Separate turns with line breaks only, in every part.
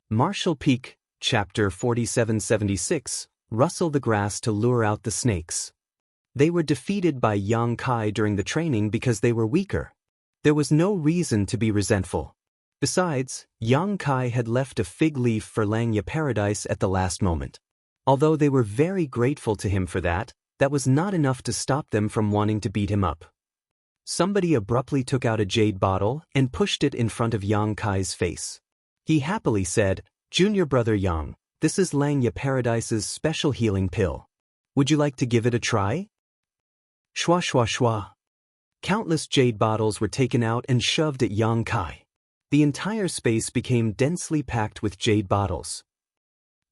Marshall Peak, Chapter 4776, Rustle the Grass to Lure Out the Snakes. They were defeated by Yang Kai during the training because they were weaker. There was no reason to be resentful. Besides, Yang Kai had left a fig leaf for Langya Paradise at the last moment. Although they were very grateful to him for that, that was not enough to stop them from wanting to beat him up. Somebody abruptly took out a jade bottle and pushed it in front of Yang Kai's face. He happily said, "Junior brother Yang, this is Langya Paradise's special healing pill. Would you like to give it a try?" Shwa shwa shwa. Countless jade bottles were taken out and shoved at Yang Kai. The entire space became densely packed with jade bottles.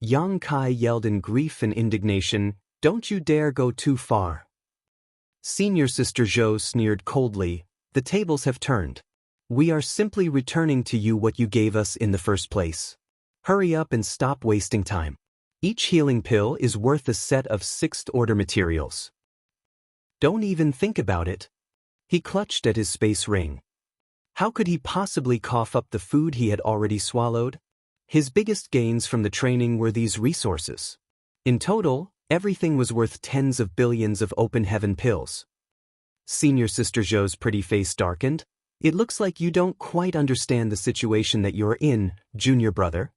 Yang Kai yelled in grief and indignation, "Don't you dare go too far." Senior Sister Zhou sneered coldly, "The tables have turned. We are simply returning to you what you gave us in the first place. Hurry up and stop wasting time. Each healing pill is worth a set of sixth-order materials. Don't even think about it." He clutched at his space ring. How could he possibly cough up the food he had already swallowed? His biggest gains from the training were these resources. In total, everything was worth tens of billions of open heaven pills. Senior Sister Zhou's pretty face darkened. "It looks like you don't quite understand the situation that you're in, junior brother."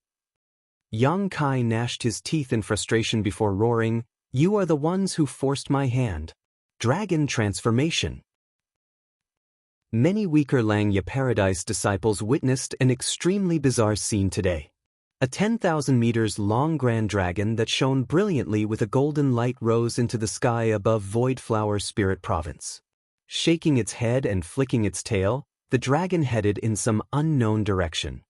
Yang Kai gnashed his teeth in frustration before roaring, "You are the ones who forced my hand. Dragon transformation." Many weaker Langya Paradise disciples witnessed an extremely bizarre scene today. A 10,000 meters long grand dragon that shone brilliantly with a golden light rose into the sky above Void Flower Spirit Province. Shaking its head and flicking its tail, the dragon headed in some unknown direction.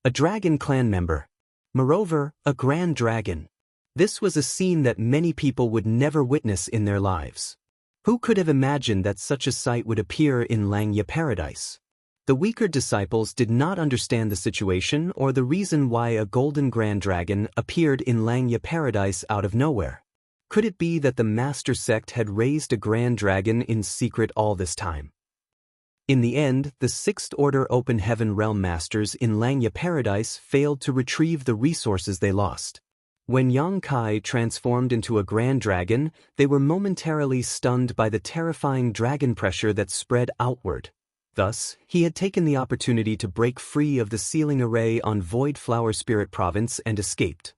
A dragon clan member. Moreover, a grand dragon. This was a scene that many people would never witness in their lives. Who could have imagined that such a sight would appear in Langya Paradise? The weaker disciples did not understand the situation or the reason why a golden grand dragon appeared in Langya Paradise out of nowhere. Could it be that the master sect had raised a grand dragon in secret all this time? In the end, the sixth-order open heaven realm masters in Langya Paradise failed to retrieve the resources they lost. When Yang Kai transformed into a grand dragon, they were momentarily stunned by the terrifying dragon pressure that spread outward. Thus, he had taken the opportunity to break free of the sealing array on Void Flower Spirit Province and escaped.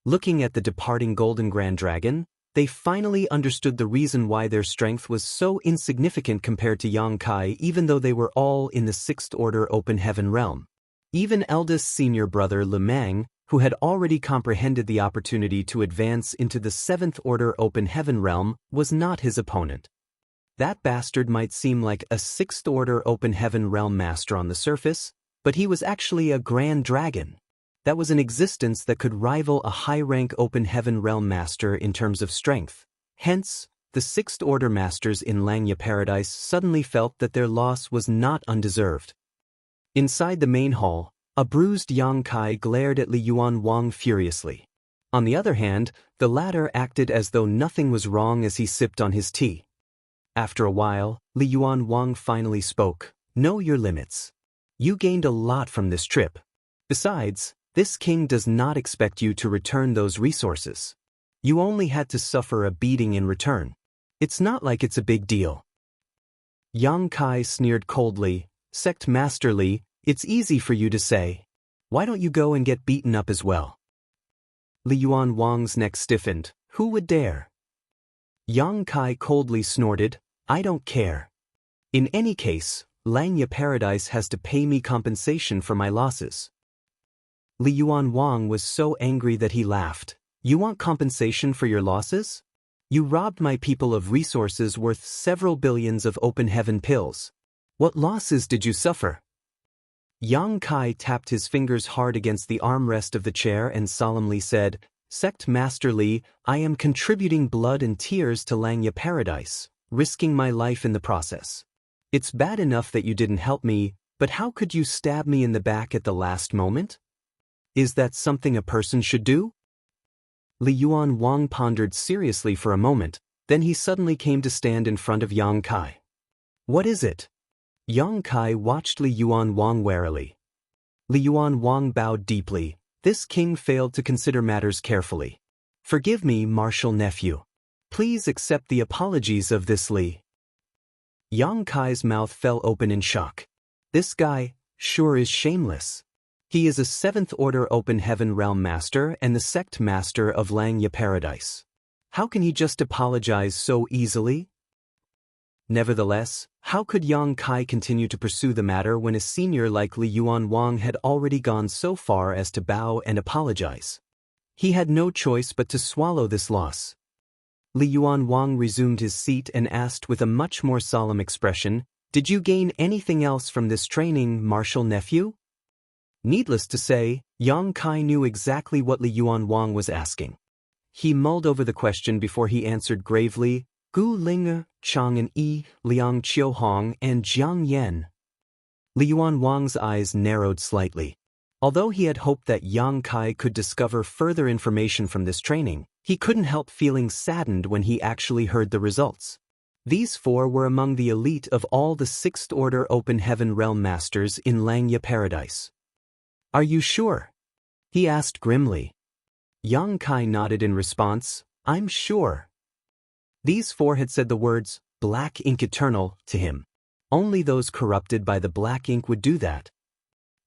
Looking at the departing golden grand dragon, they finally understood the reason why their strength was so insignificant compared to Yang Kai, even though they were all in the sixth-order open heaven realm. Even eldest senior brother Lemang, who had already comprehended the opportunity to advance into the seventh-order open heaven realm, was not his opponent. That bastard might seem like a sixth-order open heaven realm master on the surface, but he was actually a grand dragon. That was an existence that could rival a high-rank open heaven realm master in terms of strength. Hence, the sixth-order masters in Langya Paradise suddenly felt that their loss was not undeserved. Inside the main hall, a bruised Yang Kai glared at Li Yuan Wang furiously. On the other hand, the latter acted as though nothing was wrong as he sipped on his tea. After a while, Li Yuan Wang finally spoke. "Know your limits. You gained a lot from this trip. Besides, this king does not expect you to return those resources. You only had to suffer a beating in return. It's not like it's a big deal." Yang Kai sneered coldly, "Sect Master Li, it's easy for you to say. Why don't you go and get beaten up as well?" Li Yuan Wang's neck stiffened. Who would dare? Yang Kai coldly snorted, "I don't care. In any case, Langya Paradise has to pay me compensation for my losses." Li Yuan Wang was so angry that he laughed. "You want compensation for your losses? You robbed my people of resources worth several billions of open heaven pills. What losses did you suffer?" Yang Kai tapped his fingers hard against the armrest of the chair and solemnly said, "Sect Master Li, I am contributing blood and tears to Langya Paradise, risking my life in the process. It's bad enough that you didn't help me, but how could you stab me in the back at the last moment? Is that something a person should do?" Li Yuan Wang pondered seriously for a moment, then he suddenly came to stand in front of Yang Kai. "What is it?" Yang Kai watched Li Yuan Wang warily. Li Yuan Wang bowed deeply. This king failed to consider matters carefully. Forgive me, martial nephew. Please accept the apologies of this Li. Yang Kai's mouth fell open in shock. This guy, sure is shameless. He is a 7th Order Open Heaven Realm Master and the Sect Master of Langya Paradise. How can he just apologize so easily? Nevertheless, how could Yang Kai continue to pursue the matter when a senior like Li Yuanwang had already gone so far as to bow and apologize? He had no choice but to swallow this loss. Li Yuanwang resumed his seat and asked with a much more solemn expression, "Did you gain anything else from this training, martial nephew?" Needless to say, Yang Kai knew exactly what Li Yuanwang was asking. He mulled over the question before he answered gravely, "Gu Ling, Chang and Yi, Liang Qiuhong, and Jiang Yan." Li Yuanwang's eyes narrowed slightly. Although he had hoped that Yang Kai could discover further information from this training, he couldn't help feeling saddened when he actually heard the results. These 4 were among the elite of all the 6th Order Open Heaven Realm Masters in Langya Paradise. "Are you sure?" he asked grimly. Yang Kai nodded in response, "I'm sure." These 4 had said the words, "Black Ink Eternal," to him. Only those corrupted by the black ink would do that.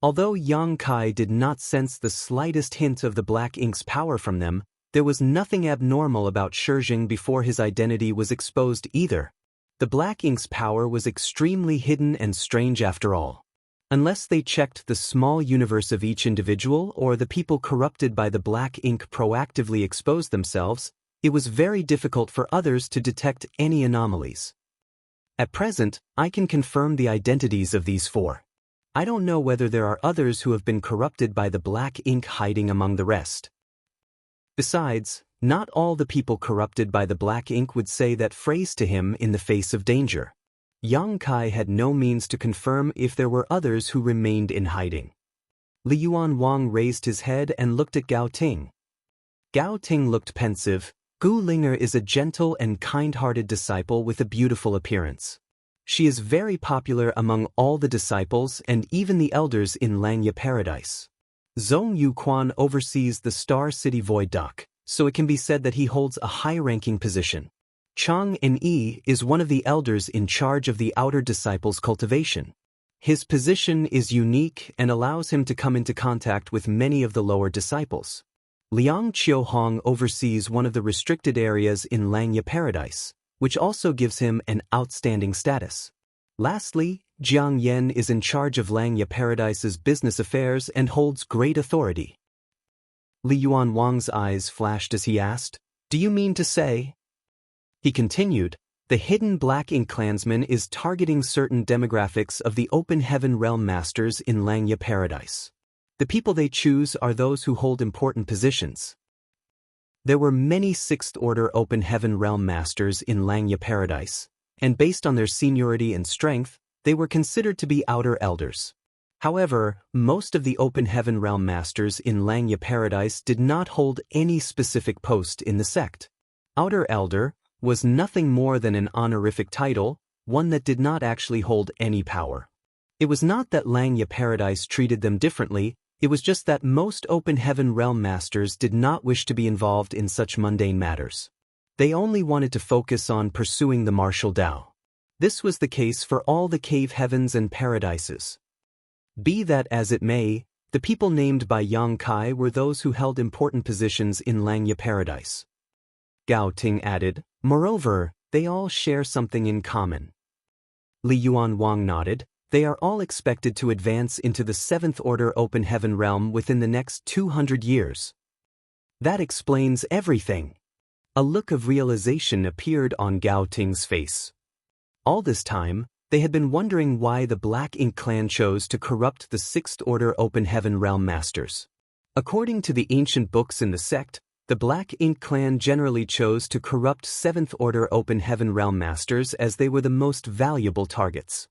Although Yang Kai did not sense the slightest hint of the black ink's power from them, there was nothing abnormal about Shijing before his identity was exposed either. The black ink's power was extremely hidden and strange after all. Unless they checked the small universe of each individual or the people corrupted by the black ink proactively exposed themselves, it was very difficult for others to detect any anomalies. At present, I can confirm the identities of these 4. I don't know whether there are others who have been corrupted by the black ink hiding among the rest. Besides, not all the people corrupted by the black ink would say that phrase to him in the face of danger. Yang Kai had no means to confirm if there were others who remained in hiding. Li Yuanwang raised his head and looked at Gao Ting. Gao Ting looked pensive. Gu Linger is a gentle and kind-hearted disciple with a beautiful appearance. She is very popular among all the disciples and even the elders in Langya Paradise. Zhong Yuquan oversees the Star City Void Dock, so it can be said that he holds a high-ranking position. Chang and Yi is one of the elders in charge of the outer disciples' cultivation. His position is unique and allows him to come into contact with many of the lower disciples. Liang Qiuhong oversees one of the restricted areas in Langya Paradise, which also gives him an outstanding status. Lastly, Jiang Yan is in charge of Langya Paradise's business affairs and holds great authority. Li Yuanwang's eyes flashed as he asked, "Do you mean to say?" He continued, "The hidden Black Ink clansman is targeting certain demographics of the Open Heaven Realm Masters in Langya Paradise. The people they choose are those who hold important positions. There were many 6th Order Open Heaven Realm Masters in Langya Paradise, and based on their seniority and strength, they were considered to be outer elders. However, most of the Open Heaven Realm Masters in Langya Paradise did not hold any specific post in the sect. Outer Elder was nothing more than an honorific title, one that did not actually hold any power. It was not that Langya Paradise treated them differently, it was just that most Open Heaven Realm Masters did not wish to be involved in such mundane matters. They only wanted to focus on pursuing the martial Dao. This was the case for all the cave heavens and paradises. Be that as it may, the people named by Yang Kai were those who held important positions in Langya Paradise. Gao Ting added, "Moreover, they all share something in common." Li Yuanwang nodded. "They are all expected to advance into the 7th Order Open Heaven Realm within the next 200 years. That explains everything." A look of realization appeared on Gao Ting's face. All this time, they had been wondering why the Black Ink clan chose to corrupt the 6th Order Open Heaven Realm Masters. According to the ancient books in the sect, the Black Ink clan generally chose to corrupt 7th Order Open Heaven Realm Masters as they were the most valuable targets.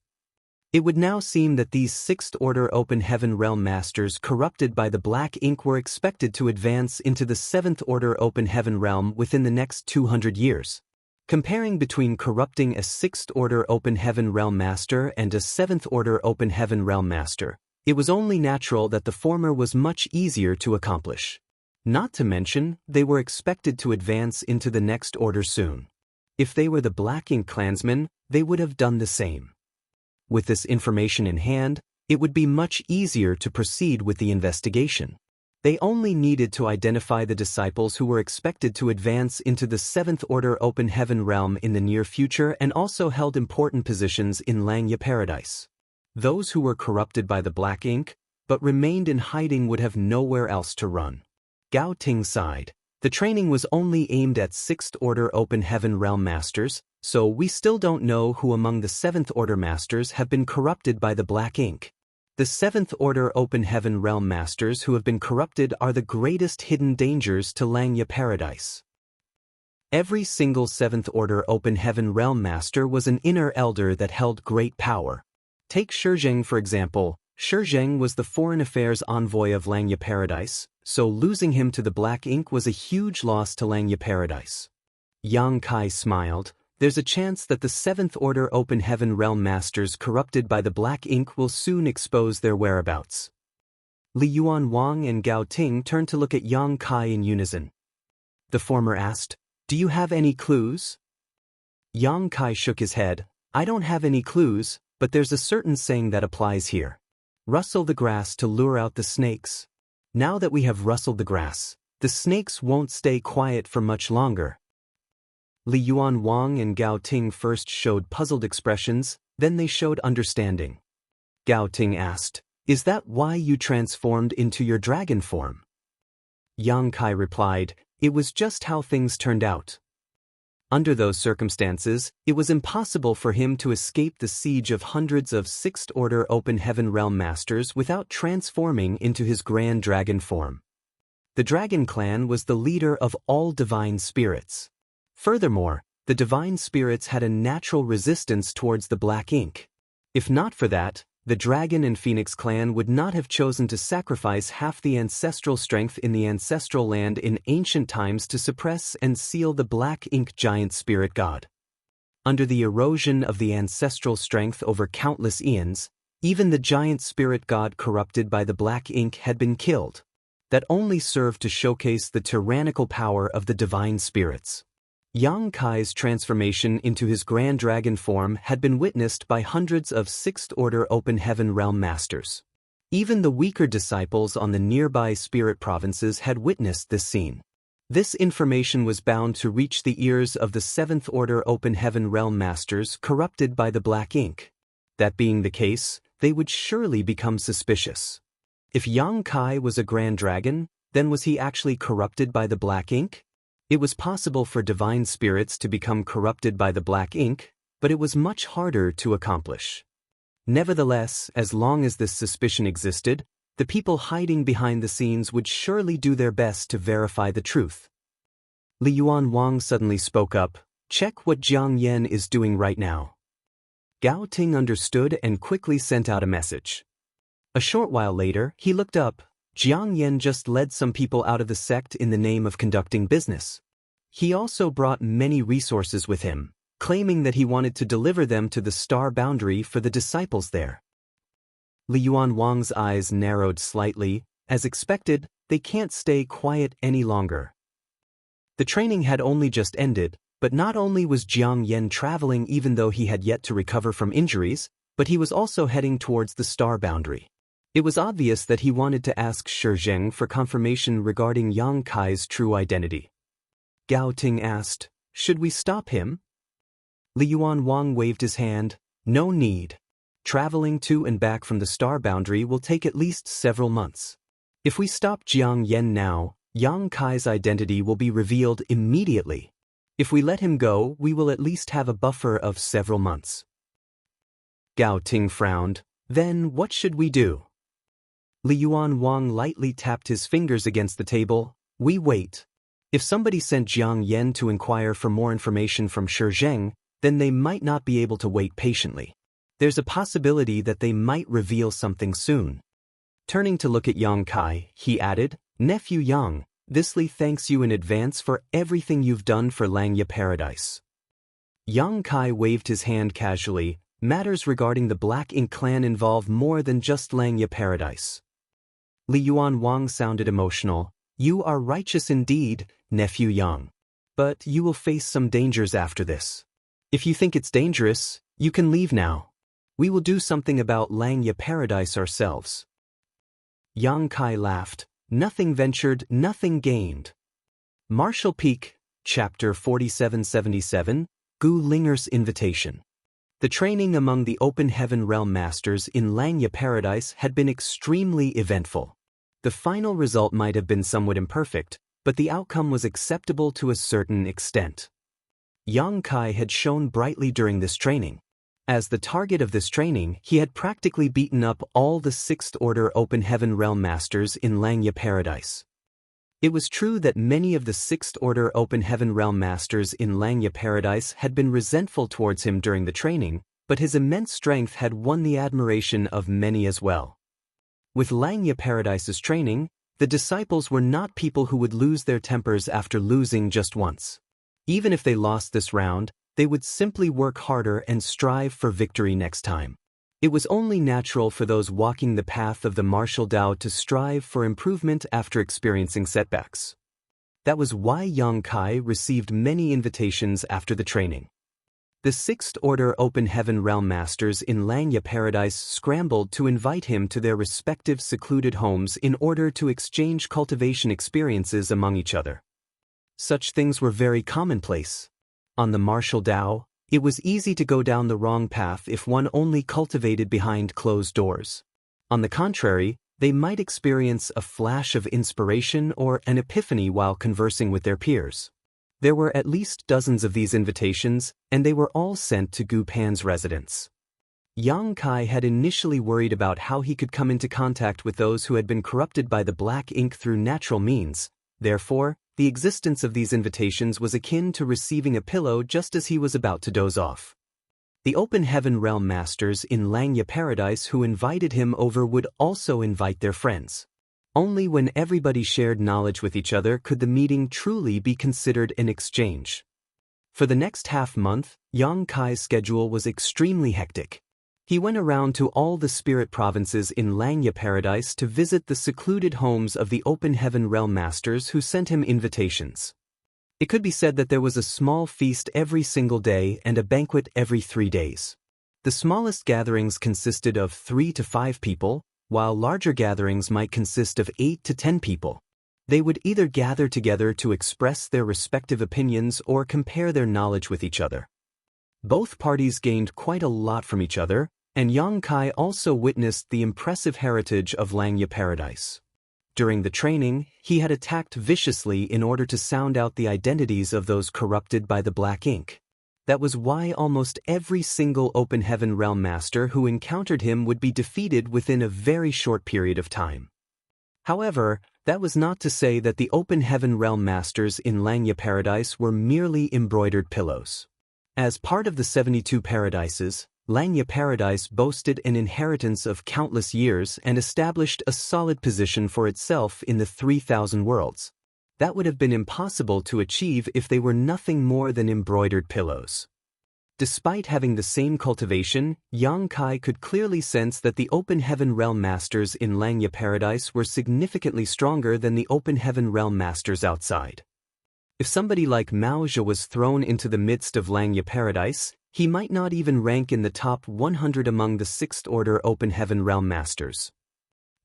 It would now seem that these 6th Order Open Heaven Realm Masters corrupted by the Black Ink were expected to advance into the 7th Order Open Heaven Realm within the next 200 years. Comparing between corrupting a 6th Order Open Heaven Realm Master and a 7th Order Open Heaven Realm Master, It was only natural that the former was much easier to accomplish. Not to mention, they were expected to advance into the next order soon. If they were the Black Ink clansmen, they would have done the same. With this information in hand, it would be much easier to proceed with the investigation. They only needed to identify the disciples who were expected to advance into the 7th Order Open Heaven realm in the near future and also held important positions in Langya Paradise. Those who were corrupted by the Black Ink, but remained in hiding would have nowhere else to run. Gao Ting sighed. The training was only aimed at 6th Order Open Heaven realm masters, so we still don't know who among the 7th Order masters have been corrupted by the Black Ink. The 7th Order Open Heaven realm masters who have been corrupted are the greatest hidden dangers to Langya Paradise. Every single 7th Order Open Heaven realm master was an inner elder that held great power. Take Shizheng for example. Shizheng was the foreign affairs envoy of Langya Paradise, so losing him to the Black Ink was a huge loss to Langya Paradise. Yang Kai smiled. There's a chance that the 7th Order Open Heaven realm masters corrupted by the Black Ink will soon expose their whereabouts. Li Yuan Wang and Gao Ting turned to look at Yang Kai in unison. The former asked, "Do you have any clues?" Yang Kai shook his head. "I don't have any clues, but there's a certain saying that applies here. Rustle the grass to lure out the snakes. Now that we have rustled the grass, the snakes won't stay quiet for much longer." Li Yuan Wang and Gao Ting first showed puzzled expressions, then they showed understanding. Gao Ting asked, "Is that why you transformed into your dragon form?" Yang Kai replied, "It was just how things turned out. Under those circumstances, it was impossible for him to escape the siege of hundreds of 6th Order Open Heaven realm masters without transforming into his grand dragon form. The Dragon Clan was the leader of all divine spirits. Furthermore, the divine spirits had a natural resistance towards the Black Ink. If not for that, the Dragon and Phoenix clan would not have chosen to sacrifice half the ancestral strength in the ancestral land in ancient times to suppress and seal the Black Ink giant spirit god. Under the erosion of the ancestral strength over countless eons, even the giant spirit god corrupted by the Black Ink had been killed. That only served to showcase the tyrannical power of the divine spirits. Yang Kai's transformation into his Grand Dragon form had been witnessed by hundreds of 6th Order Open Heaven realm masters. Even the weaker disciples on the nearby spirit provinces had witnessed this scene. This information was bound to reach the ears of the 7th Order Open Heaven realm masters corrupted by the Black Ink. That being the case, they would surely become suspicious. If Yang Kai was a Grand Dragon, then was he actually corrupted by the Black Ink? It was possible for divine spirits to become corrupted by the Black Ink, but it was much harder to accomplish. Nevertheless, as long as this suspicion existed, the people hiding behind the scenes would surely do their best to verify the truth. Li Yuan Wang suddenly spoke up, "Check what Jiang Yan is doing right now." Gao Ting understood and quickly sent out a message. A short while later, he looked up. Jiang Yan just led some people out of the sect in the name of conducting business. He also brought many resources with him, claiming that he wanted to deliver them to the star boundary for the disciples there. Li Yuan Wang's eyes narrowed slightly. As expected, they can't stay quiet any longer. The training had only just ended, but not only was Jiang Yan traveling even though he had yet to recover from injuries, but he was also heading towards the star boundary. It was obvious that he wanted to ask Shizheng for confirmation regarding Yang Kai's true identity. Gao Ting asked, "Should we stop him?" Li Yuan Wang waved his hand. "No need. Traveling to and back from the star boundary will take at least several months. If we stop Jiang Yan now, Yang Kai's identity will be revealed immediately. If we let him go, we will at least have a buffer of several months." Gao Ting frowned. "Then what should we do?" Li Yuan Wang lightly tapped his fingers against the table. "We wait. If somebody sent Jiang Yan to inquire for more information from Shizheng, then they might not be able to wait patiently. There's a possibility that they might reveal something soon." Turning to look at Yang Kai, he added, "Nephew Yang, this Li thanks you in advance for everything you've done for Langya Paradise." Yang Kai waved his hand casually. Matters regarding the Black Ink clan involve more than just Langya Paradise. Li Yuan Wang sounded emotional. You are righteous indeed, nephew Yang. But you will face some dangers after this. If you think it's dangerous, you can leave now. We will do something about Langya Paradise ourselves. Yang Kai laughed. Nothing ventured, nothing gained. Martial Peak, Chapter 4777, Gu Linger's Invitation. The training among the Open Heaven Realm Masters in Langya Paradise had been extremely eventful. The final result might have been somewhat imperfect, but the outcome was acceptable to a certain extent. Yang Kai had shone brightly during this training. As the target of this training, he had practically beaten up all the Sixth Order Open Heaven Realm Masters in Langya Paradise. It was true that many of the Sixth Order Open Heaven Realm Masters in Langya Paradise had been resentful towards him during the training, but his immense strength had won the admiration of many as well. With Langya Paradise's training, the disciples were not people who would lose their tempers after losing just once. Even if they lost this round, they would simply work harder and strive for victory next time. It was only natural for those walking the path of the martial Tao to strive for improvement after experiencing setbacks. That was why Yang Kai received many invitations after the training. The Sixth Order Open Heaven Realm Masters in Langya Paradise scrambled to invite him to their respective secluded homes in order to exchange cultivation experiences among each other. Such things were very commonplace. On the martial Tao, it was easy to go down the wrong path if one only cultivated behind closed doors. On the contrary, they might experience a flash of inspiration or an epiphany while conversing with their peers. There were at least dozens of these invitations, and they were all sent to Gu Pan's residence. Yang Kai had initially worried about how he could come into contact with those who had been corrupted by the Black Ink through natural means. Therefore, the existence of these invitations was akin to receiving a pillow just as he was about to doze off. The Open Heaven Realm Masters in Langya Paradise who invited him over would also invite their friends. Only when everybody shared knowledge with each other could the meeting truly be considered an exchange. For the next half-month, Yang Kai's schedule was extremely hectic. He went around to all the spirit provinces in Langya Paradise to visit the secluded homes of the Open Heaven Realm Masters who sent him invitations. It could be said that there was a small feast every single day and a banquet every 3 days. The smallest gatherings consisted of 3 to 5 people, while larger gatherings might consist of 8 to 10 people. They would either gather together to express their respective opinions or compare their knowledge with each other. Both parties gained quite a lot from each other, and Yang Kai also witnessed the impressive heritage of Langya Paradise. During the training, he had attacked viciously in order to sound out the identities of those corrupted by the Black Ink. That was why almost every single Open Heaven Realm Master who encountered him would be defeated within a very short period of time. However, that was not to say that the Open Heaven Realm Masters in Langya Paradise were merely embroidered pillows. As part of the 72 paradises, Langya Paradise boasted an inheritance of countless years and established a solid position for itself in the 3,000 worlds. That would have been impossible to achieve if they were nothing more than embroidered pillows. Despite having the same cultivation, Yang Kai could clearly sense that the Open Heaven Realm Masters in Langya Paradise were significantly stronger than the Open Heaven Realm Masters outside. If somebody like Mao Zhe was thrown into the midst of Langya Paradise, he might not even rank in the top 100 among the Sixth Order Open Heaven Realm Masters.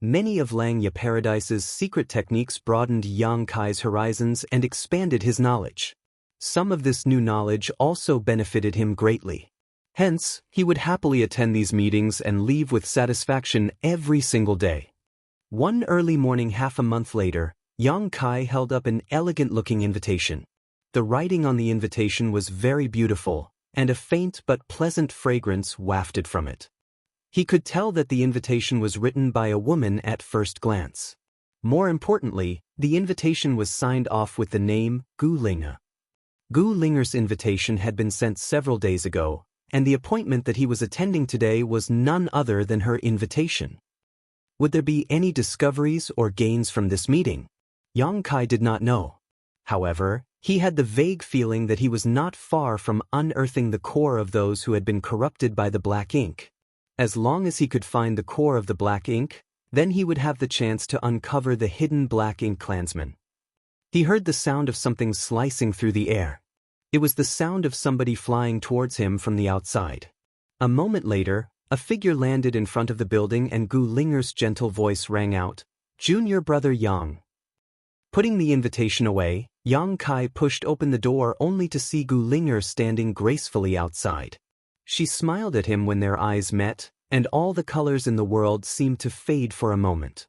Many of Langya Paradise's secret techniques broadened Yang Kai's horizons and expanded his knowledge. Some of this new knowledge also benefited him greatly. Hence, he would happily attend these meetings and leave with satisfaction every single day. One early morning half a month later, Yang Kai held up an elegant-looking invitation. The writing on the invitation was very beautiful, and a faint but pleasant fragrance wafted from it. He could tell that the invitation was written by a woman at first glance. More importantly, the invitation was signed off with the name Gu Linge. Gu Linger's invitation had been sent several days ago, and the appointment that he was attending today was none other than her invitation. Would there be any discoveries or gains from this meeting? Yang Kai did not know. However, He had the vague feeling that he was not far from unearthing the core of those who had been corrupted by the black ink. As long as he could find the core of the black ink, then he would have the chance to uncover the hidden black ink clansmen. He heard the sound of something slicing through the air. It was the sound of somebody flying towards him from the outside. A moment later, a figure landed in front of the building and Gu Linger's gentle voice rang out, "Junior brother Yang." Putting the invitation away, Yang Kai pushed open the door only to see Gu Linger standing gracefully outside. She smiled at him when their eyes met, and all the colors in the world seemed to fade for a moment.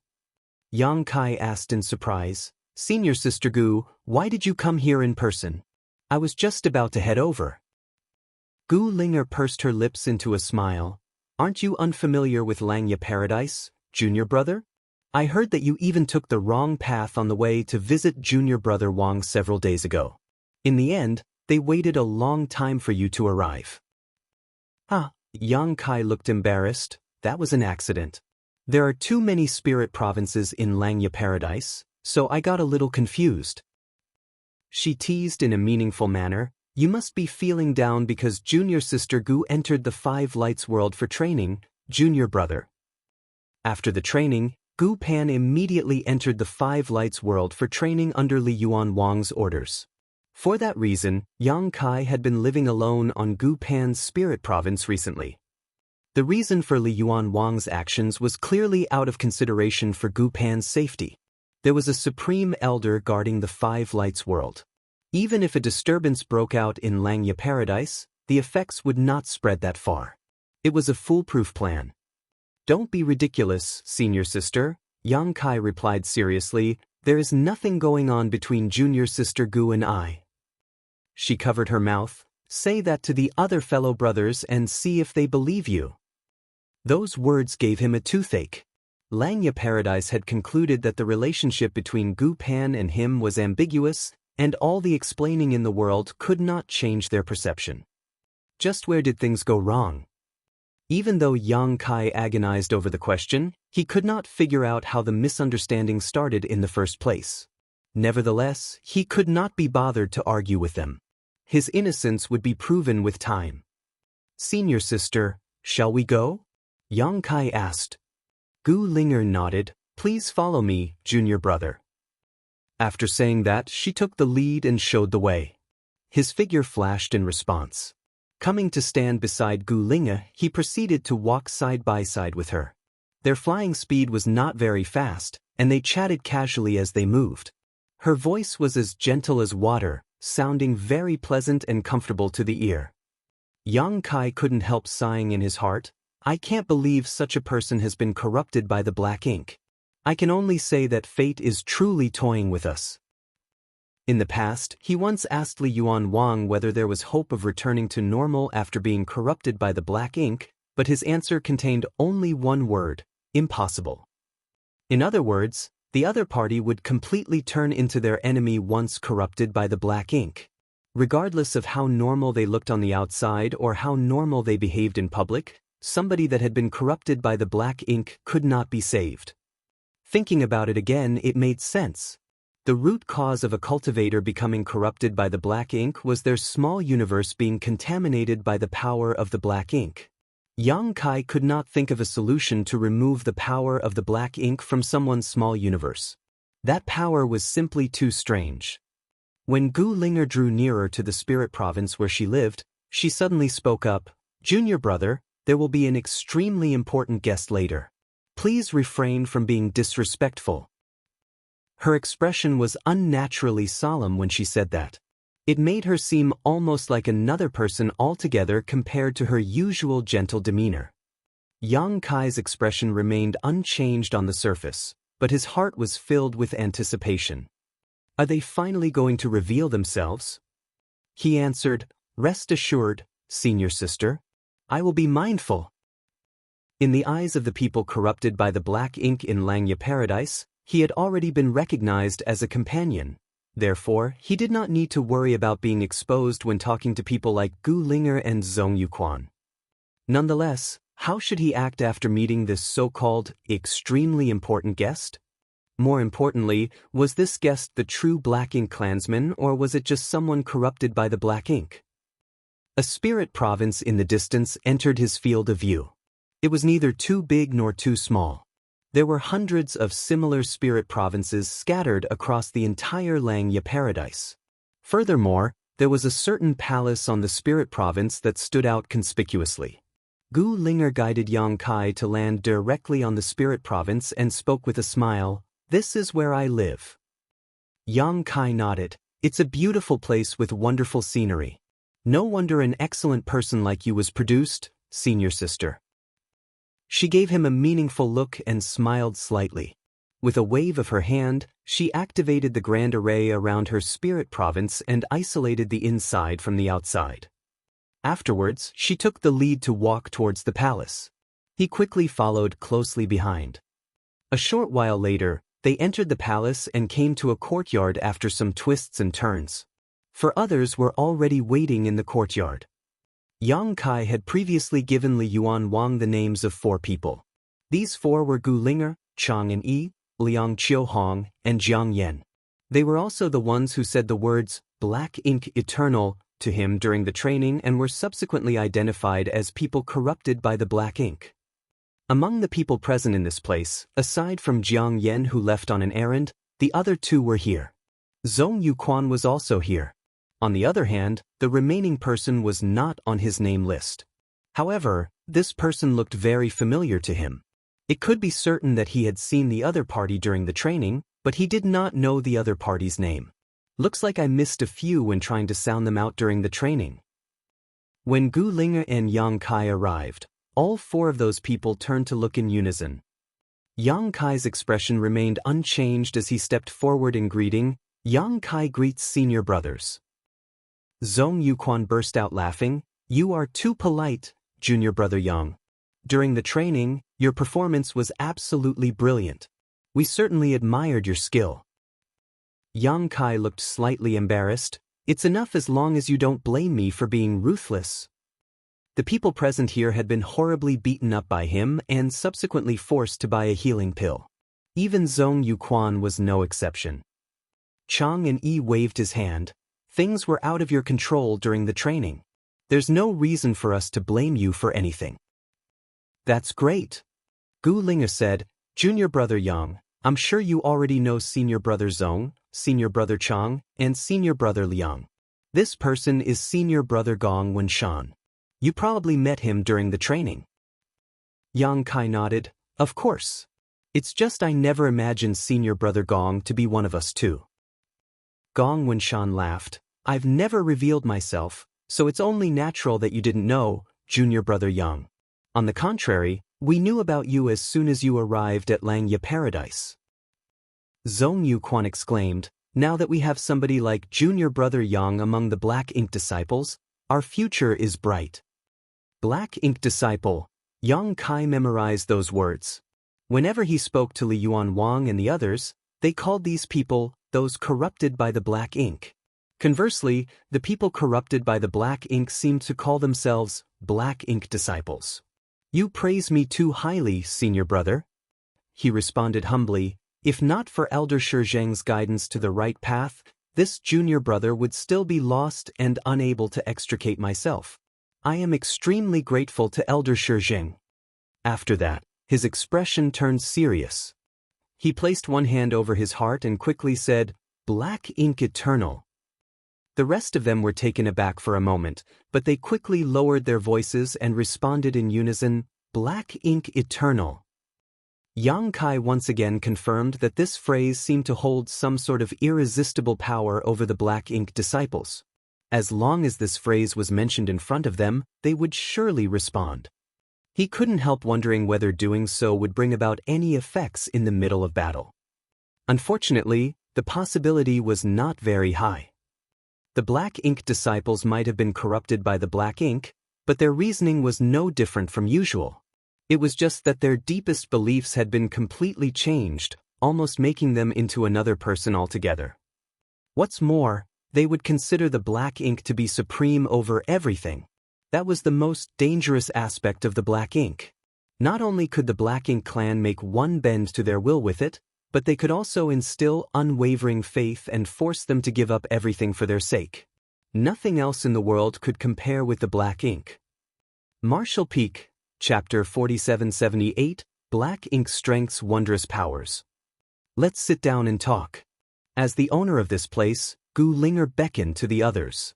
Yang Kai asked in surprise, "Senior Sister Gu, why did you come here in person? I was just about to head over." Gu Linger pursed her lips into a smile. "Aren't you unfamiliar with Langya Paradise, junior brother? I heard that you even took the wrong path on the way to visit junior brother Wang several days ago. In the end, they waited a long time for you to arrive." Yang Kai looked embarrassed. "That was an accident. There are too many spirit provinces in Langya Paradise, so I got a little confused." She teased in a meaningful manner, "You must be feeling down because junior sister Gu entered the Five Lights world for training, junior brother." After the training, Gu Pan immediately entered the Five Lights world for training under Li Yuan Wang's orders. For that reason, Yang Kai had been living alone on Gu Pan's spirit province recently. The reason for Li Yuan Wang's actions was clearly out of consideration for Gu Pan's safety. There was a supreme elder guarding the Five Lights world. Even if a disturbance broke out in Langya Paradise, the effects would not spread that far. It was a foolproof plan. "Don't be ridiculous, senior sister," Yang Kai replied seriously. "There is nothing going on between junior sister Gu and I." She covered her mouth. "Say that to the other fellow brothers and see if they believe you." Those words gave him a toothache. Langya Paradise had concluded that the relationship between Gu Pan and him was ambiguous, and all the explaining in the world could not change their perception. Just where did things go wrong? Even though Yang Kai agonized over the question, he could not figure out how the misunderstanding started in the first place. Nevertheless, he could not be bothered to argue with them. His innocence would be proven with time. "Senior sister, shall we go?" Yang Kai asked. Gu Linger nodded. "Please follow me, junior brother." After saying that, she took the lead and showed the way. His figure flashed in response. Coming to stand beside Gu Linger, he proceeded to walk side by side with her. Their flying speed was not very fast, and they chatted casually as they moved. Her voice was as gentle as water, sounding very pleasant and comfortable to the ear. Yang Kai couldn't help sighing in his heart. "I can't believe such a person has been corrupted by the black ink. I can only say that fate is truly toying with us." In the past, he once asked Li Yuan Wang whether there was hope of returning to normal after being corrupted by the black ink, but his answer contained only one word: impossible. In other words, the other party would completely turn into their enemy once corrupted by the black ink. Regardless of how normal they looked on the outside or how normal they behaved in public, somebody that had been corrupted by the black ink could not be saved. Thinking about it again, it made sense. The root cause of a cultivator becoming corrupted by the black ink was their small universe being contaminated by the power of the black ink. Yang Kai could not think of a solution to remove the power of the black ink from someone's small universe. That power was simply too strange. When Gu Linger drew nearer to the spirit province where she lived, she suddenly spoke up. "Junior brother, there will be an extremely important guest later. Please refrain from being disrespectful." Her expression was unnaturally solemn when she said that. It made her seem almost like another person altogether compared to her usual gentle demeanor. Yang Kai's expression remained unchanged on the surface, but his heart was filled with anticipation. Are they finally going to reveal themselves? He answered, "Rest assured, senior sister. I will be mindful." In the eyes of the people corrupted by the black ink in Langya Paradise, he had already been recognized as a companion. Therefore, he did not need to worry about being exposed when talking to people like Gu Linger and Zhong Yuquan. Nonetheless, how should he act after meeting this so-called extremely important guest? More importantly, was this guest the true Black Ink clansman, or was it just someone corrupted by the Black Ink? A spirit province in the distance entered his field of view. It was neither too big nor too small. There were hundreds of similar spirit provinces scattered across the entire Langya paradise. Furthermore, there was a certain palace on the spirit province that stood out conspicuously. Gu Linger guided Yang Kai to land directly on the spirit province and spoke with a smile, "This is where I live." Yang Kai nodded. "It's a beautiful place with wonderful scenery. No wonder an excellent person like you was produced, senior sister." She gave him a meaningful look and smiled slightly. With a wave of her hand, she activated the grand array around her spirit province and isolated the inside from the outside. Afterwards, she took the lead to walk towards the palace. He quickly followed closely behind. A short while later, they entered the palace and came to a courtyard after some twists and turns. For others were already waiting in the courtyard. Yang Kai had previously given Li Yuan Wang the names of 4 people. These 4 were Gu Linger, Chang and Yi, Liang Qiuhong, and Jiang Yan. They were also the ones who said the words, "Black Ink Eternal," to him during the training and were subsequently identified as people corrupted by the Black Ink. Among the people present in this place, aside from Jiang Yan who left on an errand, the other 2 were here. Zhong Yuquan was also here. On the other hand, the remaining person was not on his name list. However, this person looked very familiar to him. It could be certain that he had seen the other party during the training, but he did not know the other party's name. Looks like I missed a few when trying to sound them out during the training. When Gu Linger and Yang Kai arrived, all 4 of those people turned to look in unison. Yang Kai's expression remained unchanged as he stepped forward in greeting. Yang Kai greets senior brothers. Zhong Yuquan burst out laughing. "You are too polite, junior brother Yang. During the training, your performance was absolutely brilliant. We certainly admired your skill." Yang Kai looked slightly embarrassed. "It's enough as long as you don't blame me for being ruthless." The people present here had been horribly beaten up by him and subsequently forced to buy a healing pill. Even Zhong Yuquan was no exception. Chang and Yi waved his hand. "Things were out of your control during the training. There's no reason for us to blame you for anything." "That's great," Gu Linger said. "Junior brother Yang, I'm sure you already know senior brother Zhong, senior brother Chang, and senior brother Liang. This person is senior brother Gong Wenshan. You probably met him during the training." Yang Kai nodded. "Of course. It's just I never imagined senior brother Gong to be one of us too." Gong Wenshan laughed. "I've never revealed myself, so it's only natural that you didn't know, junior brother Yang. On the contrary, we knew about you as soon as you arrived at Langya Paradise." Zhong Yuquan exclaimed, "Now that we have somebody like junior brother Yang among the Black Ink disciples, our future is bright." Black Ink disciple. Yang Kai memorized those words. Whenever he spoke to Li Yuan Wang and the others, they called these people those corrupted by the Black Ink. Conversely, the people corrupted by the Black Ink seemed to call themselves Black Ink disciples. "You praise me too highly, senior brother," he responded humbly. "If not for Elder Shizheng's guidance to the right path, this junior brother would still be lost and unable to extricate myself. I am extremely grateful to Elder Shizheng." After that, his expression turned serious. He placed one hand over his heart and quickly said, "Black Ink Eternal." The rest of them were taken aback for a moment, but they quickly lowered their voices and responded in unison, "Black Ink Eternal." Yang Kai once again confirmed that this phrase seemed to hold some sort of irresistible power over the Black Ink disciples. As long as this phrase was mentioned in front of them, they would surely respond. He couldn't help wondering whether doing so would bring about any effects in the middle of battle. Unfortunately, the possibility was not very high. The Black Ink disciples might have been corrupted by the Black Ink, but their reasoning was no different from usual. It was just that their deepest beliefs had been completely changed, almost making them into another person altogether. What's more, they would consider the Black Ink to be supreme over everything. That was the most dangerous aspect of the Black Ink. Not only could the Black Ink clan make one bend to their will with it, but they could also instill unwavering faith and force them to give up everything for their sake. Nothing else in the world could compare with the black ink. Marshall Peak, Chapter 4778, Black Ink Strength's Wondrous Powers. Let's sit down and talk. As the owner of this place, Gu Linger beckoned to the others.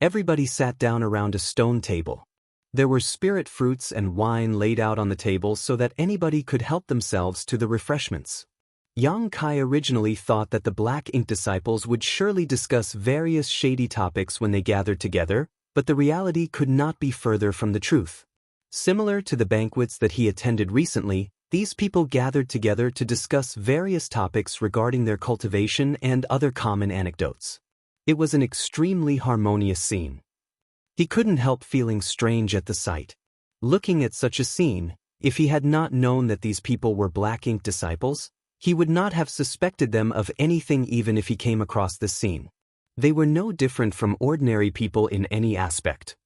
Everybody sat down around a stone table. There were spirit fruits and wine laid out on the table so that anybody could help themselves to the refreshments. Yang Kai originally thought that the Black Ink disciples would surely discuss various shady topics when they gathered together, but the reality could not be further from the truth. Similar to the banquets that he attended recently, these people gathered together to discuss various topics regarding their cultivation and other common anecdotes. It was an extremely harmonious scene. He couldn't help feeling strange at the sight. Looking at such a scene, if he had not known that these people were Black Ink disciples, he would not have suspected them of anything even if he came across this scene. They were no different from ordinary people in any aspect.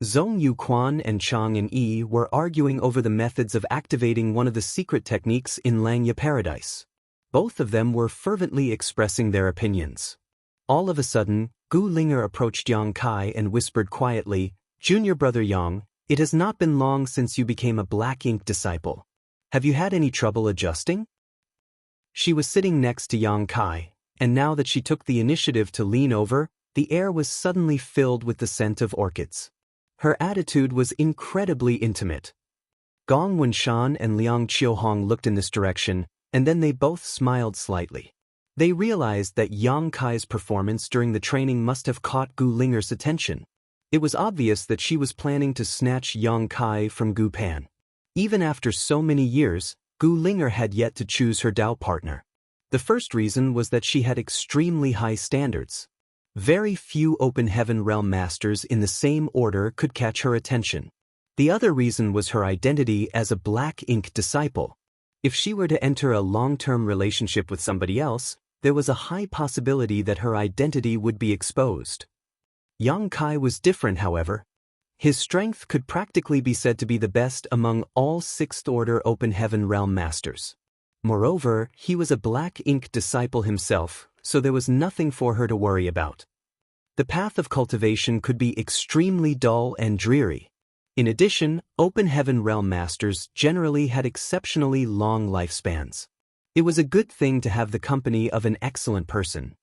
Zhong Yuquan and Chang and Yi were arguing over the methods of activating one of the secret techniques in Langya Paradise. Both of them were fervently expressing their opinions. All of a sudden, Gu Linger approached Yang Kai and whispered quietly, "Junior brother Yang, it has not been long since you became a Black Ink disciple. Have you had any trouble adjusting?" She was sitting next to Yang Kai, and now that she took the initiative to lean over, the air was suddenly filled with the scent of orchids. Her attitude was incredibly intimate. Gong Wenshan and Liang Qiuhong looked in this direction, and then they both smiled slightly. They realized that Yang Kai's performance during the training must have caught Gu Linger's attention. It was obvious that she was planning to snatch Yang Kai from Gu Pan. Even after so many years, Gu Linger had yet to choose her Dao partner. The first reason was that she had extremely high standards. Very few Open Heaven Realm masters in the same order could catch her attention. The other reason was her identity as a Black Ink disciple. If she were to enter a long-term relationship with somebody else, there was a high possibility that her identity would be exposed. Yang Kai was different, however. His strength could practically be said to be the best among all 6th Order Open Heaven Realm masters. Moreover, he was a Black Ink disciple himself, so there was nothing for her to worry about. The path of cultivation could be extremely dull and dreary. In addition, Open Heaven Realm masters generally had exceptionally long lifespans. It was a good thing to have the company of an excellent person.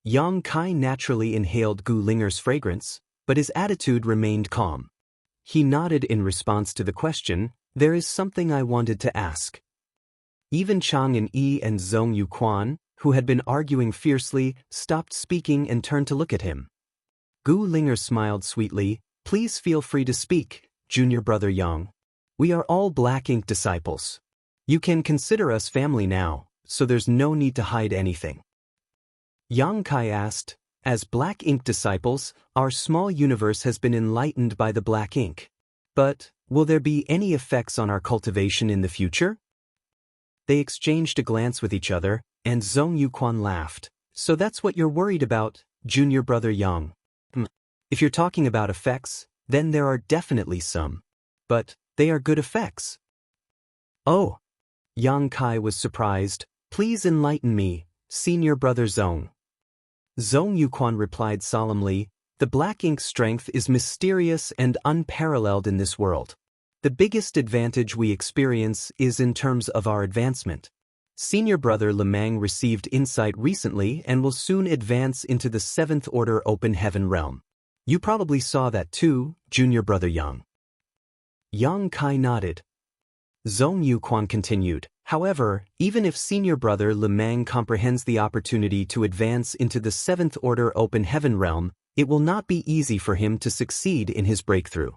Yang Kai naturally inhaled Gu Linger's fragrance, but his attitude remained calm. He nodded in response to the question, "There is something I wanted to ask." Even Chang and Yi and Zhong Yuquan, who had been arguing fiercely, stopped speaking and turned to look at him. Gu Linger smiled sweetly, "Please feel free to speak, junior brother Yang. We are all Black Ink disciples. You can consider us family now, so there's no need to hide anything." Yang Kai asked, "As Black Ink disciples, our small universe has been enlightened by the Black Ink. But, will there be any effects on our cultivation in the future?" They exchanged a glance with each other, and Zhong Yuquan laughed. "So that's what you're worried about, junior brother Yang. If you're talking about effects, then there are definitely some. But, they are good effects." "Oh." Yang Kai was surprised. "Please enlighten me, senior brother Zhong." Zhong Yuquan replied solemnly, "The Black Ink strength is mysterious and unparalleled in this world. The biggest advantage we experience is in terms of our advancement. Senior brother Lemang received insight recently and will soon advance into the 7th Order Open Heaven Realm. You probably saw that too, junior brother Yang." Yang Kai nodded. Zhong Yuquan continued, "However, even if senior brother Lemang comprehends the opportunity to advance into the 7th Order Open Heaven Realm, it will not be easy for him to succeed in his breakthrough.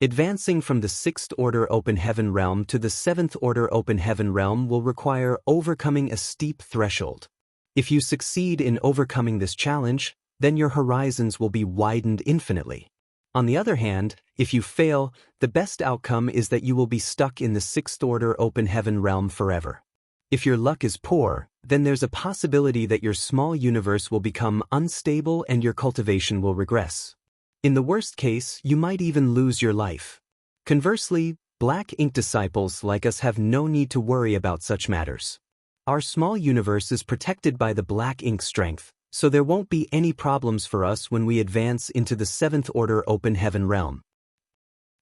Advancing from the 6th Order Open Heaven Realm to the 7th Order Open Heaven Realm will require overcoming a steep threshold. If you succeed in overcoming this challenge, then your horizons will be widened infinitely. On the other hand, if you fail, the best outcome is that you will be stuck in the 6th Order Open Heaven Realm forever. If your luck is poor, then there's a possibility that your small universe will become unstable and your cultivation will regress. In the worst case, you might even lose your life. Conversely, Black Ink disciples like us have no need to worry about such matters. Our small universe is protected by the black ink strength, so there won't be any problems for us when we advance into the 7th order open heaven realm.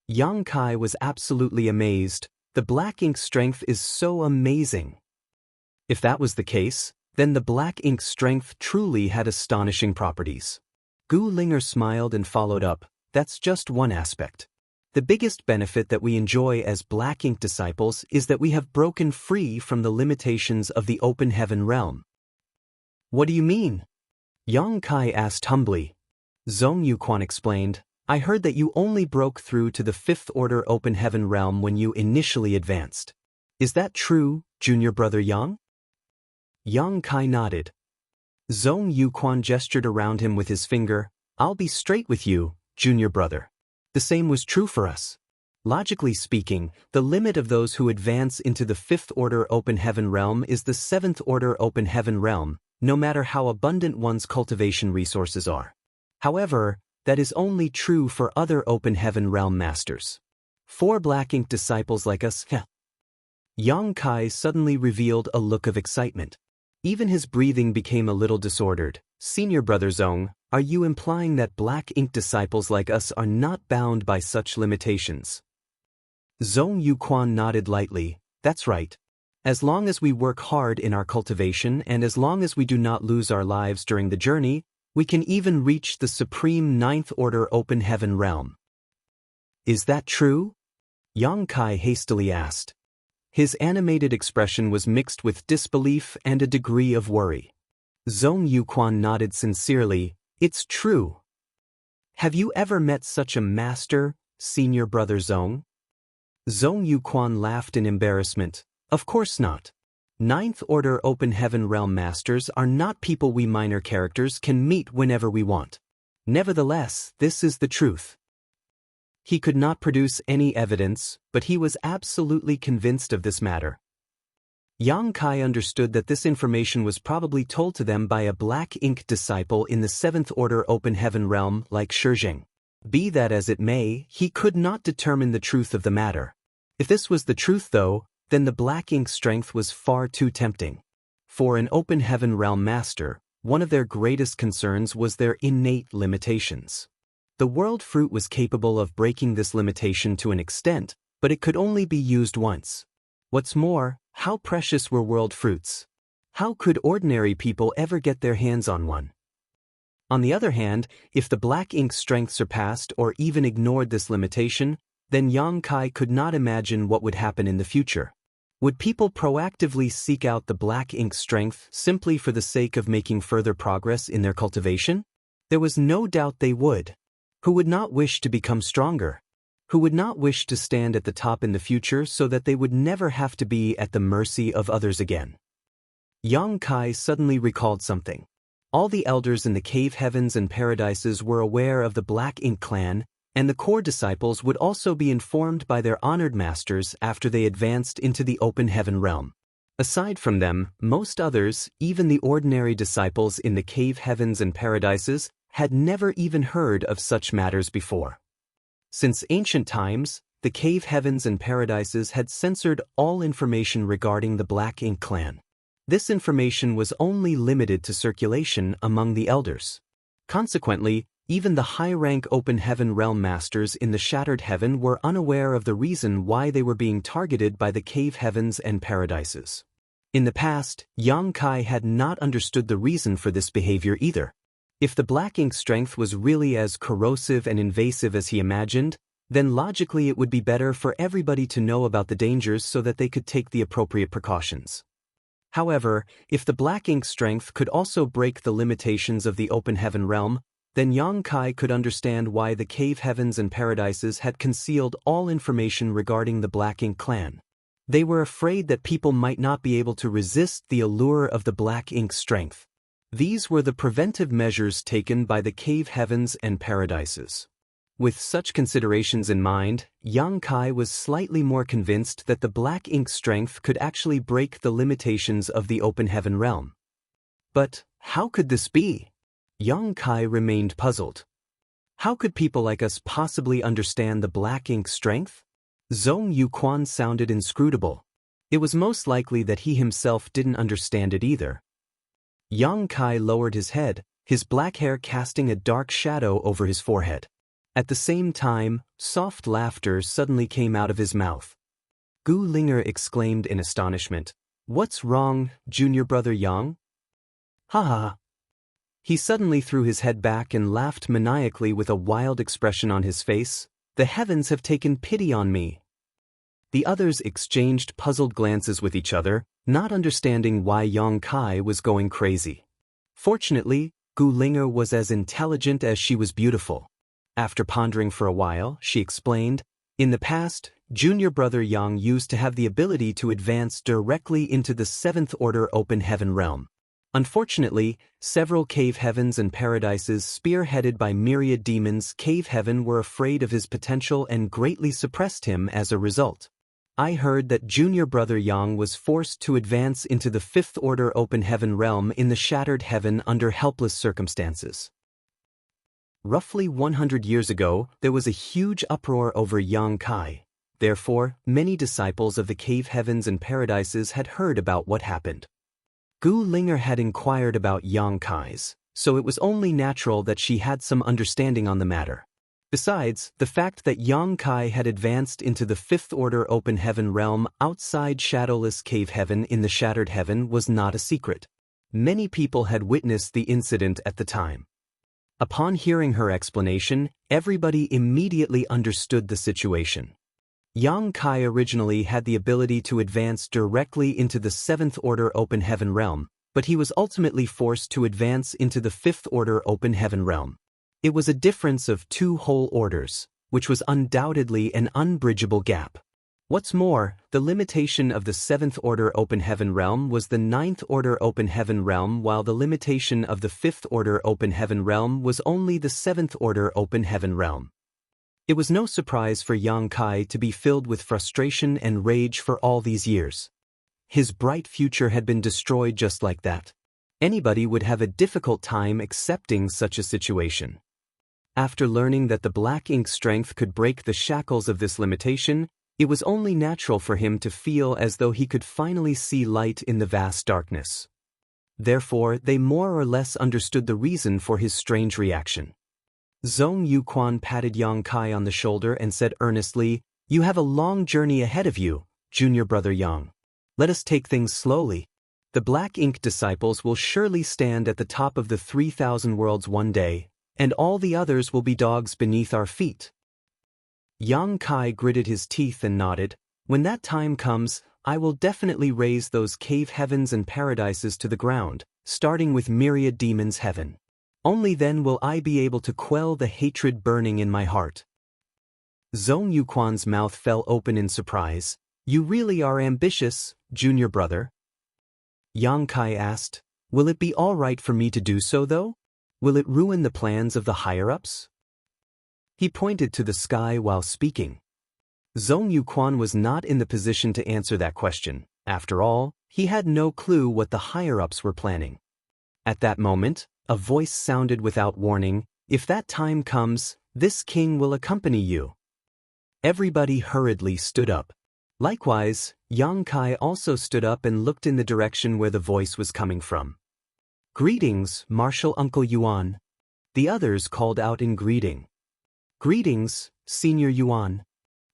Yang Kai was absolutely amazed. The black ink strength is so amazing. If that was the case, then the black ink strength truly had astonishing properties. Gu Linger smiled and followed up, that's just one aspect. The biggest benefit that we enjoy as black ink disciples is that we have broken free from the limitations of the open heaven realm. What do you mean? Yang Kai asked humbly. Zhong Yuquan explained, I heard that you only broke through to the 5th order open heaven realm when you initially advanced. Is that true, junior brother Yang? Yang Kai nodded. Zhong Yuquan gestured around him with his finger, I'll be straight with you, junior brother. The same was true for us. Logically speaking, the limit of those who advance into the 5th order open heaven realm is the 7th order open heaven realm, no matter how abundant one's cultivation resources are. However, that is only true for other open heaven realm masters. 4 black ink disciples like us. Yang Kai suddenly revealed a look of excitement. Even his breathing became a little disordered. Senior brother Zhong, are you implying that black ink disciples like us are not bound by such limitations? Zhong Yuquan nodded lightly, that's right. As long as we work hard in our cultivation and as long as we do not lose our lives during the journey, we can even reach the supreme 9th order open heaven realm. Is that true? Yang Kai hastily asked. His animated expression was mixed with disbelief and a degree of worry. Zhong Yuquan nodded sincerely, it's true. Have you ever met such a master, senior brother Zhong? Zhong Yuquan laughed in embarrassment, of course not. 9th order open heaven realm masters are not people we minor characters can meet whenever we want. Nevertheless, this is the truth. He could not produce any evidence, but he was absolutely convinced of this matter. Yang Kai understood that this information was probably told to them by a black ink disciple in the 7th order open heaven realm like Shizheng. Be that as it may, he could not determine the truth of the matter. If this was the truth though, then the black ink strength was far too tempting. For an open heaven realm master, one of their greatest concerns was their innate limitations. The world fruit was capable of breaking this limitation to an extent, but it could only be used once. What's more, how precious were world fruits? How could ordinary people ever get their hands on one? On the other hand, if the black ink strength surpassed or even ignored this limitation, then Yang Kai could not imagine what would happen in the future. Would people proactively seek out the black ink strength simply for the sake of making further progress in their cultivation? There was no doubt they would. Who would not wish to become stronger? Who would not wish to stand at the top in the future so that they would never have to be at the mercy of others again? Yang Kai suddenly recalled something. All the elders in the cave heavens and paradises were aware of the Black Ink clan, and the core disciples would also be informed by their honored masters after they advanced into the open heaven realm. Aside from them, most others, even the ordinary disciples in the cave heavens and paradises, had never even heard of such matters before. Since ancient times, the cave heavens and paradises had censored all information regarding the Black Ink clan. This information was only limited to circulation among the elders. Consequently, even the high-rank open heaven realm masters in the Shattered Heaven were unaware of the reason why they were being targeted by the cave heavens and paradises. In the past, Yang Kai had not understood the reason for this behavior either. If the Black Ink strength was really as corrosive and invasive as he imagined, then logically it would be better for everybody to know about the dangers so that they could take the appropriate precautions. However, if the Black Ink strength could also break the limitations of the open heaven realm, then Yang Kai could understand why the cave heavens and paradises had concealed all information regarding the Black Ink clan. They were afraid that people might not be able to resist the allure of the Black Ink strength. These were the preventive measures taken by the cave heavens and paradises. With such considerations in mind, Yang Kai was slightly more convinced that the Black Ink strength could actually break the limitations of the open heaven realm. But how could this be? Yang Kai remained puzzled. How could people like us possibly understand the Black Ink strength? Zhong Yuquan sounded inscrutable. It was most likely that he himself didn't understand it either. Yang Kai lowered his head, his black hair casting a dark shadow over his forehead. At the same time, soft laughter suddenly came out of his mouth. Gu Linger exclaimed in astonishment, "What's wrong, junior brother Yang?" "Ha ha." He suddenly threw his head back and laughed maniacally with a wild expression on his face. "The heavens have taken pity on me." The others exchanged puzzled glances with each other, not understanding why Yang Kai was going crazy. Fortunately, Gu Linger was as intelligent as she was beautiful. After pondering for a while, she explained, "In the past, junior brother Yang used to have the ability to advance directly into the seventh order open heaven realm. Unfortunately, several cave heavens and paradises spearheaded by myriad demons cave heaven were afraid of his potential and greatly suppressed him as a result. I heard that junior brother Yang was forced to advance into the fifth order open heaven realm in the shattered heaven under helpless circumstances." Roughly 100 years ago, there was a huge uproar over Yang Kai. Therefore, many disciples of the cave heavens and paradises had heard about what happened. Gu Linger had inquired about Yang Kai's, so it was only natural that she had some understanding on the matter. Besides, the fact that Yang Kai had advanced into the fifth order open heaven realm outside shadowless cave heaven in the shattered heaven was not a secret. Many people had witnessed the incident at the time. Upon hearing her explanation, everybody immediately understood the situation. Yang Kai originally had the ability to advance directly into the seventh order open heaven realm, but he was ultimately forced to advance into the fifth order open heaven realm. It was a difference of 2 whole orders, which was undoubtedly an unbridgeable gap. What's more, the limitation of the seventh order open heaven realm was the ninth order open heaven realm, while the limitation of the fifth order open heaven realm was only the seventh order open heaven realm. It was no surprise for Yang Kai to be filled with frustration and rage for all these years. His bright future had been destroyed just like that. Anybody would have a difficult time accepting such a situation. After learning that the black ink strength could break the shackles of this limitation, it was only natural for him to feel as though he could finally see light in the vast darkness. Therefore, they more or less understood the reason for his strange reaction. Zhong Yuquan patted Yang Kai on the shoulder and said earnestly, "You have a long journey ahead of you, junior brother Yang. Let us take things slowly. The black ink disciples will surely stand at the top of the 3,000 worlds one day, and all the others will be dogs beneath our feet." Yang Kai gritted his teeth and nodded. "When that time comes, I will definitely raise those cave heavens and paradises to the ground, starting with myriad demons heaven. Only then will I be able to quell the hatred burning in my heart." Zhong Yuquan's mouth fell open in surprise. "You really are ambitious, junior brother?" Yang Kai asked, "Will it be all right for me to do so though? Will it ruin the plans of the higher-ups?" He pointed to the sky while speaking. Zhong Yuquan was not in the position to answer that question. After all, he had no clue what the higher-ups were planning. At that moment, a voice sounded without warning, "If that time comes, this king will accompany you." Everybody hurriedly stood up. Likewise, Yang Kai also stood up and looked in the direction where the voice was coming from. "Greetings, Martial Uncle Yuan." The others called out in greeting. "Greetings, Senior Yuan."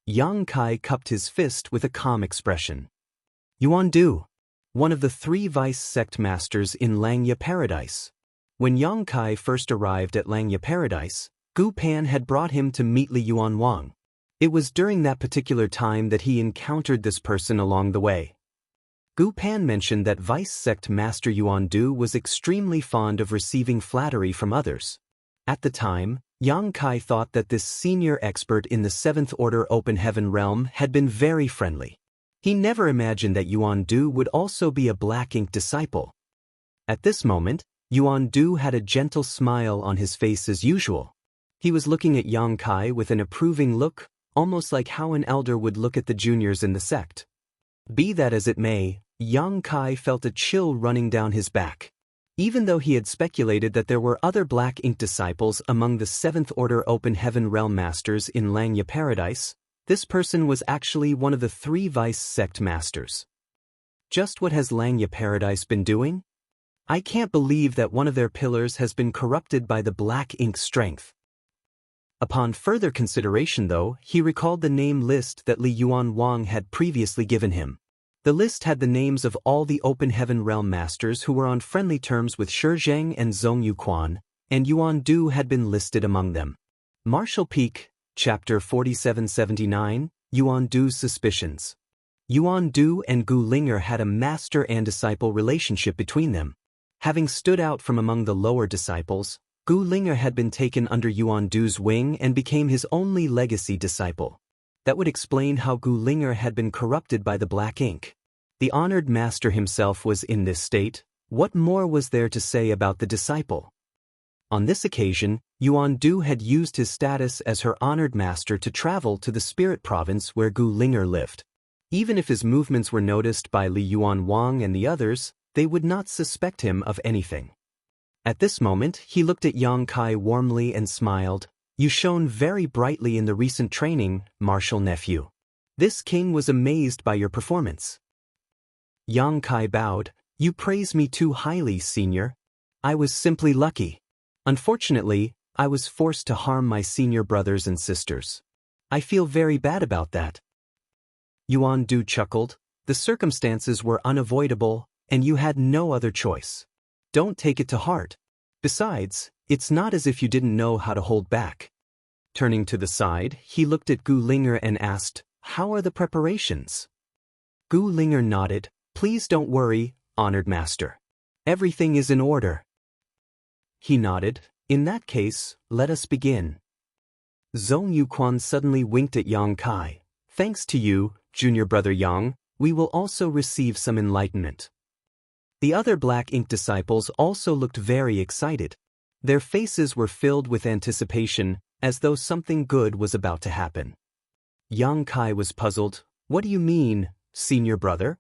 Yang Kai cupped his fist with a calm expression. Yuan Du, one of the 3 vice sect masters in Langya Paradise. When Yang Kai first arrived at Langya Paradise, Gu Pan had brought him to meet Li Yuan Wang. It was during that particular time that he encountered this person along the way. Gu Pan mentioned that vice sect master Yuan Du was extremely fond of receiving flattery from others. At the time, Yang Kai thought that this senior expert in the 7th Order Open Heaven realm had been very friendly. He never imagined that Yuan Du would also be a black ink disciple. At this moment, Yuan Du had a gentle smile on his face as usual. He was looking at Yang Kai with an approving look, almost like how an elder would look at the juniors in the sect. Be that as it may, Yang Kai felt a chill running down his back. Even though he had speculated that there were other black ink disciples among the 7th Order Open Heaven Realm Masters in Langya Paradise, this person was actually one of the 3 vice sect masters. Just what has Langya Paradise been doing? I can't believe that one of their pillars has been corrupted by the black ink strength. Upon further consideration though, he recalled the name list that Li Yuan Wang had previously given him. The list had the names of all the Open Heaven Realm Masters who were on friendly terms with Shi Zheng and Zhong Yuquan, and Yuan Du had been listed among them. Martial Peak, Chapter 4779, Yuan Du's Suspicions. Yuan Du and Gu Linger had a master and disciple relationship between them. Having stood out from among the lower disciples, Gu Linger had been taken under Yuan Du's wing and became his only legacy disciple. That would explain how Gu Linger had been corrupted by the black ink. The honored master himself was in this state. What more was there to say about the disciple? On this occasion, Yuan Du had used his status as her honored master to travel to the spirit province where Gu Linger lived. Even if his movements were noticed by Li Yuan Wang and the others, they would not suspect him of anything. At this moment, he looked at Yang Kai warmly and smiled. You shone very brightly in the recent training, martial nephew. This king was amazed by your performance. Yang Kai bowed. You praise me too highly, senior. I was simply lucky. Unfortunately, I was forced to harm my senior brothers and sisters. I feel very bad about that. Yuan Du chuckled. The circumstances were unavoidable, and you had no other choice. Don't take it to heart. Besides, it's not as if you didn't know how to hold back. Turning to the side, he looked at Gu Linger and asked, How are the preparations? Gu Linger nodded. Please don't worry, honored master. Everything is in order. He nodded. In that case, let us begin. Zhong Yuquan suddenly winked at Yang Kai. Thanks to you, junior brother Yang, we will also receive some enlightenment. The other black ink disciples also looked very excited. Their faces were filled with anticipation, as though something good was about to happen. Yang Kai was puzzled. What do you mean, senior brother?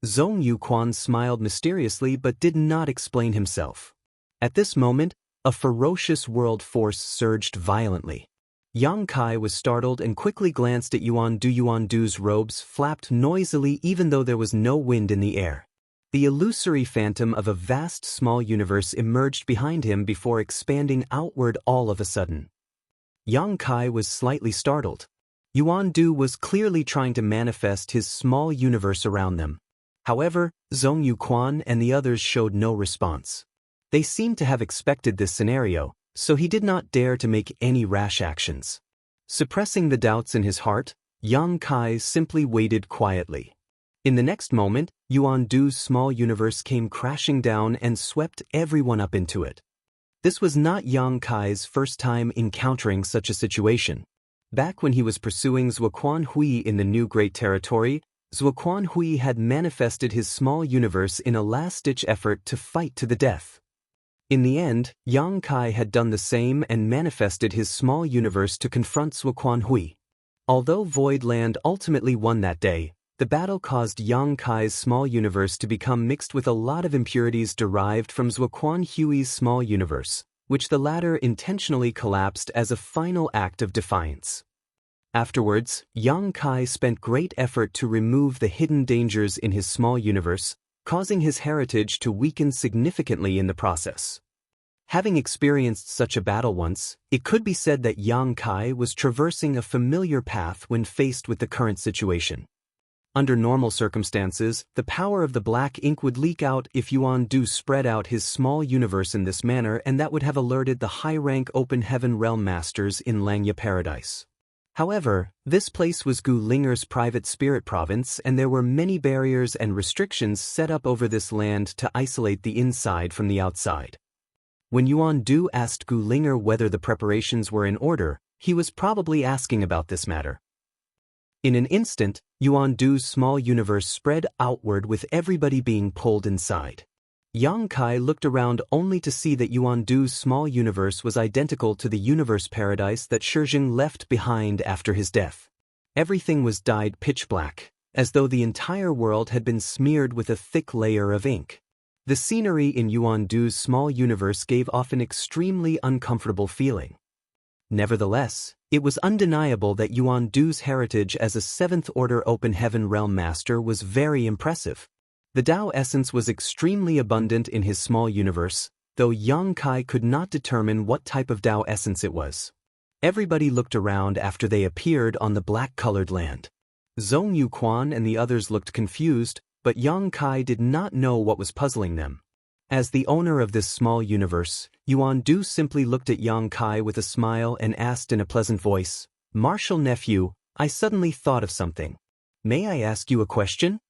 Zhong Yuquan smiled mysteriously but did not explain himself. At this moment, a ferocious world force surged violently. Yang Kai was startled and quickly glanced at Yuan Du. Yuan Du's robes flapped noisily even though there was no wind in the air. The illusory phantom of a vast small universe emerged behind him before expanding outward all of a sudden. Yang Kai was slightly startled. Yuan Du was clearly trying to manifest his small universe around them. However, Zhong Yuquan and the others showed no response. They seemed to have expected this scenario, so he did not dare to make any rash actions. Suppressing the doubts in his heart, Yang Kai simply waited quietly. In the next moment, Yuan Du's small universe came crashing down and swept everyone up into it. This was not Yang Kai's first time encountering such a situation. Back when he was pursuing Zuoquan Hui in the New Great Territory, Zuoquan Hui had manifested his small universe in a last-ditch effort to fight to the death. In the end, Yang Kai had done the same and manifested his small universe to confront Zuoquan Hui. Although Void Land ultimately won that day, the battle caused Yang Kai's small universe to become mixed with a lot of impurities derived from Zuoquan Hui's small universe, which the latter intentionally collapsed as a final act of defiance. Afterwards, Yang Kai spent great effort to remove the hidden dangers in his small universe, causing his heritage to weaken significantly in the process. Having experienced such a battle once, it could be said that Yang Kai was traversing a familiar path when faced with the current situation. Under normal circumstances, the power of the black ink would leak out if Yuan Du spread out his small universe in this manner, and that would have alerted the high-rank Open Heaven Realm Masters in Langya Paradise. However, this place was Gu Linger's private spirit province, and there were many barriers and restrictions set up over this land to isolate the inside from the outside. When Yuan Du asked Gu Linger whether the preparations were in order, he was probably asking about this matter. In an instant, Yuan Du's small universe spread outward with everybody being pulled inside. Yang Kai looked around only to see that Yuan Du's small universe was identical to the universe paradise that Shi Zheng left behind after his death. Everything was dyed pitch black, as though the entire world had been smeared with a thick layer of ink. The scenery in Yuan Du's small universe gave off an extremely uncomfortable feeling. Nevertheless, It was undeniable that Yuan Du's heritage as a seventh-order open heaven realm master was very impressive. The Tao essence was extremely abundant in his small universe, though Yang Kai could not determine what type of Tao essence it was. Everybody looked around after they appeared on the black-colored land. Zhong Yuquan and the others looked confused, but Yang Kai did not know what was puzzling them. As the owner of this small universe, Yuan Du simply looked at Yang Kai with a smile and asked in a pleasant voice, "Martial nephew, I suddenly thought of something. May I ask you a question?"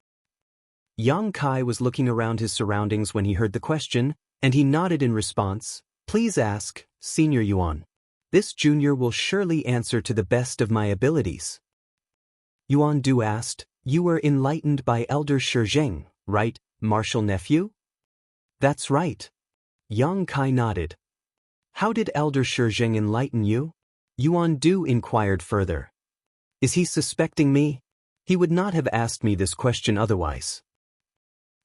Yang Kai was looking around his surroundings when he heard the question, and he nodded in response. "Please ask, Senior Yuan. This junior will surely answer to the best of my abilities." Yuan Du asked, "You were enlightened by Elder Shizheng, right, martial nephew?" "That's right." Yang Kai nodded. "How did Elder Shizheng enlighten you?" Yuan Du inquired further. "Is he suspecting me? He would not have asked me this question otherwise."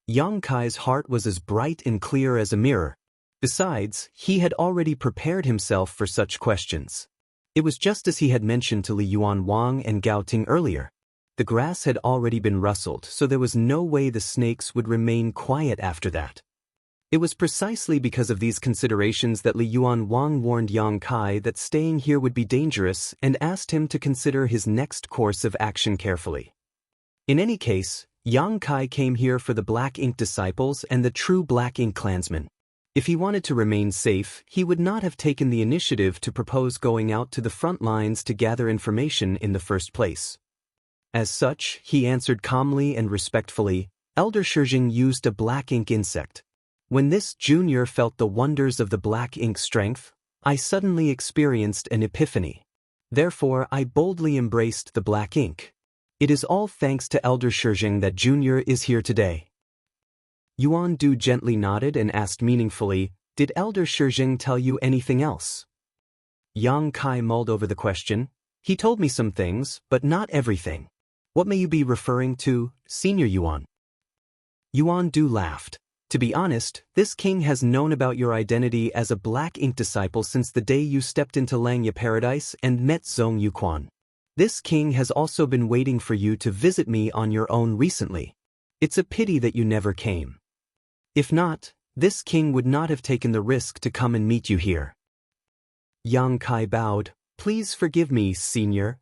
Yang Kai's heart was as bright and clear as a mirror. Besides, he had already prepared himself for such questions. It was just as he had mentioned to Li Yuan Wang and Gao Ting earlier. The grass had already been rustled, so there was no way the snakes would remain quiet after that. It was precisely because of these considerations that Li Yuan Wang warned Yang Kai that staying here would be dangerous and asked him to consider his next course of action carefully. In any case, Yang Kai came here for the Black Ink disciples and the true Black Ink clansmen. If he wanted to remain safe, he would not have taken the initiative to propose going out to the front lines to gather information in the first place. As such, he answered calmly and respectfully, "Elder Shizheng used a Black Ink insect. When this junior felt the wonders of the Black Ink strength, I suddenly experienced an epiphany. Therefore, I boldly embraced the Black Ink. It is all thanks to Elder Shizheng that junior is here today." Yuan Du gently nodded and asked meaningfully, "Did Elder Shizheng tell you anything else?" Yang Kai mulled over the question. "He told me some things, but not everything. What may you be referring to, Senior Yuan?" Yuan Du laughed. "To be honest, this king has known about your identity as a Black Ink disciple since the day you stepped into Langya Paradise and met Zhong Yuquan. This king has also been waiting for you to visit me on your own recently. It's a pity that you never came. If not, this king would not have taken the risk to come and meet you here." Yang Kai bowed. "Please forgive me, Senior."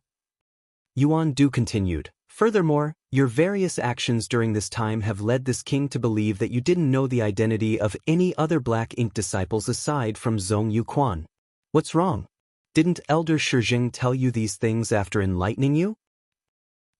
Yuan Du continued, "Furthermore, your various actions during this time have led this king to believe that you didn't know the identity of any other Black Ink disciples aside from Zhong Yuquan. What's wrong? Didn't Elder Shizheng tell you these things after enlightening you?"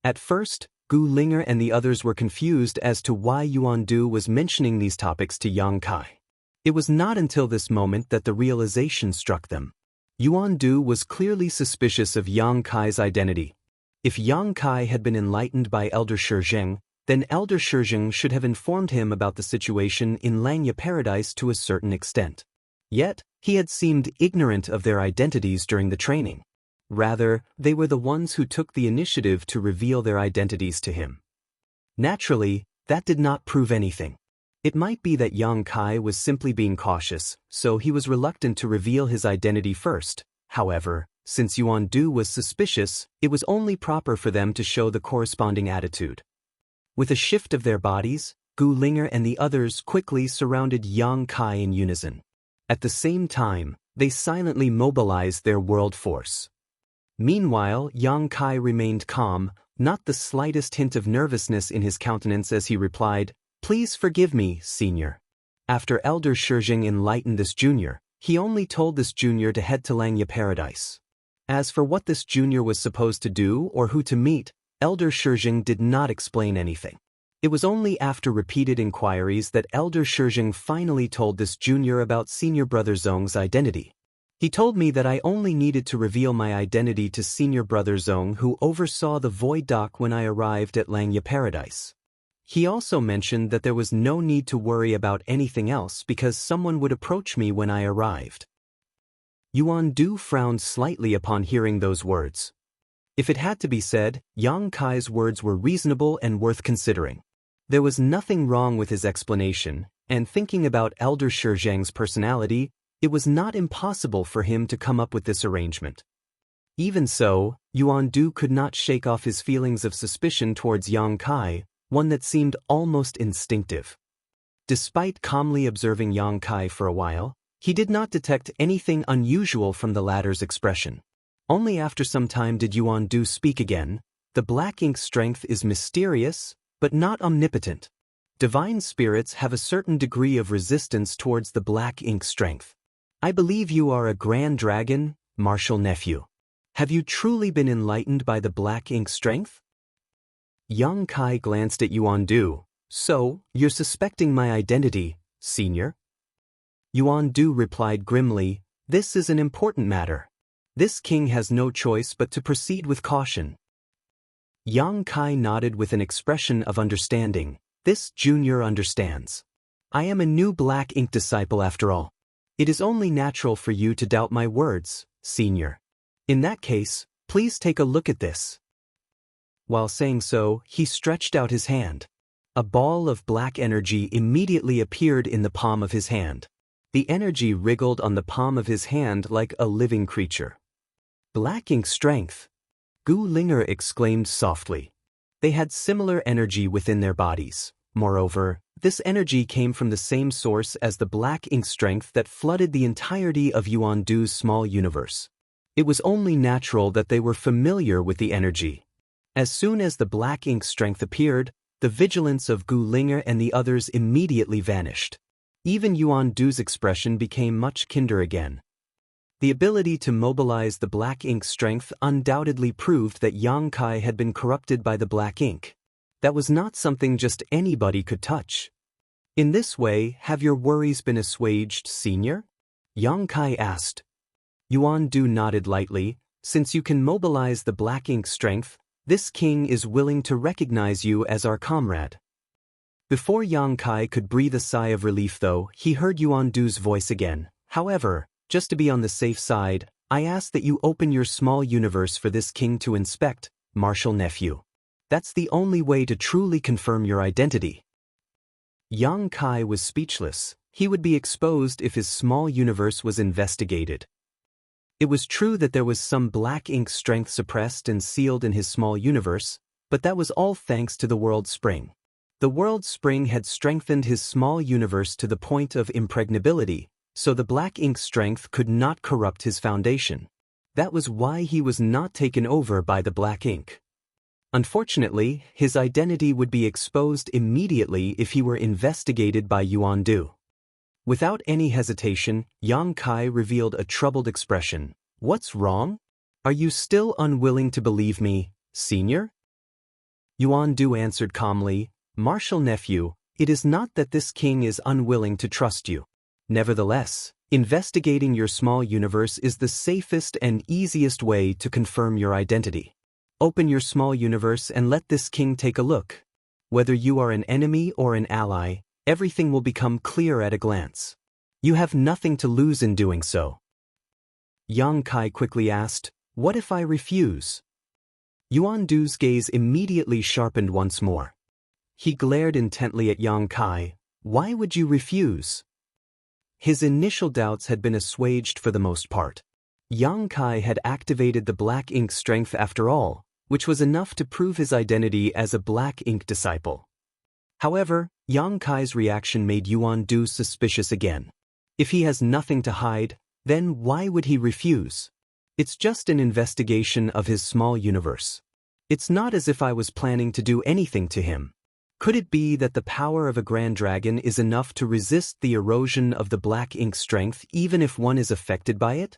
At first, Gu Linger and the others were confused as to why Yuan Du was mentioning these topics to Yang Kai. It was not until this moment that the realization struck them. Yuan Du was clearly suspicious of Yang Kai's identity. If Yang Kai had been enlightened by Elder Shizheng, then Elder Shizheng should have informed him about the situation in Langya Paradise to a certain extent. Yet, he had seemed ignorant of their identities during the training. Rather, they were the ones who took the initiative to reveal their identities to him. Naturally, that did not prove anything. It might be that Yang Kai was simply being cautious, so he was reluctant to reveal his identity first. However, since Yuan Du was suspicious, it was only proper for them to show the corresponding attitude. With a shift of their bodies, Gu Linger and the others quickly surrounded Yang Kai in unison. At the same time, they silently mobilized their world force. Meanwhile, Yang Kai remained calm, not the slightest hint of nervousness in his countenance as he replied, "Please forgive me, Senior. After Elder Shizheng enlightened this junior, he only told this junior to head to Langya Paradise. As for what this junior was supposed to do or who to meet, Elder Shizheng did not explain anything. It was only after repeated inquiries that Elder Shizheng finally told this junior about Senior Brother Zong's identity. He told me that I only needed to reveal my identity to Senior Brother Zong, who oversaw the void dock when I arrived at Langya Paradise. He also mentioned that there was no need to worry about anything else because someone would approach me when I arrived." Yuan Du frowned slightly upon hearing those words. If it had to be said, Yang Kai's words were reasonable and worth considering. There was nothing wrong with his explanation, and thinking about Elder Shizheng's personality, it was not impossible for him to come up with this arrangement. Even so, Yuan Du could not shake off his feelings of suspicion towards Yang Kai, one that seemed almost instinctive. Despite calmly observing Yang Kai for a while, he did not detect anything unusual from the latter's expression. Only after some time did Yuan Du speak again. The black ink strength is mysterious, but not omnipotent. Divine spirits have a certain degree of resistance towards the black ink strength. I believe you are a grand dragon, martial nephew. Have you truly been enlightened by the black ink strength? Yang Kai glanced at Yuan Du. So, you're suspecting my identity, senior? Yuan Du replied grimly, this is an important matter. This king has no choice but to proceed with caution. Yang Kai nodded with an expression of understanding. This junior understands. I am a new black ink disciple after all. It is only natural for you to doubt my words, senior. In that case, please take a look at this. While saying so, he stretched out his hand. A ball of black energy immediately appeared in the palm of his hand. The energy wriggled on the palm of his hand like a living creature. Black ink strength. Gu Linger exclaimed softly. They had similar energy within their bodies. Moreover, this energy came from the same source as the black ink strength that flooded the entirety of Yuan Du's small universe. It was only natural that they were familiar with the energy. As soon as the black ink strength appeared, the vigilance of Gu Linger and the others immediately vanished. Even Yuan Du's expression became much kinder again. The ability to mobilize the black ink strength undoubtedly proved that Yang Kai had been corrupted by the black ink. That was not something just anybody could touch. In this way, have your worries been assuaged, senior? Yang Kai asked. Yuan Du nodded lightly. Since you can mobilize the black ink strength, this king is willing to recognize you as our comrade. Before Yang Kai could breathe a sigh of relief though, he heard Yuan Du's voice again. However, just to be on the safe side, I ask that you open your small universe for this king to inspect, martial nephew. That's the only way to truly confirm your identity. Yang Kai was speechless. He would be exposed if his small universe was investigated. It was true that there was some black ink strength suppressed and sealed in his small universe, but that was all thanks to the World Spring. The World Spring had strengthened his small universe to the point of impregnability, so the black ink strength could not corrupt his foundation. That was why he was not taken over by the black ink. Unfortunately, his identity would be exposed immediately if he were investigated by Yuan Du. Without any hesitation, Yang Kai revealed a troubled expression. What's wrong? Are you still unwilling to believe me, senior? Yuan Du answered calmly, martial nephew, it is not that this king is unwilling to trust you. Nevertheless, investigating your small universe is the safest and easiest way to confirm your identity. Open your small universe and let this king take a look. Whether you are an enemy or an ally, everything will become clear at a glance. You have nothing to lose in doing so. Yang Kai quickly asked, what if I refuse? Yuan Du's gaze immediately sharpened once more. He glared intently at Yang Kai. Why would you refuse? His initial doubts had been assuaged for the most part. Yang Kai had activated the black ink strength after all, which was enough to prove his identity as a black ink disciple. However, Yang Kai's reaction made Yuan Du suspicious again. If he has nothing to hide, then why would he refuse? It's just an investigation of his small universe. It's not as if I was planning to do anything to him. Could it be that the power of a grand dragon is enough to resist the erosion of the black ink strength even if one is affected by it?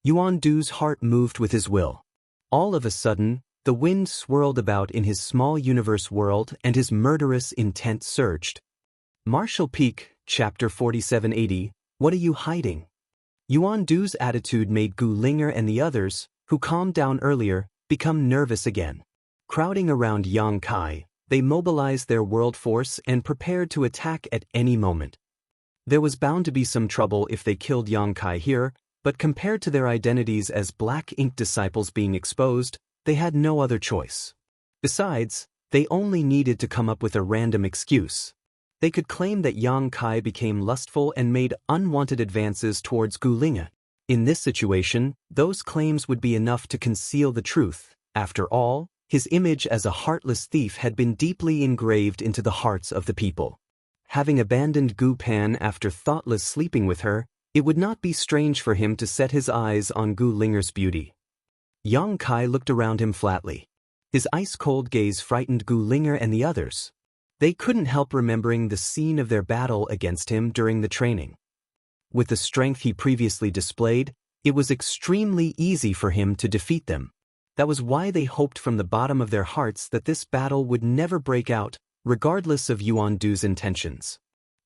Yuan Du's heart moved with his will. All of a sudden, the wind swirled about in his small universe world and his murderous intent surged. Martial Peak, Chapter 4780, What are you hiding? Yuan Du's attitude made Gu Linger and the others, who calmed down earlier, become nervous again. Crowding around Yang Kai, they mobilized their world force and prepared to attack at any moment. There was bound to be some trouble if they killed Yang Kai here, but compared to their identities as black ink disciples being exposed, they had no other choice. Besides, they only needed to come up with a random excuse. They could claim that Yang Kai became lustful and made unwanted advances towards Gu Linge. In this situation, those claims would be enough to conceal the truth. After all, his image as a heartless thief had been deeply engraved into the hearts of the people. Having abandoned Gu Pan after thoughtless sleeping with her, it would not be strange for him to set his eyes on Gu Linger's beauty. Yang Kai looked around him flatly. His ice-cold gaze frightened Gu Linger and the others. They couldn't help remembering the scene of their battle against him during the training. With the strength he previously displayed, it was extremely easy for him to defeat them. That was why they hoped from the bottom of their hearts that this battle would never break out, regardless of Yuan Du's intentions.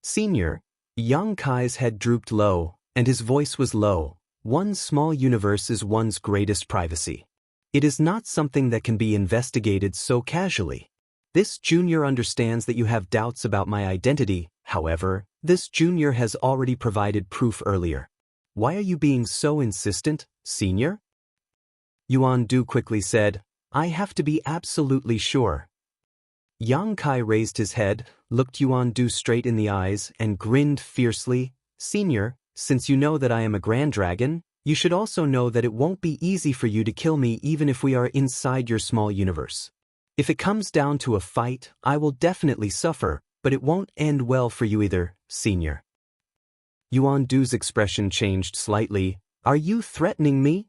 Senior, Yang Kai's head drooped low, and his voice was low. One's small universe is one's greatest privacy. It is not something that can be investigated so casually. This junior understands that you have doubts about my identity. However, this junior has already provided proof earlier. Why are you being so insistent, senior? Yuan Du quickly said, I have to be absolutely sure. Yang Kai raised his head, looked Yuan Du straight in the eyes, and grinned fiercely. Senior, since you know that I am a Grand Dragon, you should also know that it won't be easy for you to kill me even if we are inside your small universe. If it comes down to a fight, I will definitely suffer, but it won't end well for you either, senior. Yuan Du's expression changed slightly. Are you threatening me?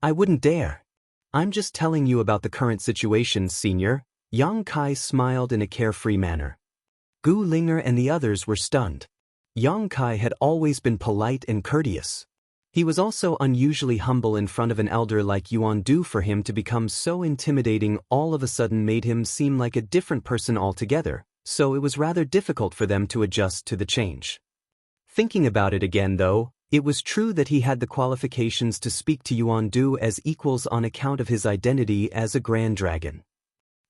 I wouldn't dare. I'm just telling you about the current situation, senior. Yang Kai smiled in a carefree manner. Gu Linger and the others were stunned. Yang Kai had always been polite and courteous. He was also unusually humble in front of an elder like Yuan Du. For him to become so intimidating all of a sudden made him seem like a different person altogether, so it was rather difficult for them to adjust to the change. Thinking about it again though, it was true that he had the qualifications to speak to Yuan Du as equals on account of his identity as a Grand Dragon.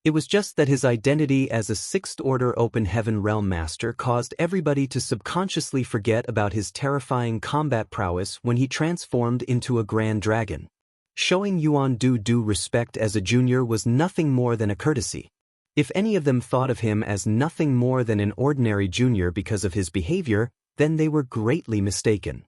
It was just that his identity as a Sixth-Order Open Heaven Realm Master caused everybody to subconsciously forget about his terrifying combat prowess when he transformed into a Grand Dragon. Showing Yuan Du due respect as a junior was nothing more than a courtesy. If any of them thought of him as nothing more than an ordinary junior because of his behavior, then they were greatly mistaken.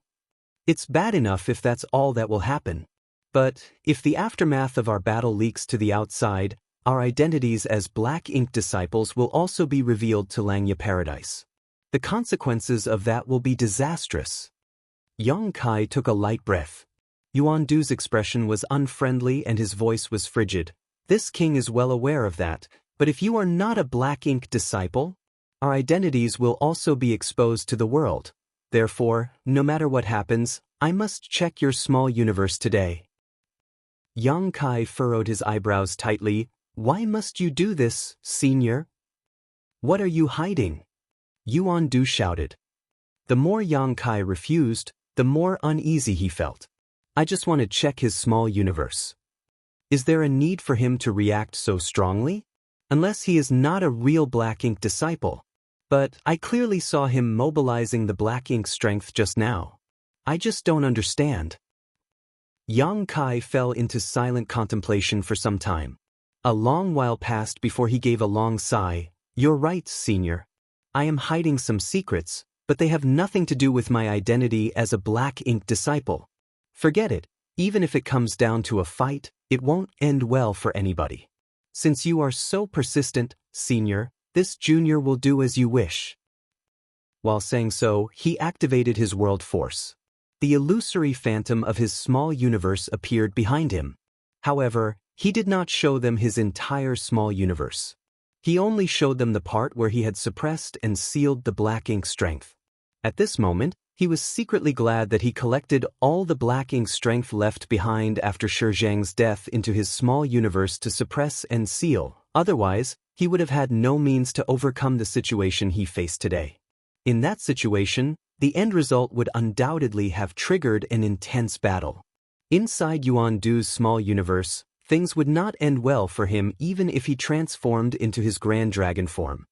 It's bad enough if that's all that will happen. But if the aftermath of our battle leaks to the outside, our identities as Black Ink disciples will also be revealed to Langya Paradise. The consequences of that will be disastrous. Yang Kai took a light breath. Yuan Du's expression was unfriendly and his voice was frigid. This king is well aware of that, but if you are not a Black Ink disciple, our identities will also be exposed to the world. Therefore, no matter what happens, I must check your small universe today. Yang Kai furrowed his eyebrows tightly. Why must you do this, senior? What are you hiding? Yuan Du shouted. The more Yang Kai refused, the more uneasy he felt. I just want to check his small universe. Is there a need for him to react so strongly? Unless he is not a real Black Ink disciple. But I clearly saw him mobilizing the Black Ink strength just now. I just don't understand. Yang Kai fell into silent contemplation for some time. A long while passed before he gave a long sigh. You're right, senior. I am hiding some secrets, but they have nothing to do with my identity as a Black Ink disciple. Forget it. Even if it comes down to a fight, it won't end well for anybody. Since you are so persistent, senior, this junior will do as you wish. While saying so, he activated his world force. The illusory phantom of his small universe appeared behind him. However, he did not show them his entire small universe. He only showed them the part where he had suppressed and sealed the Black Ink strength. At this moment, he was secretly glad that he collected all the Black Ink strength left behind after Shi Zhang's death into his small universe to suppress and seal. Otherwise, he would have had no means to overcome the situation he faced today. In that situation, the end result would undoubtedly have triggered an intense battle. Inside Yuan Du's small universe, things would not end well for him even if he transformed into his Grand Dragon form.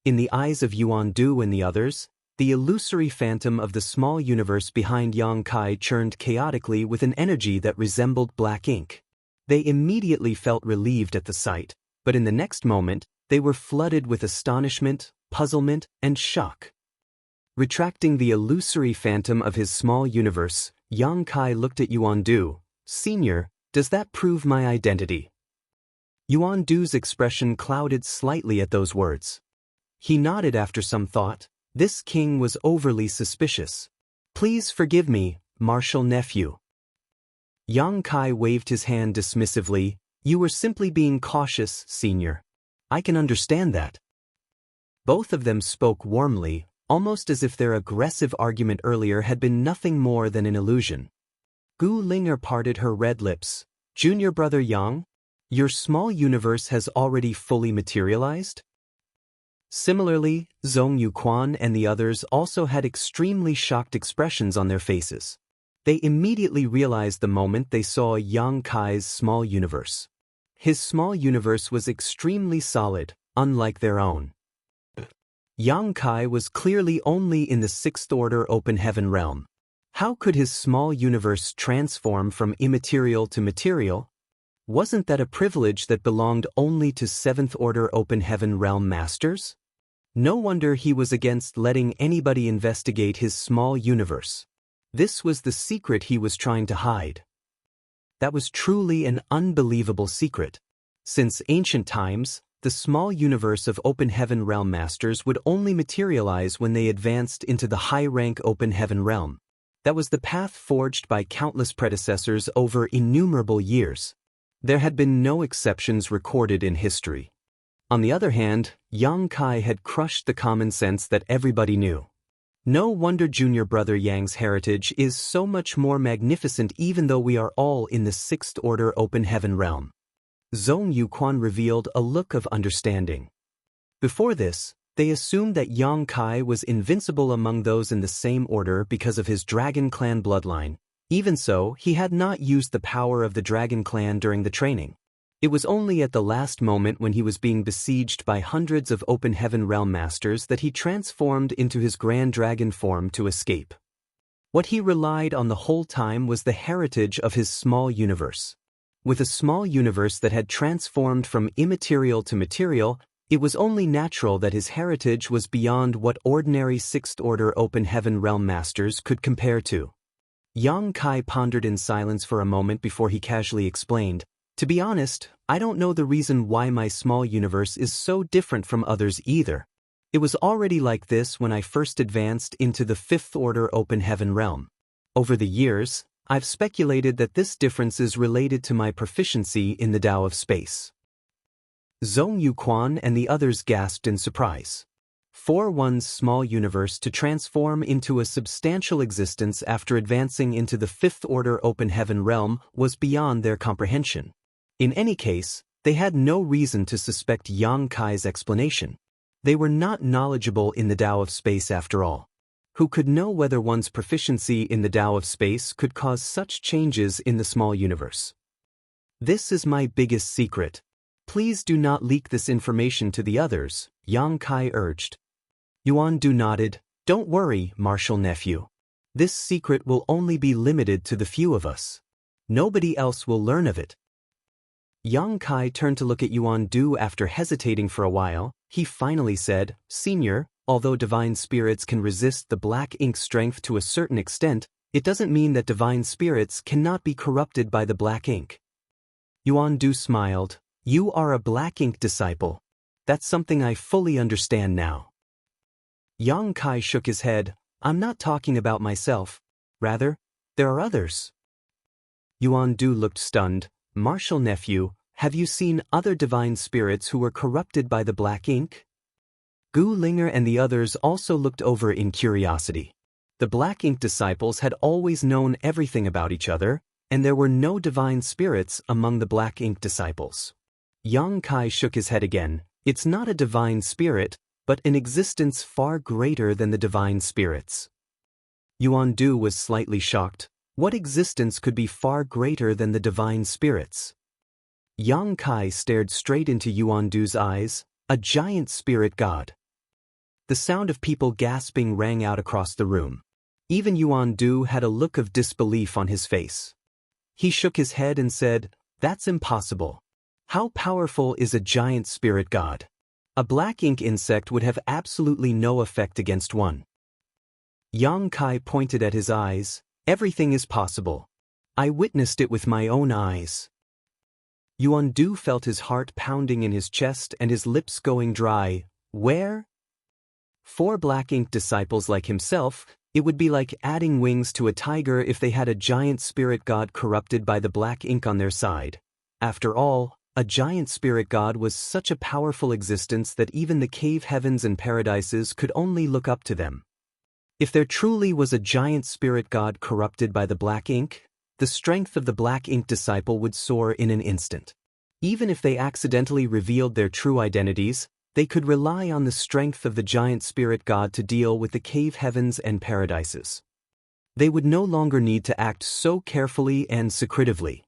In the eyes of Yuan Du and the others, the illusory phantom of the small universe behind Yang Kai churned chaotically with an energy that resembled Black Ink. They immediately felt relieved at the sight, but in the next moment, they were flooded with astonishment, puzzlement, and shock. Retracting the illusory phantom of his small universe, Yang Kai looked at Yuan Du. Senior, does that prove my identity? Yuan Du's expression clouded slightly at those words. He nodded after some thought. This king was overly suspicious. Please forgive me, martial nephew. Yang Kai waved his hand dismissively. You were simply being cautious, senior. I can understand that. Both of them spoke warmly, almost as if their aggressive argument earlier had been nothing more than an illusion. Gu Linger parted her red lips. Junior brother Yang, your small universe has already fully materialized? Similarly, Zhong Yuquan and the others also had extremely shocked expressions on their faces. They immediately realized the moment they saw Yang Kai's small universe. His small universe was extremely solid, unlike their own. Yang Kai was clearly only in the sixth order open heaven realm. How could his small universe transform from immaterial to material? Wasn't that a privilege that belonged only to seventh order open heaven realm masters? No wonder he was against letting anybody investigate his small universe. This was the secret he was trying to hide. That was truly an unbelievable secret. Since ancient times, the small universe of open heaven realm masters would only materialize when they advanced into the high-rank open heaven realm. That was the path forged by countless predecessors over innumerable years. There had been no exceptions recorded in history. On the other hand, Yang Kai had crushed the common sense that everybody knew. No wonder junior brother Yang's heritage is so much more magnificent even though we are all in the sixth order open heaven realm. Zhong Yuquan revealed a look of understanding. Before this, they assumed that Yang Kai was invincible among those in the same order because of his Dragon Clan bloodline. Even so, he had not used the power of the Dragon Clan during the training. It was only at the last moment when he was being besieged by hundreds of open heaven realm masters that he transformed into his Grand Dragon form to escape. What he relied on the whole time was the heritage of his small universe. With a small universe that had transformed from immaterial to material, it was only natural that his heritage was beyond what ordinary sixth-order open heaven realm masters could compare to. Yang Kai pondered in silence for a moment before he casually explained, to be honest, I don't know the reason why my small universe is so different from others either. It was already like this when I first advanced into the fifth-order open heaven realm. Over the years, I've speculated that this difference is related to my proficiency in the Tao of space. Zhong Yuquan and the others gasped in surprise. For one's small universe to transform into a substantial existence after advancing into the fifth-order open heaven realm was beyond their comprehension. In any case, they had no reason to suspect Yang Kai's explanation. They were not knowledgeable in the Tao of space after all. Who could know whether one's proficiency in the Tao of space could cause such changes in the small universe? This is my biggest secret. Please do not leak this information to the others, Yang Kai urged. Yuan Du nodded. Don't worry, martial nephew. This secret will only be limited to the few of us. Nobody else will learn of it. Yang Kai turned to look at Yuan Du after hesitating for a while. He finally said, Senior, although divine spirits can resist the black ink strength to a certain extent, it doesn't mean that divine spirits cannot be corrupted by the black ink. Yuan Du smiled. You are a black ink disciple. That's something I fully understand now. Yang Kai shook his head. I'm not talking about myself. Rather, there are others. Yuan Du looked stunned. Martial nephew, have you seen other divine spirits who were corrupted by the black ink? Gu Linger and the others also looked over in curiosity. The black ink disciples had always known everything about each other, and there were no divine spirits among the black ink disciples. Yang Kai shook his head again. It's not a divine spirit, but an existence far greater than the divine spirits. Yuan Du was slightly shocked. What existence could be far greater than the divine spirits? Yang Kai stared straight into Yuan Du's eyes, a giant spirit god. The sound of people gasping rang out across the room. Even Yuan Du had a look of disbelief on his face. He shook his head and said, That's impossible. How powerful is a giant spirit god? A black ink insect would have absolutely no effect against one. Yang Kai pointed at his eyes. Everything is possible. I witnessed it with my own eyes. Yuan Du felt his heart pounding in his chest and his lips going dry. Where? For black ink disciples like himself, it would be like adding wings to a tiger if they had a giant spirit god corrupted by the black ink on their side. After all, a giant spirit god was such a powerful existence that even the cave heavens and paradises could only look up to them. If there truly was a giant spirit god corrupted by the black ink, the strength of the black ink disciple would soar in an instant. Even if they accidentally revealed their true identities, they could rely on the strength of the giant spirit god to deal with the cave heavens and paradises. They would no longer need to act so carefully and secretively.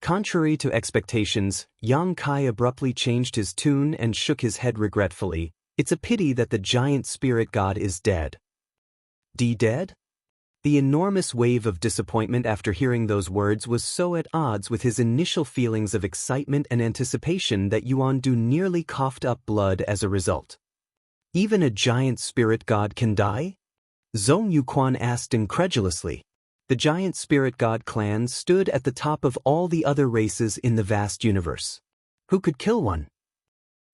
Contrary to expectations, Yang Kai abruptly changed his tune and shook his head regretfully. It's a pity that the giant spirit god is dead. Dead? The enormous wave of disappointment after hearing those words was so at odds with his initial feelings of excitement and anticipation that Yuan Du nearly coughed up blood as a result. Even a giant spirit god can die? Zhong Yuquan asked incredulously. The giant spirit god clan stood at the top of all the other races in the vast universe. Who could kill one?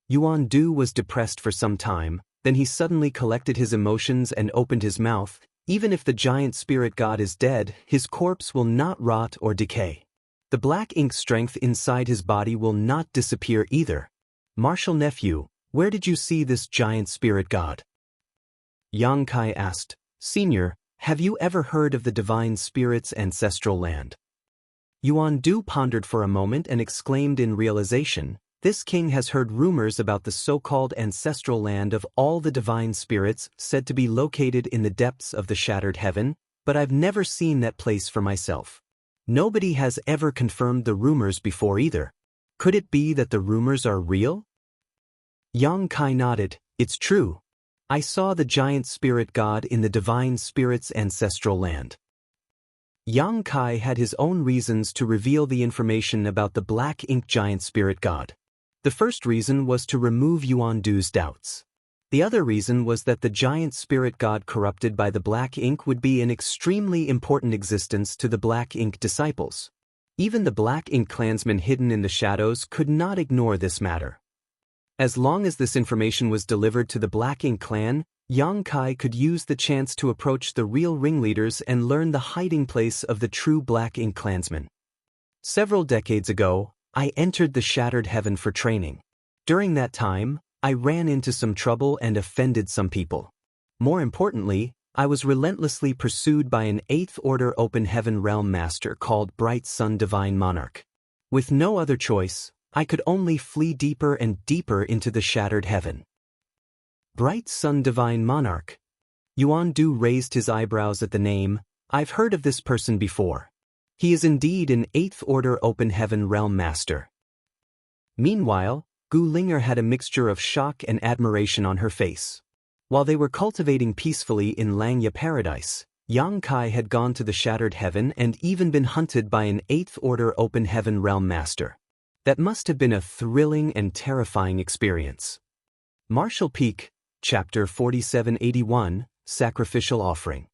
Yuan Du was depressed for some time, then he suddenly collected his emotions and opened his mouth. Even if the giant spirit god is dead, his corpse will not rot or decay. The black ink strength inside his body will not disappear either. Martial nephew, where did you see this giant spirit god? Yang Kai asked, Senior, have you ever heard of the divine spirit's ancestral land? Yuan Du pondered for a moment and exclaimed in realization, this king has heard rumors about the so-called ancestral land of all the divine spirits said to be located in the depths of the shattered heaven, but I've never seen that place for myself. Nobody has ever confirmed the rumors before either. Could it be that the rumors are real? Yang Kai nodded, it's true. I saw the giant spirit god in the divine spirit's ancestral land. Yang Kai had his own reasons to reveal the information about the black ink giant spirit god. The first reason was to remove Yuan Du's doubts. The other reason was that the giant spirit god corrupted by the black ink would be an extremely important existence to the black ink disciples. Even the black ink clansmen hidden in the shadows could not ignore this matter. As long as this information was delivered to the black ink clan, Yang Kai could use the chance to approach the real ringleaders and learn the hiding place of the true black ink clansmen. Several decades ago, I entered the shattered heaven for training. During that time, I ran into some trouble and offended some people. More importantly, I was relentlessly pursued by an 8th Order Open Heaven Realm Master called Bright Sun Divine Monarch. With no other choice, I could only flee deeper and deeper into the shattered heaven. Bright Sun Divine Monarch. Yuan Du raised his eyebrows at the name. I've heard of this person before. He is indeed an 8th Order Open Heaven Realm Master. Meanwhile, Gu Linger had a mixture of shock and admiration on her face. While they were cultivating peacefully in Langya Paradise, Yang Kai had gone to the Shattered Heaven and even been hunted by an 8th Order Open Heaven Realm Master. That must have been a thrilling and terrifying experience. Martial Peak, Chapter 4781, Sacrificial Offering.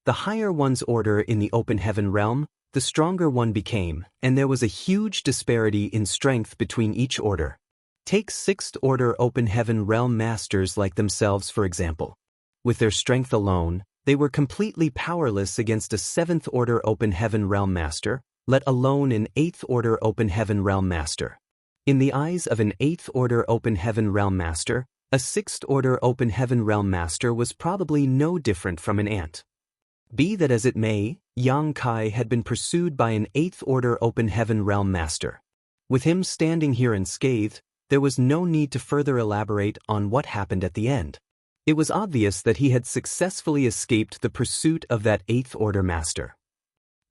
The higher one's order in the Open Heaven Realm, the stronger one became, and there was a huge disparity in strength between each order. Take 6th Order Open Heaven Realm Masters like themselves for example. With their strength alone, they were completely powerless against a 7th Order Open Heaven Realm Master, let alone an 8th Order Open Heaven Realm Master. In the eyes of an 8th Order Open Heaven Realm Master, a 6th Order Open Heaven Realm Master was probably no different from an ant. Be that as it may, Yang Kai had been pursued by an 8th Order Open Heaven Realm Master. With him standing here unscathed, there was no need to further elaborate on what happened at the end. It was obvious that he had successfully escaped the pursuit of that 8th Order Master.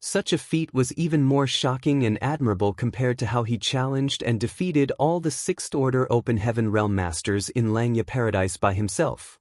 Such a feat was even more shocking and admirable compared to how he challenged and defeated all the 6th Order Open Heaven Realm Masters in Langya Paradise by himself.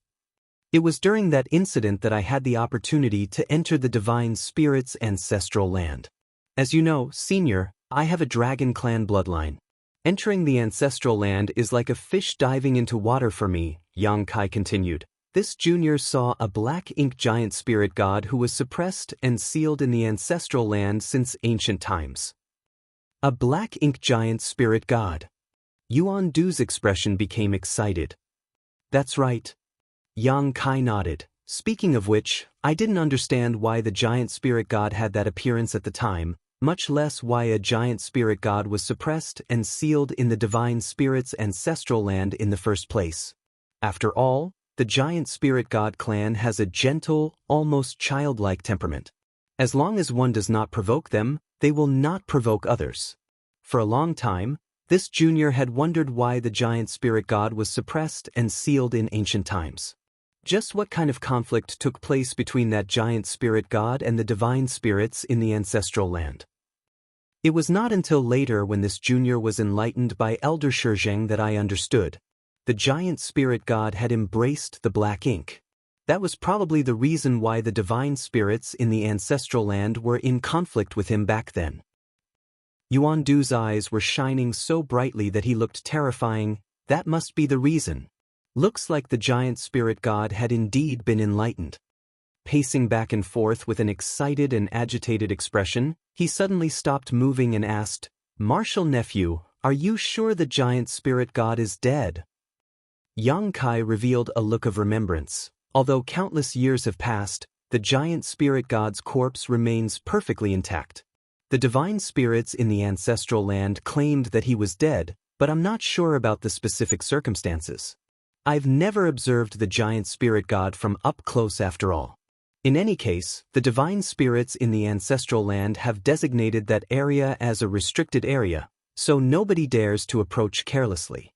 It was during that incident that I had the opportunity to enter the Divine Spirit's ancestral land. As you know, Senior, I have a Dragon Clan bloodline. Entering the ancestral land is like a fish diving into water for me, Yang Kai continued. this junior saw a black ink giant spirit god who was suppressed and sealed in the ancestral land since ancient times. A black ink giant spirit god. Yuan Du's expression became excited. That's right. Yang Kai nodded. Speaking of which, I didn't understand why the giant spirit god had that appearance at the time, much less why a giant spirit god was suppressed and sealed in the divine spirit's ancestral land in the first place. After all, the giant spirit god clan has a gentle, almost childlike temperament. As long as one does not provoke them, they will not provoke others. For a long time, this junior had wondered why the giant spirit god was suppressed and sealed in ancient times. Just what kind of conflict took place between that giant spirit god and the divine spirits in the ancestral land? It was not until later when this junior was enlightened by Elder Shizheng that I understood. The giant spirit god had embraced the black ink. That was probably the reason why the divine spirits in the ancestral land were in conflict with him back then. Yuan Du's eyes were shining so brightly that he looked terrifying. That must be the reason. Looks like the giant spirit god had indeed been enlightened. Pacing back and forth with an excited and agitated expression, he suddenly stopped moving and asked, "Martial nephew, are you sure the giant spirit god is dead?" Yang Kai revealed a look of remembrance. Although countless years have passed, the giant spirit god's corpse remains perfectly intact. The divine spirits in the ancestral land claimed that he was dead, but I'm not sure about the specific circumstances. I've never observed the giant spirit god from up close after all. In any case, the divine spirits in the ancestral land have designated that area as a restricted area, so nobody dares to approach carelessly.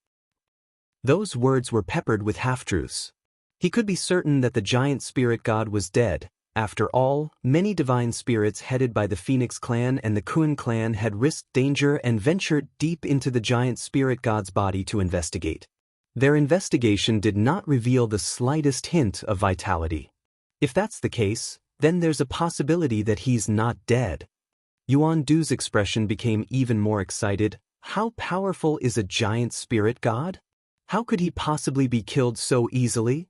Those words were peppered with half-truths. He could be certain that the giant spirit god was dead. After all, many divine spirits headed by the Phoenix clan and the Kun clan had risked danger and ventured deep into the giant spirit god's body to investigate. Their investigation did not reveal the slightest hint of vitality. If that's the case, then there's a possibility that he's not dead. Yuan Du's expression became even more excited. How powerful is a giant spirit god? How could he possibly be killed so easily?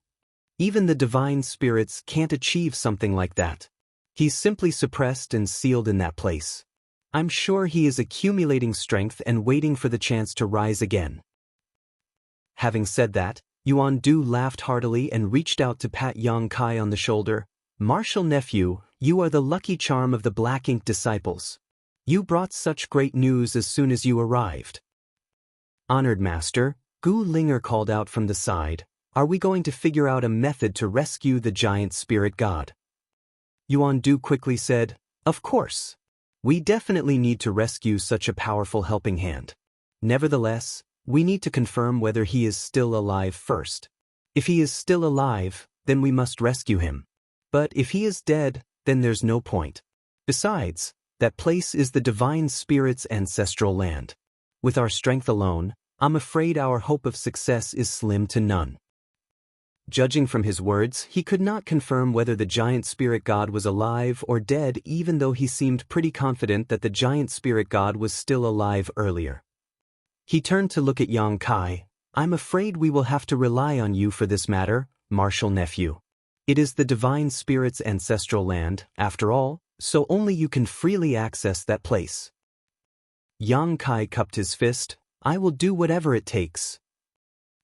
Even the divine spirits can't achieve something like that. He's simply suppressed and sealed in that place. I'm sure he is accumulating strength and waiting for the chance to rise again. Having said that, Yuan Du laughed heartily and reached out to pat Yang Kai on the shoulder. "Martial nephew, you are the lucky charm of the Black Ink disciples. You brought such great news as soon as you arrived." "Honored master," Gu Linger called out from the side, "are we going to figure out a method to rescue the giant spirit god?" Yuan Du quickly said, "Of course. We definitely need to rescue such a powerful helping hand. Nevertheless, we need to confirm whether he is still alive first. If he is still alive, then we must rescue him. But if he is dead, then there's no point. Besides, that place is the divine spirit's ancestral land. With our strength alone, I'm afraid our hope of success is slim to none." Judging from his words, he could not confirm whether the giant spirit god was alive or dead, even though he seemed pretty confident that the giant spirit god was still alive earlier. He turned to look at Yang Kai. "I'm afraid we will have to rely on you for this matter, martial nephew. It is the divine spirit's ancestral land, after all, so only you can freely access that place." Yang Kai cupped his fist. "I will do whatever it takes."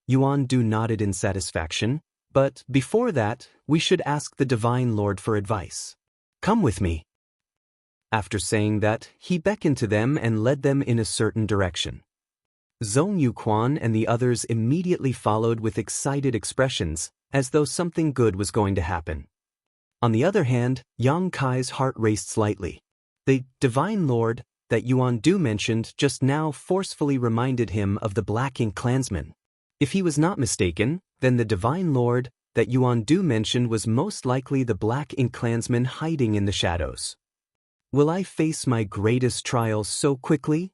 Yuan Du nodded in satisfaction. "But before that, we should ask the Divine Lord for advice. Come with me." After saying that, he beckoned to them and led them in a certain direction. Zhong Yuquan and the others immediately followed with excited expressions, as though something good was going to happen. On the other hand, Yang Kai's heart raced slightly. The Divine Lord that Yuan Du mentioned just now forcefully reminded him of the Black Ink clansman. If he was not mistaken, then the Divine Lord that Yuan Du mentioned was most likely the Black Ink clansman hiding in the shadows. Will I face my greatest trial so quickly?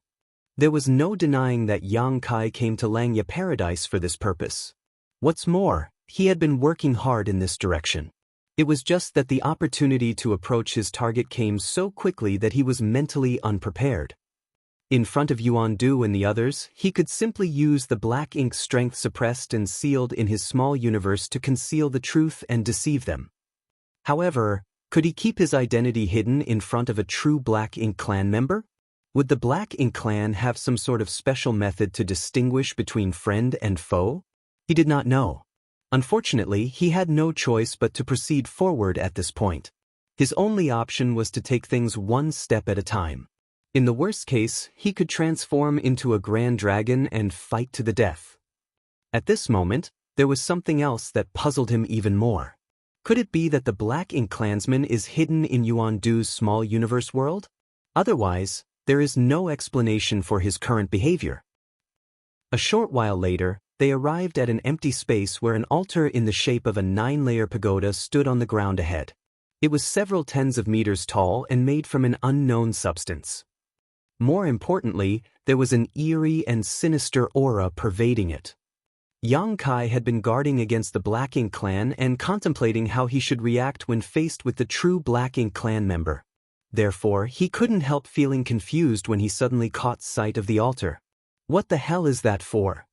There was no denying that Yang Kai came to Langya Paradise for this purpose. What's more, he had been working hard in this direction. It was just that the opportunity to approach his target came so quickly that he was mentally unprepared. In front of Yuan Du and the others, he could simply use the black ink strength suppressed and sealed in his small universe to conceal the truth and deceive them. However, could he keep his identity hidden in front of a true Black Ink clan member? Would the Black Ink clan have some sort of special method to distinguish between friend and foe? He did not know. Unfortunately, he had no choice but to proceed forward at this point. His only option was to take things one step at a time. In the worst case, he could transform into a grand dragon and fight to the death. At this moment, there was something else that puzzled him even more. Could it be that the Black Ink clansman is hidden in Yuan Du's small universe world? Otherwise, there is no explanation for his current behavior. A short while later, they arrived at an empty space where an altar in the shape of a 9-layer pagoda stood on the ground ahead. It was several tens of meters tall and made from an unknown substance. More importantly, there was an eerie and sinister aura pervading it. Yang Kai had been guarding against the Black Ink clan and contemplating how he should react when faced with the true Black Ink clan member. Therefore, he couldn't help feeling confused when he suddenly caught sight of the altar. What the hell is that for?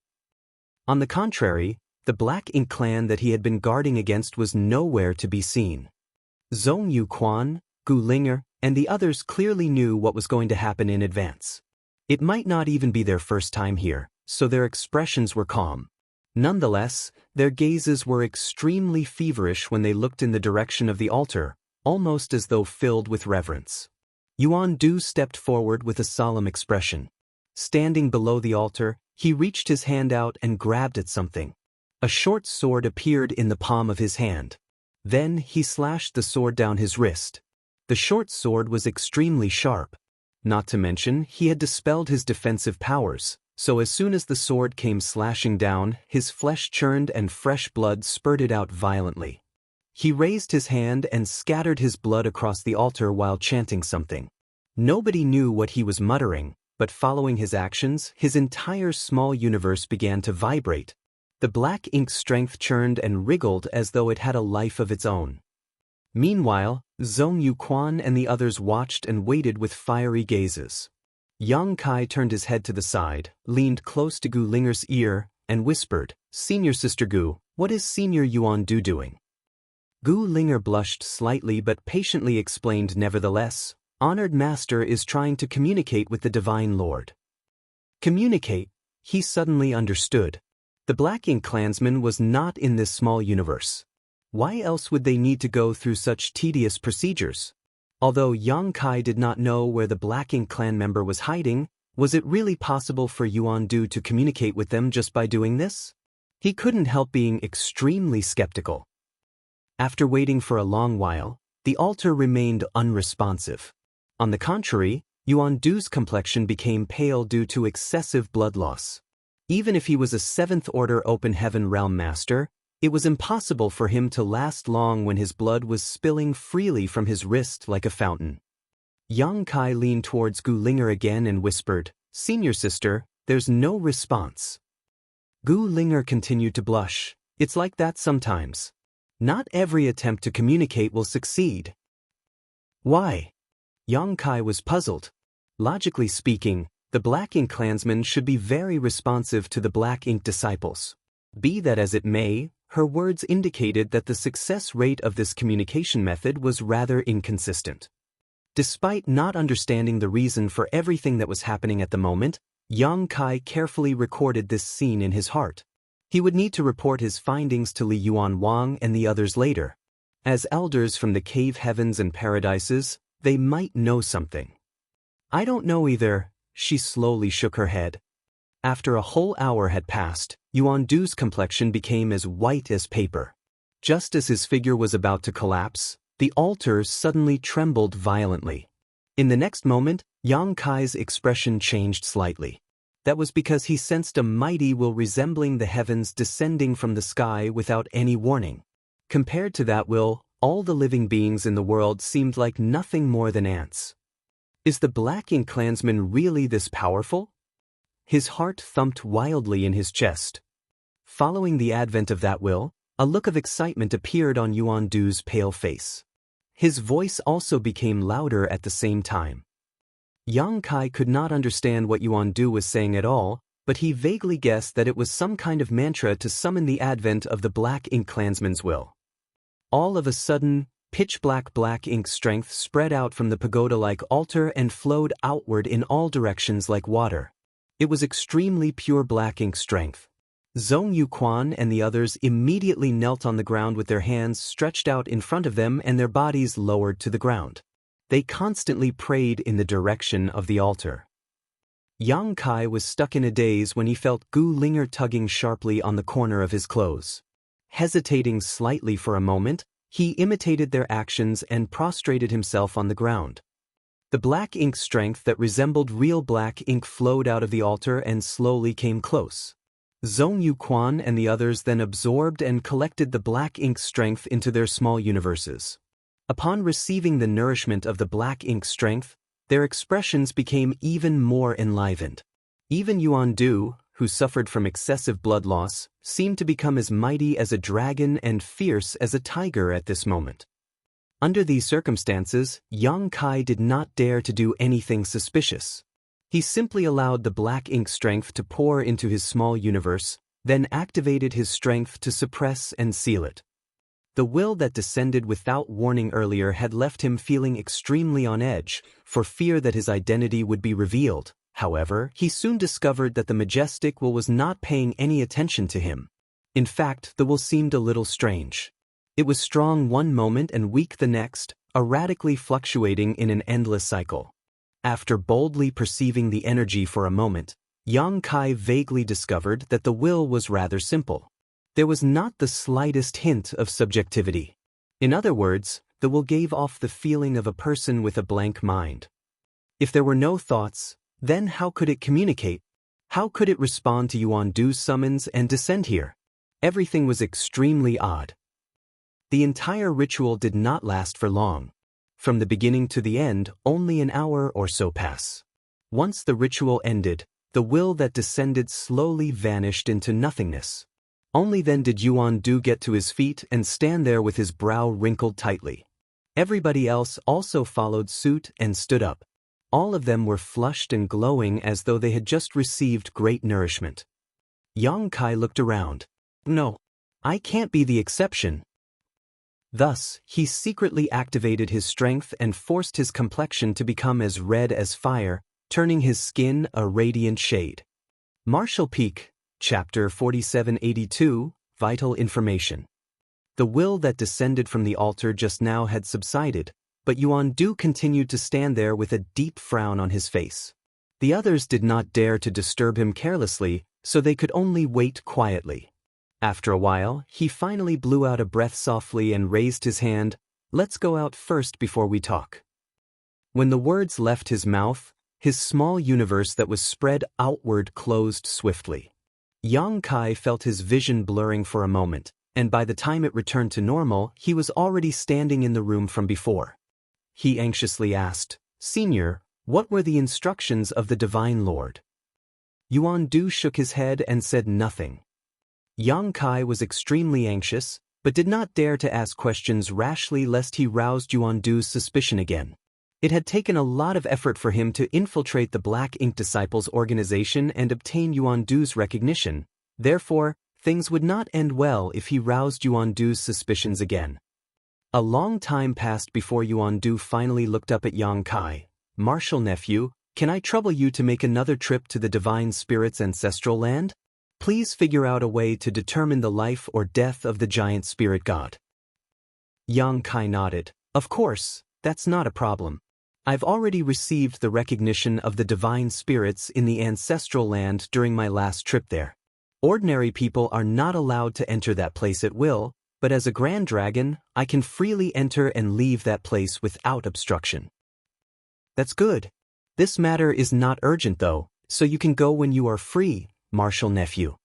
On the contrary, the Black Ink clan that he had been guarding against was nowhere to be seen. Zhong Yuquan, Gu Linger, and the others clearly knew what was going to happen in advance. It might not even be their first time here, so their expressions were calm. Nonetheless, their gazes were extremely feverish when they looked in the direction of the altar, almost as though filled with reverence. Yuan Du stepped forward with a solemn expression. Standing below the altar, he reached his hand out and grabbed at something. A short sword appeared in the palm of his hand. Then he slashed the sword down his wrist. The short sword was extremely sharp. Not to mention, he had dispelled his defensive powers, so as soon as the sword came slashing down, his flesh churned and fresh blood spurted out violently. He raised his hand and scattered his blood across the altar while chanting something. Nobody knew what he was muttering, but following his actions, his entire small universe began to vibrate. The Black Ink strength churned and wriggled as though it had a life of its own. Meanwhile, Zhong Yuquan and the others watched and waited with fiery gazes. Yang Kai turned his head to the side, leaned close to Gu Linger's ear, and whispered, "Senior Sister Gu, what is Senior Yuan Du doing?" Gu Linger blushed slightly but patiently explained nevertheless, "Honored Master is trying to communicate with the Divine Lord." Communicate? He suddenly understood. The Black Ink clansman was not in this small universe. Why else would they need to go through such tedious procedures? Although Yang Kai did not know where the Black Ink clan member was hiding, was it really possible for Yuan Du to communicate with them just by doing this? He couldn't help being extremely skeptical. After waiting for a long while, the altar remained unresponsive. On the contrary, Yuan Du's complexion became pale due to excessive blood loss. Even if he was a 7th-order Open Heaven Realm Master, it was impossible for him to last long when his blood was spilling freely from his wrist like a fountain. Yang Kai leaned towards Gu Linger again and whispered, "Senior Sister, there's no response." Gu Linger continued to blush. "It's like that sometimes. Not every attempt to communicate will succeed." "Why?" Yang Kai was puzzled. Logically speaking, the Black Ink clansman should be very responsive to the Black Ink disciples. Be that as it may, her words indicated that the success rate of this communication method was rather inconsistent. Despite not understanding the reason for everything that was happening at the moment, Yang Kai carefully recorded this scene in his heart. He would need to report his findings to Li Yuan Wang and the others later. As elders from the cave heavens and paradises, they might know something. "I don't know either," she slowly shook her head. After a whole hour had passed, Yuan Du's complexion became as white as paper. Just as his figure was about to collapse, the altar suddenly trembled violently. In the next moment, Yang Kai's expression changed slightly. That was because he sensed a mighty will resembling the heavens descending from the sky without any warning. Compared to that will, all the living beings in the world seemed like nothing more than ants. Is the Black Ink clansman really this powerful? His heart thumped wildly in his chest. Following the advent of that will, a look of excitement appeared on Yuan Du's pale face. His voice also became louder at the same time. Yang Kai could not understand what Yuan Du was saying at all, but he vaguely guessed that it was some kind of mantra to summon the advent of the Black Ink Clansman's will. All of a sudden, pitch-black black ink strength spread out from the pagoda-like altar and flowed outward in all directions like water. It was extremely pure black ink strength. Zhong Yuquan and the others immediately knelt on the ground with their hands stretched out in front of them and their bodies lowered to the ground. They constantly prayed in the direction of the altar. Yang Kai was stuck in a daze when he felt Gu Linger tugging sharply on the corner of his clothes. Hesitating slightly for a moment, he imitated their actions and prostrated himself on the ground. The black ink strength that resembled real black ink flowed out of the altar and slowly came close. Zhong Yuquan and the others then absorbed and collected the black ink strength into their small universes. Upon receiving the nourishment of the black ink strength, their expressions became even more enlivened. Even Yuan Du, who suffered from excessive blood loss, seemed to become as mighty as a dragon and fierce as a tiger at this moment. Under these circumstances, Yang Kai did not dare to do anything suspicious. He simply allowed the black ink strength to pour into his small universe, then activated his strength to suppress and seal it. The will that descended without warning earlier had left him feeling extremely on edge, for fear that his identity would be revealed. However, he soon discovered that the majestic will was not paying any attention to him. In fact, the will seemed a little strange. It was strong one moment and weak the next, erratically fluctuating in an endless cycle. After boldly perceiving the energy for a moment, Yang Kai vaguely discovered that the will was rather simple. There was not the slightest hint of subjectivity. In other words, the will gave off the feeling of a person with a blank mind. If there were no thoughts, then how could it communicate? How could it respond to Yuan Du's summons and descend here? Everything was extremely odd. The entire ritual did not last for long. From the beginning to the end, only an hour or so passed. Once the ritual ended, the will that descended slowly vanished into nothingness. Only then did Yuan Du get to his feet and stand there with his brow wrinkled tightly. Everybody else also followed suit and stood up. All of them were flushed and glowing as though they had just received great nourishment. Yang Kai looked around. No, I can't be the exception. Thus, he secretly activated his strength and forced his complexion to become as red as fire, turning his skin a radiant shade. Martial Peak, Chapter 4782, Vital Information. The will that descended from the altar just now had subsided, but Yuan Du continued to stand there with a deep frown on his face. The others did not dare to disturb him carelessly, so they could only wait quietly. After a while, he finally blew out a breath softly and raised his hand. "Let's go out first before we talk." When the words left his mouth, his small universe that was spread outward closed swiftly. Yang Kai felt his vision blurring for a moment, and by the time it returned to normal, he was already standing in the room from before. He anxiously asked, "Senior, what were the instructions of the Divine Lord?" Yuan Du shook his head and said nothing. Yang Kai was extremely anxious, but did not dare to ask questions rashly lest he roused Yuan Du's suspicion again. It had taken a lot of effort for him to infiltrate the Black Ink Disciples organization and obtain Yuan Du's recognition. Therefore, things would not end well if he roused Yuan Du's suspicions again. A long time passed before Yuan Du finally looked up at Yang Kai. "Martial nephew, can I trouble you to make another trip to the Divine Spirit's ancestral land? Please figure out a way to determine the life or death of the giant spirit god." Yang Kai nodded. "Of course, that's not a problem. I've already received the recognition of the divine spirits in the ancestral land during my last trip there. Ordinary people are not allowed to enter that place at will, but as a grand dragon, I can freely enter and leave that place without obstruction." "That's good. This matter is not urgent though, so you can go when you are free, martial nephew."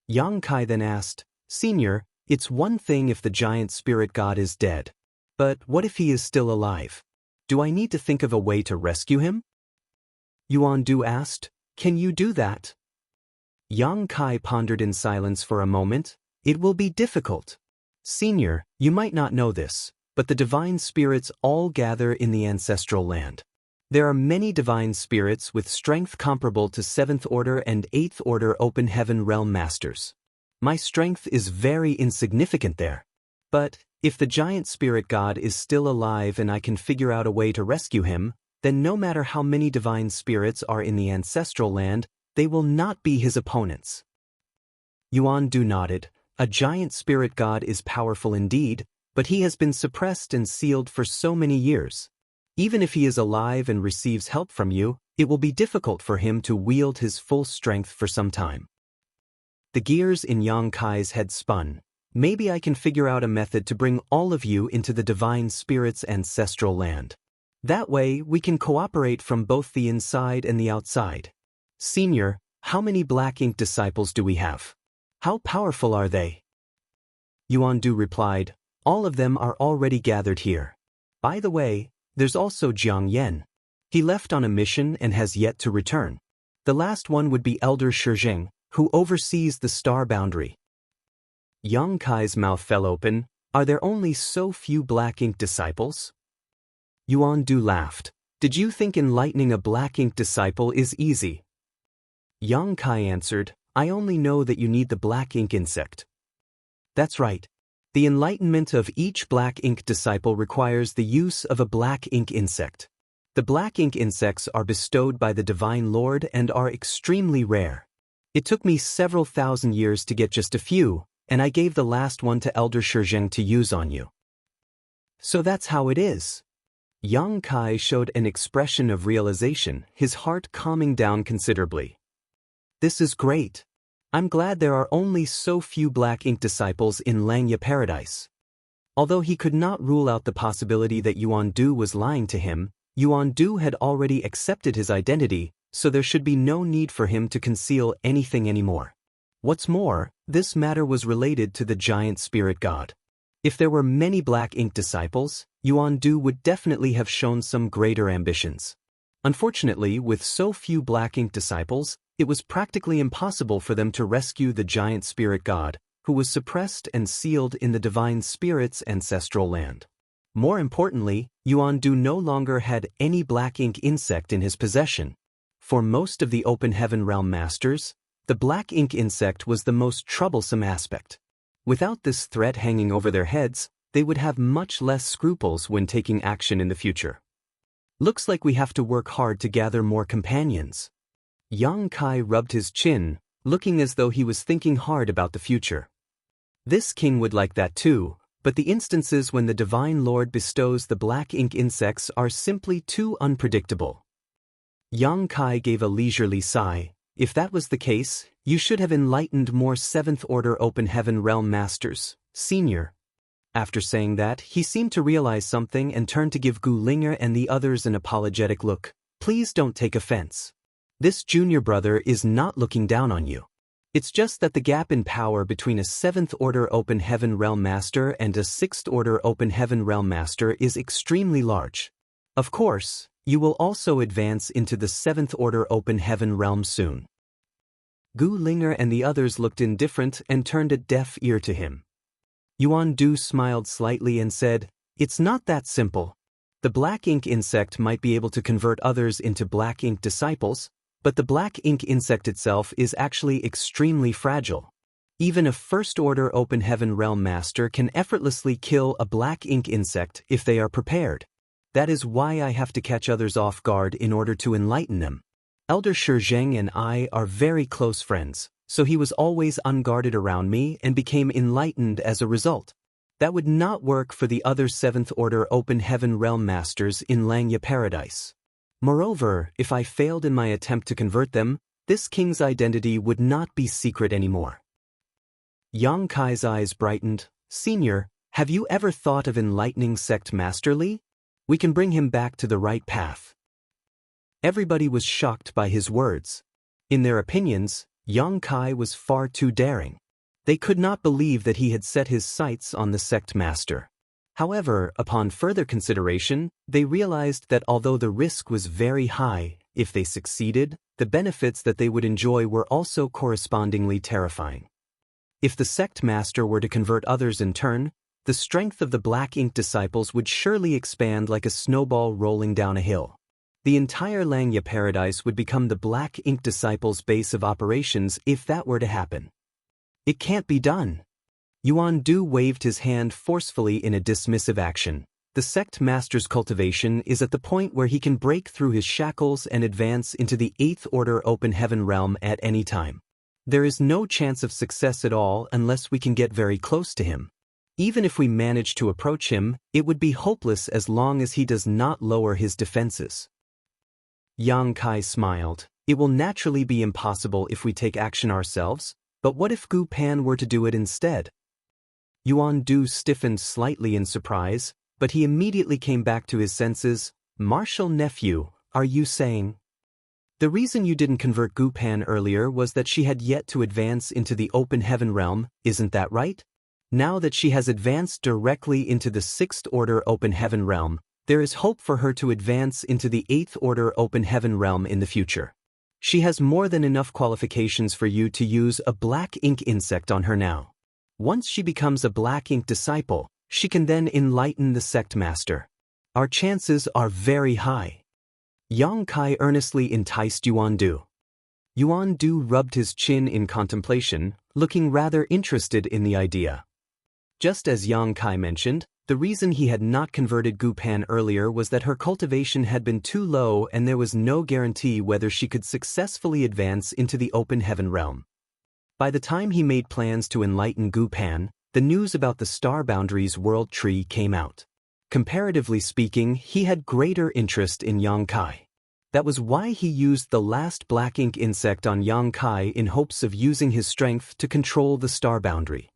Yang Kai then asked, "Senior, it's one thing if the giant spirit god is dead. But what if he is still alive? Do I need to think of a way to rescue him?" Yuan Du asked, "Can you do that?" Yang Kai pondered in silence for a moment. "It will be difficult. Senior, you might not know this, but the divine spirits all gather in the ancestral land. There are many divine spirits with strength comparable to 7th Order and 8th Order Open Heaven Realm Masters. My strength is very insignificant there. But, if the giant spirit god is still alive and I can figure out a way to rescue him, then no matter how many divine spirits are in the ancestral land, they will not be his opponents. Yuan Du nodded. A giant spirit god is powerful indeed, but he has been suppressed and sealed for so many years. Even if he is alive and receives help from you, it will be difficult for him to wield his full strength for some time. The gears in Yang Kai's head spun. Maybe I can figure out a method to bring all of you into the divine spirit's ancestral land. That way, we can cooperate from both the inside and the outside. Senior, how many black ink disciples do we have? How powerful are they? Yuan Du replied, all of them are already gathered here. By the way, there's also Jiang Yan. He left on a mission and has yet to return. The last one would be Elder Shizheng, who oversees the star boundary. Yang Kai's mouth fell open. Are there only so few black ink disciples? Yuan Du laughed. Did you think enlightening a black ink disciple is easy? Yang Kai answered, I only know that you need the black ink insect. That's right. The enlightenment of each black ink disciple requires the use of a black ink insect. The black ink insects are bestowed by the Divine Lord and are extremely rare. It took me several thousand years to get just a few, and I gave the last one to Elder Shizheng to use on you. So that's how it is. Yang Kai showed an expression of realization, his heart calming down considerably. This is great. I'm glad there are only so few black ink disciples in Langya Paradise. Although he could not rule out the possibility that Yuan Du was lying to him, Yuan Du had already accepted his identity, so there should be no need for him to conceal anything anymore. What's more, this matter was related to the giant spirit god. If there were many black ink disciples, Yuan Du would definitely have shown some greater ambitions. Unfortunately, with so few black ink disciples, it was practically impossible for them to rescue the giant spirit god, who was suppressed and sealed in the divine spirit's ancestral land. More importantly, Yuan Du no longer had any black ink insect in his possession. For most of the Open Heaven Realm Masters, the black ink insect was the most troublesome aspect. Without this threat hanging over their heads, they would have much less scruples when taking action in the future. Looks like we have to work hard to gather more companions. Yang Kai rubbed his chin, looking as though he was thinking hard about the future. This king would like that too, but the instances when the Divine Lord bestows the black ink insects are simply too unpredictable. Yang Kai gave a leisurely sigh. If that was the case, you should have enlightened more 7th Order Open Heaven Realm Masters, Senior. After saying that, he seemed to realize something and turned to give Gu Linger and the others an apologetic look. Please don't take offense. This junior brother is not looking down on you. It's just that the gap in power between a 7th Order Open Heaven Realm Master and a 6th Order Open Heaven Realm Master is extremely large. Of course, you will also advance into the 7th Order Open Heaven Realm soon. Gu Linger and the others looked indifferent and turned a deaf ear to him. Yuan Du smiled slightly and said, It's not that simple. The black ink insect might be able to convert others into black ink disciples, but the black ink insect itself is actually extremely fragile. Even a 1st Order Open Heaven Realm Master can effortlessly kill a black ink insect if they are prepared. That is why I have to catch others off guard in order to enlighten them. Elder Shizheng and I are very close friends, so he was always unguarded around me and became enlightened as a result. That would not work for the other 7th Order Open Heaven Realm Masters in Langya Paradise. Moreover, if I failed in my attempt to convert them, this king's identity would not be secret anymore. Yang Kai's eyes brightened. Senior, have you ever thought of enlightening Sect Master Li? We can bring him back to the right path. Everybody was shocked by his words. In their opinions, Yang Kai was far too daring. They could not believe that he had set his sights on the Sect Master. However, upon further consideration, they realized that although the risk was very high, if they succeeded, the benefits that they would enjoy were also correspondingly terrifying. If the Sect Master were to convert others in turn, the strength of the black ink disciples would surely expand like a snowball rolling down a hill. The entire Langya paradise would become the Black Ink Disciples' base of operations if that were to happen. It can't be done. Yuan Du waved his hand forcefully in a dismissive action. The sect master's cultivation is at the point where he can break through his shackles and advance into the 8th Order Open Heaven realm at any time. There is no chance of success at all unless we can get very close to him. Even if we manage to approach him, it would be hopeless as long as he does not lower his defenses. Yang Kai smiled. It will naturally be impossible if we take action ourselves, but what if Gu Pan were to do it instead? Yuan Du stiffened slightly in surprise, but he immediately came back to his senses. Martial nephew, are you saying? The reason you didn't convert Gu Pan earlier was that she had yet to advance into the Open Heaven realm, isn't that right? Now that she has advanced directly into the 6th Order Open Heaven realm, there is hope for her to advance into the 8th Order Open Heaven realm in the future. She has more than enough qualifications for you to use a black ink insect on her now. Once she becomes a black ink disciple, she can then enlighten the sect master. Our chances are very high. Yang Kai earnestly enticed Yuan Du. Yuan Du rubbed his chin in contemplation, looking rather interested in the idea. Just as Yang Kai mentioned, the reason he had not converted Gu Pan earlier was that her cultivation had been too low and there was no guarantee whether she could successfully advance into the Open Heaven realm. By the time he made plans to enlighten Gu Pan, the news about the Star Boundaries World Tree came out. Comparatively speaking, he had greater interest in Yang Kai. That was why he used the last black ink insect on Yang Kai in hopes of using his strength to control the star boundary.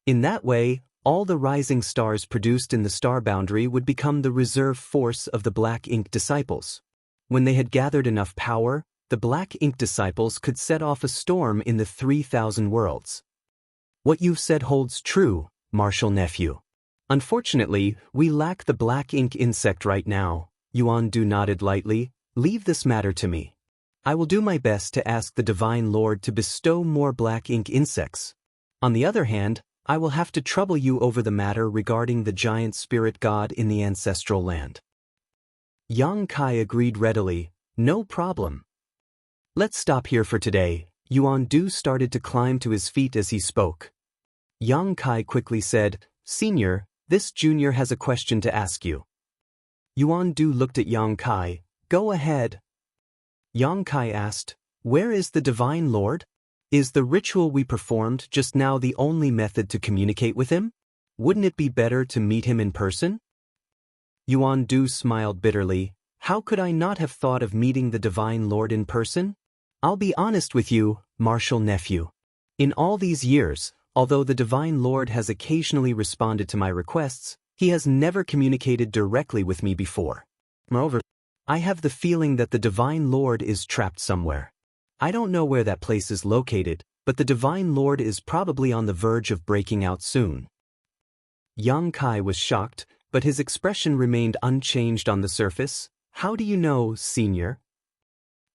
In that way, all the rising stars produced in the star boundary would become the reserve force of the Black Ink Disciples. When they had gathered enough power, the Black Ink Disciples could set off a storm in the 3,000 worlds. What you've said holds true, Martial Nephew. Unfortunately, we lack the black ink insect right now. Yuan Du nodded lightly. Leave this matter to me. I will do my best to ask the Divine Lord to bestow more black ink insects. On the other hand, I will have to trouble you over the matter regarding the giant spirit god in the ancestral land. Yang Kai agreed readily. No problem. Let's stop here for today. Yuan Du started to climb to his feet as he spoke. Yang Kai quickly said, Senior, this junior has a question to ask you. Yuan Du looked at Yang Kai. Go ahead. Yang Kai asked, Where is the Divine Lord? Is the ritual we performed just now the only method to communicate with him? Wouldn't it be better to meet him in person? Yuan Du smiled bitterly. How could I not have thought of meeting the Divine Lord in person? I'll be honest with you, Martial Nephew. In all these years, although the Divine Lord has occasionally responded to my requests, he has never communicated directly with me before. Moreover, I have the feeling that the Divine Lord is trapped somewhere. I don't know where that place is located, but the Divine Lord is probably on the verge of breaking out soon. Yang Kai was shocked, but his expression remained unchanged on the surface. How do you know, Senior?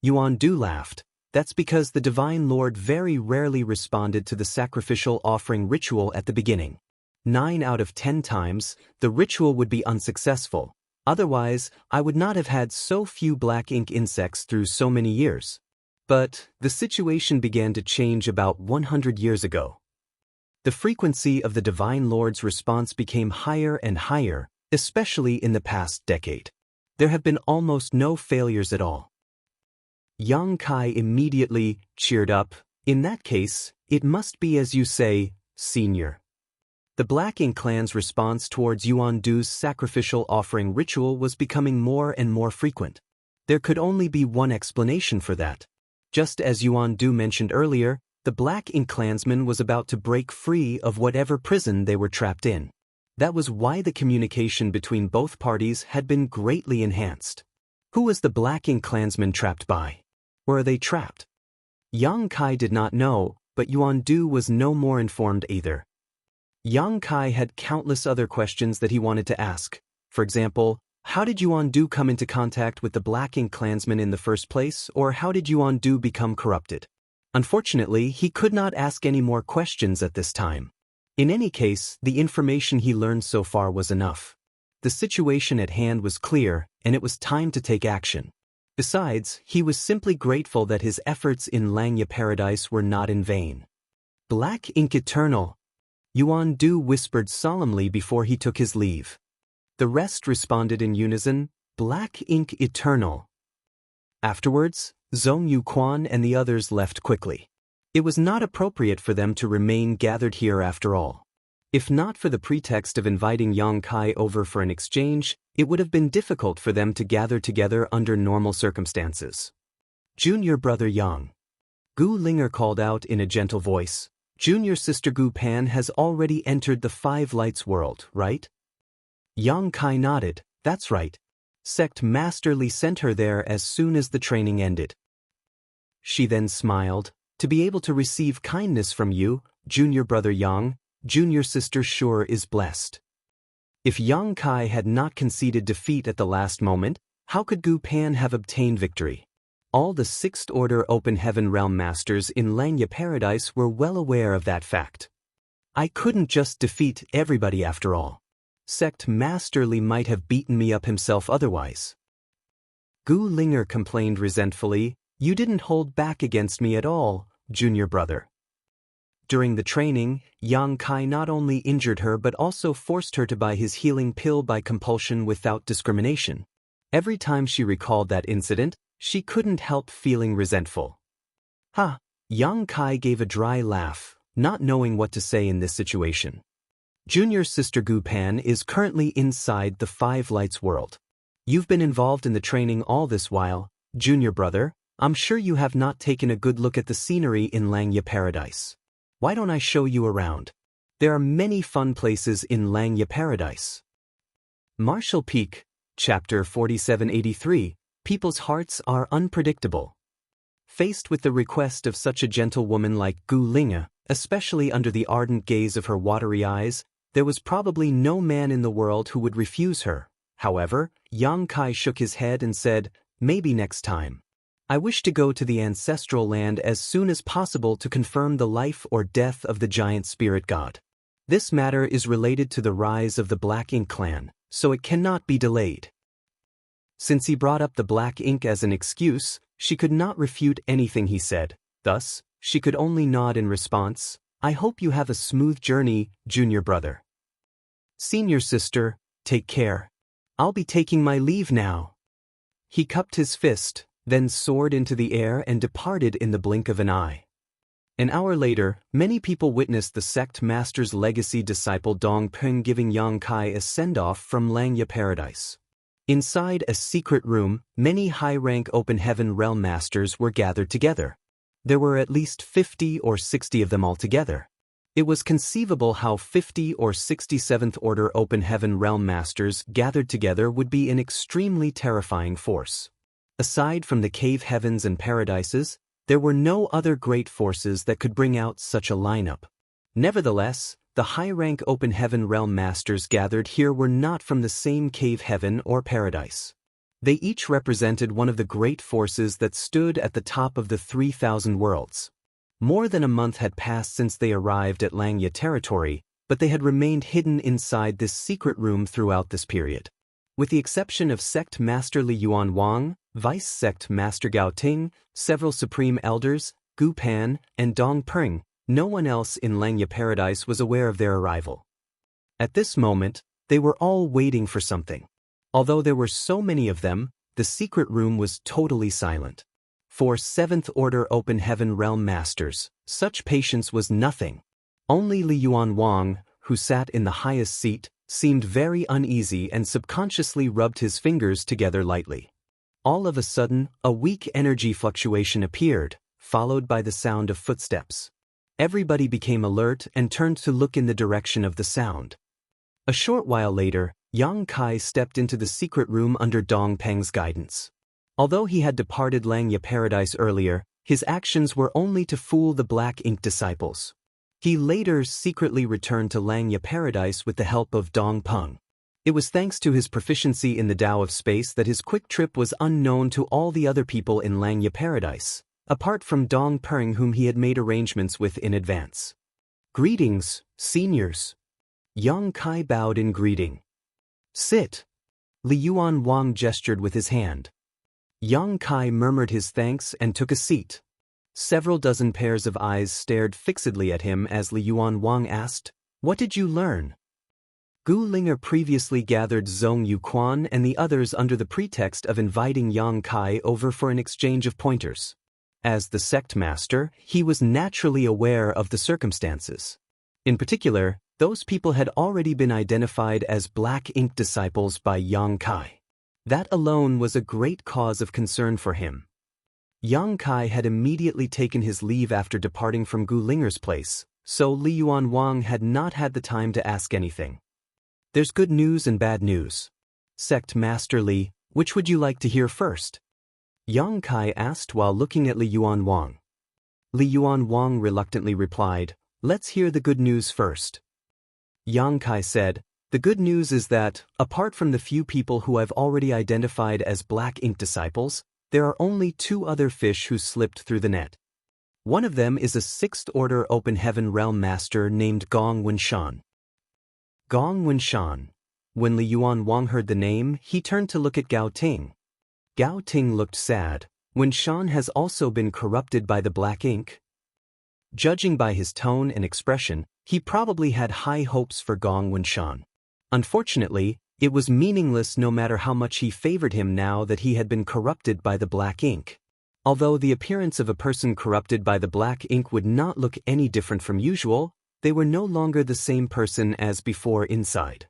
Yuan Du laughed. That's because the Divine Lord very rarely responded to the sacrificial offering ritual at the beginning. 9 out of 10 times, the ritual would be unsuccessful. Otherwise, I would not have had so few black ink insects through so many years. But the situation began to change about 100 years ago. The frequency of the Divine Lord's response became higher and higher, especially in the past decade. There have been almost no failures at all. Yang Kai immediately cheered up. In that case, it must be as you say, Senior. The Black Ink clan's response towards Yuan Du's sacrificial offering ritual was becoming more and more frequent. There could only be one explanation for that. Just as Yuan Du mentioned earlier, the Black Ink clansman was about to break free of whatever prison they were trapped in. That was why the communication between both parties had been greatly enhanced. Who was the Black Ink clansman trapped by? Where are they trapped? Yang Kai did not know, but Yuan Du was no more informed either. Yang Kai had countless other questions that he wanted to ask. For example, how did Yuan Du come into contact with the Black Ink clansman in the first place, or how did Yuan Du become corrupted? Unfortunately, he could not ask any more questions at this time. In any case, the information he learned so far was enough. The situation at hand was clear, and it was time to take action. Besides, he was simply grateful that his efforts in Langya Paradise were not in vain. Black ink eternal, Yuan Du whispered solemnly before he took his leave. The rest responded in unison, Black ink eternal. Afterwards, Zhong Yuquan and the others left quickly. It was not appropriate for them to remain gathered here after all. If not for the pretext of inviting Yang Kai over for an exchange, it would have been difficult for them to gather together under normal circumstances. Junior brother Yang. Gu Linger called out in a gentle voice. Junior sister Gu Pan has already entered the Five Lights world, right? Yang Kai nodded. That's right. Sect Master Li sent her there as soon as the training ended. She then smiled. To be able to receive kindness from you, junior brother Yang, junior sister sure is blessed. If Yang Kai had not conceded defeat at the last moment, how could Gu Pan have obtained victory? All the Sixth Order Open Heaven Realm Masters in Langya Paradise were well aware of that fact. I couldn't just defeat everybody after all. Sect Master Li might have beaten me up himself otherwise. Gu Linger complained resentfully, you didn't hold back against me at all, junior brother. During the training, Yang Kai not only injured her but also forced her to buy his healing pill by compulsion without discrimination. Every time she recalled that incident, she couldn't help feeling resentful. Ha! Yang Kai gave a dry laugh, not knowing what to say in this situation. Junior sister Gu Pan is currently inside the Five Lights world. You've been involved in the training all this while, junior brother. I'm sure you have not taken a good look at the scenery in Langya Paradise. Why don't I show you around? There are many fun places in Langya Paradise. Martial Peak, Chapter 4783, People's hearts are unpredictable. Faced with the request of such a gentlewoman like Gu Linge, especially under the ardent gaze of her watery eyes, there was probably no man in the world who would refuse her. However, Yang Kai shook his head and said, maybe next time. I wish to go to the ancestral land as soon as possible to confirm the life or death of the giant spirit god. This matter is related to the rise of the Black Ink clan, so it cannot be delayed. Since he brought up the Black Ink as an excuse, she could not refute anything he said. Thus, she could only nod in response. I hope you have a smooth journey, junior brother. Senior sister, take care. I'll be taking my leave now. He cupped his fist, then soared into the air and departed in the blink of an eye. An hour later, many people witnessed the sect master's legacy disciple Dong Peng giving Yang Kai a send-off from Langya Paradise. Inside a secret room, many high-rank Open Heaven Realm Masters were gathered together. There were at least 50 or 60 of them altogether. It was conceivable how 50 or 67th Order Open Heaven Realm Masters gathered together would be an extremely terrifying force. Aside from the cave heavens and paradises, there were no other great forces that could bring out such a lineup. Nevertheless, the high-rank Open Heaven Realm Masters gathered here were not from the same cave heaven or paradise. They each represented one of the great forces that stood at the top of the 3,000 worlds. More than a month had passed since they arrived at Langya territory, but they had remained hidden inside this secret room throughout this period. With the exception of Sect Master Li Yuan Wang, Vice Sect Master Gao Ting, several Supreme Elders, Gu Pan, and Dong Peng, no one else in Langya Paradise was aware of their arrival. At this moment, they were all waiting for something. Although there were so many of them, the secret room was totally silent. For 7th Order Open Heaven Realm Masters, such patience was nothing. Only Li Yuan Wang, who sat in the highest seat, seemed very uneasy and subconsciously rubbed his fingers together lightly. All of a sudden, a weak energy fluctuation appeared, followed by the sound of footsteps. Everybody became alert and turned to look in the direction of the sound. A short while later, Yang Kai stepped into the secret room under Dong Peng's guidance. Although he had departed Langya Paradise earlier, his actions were only to fool the Black Ink disciples. He later secretly returned to Langya Paradise with the help of Dong Peng. It was thanks to his proficiency in the Tao of Space that his quick trip was unknown to all the other people in Langya Paradise, apart from Dong Peng, whom he had made arrangements with in advance. Greetings, seniors. Yang Kai bowed in greeting. Sit. Li Yuan Wang gestured with his hand. Yang Kai murmured his thanks and took a seat. Several dozen pairs of eyes stared fixedly at him as Li Yuanwang asked, "What did you learn?" Gu Linger previously gathered Zhong Yuquan and the others under the pretext of inviting Yang Kai over for an exchange of pointers. As the sect master, he was naturally aware of the circumstances. In particular, those people had already been identified as Black Ink disciples by Yang Kai. That alone was a great cause of concern for him. Yang Kai had immediately taken his leave after departing from Gu Linger's place, so Li Yuanwang had not had the time to ask anything. "There's good news and bad news. Sect Master Li, which would you like to hear first?" Yang Kai asked while looking at Li Yuanwang. Li Yuanwang reluctantly replied, "Let's hear the good news first." Yang Kai said, "The good news is that, apart from the few people who I've already identified as Black Ink disciples, there are only 2 other fish who slipped through the net. One of them is a 6th Order Open Heaven Realm Master named Gong Wenshan." Gong Wenshan. When Li Yuanwang heard the name, he turned to look at Gao Ting. Gao Ting looked sad. Wenshan has also been corrupted by the Black Ink. Judging by his tone and expression, he probably had high hopes for Gong Wenshan. Unfortunately, it was meaningless no matter how much he favored him now that he had been corrupted by the Black Ink. Although the appearance of a person corrupted by the Black Ink would not look any different from usual, they were no longer the same person as before inside.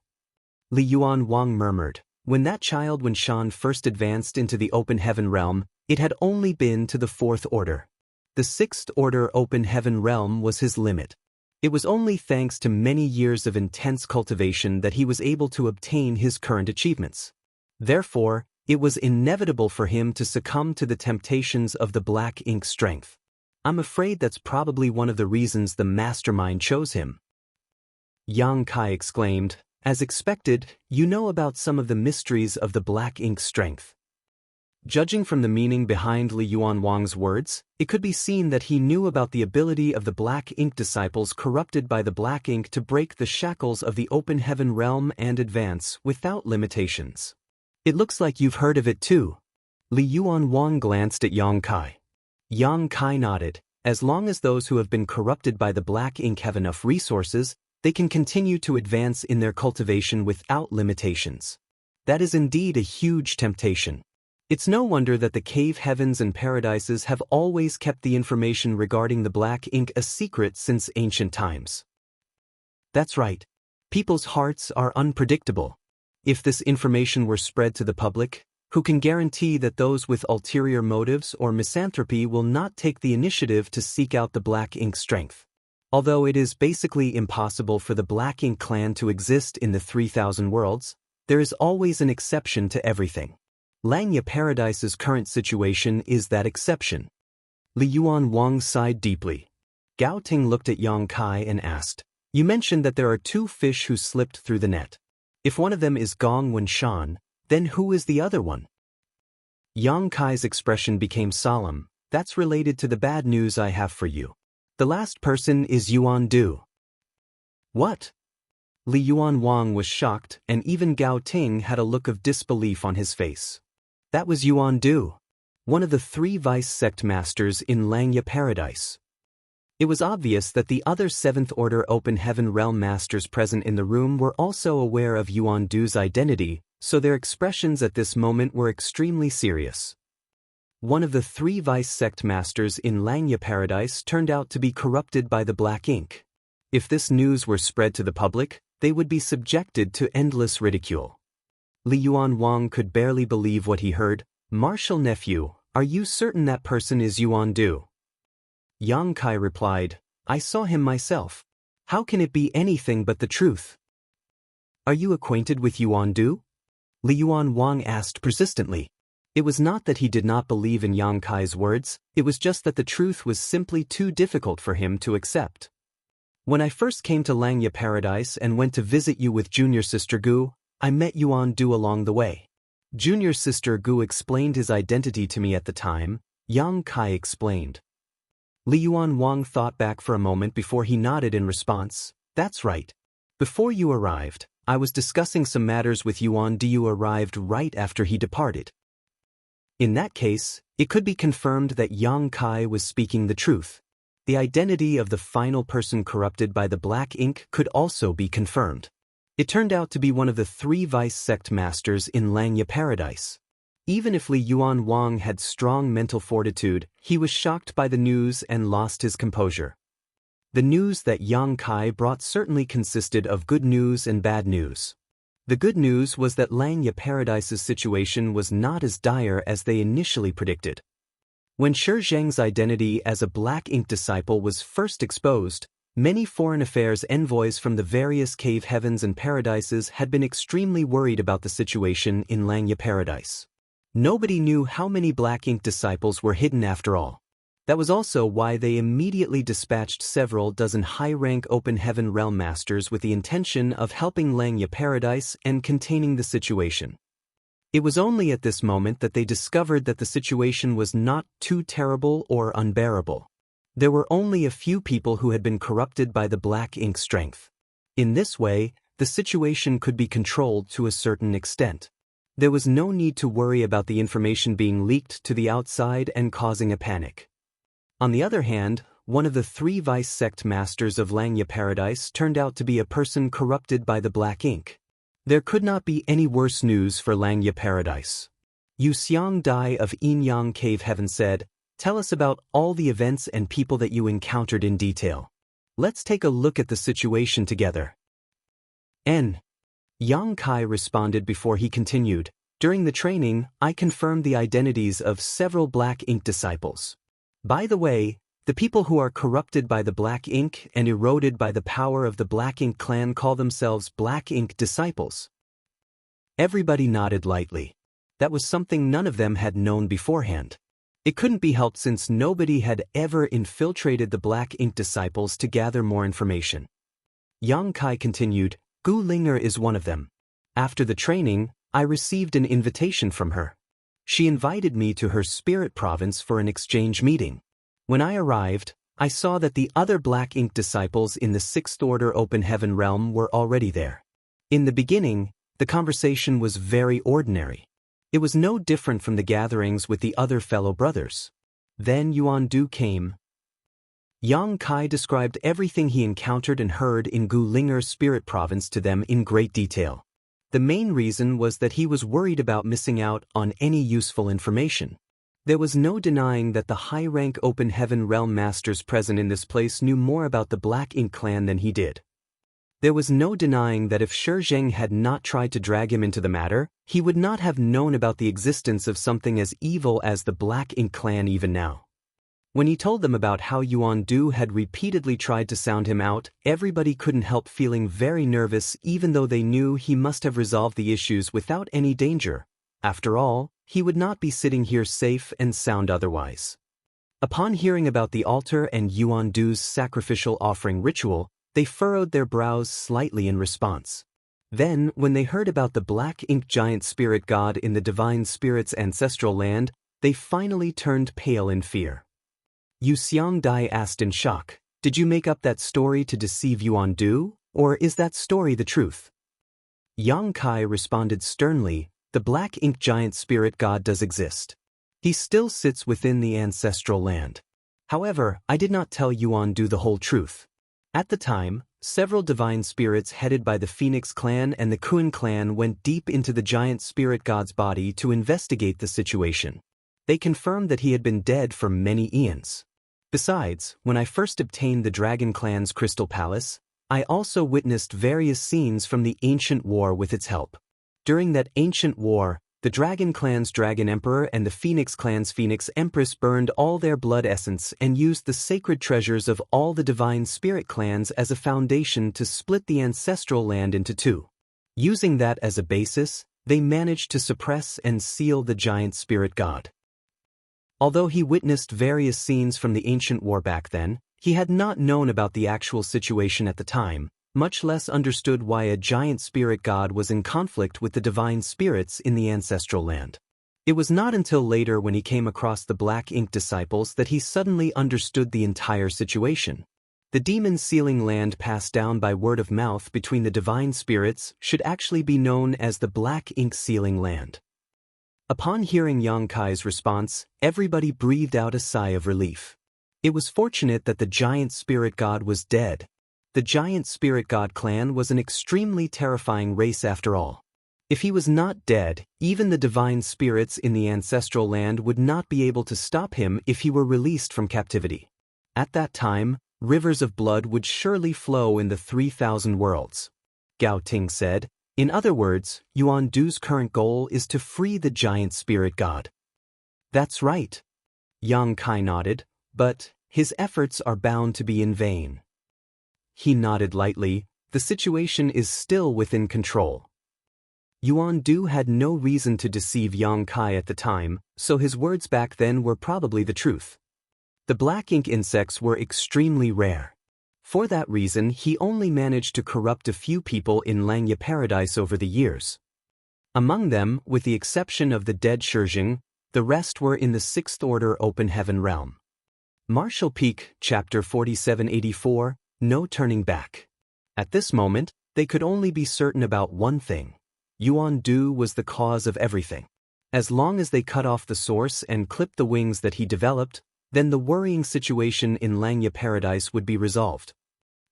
Li Yuanwang murmured, "When that child Wenshan first advanced into the Open Heaven Realm, it had only been to the 4th Order. The 6th Order Open Heaven Realm was his limit. It was only thanks to many years of intense cultivation that he was able to obtain his current achievements. Therefore, it was inevitable for him to succumb to the temptations of the Black Ink strength. I'm afraid that's probably one of the reasons the mastermind chose him." Yang Kai exclaimed, "As expected, you know about some of the mysteries of the Black Ink strength." Judging from the meaning behind Li Yuanwang's words, it could be seen that he knew about the ability of the Black Ink disciples corrupted by the Black Ink to break the shackles of the Open Heaven Realm and advance without limitations. "It looks like you've heard of it too." Li Yuanwang glanced at Yang Kai. Yang Kai nodded. "As long as those who have been corrupted by the Black Ink have enough resources, they can continue to advance in their cultivation without limitations. That is indeed a huge temptation. It's no wonder that the cave heavens and paradises have always kept the information regarding the Black Ink a secret since ancient times." "That's right. People's hearts are unpredictable. If this information were spread to the public, who can guarantee that those with ulterior motives or misanthropy will not take the initiative to seek out the Black Ink strength? Although it is basically impossible for the Black Ink clan to exist in the 3,000 worlds, there is always an exception to everything. Langya Paradise's current situation is that exception." Li Yuanwang sighed deeply. Gao Ting looked at Yang Kai and asked, "You mentioned that there are 2 fish who slipped through the net. If one of them is Gong Wenshan, then who is the other one?" Yang Kai's expression became solemn. "That's related to the bad news I have for you. The last person is Yuan Du." "What?" Li Yuanwang was shocked, and even Gao Ting had a look of disbelief on his face. That was Yuan Du, one of the 3 vice sect masters in Langya Paradise. It was obvious that the other 7th Order Open Heaven Realm Masters present in the room were also aware of Yuan Du's identity, so their expressions at this moment were extremely serious. One of the 3 vice sect masters in Langya Paradise turned out to be corrupted by the Black Ink. If this news were spread to the public, they would be subjected to endless ridicule. Li Yuanwang could barely believe what he heard. "Martial nephew, are you certain that person is Yuan Du?" Yang Kai replied, "I saw him myself. How can it be anything but the truth?" "Are you acquainted with Yuan Du?" Li Yuanwang asked persistently. It was not that he did not believe in Yang Kai's words, it was just that the truth was simply too difficult for him to accept. "When I first came to Langya Paradise and went to visit you with Junior Sister Gu, I met Yuan Du along the way. Junior Sister Gu explained his identity to me at the time," Yang Kai explained. Li Yuanwang thought back for a moment before he nodded in response. "That's right. Before you arrived, I was discussing some matters with Yuan Du. You arrived right after he departed." In that case, it could be confirmed that Yang Kai was speaking the truth. The identity of the final person corrupted by the black ink could also be confirmed. It turned out to be one of the 3 vice sect masters in Langya Paradise. Even if Li Yuan Wang had strong mental fortitude, he was shocked by the news and lost his composure. The news that Yang Kai brought certainly consisted of good news and bad news. The good news was that Langya Paradise's situation was not as dire as they initially predicted. When Shi Zheng's identity as a black ink disciple was first exposed, many foreign affairs envoys from the various cave heavens and paradises had been extremely worried about the situation in Langya Paradise. Nobody knew how many black ink disciples were hidden after all. That was also why they immediately dispatched several dozen high-rank open heaven realm masters with the intention of helping Langya Paradise and containing the situation. It was only at this moment that they discovered that the situation was not too terrible or unbearable. There were only a few people who had been corrupted by the black ink strength. In this way, the situation could be controlled to a certain extent. There was no need to worry about the information being leaked to the outside and causing a panic. On the other hand, one of the 3 vice sect masters of Langya Paradise turned out to be a person corrupted by the black ink. There could not be any worse news for Langya Paradise. Yu Xiang Dai of Yin Yang Cave Heaven said, "Tell us about all the events and people that you encountered in detail. Let's take a look at the situation together." Yang Kai responded before he continued, "During the training, I confirmed the identities of several black ink disciples. By the way, the people who are corrupted by the black ink and eroded by the power of the black ink clan call themselves black ink disciples." Everybody nodded lightly. That was something none of them had known beforehand. It couldn't be helped since nobody had ever infiltrated the black ink disciples to gather more information. Yang Kai continued, "Gu Linger is one of them. After the training, I received an invitation from her. She invited me to her spirit province for an exchange meeting. When I arrived, I saw that the other black ink disciples in the 6th Order Open Heaven realm were already there. In the beginning, the conversation was very ordinary. It was no different from the gatherings with the other fellow brothers. Then Yuan Du came." Yang Kai described everything he encountered and heard in Gu Linger's spirit province to them in great detail. The main reason was that he was worried about missing out on any useful information. There was no denying that the high-rank open heaven realm masters present in this place knew more about the black ink clan than he did. There was no denying that if Shi Zheng had not tried to drag him into the matter, he would not have known about the existence of something as evil as the black ink clan even now. When he told them about how Yuan Du had repeatedly tried to sound him out, everybody couldn't help feeling very nervous even though they knew he must have resolved the issues without any danger. After all, he would not be sitting here safe and sound otherwise. Upon hearing about the altar and Yuan Du's sacrificial offering ritual, they furrowed their brows slightly in response. Then, when they heard about the black ink giant spirit god in the divine spirit's ancestral land, they finally turned pale in fear. Yu Xiang Dai asked in shock, "Did you make up that story to deceive Yuan Du, or is that story the truth?" Yang Kai responded sternly, "The black ink giant spirit god does exist. He still sits within the ancestral land. However, I did not tell Yuan Du the whole truth. At the time, several divine spirits headed by the Phoenix clan and the Kun clan went deep into the giant spirit god's body to investigate the situation. They confirmed that he had been dead for many eons. Besides, when I first obtained the Dragon Clan's Crystal Palace, I also witnessed various scenes from the ancient war with its help. During that ancient war, the Dragon Clan's Dragon Emperor and the Phoenix Clan's Phoenix Empress burned all their blood essence and used the sacred treasures of all the divine spirit clans as a foundation to split the ancestral land into 2. Using that as a basis, they managed to suppress and seal the giant spirit god. Although he witnessed various scenes from the ancient war back then, he had not known about the actual situation at the time, much less understood why a giant spirit god was in conflict with the divine spirits in the ancestral land. It was not until later when he came across the black ink disciples that he suddenly understood the entire situation. The demon sealing land passed down by word of mouth between the divine spirits should actually be known as the black ink sealing land. Upon hearing Yang Kai's response, everybody breathed out a sigh of relief. It was fortunate that the giant spirit god was dead. The giant spirit god clan was an extremely terrifying race after all. If he was not dead, even the divine spirits in the ancestral land would not be able to stop him if he were released from captivity. At that time, rivers of blood would surely flow in the 3,000 worlds. Gao Ting said. In other words, Yuan Du's current goal is to free the giant spirit god. That's right. Yang Kai nodded, but his efforts are bound to be in vain. He nodded lightly. The situation is still within control. Yuan Du had no reason to deceive Yang Kai at the time, so his words back then were probably the truth. The black ink insects were extremely rare. For that reason, he only managed to corrupt a few people in Langya Paradise over the years. Among them, with the exception of the dead Shijing, the rest were in the Sixth Order Open Heaven realm. Martial Peak, Chapter 4784, No Turning Back. At this moment, they could only be certain about one thing. Yuan Du was the cause of everything. As long as they cut off the source and clipped the wings that he developed, then the worrying situation in Langya Paradise would be resolved.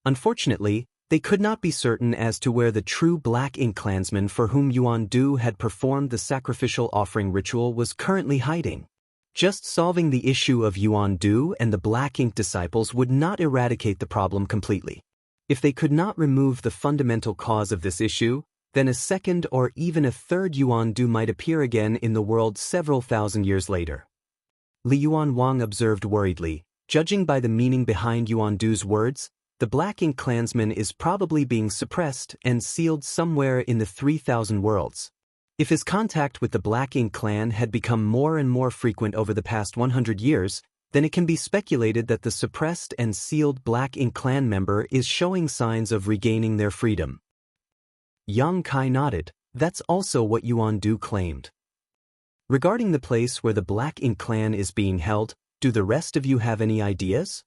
Unfortunately, they could not be certain as to where the true Black Ink clansman for whom Yuan Du had performed the sacrificial offering ritual was currently hiding. Just solving the issue of Yuan Du and the Black Ink disciples would not eradicate the problem completely. If they could not remove the fundamental cause of this issue, then a second or even a third Yuan Du might appear again in the world several thousand years later. Li Yuan Wang observed worriedly. Judging by the meaning behind Yuan Du's words, the Black Ink clansman is probably being suppressed and sealed somewhere in the 3,000 worlds. If his contact with the Black Ink clan had become more and more frequent over the past 100 years, then it can be speculated that the suppressed and sealed Black Ink clan member is showing signs of regaining their freedom. Yang Kai nodded. That's also what Yuan Du claimed. Regarding the place where the Black Ink clan is being held, do the rest of you have any ideas?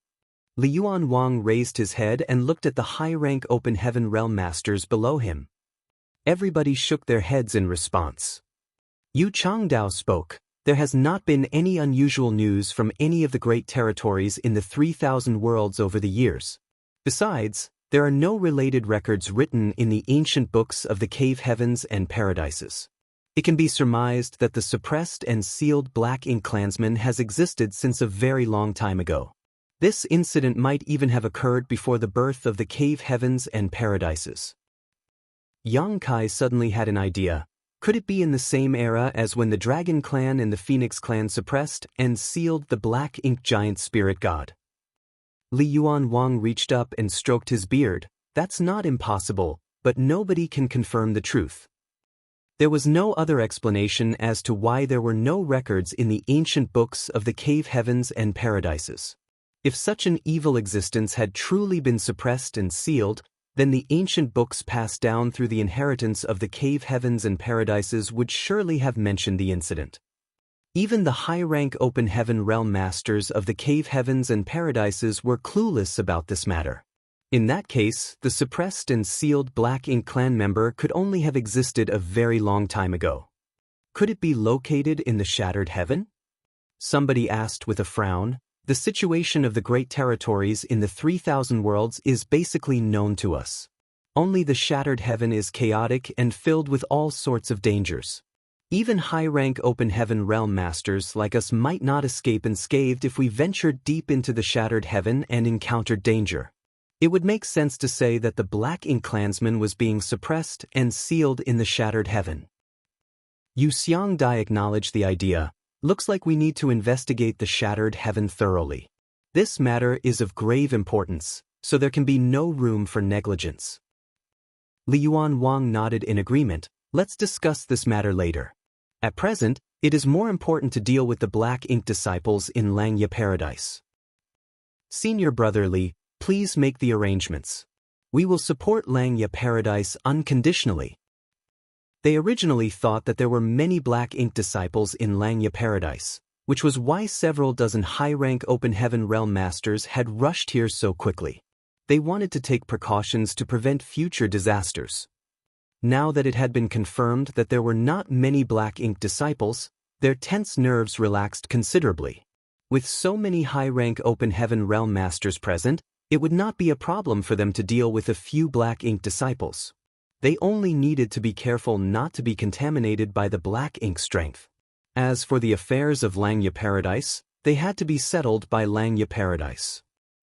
Li Yuan Wang raised his head and looked at the high-rank Open Heaven Realm Masters below him. Everybody shook their heads in response. Yu Changdao spoke. There has not been any unusual news from any of the great territories in the 3,000 worlds over the years. Besides, there are no related records written in the ancient books of the cave heavens and paradises. It can be surmised that the suppressed and sealed Black Ink clansman has existed since a very long time ago. This incident might even have occurred before the birth of the cave heavens and paradises. Yang Kai suddenly had an idea. Could it be in the same era as when the Dragon Clan and the Phoenix Clan suppressed and sealed the Black Ink giant spirit god? Li Yuan Wang reached up and stroked his beard. That's not impossible, but nobody can confirm the truth. There was no other explanation as to why there were no records in the ancient books of the cave heavens and paradises. If such an evil existence had truly been suppressed and sealed, then the ancient books passed down through the inheritance of the cave heavens and paradises would surely have mentioned the incident. Even the high-rank Open Heaven Realm Masters of the cave heavens and paradises were clueless about this matter. In that case, the suppressed and sealed Black Ink clan member could only have existed a very long time ago. Could it be located in the Shattered Heaven? Somebody asked with a frown. The situation of the great territories in the 3,000 worlds is basically known to us. Only the Shattered Heaven is chaotic and filled with all sorts of dangers. Even high-rank Open Heaven Realm Masters like us might not escape unscathed if we ventured deep into the Shattered Heaven and encountered danger. It would make sense to say that the Black Ink clansman was being suppressed and sealed in the Shattered Heaven. Yu Xiangdai acknowledged the idea. Looks like we need to investigate the Shattered Heaven thoroughly. This matter is of grave importance, so there can be no room for negligence. Li Yuan Wang nodded in agreement. Let's discuss this matter later. At present, it is more important to deal with the Black Ink disciples in Langya Paradise. Senior Brother Li, please make the arrangements. We will support Langya Paradise unconditionally. They originally thought that there were many Black Ink disciples in Langya Paradise, which was why several dozen high-rank Open Heaven Realm Masters had rushed here so quickly. They wanted to take precautions to prevent future disasters. Now that it had been confirmed that there were not many Black Ink disciples, Their tense nerves relaxed considerably. With so many high-rank open heaven realm masters present, it would not be a problem for them to deal with a few black ink disciples. They only needed to be careful not to be contaminated by the black ink strength. As for the affairs of Langya Paradise, they had to be settled by Langya Paradise.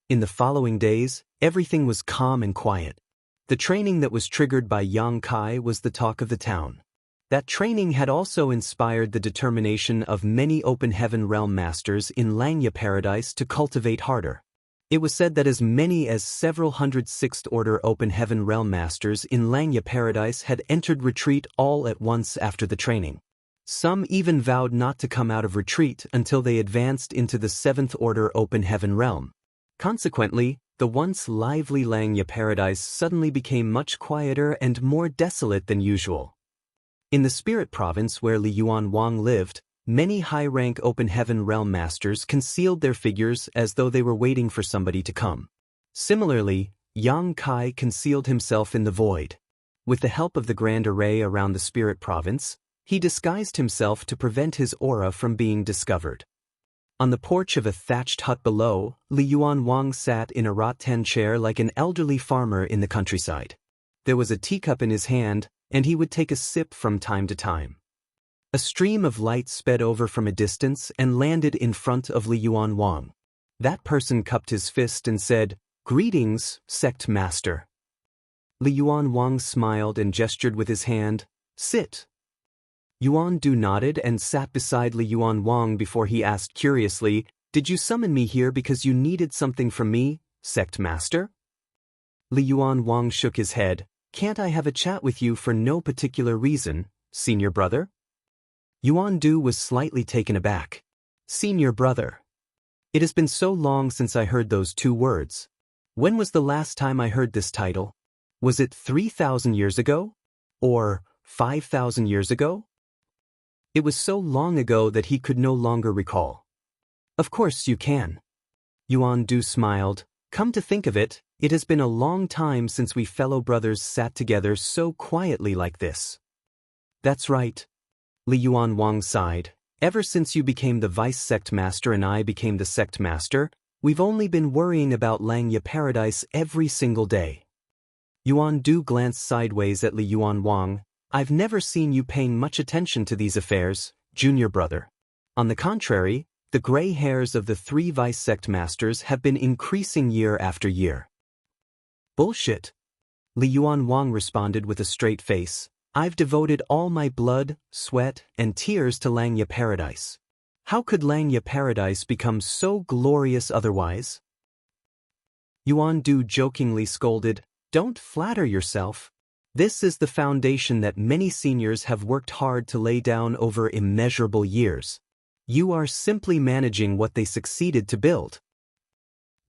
In the following days, everything was calm and quiet. The training that was triggered by Yang Kai was the talk of the town. That training had also inspired the determination of many open heaven realm masters in Langya Paradise to cultivate harder. It was said that as many as several hundred sixth order open heaven realm masters in Langya Paradise had entered retreat all at once after the training. Some even vowed not to come out of retreat until they advanced into the seventh order open heaven realm. Consequently, the once lively Langya Paradise suddenly became much quieter and more desolate than usual. In the Spirit Province where Li Yuan Wang lived, many high-rank open heaven realm masters concealed their figures as though they were waiting for somebody to come. Similarly, Yang Kai concealed himself in the void. With the help of the grand array around the Spirit Province, he disguised himself to prevent his aura from being discovered. On the porch of a thatched hut below, Li Yuan Wang sat in a rattan chair like an elderly farmer in the countryside. There was a teacup in his hand, and he would take a sip from time to time. A stream of light sped over from a distance and landed in front of Li Yuan Wang. That person cupped his fist and said, "Greetings, sect master." Li Yuan Wang smiled and gestured with his hand, "Sit." Yuan Du nodded and sat beside Li Yuan Wang before he asked curiously, "Did you summon me here because you needed something from me, sect master?" Li Yuan Wang shook his head. "Can't I have a chat with you for no particular reason, senior brother?" Yuan Du was slightly taken aback. "Senior brother. It has been so long since I heard those two words. When was the last time I heard this title? Was it 3,000 years ago? Or 5,000 years ago?" It was so long ago that he could no longer recall. "Of course you can." Yuan Du smiled. "Come to think of it, it has been a long time since we fellow brothers sat together so quietly like this." "That's right." Li Yuan Wang sighed. "Ever since you became the vice sect master and I became the sect master, we've only been worrying about Langya Paradise every single day." Yuan Du glanced sideways at Li Yuan Wang. "I've never seen you paying much attention to these affairs, junior brother. On the contrary, the gray hairs of the three vice sect masters have been increasing year after year." "Bullshit." Li Yuan Wang responded with a straight face. "I've devoted all my blood, sweat, and tears to Langya Paradise. How could Langya Paradise become so glorious otherwise?" Yuan Du jokingly scolded, "Don't flatter yourself. This is the foundation that many seniors have worked hard to lay down over immeasurable years. You are simply managing what they succeeded to build."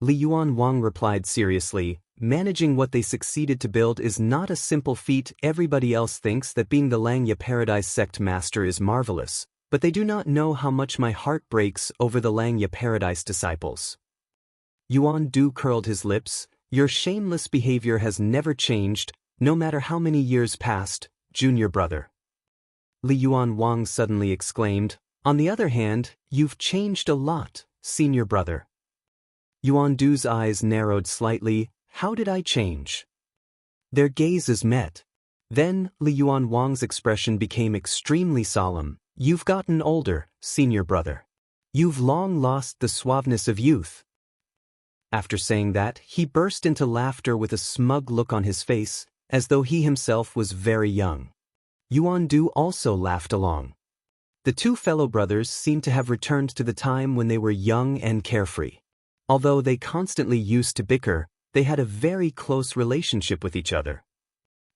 Li Yuan Wang replied seriously, "Managing what they succeeded to build is not a simple feat. Everybody else thinks that being the Langya Paradise sect master is marvelous, but they do not know how much my heart breaks over the Langya Paradise disciples." Yuan Du curled his lips. "Your shameless behavior has never changed, no matter how many years passed, junior brother." Li Yuan Wang suddenly exclaimed, "On the other hand, you've changed a lot, senior brother." Yuan Du's eyes narrowed slightly. "How did I change?" Their gazes met. Then, Li Yuan Wang's expression became extremely solemn. "You've gotten older, senior brother. You've long lost the suaveness of youth." After saying that, he burst into laughter with a smug look on his face, as though he himself was very young. Yuan Du also laughed along. The two fellow brothers seemed to have returned to the time when they were young and carefree. Although they constantly used to bicker, they had a very close relationship with each other.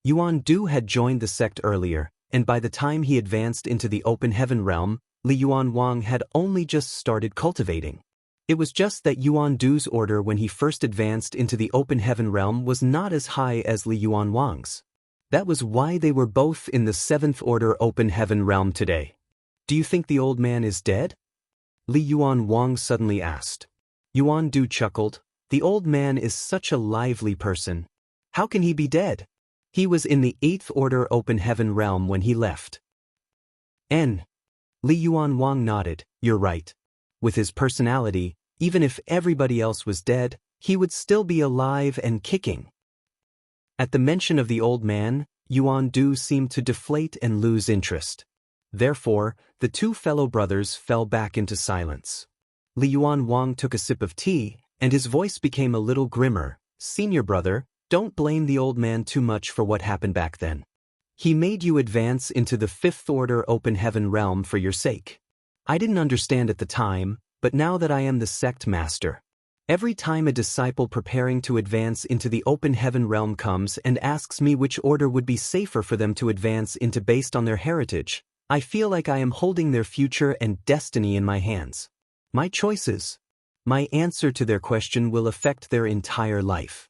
Yuan Du had joined the sect earlier, and by the time he advanced into the open heaven realm, Li Yuan Wang had only just started cultivating. It was just that Yuan Du's order when he first advanced into the open heaven realm was not as high as Li Yuan Wang's. That was why they were both in the seventh order open heaven realm today. "Do you think the old man is dead?" Li Yuan Wang suddenly asked. Yuan Du chuckled. "The old man is such a lively person. How can he be dead? He was in the eighth order open heaven realm when he left." Li Yuanwang nodded. You're right. With his personality, even if everybody else was dead, he would still be alive and kicking. At the mention of the old man, Yuan Du seemed to deflate and lose interest. Therefore, the two fellow brothers fell back into silence. Li Yuanwang took a sip of tea, and his voice became a little grimmer. Senior brother, don't blame the old man too much for what happened back then. He made you advance into the fifth order open heaven realm for your sake. I didn't understand at the time, but now that I am the sect master, every time a disciple preparing to advance into the open heaven realm comes and asks me which order would be safer for them to advance into based on their heritage, I feel like I am holding their future and destiny in my hands. My choices, my answer to their question will affect their entire life.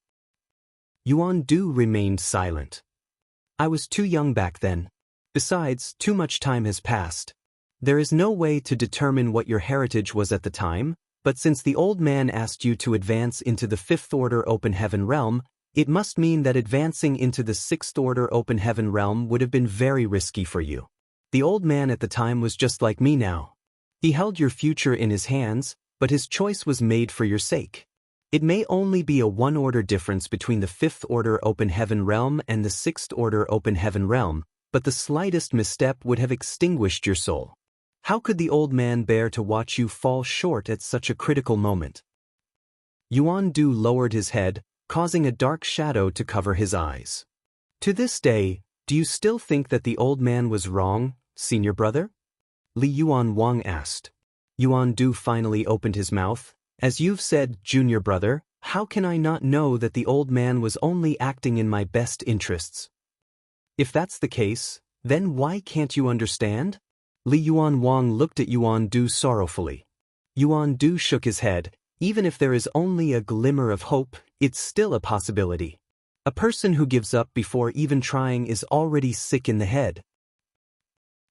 Yuan Du remained silent. I was too young back then. Besides, too much time has passed. There is no way to determine what your heritage was at the time, but since the old man asked you to advance into the fifth order open heaven realm, it must mean that advancing into the sixth order open heaven realm would have been very risky for you. The old man at the time was just like me now. He held your future in his hands, but his choice was made for your sake. It may only be a one-order difference between the fifth order open heaven realm and the sixth order open heaven realm, but the slightest misstep would have extinguished your soul. How could the old man bear to watch you fall short at such a critical moment? Yuan Du lowered his head, causing a dark shadow to cover his eyes. To this day, do you still think that the old man was wrong, senior brother? Li Yuanwang asked. Yuan Du finally opened his mouth. As you've said, junior brother, how can I not know that the old man was only acting in my best interests? If that's the case, then why can't you understand? Li Yuanwang looked at Yuan Du sorrowfully. Yuan Du shook his head. Even if there is only a glimmer of hope, it's still a possibility. A person who gives up before even trying is already sick in the head.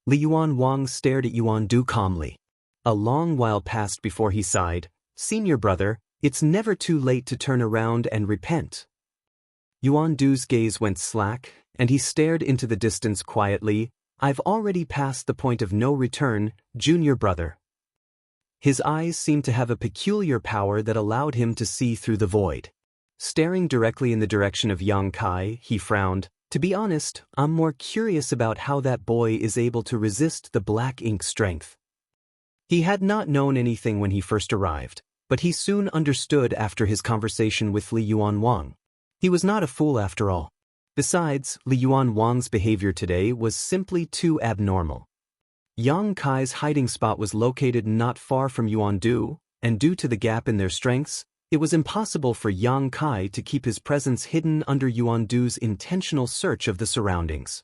Li Yuanwang stared at Yuan Du calmly. A long while passed before he sighed. Senior brother, it's never too late to turn around and repent. Yuan Du's gaze went slack, and he stared into the distance quietly. I've already passed the point of no return, junior brother. His eyes seemed to have a peculiar power that allowed him to see through the void. Staring directly in the direction of Yang Kai, he frowned. To be honest, I'm more curious about how that boy is able to resist the black ink strength. He had not known anything when he first arrived, but he soon understood after his conversation with Li Yuanwang. He was not a fool after all. Besides, Li Yuanwang's behavior today was simply too abnormal. Yang Kai's hiding spot was located not far from Yuan Du, and due to the gap in their strengths, it was impossible for Yang Kai to keep his presence hidden under Yuan Du's intentional search of the surroundings.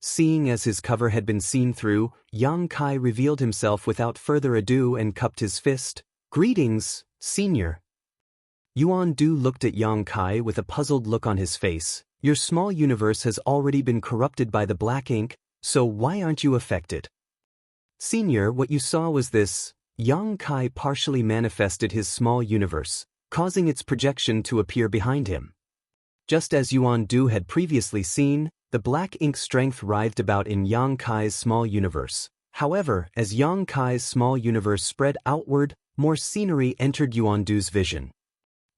Seeing as his cover had been seen through, Yang Kai revealed himself without further ado and cupped his fist. Greetings, senior. Yuan Du looked at Yang Kai with a puzzled look on his face. Your small universe has already been corrupted by the black ink, so why aren't you affected? Senior, what you saw was this. Yang Kai partially manifested his small universe, causing its projection to appear behind him. Just as Yuan Du had previously seen, the black ink strength writhed about in Yang Kai's small universe. However, as Yang Kai's small universe spread outward, more scenery entered Yuan Du's vision.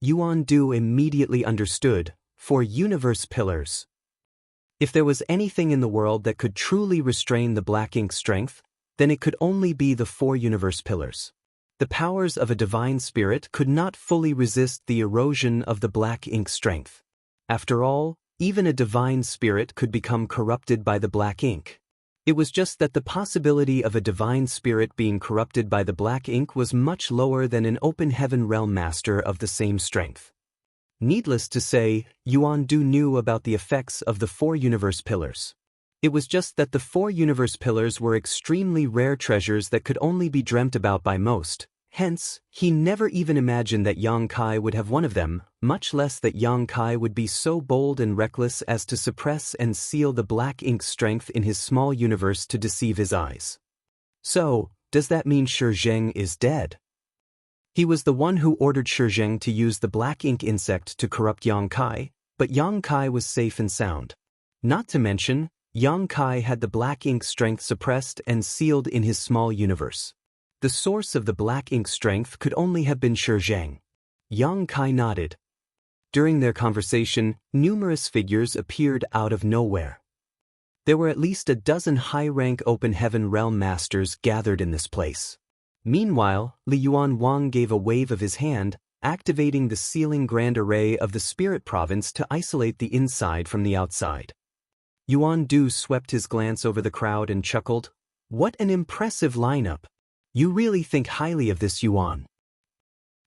Yuan Du immediately understood. 4 universe pillars. If there was anything in the world that could truly restrain the black ink strength, then it could only be the 4 universe pillars. The powers of a divine spirit could not fully resist the erosion of the black ink strength. After all, even a divine spirit could become corrupted by the black ink. It was just that the possibility of a divine spirit being corrupted by the black ink was much lower than an open heaven realm master of the same strength. Needless to say, Yuan Du knew about the effects of the 4 universe pillars. It was just that the 4 universe pillars were extremely rare treasures that could only be dreamt about by most. Hence, he never even imagined that Yang Kai would have one of them, much less that Yang Kai would be so bold and reckless as to suppress and seal the black ink strength in his small universe to deceive his eyes. So, does that mean Shi Zheng is dead? He was the one who ordered Shi Zheng to use the black ink insect to corrupt Yang Kai, but Yang Kai was safe and sound. Not to mention, Yang Kai had the black ink strength suppressed and sealed in his small universe. The source of the black ink strength could only have been Shi Zheng. Yang Kai nodded. During their conversation, numerous figures appeared out of nowhere. There were at least a dozen high-rank Open Heaven Realm Masters gathered in this place. Meanwhile, Li Yuan Wang gave a wave of his hand, activating the sealing grand array of the Spirit Province to isolate the inside from the outside. Yuan Du swept his glance over the crowd and chuckled. What an impressive lineup! You really think highly of this, Yuan.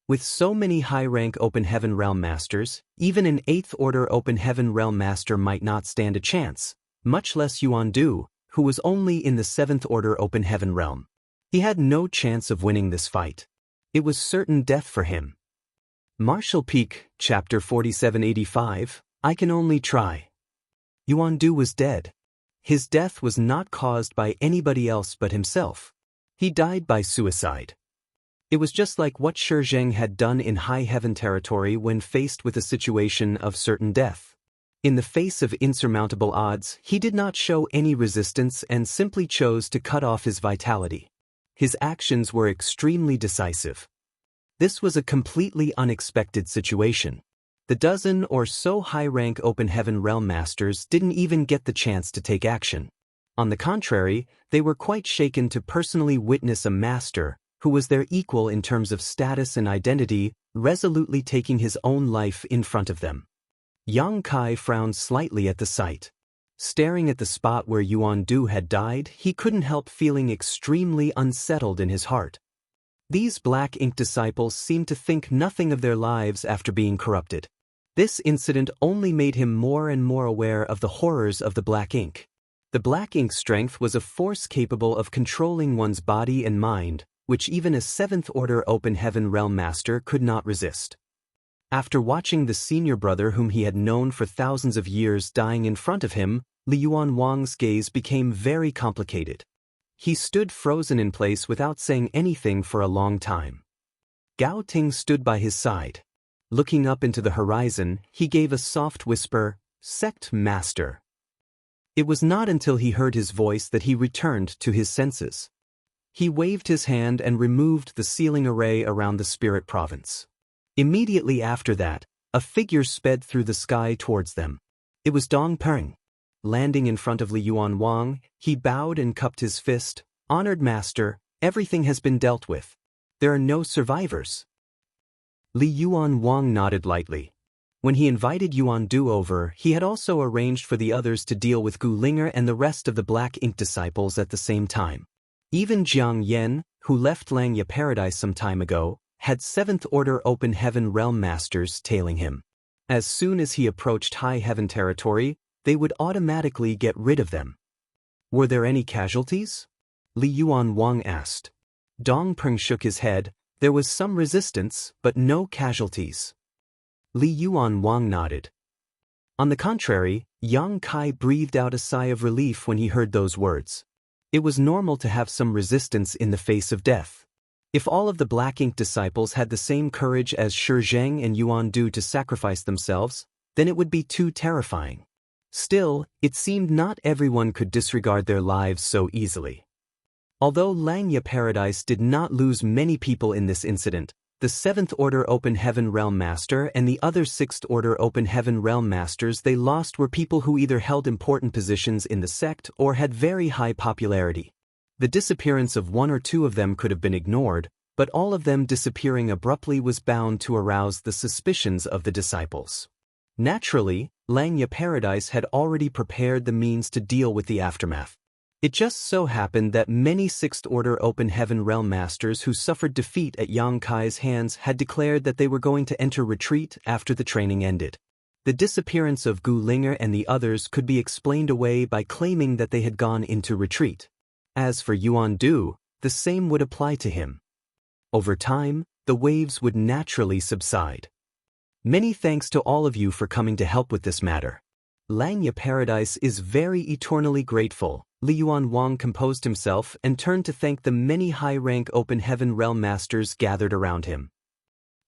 With so many high-rank Open Heaven Realm Masters, even an 8th Order Open Heaven Realm Master might not stand a chance, much less Yuan Du, who was only in the 7th Order Open Heaven Realm. He had no chance of winning this fight. It was certain death for him. Martial Peak, Chapter 4785, I Can Only Try. Yuan Du was dead. His death was not caused by anybody else but himself. He died by suicide. It was just like what Shi Zheng had done in High Heaven territory when faced with a situation of certain death. In the face of insurmountable odds, he did not show any resistance and simply chose to cut off his vitality. His actions were extremely decisive. This was a completely unexpected situation. The dozen or so high-rank Open Heaven Realm Masters didn't even get the chance to take action. On the contrary, they were quite shaken to personally witness a master, who was their equal in terms of status and identity, resolutely taking his own life in front of them. Yang Kai frowned slightly at the sight. Staring at the spot where Yuan Du had died, he couldn't help feeling extremely unsettled in his heart. These black ink disciples seemed to think nothing of their lives after being corrupted. This incident only made him more and more aware of the horrors of the black ink. The black ink strength was a force capable of controlling one's body and mind, which even a 7th Order Open Heaven Realm Master could not resist. After watching the senior brother whom he had known for thousands of years dying in front of him, Li Yuan Wang's gaze became very complicated. He stood frozen in place without saying anything for a long time. Gao Ting stood by his side. Looking up into the horizon, he gave a soft whisper, "Sect Master." It was not until he heard his voice that he returned to his senses. He waved his hand and removed the sealing array around the Spirit Province. Immediately after that, a figure sped through the sky towards them. It was Dong Peng. Landing in front of Li Yuan Wang, he bowed and cupped his fist. "Honored Master, everything has been dealt with. There are no survivors." Li Yuan Wang nodded lightly. When he invited Yuan Du over, he had also arranged for the others to deal with Gu Linger and the rest of the Black Ink disciples at the same time. Even Jiang Yen, who left Langya Paradise some time ago, had 7th Order Open Heaven Realm Masters tailing him. As soon as he approached High Heaven territory, they would automatically get rid of them. Were there any casualties? Li Yuan Wang asked. Dong Peng shook his head. There was some resistance, but no casualties. Li Yuan Wang nodded. On the contrary, Yang Kai breathed out a sigh of relief when he heard those words. It was normal to have some resistance in the face of death. If all of the Black Ink disciples had the same courage as Shi Zheng and Yuan Du to sacrifice themselves, then it would be too terrifying. Still, it seemed not everyone could disregard their lives so easily. Although Langya Paradise did not lose many people in this incident, the 7th Order Open Heaven Realm Master and the other 6th Order Open Heaven Realm Masters they lost were people who either held important positions in the sect or had very high popularity. The disappearance of one or two of them could have been ignored, but all of them disappearing abruptly was bound to arouse the suspicions of the disciples. Naturally, Langya Paradise had already prepared the means to deal with the aftermath. It just so happened that many 6th Order Open Heaven Realm Masters who suffered defeat at Yang Kai's hands had declared that they were going to enter retreat after the training ended. The disappearance of Gu Linger and the others could be explained away by claiming that they had gone into retreat. As for Yuan Du, the same would apply to him. Over time, the waves would naturally subside. Many thanks to all of you for coming to help with this matter. Langya Paradise is very eternally grateful. Li Yuan Wang composed himself and turned to thank the many high-rank Open Heaven Realm Masters gathered around him.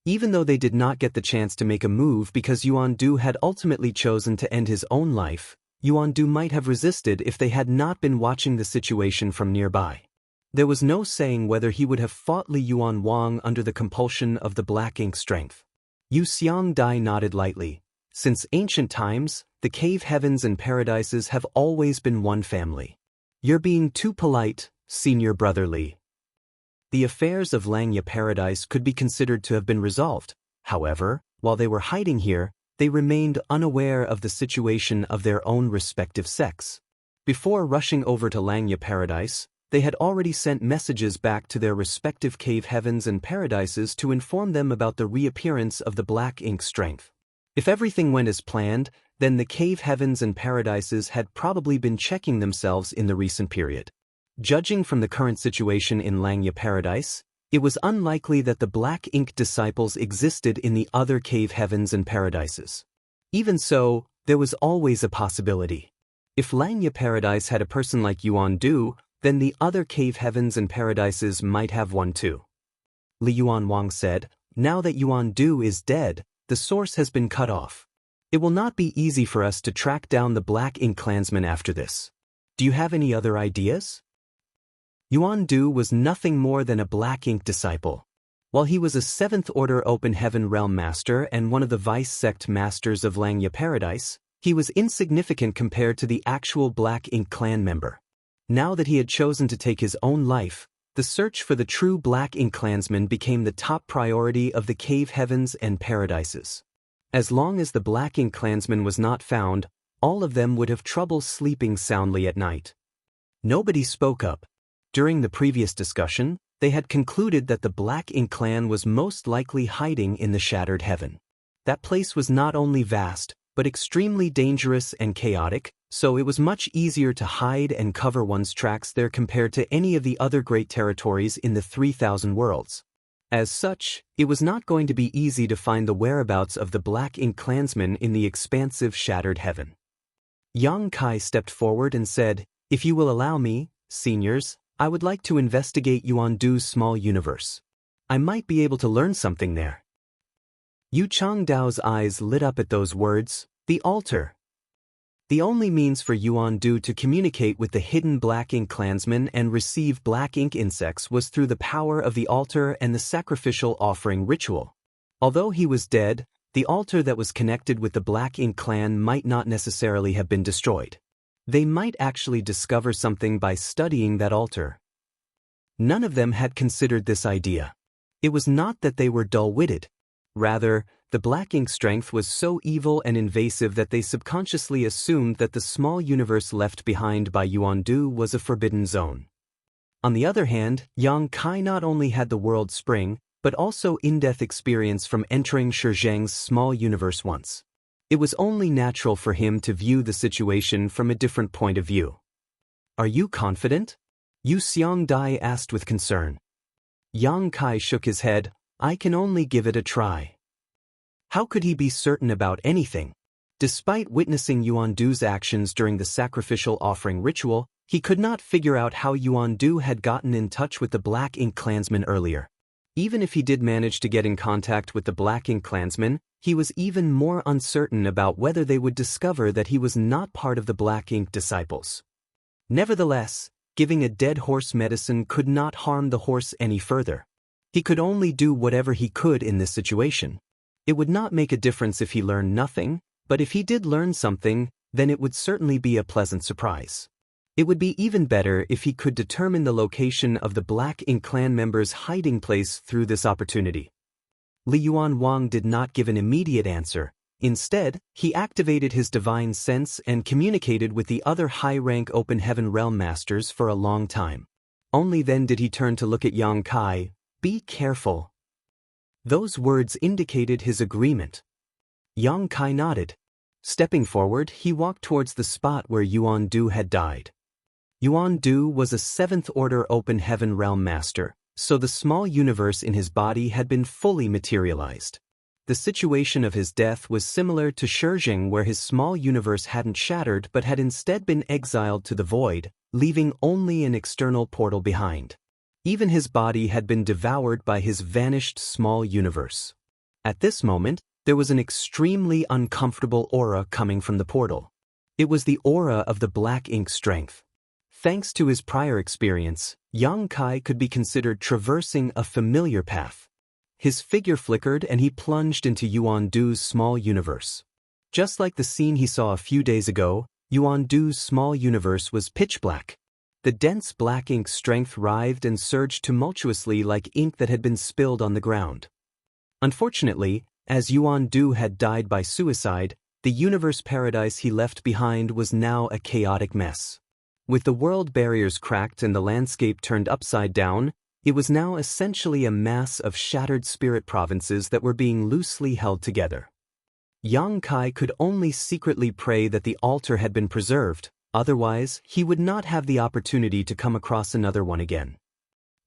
Even though they did not get the chance to make a move because Yuan Du had ultimately chosen to end his own life, Yuan Du might have resisted if they had not been watching the situation from nearby. There was no saying whether he would have fought Li Yuan Wang under the compulsion of the black ink strength. Yu Xiangdai nodded lightly. Since ancient times, the cave heavens and paradises have always been one family. You're being too polite, senior brother Li. The affairs of Langya Paradise could be considered to have been resolved. However, while they were hiding here, they remained unaware of the situation of their own respective sects. Before rushing over to Langya Paradise, they had already sent messages back to their respective cave heavens and paradises to inform them about the reappearance of the black ink strength. If everything went as planned, then the cave heavens and paradises had probably been checking themselves in the recent period. Judging from the current situation in Langya Paradise, it was unlikely that the black ink disciples existed in the other cave heavens and paradises. Even so, there was always a possibility. If Langya Paradise had a person like Yuan Du, then the other cave heavens and paradises might have one too. Li Yuan Wang said, "Now that Yuan Du is dead, the source has been cut off. It will not be easy for us to track down the black ink clansmen after this. Do you have any other ideas?" Yuan Du was nothing more than a black ink disciple. While he was a 7th Order Open Heaven Realm Master and one of the Vice Sect Masters of Langya Paradise, he was insignificant compared to the actual black ink clan member. Now that he had chosen to take his own life, the search for the true black ink clansman became the top priority of the cave heavens and paradises. As long as the black ink clansman was not found, all of them would have trouble sleeping soundly at night. Nobody spoke up. During the previous discussion, they had concluded that the Black Ink clan was most likely hiding in the Shattered Heaven. That place was not only vast, but extremely dangerous and chaotic, so it was much easier to hide and cover one's tracks there compared to any of the other great territories in the 3,000 worlds. As such, it was not going to be easy to find the whereabouts of the Black Ink clansmen in the expansive Shattered Heaven. Yang Kai stepped forward and said, "If you will allow me, seniors, I would like to investigate Yuan Du's small universe. I might be able to learn something there." Yu Changdao's eyes lit up at those words, the altar. The only means for Yuan Du to communicate with the hidden black ink clansmen and receive black ink insects was through the power of the altar and the sacrificial offering ritual. Although he was dead, the altar that was connected with the black ink clan might not necessarily have been destroyed. They might actually discover something by studying that altar. None of them had considered this idea. It was not that they were dull-witted. Rather, the black ink strength was so evil and invasive that they subconsciously assumed that the small universe left behind by Yuan Du was a forbidden zone. On the other hand, Yang Kai not only had the world spring, but also in-death experience from entering Shizheng's small universe once. It was only natural for him to view the situation from a different point of view. "Are you confident?" Yu Xiangdai asked with concern. Yang Kai shook his head. "I can only give it a try." How could he be certain about anything? Despite witnessing Yuan Du's actions during the sacrificial offering ritual, he could not figure out how Yuan Du had gotten in touch with the Black Ink clansmen earlier. Even if he did manage to get in contact with the Black Ink clansmen, he was even more uncertain about whether they would discover that he was not part of the Black Ink disciples. Nevertheless, giving a dead horse medicine could not harm the horse any further. He could only do whatever he could in this situation. It would not make a difference if he learned nothing, but if he did learn something, then it would certainly be a pleasant surprise. It would be even better if he could determine the location of the Black Ink clan members' hiding place through this opportunity. Li Yuan Wang did not give an immediate answer. Instead, he activated his divine sense and communicated with the other high-rank Open Heaven Realm Masters for a long time. Only then did he turn to look at Yang Kai. "Be careful." Those words indicated his agreement. Yang Kai nodded. Stepping forward, he walked towards the spot where Yuan Du had died. Yuan Du was a 7th Order Open Heaven Realm Master, so the small universe in his body had been fully materialized. The situation of his death was similar to Shizheng, where his small universe hadn't shattered but had instead been exiled to the void, leaving only an external portal behind. Even his body had been devoured by his vanished small universe. At this moment, there was an extremely uncomfortable aura coming from the portal. It was the aura of the black ink strength. Thanks to his prior experience, Yang Kai could be considered traversing a familiar path. His figure flickered and he plunged into Yuan Du's small universe. Just like the scene he saw a few days ago, Yuan Du's small universe was pitch black. The dense black ink strength writhed and surged tumultuously like ink that had been spilled on the ground. Unfortunately, as Yuan Du had died by suicide, the universe paradise he left behind was now a chaotic mess. With the world barriers cracked and the landscape turned upside down, it was now essentially a mass of shattered spirit provinces that were being loosely held together. Yang Kai could only secretly pray that the altar had been preserved, otherwise he would not have the opportunity to come across another one again.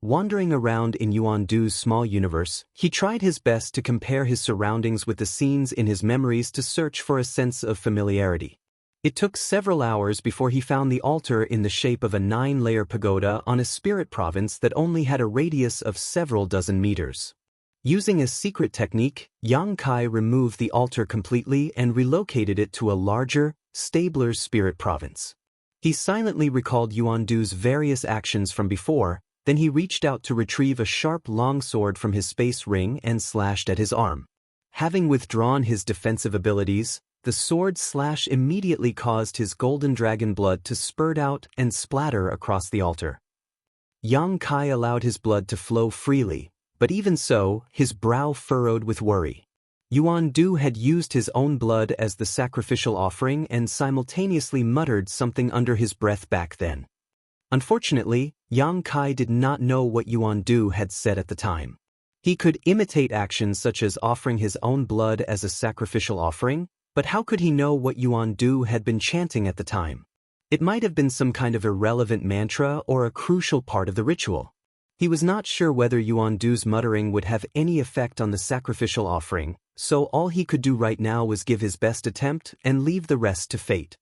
Wandering around in Yuan Du's small universe, he tried his best to compare his surroundings with the scenes in his memories to search for a sense of familiarity. It took several hours before he found the altar in the shape of a 9-layer pagoda on a spirit province that only had a radius of several dozen meters. Using a secret technique, Yang Kai removed the altar completely and relocated it to a larger, stabler spirit province. He silently recalled Yuan Du's various actions from before. Then he reached out to retrieve a sharp longsword from his space ring and slashed at his arm. Having withdrawn his defensive abilities, the sword slash immediately caused his golden dragon blood to spurt out and splatter across the altar. Yang Kai allowed his blood to flow freely, but even so, his brow furrowed with worry. Yuan Du had used his own blood as the sacrificial offering and simultaneously muttered something under his breath back then. Unfortunately, Yang Kai did not know what Yuan Du had said at the time. He could imitate actions such as offering his own blood as a sacrificial offering, but how could he know what Yuan Du had been chanting at the time? It might have been some kind of irrelevant mantra or a crucial part of the ritual. He was not sure whether Yuan Du's muttering would have any effect on the sacrificial offering, so all he could do right now was give his best attempt and leave the rest to fate.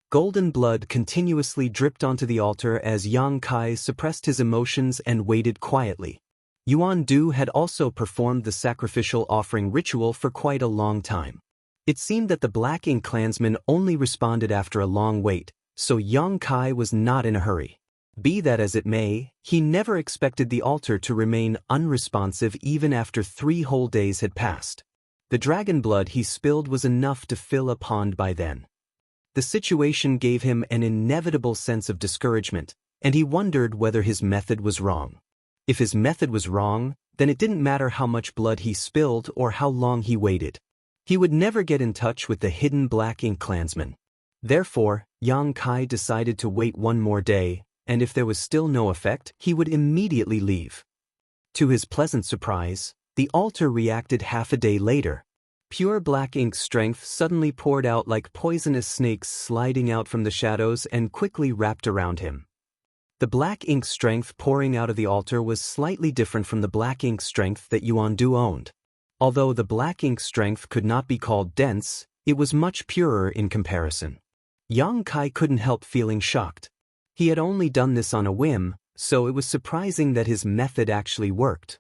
Golden blood continuously dripped onto the altar as Yang Kai suppressed his emotions and waited quietly. Yuan Du had also performed the sacrificial offering ritual for quite a long time. It seemed that the Black Ink clansmen only responded after a long wait, so Yang Kai was not in a hurry. Be that as it may, he never expected the altar to remain unresponsive even after 3 whole days had passed. The dragon blood he spilled was enough to fill a pond by then. The situation gave him an inevitable sense of discouragement, and he wondered whether his method was wrong. If his method was wrong, then it didn't matter how much blood he spilled or how long he waited. He would never get in touch with the hidden Black Ink clansmen. Therefore, Yang Kai decided to wait 1 more day, and if there was still no effect, he would immediately leave. To his pleasant surprise, the altar reacted half a day later. Pure black ink strength suddenly poured out like poisonous snakes sliding out from the shadows and quickly wrapped around him. The black ink strength pouring out of the altar was slightly different from the black ink strength that Yuan Du owned. Although the black ink strength could not be called dense, it was much purer in comparison. Yang Kai couldn't help feeling shocked. He had only done this on a whim, so it was surprising that his method actually worked.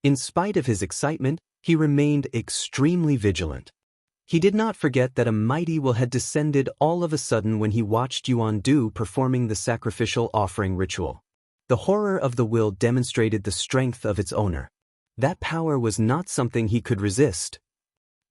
In spite of his excitement, he remained extremely vigilant. He did not forget that a mighty will had descended all of a sudden when he watched Yuan Du performing the sacrificial offering ritual. The horror of the will demonstrated the strength of its owner. That power was not something he could resist.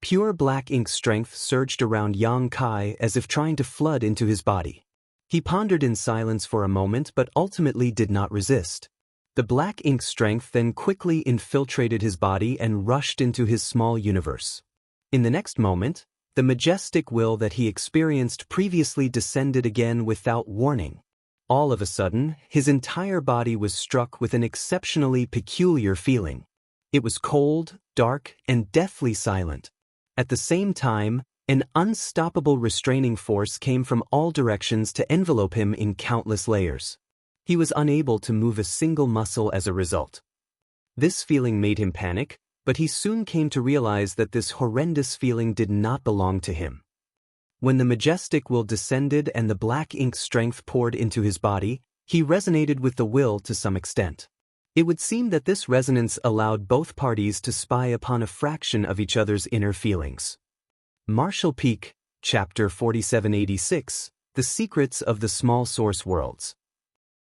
Pure black ink strength surged around Yang Kai as if trying to flood into his body. He pondered in silence for a moment but ultimately did not resist. The black ink strength then quickly infiltrated his body and rushed into his small universe. In the next moment, the majestic will that he experienced previously descended again without warning. All of a sudden, his entire body was struck with an exceptionally peculiar feeling. It was cold, dark, and deathly silent. At the same time, an unstoppable restraining force came from all directions to envelope him in countless layers. He was unable to move a single muscle as a result. This feeling made him panic, but he soon came to realize that this horrendous feeling did not belong to him. When the majestic will descended and the black ink strength poured into his body, he resonated with the will to some extent. It would seem that this resonance allowed both parties to spy upon a fraction of each other's inner feelings. Marshall Peak, Chapter 4786, The Secrets of the Small Source Worlds.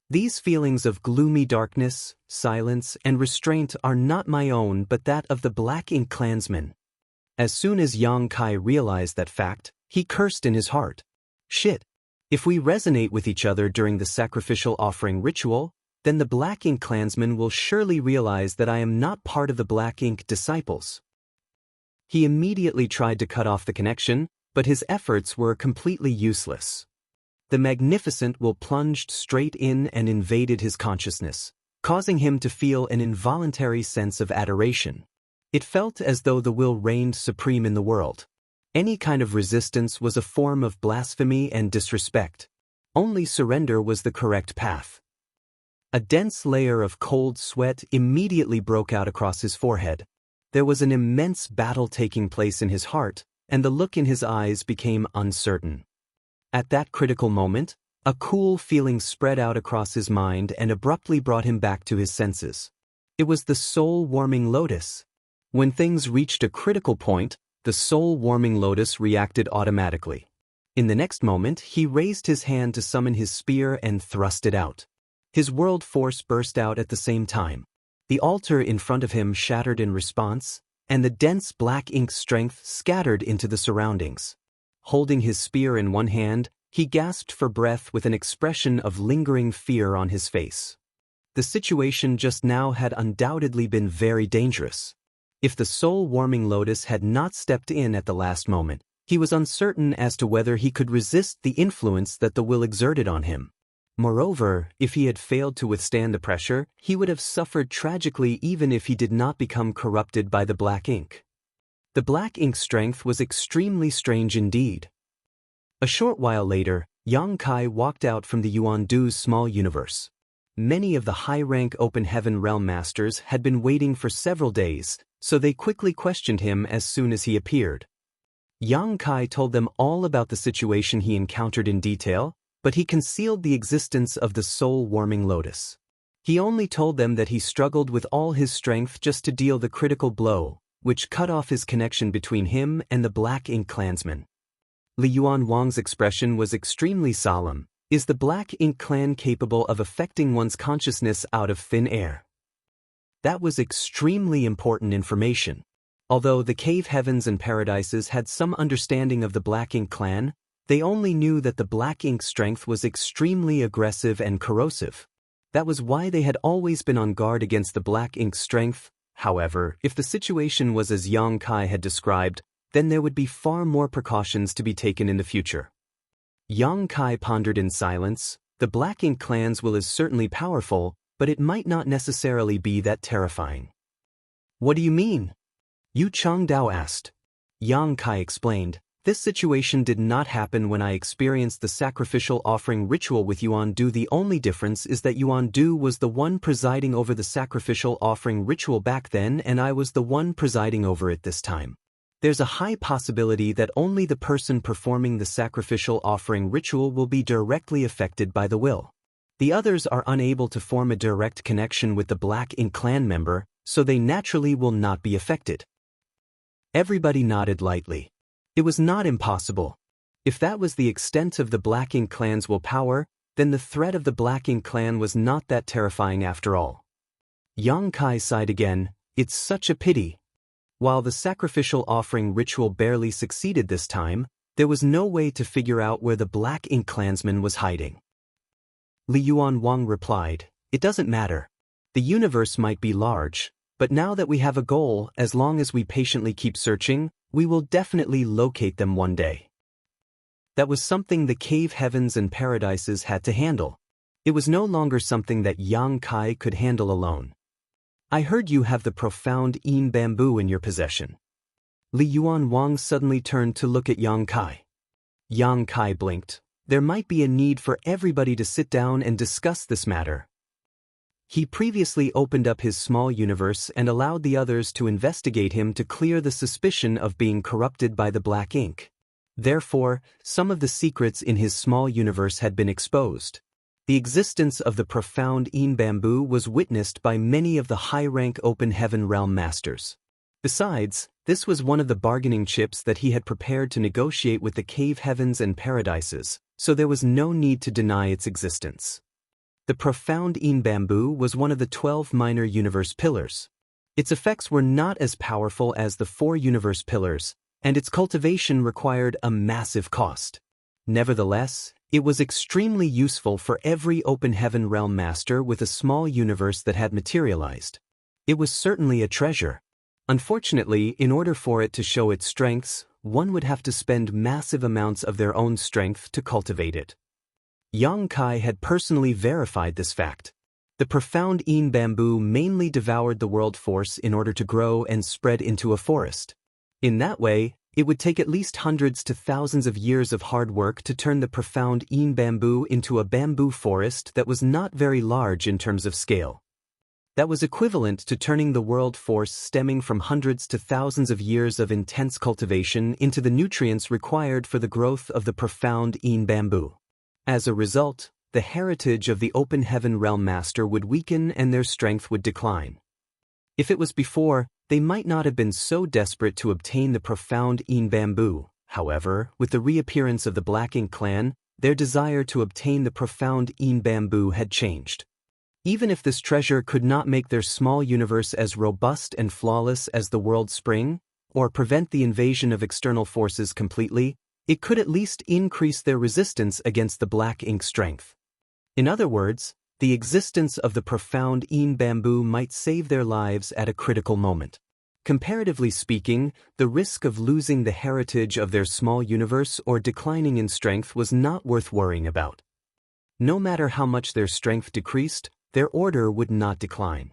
These feelings of gloomy darkness, silence, and restraint are not my own but that of the Black Ink clansmen. As soon as Yang Kai realized that fact, he cursed in his heart. Shit. If we resonate with each other during the sacrificial offering ritual, then the Black Ink clansmen will surely realize that I am not part of the Black Ink disciples. He immediately tried to cut off the connection, but his efforts were completely useless. The Magnificent Will plunged straight in and invaded his consciousness, causing him to feel an involuntary sense of adoration. It felt as though the will reigned supreme in the world. Any kind of resistance was a form of blasphemy and disrespect. Only surrender was the correct path. A dense layer of cold sweat immediately broke out across his forehead. There was an immense battle taking place in his heart, and the look in his eyes became uncertain. At that critical moment, a cool feeling spread out across his mind and abruptly brought him back to his senses. It was the soul-warming lotus. When things reached a critical point, the soul-warming lotus reacted automatically. In the next moment, he raised his hand to summon his spear and thrust it out. His world force burst out at the same time. The altar in front of him shattered in response, and the dense black ink strength scattered into the surroundings. Holding his spear in one hand, he gasped for breath with an expression of lingering fear on his face. The situation just now had undoubtedly been very dangerous. If the soul-warming lotus had not stepped in at the last moment, he was uncertain as to whether he could resist the influence that the will exerted on him. Moreover, if he had failed to withstand the pressure, he would have suffered tragically even if he did not become corrupted by the black ink. The black ink strength was extremely strange indeed. A short while later, Yang Kai walked out from the Yuandu's small universe. Many of the high-rank Open Heaven Realm Masters had been waiting for several days, so they quickly questioned him as soon as he appeared. Yang Kai told them all about the situation he encountered in detail, but he concealed the existence of the soul-warming lotus. He only told them that he struggled with all his strength just to deal the critical blow, which cut off his connection between him and the Black Ink clansmen. Li Yuan Wang's expression was extremely solemn. Is the Black Ink clan capable of affecting one's consciousness out of thin air? That was extremely important information. Although the Cave Heavens and Paradises had some understanding of the Black Ink clan, they only knew that the Black Ink strength was extremely aggressive and corrosive. That was why they had always been on guard against the Black Ink strength. However, if the situation was as Yang Kai had described, then there would be far more precautions to be taken in the future. Yang Kai pondered in silence. The Black Ink clan's will is certainly powerful, but it might not necessarily be that terrifying. What do you mean? Yu Changdao asked. Yang Kai explained. This situation did not happen when I experienced the sacrificial offering ritual with Yuandu. The only difference is that Yuandu was the one presiding over the sacrificial offering ritual back then and I was the one presiding over it this time. There's a high possibility that only the person performing the sacrificial offering ritual will be directly affected by the will. The others are unable to form a direct connection with the Black Ink clan member, so they naturally will not be affected. Everybody nodded lightly. It was not impossible. If that was the extent of the Black Ink clan's willpower, then the threat of the Black Ink clan was not that terrifying after all. Yang Kai sighed again. It's such a pity. While the sacrificial offering ritual barely succeeded this time, there was no way to figure out where the Black Ink clansman was hiding. Li Yuan Wang replied, It doesn't matter. The universe might be large, but now that we have a goal, as long as we patiently keep searching, we will definitely locate them one day. That was something the Cave Heavens and Paradises had to handle. It was no longer something that Yang Kai could handle alone. I heard you have the profound Yin bamboo in your possession. Li Yuan Wang suddenly turned to look at Yang Kai. Yang Kai blinked. There might be a need for everybody to sit down and discuss this matter. He previously opened up his small universe and allowed the others to investigate him to clear the suspicion of being corrupted by the Black Ink. Therefore, some of the secrets in his small universe had been exposed. The existence of the profound Yin bamboo was witnessed by many of the high-rank Open Heaven Realm Masters. Besides, This was one of the bargaining chips that he had prepared to negotiate with the cave heavens and paradises, so there was no need to deny its existence. The profound In bamboo was one of the 12 minor universe pillars. Its effects were not as powerful as the 4 universe pillars, and its cultivation required a massive cost. Nevertheless, it was extremely useful for every open heaven realm master with a small universe that had materialized. It was certainly a treasure. Unfortunately, in order for it to show its strengths, one would have to spend massive amounts of their own strength to cultivate it. Yang Kai had personally verified this fact. The profound In bamboo mainly devoured the world force in order to grow and spread into a forest. In that way, it would take at least hundreds to thousands of years of hard work to turn the profound In bamboo into a bamboo forest that was not very large in terms of scale. That was equivalent to turning the world force stemming from hundreds to thousands of years of intense cultivation into the nutrients required for the growth of the profound In bamboo. As a result, the heritage of the open heaven realm master would weaken and their strength would decline. If it was before, they might not have been so desperate to obtain the profound In bamboo. However, with the reappearance of the Black Ink clan, their desire to obtain the profound In bamboo had changed. Even if this treasure could not make their small universe as robust and flawless as the world spring, or prevent the invasion of external forces completely, it could at least increase their resistance against the Black Ink strength. In other words, the existence of the profound In bamboo might save their lives at a critical moment. Comparatively speaking, the risk of losing the heritage of their small universe or declining in strength was not worth worrying about. No matter how much their strength decreased, their order would not decline.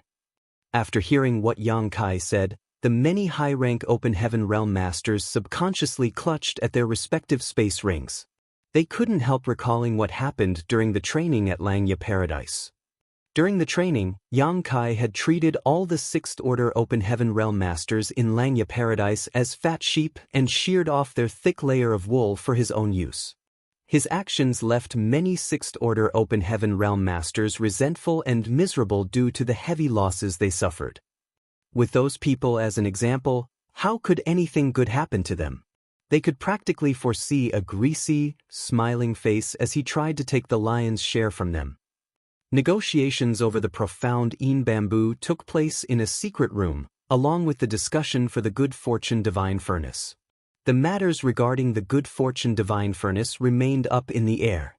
After hearing what Yang Kai said, the many high-rank open heaven realm masters subconsciously clutched at their respective space rings. They couldn't help recalling what happened during the training at Langya Paradise. During the training, Yang Kai had treated all the 6th Order Open Heaven Realm Masters in Langya Paradise as fat sheep and sheared off their thick layer of wool for his own use. His actions left many 6th Order Open Heaven Realm Masters resentful and miserable due to the heavy losses they suffered. With those people as an example, how could anything good happen to them? They could practically foresee a greasy, smiling face as he tried to take the lion's share from them. Negotiations over the profound In bamboo took place in a secret room, along with the discussion for the Good Fortune Divine Furnace. The matters regarding the Good Fortune Divine Furnace remained up in the air.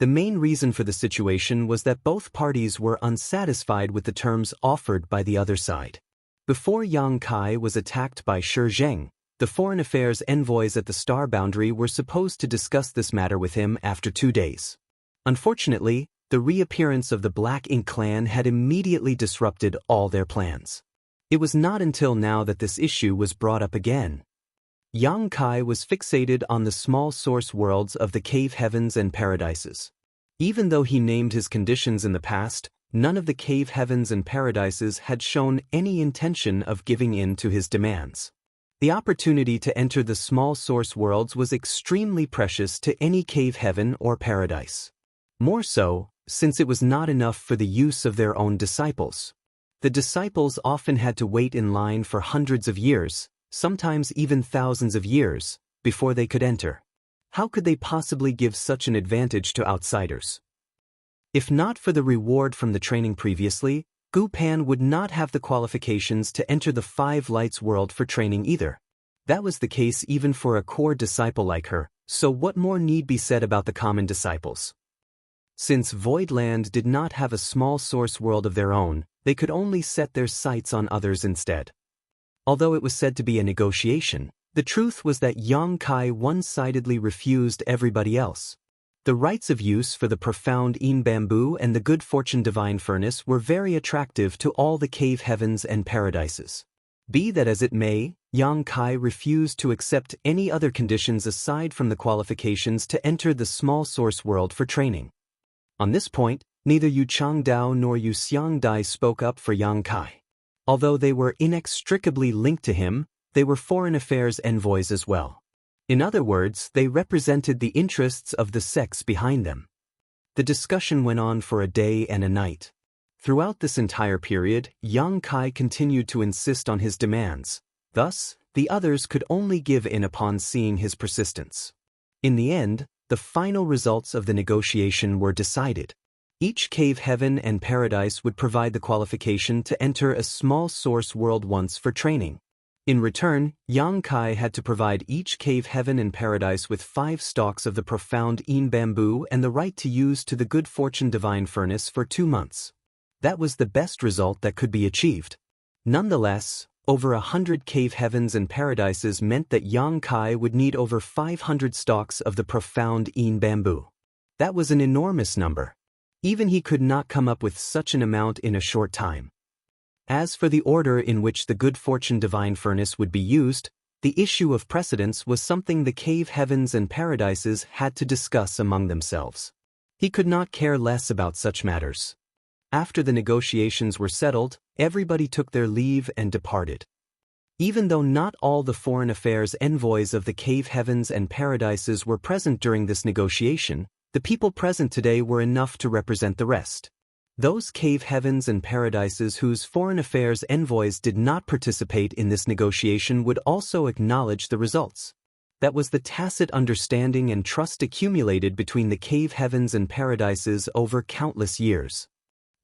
The main reason for the situation was that both parties were unsatisfied with the terms offered by the other side. Before Yang Kai was attacked by Shi Zheng, the foreign affairs envoys at the Star Boundary were supposed to discuss this matter with him after 2 days. Unfortunately, the reappearance of the Black Ink clan had immediately disrupted all their plans. It was not until now that this issue was brought up again. Yang Kai was fixated on the small source worlds of the cave heavens and paradises. Even though he named his conditions in the past, none of the cave heavens and paradises had shown any intention of giving in to his demands. The opportunity to enter the small source worlds was extremely precious to any cave heaven or paradise. More so, since it was not enough for the use of their own disciples. The disciples often had to wait in line for hundreds of years, sometimes even thousands of years, before they could enter. How could they possibly give such an advantage to outsiders? If not for the reward from the training previously, Gu Pan would not have the qualifications to enter the 5 Lights world for training either. That was the case even for a core disciple like her, so what more need be said about the common disciples? Since Voidland did not have a small source world of their own, they could only set their sights on others instead. Although it was said to be a negotiation, the truth was that Yang Kai one-sidedly refused everybody else. The rights of use for the profound In bamboo and the Good Fortune Divine Furnace were very attractive to all the cave heavens and paradises. Be that as it may, Yang Kai refused to accept any other conditions aside from the qualifications to enter the small source world for training. On this point, neither Yu Changdao nor Yu Xiangdai spoke up for Yang Kai. Although they were inextricably linked to him, they were foreign affairs envoys as well. In other words, they represented the interests of the sects behind them. The discussion went on for a day and a night. Throughout this entire period, Yang Kai continued to insist on his demands. Thus, The others could only give in upon seeing his persistence. In the end, the final results of the negotiation were decided. Each cave heaven and paradise would provide the qualification to enter a small source world once for training. In return, Yang Kai had to provide each cave heaven and paradise with 5 stalks of the profound Een bamboo and the right to use to the good fortune divine furnace for 2 months. That was the best result that could be achieved. Nonetheless, over 100 cave heavens and paradises meant that Yang Kai would need over 500 stalks of the profound Een bamboo. That was an enormous number. Even he could not come up with such an amount in a short time. As for the order in which the good fortune divine furnace would be used, the issue of precedence was something the cave heavens and paradises had to discuss among themselves. He could not care less about such matters. After the negotiations were settled, everybody took their leave and departed. Even though not all the foreign affairs envoys of the cave heavens and paradises were present during this negotiation, the people present today were enough to represent the rest. Those cave heavens and paradises whose foreign affairs envoys did not participate in this negotiation would also acknowledge the results. That was the tacit understanding and trust accumulated between the cave heavens and paradises over countless years.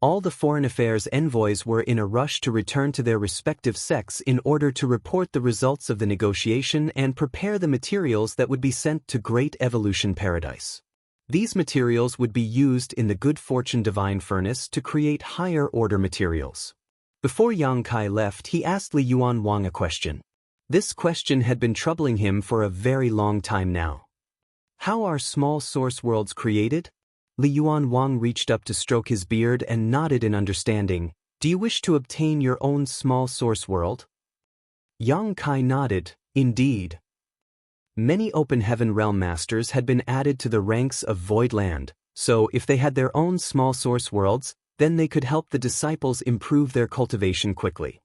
All the foreign affairs envoys were in a rush to return to their respective sects in order to report the results of the negotiation and prepare the materials that would be sent to Great Evolution Paradise. These materials would be used in the Good Fortune Divine Furnace to create higher order materials. Before Yang Kai left, he asked Li Yuan Wang a question. This question had been troubling him for a very long time now. How are small source worlds created? Li Yuan Wang reached up to stroke his beard and nodded in understanding. Do you wish to obtain your own small source world? Yang Kai nodded, indeed. Many Open Heaven Realm Masters had been added to the ranks of Void Land, so if they had their own small source worlds, then they could help the disciples improve their cultivation quickly.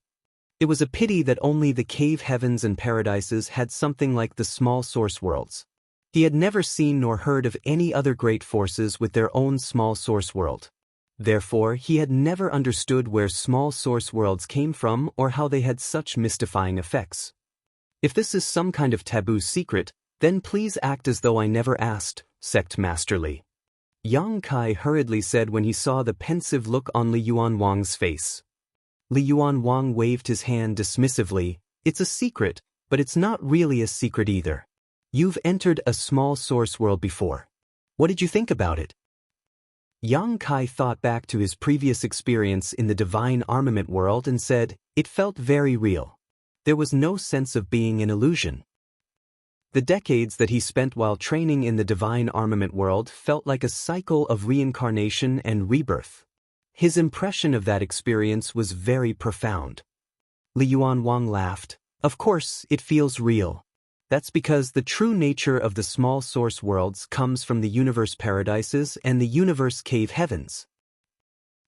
It was a pity that only the cave heavens and paradises had something like the small source worlds. He had never seen nor heard of any other great forces with their own small source world. Therefore, he had never understood where small source worlds came from or how they had such mystifying effects. If this is some kind of taboo secret, then please act as though I never asked, Sect Master Li. Yang Kai hurriedly said when he saw the pensive look on Li Yuan Wang's face. Li Yuan Wang waved his hand dismissively. It's a secret, but it's not really a secret either. You've entered a small source world before. What did you think about it? Yang Kai thought back to his previous experience in the divine armament world and said, it felt very real. There was no sense of being an illusion. The decades that he spent while training in the divine armament world felt like a cycle of reincarnation and rebirth. His impression of that experience was very profound. Li Yuan Wang laughed. Of course, it feels real. That's because the true nature of the small source worlds comes from the universe paradises and the universe cave heavens.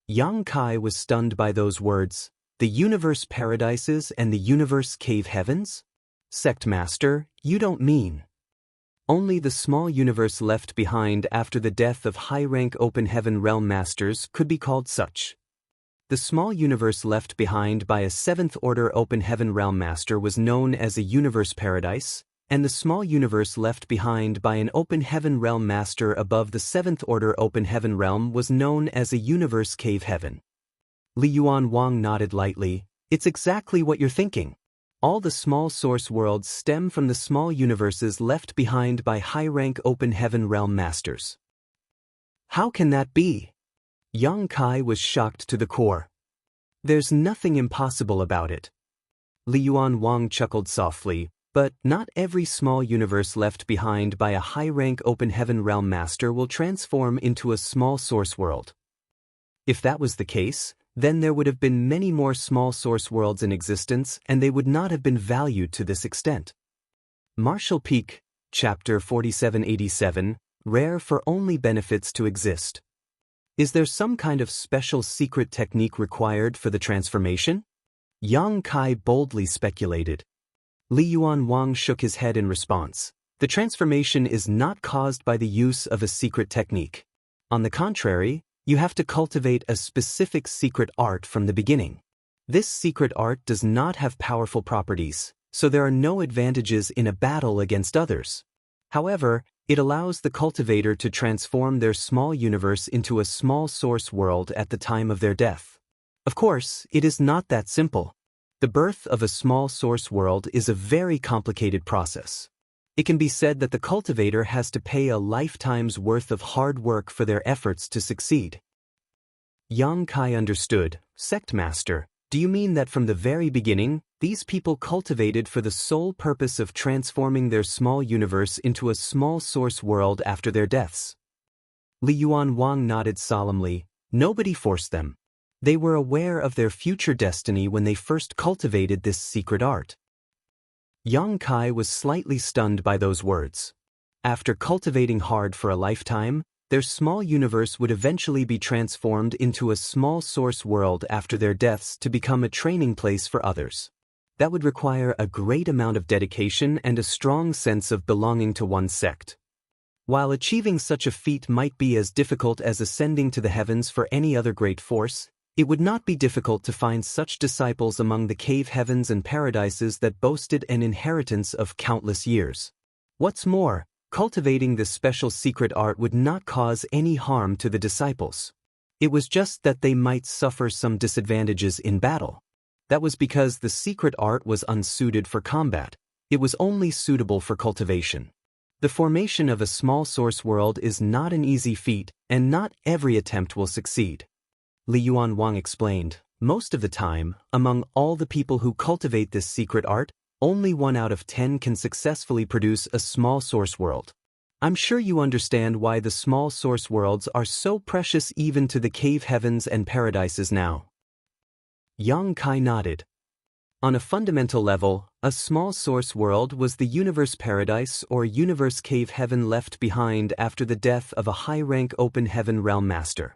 Yang Kai was stunned by those words. The universe paradises and the universe cave heavens? Sect Master, you don't mean. Only the small universe left behind after the death of high-rank Open Heaven Realm Masters could be called such. The small universe left behind by a 7th Order Open Heaven Realm Master was known as a universe paradise, and the small universe left behind by an Open Heaven Realm Master above the 7th Order Open Heaven Realm was known as a universe cave heaven. Li Yuan Wang nodded lightly. It's exactly what you're thinking. All the small source worlds stem from the small universes left behind by high-rank Open Heaven Realm Masters. How can that be? Yang Kai was shocked to the core. There's nothing impossible about it. Li Yuan Wang chuckled softly, but not every small universe left behind by a high-rank Open Heaven Realm Master will transform into a small source world. If that was the case, then there would have been many more small source worlds in existence and they would not have been valued to this extent. Marshall Peak, Chapter 4787, Rare for Only Benefits to Exist. Is there some kind of special secret technique required for the transformation? Yang Kai boldly speculated. Li Yuan Wang shook his head in response. The transformation is not caused by the use of a secret technique. On the contrary, you have to cultivate a specific secret art from the beginning. This secret art does not have powerful properties. so there are no advantages in a battle against others. However, it allows the cultivator to transform their small universe into a small source world at the time of their death. Of course, it is not that simple. The birth of a small source world is a very complicated process. It can be said that the cultivator has to pay a lifetime's worth of hard work for their efforts to succeed. Yang Kai understood. Sect Master, do you mean that from the very beginning, these people cultivated for the sole purpose of transforming their small universe into a small source world after their deaths? Li Yuan Wang nodded solemnly. Nobody forced them. They were aware of their future destiny when they first cultivated this secret art. Yang Kai was slightly stunned by those words. After cultivating hard for a lifetime, their small universe would eventually be transformed into a small source world after their deaths to become a training place for others. That would require a great amount of dedication and a strong sense of belonging to one's sect. While achieving such a feat might be as difficult as ascending to the heavens for any other great force, it would not be difficult to find such disciples among the cave heavens and paradises that boasted an inheritance of countless years. What's more, cultivating this special secret art would not cause any harm to the disciples. It was just that they might suffer some disadvantages in battle. That was because the secret art was unsuited for combat. It was only suitable for cultivation. The formation of a small source world is not an easy feat, and not every attempt will succeed. Li Yuan Wang explained, most of the time, among all the people who cultivate this secret art, only 1 out of 10 can successfully produce a small source world. I'm sure you understand why the small source worlds are so precious even to the cave heavens and paradises now. Yang Kai nodded. On a fundamental level, a small source world was the universe paradise or universe cave heaven left behind after the death of a high-rank open heaven realm master.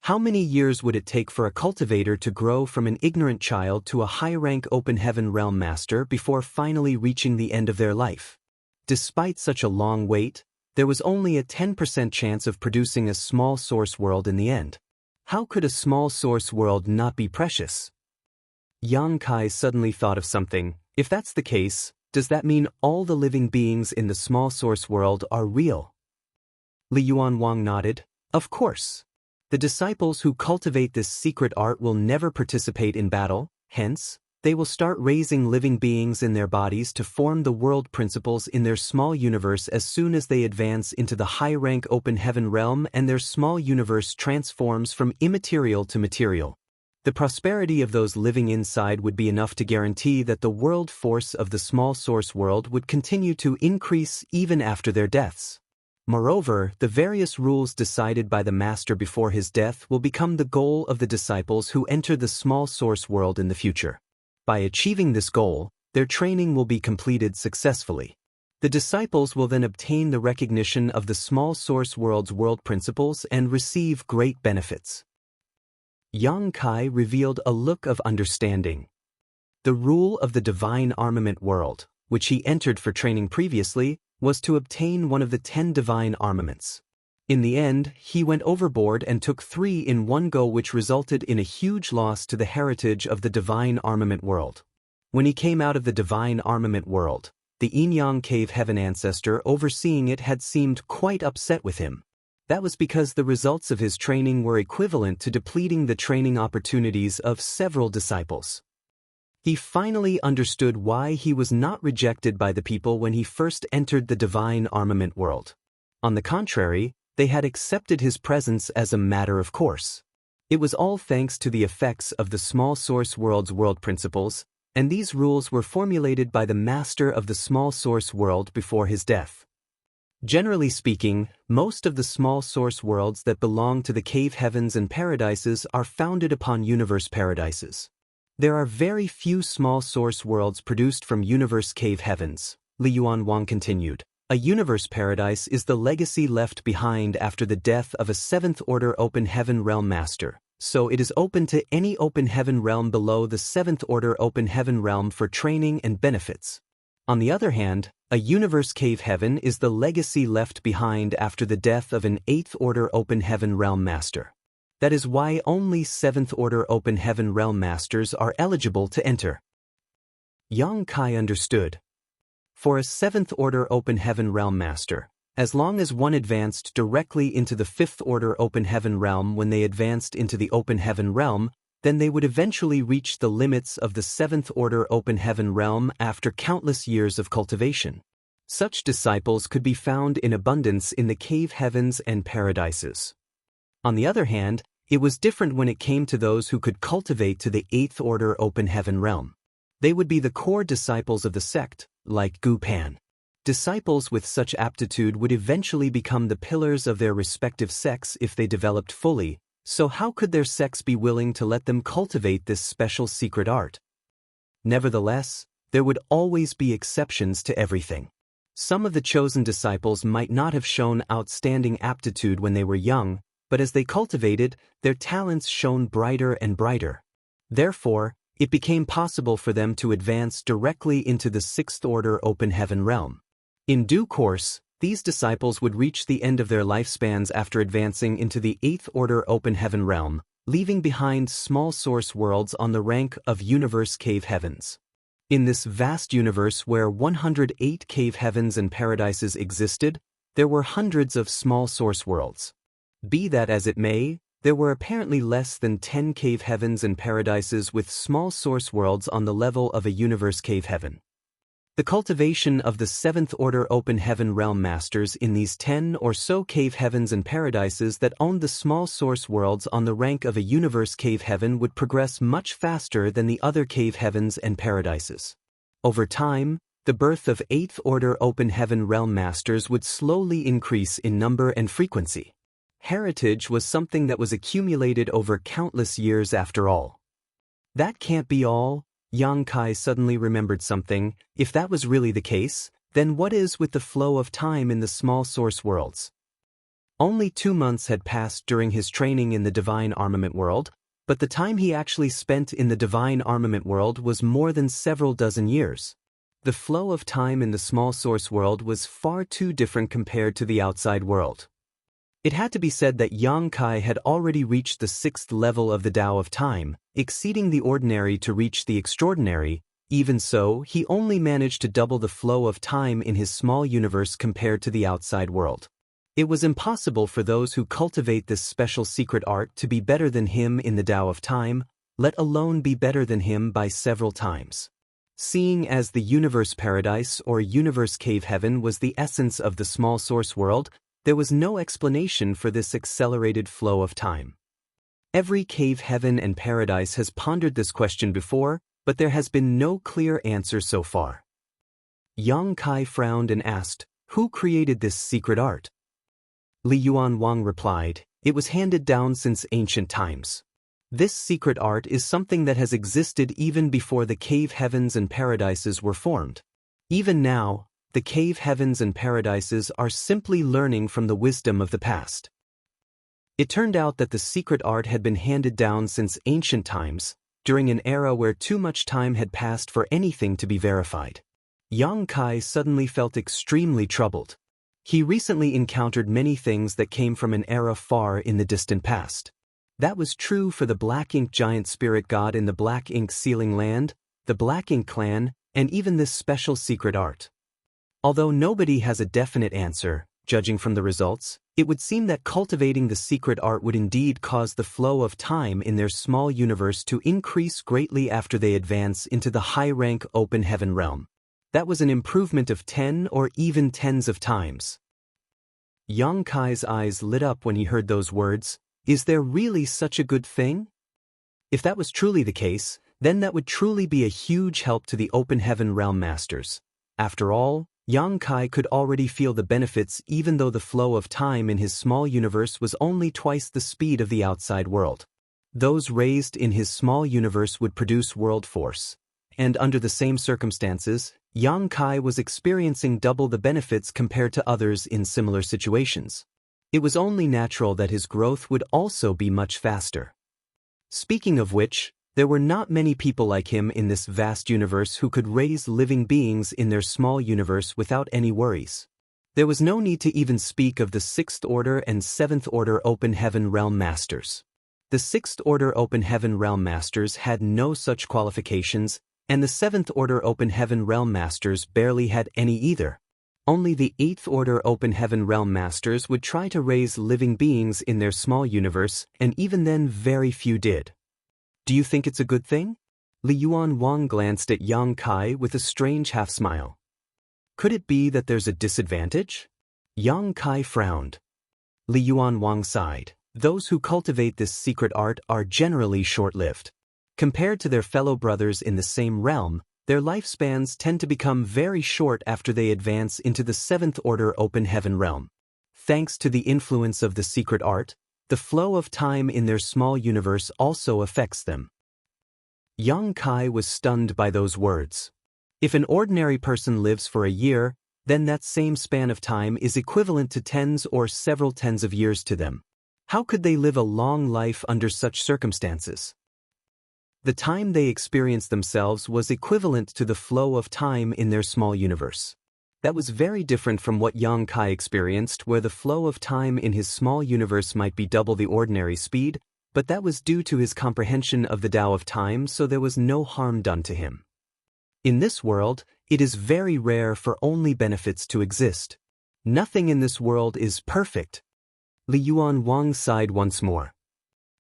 How many years would it take for a cultivator to grow from an ignorant child to a high-rank open heaven realm master before finally reaching the end of their life? Despite such a long wait, there was only a 10% chance of producing a small source world in the end. How could a small source world not be precious? Yang Kai suddenly thought of something. If that's the case, does that mean all the living beings in the small source world are real? Li Yuan Wang nodded. Of course. The disciples who cultivate this secret art will never participate in battle, hence, they will start raising living beings in their bodies to form the world principles in their small universe as soon as they advance into the high-rank open heaven realm and their small universe transforms from immaterial to material. The prosperity of those living inside would be enough to guarantee that the world force of the small source world would continue to increase even after their deaths. Moreover, the various rules decided by the master before his death will become the goal of the disciples who enter the small source world in the future. By achieving this goal, their training will be completed successfully. The disciples will then obtain the recognition of the small source world's world principles and receive great benefits. Yang Kai revealed a look of understanding. The rule of the divine armament world, which he entered for training previously, was to obtain one of the 10 divine armaments. In the end, he went overboard and took 3 in one go, which resulted in a huge loss to the heritage of the divine armament world. When he came out of the divine armament world, the Yin-Yang cave heaven ancestor overseeing it had seemed quite upset with him. That was because the results of his training were equivalent to depleting the training opportunities of several disciples. He finally understood why he was not rejected by the people when he first entered the divine armament world. On the contrary, they had accepted his presence as a matter of course. It was all thanks to the effects of the small source world's world principles, and these rules were formulated by the master of the small source world before his death. Generally speaking, most of the small source worlds that belong to the cave heavens and paradises are founded upon universe paradises. There are very few small source worlds produced from universe cave heavens, Li Yuan Wang continued. A universe paradise is the legacy left behind after the death of a 7th-order open heaven realm master, so it is open to any open heaven realm below the 7th-order open heaven realm for training and benefits. On the other hand, a universe cave heaven is the legacy left behind after the death of an 8th-order open heaven realm master. That is why only 7th-order open heaven realm masters are eligible to enter. Yang Kai understood. For a 7th-order Open Heaven Realm Master, as long as one advanced directly into the 5th-order Open Heaven Realm when they advanced into the Open Heaven Realm, then they would eventually reach the limits of the 7th-order Open Heaven Realm after countless years of cultivation. Such disciples could be found in abundance in the cave heavens and paradises. On the other hand, it was different when it came to those who could cultivate to the 8th-order Open Heaven Realm. They would be the core disciples of the sect, like Gu Pan. Disciples with such aptitude would eventually become the pillars of their respective sects if they developed fully, so how could their sects be willing to let them cultivate this special secret art? Nevertheless, there would always be exceptions to everything. Some of the chosen disciples might not have shown outstanding aptitude when they were young, but as they cultivated, their talents shone brighter and brighter. Therefore, it became possible for them to advance directly into the 6th-order Open Heaven Realm. In due course, these disciples would reach the end of their lifespans after advancing into the 8th-order Open Heaven Realm, leaving behind small source worlds on the rank of universe cave heavens. In this vast universe where 108 cave heavens and paradises existed, there were hundreds of small source worlds. Be that as it may, there were apparently less than 10 cave heavens and paradises with small source worlds on the level of a universe cave heaven. The cultivation of the 7th-order Open Heaven Realm Masters in these 10 or so cave heavens and paradises that owned the small source worlds on the rank of a universe cave heaven would progress much faster than the other cave heavens and paradises. Over time, the birth of 8th-order Open Heaven Realm Masters would slowly increase in number and frequency. Heritage was something that was accumulated over countless years after all. That can't be all. Yang Kai suddenly remembered something. If that was really the case, then what is with the flow of time in the small source worlds? Only 2 months had passed during his training in the Divine Armament world, but the time he actually spent in the Divine Armament world was more than several dozen years. The flow of time in the small source world was far too different compared to the outside world. It had to be said that Yang Kai had already reached the 6th level of the Tao of Time, exceeding the ordinary to reach the extraordinary. Even so, he only managed to double the flow of time in his small universe compared to the outside world. It was impossible for those who cultivate this special secret art to be better than him in the Tao of Time, let alone be better than him by several times. Seeing as the universe paradise or universe cave heaven was the essence of the small source world, there was no explanation for this accelerated flow of time. Every cave heaven and paradise has pondered this question before, but there has been no clear answer so far. Yang Kai frowned and asked, "Who created this secret art?" Li Yuan Wang replied, "It was handed down since ancient times. This secret art is something that has existed even before the cave heavens and paradises were formed. Even now, the cave heavens and paradises are simply learning from the wisdom of the past." It turned out that the secret art had been handed down since ancient times, during an era where too much time had passed for anything to be verified. Yang Kai suddenly felt extremely troubled. He recently encountered many things that came from an era far in the distant past. That was true for the Black Ink Giant Spirit God in the Black Ink Sealing Land, the Black Ink Clan, and even this special secret art. Although nobody has a definite answer, judging from the results, it would seem that cultivating the secret art would indeed cause the flow of time in their small universe to increase greatly after they advance into the high-rank Open Heaven realm. That was an improvement of 10 or even tens of times. Yang Kai's eyes lit up when he heard those words. Is there really such a good thing? If that was truly the case, then that would truly be a huge help to the Open Heaven Realm Masters. After all, Yang Kai could already feel the benefits even though the flow of time in his small universe was only twice the speed of the outside world. Those raised in his small universe would produce world force. And under the same circumstances, Yang Kai was experiencing double the benefits compared to others in similar situations. It was only natural that his growth would also be much faster. Speaking of which, there were not many people like him in this vast universe who could raise living beings in their small universe without any worries. There was no need to even speak of the 6th Order and 7th Order Open Heaven Realm Masters. The 6th Order Open Heaven Realm Masters had no such qualifications, And the 7th Order Open Heaven Realm Masters barely had any either. Only the 8th Order Open Heaven Realm Masters would try to raise living beings in their small universe, and even then very few did. Do you think it's a good thing? Li Yuan Wang glanced at Yang Kai with a strange half-smile. Could it be that there's a disadvantage? Yang Kai frowned. Li Yuan Wang sighed. Those who cultivate this secret art are generally short-lived. Compared to their fellow brothers in the same realm, their lifespans tend to become very short after they advance into the 7th Order Open Heaven realm. Thanks to the influence of the secret art, the flow of time in their small universe also affects them. Yang Kai was stunned by those words. If an ordinary person lives for a year, then that same span of time is equivalent to tens or several tens of years to them. How could they live a long life under such circumstances? The time they experienced themselves was equivalent to the flow of time in their small universe. That was very different from what Yang Kai experienced, where the flow of time in his small universe might be double the ordinary speed, but that was due to his comprehension of the Tao of time, so there was no harm done to him. In this world, it is very rare for only benefits to exist. Nothing in this world is perfect. Li Yuan Wang sighed once more.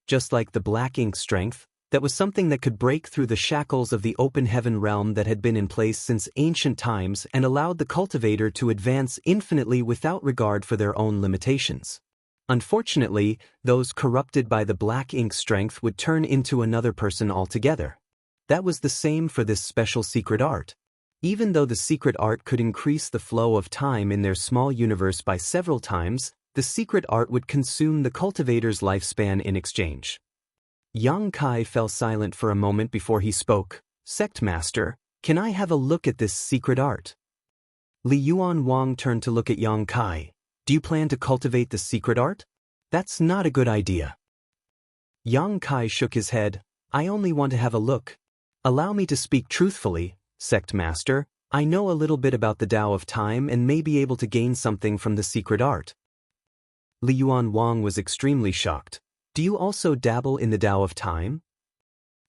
Just like the black ink strength, that was something that could break through the shackles of the open heaven realm that had been in place since ancient times and allowed the cultivator to advance infinitely without regard for their own limitations. Unfortunately, those corrupted by the black ink strength would turn into another person altogether. That was the same for this special secret art. Even though the secret art could increase the flow of time in their small universe by several times, the secret art would consume the cultivator's lifespan in exchange. Yang Kai fell silent for a moment before he spoke. Sect Master, can I have a look at this secret art? Li Yuan Wang turned to look at Yang Kai. Do you plan to cultivate the secret art? That's not a good idea. Yang Kai shook his head. I only want to have a look. Allow me to speak truthfully, Sect Master. I know a little bit about the Tao of time and may be able to gain something from the secret art. Li Yuan Wang was extremely shocked. Do you also dabble in the Tao of time?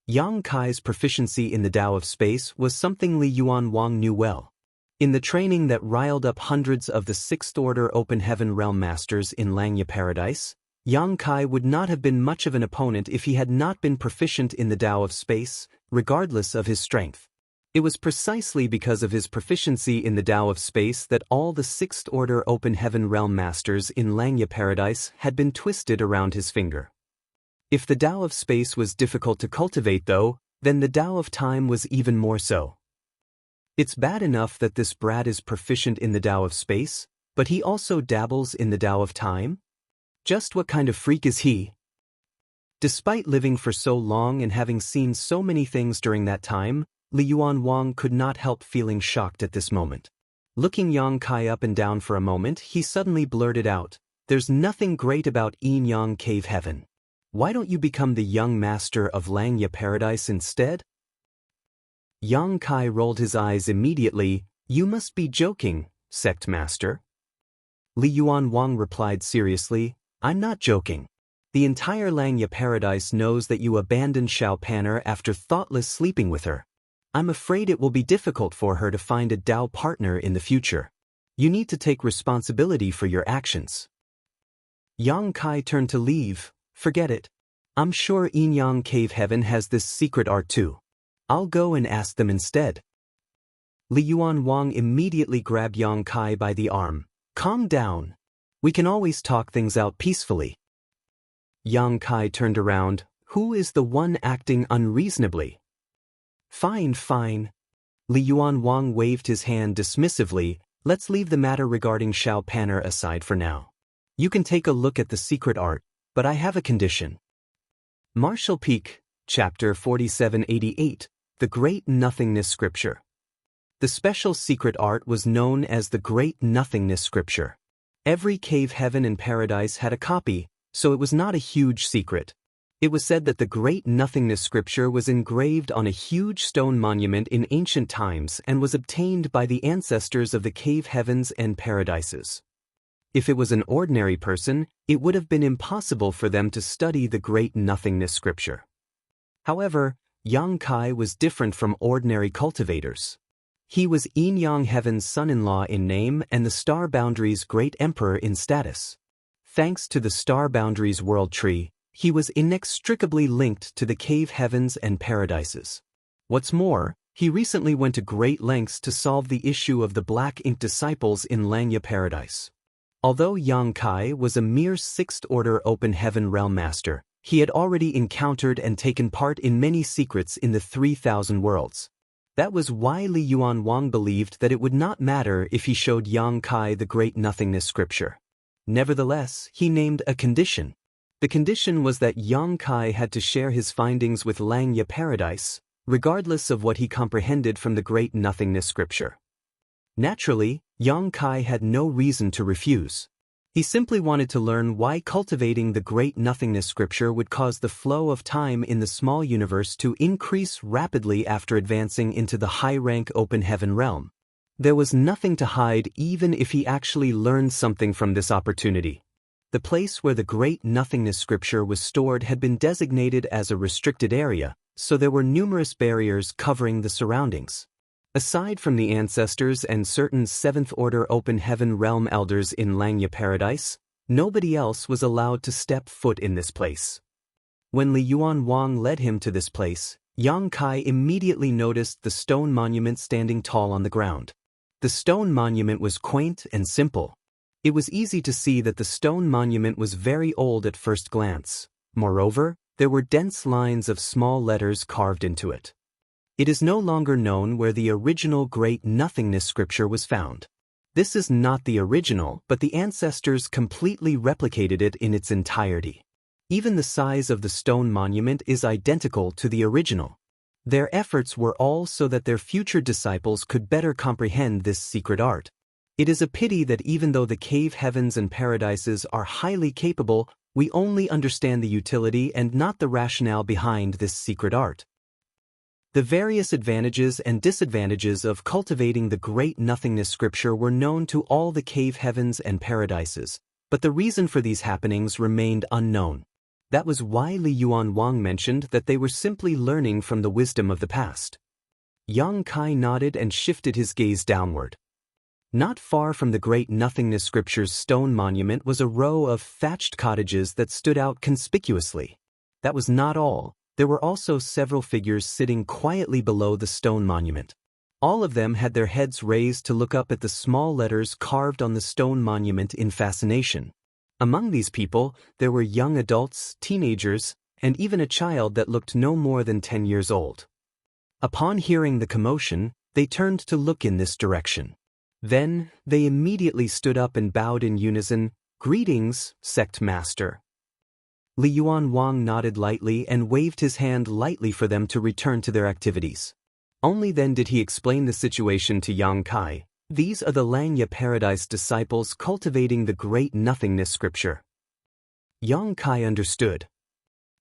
Yang Kai's proficiency in the Tao of space was something Li Yuan Wang knew well. In the training that riled up hundreds of the 6th Order Open Heaven Realm Masters in Langya Paradise, Yang Kai would not have been much of an opponent if he had not been proficient in the Tao of space, regardless of his strength. It was precisely because of his proficiency in the Tao of space that all the 6th Order Open Heaven Realm Masters in Langya Paradise had been twisted around his finger. If the Tao of space was difficult to cultivate though, then the Tao of time was even more so. It's bad enough that this brat is proficient in the Tao of space, but he also dabbles in the Tao of time? Just what kind of freak is he? Despite living for so long and having seen so many things during that time, Li Yuan Wang could not help feeling shocked at this moment. Looking Yang Kai up and down for a moment, he suddenly blurted out, "There's nothing great about Yin Yang Cave Heaven. Why don't you become the young master of Langya Paradise instead?" Yang Kai rolled his eyes immediately. You must be joking, Sect Master. Li Yuan Wang replied seriously, I'm not joking. The entire Langya Paradise knows that you abandoned Xiao Panner after thoughtless sleeping with her. I'm afraid it will be difficult for her to find a Tao partner in the future. You need to take responsibility for your actions. Yang Kai turned to leave. Forget it. I'm sure Yin Yang Cave Heaven has this secret art too. I'll go and ask them instead. Li Yuan Wang immediately grabbed Yang Kai by the arm. Calm down. We can always talk things out peacefully. Yang Kai turned around. Who is the one acting unreasonably? Fine, fine. Li Yuan Wang waved his hand dismissively. Let's leave the matter regarding Xiao Panner aside for now. You can take a look at the secret art, but I have a condition. Martial Peak, Chapter 4788, The Great Nothingness Scripture. The special secret art was known as the Great Nothingness Scripture. Every cave heaven and paradise had a copy, so it was not a huge secret. It was said that the Great Nothingness Scripture was engraved on a huge stone monument in ancient times and was obtained by the ancestors of the cave heavens and paradises. If it was an ordinary person, it would have been impossible for them to study the Great Nothingness Scripture. However, Yang Kai was different from ordinary cultivators. He was Yin Yang Heaven's son-in-law in name and the Star Boundary's great emperor in status. Thanks to the Star Boundary's world tree, he was inextricably linked to the cave heavens and paradises. What's more, he recently went to great lengths to solve the issue of the black ink disciples in Lanya Paradise. Although Yang Kai was a mere sixth-order open heaven realm master, he had already encountered and taken part in many secrets in the 3,000 worlds. That was why Li Yuanwang believed that it would not matter if he showed Yang Kai the great nothingness scripture. Nevertheless, he named a condition. The condition was that Yang Kai had to share his findings with Lanya Paradise, regardless of what he comprehended from the great nothingness scripture. Naturally, Yang Kai had no reason to refuse. He simply wanted to learn why cultivating the great nothingness scripture would cause the flow of time in the small universe to increase rapidly after advancing into the high-rank open heaven realm. There was nothing to hide even if he actually learned something from this opportunity. The place where the great nothingness scripture was stored had been designated as a restricted area, so there were numerous barriers covering the surroundings. Aside from the ancestors and certain 7th-order open heaven realm elders in Lanya Paradise, nobody else was allowed to step foot in this place. When Li Yuanwang led him to this place, Yang Kai immediately noticed the stone monument standing tall on the ground. The stone monument was quaint and simple. It was easy to see that the stone monument was very old at first glance. Moreover, there were dense lines of small letters carved into it. It is no longer known where the original great nothingness scripture was found. This is not the original, but the ancestors completely replicated it in its entirety. Even the size of the stone monument is identical to the original. Their efforts were all so that their future disciples could better comprehend this secret art. It is a pity that even though the cave heavens and paradises are highly capable, we only understand the utility and not the rationale behind this secret art. The various advantages and disadvantages of cultivating the great nothingness scripture were known to all the cave heavens and paradises, but the reason for these happenings remained unknown. That was why Li Yuanwang mentioned that they were simply learning from the wisdom of the past. Yang Kai nodded and shifted his gaze downward. Not far from the great nothingness scripture's stone monument was a row of thatched cottages that stood out conspicuously. That was not all. There were also several figures sitting quietly below the stone monument. All of them had their heads raised to look up at the small letters carved on the stone monument in fascination. Among these people, there were young adults, teenagers, and even a child that looked no more than 10 years old. Upon hearing the commotion, they turned to look in this direction. Then, they immediately stood up and bowed in unison, "Greetings, Sect Master." Li Yuanwang nodded lightly and waved his hand lightly for them to return to their activities. Only then did he explain the situation to Yang Kai. These are the Lanya Paradise disciples cultivating the great nothingness scripture. Yang Kai understood.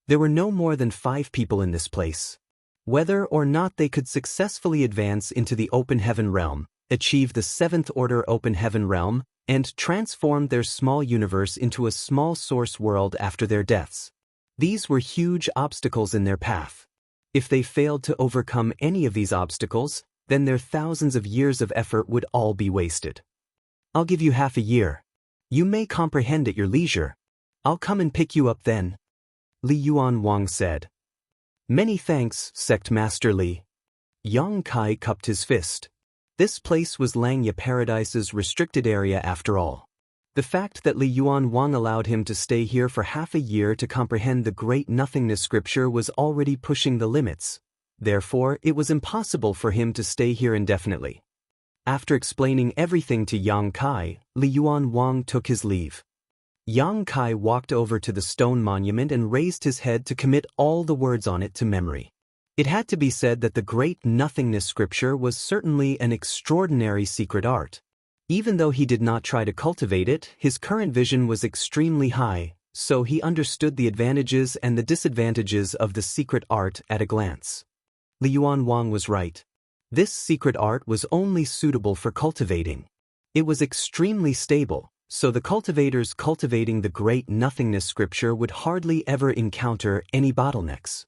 There were no more than 5 people in this place. Whether or not they could successfully advance into the open heaven realm, achieve the 7th-order open heaven realm, and transformed their small universe into a small source world after their deaths. These were huge obstacles in their path. If they failed to overcome any of these obstacles, then their thousands of years of effort would all be wasted. "I'll give you half a year. You may comprehend at your leisure. I'll come and pick you up then," Li Yuanwang said. "Many thanks, Sect Master Li." Yang Kai cupped his fist. This place was Lanya Paradise's restricted area after all. The fact that Li Yuanwang allowed him to stay here for half a year to comprehend the great nothingness scripture was already pushing the limits. Therefore, it was impossible for him to stay here indefinitely. After explaining everything to Yang Kai, Li Yuanwang took his leave. Yang Kai walked over to the stone monument and raised his head to commit all the words on it to memory. It had to be said that the great nothingness scripture was certainly an extraordinary secret art. Even though he did not try to cultivate it, his current vision was extremely high, so he understood the advantages and the disadvantages of the secret art at a glance. Li Yuanwang was right. This secret art was only suitable for cultivating. It was extremely stable, so the cultivators cultivating the great nothingness scripture would hardly ever encounter any bottlenecks.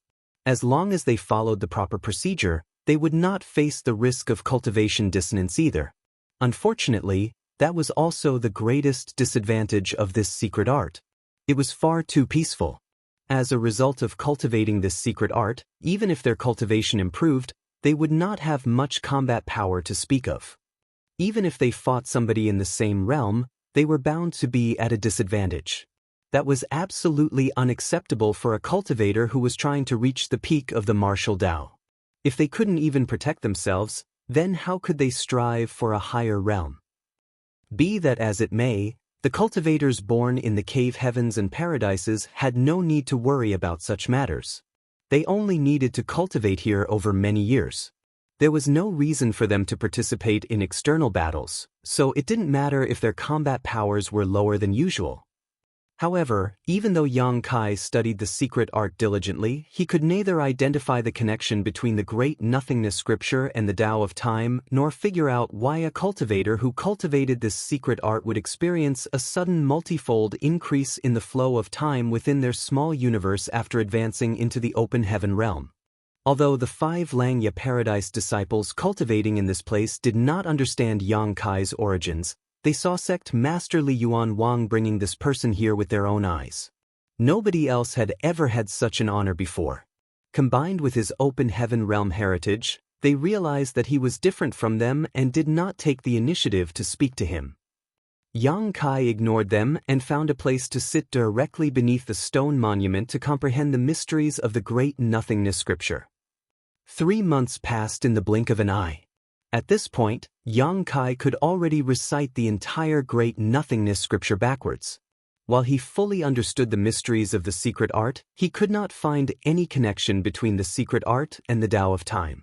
As long as they followed the proper procedure, they would not face the risk of cultivation dissonance either. Unfortunately, that was also the greatest disadvantage of this secret art. It was far too peaceful. As a result of cultivating this secret art, even if their cultivation improved, they would not have much combat power to speak of. Even if they fought somebody in the same realm, they were bound to be at a disadvantage. That was absolutely unacceptable for a cultivator who was trying to reach the peak of the martial Tao. If they couldn't even protect themselves, then how could they strive for a higher realm? Be that as it may, the cultivators born in the cave heavens and paradises had no need to worry about such matters. They only needed to cultivate here over many years. There was no reason for them to participate in external battles, so it didn't matter if their combat powers were lower than usual. However, even though Yang Kai studied the secret art diligently, he could neither identify the connection between the great nothingness scripture and the Tao of time, nor figure out why a cultivator who cultivated this secret art would experience a sudden multifold increase in the flow of time within their small universe after advancing into the open heaven realm. Although the 5 Langya Paradise disciples cultivating in this place did not understand Yang Kai's origins, they saw sect Master Li Yuan Wang bringing this person here with their own eyes. Nobody else had ever had such an honor before. Combined with his open heaven realm heritage, they realized that he was different from them and did not take the initiative to speak to him. Yang Kai ignored them and found a place to sit directly beneath the stone monument to comprehend the mysteries of the great nothingness scripture. 3 months passed in the blink of an eye. At this point, Yang Kai could already recite the entire great nothingness scripture backwards. While he fully understood the mysteries of the secret art, he could not find any connection between the secret art and the Tao of time.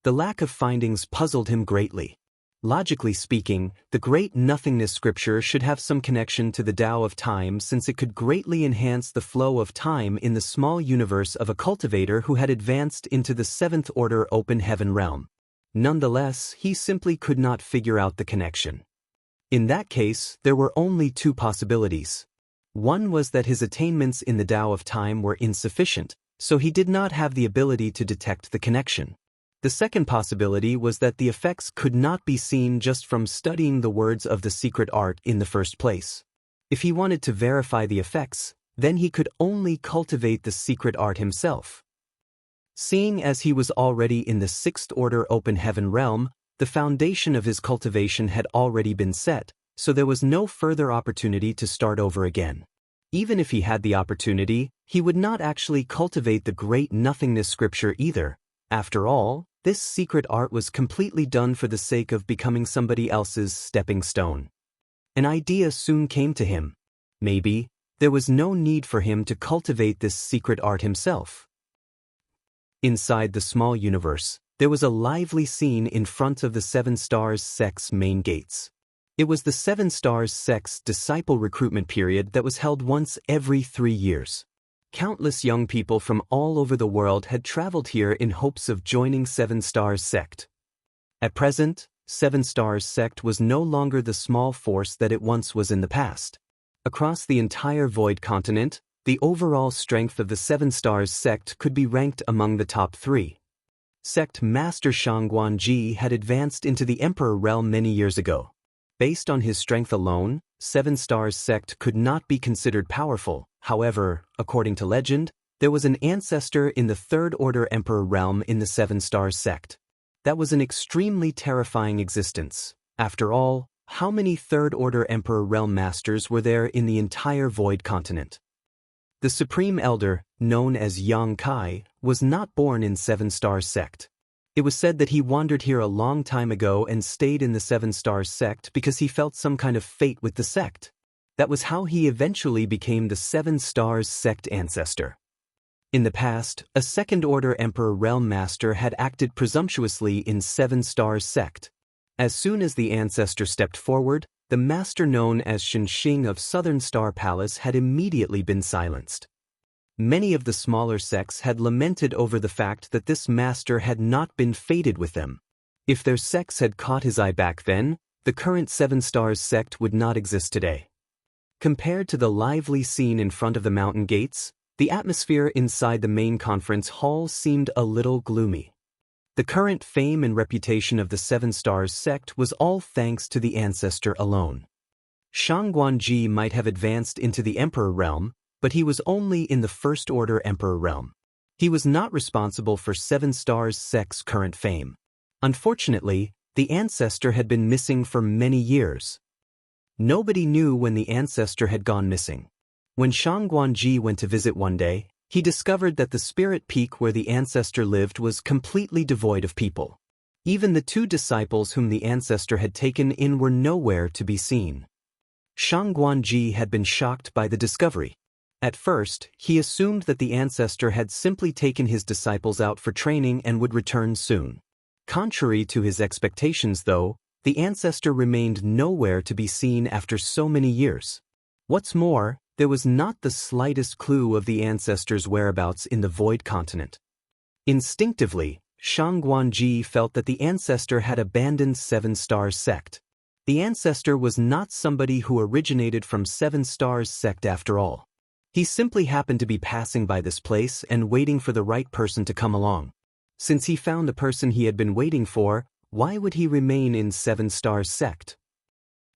The lack of findings puzzled him greatly. Logically speaking, the great nothingness scripture should have some connection to the Tao of time, since it could greatly enhance the flow of time in the small universe of a cultivator who had advanced into the 7th order open heaven realm. Nonetheless, he simply could not figure out the connection. In that case, there were only 2 possibilities. One was that his attainments in the Tao of time were insufficient, so he did not have the ability to detect the connection. The second possibility was that the effects could not be seen just from studying the words of the secret art in the first place. If he wanted to verify the effects, then he could only cultivate the secret art himself. Seeing as he was already in the 6th order open heaven realm, the foundation of his cultivation had already been set, so there was no further opportunity to start over again. Even if he had the opportunity, he would not actually cultivate the great nothingness scripture either. After all, this secret art was completely done for the sake of becoming somebody else's stepping stone. An idea soon came to him. Maybe there was no need for him to cultivate this secret art himself. Inside the small universe, there was a lively scene in front of the 7 Stars sect's main gates. It was the 7 Stars sect's disciple recruitment period that was held once every 3 years. Countless young people from all over the world had traveled here in hopes of joining 7 Stars sect. At present, 7 Stars sect was no longer the small force that it once was in the past. Across the entire Void continent, the overall strength of the 7 Stars sect could be ranked among the top 3. Sect Master Shangguanji had advanced into the Emperor realm many years ago. Based on his strength alone, 7 Stars sect could not be considered powerful. However, according to legend, there was an ancestor in the 3rd order Emperor realm in the 7 Stars sect. That was an extremely terrifying existence. After all, how many 3rd order Emperor realm masters were there in the entire Void continent? The Supreme Elder, known as Yang Kai, was not born in 7 Stars sect. It was said that he wandered here a long time ago and stayed in the 7 Stars sect because he felt some kind of fate with the sect. That was how he eventually became the 7 Stars sect ancestor. In the past, a 2nd order Emperor Realm Master had acted presumptuously in 7 Stars sect. As soon as the ancestor stepped forward, the master known as Shenxing of Southern Star Palace had immediately been silenced. Many of the smaller sects had lamented over the fact that this master had not been fated with them. If their sects had caught his eye back then, the current 7 Stars sect would not exist today. Compared to the lively scene in front of the mountain gates, The atmosphere inside the main conference hall seemed a little gloomy. The current fame and reputation of the Seven Stars sect was all thanks to the ancestor alone. Shang Guanji might have advanced into the Emperor realm, but he was only in the First Order Emperor realm. He was not responsible for Seven Stars sect's current fame. Unfortunately, the ancestor had been missing for many years. Nobody knew when the ancestor had gone missing. When Shang Guanji went to visit one day, he discovered that the spirit peak where the ancestor lived was completely devoid of people. Even the two disciples whom the ancestor had taken in were nowhere to be seen. Shang Guanji had been shocked by the discovery. At first, he assumed that the ancestor had simply taken his disciples out for training and would return soon. Contrary to his expectations, though, the ancestor remained nowhere to be seen after so many years. What's more, there was not the slightest clue of the ancestor's whereabouts in the Void Continent. Instinctively, Shang Guanji felt that the ancestor had abandoned Seven Stars sect. The ancestor was not somebody who originated from Seven Stars sect after all. He simply happened to be passing by this place and waiting for the right person to come along. Since he found the person he had been waiting for, why would he remain in Seven Stars sect?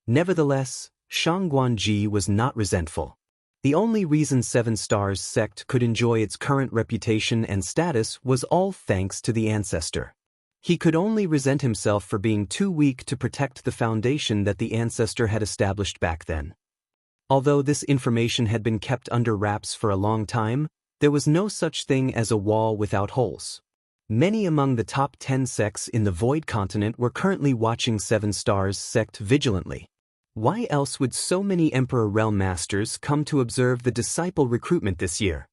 Nevertheless, Shang Guanji was not resentful. The only reason Seven Stars sect could enjoy its current reputation and status was all thanks to the ancestor. He could only resent himself for being too weak to protect the foundation that the ancestor had established back then. Although this information had been kept under wraps for a long time, there was no such thing as a wall without holes. Many among the top 10 sects in the Void Continent were currently watching Seven Stars sect vigilantly. Why else would so many Emperor Realm Masters come to observe the disciple recruitment this year?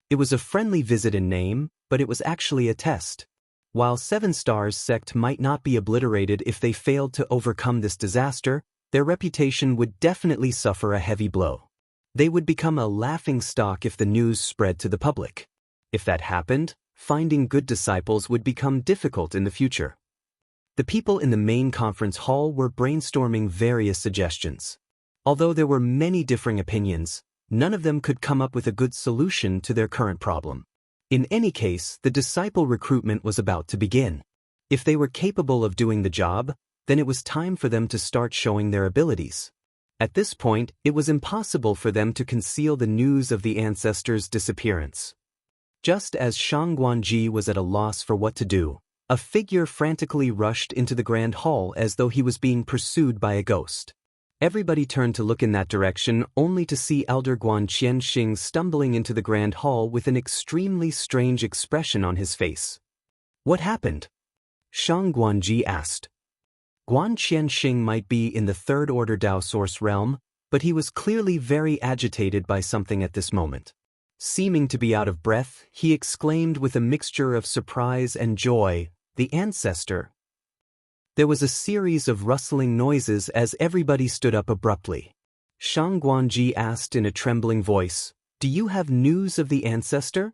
It was a friendly visit in name, but it was actually a test. While Seven Stars sect might not be obliterated if they failed to overcome this disaster, their reputation would definitely suffer a heavy blow. They would become a laughingstock if the news spread to the public. If that happened, finding good disciples would become difficult in the future. The people in the main conference hall were brainstorming various suggestions. Although there were many differing opinions, none of them could come up with a good solution to their current problem. In any case, the disciple recruitment was about to begin. If they were capable of doing the job, then it was time for them to start showing their abilities. At this point, it was impossible for them to conceal the news of the ancestor's disappearance. Just as Shang Guanji was at a loss for what to do, a figure frantically rushed into the grand hall as though he was being pursued by a ghost. Everybody turned to look in that direction only to see Elder Guan Qianxing stumbling into the grand hall with an extremely strange expression on his face. What happened? Shang Guanji asked. Guan Qianxing might be in the Third Order Dao Source realm, but he was clearly very agitated by something at this moment. Seeming to be out of breath, he exclaimed with a mixture of surprise and joy, "The ancestor!" There was a series of rustling noises as everybody stood up abruptly. Shang Guanji asked in a trembling voice, "Do you have news of the ancestor?"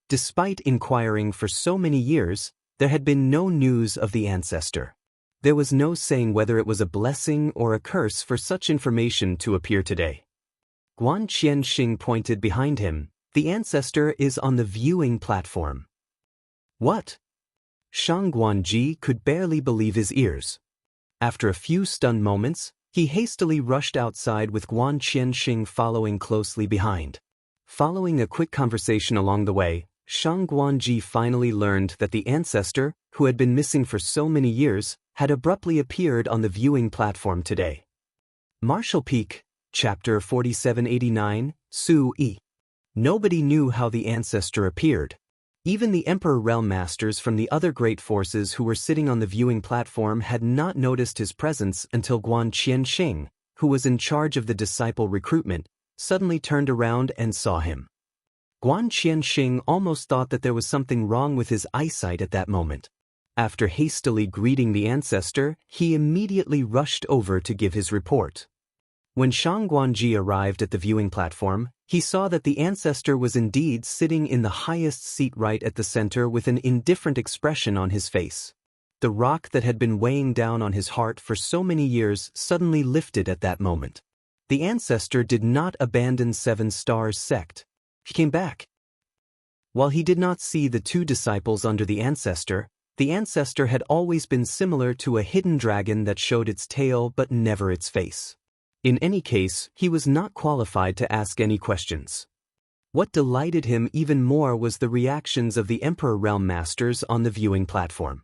Despite inquiring for so many years, there had been no news of the ancestor. There was no saying whether it was a blessing or a curse for such information to appear today. Guan Qianxing pointed behind him. "The ancestor is on the viewing platform." What? Shang Guanji could barely believe his ears. After a few stunned moments, he hastily rushed outside with Guan Qianxing following closely behind. Following a quick conversation along the way, Shang Guanji finally learned that the ancestor, who had been missing for so many years, had abruptly appeared on the viewing platform today. Martial Peak, Chapter 4789, Su Yi. Nobody knew how the ancestor appeared. Even the Emperor Realm Masters from the other great forces who were sitting on the viewing platform had not noticed his presence until Guan Qianxing, who was in charge of the disciple recruitment, suddenly turned around and saw him. Guan Qianxing almost thought that there was something wrong with his eyesight at that moment. After hastily greeting the ancestor, he immediately rushed over to give his report. When Shang Guanji arrived at the viewing platform, he saw that the ancestor was indeed sitting in the highest seat right at the center with an indifferent expression on his face. The rock that had been weighing down on his heart for so many years suddenly lifted at that moment. The ancestor did not abandon Seven Stars sect. he came back. While he did not see the two disciples under the ancestor had always been similar to a hidden dragon that showed its tail but never its face. In any case, he was not qualified to ask any questions. What delighted him even more was the reactions of the Emperor Realm Masters on the viewing platform.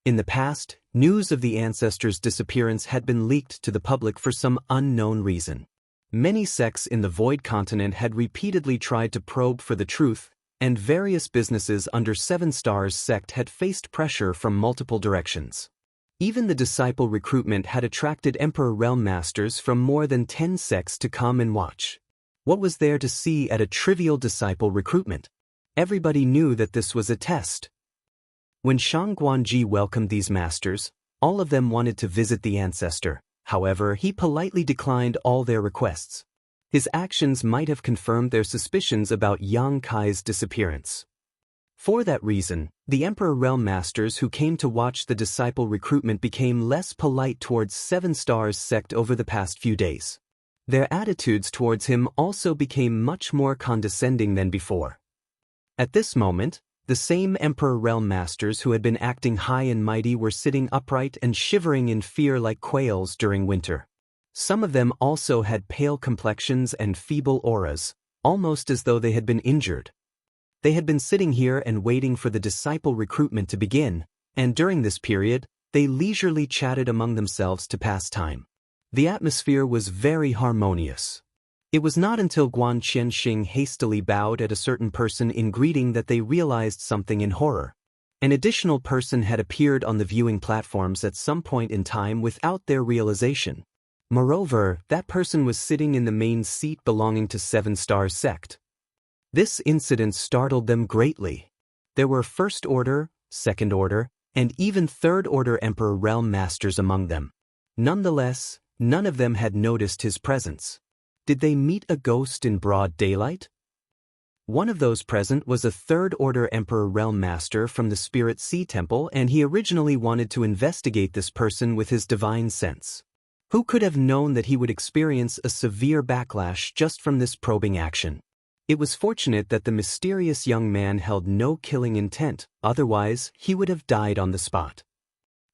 In the past, news of the ancestors' disappearance had been leaked to the public for some unknown reason. Many sects in the Void Continent had repeatedly tried to probe for the truth, and various businesses under Seven Stars sect had faced pressure from multiple directions. Even the disciple recruitment had attracted Emperor Realm Masters from more than 10 sects to come and watch. What was there to see at a trivial disciple recruitment? Everybody knew that this was a test. When Shang Guanji welcomed these masters, all of them wanted to visit the ancestor. However, he politely declined all their requests. His actions might have confirmed their suspicions about Yang Kai's disappearance. For that reason, the Emperor Realm Masters who came to watch the disciple recruitment became less polite towards Seven Stars sect over the past few days. Their attitudes towards him also became much more condescending than before. At this moment, the same Emperor Realm Masters who had been acting high and mighty were sitting upright and shivering in fear like quails during winter. Some of them also had pale complexions and feeble auras, almost as though they had been injured. They had been sitting here and waiting for the disciple recruitment to begin, and during this period, they leisurely chatted among themselves to pass time. The atmosphere was very harmonious. It was not until Guan Qianxing hastily bowed at a certain person in greeting that they realized something in horror. An additional person had appeared on the viewing platforms at some point in time without their realization. Moreover, that person was sitting in the main seat belonging to Seven Stars sect. This incident startled them greatly. There were First Order, Second Order, and even Third Order Emperor Realm Masters among them. Nonetheless, none of them had noticed his presence. Did they meet a ghost in broad daylight? One of those present was a Third Order Emperor Realm Master from the Spirit Sea Temple, and he originally wanted to investigate this person with his divine sense. Who could have known that he would experience a severe backlash just from this probing action? It was fortunate that the mysterious young man held no killing intent, otherwise he would have died on the spot.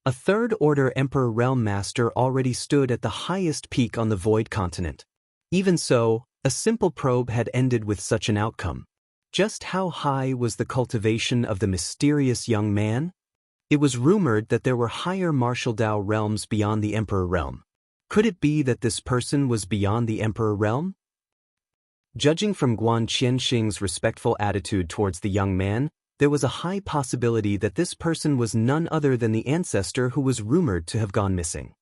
A Third Order Emperor Realm Master already stood at the highest peak on the Void Continent. Even so, a simple probe had ended with such an outcome. Just how high was the cultivation of the mysterious young man? It was rumored that there were higher martial Dao realms beyond the Emperor Realm. Could it be that this person was beyond the Emperor Realm? Judging from Guan Qianxing's respectful attitude towards the young man, there was a high possibility that this person was none other than the ancestor who was rumored to have gone missing.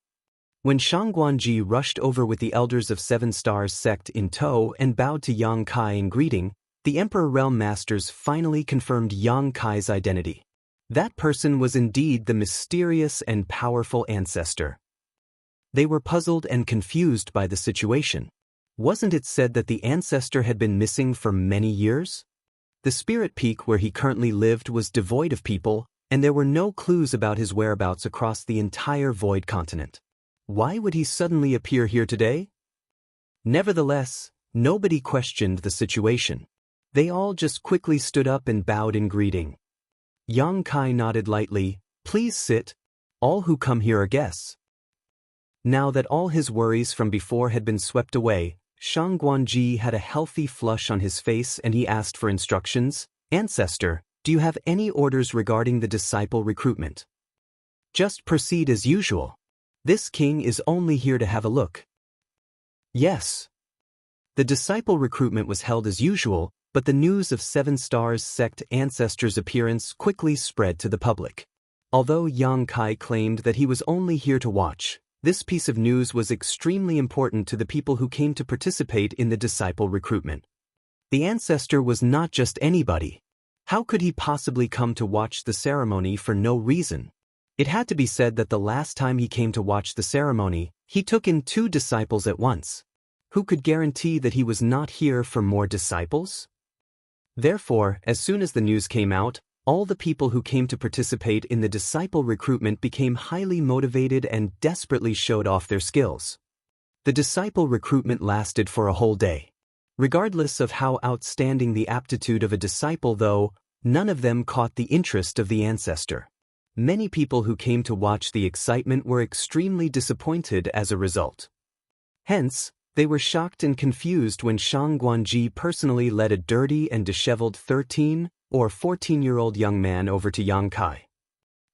When Shang Guanji rushed over with the elders of Seven Stars sect in tow and bowed to Yang Kai in greeting, the Emperor Realm Masters finally confirmed Yang Kai's identity. That person was indeed the mysterious and powerful ancestor. They were puzzled and confused by the situation. Wasn't it said that the ancestor had been missing for many years? The Spirit Peak where he currently lived was devoid of people, and there were no clues about his whereabouts across the entire Void Continent. Why would he suddenly appear here today? Nevertheless, nobody questioned the situation. They all just quickly stood up and bowed in greeting. Yang Kai nodded lightly. Please sit. All who come here are guests. Now that all his worries from before had been swept away, Shang Guanji had a healthy flush on his face and he asked for instructions. Ancestor, do you have any orders regarding the disciple recruitment? Just proceed as usual. This king is only here to have a look. Yes. The disciple recruitment was held as usual, but the news of Seven Stars sect ancestors' appearance quickly spread to the public. Although Yang Kai claimed that he was only here to watch, this piece of news was extremely important to the people who came to participate in the disciple recruitment. The ancestor was not just anybody. How could he possibly come to watch the ceremony for no reason? It had to be said that the last time he came to watch the ceremony, he took in 2 disciples at once. Who could guarantee that he was not here for more disciples? Therefore, as soon as the news came out, all the people who came to participate in the disciple recruitment became highly motivated and desperately showed off their skills. The disciple recruitment lasted for a whole day. Regardless of how outstanding the aptitude of a disciple though, none of them caught the interest of the ancestor. Many people who came to watch the excitement were extremely disappointed as a result. Hence, they were shocked and confused when Shang Guanji personally led a dirty and disheveled 13 or 14-year-old young man over to Yang Kai.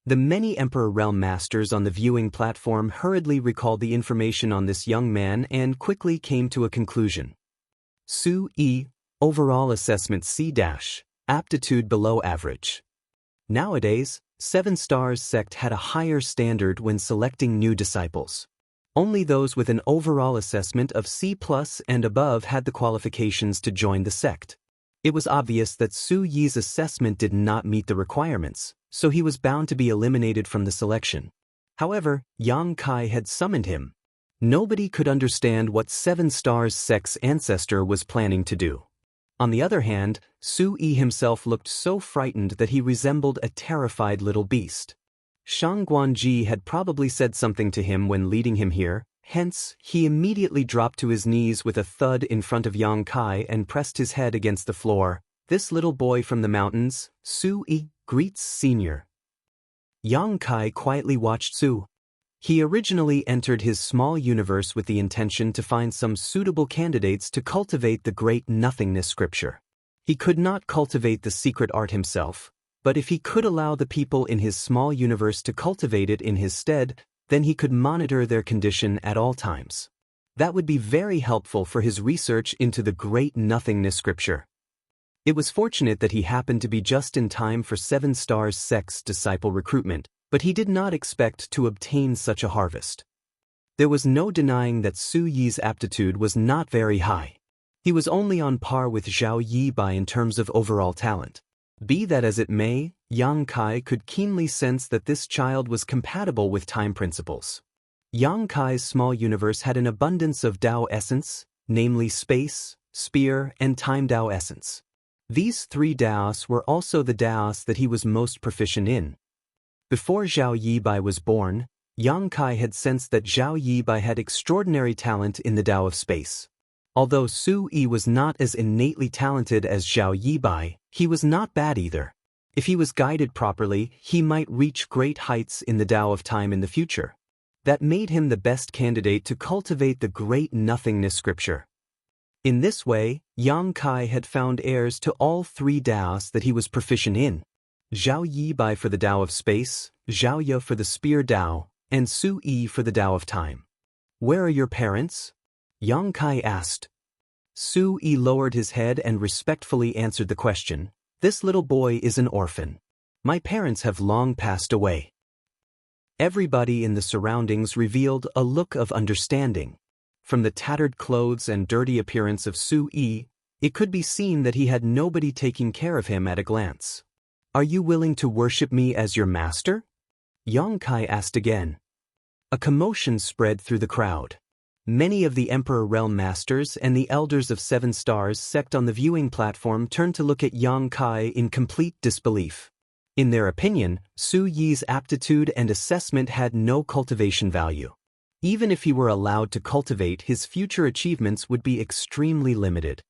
The many Emperor Realm Masters on the viewing platform hurriedly recalled the information on this young man and quickly came to a conclusion. Su Yi, overall assessment C-, aptitude below average. Nowadays, 7 Stars sect had a higher standard when selecting new disciples. Only those with an overall assessment of C+ and above had the qualifications to join the sect. It was obvious that Su Yi's assessment did not meet the requirements, so he was bound to be eliminated from the selection. However, Yang Kai had summoned him. Nobody could understand what 7 Stars sect's ancestor was planning to do. On the other hand, Su Yi himself looked so frightened that he resembled a terrified little beast. Shang Guanji had probably said something to him when leading him here, hence, he immediately dropped to his knees with a thud in front of Yang Kai and pressed his head against the floor. This little boy from the mountains, Su Yi, greets Senior. Yang Kai quietly watched Su. He originally entered his small universe with the intention to find some suitable candidates to cultivate the great nothingness scripture. He could not cultivate the secret art himself, but if he could allow the people in his small universe to cultivate it in his stead, then he could monitor their condition at all times. That would be very helpful for his research into the great nothingness scripture. It was fortunate that he happened to be just in time for 7 Stars sect's disciple recruitment, but he did not expect to obtain such a harvest. There was no denying that Su Yi's aptitude was not very high. He was only on par with Zhao Yibai in terms of overall talent. Be that as it may, Yang Kai could keenly sense that this child was compatible with time principles. Yang Kai's small universe had an abundance of Dao essence, namely space, spear, and time Dao essence. These 3 Daos were also the Daos that he was most proficient in. Before Zhao Yibai was born, Yang Kai had sensed that Zhao Yibai had extraordinary talent in the Dao of space. Although Su Yi was not as innately talented as Zhao Yibai, he was not bad either. If he was guided properly, he might reach great heights in the Dao of time in the future. That made him the best candidate to cultivate the great nothingness scripture. In this way, Yang Kai had found heirs to all 3 Daos that he was proficient in. Zhao Yibai for the Dao of space, Zhao Ye for the spear Dao, and Su Yi for the Dao of time. Where are your parents? Yang Kai asked. Su Yi lowered his head and respectfully answered the question. This little boy is an orphan. My parents have long passed away. Everybody in the surroundings revealed a look of understanding. From the tattered clothes and dirty appearance of Su Yi, it could be seen that he had nobody taking care of him at a glance. Are you willing to worship me as your master? Yang Kai asked again. A commotion spread through the crowd. Many of the Emperor Realm Masters and the Elders of 7 Stars sect on the viewing platform turned to look at Yang Kai in complete disbelief. In their opinion, Su Yi's aptitude and assessment had no cultivation value. Even if he were allowed to cultivate, his future achievements would be extremely limited.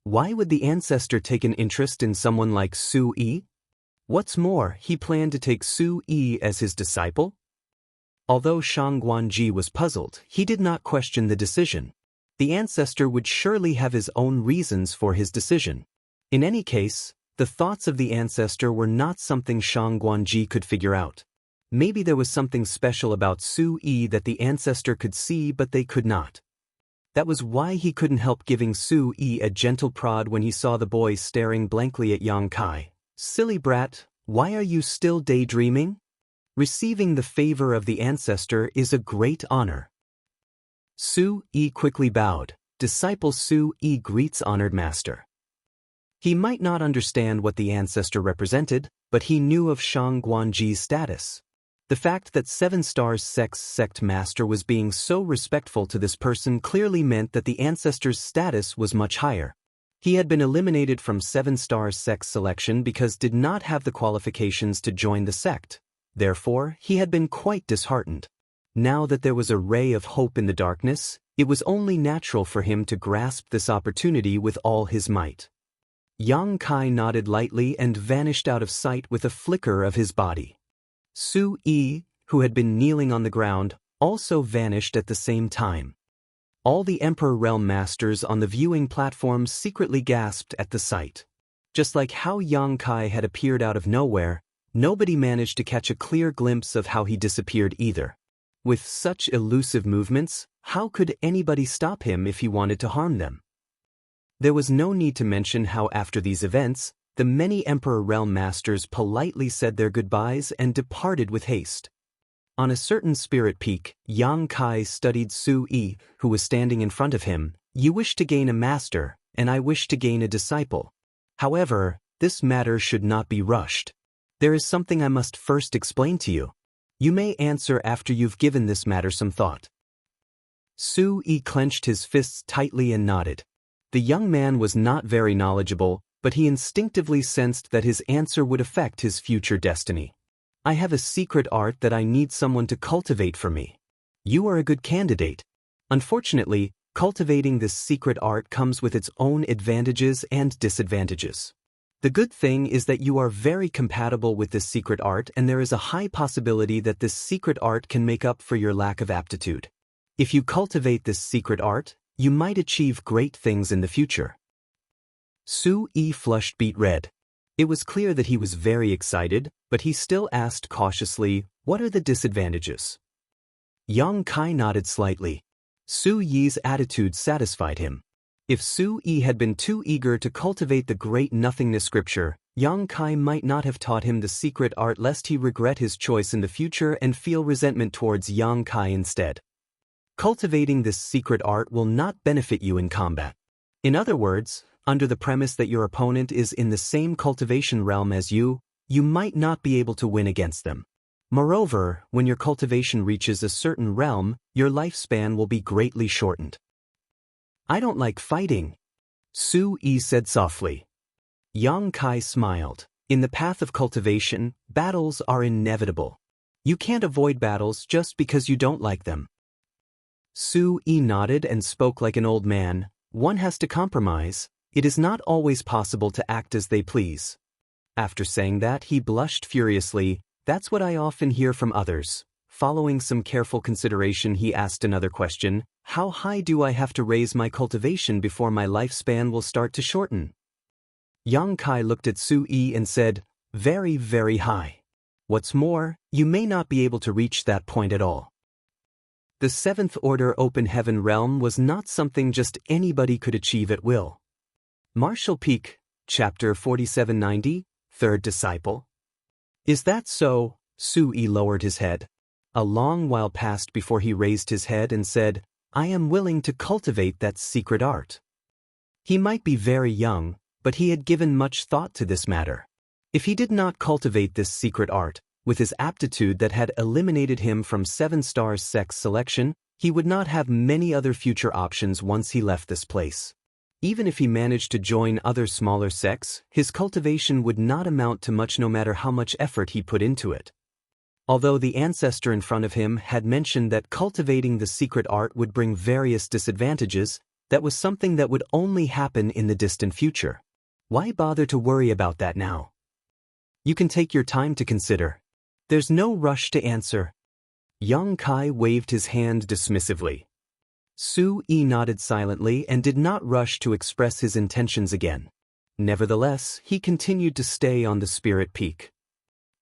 Why would the ancestor take an interest in someone like Su Yi? What's more, he planned to take Su Yi as his disciple? Although Shang Guanji was puzzled, he did not question the decision. The ancestor would surely have his own reasons for his decision. In any case, the thoughts of the ancestor were not something Shang Guanji could figure out. Maybe there was something special about Su Yi that the ancestor could see but they could not. That was why he couldn't help giving Su Yi a gentle prod when he saw the boy staring blankly at Yang Kai. Silly brat, why are you still daydreaming? Receiving the favor of the ancestor is a great honor. Su Yi quickly bowed. Disciple Su Yi greets honored master. He might not understand what the ancestor represented, but he knew of Shang Guanji's status. The fact that 7 Stars sect's sect master was being so respectful to this person clearly meant that the ancestor's status was much higher. He had been eliminated from 7 Stars sect's selection because did not have the qualifications to join the sect. Therefore, he had been quite disheartened. Now that there was a ray of hope in the darkness, it was only natural for him to grasp this opportunity with all his might. Yang Kai nodded lightly and vanished out of sight with a flicker of his body. Su Yi, who had been kneeling on the ground, also vanished at the same time. All the Emperor Realm Masters on the viewing platforms secretly gasped at the sight. Just like how Yang Kai had appeared out of nowhere, nobody managed to catch a clear glimpse of how he disappeared either. With such elusive movements, how could anybody stop him if he wanted to harm them? There was no need to mention how after these events, the many Emperor Realm Masters politely said their goodbyes and departed with haste. On a certain spirit peak, Yang Kai studied Su Yi, who was standing in front of him. You wish to gain a master, and I wish to gain a disciple. However, this matter should not be rushed. There is something I must first explain to you. You may answer after you've given this matter some thought. Su Yi clenched his fists tightly and nodded. The young man was not very knowledgeable, but he instinctively sensed that his answer would affect his future destiny. I have a secret art that I need someone to cultivate for me. You are a good candidate. Unfortunately, cultivating this secret art comes with its own advantages and disadvantages. The good thing is that you are very compatible with this secret art, and there is a high possibility that this secret art can make up for your lack of aptitude. If you cultivate this secret art, you might achieve great things in the future. Su Yi flushed beet red. It was clear that he was very excited, but he still asked cautiously, what are the disadvantages? Yang Kai nodded slightly. Su Yi's attitude satisfied him. If Su Yi had been too eager to cultivate the great nothingness scripture, Yang Kai might not have taught him the secret art lest he regret his choice in the future and feel resentment towards Yang Kai instead. Cultivating this secret art will not benefit you in combat. In other words, under the premise that your opponent is in the same cultivation realm as you, you might not be able to win against them. Moreover, when your cultivation reaches a certain realm, your lifespan will be greatly shortened. I don't like fighting, Su Yi said softly. Yang Kai smiled. In the path of cultivation, battles are inevitable. You can't avoid battles just because you don't like them. Su Yi nodded and spoke like an old man. One has to compromise. It is not always possible to act as they please. After saying that, he blushed furiously. That's what I often hear from others. Following some careful consideration, he asked another question. How high do I have to raise my cultivation before my lifespan will start to shorten? Yang Kai looked at Su Yi and said, very, very high. What's more, you may not be able to reach that point at all. The Seventh Order Open Heaven Realm was not something just anybody could achieve at will. Martial Peak, Chapter 4790, Third Disciple. Is that so? Su Yi lowered his head. A long while passed before he raised his head and said, I am willing to cultivate that secret art. He might be very young, but he had given much thought to this matter. If he did not cultivate this secret art, with his aptitude that had eliminated him from 7 stars sex selection, he would not have many other future options once he left this place. Even if he managed to join other smaller sects, his cultivation would not amount to much no matter how much effort he put into it. Although the ancestor in front of him had mentioned that cultivating the secret art would bring various disadvantages, that was something that would only happen in the distant future. Why bother to worry about that now? You can take your time to consider. There's no rush to answer. Yang Kai waved his hand dismissively. Su Yi nodded silently and did not rush to express his intentions again. Nevertheless, he continued to stay on the spirit peak.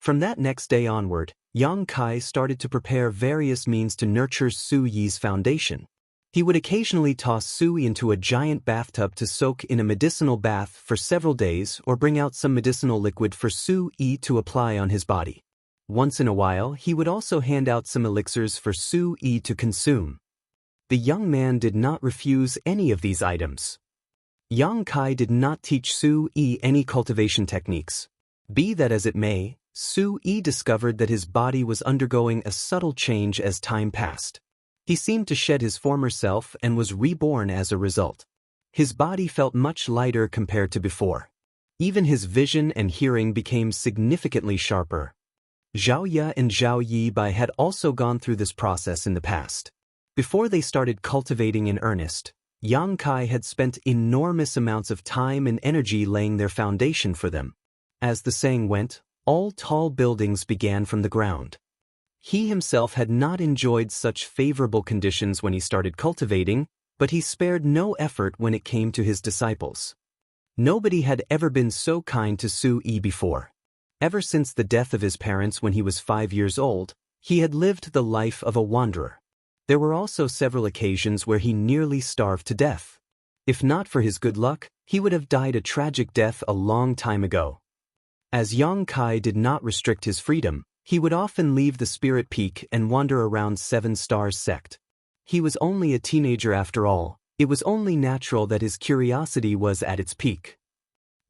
From that next day onward, Yang Kai started to prepare various means to nurture Su Yi's foundation. He would occasionally toss Su Yi into a giant bathtub to soak in a medicinal bath for several days or bring out some medicinal liquid for Su Yi to apply on his body. Once in a while, he would also hand out some elixirs for Su Yi to consume. The young man did not refuse any of these items. Yang Kai did not teach Su Yi any cultivation techniques. Be that as it may, Su Yi discovered that his body was undergoing a subtle change as time passed. He seemed to shed his former self and was reborn as a result. His body felt much lighter compared to before. Even his vision and hearing became significantly sharper. Zhao Ye and Zhao Yibai had also gone through this process in the past. Before they started cultivating in earnest, Yang Kai had spent enormous amounts of time and energy laying their foundation for them. As the saying went, all tall buildings began from the ground. He himself had not enjoyed such favorable conditions when he started cultivating, but he spared no effort when it came to his disciples. Nobody had ever been so kind to Su Yi before. Ever since the death of his parents when he was 5 years old, he had lived the life of a wanderer. There were also several occasions where he nearly starved to death. If not for his good luck, he would have died a tragic death a long time ago. As Yang Kai did not restrict his freedom, he would often leave the Spirit Peak and wander around Seven Stars sect. He was only a teenager after all. It was only natural that his curiosity was at its peak.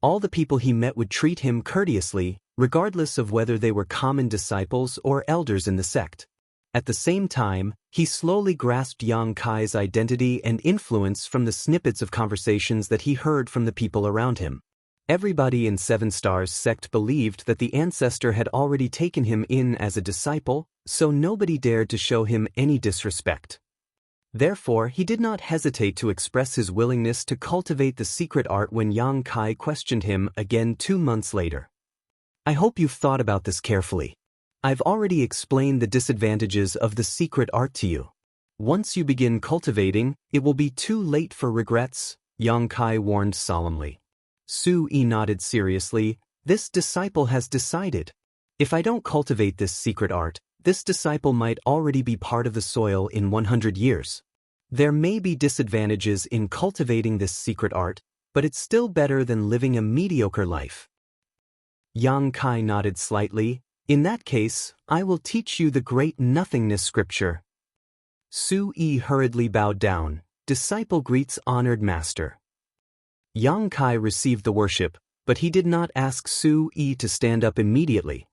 All the people he met would treat him courteously, regardless of whether they were common disciples or elders in the sect. At the same time, he slowly grasped Yang Kai's identity and influence from the snippets of conversations that he heard from the people around him. Everybody in Seven Stars sect believed that the ancestor had already taken him in as a disciple, so nobody dared to show him any disrespect. Therefore, he did not hesitate to express his willingness to cultivate the secret art when Yang Kai questioned him again 2 months later. I hope you've thought about this carefully. I've already explained the disadvantages of the secret art to you. Once you begin cultivating, it will be too late for regrets, Yang Kai warned solemnly. Su Yi nodded seriously. This disciple has decided. If I don't cultivate this secret art, this disciple might already be part of the soil in 100 years. There may be disadvantages in cultivating this secret art, but it's still better than living a mediocre life. Yang Kai nodded slightly. In that case, I will teach you the great nothingness scripture. Su Yi hurriedly bowed down. Disciple greets honored master. Yang Kai received the worship, but he did not ask Su Yi to stand up immediately.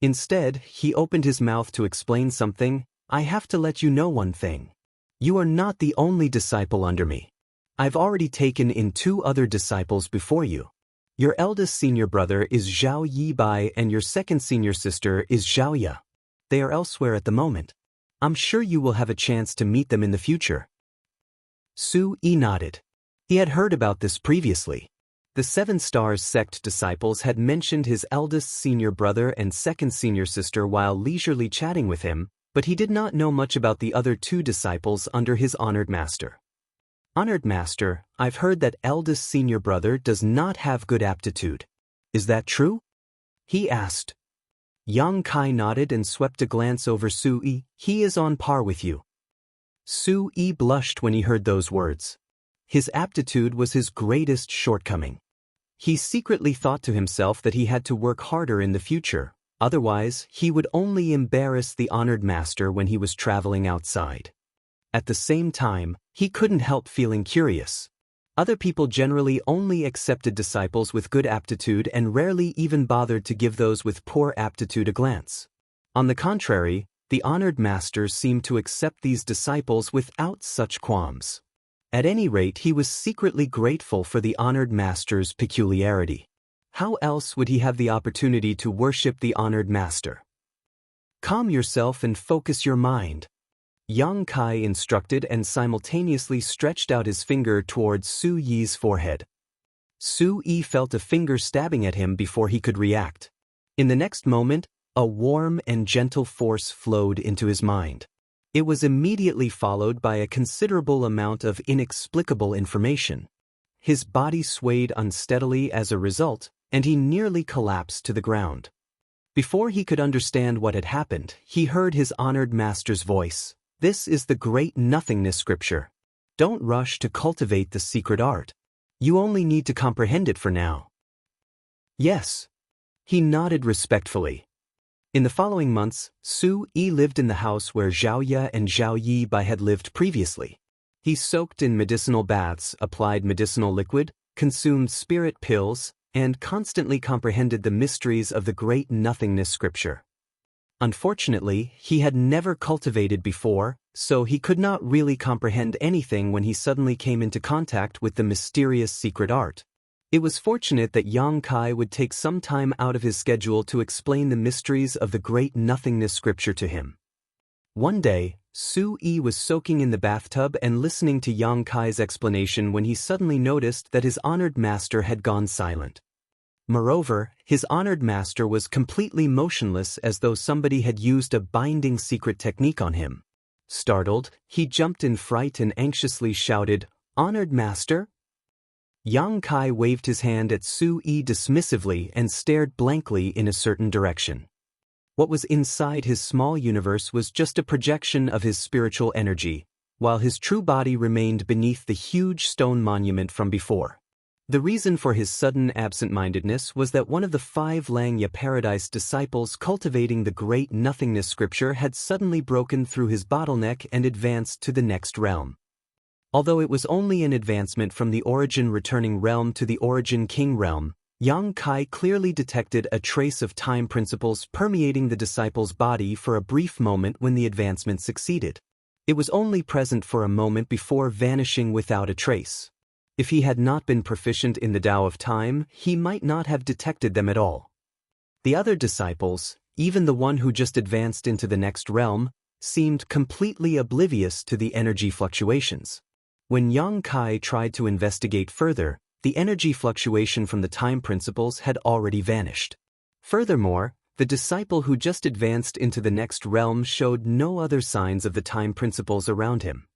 Instead, he opened his mouth to explain something. I have to let you know one thing. You are not the only disciple under me. I've already taken in 2 other disciples before you. Your eldest senior brother is Zhao Yibai and your second senior sister is Zhao Ye. They are elsewhere at the moment. I'm sure you will have a chance to meet them in the future. Su Yi nodded. He had heard about this previously. The Seven Stars sect disciples had mentioned his eldest senior brother and second senior sister while leisurely chatting with him, but he did not know much about the other 2 disciples under his honored master. Honored master, I've heard that eldest senior brother does not have good aptitude. Is that true? He asked. Yang Kai nodded and swept a glance over Su Yi. He is on par with you. Su Yi blushed when he heard those words. His aptitude was his greatest shortcoming. He secretly thought to himself that he had to work harder in the future, otherwise he would only embarrass the honored master when he was traveling outside. At the same time, he couldn't help feeling curious. Other people generally only accepted disciples with good aptitude and rarely even bothered to give those with poor aptitude a glance. On the contrary, the honored master seemed to accept these disciples without such qualms. At any rate, he was secretly grateful for the honored master's peculiarity. How else would he have the opportunity to worship the honored master? Calm yourself and focus your mind. Yang Kai instructed and simultaneously stretched out his finger towards Su Yi's forehead. Su Yi felt a finger stabbing at him before he could react. In the next moment, a warm and gentle force flowed into his mind. It was immediately followed by a considerable amount of inexplicable information. His body swayed unsteadily as a result, and he nearly collapsed to the ground. Before he could understand what had happened, he heard his honored master's voice. This is the great nothingness scripture. Don't rush to cultivate the secret art. You only need to comprehend it for now. Yes. He nodded respectfully. In the following months, Su Yi lived in the house where Zhao Ye and Zhao Yibai had lived previously. He soaked in medicinal baths, applied medicinal liquid, consumed spirit pills, and constantly comprehended the mysteries of the great nothingness scripture. Unfortunately, he had never cultivated before, so he could not really comprehend anything when he suddenly came into contact with the mysterious secret art. It was fortunate that Yang Kai would take some time out of his schedule to explain the mysteries of the great nothingness scripture to him. One day, Su Yi was soaking in the bathtub and listening to Yang Kai's explanation when he suddenly noticed that his honored master had gone silent. Moreover, his honored master was completely motionless, as though somebody had used a binding secret technique on him. Startled, he jumped in fright and anxiously shouted, "Honored master?" Yang Kai waved his hand at Su Yi dismissively and stared blankly in a certain direction. What was inside his small universe was just a projection of his spiritual energy, while his true body remained beneath the huge stone monument from before. The reason for his sudden absent-mindedness was that one of the 5 Langya Paradise disciples cultivating the great nothingness scripture had suddenly broken through his bottleneck and advanced to the next realm. Although it was only an advancement from the origin returning realm to the origin king realm, Yang Kai clearly detected a trace of time principles permeating the disciple's body for a brief moment when the advancement succeeded. It was only present for a moment before vanishing without a trace. If he had not been proficient in the Tao of Time, he might not have detected them at all. The other disciples, even the one who just advanced into the next realm, seemed completely oblivious to the energy fluctuations. When Yang Kai tried to investigate further, the energy fluctuation from the time principles had already vanished. Furthermore, the disciple who just advanced into the next realm showed no other signs of the time principles around him.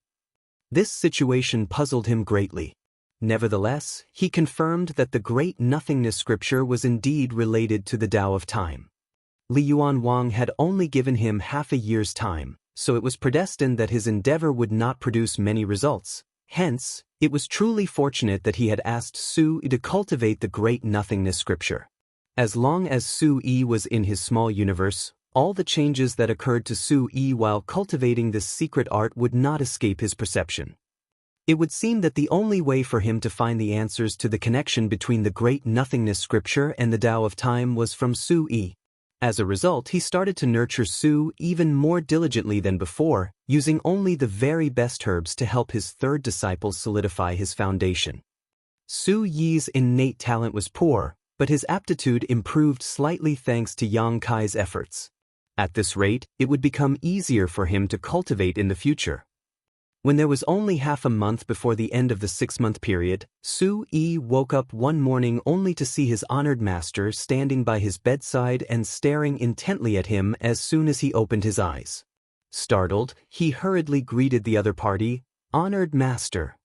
This situation puzzled him greatly. Nevertheless, he confirmed that the great nothingness scripture was indeed related to the Tao of Time. Li Yuan Wang had only given him half a year's time, so it was predestined that his endeavor would not produce many results. Hence, it was truly fortunate that he had asked Su Yi to cultivate the great nothingness scripture. As long as Su Yi was in his small universe, all the changes that occurred to Su Yi while cultivating this secret art would not escape his perception. It would seem that the only way for him to find the answers to the connection between the great nothingness scripture and the Tao of Time was from Su Yi. As a result, he started to nurture Su even more diligently than before, using only the very best herbs to help his third disciple solidify his foundation. Su Yi's innate talent was poor, but his aptitude improved slightly thanks to Yang Kai's efforts. At this rate, it would become easier for him to cultivate in the future. When there was only half a month before the end of the 6-month period, Su Yi woke up one morning only to see his honored master standing by his bedside and staring intently at him as soon as he opened his eyes. Startled, he hurriedly greeted the other party, "Honored master."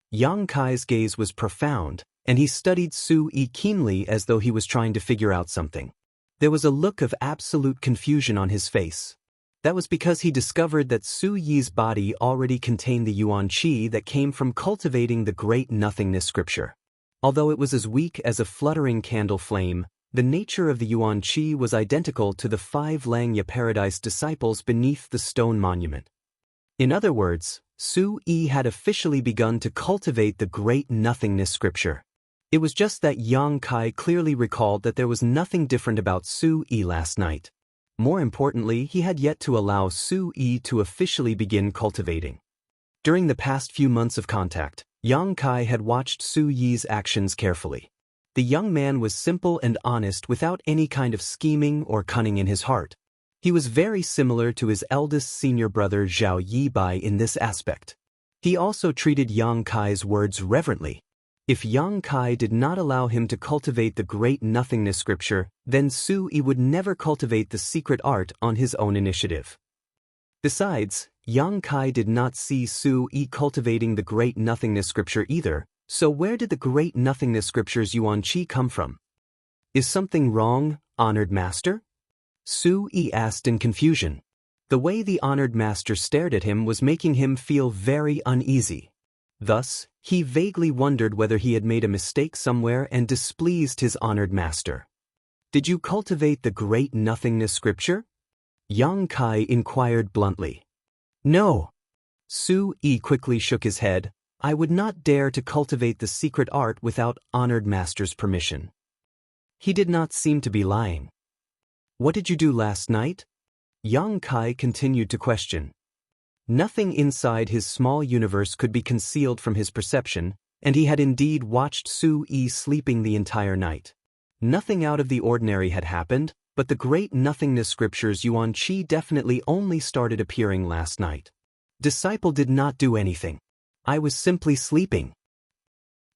Yang Kai's gaze was profound, and he studied Su Yi keenly as though he was trying to figure out something. There was a look of absolute confusion on his face. That was because he discovered that Su Yi's body already contained the Yuan Qi that came from cultivating the great nothingness scripture. Although it was as weak as a fluttering candle flame, the nature of the Yuan Qi was identical to the 5 Langya Paradise disciples beneath the stone monument. In other words, Su Yi had officially begun to cultivate the great nothingness scripture. It was just that Yang Kai clearly recalled that there was nothing different about Su Yi last night. More importantly, he had yet to allow Su Yi to officially begin cultivating. During the past few months of contact, Yang Kai had watched Su Yi's actions carefully. The young man was simple and honest without any kind of scheming or cunning in his heart. He was very similar to his eldest senior brother Zhao Yibai in this aspect. He also treated Yang Kai's words reverently. If Yang Kai did not allow him to cultivate the great nothingness scripture, then Su Yi would never cultivate the secret art on his own initiative. Besides, Yang Kai did not see Su Yi cultivating the great nothingness scripture either, so where did the great nothingness scripture's Yuan Qi come from? Is something wrong, honored master? Su Yi asked in confusion. The way the honored master stared at him was making him feel very uneasy. Thus, he vaguely wondered whether he had made a mistake somewhere and displeased his honored master. "Did you cultivate the great nothingness scripture?" Yang Kai inquired bluntly. "No." Su Yi quickly shook his head. "I would not dare to cultivate the secret art without honored master's permission." He did not seem to be lying. "What did you do last night?" Yang Kai continued to question. Nothing inside his small universe could be concealed from his perception, and he had indeed watched Su-yi sleeping the entire night. Nothing out of the ordinary had happened, but the great nothingness scriptures Yuan Qi definitely only started appearing last night. Disciple did not do anything. I was simply sleeping.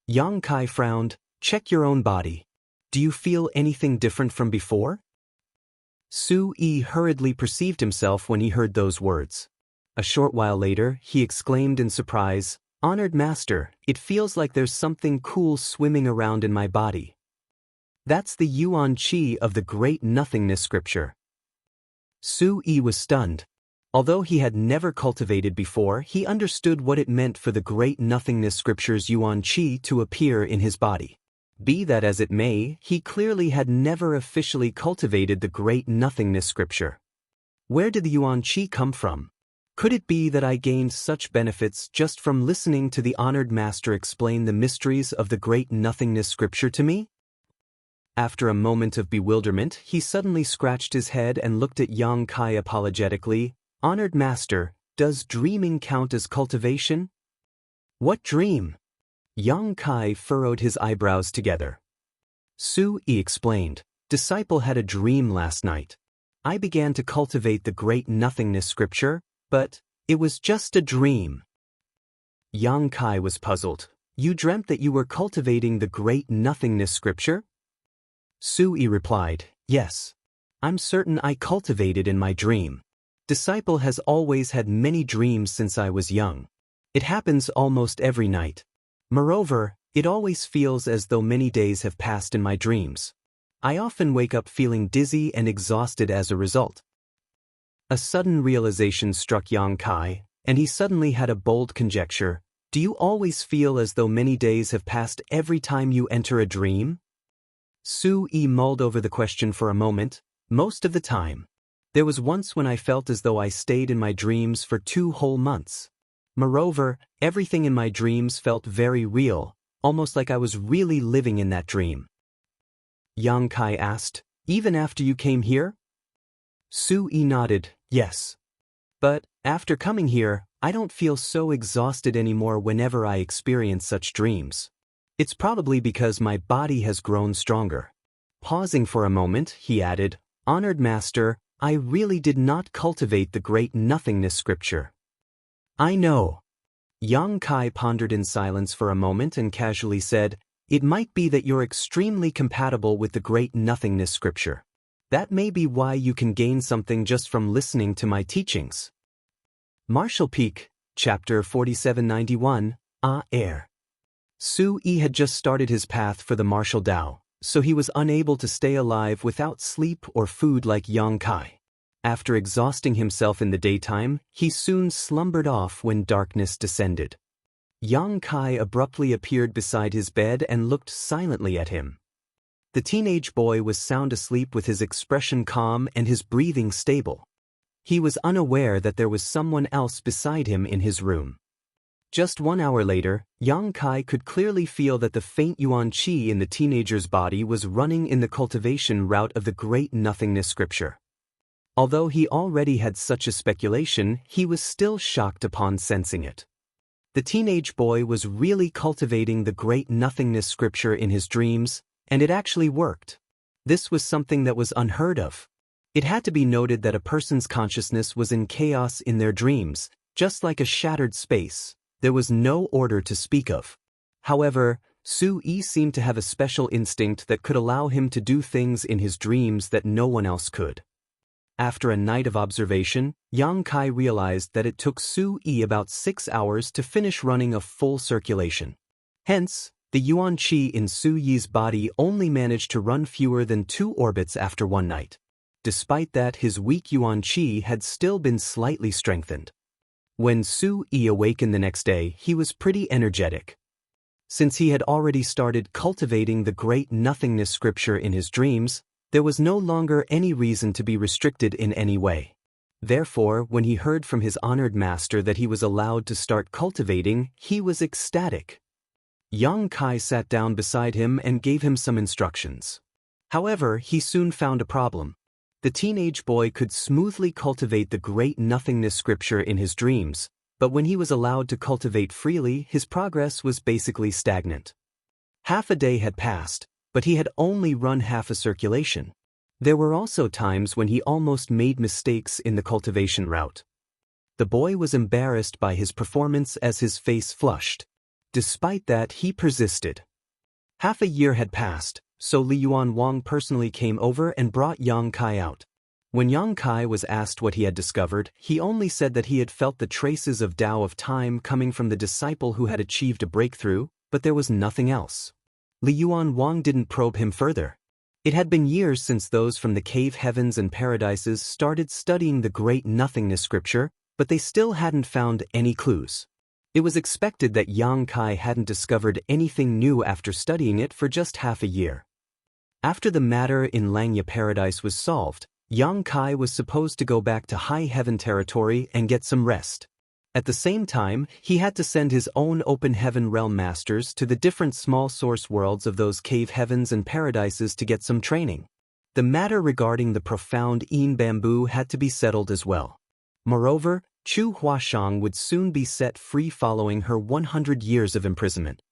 Yang Kai frowned. Check your own body. Do you feel anything different from before? Su-yi hurriedly perceived himself when he heard those words. A short while later, he exclaimed in surprise, "Honored Master, it feels like there's something cool swimming around in my body." That's the Yuan Qi of the great nothingness scripture. Su-yi was stunned. Although he had never cultivated before, he understood what it meant for the great nothingness scripture's Yuan Qi to appear in his body. Be that as it may, he clearly had never officially cultivated the great nothingness scripture. Where did the Yuan Qi come from? Could it be that I gained such benefits just from listening to the honored master explain the mysteries of the great nothingness scripture to me? After a moment of bewilderment, he suddenly scratched his head and looked at Yang Kai apologetically. "Honored Master, does dreaming count as cultivation?" "What dream?" Yang Kai furrowed his eyebrows together. Su-yi explained, "Disciple had a dream last night. I began to cultivate the great nothingness scripture, but it was just a dream." Yang Kai was puzzled. "You dreamt that you were cultivating the great nothingness scripture?" Su-yi replied, "Yes. I'm certain I cultivated in my dream. Disciple has always had many dreams since I was young. It happens almost every night. Moreover, it always feels as though many days have passed in my dreams. I often wake up feeling dizzy and exhausted as a result." A sudden realization struck Yang Kai, and he suddenly had a bold conjecture. "Do you always feel as though many days have passed every time you enter a dream?" Su-yi mulled over the question for a moment. "Most of the time. There was once when I felt as though I stayed in my dreams for 2 whole months. Moreover, everything in my dreams felt very real, almost like I was really living in that dream." Yang Kai asked, "Even after you came here?" Su-yi nodded, "Yes. But, after coming here, I don't feel so exhausted anymore whenever I experience such dreams. It's probably because my body has grown stronger." Pausing for a moment, he added, "Honored Master, I really did not cultivate the great nothingness scripture." "I know." Yang Kai pondered in silence for a moment and casually said, "It might be that you're extremely compatible with the great nothingness scripture. That may be why you can gain something just from listening to my teachings." Martial Peak, Chapter 4791, Air. Su-yi had just started his path for the martial Tao, so he was unable to stay alive without sleep or food like Yang Kai. After exhausting himself in the daytime, he soon slumbered off when darkness descended. Yang Kai abruptly appeared beside his bed and looked silently at him. The teenage boy was sound asleep with his expression calm and his breathing stable. He was unaware that there was someone else beside him in his room. Just 1 hour later, Yang Kai could clearly feel that the faint Yuan Qi in the teenager's body was running in the cultivation route of the great nothingness scripture. Although he already had such a speculation, he was still shocked upon sensing it. The teenage boy was really cultivating the great nothingness scripture in his dreams, and it actually worked. This was something that was unheard of. It had to be noted that a person's consciousness was in chaos in their dreams, just like a shattered space. There was no order to speak of. However, Su-yi seemed to have a special instinct that could allow him to do things in his dreams that no one else could. After a night of observation, Yang Kai realized that it took Su-yi about 6 hours to finish running a full circulation. Hence, the Yuan Qi in Su-yi's body only managed to run fewer than 2 orbits after 1 night. Despite that, his weak Yuan Qi had still been slightly strengthened. When Su-yi awakened the next day, he was pretty energetic. Since he had already started cultivating the great nothingness scripture in his dreams, there was no longer any reason to be restricted in any way. Therefore, when he heard from his honored master that he was allowed to start cultivating, he was ecstatic. Yang Kai sat down beside him and gave him some instructions. However, he soon found a problem. The teenage boy could smoothly cultivate the great nothingness scripture in his dreams, But when he was allowed to cultivate freely, his progress was basically stagnant. Half a day had passed, but he had only run half a circulation. There were also times when he almost made mistakes in the cultivation route. The boy was embarrassed by his performance as his face flushed. Despite that, he persisted. Half a year had passed, so Li Yuan Wang personally came over and brought Yang Kai out. When Yang Kai was asked what he had discovered, he only said that he had felt the traces of Tao of time coming from the disciple who had achieved a breakthrough, but there was nothing else. Li Yuan Wang didn't probe him further. It had been years since those from the cave heavens and paradises started studying the great nothingness scripture, but they still hadn't found any clues. It was expected that Yang Kai hadn't discovered anything new after studying it for just half a year. After the matter in Langya Paradise was solved, Yang Kai was supposed to go back to High Heaven territory and get some rest. At the same time, he had to send his own Open Heaven Realm Masters to the different small source worlds of those cave heavens and paradises to get some training. The matter regarding the profound Yin bamboo had to be settled as well. Moreover, Chu Huashang would soon be set free following her 100 years of imprisonment.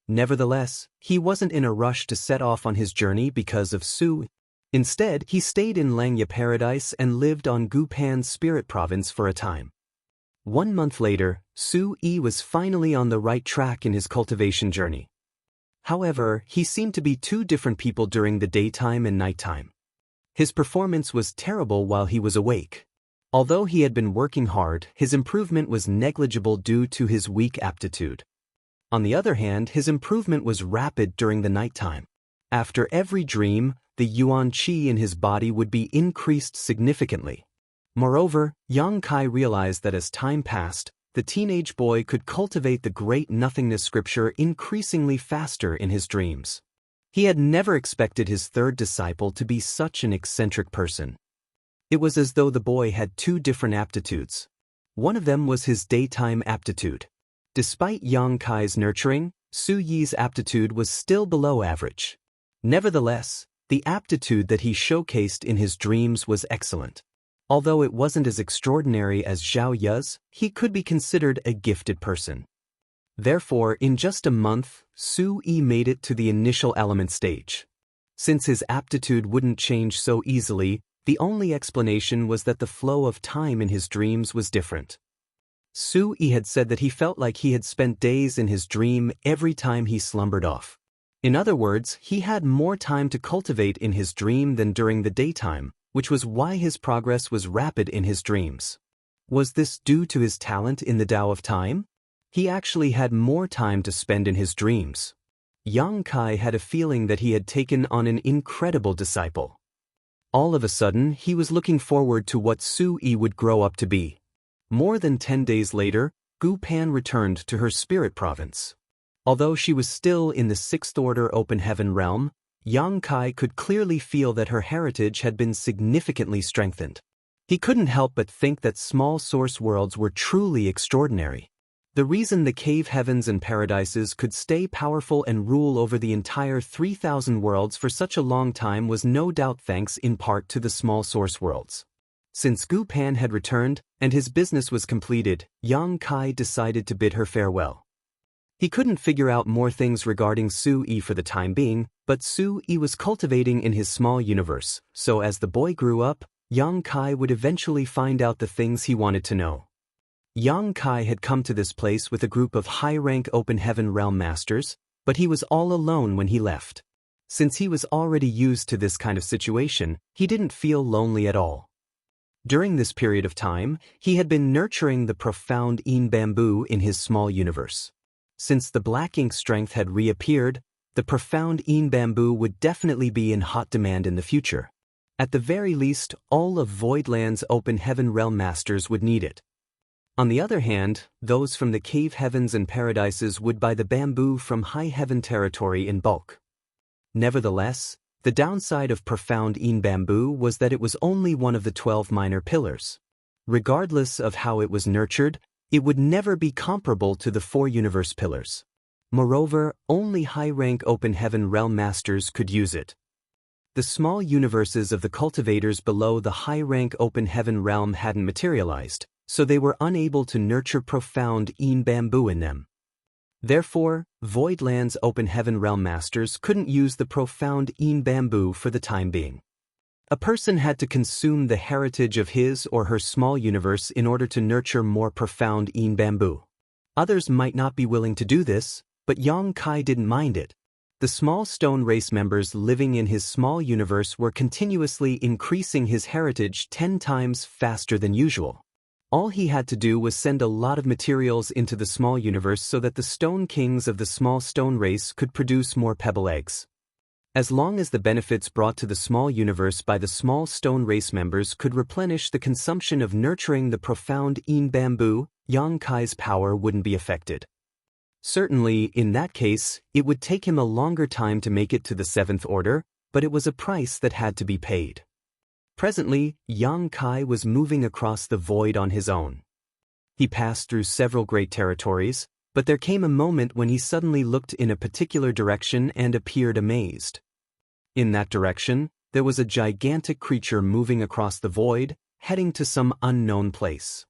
Nevertheless, he wasn't in a rush to set off on his journey because of Su. Instead, he stayed in Langya Paradise and lived on Gupan's spirit province for a time. 1 month later, Su Yi was finally on the right track in his cultivation journey. However, he seemed to be two different people during the daytime and nighttime. His performance was terrible while he was awake. Although he had been working hard, his improvement was negligible due to his weak aptitude. On the other hand, his improvement was rapid during the nighttime. After every dream, the yuan qi in his body would be increased significantly. Moreover, Yang Kai realized that as time passed, the teenage boy could cultivate the great nothingness scripture increasingly faster in his dreams. He had never expected his third disciple to be such an eccentric person. It was as though the boy had two different aptitudes. One of them was his daytime aptitude. Despite Yang Kai's nurturing, Su Yi's aptitude was still below average. Nevertheless, the aptitude that he showcased in his dreams was excellent. Although it wasn't as extraordinary as Zhao Yu's, he could be considered a gifted person. Therefore, in just a month, Su Yi made it to the initial element stage. Since his aptitude wouldn't change so easily, the only explanation was that the flow of time in his dreams was different. Su Yi had said that he felt like he had spent days in his dream every time he slumbered off. In other words, he had more time to cultivate in his dream than during the daytime, which was why his progress was rapid in his dreams. Was this due to his talent in the Tao of Time? He actually had more time to spend in his dreams. Yang Kai had a feeling that he had taken on an incredible disciple. All of a sudden, he was looking forward to what Su Yi would grow up to be. More than 10 days later, Gu Pan returned to her spirit province. Although she was still in the sixth order open heaven realm, Yang Kai could clearly feel that her heritage had been significantly strengthened. He couldn't help but think that small source worlds were truly extraordinary. The reason the cave heavens and paradises could stay powerful and rule over the entire 3,000 worlds for such a long time was no doubt thanks in part to the small source worlds. Since Gu Pan had returned and his business was completed, Yang Kai decided to bid her farewell. He couldn't figure out more things regarding Su Yi for the time being, but Su Yi was cultivating in his small universe, so as the boy grew up, Yang Kai would eventually find out the things he wanted to know. Yang Kai had come to this place with a group of high-rank Open Heaven Realm Masters, but he was all alone when he left. Since he was already used to this kind of situation, he didn't feel lonely at all. During this period of time, he had been nurturing the profound Yin bamboo in his small universe. Since the black ink strength had reappeared, the profound Yin bamboo would definitely be in hot demand in the future. At the very least, all of Voidland's Open Heaven Realm Masters would need it. On the other hand, those from the cave heavens and paradises would buy the bamboo from High Heaven territory in bulk. Nevertheless, the downside of profound Yin bamboo was that it was only one of the 12 minor pillars. Regardless of how it was nurtured, it would never be comparable to the 4 universe pillars. Moreover, only high-rank Open Heaven Realm Masters could use it. The small universes of the cultivators below the high-rank Open Heaven Realm hadn't materialized, so they were unable to nurture profound Een bamboo in them. Therefore, Voidland's open heaven realm masters couldn't use the profound Een bamboo for the time being. A person had to consume the heritage of his or her small universe in order to nurture more profound Een bamboo. Others might not be willing to do this, but Yang Kai didn't mind it. The small stone race members living in his small universe were continuously increasing his heritage 10 times faster than usual. All he had to do was send a lot of materials into the small universe so that the stone kings of the small stone race could produce more pebble eggs. As long as the benefits brought to the small universe by the small stone race members could replenish the consumption of nurturing the profound Een bamboo, Yang Kai's power wouldn't be affected. Certainly, in that case, it would take him a longer time to make it to the 7th order, but it was a price that had to be paid. Presently, Yang Kai was moving across the void on his own. He passed through several great territories, but there came a moment when he suddenly looked in a particular direction and appeared amazed. In that direction, there was a gigantic creature moving across the void, heading to some unknown place.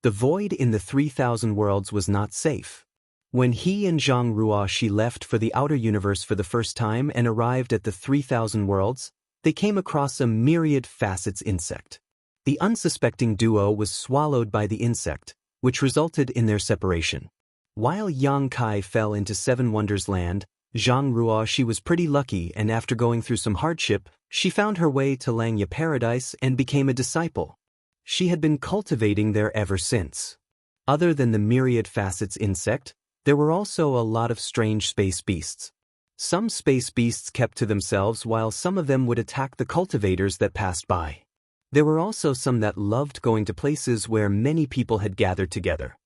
The void in the 3,000 worlds was not safe. When he and Zhang Ruoxi left for the outer universe for the first time and arrived at the 3,000 worlds, they came across a myriad facets insect. The unsuspecting duo was swallowed by the insect, which resulted in their separation. While Yang Kai fell into Seven Wonders Land, Zhang Ruoxi was pretty lucky, and after going through some hardship, she found her way to Langya Paradise and became a disciple. She had been cultivating there ever since. Other than the myriad facets insect, there were also a lot of strange space beasts. Some space beasts kept to themselves while some of them would attack the cultivators that passed by. There were also some that loved going to places where many people had gathered together.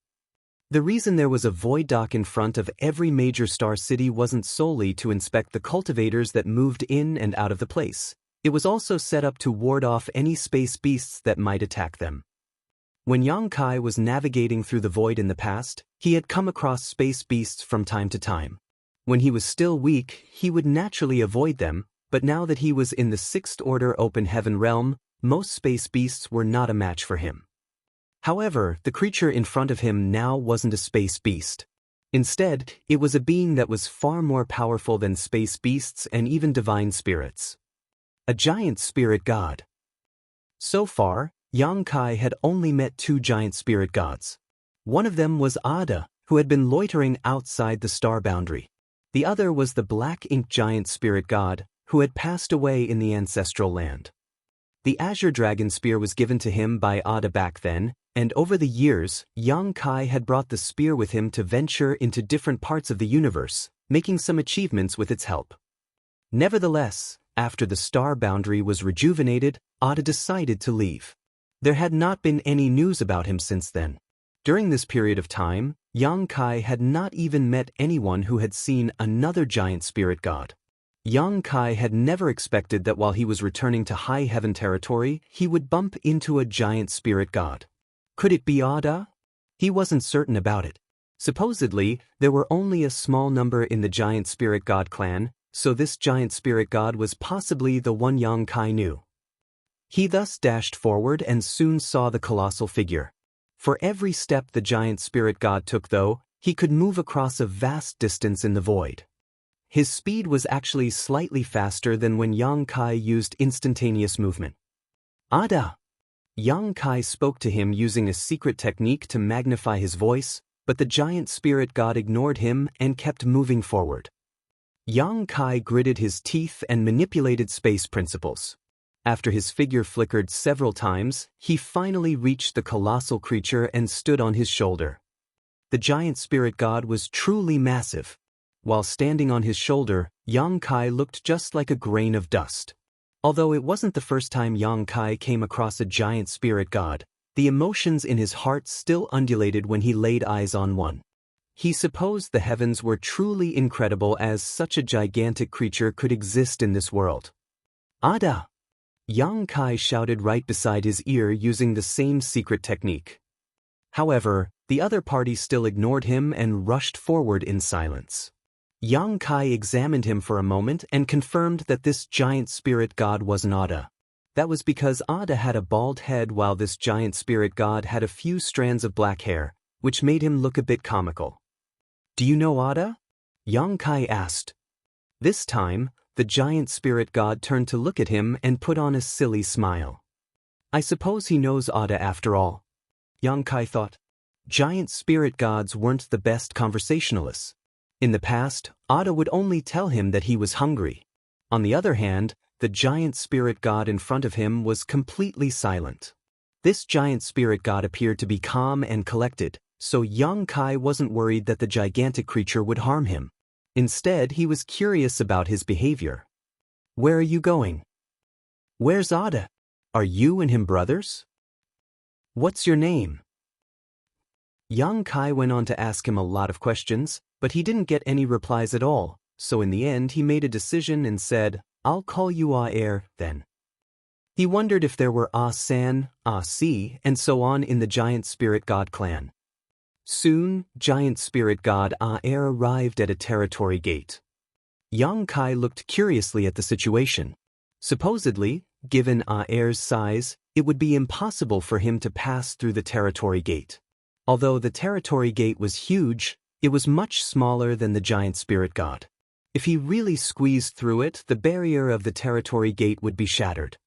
The reason there was a void dock in front of every major star city wasn't solely to inspect the cultivators that moved in and out of the place. It was also set up to ward off any space beasts that might attack them. When Yang Kai was navigating through the void in the past, he had come across space beasts from time to time. When he was still weak, he would naturally avoid them, but now that he was in the 6th order open heaven realm, most space beasts were not a match for him. However, the creature in front of him now wasn't a space beast. Instead, it was a being that was far more powerful than space beasts and even divine spirits. A giant spirit god. So far, Yang Kai had only met 2 giant spirit gods. One of them was Ada, who had been loitering outside the star boundary. The other was the black ink giant spirit god, who had passed away in the ancestral land. The azure dragon spear was given to him by Ada back then, and over the years, Yang Kai had brought the spear with him to venture into different parts of the universe, making some achievements with its help. Nevertheless, after the star boundary was rejuvenated, Ada decided to leave. There had not been any news about him since then. During this period of time, Yang Kai had not even met anyone who had seen another giant spirit god. Yang Kai had never expected that while he was returning to high heaven territory, he would bump into a giant spirit god. Could it be Ada? He wasn't certain about it. Supposedly, there were only a small number in the giant spirit god clan, so this giant spirit god was possibly the one Yang Kai knew. He thus dashed forward and soon saw the colossal figure. For every step the giant spirit god took, though, he could move across a vast distance in the void. His speed was actually slightly faster than when Yang Kai used instantaneous movement. Ada! Yang Kai spoke to him using a secret technique to magnify his voice, but the giant spirit god ignored him and kept moving forward. Yang Kai gritted his teeth and manipulated space principles. After his figure flickered several times, he finally reached the colossal creature and stood on his shoulder. The giant spirit god was truly massive. While standing on his shoulder, Yang Kai looked just like a grain of dust. Although it wasn't the first time Yang Kai came across a giant spirit god, the emotions in his heart still undulated when he laid eyes on one. He supposed the heavens were truly incredible as such a gigantic creature could exist in this world. Ada! Yang Kai shouted right beside his ear using the same secret technique. However, the other party still ignored him and rushed forward in silence. Yang Kai examined him for a moment and confirmed that this giant spirit god wasn't Ada. That was because Ada had a bald head while this giant spirit god had a few strands of black hair, which made him look a bit comical. "Do you know Ada?" Yang Kai asked. This time, the giant spirit god turned to look at him and put on a silly smile. "I suppose he knows Ada after all," Yang Kai thought. Giant spirit gods weren't the best conversationalists. In the past, Ada would only tell him that he was hungry. On the other hand, the giant spirit god in front of him was completely silent. This giant spirit god appeared to be calm and collected, so Yang Kai wasn't worried that the gigantic creature would harm him. Instead, he was curious about his behavior. "Where are you going?" "Where's Ada? Are you and him brothers?" "What's your name?" Yang Kai went on to ask him a lot of questions, but he didn't get any replies at all, so in the end he made a decision and said, "I'll call you Ah-Er, then." He wondered if there were Ah-San, Ah-Si, and so on in the giant spirit god clan. Soon, giant spirit god Ah-Er arrived at a territory gate. Yang Kai looked curiously at the situation. Supposedly, given Ah-Er's size, it would be impossible for him to pass through the territory gate. Although the territory gate was huge, it was much smaller than the giant spirit god. If he really squeezed through it, the barrier of the territory gate would be shattered.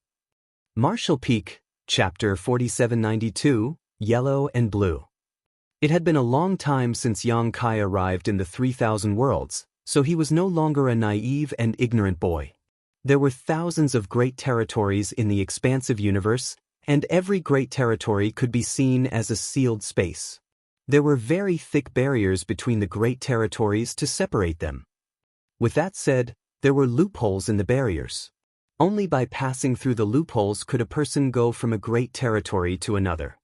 Marshall Peak, Chapter 4792, Yellow and Blue. It had been a long time since Yang Kai arrived in the 3,000 worlds, so he was no longer a naive and ignorant boy. There were thousands of great territories in the expansive universe, and every great territory could be seen as a sealed space. There were very thick barriers between the great territories to separate them. With that said, there were loopholes in the barriers. Only by passing through the loopholes could a person go from a great territory to another.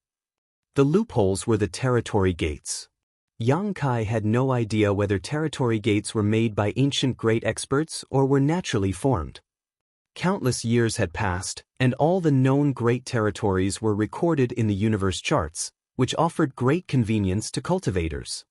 The loopholes were the territory gates. Yang Kai had no idea whether territory gates were made by ancient great experts or were naturally formed. Countless years had passed, and all the known great territories were recorded in the universe charts, which offered great convenience to cultivators.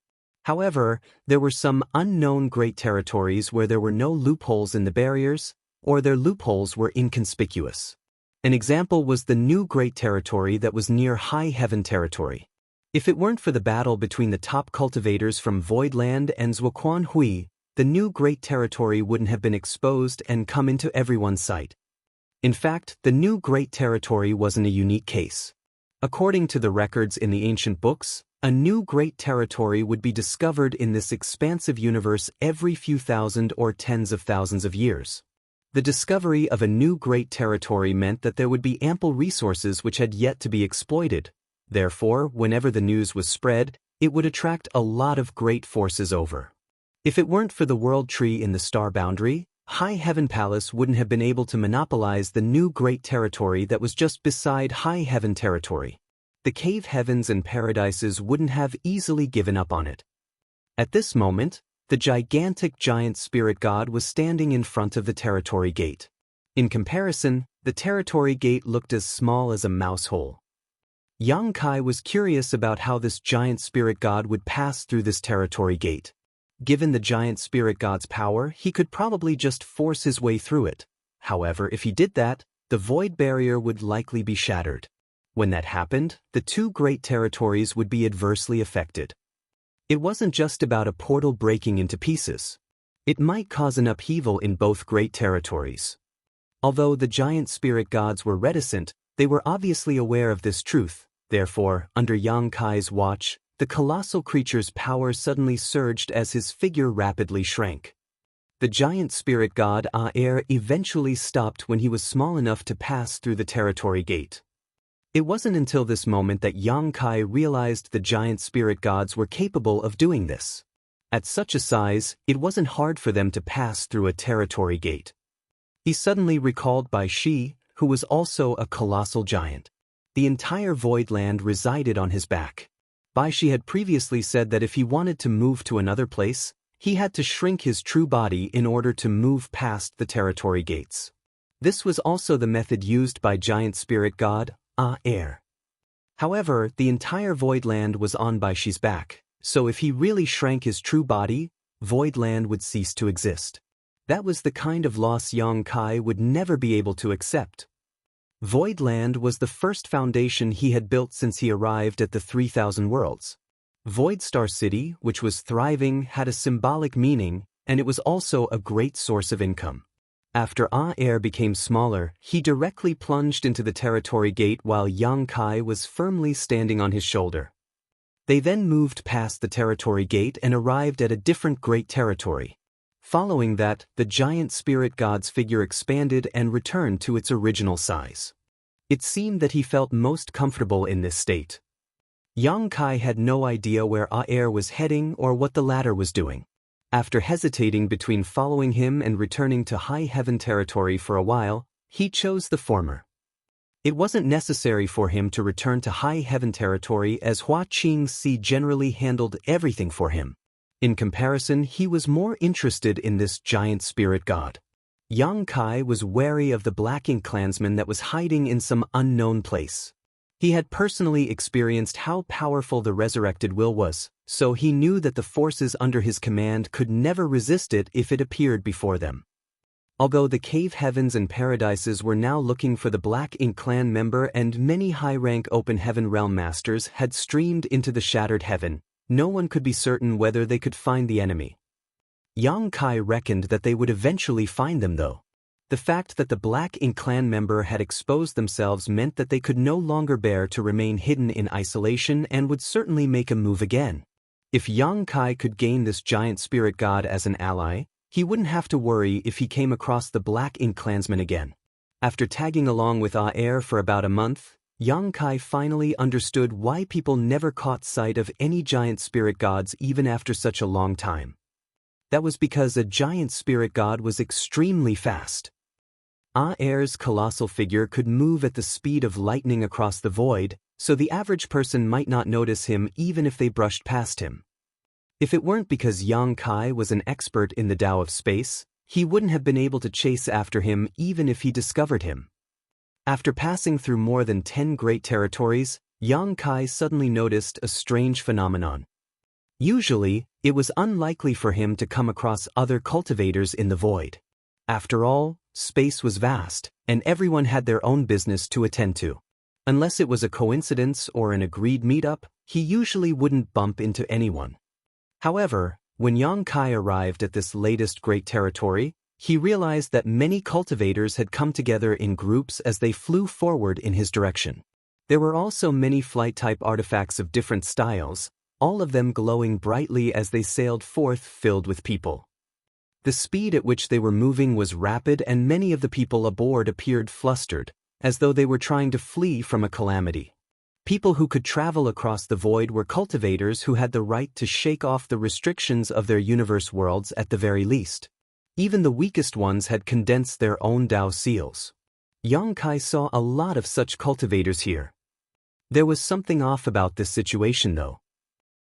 However, there were some unknown great territories where there were no loopholes in the barriers, or their loopholes were inconspicuous. An example was the new great territory that was near High Heaven territory. If it weren't for the battle between the top cultivators from Voidland and Zhuoquan Hui, the new great territory wouldn't have been exposed and come into everyone's sight. In fact, the new great territory wasn't a unique case. According to the records in the ancient books, a new great territory would be discovered in this expansive universe every few thousand or tens of thousands of years. The discovery of a new great territory meant that there would be ample resources which had yet to be exploited. Therefore, whenever the news was spread, it would attract a lot of great forces over. If it weren't for the world tree in the star boundary, High Heaven Palace wouldn't have been able to monopolize the new great territory that was just beside High Heaven territory. The cave heavens and paradises wouldn't have easily given up on it. At this moment, the gigantic giant spirit god was standing in front of the territory gate. In comparison, the territory gate looked as small as a mouse hole. Yang Kai was curious about how this giant spirit god would pass through this territory gate. Given the giant spirit god's power, he could probably just force his way through it. However, if he did that, the void barrier would likely be shattered. When that happened, the two great territories would be adversely affected. It wasn't just about a portal breaking into pieces. It might cause an upheaval in both great territories. Although the giant spirit gods were reticent, they were obviously aware of this truth. Therefore, under Yang Kai's watch, the colossal creature's power suddenly surged as his figure rapidly shrank. The giant spirit god Ah-Er eventually stopped when he was small enough to pass through the territory gate. It wasn't until this moment that Yang Kai realized the giant spirit gods were capable of doing this. At such a size, it wasn't hard for them to pass through a territory gate. He suddenly recalled Bai Shi, who was also a colossal giant. The entire void land resided on his back. Bai Shi had previously said that if he wanted to move to another place, he had to shrink his true body in order to move past the territory gates. This was also the method used by giant spirit god Ah-Er. However, the entire void land was on Bai Shi's back, so if he really shrank his true body, void land would cease to exist. That was the kind of loss Yang Kai would never be able to accept. Voidland was the first foundation he had built since he arrived at the 3,000 Worlds. Voidstar City, which was thriving, had a symbolic meaning, and it was also a great source of income. After Air became smaller, he directly plunged into the territory gate while Yang Kai was firmly standing on his shoulder. They then moved past the territory gate and arrived at a different great territory. Following that, the giant spirit god's figure expanded and returned to its original size. It seemed that he felt most comfortable in this state. Yang Kai had no idea where Air was heading or what the latter was doing. After hesitating between following him and returning to High Heaven territory for a while, he chose the former. It wasn't necessary for him to return to High Heaven territory as Hua Qing Si generally handled everything for him. In comparison, he was more interested in this giant spirit god. Yang Kai was wary of the Black Ink clansman that was hiding in some unknown place. He had personally experienced how powerful the resurrected will was, so he knew that the forces under his command could never resist it if it appeared before them. Although the cave heavens and paradises were now looking for the Black Ink clan member and many high-rank open heaven realm masters had streamed into the shattered heaven, no one could be certain whether they could find the enemy. Yang Kai reckoned that they would eventually find them though. The fact that the Black Ink clan member had exposed themselves meant that they could no longer bear to remain hidden in isolation and would certainly make a move again. If Yang Kai could gain this giant spirit god as an ally, he wouldn't have to worry if he came across the Black Ink clansman again. After tagging along with Air for about a month, Yang Kai finally understood why people never caught sight of any giant spirit gods even after such a long time. That was because a giant spirit god was extremely fast. Air's colossal figure could move at the speed of lightning across the void, so the average person might not notice him even if they brushed past him. If it weren't because Yang Kai was an expert in the Tao of space, he wouldn't have been able to chase after him even if he discovered him. After passing through more than 10 great territories, Yang Kai suddenly noticed a strange phenomenon. Usually, it was unlikely for him to come across other cultivators in the void. After all, space was vast, and everyone had their own business to attend to. Unless it was a coincidence or an agreed meetup, he usually wouldn't bump into anyone. However, when Yang Kai arrived at this latest great territory, he realized that many cultivators had come together in groups as they flew forward in his direction. There were also many flight-type artifacts of different styles, all of them glowing brightly as they sailed forth filled with people. The speed at which they were moving was rapid and many of the people aboard appeared flustered, as though they were trying to flee from a calamity. People who could travel across the void were cultivators who had the right to shake off the restrictions of their universe worlds at the very least. Even the weakest ones had condensed their own Tao seals. Yang Kai saw a lot of such cultivators here. There was something off about this situation though.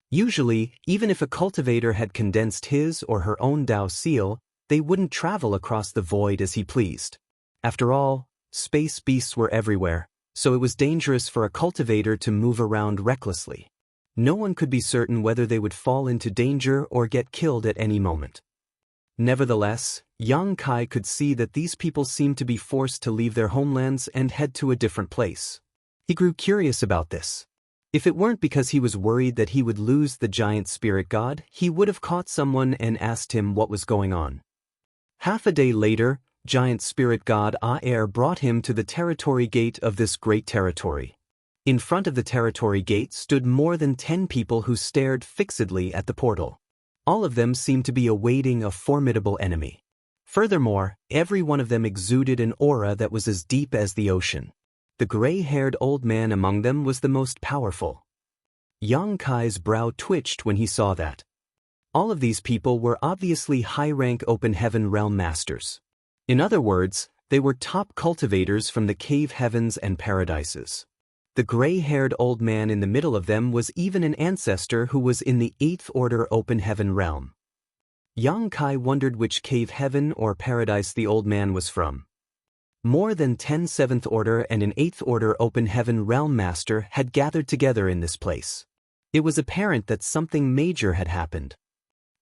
Usually, even if a cultivator had condensed his or her own Tao seal, they wouldn't travel across the void as he pleased. After all, space beasts were everywhere, so it was dangerous for a cultivator to move around recklessly. No one could be certain whether they would fall into danger or get killed at any moment. Nevertheless, Yang Kai could see that these people seemed to be forced to leave their homelands and head to a different place. He grew curious about this. If it weren't because he was worried that he would lose the giant spirit god, he would have caught someone and asked him what was going on. Half a day later, giant spirit god Air brought him to the territory gate of this great territory. In front of the territory gate stood more than 10 people who stared fixedly at the portal. All of them seemed to be awaiting a formidable enemy. Furthermore, every one of them exuded an aura that was as deep as the ocean. The gray-haired old man among them was the most powerful. Yang Kai's brow twitched when he saw that. All of these people were obviously high-rank open heaven realm masters. In other words, they were top cultivators from the cave heavens and paradises. The gray-haired old man in the middle of them was even an ancestor who was in the 8th Order Open Heaven realm. Yang Kai wondered which cave heaven or paradise the old man was from. More than 10 7th Order and an 8th Order Open Heaven realm master had gathered together in this place. It was apparent that something major had happened.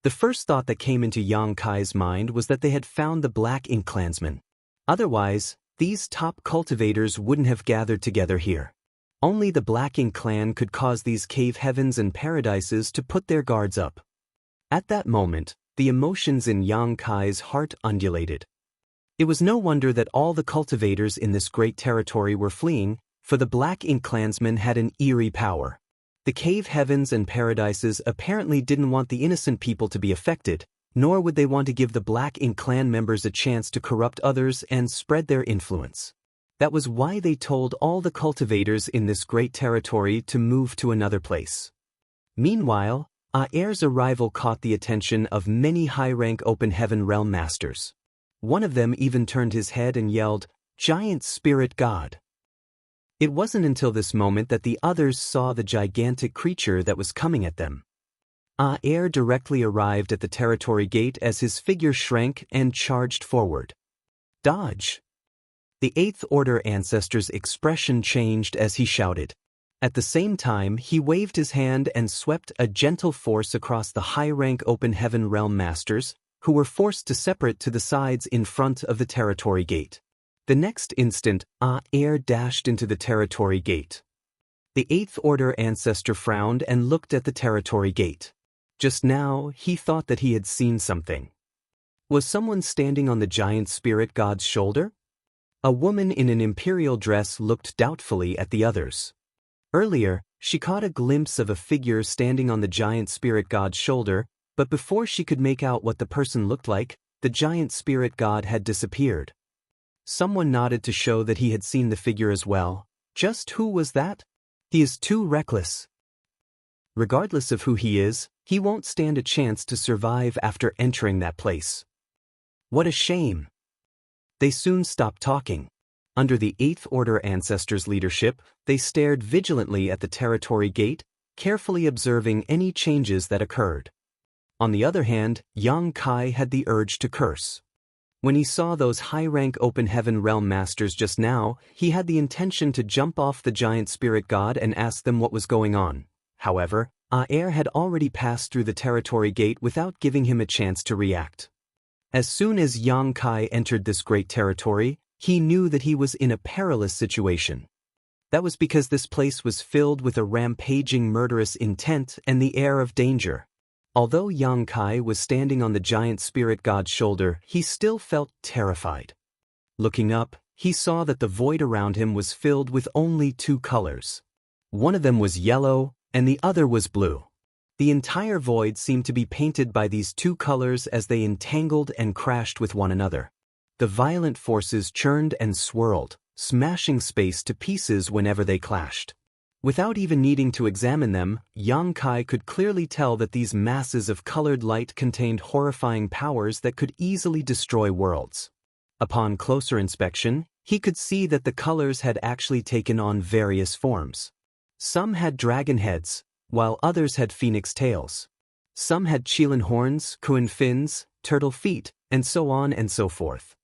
The first thought that came into Yang Kai's mind was that they had found the Black Ink clansman. Otherwise, these top cultivators wouldn't have gathered together here. Only the Black Ink clan could cause these cave heavens and paradises to put their guards up. At that moment, the emotions in Yang Kai's heart undulated. It was no wonder that all the cultivators in this great territory were fleeing, for the Black Ink clansmen had an eerie power. The cave heavens and paradises apparently didn't want the innocent people to be affected, nor would they want to give the Black Ink clan members a chance to corrupt others and spread their influence. That was why they told all the cultivators in this great territory to move to another place. Meanwhile, Aer's arrival caught the attention of many high-rank Open Heaven Realm Masters. One of them even turned his head and yelled, "Giant Spirit God!" It wasn't until this moment that the others saw the gigantic creature that was coming at them. Aer directly arrived at the territory gate as his figure shrank and charged forward. Dodge! The Eighth Order Ancestor's expression changed as he shouted. At the same time, he waved his hand and swept a gentle force across the high-rank Open Heaven Realm Masters, who were forced to separate to the sides in front of the territory gate. The next instant, Aer dashed into the territory gate. The Eighth Order Ancestor frowned and looked at the territory gate. Just now, he thought that he had seen something. Was someone standing on the Giant Spirit God's shoulder? A woman in an imperial dress looked doubtfully at the others. Earlier, she caught a glimpse of a figure standing on the Giant Spirit God's shoulder, but before she could make out what the person looked like, the Giant Spirit God had disappeared. Someone nodded to show that he had seen the figure as well. Just who was that? He is too reckless. Regardless of who he is, he won't stand a chance to survive after entering that place. What a shame. They soon stopped talking. Under the Eighth Order Ancestors' leadership, they stared vigilantly at the territory gate, carefully observing any changes that occurred. On the other hand, Yang Kai had the urge to curse. When he saw those high-rank Open Heaven Realm Masters just now, he had the intention to jump off the Giant Spirit God and ask them what was going on. However, Aer had already passed through the territory gate without giving him a chance to react. As soon as Yang Kai entered this great territory, he knew that he was in a perilous situation. That was because this place was filled with a rampaging murderous intent and the air of danger. Although Yang Kai was standing on the Giant Spirit God's shoulder, he still felt terrified. Looking up, he saw that the void around him was filled with only two colors. One of them was yellow, and the other was blue. The entire void seemed to be painted by these two colors as they entangled and crashed with one another. The violent forces churned and swirled, smashing space to pieces whenever they clashed. Without even needing to examine them, Yang Kai could clearly tell that these masses of colored light contained horrifying powers that could easily destroy worlds. Upon closer inspection, he could see that the colors had actually taken on various forms. Some had dragon heads, while others had phoenix tails. Some had Qilin horns, Kuan fins, turtle feet, and so on and so forth.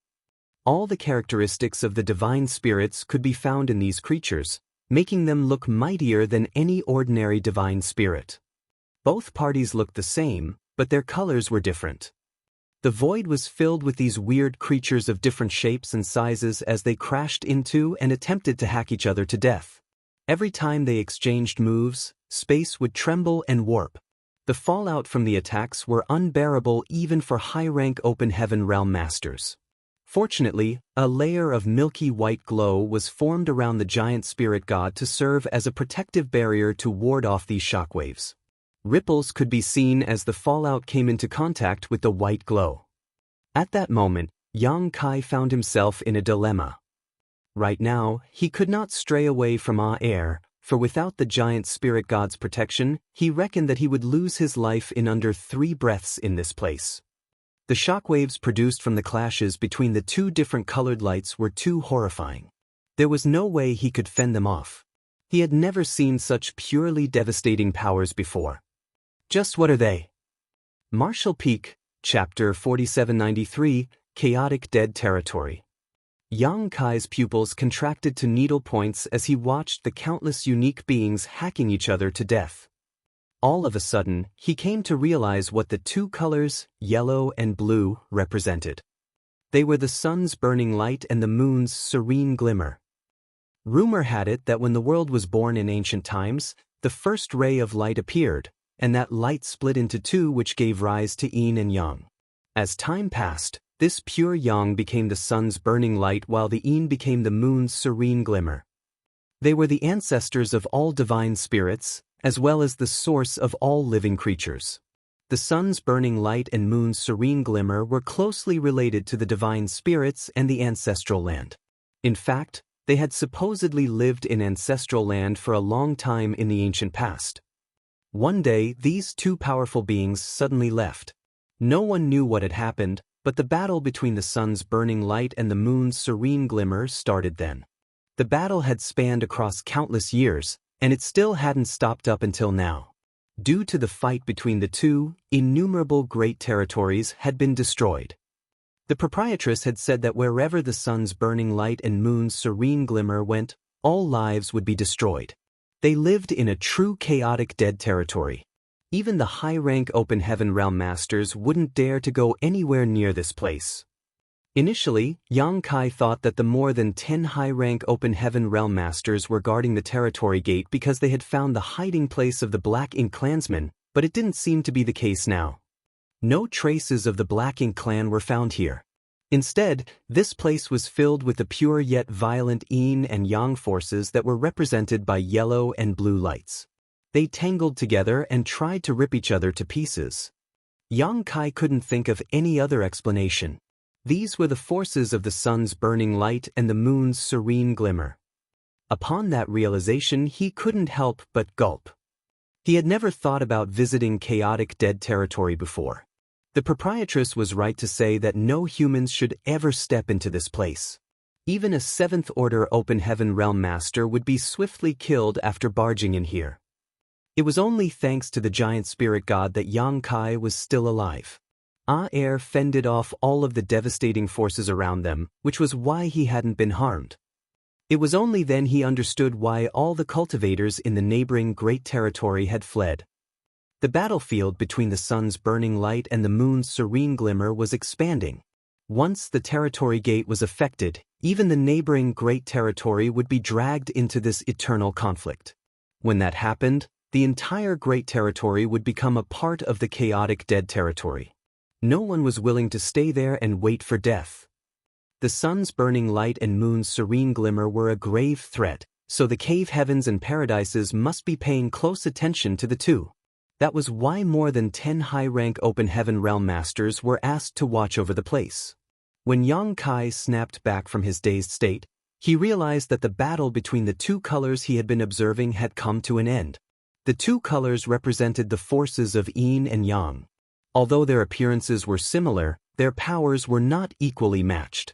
All the characteristics of the divine spirits could be found in these creatures, making them look mightier than any ordinary divine spirit. Both parties looked the same, but their colors were different. The void was filled with these weird creatures of different shapes and sizes as they crashed into and attempted to hack each other to death. Every time they exchanged moves, space would tremble and warp. The fallout from the attacks were unbearable even for high-rank Open Heaven Realm Masters. Fortunately, a layer of milky white glow was formed around the Giant Spirit God to serve as a protective barrier to ward off these shockwaves. Ripples could be seen as the fallout came into contact with the white glow. At that moment, Yang Kai found himself in a dilemma. Right now, he could not stray away from Aer, for without the Giant Spirit God's protection, he reckoned that he would lose his life in under 3 breaths in this place. The shockwaves produced from the clashes between the two different colored lights were too horrifying. There was no way he could fend them off. He had never seen such purely devastating powers before. Just what are they? Martial Peak, Chapter 4793, Chaotic Dead Territory. Yang Kai's pupils contracted to needle points as he watched the countless unique beings hacking each other to death. All of a sudden, he came to realize what the two colors, yellow and blue, represented. They were the sun's burning light and the moon's serene glimmer. Rumor had it that when the world was born in ancient times, the first ray of light appeared, and that light split into two, which gave rise to yin and yang. As time passed, this pure yang became the sun's burning light while the yin became the moon's serene glimmer. They were the ancestors of all divine spirits, as well as the source of all living creatures. The sun's burning light and moon's serene glimmer were closely related to the divine spirits and the ancestral land. In fact, they had supposedly lived in ancestral land for a long time in the ancient past. One day, these two powerful beings suddenly left. No one knew what had happened, but the battle between the sun's burning light and the moon's serene glimmer started then. The battle had spanned across countless years, and it still hadn't stopped up until now. Due to the fight between the two, innumerable great territories had been destroyed. The proprietress had said that wherever the sun's burning light and moon's serene glimmer went, all lives would be destroyed. They lived in a true chaotic dead territory. Even the high-rank open heaven realm masters wouldn't dare to go anywhere near this place. Initially, Yang Kai thought that the more than 10 high-rank open heaven realm masters were guarding the territory gate because they had found the hiding place of the Black Ink clansmen, but it didn't seem to be the case now. No traces of the Black Ink clan were found here. Instead, this place was filled with the pure yet violent yin and yang forces that were represented by yellow and blue lights. They tangled together and tried to rip each other to pieces. Yang Kai couldn't think of any other explanation. These were the forces of the sun's burning light and the moon's serene glimmer. Upon that realization, he couldn't help but gulp. He had never thought about visiting chaotic dead territory before. The proprietress was right to say that no humans should ever step into this place. Even a 7th Order Open Heaven Realm Master would be swiftly killed after barging in here. It was only thanks to the giant spirit god that Yang Kai was still alive. Air fended off all of the devastating forces around them, which was why he hadn't been harmed. It was only then he understood why all the cultivators in the neighboring great territory had fled. The battlefield between the sun's burning light and the moon's serene glimmer was expanding. Once the territory gate was affected, even the neighboring great territory would be dragged into this eternal conflict. When that happened, the entire great territory would become a part of the chaotic dead territory. No one was willing to stay there and wait for death. The sun's burning light and moon's serene glimmer were a grave threat, so the cave heavens and paradises must be paying close attention to the two. That was why more than 10 high-rank open heaven realm masters were asked to watch over the place. When Yang Kai snapped back from his dazed state, he realized that the battle between the two colors he had been observing had come to an end. The two colors represented the forces of yin and yang. Although their appearances were similar, their powers were not equally matched.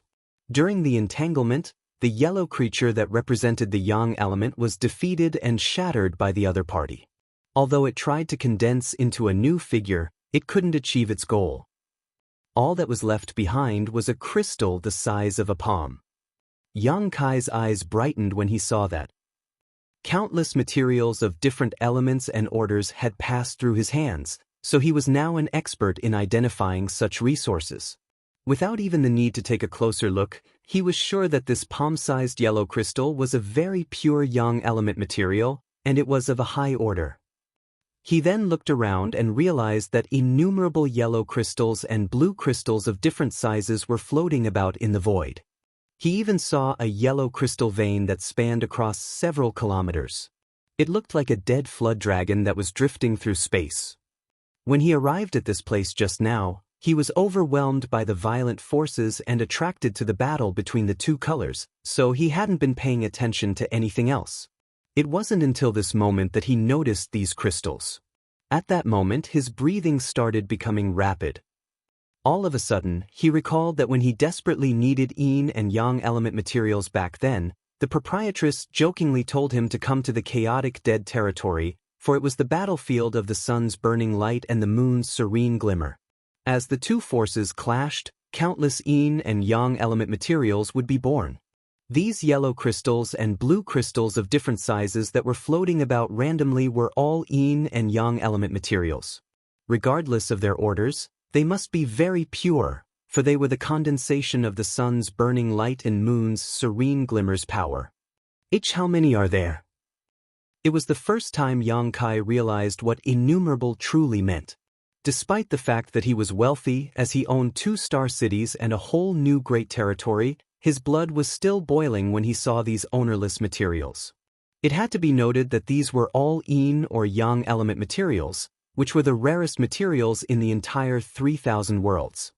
During the entanglement, the yellow creature that represented the yang element was defeated and shattered by the other party. Although it tried to condense into a new figure, it couldn't achieve its goal. All that was left behind was a crystal the size of a palm. Yang Kai's eyes brightened when he saw that. Countless materials of different elements and orders had passed through his hands, so he was now an expert in identifying such resources. Without even the need to take a closer look, he was sure that this palm-sized yellow crystal was a very pure yang element material, and it was of a high order. He then looked around and realized that innumerable yellow crystals and blue crystals of different sizes were floating about in the void. He even saw a yellow crystal vein that spanned across several kilometers. It looked like a dead flood dragon that was drifting through space. When he arrived at this place just now, he was overwhelmed by the violent forces and attracted to the battle between the two colors, so he hadn't been paying attention to anything else. It wasn't until this moment that he noticed these crystals. At that moment, his breathing started becoming rapid. All of a sudden, he recalled that when he desperately needed yin and yang element materials back then, the proprietress jokingly told him to come to the chaotic dead territory, for it was the battlefield of the sun's burning light and the moon's serene glimmer. As the two forces clashed, countless yin and yang element materials would be born. These yellow crystals and blue crystals of different sizes that were floating about randomly were all yin and yang element materials. Regardless of their orders, they must be very pure, for they were the condensation of the sun's burning light and moon's serene glimmer's power. How many are there? It was the first time Yang Kai realized what innumerable truly meant. Despite the fact that he was wealthy, as he owned 2-star cities and a whole new great territory, his blood was still boiling when he saw these ownerless materials. It had to be noted that these were all yin or yang element materials, which were the rarest materials in the entire 3,000 worlds.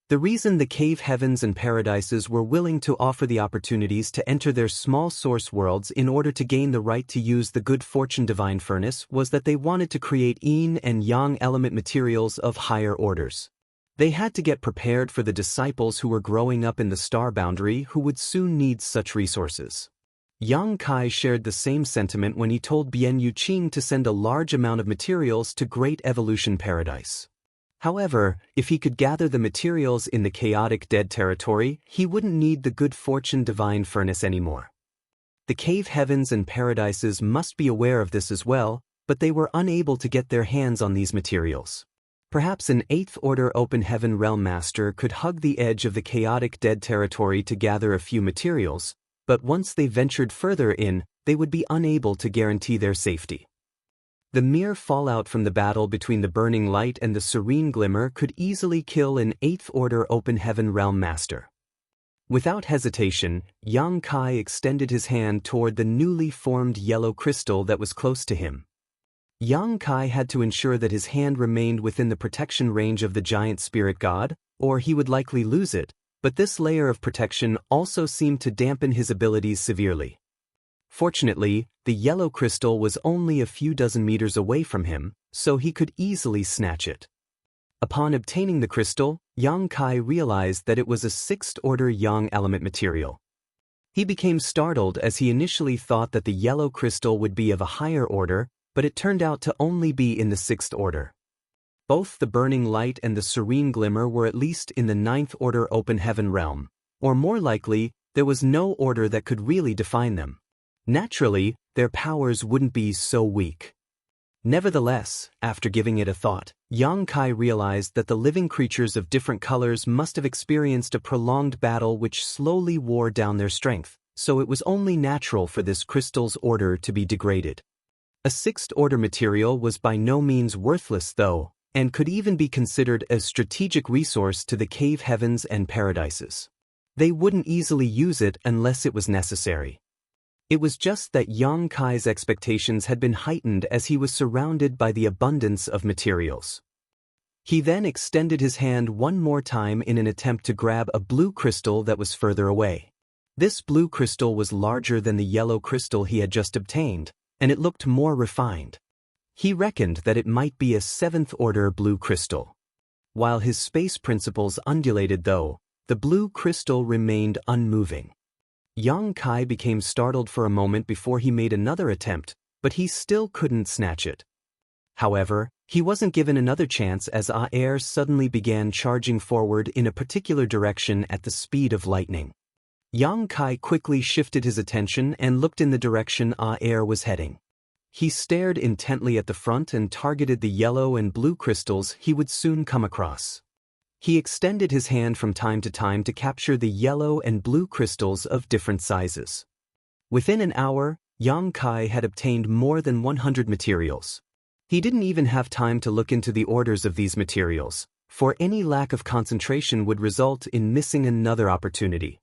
The reason the cave heavens and paradises were willing to offer the opportunities to enter their small source worlds in order to gain the right to use the good fortune divine furnace was that they wanted to create yin and yang element materials of higher orders. They had to get prepared for the disciples who were growing up in the star boundary who would soon need such resources. Yang Kai shared the same sentiment when he told Bian Yuqing to send a large amount of materials to Great Evolution Paradise. However, if he could gather the materials in the chaotic dead territory, he wouldn't need the good fortune divine furnace anymore. The cave heavens and paradises must be aware of this as well, but they were unable to get their hands on these materials. Perhaps an 8th order open heaven realm master could hug the edge of the chaotic dead territory to gather a few materials, but once they ventured further in, they would be unable to guarantee their safety. The mere fallout from the battle between the burning light and the serene glimmer could easily kill an 8th order open heaven realm master. Without hesitation, Yang Kai extended his hand toward the newly formed yellow crystal that was close to him. Yang Kai had to ensure that his hand remained within the protection range of the giant spirit god, or he would likely lose it, but this layer of protection also seemed to dampen his abilities severely. Fortunately, the yellow crystal was only a few dozen meters away from him, so he could easily snatch it. Upon obtaining the crystal, Yang Kai realized that it was a 6th order yang element material. He became startled as he initially thought that the yellow crystal would be of a higher order, but it turned out to only be in the 6th order. Both the burning light and the serene glimmer were at least in the 9th order open heaven realm, or more likely, there was no order that could really define them. Naturally, their powers wouldn't be so weak. Nevertheless, after giving it a thought, Yang Kai realized that the living creatures of different colors must have experienced a prolonged battle which slowly wore down their strength, so it was only natural for this crystal's order to be degraded. A 6th order material was by no means worthless though, and could even be considered a strategic resource to the cave heavens and paradises. They wouldn't easily use it unless it was necessary. It was just that Yang Kai's expectations had been heightened as he was surrounded by the abundance of materials. He then extended his hand one more time in an attempt to grab a blue crystal that was further away. This blue crystal was larger than the yellow crystal he had just obtained, and it looked more refined. He reckoned that it might be a 7th order blue crystal. While his space principles undulated though, the blue crystal remained unmoving. Yang Kai became startled for a moment before he made another attempt, but he still couldn't snatch it. However, he wasn't given another chance as Air suddenly began charging forward in a particular direction at the speed of lightning. Yang Kai quickly shifted his attention and looked in the direction Air was heading. He stared intently at the front and targeted the yellow and blue crystals he would soon come across. He extended his hand from time to time to capture the yellow and blue crystals of different sizes. Within an hour, Yang Kai had obtained more than 100 materials. He didn't even have time to look into the orders of these materials, for any lack of concentration would result in missing another opportunity.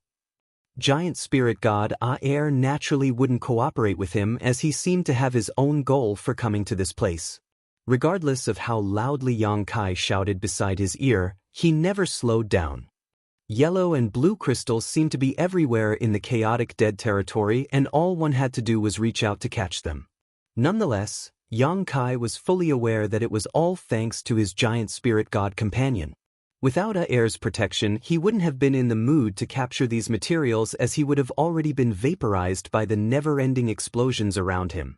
Giant spirit god Air naturally wouldn't cooperate with him as he seemed to have his own goal for coming to this place. Regardless of how loudly Yang Kai shouted beside his ear, he never slowed down. Yellow and blue crystals seemed to be everywhere in the chaotic dead territory, and all one had to do was reach out to catch them. Nonetheless, Yang Kai was fully aware that it was all thanks to his giant spirit god companion. Without Air's protection, he wouldn't have been in the mood to capture these materials as he would have already been vaporized by the never-ending explosions around him.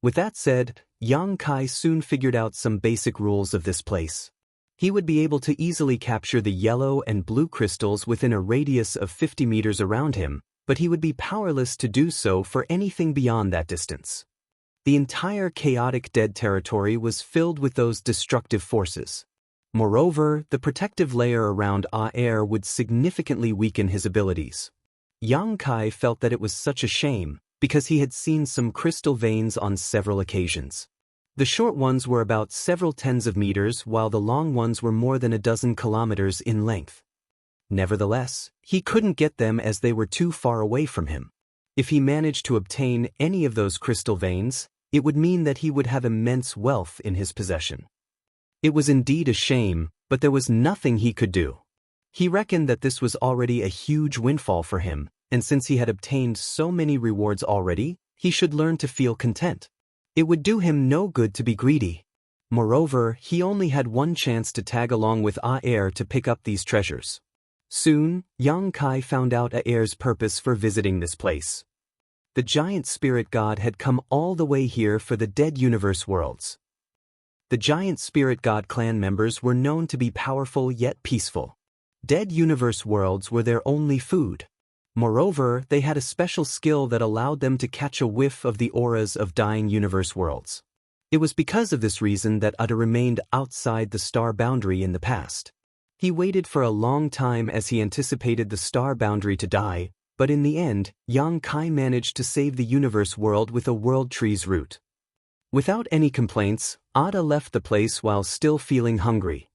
With that said, Yang Kai soon figured out some basic rules of this place. He would be able to easily capture the yellow and blue crystals within a radius of 50 meters around him, but he would be powerless to do so for anything beyond that distance. The entire chaotic dead territory was filled with those destructive forces. Moreover, the protective layer around air would significantly weaken his abilities. Yang Kai felt that it was such a shame, because he had seen some crystal veins on several occasions. The short ones were about several tens of meters, while the long ones were more than a dozen kilometers in length. Nevertheless, he couldn't get them as they were too far away from him. If he managed to obtain any of those crystal veins, it would mean that he would have immense wealth in his possession. It was indeed a shame, but there was nothing he could do. He reckoned that this was already a huge windfall for him, and since he had obtained so many rewards already, he should learn to feel content. It would do him no good to be greedy. Moreover, he only had one chance to tag along with air to pick up these treasures. Soon, Yang Kai found out Air's purpose for visiting this place. The giant spirit god had come all the way here for the dead universe worlds. The giant spirit god clan members were known to be powerful yet peaceful. Dead universe worlds were their only food. Moreover, they had a special skill that allowed them to catch a whiff of the auras of dying universe worlds. It was because of this reason that Ada remained outside the star boundary in the past. He waited for a long time as he anticipated the star boundary to die, but in the end, Yang Kai managed to save the universe world with a world tree's root. Without any complaints, Ada left the place while still feeling hungry.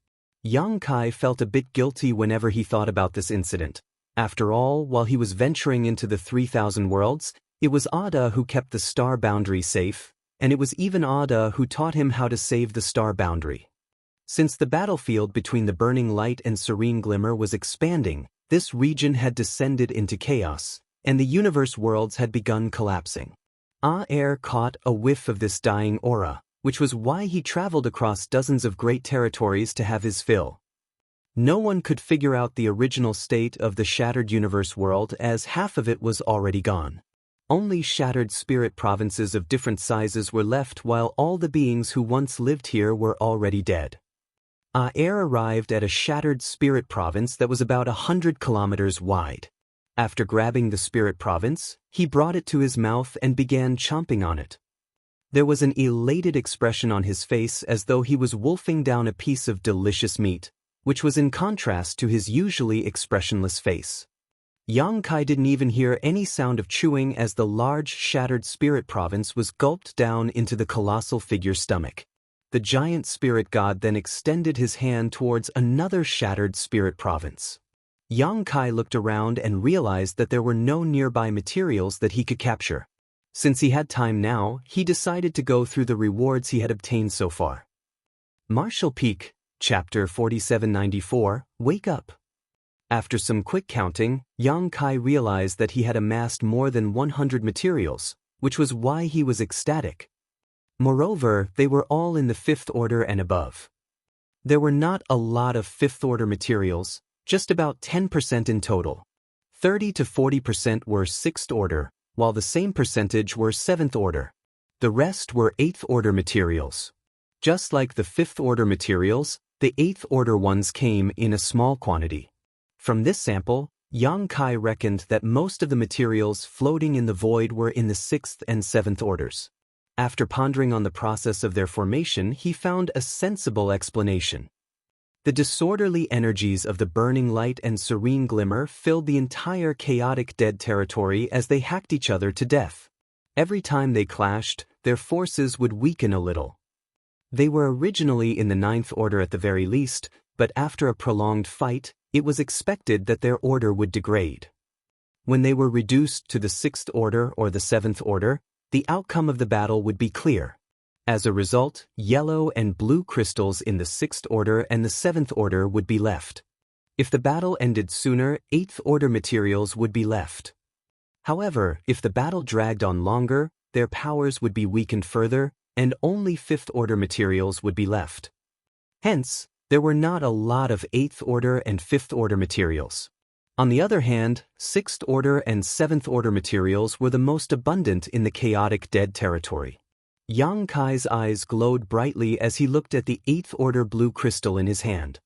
Yang Kai felt a bit guilty whenever he thought about this incident. After all, while he was venturing into the 3,000 worlds, it was Ada who kept the star boundary safe, and it was even Ada who taught him how to save the star boundary. Since the battlefield between the burning light and serene glimmer was expanding, this region had descended into chaos, and the universe worlds had begun collapsing. Air caught a whiff of this dying aura, which was why he traveled across dozens of great territories to have his fill. No one could figure out the original state of the shattered universe world as half of it was already gone. Only shattered spirit provinces of different sizes were left while all the beings who once lived here were already dead. Air arrived at a shattered spirit province that was about 100 kilometers wide. After grabbing the spirit province, he brought it to his mouth and began chomping on it. There was an elated expression on his face as though he was wolfing down a piece of delicious meat, which was in contrast to his usually expressionless face. Yang Kai didn't even hear any sound of chewing as the large shattered spirit province was gulped down into the colossal figure's stomach. The giant spirit god then extended his hand towards another shattered spirit province. Yang Kai looked around and realized that there were no nearby materials that he could capture. Since he had time now, he decided to go through the rewards he had obtained so far. Martial Peak, Chapter 4794, Wake Up. After some quick counting, Yang Kai realized that he had amassed more than 100 materials, which was why he was ecstatic. Moreover, they were all in the 5th order and above. There were not a lot of 5th order materials, just about 10% in total. 30 to 40% were 6th order, while the same percentage were 7th order. The rest were 8th order materials. Just like the 5th order materials, the 8th order ones came in a small quantity. From this sample, Yang Kai reckoned that most of the materials floating in the void were in the 6th and 7th orders. After pondering on the process of their formation, he found a sensible explanation. The disorderly energies of the burning light and serene glimmer filled the entire chaotic dead territory as they hacked each other to death. Every time they clashed, their forces would weaken a little. They were originally in the 9th order at the very least, but after a prolonged fight, it was expected that their order would degrade. When they were reduced to the 6th order or the 7th order, the outcome of the battle would be clear. As a result, yellow and blue crystals in the 6th order and the 7th order would be left. If the battle ended sooner, 8th order materials would be left. However, if the battle dragged on longer, their powers would be weakened further, and only 5th order materials would be left. Hence, there were not a lot of 8th order and 5th order materials. On the other hand, 6th order and 7th order materials were the most abundant in the chaotic dead territory. Yang Kai's eyes glowed brightly as he looked at the 8th order blue crystal in his hand.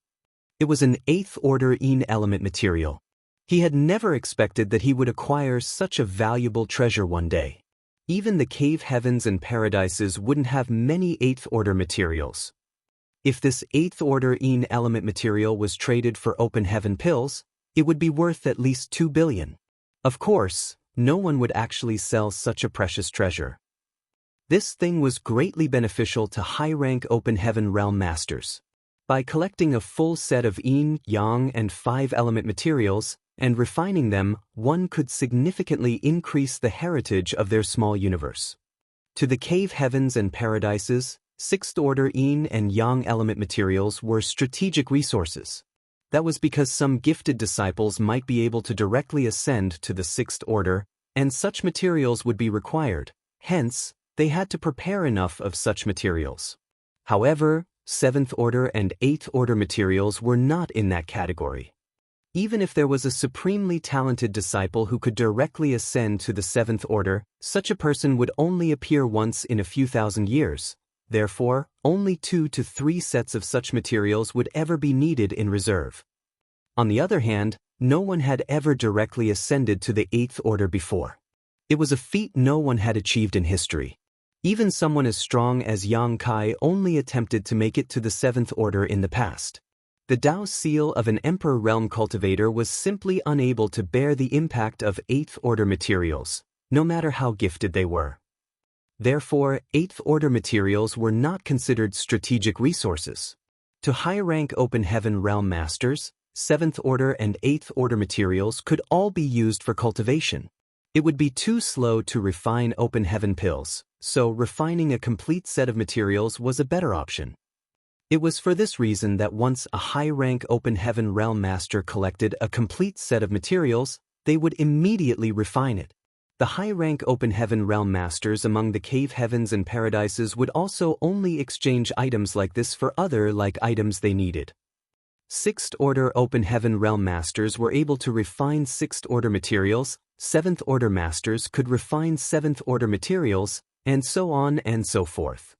It was an 8th order Yin element material. He had never expected that he would acquire such a valuable treasure one day. Even the cave heavens and paradises wouldn't have many 8th order materials. If this 8th order Yin element material was traded for open heaven pills, it would be worth at least 2 billion. Of course, no one would actually sell such a precious treasure. This thing was greatly beneficial to high-rank open heaven realm masters. By collecting a full set of Yin, Yang, and 5-element materials, and refining them, one could significantly increase the heritage of their small universe. To the cave heavens and paradises, 6th order Yin and Yang element materials were strategic resources. That was because some gifted disciples might be able to directly ascend to the 6th order, and such materials would be required. Hence, they had to prepare enough of such materials. However, 7th order and 8th order materials were not in that category. Even if there was a supremely talented disciple who could directly ascend to the 7th order, such a person would only appear once in a few thousand years. Therefore, only 2 to 3 sets of such materials would ever be needed in reserve. On the other hand, no one had ever directly ascended to the 8th order before. It was a feat no one had achieved in history. Even someone as strong as Yang Kai only attempted to make it to the 7th order in the past. The Tao seal of an Emperor Realm cultivator was simply unable to bear the impact of 8th order materials, no matter how gifted they were. Therefore, 8th order materials were not considered strategic resources. To high-rank open heaven realm masters, 7th order and 8th order materials could all be used for cultivation. It would be too slow to refine open heaven pills, so refining a complete set of materials was a better option. It was for this reason that once a high-rank open heaven realm master collected a complete set of materials, they would immediately refine it. The high-rank open heaven realm masters among the cave heavens and paradises would also only exchange items like this for other like items they needed. 6th order open heaven realm masters were able to refine 6th order materials, 7th order masters could refine 7th order materials, and so on and so forth.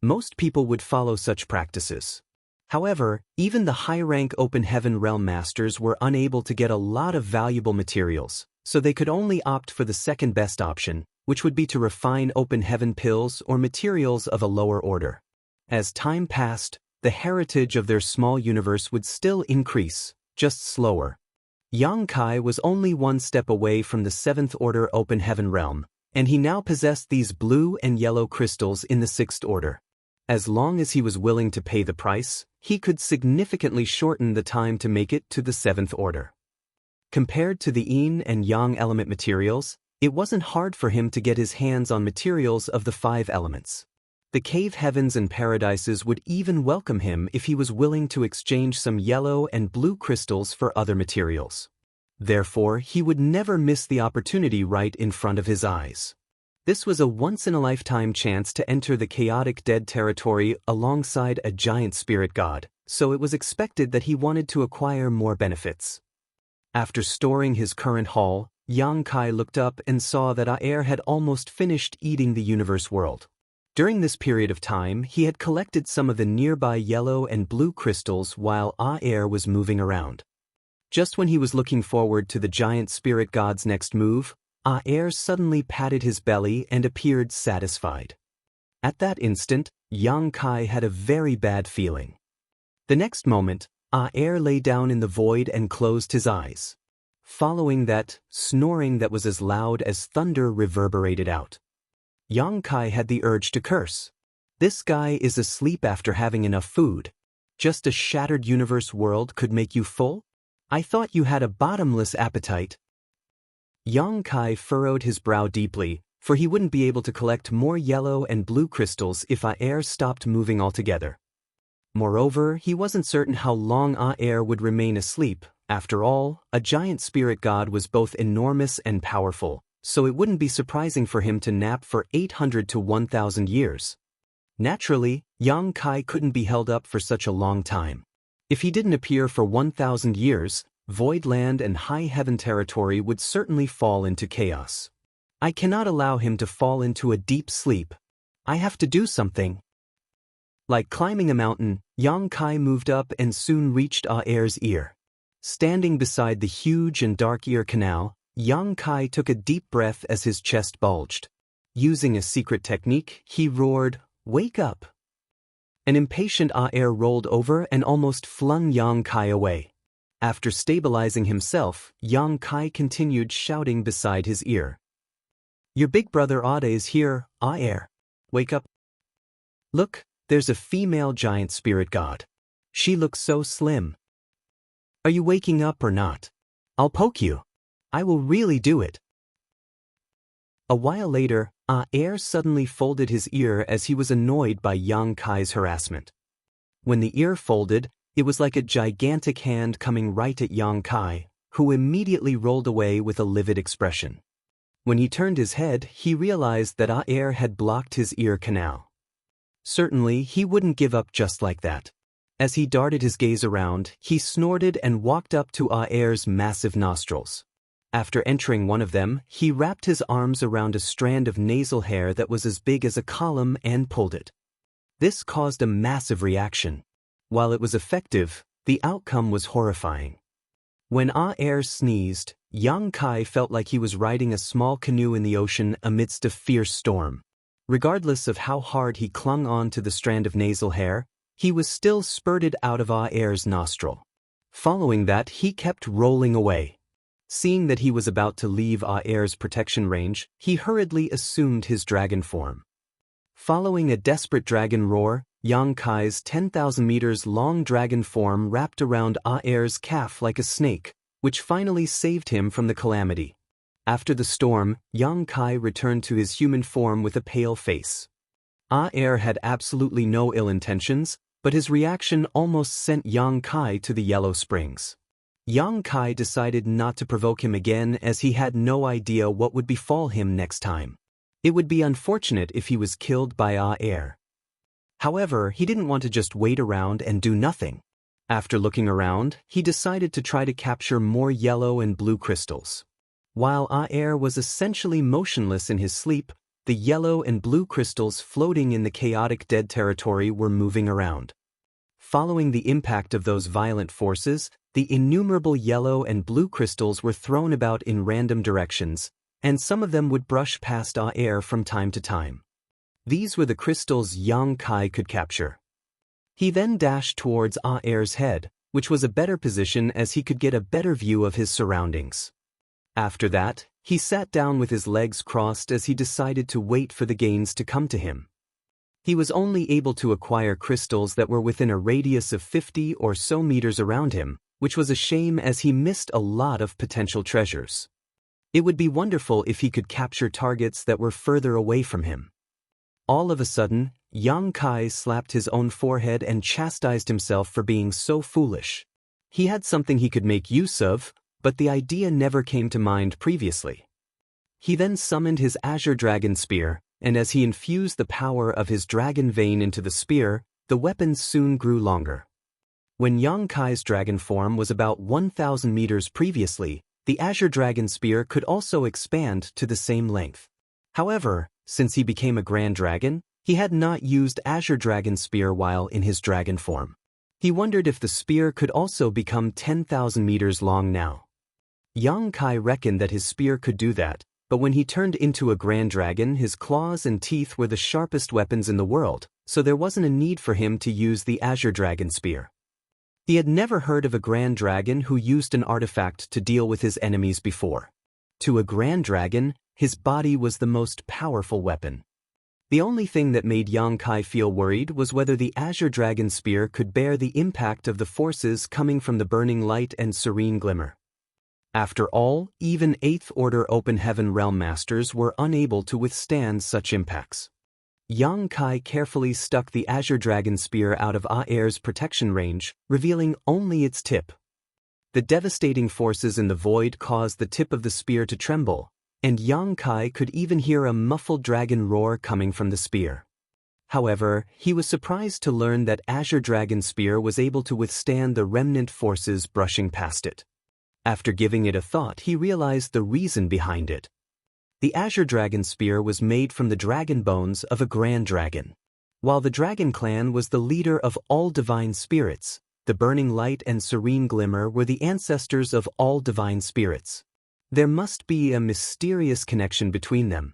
Most people would follow such practices. However, even the high-rank open heaven realm masters were unable to get a lot of valuable materials, so they could only opt for the second best option, which would be to refine open heaven pills or materials of a lower order. As time passed, the heritage of their small universe would still increase, just slower. Yang Kai was only one step away from the 7th order open heaven realm, and he now possessed these blue and yellow crystals in the 6th order. As long as he was willing to pay the price, he could significantly shorten the time to make it to the 7th order. Compared to the Yin and Yang element materials, it wasn't hard for him to get his hands on materials of the 5 elements. The cave heavens and paradises would even welcome him if he was willing to exchange some yellow and blue crystals for other materials. Therefore, he would never miss the opportunity right in front of his eyes. This was a once-in-a-lifetime chance to enter the chaotic dead territory alongside a giant spirit god, so it was expected that he wanted to acquire more benefits. After storing his current haul, Yang Kai looked up and saw that Aer had almost finished eating the universe world. During this period of time, he had collected some of the nearby yellow and blue crystals while Aer was moving around. Just when he was looking forward to the giant spirit god's next move, Aer suddenly patted his belly and appeared satisfied. At that instant, Yang Kai had a very bad feeling. The next moment, Aer lay down in the void and closed his eyes. Following that, snoring that was as loud as thunder reverberated out. Yang Kai had the urge to curse. This guy is asleep after having enough food. Just a shattered universe world could make you full? I thought you had a bottomless appetite. Yang Kai furrowed his brow deeply, for he wouldn't be able to collect more yellow and blue crystals if Aer stopped moving altogether. Moreover, he wasn't certain how long Aer would remain asleep. After all, a giant spirit god was both enormous and powerful, so it wouldn't be surprising for him to nap for 800 to 1,000 years. Naturally, Yang Kai couldn't be held up for such a long time. If he didn't appear for 1,000 years, Voidland and High Heaven territory would certainly fall into chaos. I cannot allow him to fall into a deep sleep. I have to do something. Like climbing a mountain, Yang Kai moved up and soon reached Aer's ear. Standing beside the huge and dark ear canal, Yang Kai took a deep breath as his chest bulged. Using a secret technique, he roared, "Wake up!" An impatient Aer rolled over and almost flung Yang Kai away. After stabilizing himself, Yang Kai continued shouting beside his ear. "Your big brother Ade is here, Aer. Wake up. Look, there's a female giant spirit god. She looks so slim. Are you waking up or not? I'll poke you. I will really do it." A while later, Aer suddenly folded his ear as he was annoyed by Yang Kai's harassment. When the ear folded, it was like a gigantic hand coming right at Yang Kai, who immediately rolled away with a livid expression. When he turned his head, he realized that Aer had blocked his ear canal. Certainly, he wouldn't give up just like that. As he darted his gaze around, he snorted and walked up to Aer's massive nostrils. After entering one of them, he wrapped his arms around a strand of nasal hair that was as big as a column and pulled it. This caused a massive reaction. While it was effective, the outcome was horrifying. When Aer sneezed, Yang Kai felt like he was riding a small canoe in the ocean amidst a fierce storm. Regardless of how hard he clung on to the strand of nasal hair, he was still spurted out of Aer's nostril. Following that, he kept rolling away. Seeing that he was about to leave Aer's protection range, he hurriedly assumed his dragon form. Following a desperate dragon roar, Yang Kai's 10,000 meters long dragon form wrapped around Aer's calf like a snake, which finally saved him from the calamity. After the storm, Yang Kai returned to his human form with a pale face. Aer had absolutely no ill intentions, but his reaction almost sent Yang Kai to the Yellow Springs. Yang Kai decided not to provoke him again as he had no idea what would befall him next time. It would be unfortunate if he was killed by Aer. However, he didn't want to just wait around and do nothing. After looking around, he decided to try to capture more yellow and blue crystals. While Aer was essentially motionless in his sleep, the yellow and blue crystals floating in the chaotic dead territory were moving around. Following the impact of those violent forces, the innumerable yellow and blue crystals were thrown about in random directions, and some of them would brush past Aer from time to time. These were the crystals Yang Kai could capture. He then dashed towards Aer's head, which was a better position as he could get a better view of his surroundings. After that, he sat down with his legs crossed as he decided to wait for the gains to come to him. He was only able to acquire crystals that were within a radius of 50 or so meters around him, which was a shame as he missed a lot of potential treasures. It would be wonderful if he could capture targets that were further away from him. All of a sudden, Yang Kai slapped his own forehead and chastised himself for being so foolish. He had something he could make use of, but the idea never came to mind previously. He then summoned his Azure Dragon Spear, and as he infused the power of his dragon vein into the spear, the weapon soon grew longer. When Yang Kai's dragon form was about 1,000 meters previously, the Azure Dragon Spear could also expand to the same length. However, since he became a Grand Dragon, he had not used Azure Dragon Spear while in his dragon form. He wondered if the spear could also become 10,000 meters long now. Yang Kai reckoned that his spear could do that, but when he turned into a Grand Dragon, his claws and teeth were the sharpest weapons in the world, so there wasn't a need for him to use the Azure Dragon Spear. He had never heard of a Grand Dragon who used an artifact to deal with his enemies before. To a Grand Dragon, his body was the most powerful weapon. The only thing that made Yang Kai feel worried was whether the Azure Dragon Spear could bear the impact of the forces coming from the burning light and serene glimmer. After all, even 8th Order Open Heaven Realm Masters were unable to withstand such impacts. Yang Kai carefully stuck the Azure Dragon Spear out of Aer's protection range, revealing only its tip. The devastating forces in the void caused the tip of the spear to tremble, and Yang Kai could even hear a muffled dragon roar coming from the spear. However, he was surprised to learn that Azure Dragon Spear was able to withstand the remnant forces brushing past it. After giving it a thought, he realized the reason behind it. The Azure Dragon Spear was made from the dragon bones of a Grand Dragon. While the Dragon Clan was the leader of all divine spirits, the burning light and serene glimmer were the ancestors of all divine spirits. There must be a mysterious connection between them.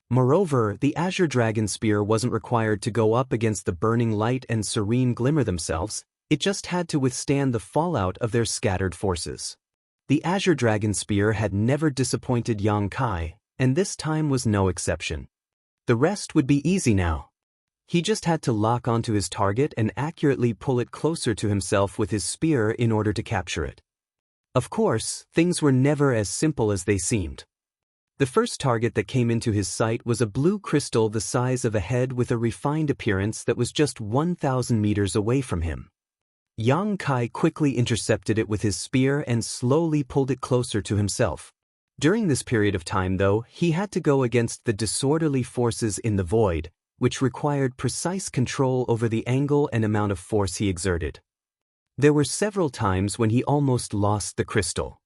Moreover, the Azure Dragon Spear wasn't required to go up against the burning light and serene glimmer themselves, it just had to withstand the fallout of their scattered forces. The Azure Dragon Spear had never disappointed Yang Kai, and this time was no exception. The rest would be easy now. He just had to lock onto his target and accurately pull it closer to himself with his spear in order to capture it. Of course, things were never as simple as they seemed. The first target that came into his sight was a blue crystal the size of a head with a refined appearance that was just 1,000 meters away from him. Yang Kai quickly intercepted it with his spear and slowly pulled it closer to himself. During this period of time, though, he had to go against the disorderly forces in the void, which required precise control over the angle and amount of force he exerted. There were several times when he almost lost the crystal.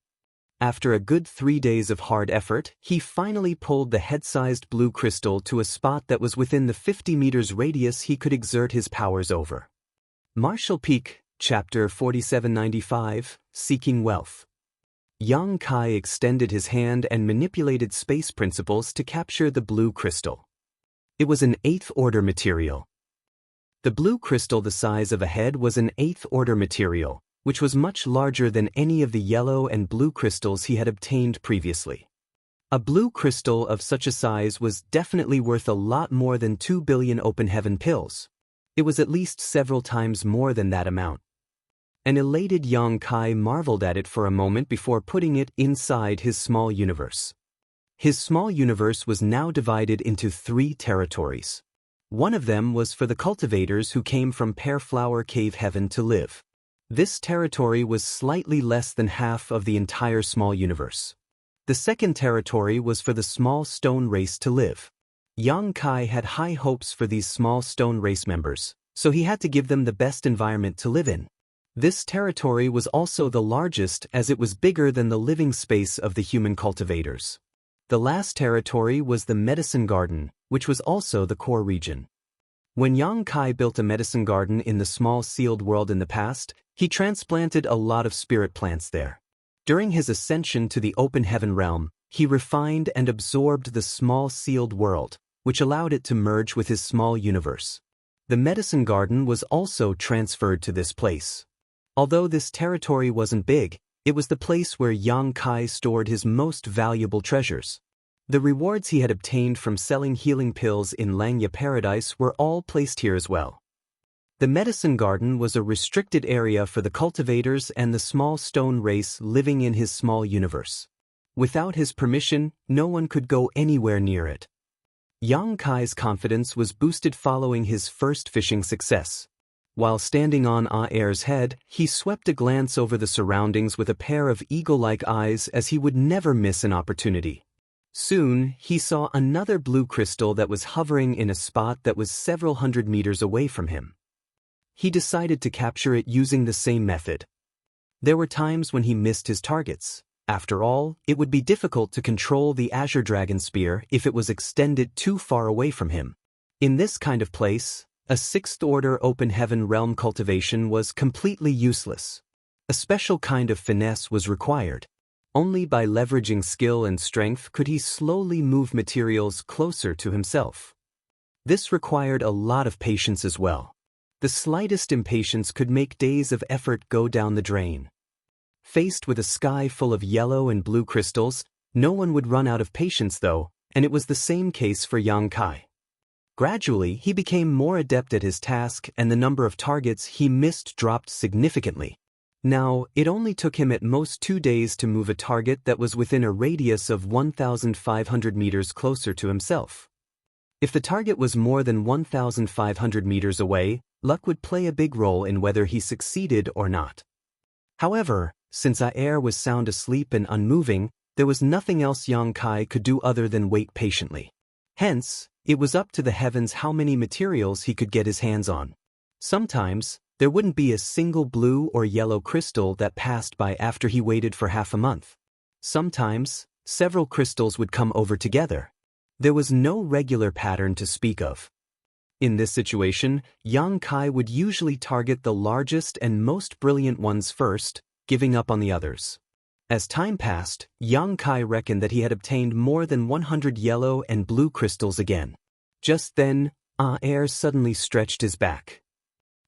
After a good 3 days of hard effort, he finally pulled the head-sized blue crystal to a spot that was within the 50 meters radius he could exert his powers over. Marshall Peak, Chapter 4795, Seeking Wealth. Yang Kai extended his hand and manipulated space principles to capture the blue crystal. It was an 8th-order material. The blue crystal the size of a head was an 8th-order material, which was much larger than any of the yellow and blue crystals he had obtained previously. A blue crystal of such a size was definitely worth a lot more than 2 billion open heaven pills. It was at least several times more than that amount. An elated Yang Kai marveled at it for a moment before putting it inside his small universe. His small universe was now divided into 3 territories. One of them was for the cultivators who came from Pearflower Cave Heaven to live. This territory was slightly less than half of the entire small universe. The second territory was for the small stone race to live. Yang Kai had high hopes for these small stone race members, so he had to give them the best environment to live in. This territory was also the largest as it was bigger than the living space of the human cultivators. The last territory was the medicine garden, which was also the core region. When Yang Kai built a medicine garden in the small sealed world in the past, he transplanted a lot of spirit plants there. During his ascension to the open heaven realm, he refined and absorbed the small sealed world, which allowed it to merge with his small universe. The medicine garden was also transferred to this place. Although this territory wasn't big, it was the place where Yang Kai stored his most valuable treasures. The rewards he had obtained from selling healing pills in Langya Paradise were all placed here as well. The medicine garden was a restricted area for the cultivators and the small stone race living in his small universe. Without his permission, no one could go anywhere near it. Yang Kai's confidence was boosted following his first fishing success. While standing on Air's head, he swept a glance over the surroundings with a pair of eagle-like eyes as he would never miss an opportunity. Soon, he saw another blue crystal that was hovering in a spot that was several hundred meters away from him. He decided to capture it using the same method. There were times when he missed his targets. After all, it would be difficult to control the Azure Dragon Spear if it was extended too far away from him. In this kind of place, a 6th-order open heaven realm cultivation was completely useless. A special kind of finesse was required. Only by leveraging skill and strength could he slowly move materials closer to himself. This required a lot of patience as well. The slightest impatience could make days of effort go down the drain. Faced with a sky full of yellow and blue crystals, no one would run out of patience though, and it was the same case for Yang Kai. Gradually, he became more adept at his task and the number of targets he missed dropped significantly. Now, it only took him at most 2 days to move a target that was within a radius of 1,500 meters closer to himself. If the target was more than 1,500 meters away, luck would play a big role in whether he succeeded or not. However, since Air was sound asleep and unmoving, there was nothing else Yang Kai could do other than wait patiently. Hence, it was up to the heavens how many materials he could get his hands on. Sometimes, there wouldn't be a single blue or yellow crystal that passed by after he waited for half a month. Sometimes, several crystals would come over together. There was no regular pattern to speak of. In this situation, Yang Kai would usually target the largest and most brilliant ones first, giving up on the others. As time passed, young Kai reckoned that he had obtained more than 100 yellow and blue crystals again. Just then, Aer suddenly stretched his back.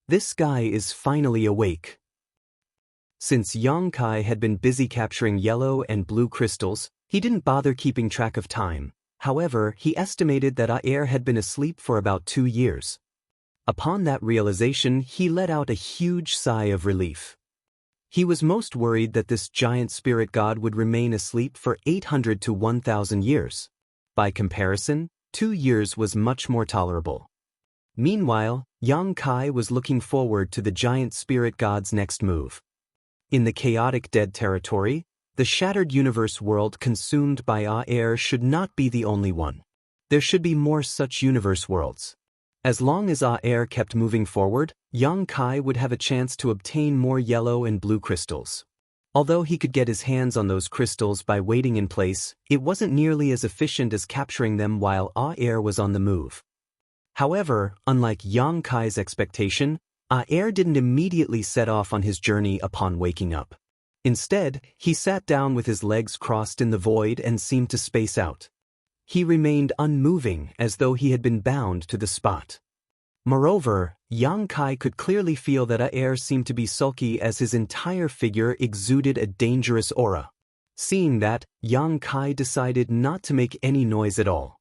This guy is finally awake. Since young Kai had been busy capturing yellow and blue crystals, he didn't bother keeping track of time. However, he estimated that Aer had been asleep for about 2 years. Upon that realization, he let out a huge sigh of relief. He was most worried that this giant spirit god would remain asleep for 800 to 1,000 years. By comparison, 2 years was much more tolerable. Meanwhile, young Kai was looking forward to the giant spirit god's next move. In the chaotic dead territory, the shattered universe world consumed by Aer should not be the only one. There should be more such universe worlds. As long as Aer kept moving forward, young Kai would have a chance to obtain more yellow and blue crystals. Although he could get his hands on those crystals by waiting in place, it wasn't nearly as efficient as capturing them while Aer was on the move. However, unlike young Kai's expectation, Aer didn't immediately set off on his journey upon waking up. Instead, he sat down with his legs crossed in the void and seemed to space out. He remained unmoving as though he had been bound to the spot. Moreover, young Kai could clearly feel that Aer seemed to be sulky as his entire figure exuded a dangerous aura. Seeing that, young Kai decided not to make any noise at all.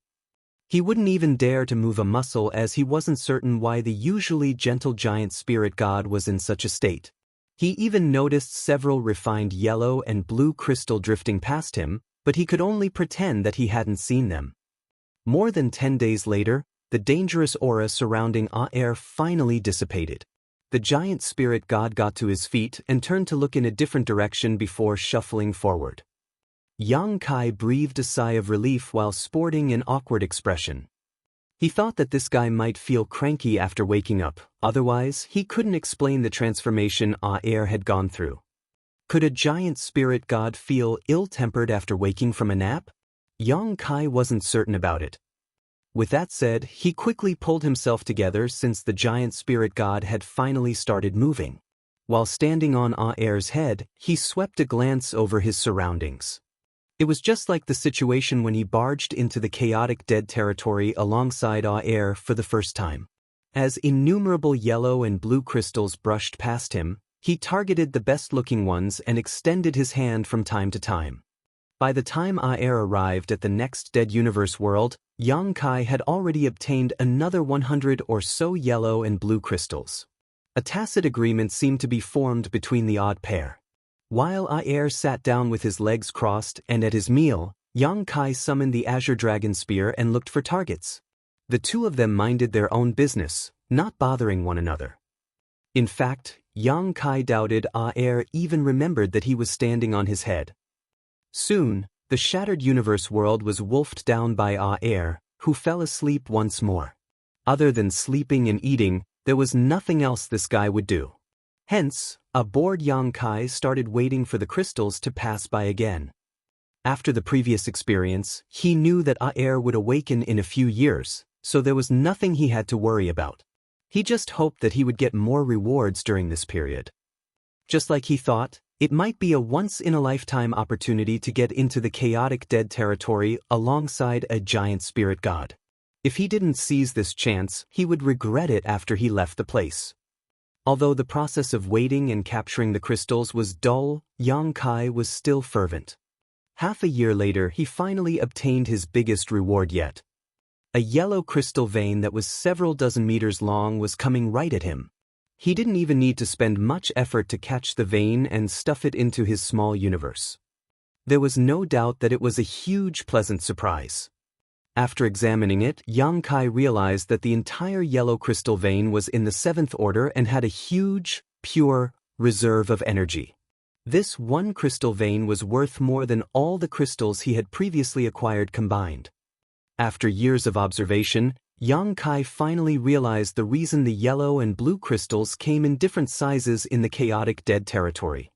He wouldn't even dare to move a muscle as he wasn't certain why the usually gentle giant spirit god was in such a state. He even noticed several refined yellow and blue crystal drifting past him, but he could only pretend that he hadn't seen them. More than 10 days later, the dangerous aura surrounding Aer finally dissipated. The giant spirit god got to his feet and turned to look in a different direction before shuffling forward. Young Kai breathed a sigh of relief while sporting an awkward expression. He thought that this guy might feel cranky after waking up, otherwise he couldn't explain the transformation Aer had gone through. Could a giant spirit god feel ill-tempered after waking from a nap? Young Kai wasn't certain about it. With that said, he quickly pulled himself together since the giant spirit god had finally started moving. While standing on Aer's head, he swept a glance over his surroundings. It was just like the situation when he barged into the chaotic dead territory alongside Aer for the first time. As innumerable yellow and blue crystals brushed past him, he targeted the best-looking ones and extended his hand from time to time. By the time Aer arrived at the next dead universe world, young Kai had already obtained another 100 or so yellow and blue crystals. A tacit agreement seemed to be formed between the odd pair. While Aer sat down with his legs crossed and at his meal, young Kai summoned the Azure Dragon Spear and looked for targets. The two of them minded their own business, not bothering one another. In fact, young Kai doubted Aer even remembered that he was standing on his head. Soon, the shattered universe world was wolfed down by Aer, who fell asleep once more. Other than sleeping and eating, there was nothing else this guy would do. Hence, a bored young Kai started waiting for the crystals to pass by again. After the previous experience, he knew that Aer would awaken in a few years, so there was nothing he had to worry about. He just hoped that he would get more rewards during this period. Just like he thought, it might be a once-in-a-lifetime opportunity to get into the chaotic dead territory alongside a giant spirit god. If he didn't seize this chance, he would regret it after he left the place. Although the process of waiting and capturing the crystals was dull, young Kai was still fervent. Half a year later, he finally obtained his biggest reward yet. A yellow crystal vein that was several dozen meters long was coming right at him. He didn't even need to spend much effort to catch the vein and stuff it into his small universe. There was no doubt that it was a huge, pleasant surprise. After examining it, young Kai realized that the entire yellow crystal vein was in the 7th order and had a huge, pure reserve of energy. This one crystal vein was worth more than all the crystals he had previously acquired combined. After years of observation, young Kai finally realized the reason the yellow and blue crystals came in different sizes in the chaotic dead territory.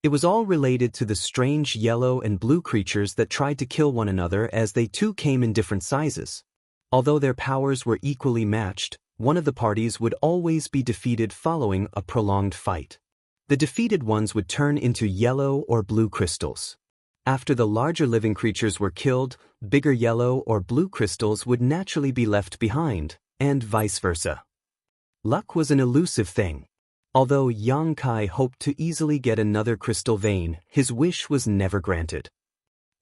It was all related to the strange yellow and blue creatures that tried to kill one another, as they too came in different sizes. Although their powers were equally matched, one of the parties would always be defeated following a prolonged fight. The defeated ones would turn into yellow or blue crystals. After the larger living creatures were killed, bigger yellow or blue crystals would naturally be left behind, and vice versa. Luck was an elusive thing. Although Yang Kai hoped to easily get another crystal vein, his wish was never granted.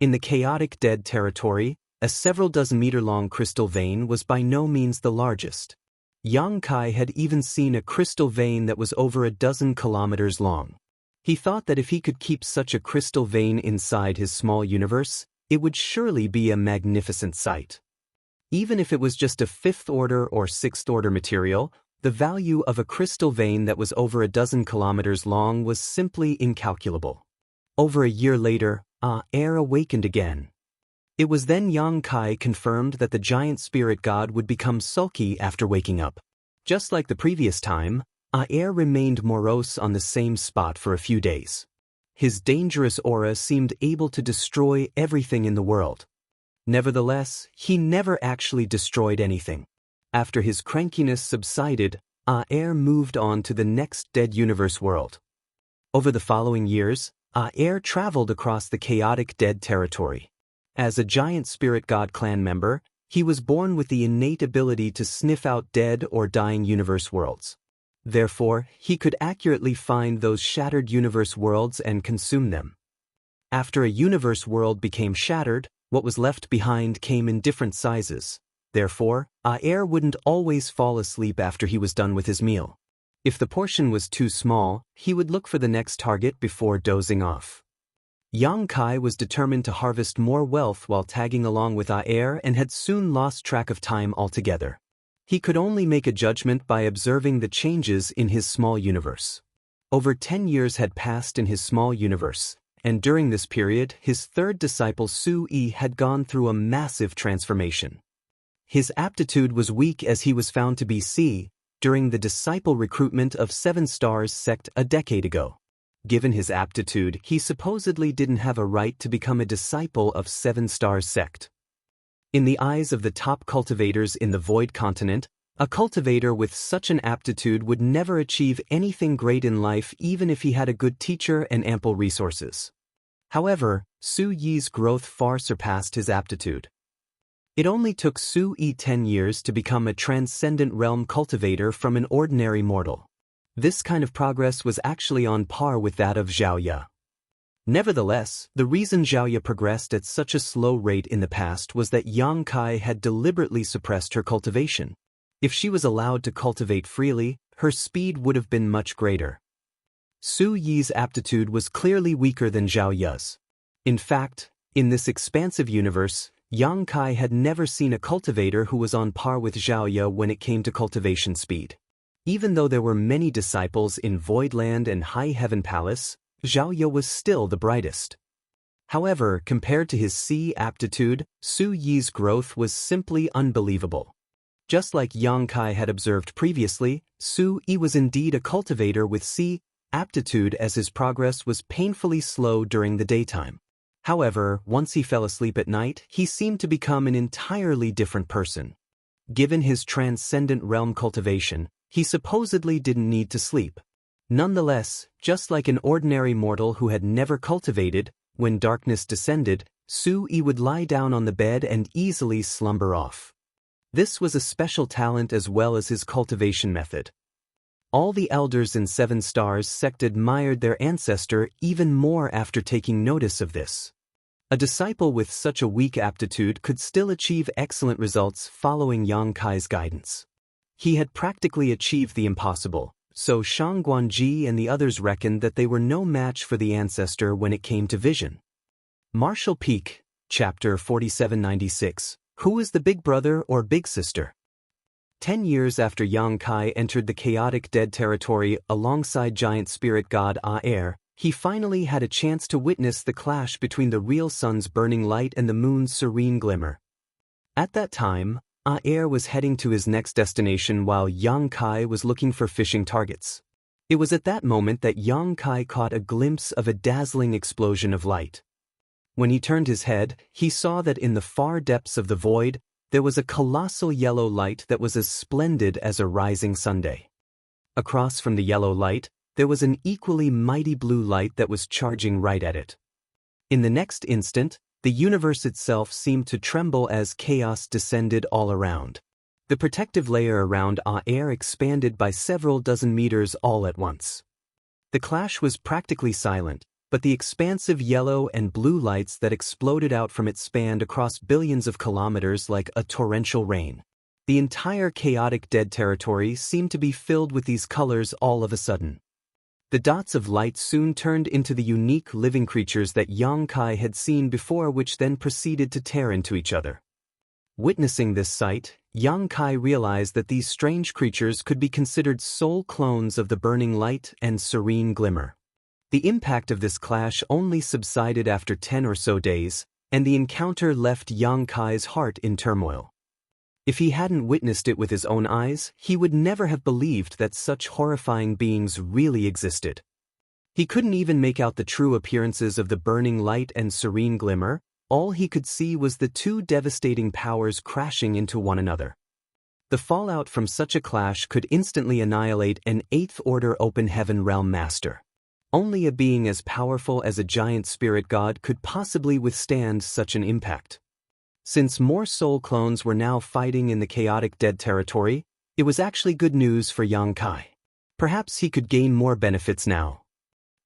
In the chaotic dead territory, a several dozen meter-long crystal vein was by no means the largest. Yang Kai had even seen a crystal vein that was over a dozen kilometers long. He thought that if he could keep such a crystal vein inside his small universe, it would surely be a magnificent sight. Even if it was just a fifth-order or sixth-order material, the value of a crystal vein that was over a dozen kilometers long was simply incalculable. Over a year later, Air awakened again. It was then Yang Kai confirmed that the giant spirit god would become sulky after waking up. Just like the previous time, Air remained morose on the same spot for a few days. His dangerous aura seemed able to destroy everything in the world. Nevertheless, he never actually destroyed anything. After his crankiness subsided, Air moved on to the next dead universe world. Over the following years, Air traveled across the chaotic dead territory. As a giant spirit god clan member, he was born with the innate ability to sniff out dead or dying universe worlds. Therefore, he could accurately find those shattered universe worlds and consume them. After a universe world became shattered, what was left behind came in different sizes. Therefore, Air wouldn't always fall asleep after he was done with his meal. If the portion was too small, he would look for the next target before dozing off. Yang Kai was determined to harvest more wealth while tagging along with Air and had soon lost track of time altogether. He could only make a judgment by observing the changes in his small universe. Over 10 years had passed in his small universe, and during this period, his third disciple Su-Yi had gone through a massive transformation. His aptitude was weak as he was found to be C during the disciple recruitment of 7 Stars sect a decade ago. Given his aptitude, he supposedly didn't have a right to become a disciple of 7 Stars sect. In the eyes of the top cultivators in the Void Continent, a cultivator with such an aptitude would never achieve anything great in life even if he had a good teacher and ample resources. However, Su-Yi's growth far surpassed his aptitude. It only took Su-Yi 10 years to become a transcendent realm cultivator from an ordinary mortal. This kind of progress was actually on par with that of Xiaoya. Nevertheless, the reason Xiaoya progressed at such a slow rate in the past was that Yang Kai had deliberately suppressed her cultivation. If she was allowed to cultivate freely, her speed would have been much greater. Su-Yi's aptitude was clearly weaker than Xiaoya's. In fact, in this expansive universe, Yang Kai had never seen a cultivator who was on par with Xiaoya when it came to cultivation speed. Even though there were many disciples in Voidland and High Heaven Palace, Xiaoya was still the brightest. However, compared to his C aptitude, Su-Yi's growth was simply unbelievable. Just like Yang Kai had observed previously, Su-Yi was indeed a cultivator with C aptitude as his progress was painfully slow during the daytime. However, once he fell asleep at night, he seemed to become an entirely different person. Given his transcendent realm cultivation, he supposedly didn't need to sleep. Nonetheless, just like an ordinary mortal who had never cultivated, when darkness descended, Su-Yi would lie down on the bed and easily slumber off. This was a special talent as well as his cultivation method. All the elders in 7 Stars sect admired their ancestor even more after taking notice of this. A disciple with such a weak aptitude could still achieve excellent results following Yang Kai's guidance. He had practically achieved the impossible, so Shang Guanji and the others reckoned that they were no match for the ancestor when it came to vision. Martial Peak, Chapter 4796. Who is the big brother or big sister? 10 years after Yang Kai entered the chaotic dead territory alongside giant spirit god Aer, he finally had a chance to witness the clash between the real sun's burning light and the moon's serene glimmer. At that time, Aer was heading to his next destination while Yang Kai was looking for fishing targets. It was at that moment that Yang Kai caught a glimpse of a dazzling explosion of light. When he turned his head, he saw that in the far depths of the void, there was a colossal yellow light that was as splendid as a rising Sunday. Across from the yellow light, there was an equally mighty blue light that was charging right at it. In the next instant, the universe itself seemed to tremble as chaos descended all around. The protective layer around air expanded by several dozen meters all at once. The clash was practically silent, but the expansive yellow and blue lights that exploded out from it spanned across billions of kilometers like a torrential rain. The entire chaotic dead territory seemed to be filled with these colors all of a sudden. The dots of light soon turned into the unique living creatures that Yang Kai had seen before, which then proceeded to tear into each other. Witnessing this sight, Yang Kai realized that these strange creatures could be considered soul clones of the burning light and serene glimmer. The impact of this clash only subsided after 10 or so days, and the encounter left Yang Kai's heart in turmoil. If he hadn't witnessed it with his own eyes, he would never have believed that such horrifying beings really existed. He couldn't even make out the true appearances of the burning light and serene glimmer. All he could see was the two devastating powers crashing into one another. The fallout from such a clash could instantly annihilate an 8th-order open heaven realm master. Only a being as powerful as a giant spirit god could possibly withstand such an impact. Since more soul clones were now fighting in the chaotic dead territory, it was actually good news for Yang Kai. Perhaps he could gain more benefits now.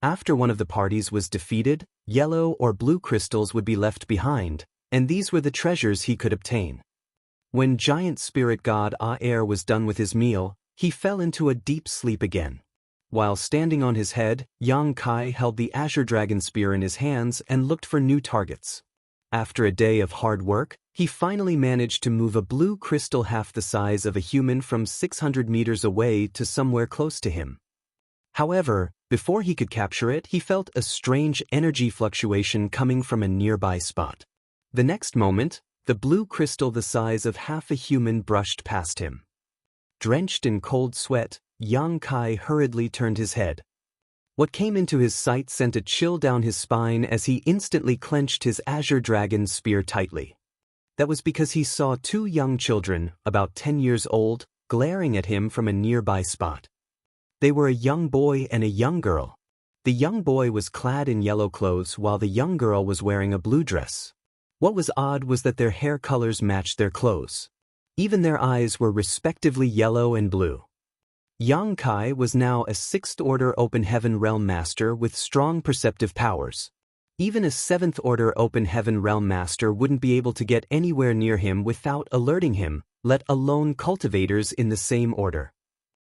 After one of the parties was defeated, yellow or blue crystals would be left behind, and these were the treasures he could obtain. When giant spirit god Aer was done with his meal, he fell into a deep sleep again. While standing on his head, Yang Kai held the Azure Dragon Spear in his hands and looked for new targets. After a day of hard work, he finally managed to move a blue crystal half the size of a human from 600 meters away to somewhere close to him. However, before he could capture it, he felt a strange energy fluctuation coming from a nearby spot. The next moment, the blue crystal the size of half a human brushed past him. Drenched in cold sweat, Yang Kai hurriedly turned his head. What came into his sight sent a chill down his spine as he instantly clenched his Azure Dragon Spear tightly. That was because he saw two young children, about 10 years old, glaring at him from a nearby spot. They were a young boy and a young girl. The young boy was clad in yellow clothes while the young girl was wearing a blue dress. What was odd was that their hair colors matched their clothes. Even their eyes were respectively yellow and blue. Yang Kai was now a 6th-order Open Heaven Realm Master with strong perceptive powers. Even a 7th-order Open Heaven Realm Master wouldn't be able to get anywhere near him without alerting him, let alone cultivators in the same order.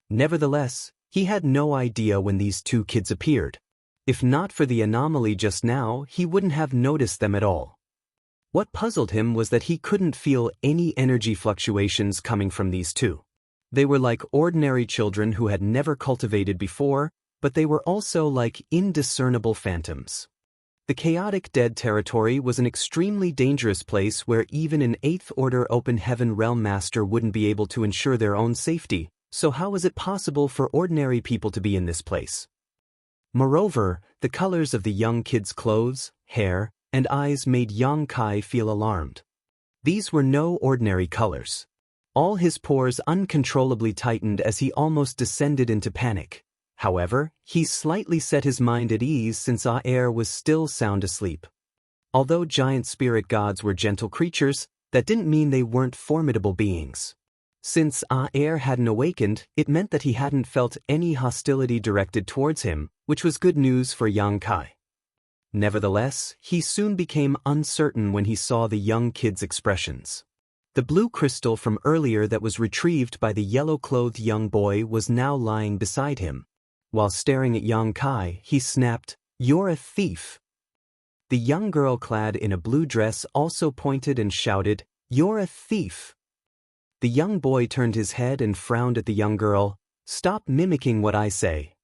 Nevertheless, he had no idea when these two kids appeared. If not for the anomaly just now, he wouldn't have noticed them at all. What puzzled him was that he couldn't feel any energy fluctuations coming from these two. They were like ordinary children who had never cultivated before, but they were also like indiscernible phantoms. The chaotic dead territory was an extremely dangerous place where even an 8th-order Open Heaven Realm Master wouldn't be able to ensure their own safety, so how was it possible for ordinary people to be in this place? Moreover, the colors of the young kid's clothes, hair, and eyes made Yang Kai feel alarmed. These were no ordinary colors. All his pores uncontrollably tightened as he almost descended into panic. However, he slightly set his mind at ease since Aer was still sound asleep. Although giant spirit gods were gentle creatures, that didn't mean they weren't formidable beings. Since Aer hadn't awakened, it meant that he hadn't felt any hostility directed towards him, which was good news for Yang Kai. Nevertheless, he soon became uncertain when he saw the young kid's expressions. The blue crystal from earlier that was retrieved by the yellow-clothed young boy was now lying beside him. While staring at Yang Kai, he snapped, "You're a thief." The young girl clad in a blue dress also pointed and shouted, "You're a thief." The young boy turned his head and frowned at the young girl, "Stop mimicking what I say."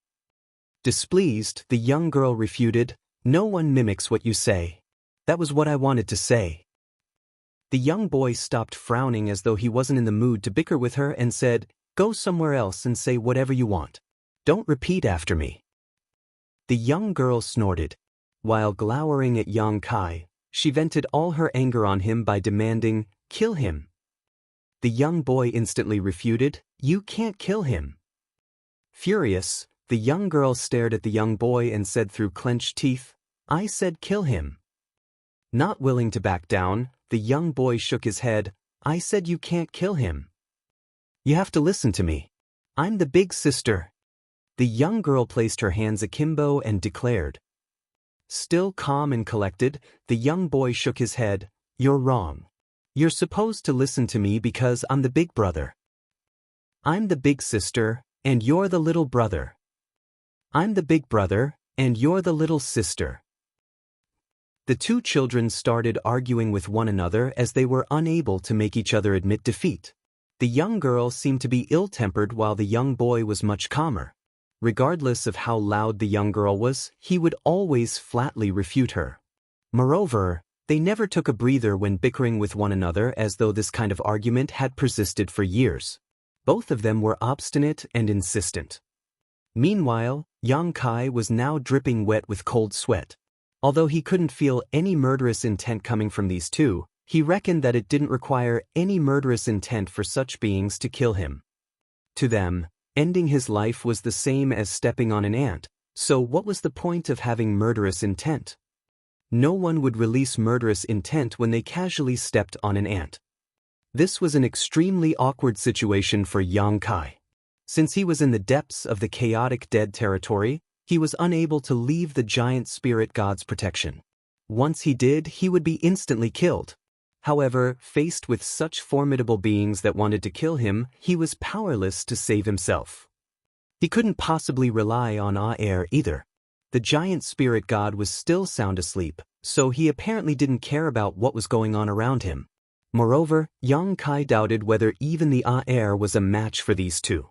Displeased, the young girl refuted, "No one mimics what you say. That was what I wanted to say." The young boy stopped frowning as though he wasn't in the mood to bicker with her and said, "Go somewhere else and say whatever you want. Don't repeat after me." The young girl snorted. While glowering at Yang Kai, she vented all her anger on him by demanding, "Kill him." The young boy instantly refuted, "You can't kill him." Furious, The young girl stared at the young boy and said through clenched teeth, "I said kill him." Not willing to back down, the young boy shook his head. "I said you can't kill him. You have to listen to me. I'm the big sister." The young girl placed her hands akimbo and declared. Still calm and collected, the young boy shook his head. "You're wrong. You're supposed to listen to me because I'm the big brother. I'm the big sister, and you're the little brother. I'm the big brother, and you're the little sister." The two children started arguing with one another as they were unable to make each other admit defeat. The young girl seemed to be ill-tempered while the young boy was much calmer. Regardless of how loud the young girl was, he would always flatly refute her. Moreover, they never took a breather when bickering with one another, as though this kind of argument had persisted for years. Both of them were obstinate and insistent. Meanwhile, young Kai was now dripping wet with cold sweat. Although he couldn't feel any murderous intent coming from these two, he reckoned that it didn't require any murderous intent for such beings to kill him. To them, ending his life was the same as stepping on an ant, so what was the point of having murderous intent? No one would release murderous intent when they casually stepped on an ant. This was an extremely awkward situation for young Kai. Since he was in the depths of the chaotic dead territory, he was unable to leave the giant spirit god's protection. Once he did, he would be instantly killed. However, faced with such formidable beings that wanted to kill him, he was powerless to save himself. He couldn't possibly rely on air either. The giant spirit god was still sound asleep, so he apparently didn't care about what was going on around him. Moreover, young Kai doubted whether even the air was a match for these two.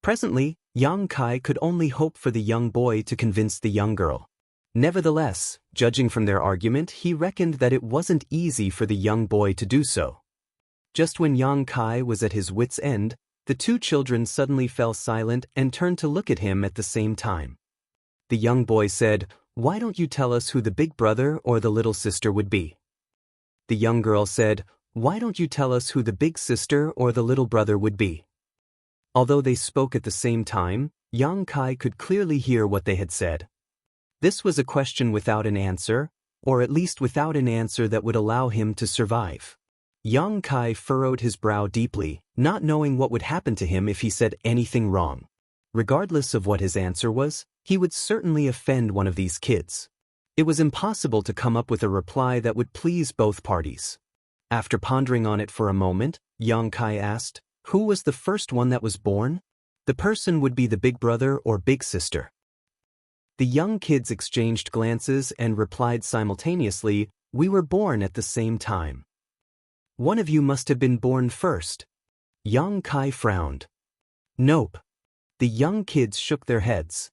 Presently, young Kai could only hope for the young boy to convince the young girl. Nevertheless, judging from their argument, he reckoned that it wasn't easy for the young boy to do so. Just when young Kai was at his wit's end, the two children suddenly fell silent and turned to look at him at the same time. The young boy said, "Why don't you tell us who the big brother or the little sister would be?" The young girl said, "Why don't you tell us who the big sister or the little brother would be?" Although they spoke at the same time, young Kai could clearly hear what they had said. This was a question without an answer, or at least without an answer that would allow him to survive. Young Kai furrowed his brow deeply, not knowing what would happen to him if he said anything wrong. Regardless of what his answer was, he would certainly offend one of these kids. It was impossible to come up with a reply that would please both parties. After pondering on it for a moment, young Kai asked, "Who was the first one that was born?" The person would be the big brother or big sister. The young kids exchanged glances and replied simultaneously, "We were born at the same time." "One of you must have been born first." Young Kai frowned. "Nope." The young kids shook their heads.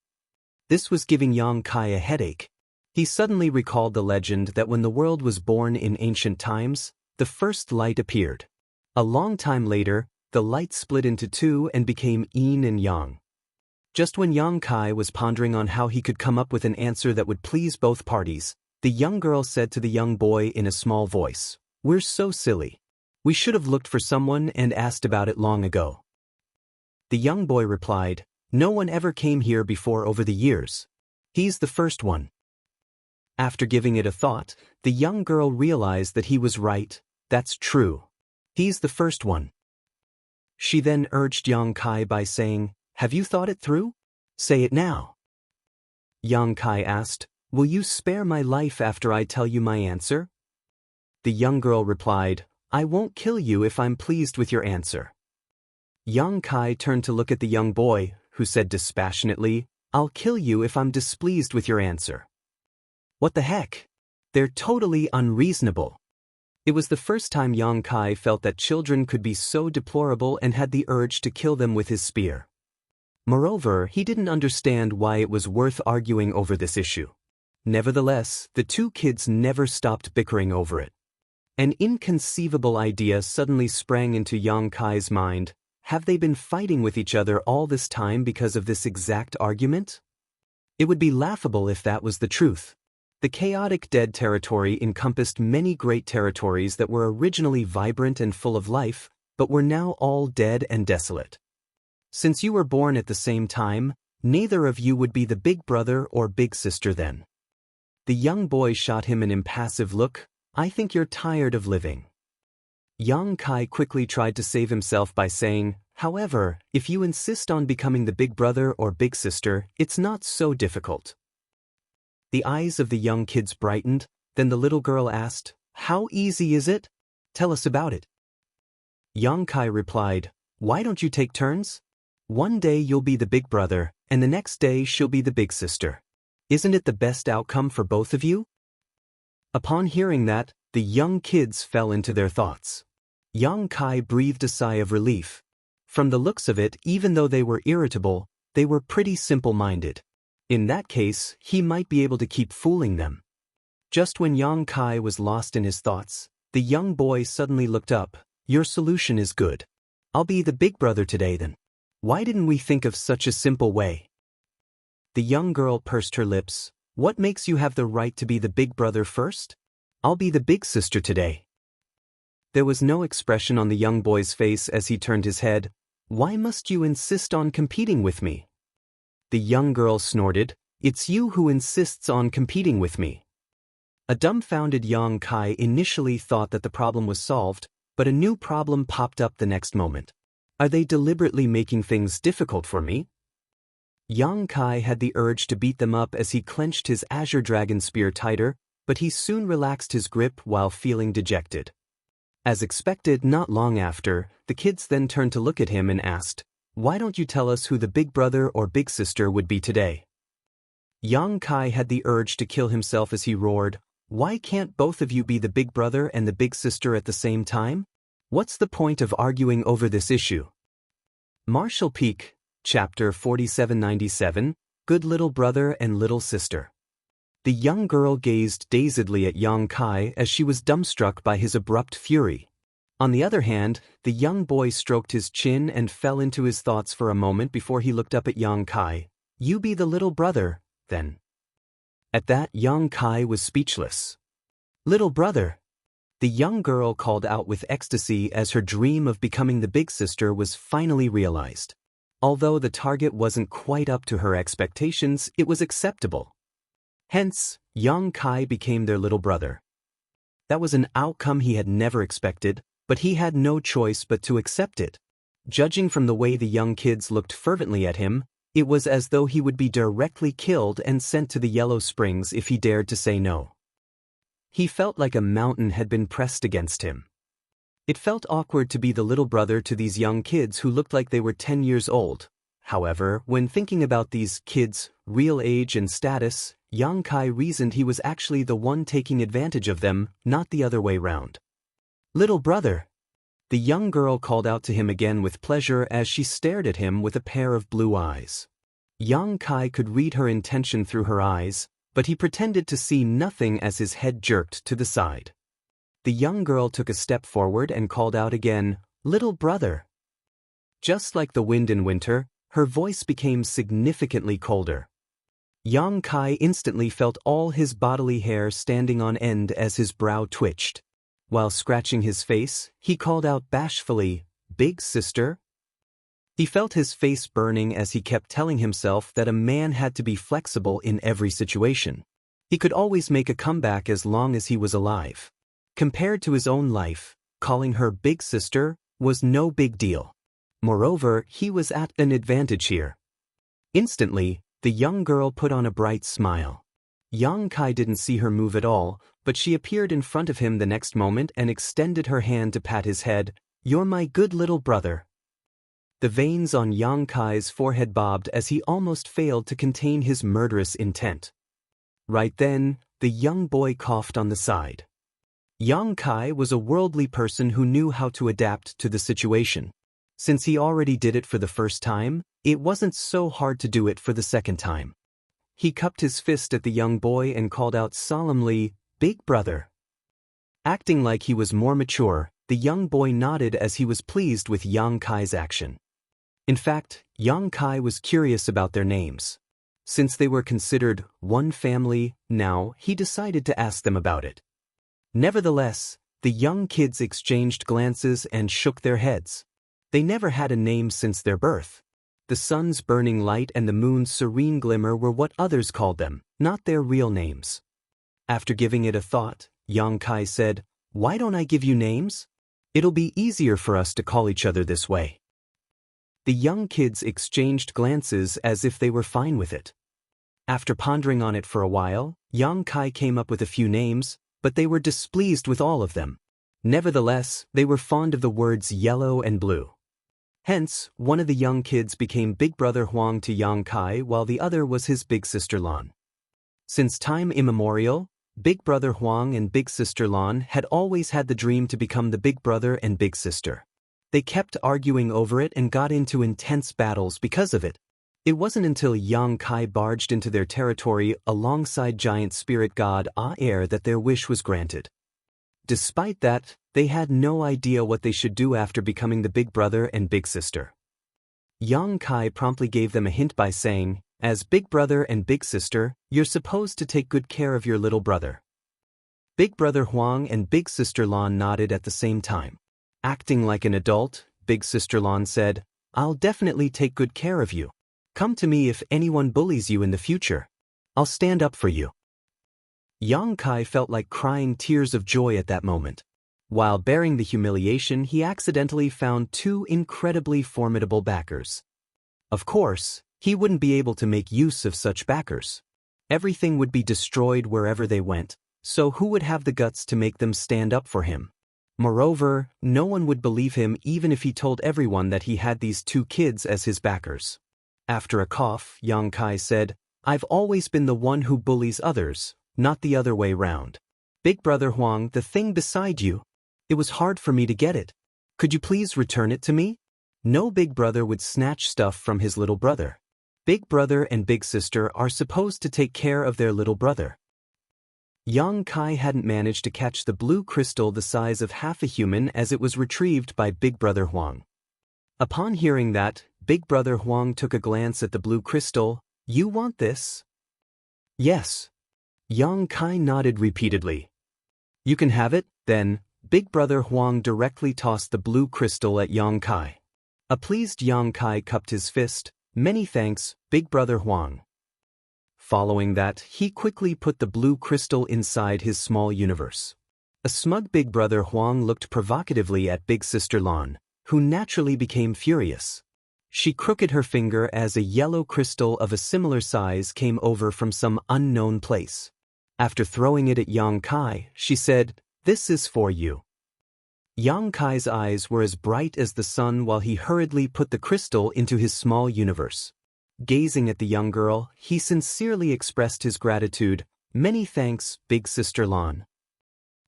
This was giving young Kai a headache. He suddenly recalled the legend that when the world was born in ancient times, the first light appeared. A long time later, the light split into two and became yin and yang. Just when young Kai was pondering on how he could come up with an answer that would please both parties, the young girl said to the young boy in a small voice, "We're so silly. We should have looked for someone and asked about it long ago." The young boy replied, "No one ever came here before over the years. He's the first one." After giving it a thought, the young girl realized that he was right. That's true. He's the first one. She then urged young Kai by saying, "Have you thought it through? Say it now." Young Kai asked, "Will you spare my life after I tell you my answer?" The young girl replied, "I won't kill you if I'm pleased with your answer." Young Kai turned to look at the young boy, who said dispassionately, "I'll kill you if I'm displeased with your answer." What the heck? They're totally unreasonable. It was the first time young Kai felt that children could be so deplorable and had the urge to kill them with his spear. Moreover, he didn't understand why it was worth arguing over this issue. Nevertheless, the two kids never stopped bickering over it. An inconceivable idea suddenly sprang into young Kai's mind. Have they been fighting with each other all this time because of this exact argument? It would be laughable if that was the truth. The chaotic dead territory encompassed many great territories that were originally vibrant and full of life, but were now all dead and desolate. Since you were born at the same time, Neither of you would be the big brother or big sister then. The young boy shot him an impassive look. I think you're tired of living. Yang Kai quickly tried to save himself by saying, however, if you insist on becoming the big brother or big sister, it's not so difficult. The eyes of the young kids brightened, then the little girl asked, how easy is it? Tell us about it. Yang Kai replied, why don't you take turns? One day you'll be the big brother, and the next day she'll be the big sister. Isn't it the best outcome for both of you? Upon hearing that, the young kids fell into their thoughts. Yang Kai breathed a sigh of relief. From the looks of it, even though they were irritable, they were pretty simple-minded. In that case, he might be able to keep fooling them. Just when Yang Kai was lost in his thoughts, the young boy suddenly looked up. Your solution is good. I'll be the big brother today then. Why didn't we think of such a simple way? The young girl pursed her lips. What makes you have the right to be the big brother first? I'll be the big sister today. There was no expression on the young boy's face as he turned his head. Why must you insist on competing with me? The young girl snorted. It's you who insists on competing with me. A dumbfounded Yang Kai initially thought that the problem was solved, but a new problem popped up the next moment. Are they deliberately making things difficult for me? Yang Kai had the urge to beat them up as he clenched his Azure Dragon Spear tighter, but he soon relaxed his grip while feeling dejected. As expected, not long after, the kids then turned to look at him and asked, why don't you tell us who the big brother or big sister would be today? Yang Kai had the urge to kill himself as he roared, why can't both of you be the big brother and the big sister at the same time? What's the point of arguing over this issue? Marshall Peak, Chapter 4797, Good Little Brother and Little Sister. The young girl gazed dazedly at Yang Kai as she was dumbstruck by his abrupt fury. On the other hand, the young boy stroked his chin and fell into his thoughts for a moment before he looked up at Yang Kai. You be the little brother, then. At that, Yang Kai was speechless. Little brother. The young girl called out with ecstasy as her dream of becoming the big sister was finally realized. Although the target wasn't quite up to her expectations, it was acceptable. Hence, Yang Kai became their little brother. That was an outcome he had never expected, but he had no choice but to accept it. Judging from the way the young kids looked fervently at him, it was as though he would be directly killed and sent to the Yellow Springs if he dared to say no. He felt like a mountain had been pressed against him. It felt awkward to be the little brother to these young kids who looked like they were 10 years old. However, when thinking about these kids' real age and status, Yang Kai reasoned he was actually the one taking advantage of them, not the other way round. Little brother. The young girl called out to him again with pleasure as she stared at him with a pair of blue eyes. Yang Kai could read her intention through her eyes, but he pretended to see nothing as his head jerked to the side. The young girl took a step forward and called out again, Little brother. Just like the wind in winter, her voice became significantly colder. Yang Kai instantly felt all his bodily hair standing on end as his brow twitched. While scratching his face, he called out bashfully, Big sister? He felt his face burning as he kept telling himself that a man had to be flexible in every situation. He could always make a comeback as long as he was alive. Compared to his own life, calling her big sister was no big deal. Moreover, he was at an advantage here. Instantly, the young girl put on a bright smile. Yang Kai didn't see her move at all, but she appeared in front of him the next moment and extended her hand to pat his head. You're my good little brother. The veins on Yang Kai's forehead bobbed as he almost failed to contain his murderous intent. Right then, the young boy coughed on the side. Yang Kai was a worldly person who knew how to adapt to the situation. Since he already did it for the first time, it wasn't so hard to do it for the second time. He cupped his fist at the young boy and called out solemnly, Big brother. Acting like he was more mature, the young boy nodded as he was pleased with Yang Kai's action. In fact, Yang Kai was curious about their names. Since they were considered one family now, he decided to ask them about it. Nevertheless, the young kids exchanged glances and shook their heads. They never had a name since their birth. the sun's burning light and the moon's serene glimmer were what others called them, not their real names. After giving it a thought, Yang Kai said, "Why don't I give you names? It'll be easier for us to call each other this way." The young kids exchanged glances as if they were fine with it. After pondering on it for a while, Yang Kai came up with a few names, but they were displeased with all of them. Nevertheless, they were fond of the words yellow and blue. Hence, one of the young kids became Big Brother Huang to Yang Kai while the other was his big sister Lan. Since time immemorial, Big Brother Huang and Big Sister Lan had always had the dream to become the big brother and big sister. They kept arguing over it and got into intense battles because of it. It wasn't until Yang Kai barged into their territory alongside giant spirit god Aer that their wish was granted. Despite that, they had no idea what they should do after becoming the big brother and big sister. Yang Kai promptly gave them a hint by saying, "As big brother and big sister, you're supposed to take good care of your little brother." Big Brother Huang and Big Sister Lan nodded at the same time. Acting like an adult, Big Sister Lan said, "I'll definitely take good care of you. Come to me if anyone bullies you in the future. I'll stand up for you." Yang Kai felt like crying tears of joy at that moment. While bearing the humiliation, he accidentally found two incredibly formidable backers. Of course, he wouldn't be able to make use of such backers. Everything would be destroyed wherever they went, so who would have the guts to make them stand up for him? Moreover, no one would believe him even if he told everyone that he had these two kids as his backers. After a cough, Yang Kai said, "I've always been the one who bullies others, not the other way round. Big Brother Huang, the thing beside you, it was hard for me to get it. Could you please return it to me?" No big brother would snatch stuff from his little brother. Big brother and big sister are supposed to take care of their little brother. Yang Kai hadn't managed to catch the blue crystal the size of half a human as it was retrieved by Big Brother Huang. Upon hearing that, Big Brother Huang took a glance at the blue crystal. "You want this?" "Yes." Yang Kai nodded repeatedly. "You can have it, then." Big Brother Huang directly tossed the blue crystal at Yang Kai. A pleased Yang Kai cupped his fist. "Many thanks, Big Brother Huang." Following that, he quickly put the blue crystal inside his small universe. A smug Big Brother Huang looked provocatively at Big Sister Lan, who naturally became furious. She crooked her finger as a yellow crystal of a similar size came over from some unknown place. After throwing it at Yang Kai, she said, "This is for you." Yang Kai's eyes were as bright as the sun while he hurriedly put the crystal into his small universe. Gazing at the young girl, he sincerely expressed his gratitude. "Many thanks, Big Sister Lan."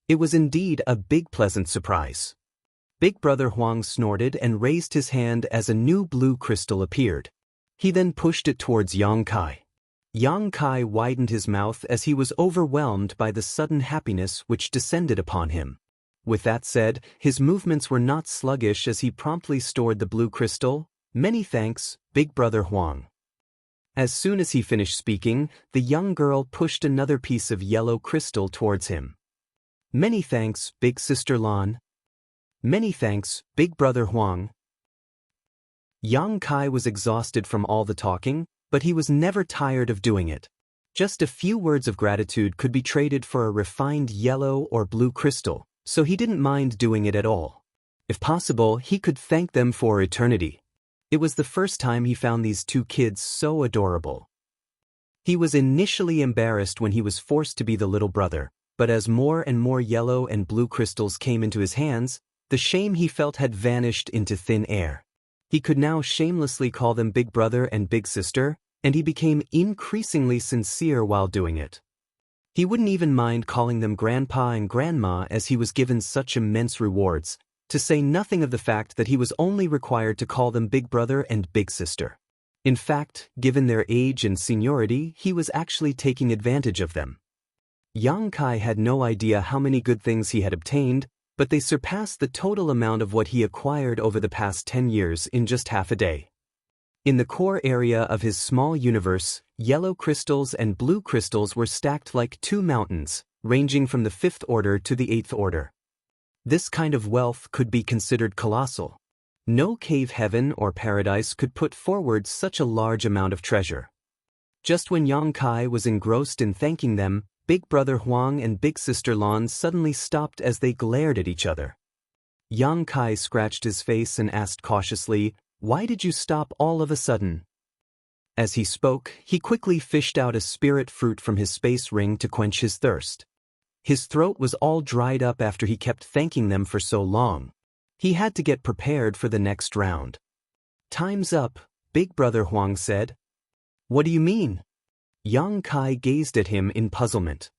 It was indeed a big pleasant surprise. Big Brother Huang snorted and raised his hand as a new blue crystal appeared. He then pushed it towards Yang Kai. Yang Kai widened his mouth as he was overwhelmed by the sudden happiness which descended upon him. With that said, his movements were not sluggish as he promptly stored the blue crystal. "Many thanks, Big Brother Huang." As soon as he finished speaking, the young girl pushed another piece of yellow crystal towards him. "Many thanks, Big Sister Lan." "Many thanks, Big Brother Huang." Yang Kai was exhausted from all the talking, but he was never tired of doing it. Just a few words of gratitude could be traded for a refined yellow or blue crystal, so he didn't mind doing it at all. If possible, he could thank them for eternity. It was the first time he found these two kids so adorable. He was initially embarrassed when he was forced to be the little brother, but as more and more yellow and blue crystals came into his hands, the shame he felt had vanished into thin air. He could now shamelessly call them Big Brother and Big Sister, and he became increasingly sincere while doing it. He wouldn't even mind calling them Grandpa and Grandma as he was given such immense rewards, to say nothing of the fact that he was only required to call them Big Brother and Big Sister. In fact, given their age and seniority, he was actually taking advantage of them. Yang Kai had no idea how many good things he had obtained, but they surpassed the total amount of what he acquired over the past 10 years in just half a day. In the core area of his small universe, yellow crystals and blue crystals were stacked like two mountains, ranging from the 5th order to the 8th order. This kind of wealth could be considered colossal. No cave heaven or paradise could put forward such a large amount of treasure. Just when Yang Kai was engrossed in thanking them, Big Brother Huang and Big Sister Lan suddenly stopped as they glared at each other. Yang Kai scratched his face and asked cautiously, "Why did you stop all of a sudden?" As he spoke, he quickly fished out a spirit fruit from his space ring to quench his thirst. His throat was all dried up after he kept thanking them for so long. He had to get prepared for the next round. "Time's up," Big Brother Huang said. "What do you mean?" Yang Kai gazed at him in puzzlement.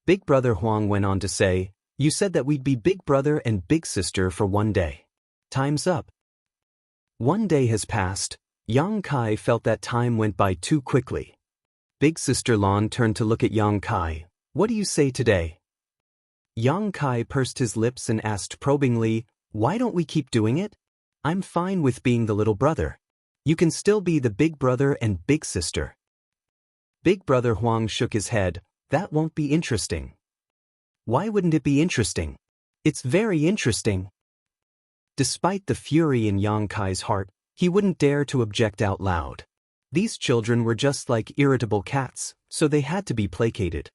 Big Brother Huang went on to say, "You said that we'd be big brother and big sister for one day. Time's up." 1 day has passed. Yang Kai felt that time went by too quickly. Big Sister Lan turned to look at Yang Kai. "What do you say today?" Yang Kai pursed his lips and asked probingly, "Why don't we keep doing it? I'm fine with being the little brother. You can still be the big brother and big sister." Big Brother Huang shook his head. "That won't be interesting." "Why wouldn't it be interesting? It's very interesting." Despite the fury in Yang Kai's heart, he wouldn't dare to object out loud. These children were just like irritable cats, so they had to be placated.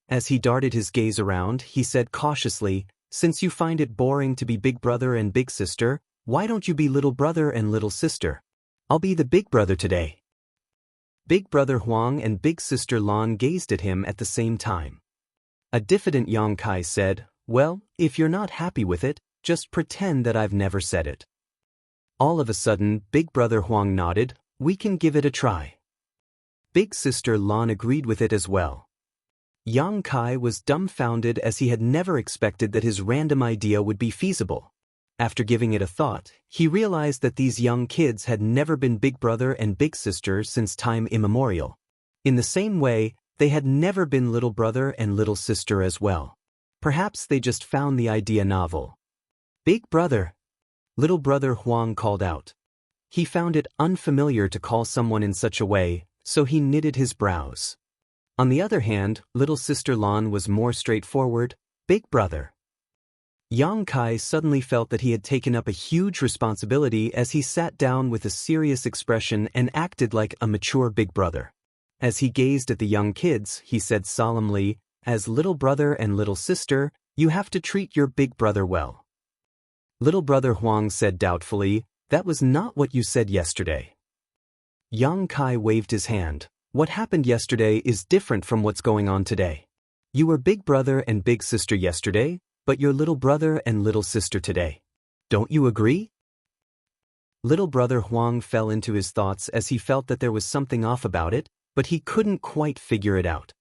As he darted his gaze around, he said cautiously, "Since you find it boring to be big brother and big sister, why don't you be little brother and little sister? I'll be the big brother today." Big Brother Huang and Big Sister Lan gazed at him at the same time. A diffident Yang Kai said, "Well, if you're not happy with it, just pretend that I've never said it." All of a sudden, Big Brother Huang nodded, "We can give it a try." Big Sister Lan agreed with it as well. Yang Kai was dumbfounded as he had never expected that his random idea would be feasible. After giving it a thought, he realized that these young kids had never been big brother and big sister since time immemorial. In the same way, they had never been little brother and little sister as well. Perhaps they just found the idea novel. "Big brother!" Little Brother Huang called out. He found it unfamiliar to call someone in such a way, so he knitted his brows. On the other hand, Little Sister Lan was more straightforward, "Big brother." Yang Kai suddenly felt that he had taken up a huge responsibility as he sat down with a serious expression and acted like a mature big brother. As he gazed at the young kids, he said solemnly, "As little brother and little sister, you have to treat your big brother well." Little Brother Huang said doubtfully, "That was not what you said yesterday." Yang Kai waved his hand. "What happened yesterday is different from what's going on today. You were big brother and big sister yesterday, but you're little brother and little sister today. Don't you agree?" Little Brother Huang fell into his thoughts as he felt that there was something off about it, but he couldn't quite figure it out.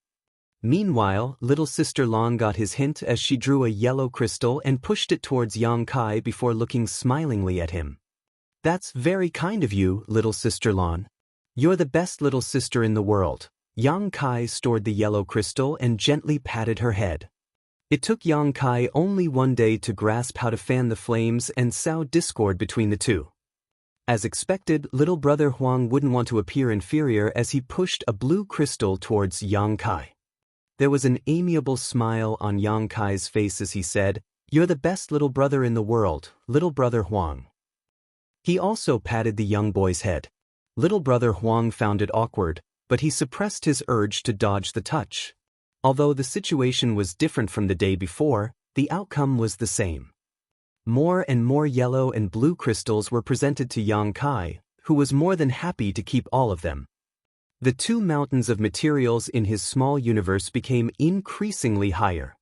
Meanwhile, Little Sister Lan got his hint as she drew a yellow crystal and pushed it towards Yang Kai before looking smilingly at him. "That's very kind of you, Little Sister Lan. You're the best little sister in the world." Yang Kai stored the yellow crystal and gently patted her head. It took Yang Kai only 1 day to grasp how to fan the flames and sow discord between the two. As expected, Little Brother Huang wouldn't want to appear inferior as he pushed a blue crystal towards Yang Kai. There was an amiable smile on Yang Kai's face as he said, "You're the best little brother in the world, Little Brother Huang." He also patted the young boy's head. Little Brother Huang found it awkward, but he suppressed his urge to dodge the touch. Although the situation was different from the day before, the outcome was the same. More and more yellow and blue crystals were presented to Yang Kai, who was more than happy to keep all of them. The two mountains of materials in his small universe became increasingly higher.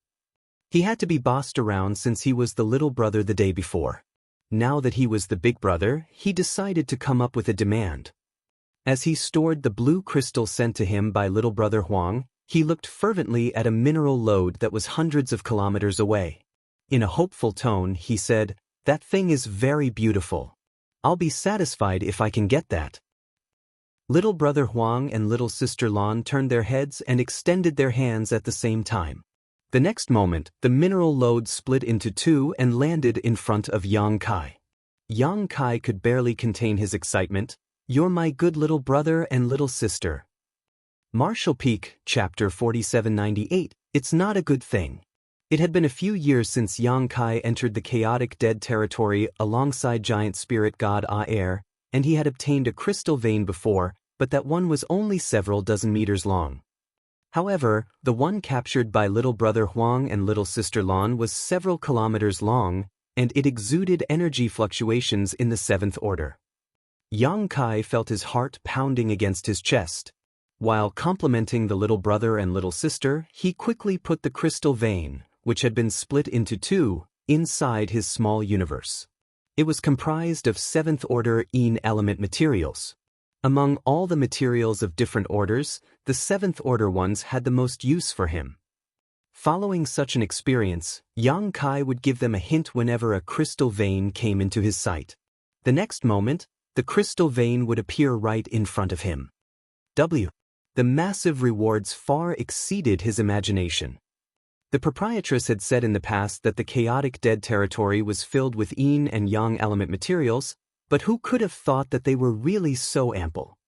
He had to be bossed around since he was the little brother the day before. Now that he was the big brother, he decided to come up with a demand. As he stored the blue crystal sent to him by Little Brother Huang, he looked fervently at a mineral lode that was hundreds of kilometers away. In a hopeful tone, he said, "That thing is very beautiful. I'll be satisfied if I can get that." Little Brother Huang and Little Sister Lan turned their heads and extended their hands at the same time. The next moment, the mineral lode split into two and landed in front of Yang Kai. Yang Kai could barely contain his excitement. "You're my good little brother and little sister." Marshall Peak, Chapter 4798, It's Not a Good Thing. It had been a few years since Yang Kai entered the chaotic dead territory alongside giant spirit god Aer, and he had obtained a crystal vein before, but that one was only several dozen meters long. However, the one captured by little brother Huang and little sister Lan was several kilometers long, and it exuded energy fluctuations in the seventh order. Yang Kai felt his heart pounding against his chest. While complimenting the little brother and little sister, he quickly put the crystal vein, which had been split into two, inside his small universe. It was comprised of seventh-order Yin element materials. Among all the materials of different orders, the seventh-order ones had the most use for him. Following such an experience, Yang Kai would give them a hint whenever a crystal vein came into his sight. The next moment, the crystal vein would appear right in front of him. The massive rewards far exceeded his imagination. The proprietress had said in the past that the chaotic dead territory was filled with Yin and Yang element materials, but who could have thought that they were really so ample?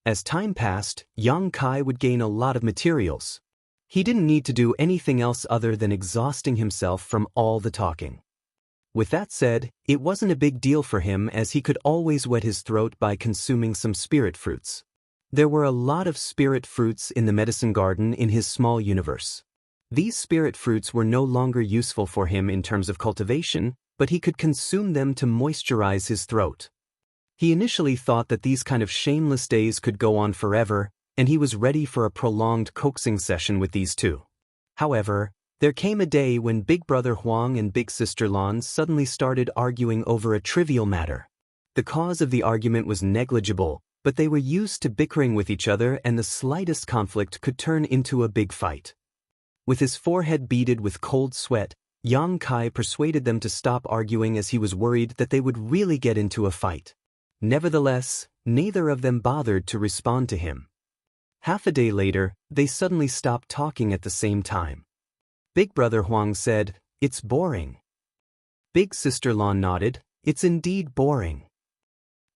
As time passed, Yang Kai would gain a lot of materials. He didn't need to do anything else other than exhausting himself from all the talking. With that said, it wasn't a big deal for him as he could always wet his throat by consuming some spirit fruits. There were a lot of spirit fruits in the medicine garden in his small universe. These spirit fruits were no longer useful for him in terms of cultivation, but he could consume them to moisturize his throat. He initially thought that these kind of shameless days could go on forever, and he was ready for a prolonged coaxing session with these two. However, there came a day when Big Brother Huang and Big Sister Lan suddenly started arguing over a trivial matter. The cause of the argument was negligible, but they were used to bickering with each other, and the slightest conflict could turn into a big fight. With his forehead beaded with cold sweat, Yang Kai persuaded them to stop arguing as he was worried that they would really get into a fight. Nevertheless, neither of them bothered to respond to him. Half a day later, they suddenly stopped talking at the same time. Big Brother Huang said, "It's boring." Big Sister Lan nodded, "It's indeed boring."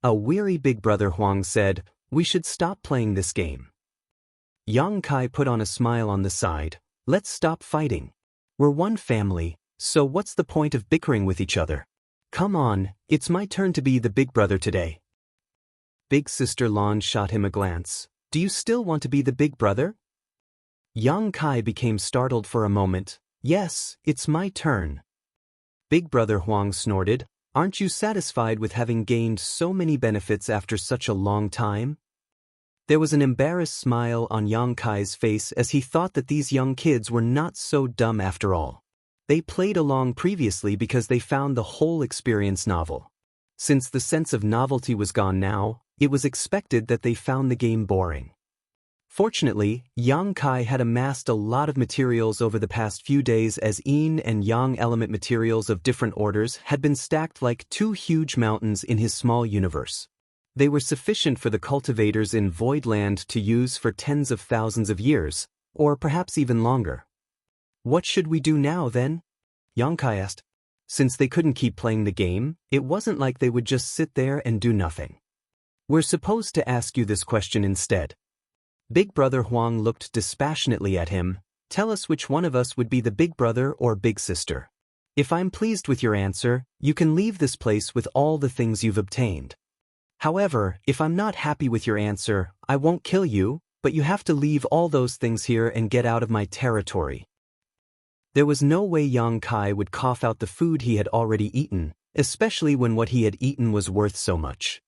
A weary Big Brother Huang said, "We should stop playing this game." Yang Kai put on a smile on the side, "Let's stop fighting. We're one family, so what's the point of bickering with each other? Come on, it's my turn to be the big brother today." Big Sister Lan shot him a glance. "Do you still want to be the big brother?" Yang Kai became startled for a moment. "Yes, it's my turn." Big Brother Huang snorted, "Aren't you satisfied with having gained so many benefits after such a long time?" There was an embarrassed smile on Yang Kai's face as he thought that these young kids were not so dumb after all. They played along previously because they found the whole experience novel. Since the sense of novelty was gone now, it was expected that they found the game boring. Fortunately, Yang Kai had amassed a lot of materials over the past few days as Yin and Yang element materials of different orders had been stacked like two huge mountains in his small universe. They were sufficient for the cultivators in Voidland to use for tens of thousands of years, or perhaps even longer. "What should we do now, then?" Yang Kai asked. Since they couldn't keep playing the game, it wasn't like they would just sit there and do nothing. "We're supposed to ask you this question instead." Big Brother Huang looked dispassionately at him. "Tell us which one of us would be the big brother or big sister. If I'm pleased with your answer, you can leave this place with all the things you've obtained. However, if I'm not happy with your answer, I won't kill you, but you have to leave all those things here and get out of my territory." There was no way Yang Kai would cough out the food he had already eaten, especially when what he had eaten was worth so much.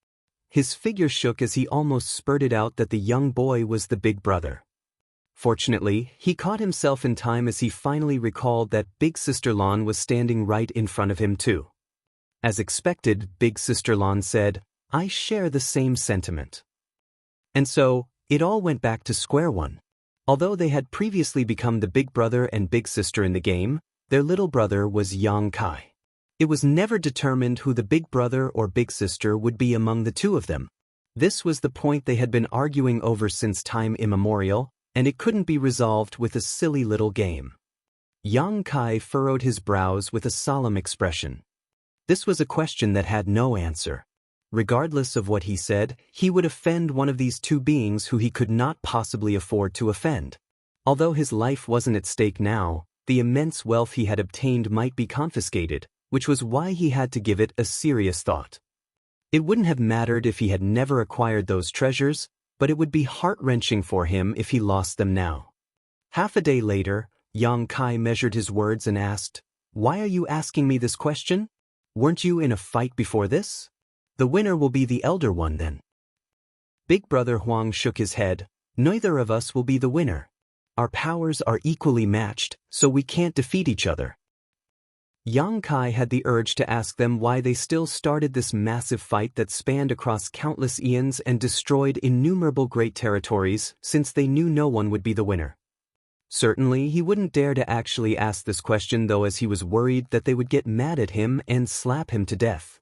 His figure shook as he almost spurted out that the young boy was the big brother. Fortunately, he caught himself in time as he finally recalled that Big Sister Lan was standing right in front of him too. As expected, Big Sister Lan said, "I share the same sentiment." And so, it all went back to square one. Although they had previously become the big brother and big sister in the game, their little brother was Yang Kai. It was never determined who the big brother or big sister would be among the two of them. This was the point they had been arguing over since time immemorial, and it couldn't be resolved with a silly little game. Yang Kai furrowed his brows with a solemn expression. This was a question that had no answer. Regardless of what he said, he would offend one of these two beings who he could not possibly afford to offend. Although his life wasn't at stake now, the immense wealth he had obtained might be confiscated, which was why he had to give it a serious thought. It wouldn't have mattered if he had never acquired those treasures, but it would be heart-wrenching for him if he lost them now. Half a day later, Yang Kai measured his words and asked, "Why are you asking me this question? Weren't you in a fight before this? The winner will be the elder one then." Big Brother Huang shook his head. "Neither of us will be the winner. Our powers are equally matched, so we can't defeat each other." Yang Kai had the urge to ask them why they still started this massive fight that spanned across countless eons and destroyed innumerable great territories, since they knew no one would be the winner. Certainly, he wouldn't dare to actually ask this question though, as he was worried that they would get mad at him and slap him to death.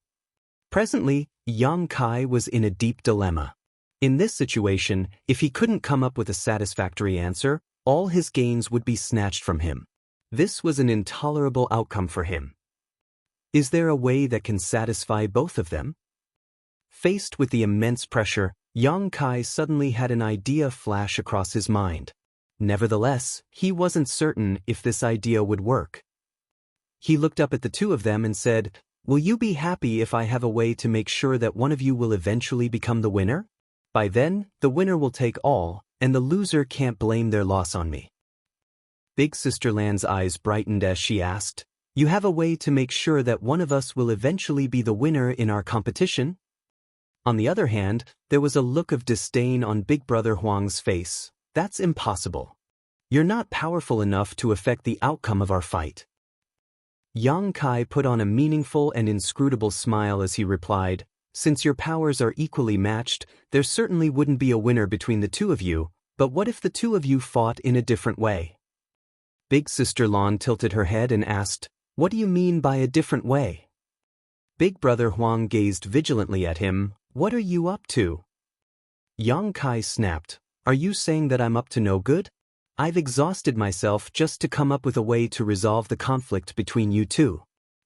Presently, Yang Kai was in a deep dilemma. In this situation, if he couldn't come up with a satisfactory answer, all his gains would be snatched from him. This was an intolerable outcome for him. Is there a way that can satisfy both of them? Faced with the immense pressure, Yang Kai suddenly had an idea flash across his mind. Nevertheless, he wasn't certain if this idea would work. He looked up at the two of them and said, "Will you be happy if I have a way to make sure that one of you will eventually become the winner? By then, the winner will take all, and the loser can't blame their loss on me." Big Sister Lan's eyes brightened as she asked, "You have a way to make sure that one of us will eventually be the winner in our competition?" On the other hand, there was a look of disdain on Big Brother Huang's face. "That's impossible. You're not powerful enough to affect the outcome of our fight." Yang Kai put on a meaningful and inscrutable smile as he replied, "Since your powers are equally matched, there certainly wouldn't be a winner between the two of you, but what if the two of you fought in a different way?" Big Sister Lan tilted her head and asked, "What do you mean by a different way?" Big Brother Huang gazed vigilantly at him. "What are you up to?" Yang Kai snapped, "Are you saying that I'm up to no good? I've exhausted myself just to come up with a way to resolve the conflict between you two.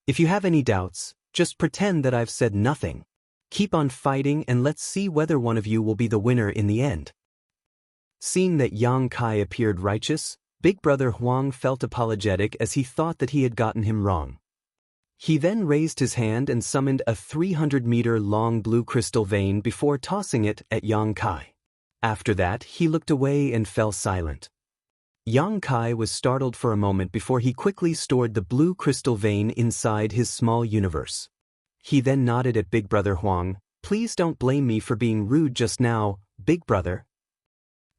If you have any doubts, just pretend that I've said nothing. Keep on fighting and let's see whether one of you will be the winner in the end." Seeing that Yang Kai appeared righteous, Big Brother Huang felt apologetic as he thought that he had gotten him wrong. He then raised his hand and summoned a 300-meter-long blue crystal vein before tossing it at Yang Kai. After that, he looked away and fell silent. Yang Kai was startled for a moment before he quickly stored the blue crystal vein inside his small universe. He then nodded at Big Brother Huang. "Please don't blame me for being rude just now, Big Brother."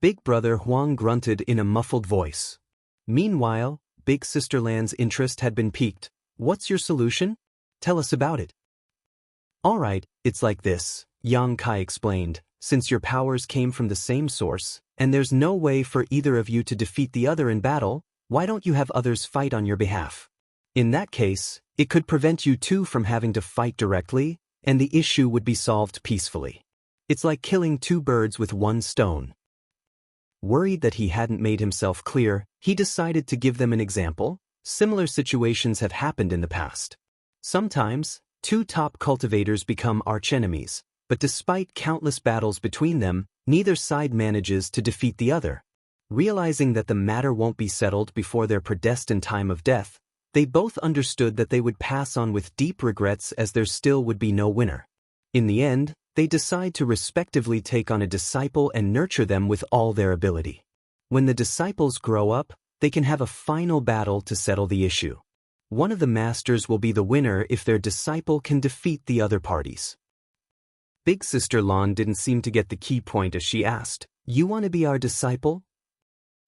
Big Brother Huang grunted in a muffled voice. Meanwhile, Big Sister Lan's interest had been piqued. "What's your solution? Tell us about it." "All right, it's like this," Yang Kai explained. "Since your powers came from the same source, and there's no way for either of you to defeat the other in battle, why don't you have others fight on your behalf? In that case, it could prevent you two from having to fight directly, and the issue would be solved peacefully. It's like killing two birds with one stone." Worried that he hadn't made himself clear, he decided to give them an example. Similar situations have happened in the past. Sometimes, two top cultivators become archenemies, but despite countless battles between them, neither side manages to defeat the other. Realizing that the matter won't be settled before their predestined time of death, they both understood that they would pass on with deep regrets as there still would be no winner. In the end, they decide to respectively take on a disciple and nurture them with all their ability. When the disciples grow up, they can have a final battle to settle the issue. One of the masters will be the winner if their disciple can defeat the other parties. Big Sister Lan didn't seem to get the key point as she asked, "You want to be our disciple?"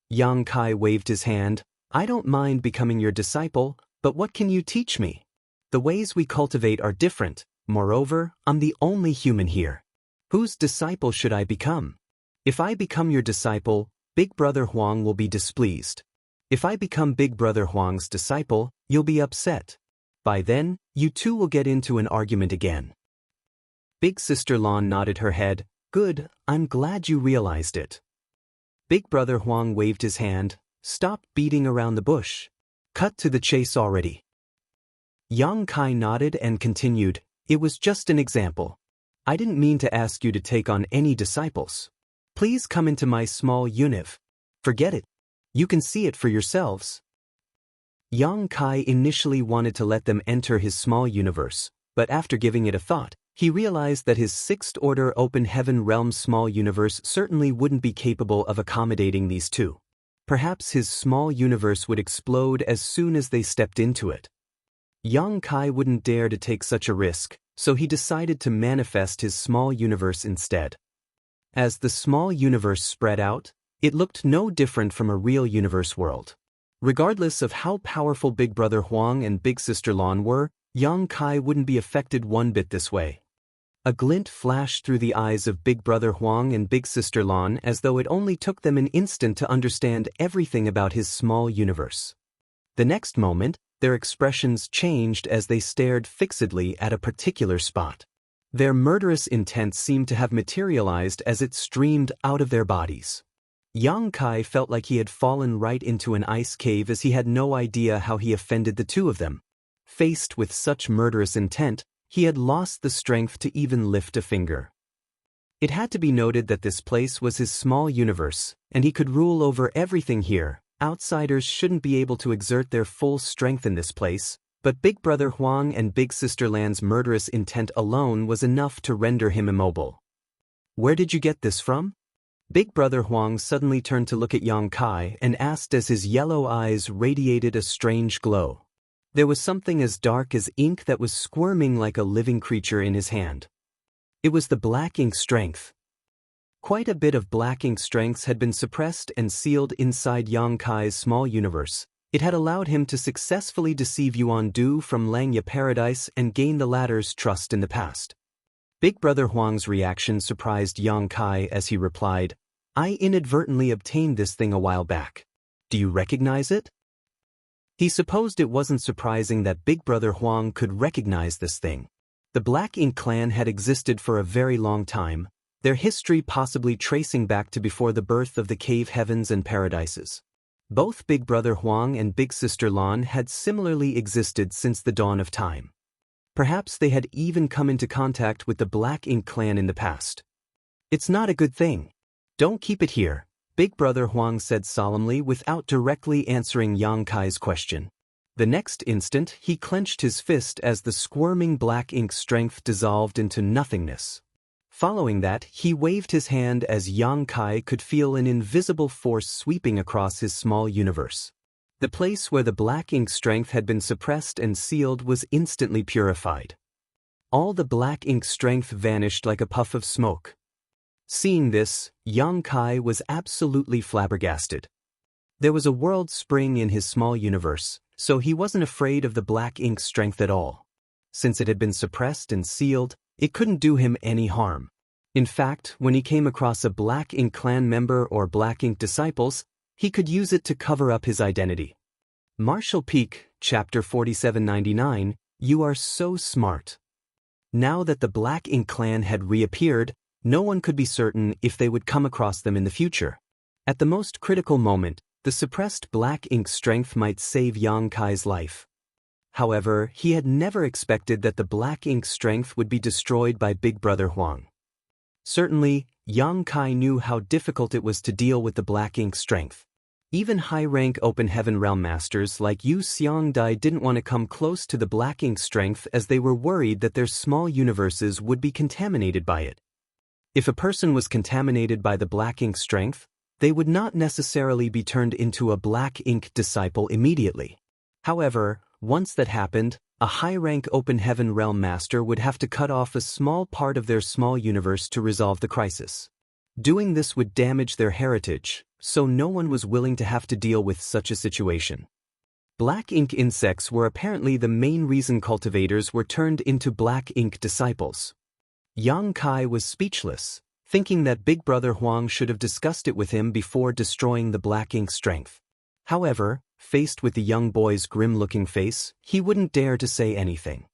Yang Kai waved his hand. "I don't mind becoming your disciple, but what can you teach me? The ways we cultivate are different. Moreover, I'm the only human here. Whose disciple should I become? If I become your disciple, Big Brother Huang will be displeased. If I become Big Brother Huang's disciple, you'll be upset. By then, you two will get into an argument again." Big Sister Lan nodded her head. "Good, I'm glad you realized it." Big Brother Huang waved his hand. "Stop beating around the bush. Cut to the chase already." Yang Kai nodded and continued, "It was just an example. I didn't mean to ask you to take on any disciples. Please come into my small univ. Forget it. You can see it for yourselves." Yang Kai initially wanted to let them enter his small universe, but after giving it a thought, he realized that his sixth-order open heaven realm small universe certainly wouldn't be capable of accommodating these two. Perhaps his small universe would explode as soon as they stepped into it. Yang Kai wouldn't dare to take such a risk, so he decided to manifest his small universe instead. As the small universe spread out, it looked no different from a real universe world. Regardless of how powerful Big Brother Huang and Big Sister Lan were, Yang Kai wouldn't be affected one bit this way. A glint flashed through the eyes of Big Brother Huang and Big Sister Lan as though it only took them an instant to understand everything about his small universe. The next moment, their expressions changed as they stared fixedly at a particular spot. Their murderous intent seemed to have materialized as it streamed out of their bodies. Yang Kai felt like he had fallen right into an ice cave as he had no idea how he offended the two of them. Faced with such murderous intent, he had lost the strength to even lift a finger. It had to be noted that this place was his small universe, and he could rule over everything here. Outsiders shouldn't be able to exert their full strength in this place, but Big Brother Huang and Big Sister Lan's murderous intent alone was enough to render him immobile. "Where did you get this from?" Big Brother Huang suddenly turned to look at Yang Kai and asked as his yellow eyes radiated a strange glow. There was something as dark as ink that was squirming like a living creature in his hand. It was the black ink strength. Quite a bit of black ink strengths had been suppressed and sealed inside Yang Kai's small universe. It had allowed him to successfully deceive Yuan Du from Langya Paradise and gain the latter's trust in the past. Big Brother Huang's reaction surprised Yang Kai as he replied, "I inadvertently obtained this thing a while back. Do you recognize it?" He supposed it wasn't surprising that Big Brother Huang could recognize this thing. The Black Ink clan had existed for a very long time, their history possibly tracing back to before the birth of the cave heavens and paradises. Both Big Brother Huang and Big Sister Lan had similarly existed since the dawn of time. Perhaps they had even come into contact with the Black Ink clan in the past. "It's not a good thing. Don't keep it here," Big Brother Huang said solemnly without directly answering Yang Kai's question. The next instant, he clenched his fist as the squirming black ink strength dissolved into nothingness. Following that, he waved his hand as Yang Kai could feel an invisible force sweeping across his small universe. The place where the black ink strength had been suppressed and sealed was instantly purified. All the black ink strength vanished like a puff of smoke. Seeing this, Yang Kai was absolutely flabbergasted. There was a world spring in his small universe, so he wasn't afraid of the black ink strength at all. Since it had been suppressed and sealed, it couldn't do him any harm. In fact, when he came across a Black Ink clan member or Black Ink disciples, he could use it to cover up his identity. Marshall Peak, Chapter 4799, You Are So Smart. Now that the Black Ink clan had reappeared, no one could be certain if they would come across them in the future. At the most critical moment, the suppressed black ink strength might save Yang Kai's life. However, he had never expected that the black ink strength would be destroyed by Big Brother Huang. Certainly, Yang Kai knew how difficult it was to deal with the black ink strength. Even high-rank Open Heaven Realm Masters like Yu Xiangdai didn't want to come close to the black ink strength as they were worried that their small universes would be contaminated by it. If a person was contaminated by the black ink strength, they would not necessarily be turned into a black ink disciple immediately. However, once that happened, a high-rank Open Heaven Realm Master would have to cut off a small part of their small universe to resolve the crisis. Doing this would damage their heritage, so no one was willing to have to deal with such a situation. Black ink insects were apparently the main reason cultivators were turned into black ink disciples. Yang Kai was speechless, thinking that Big Brother Huang should have discussed it with him before destroying the black ink strength. However, faced with the young boy's grim-looking face, he wouldn't dare to say anything.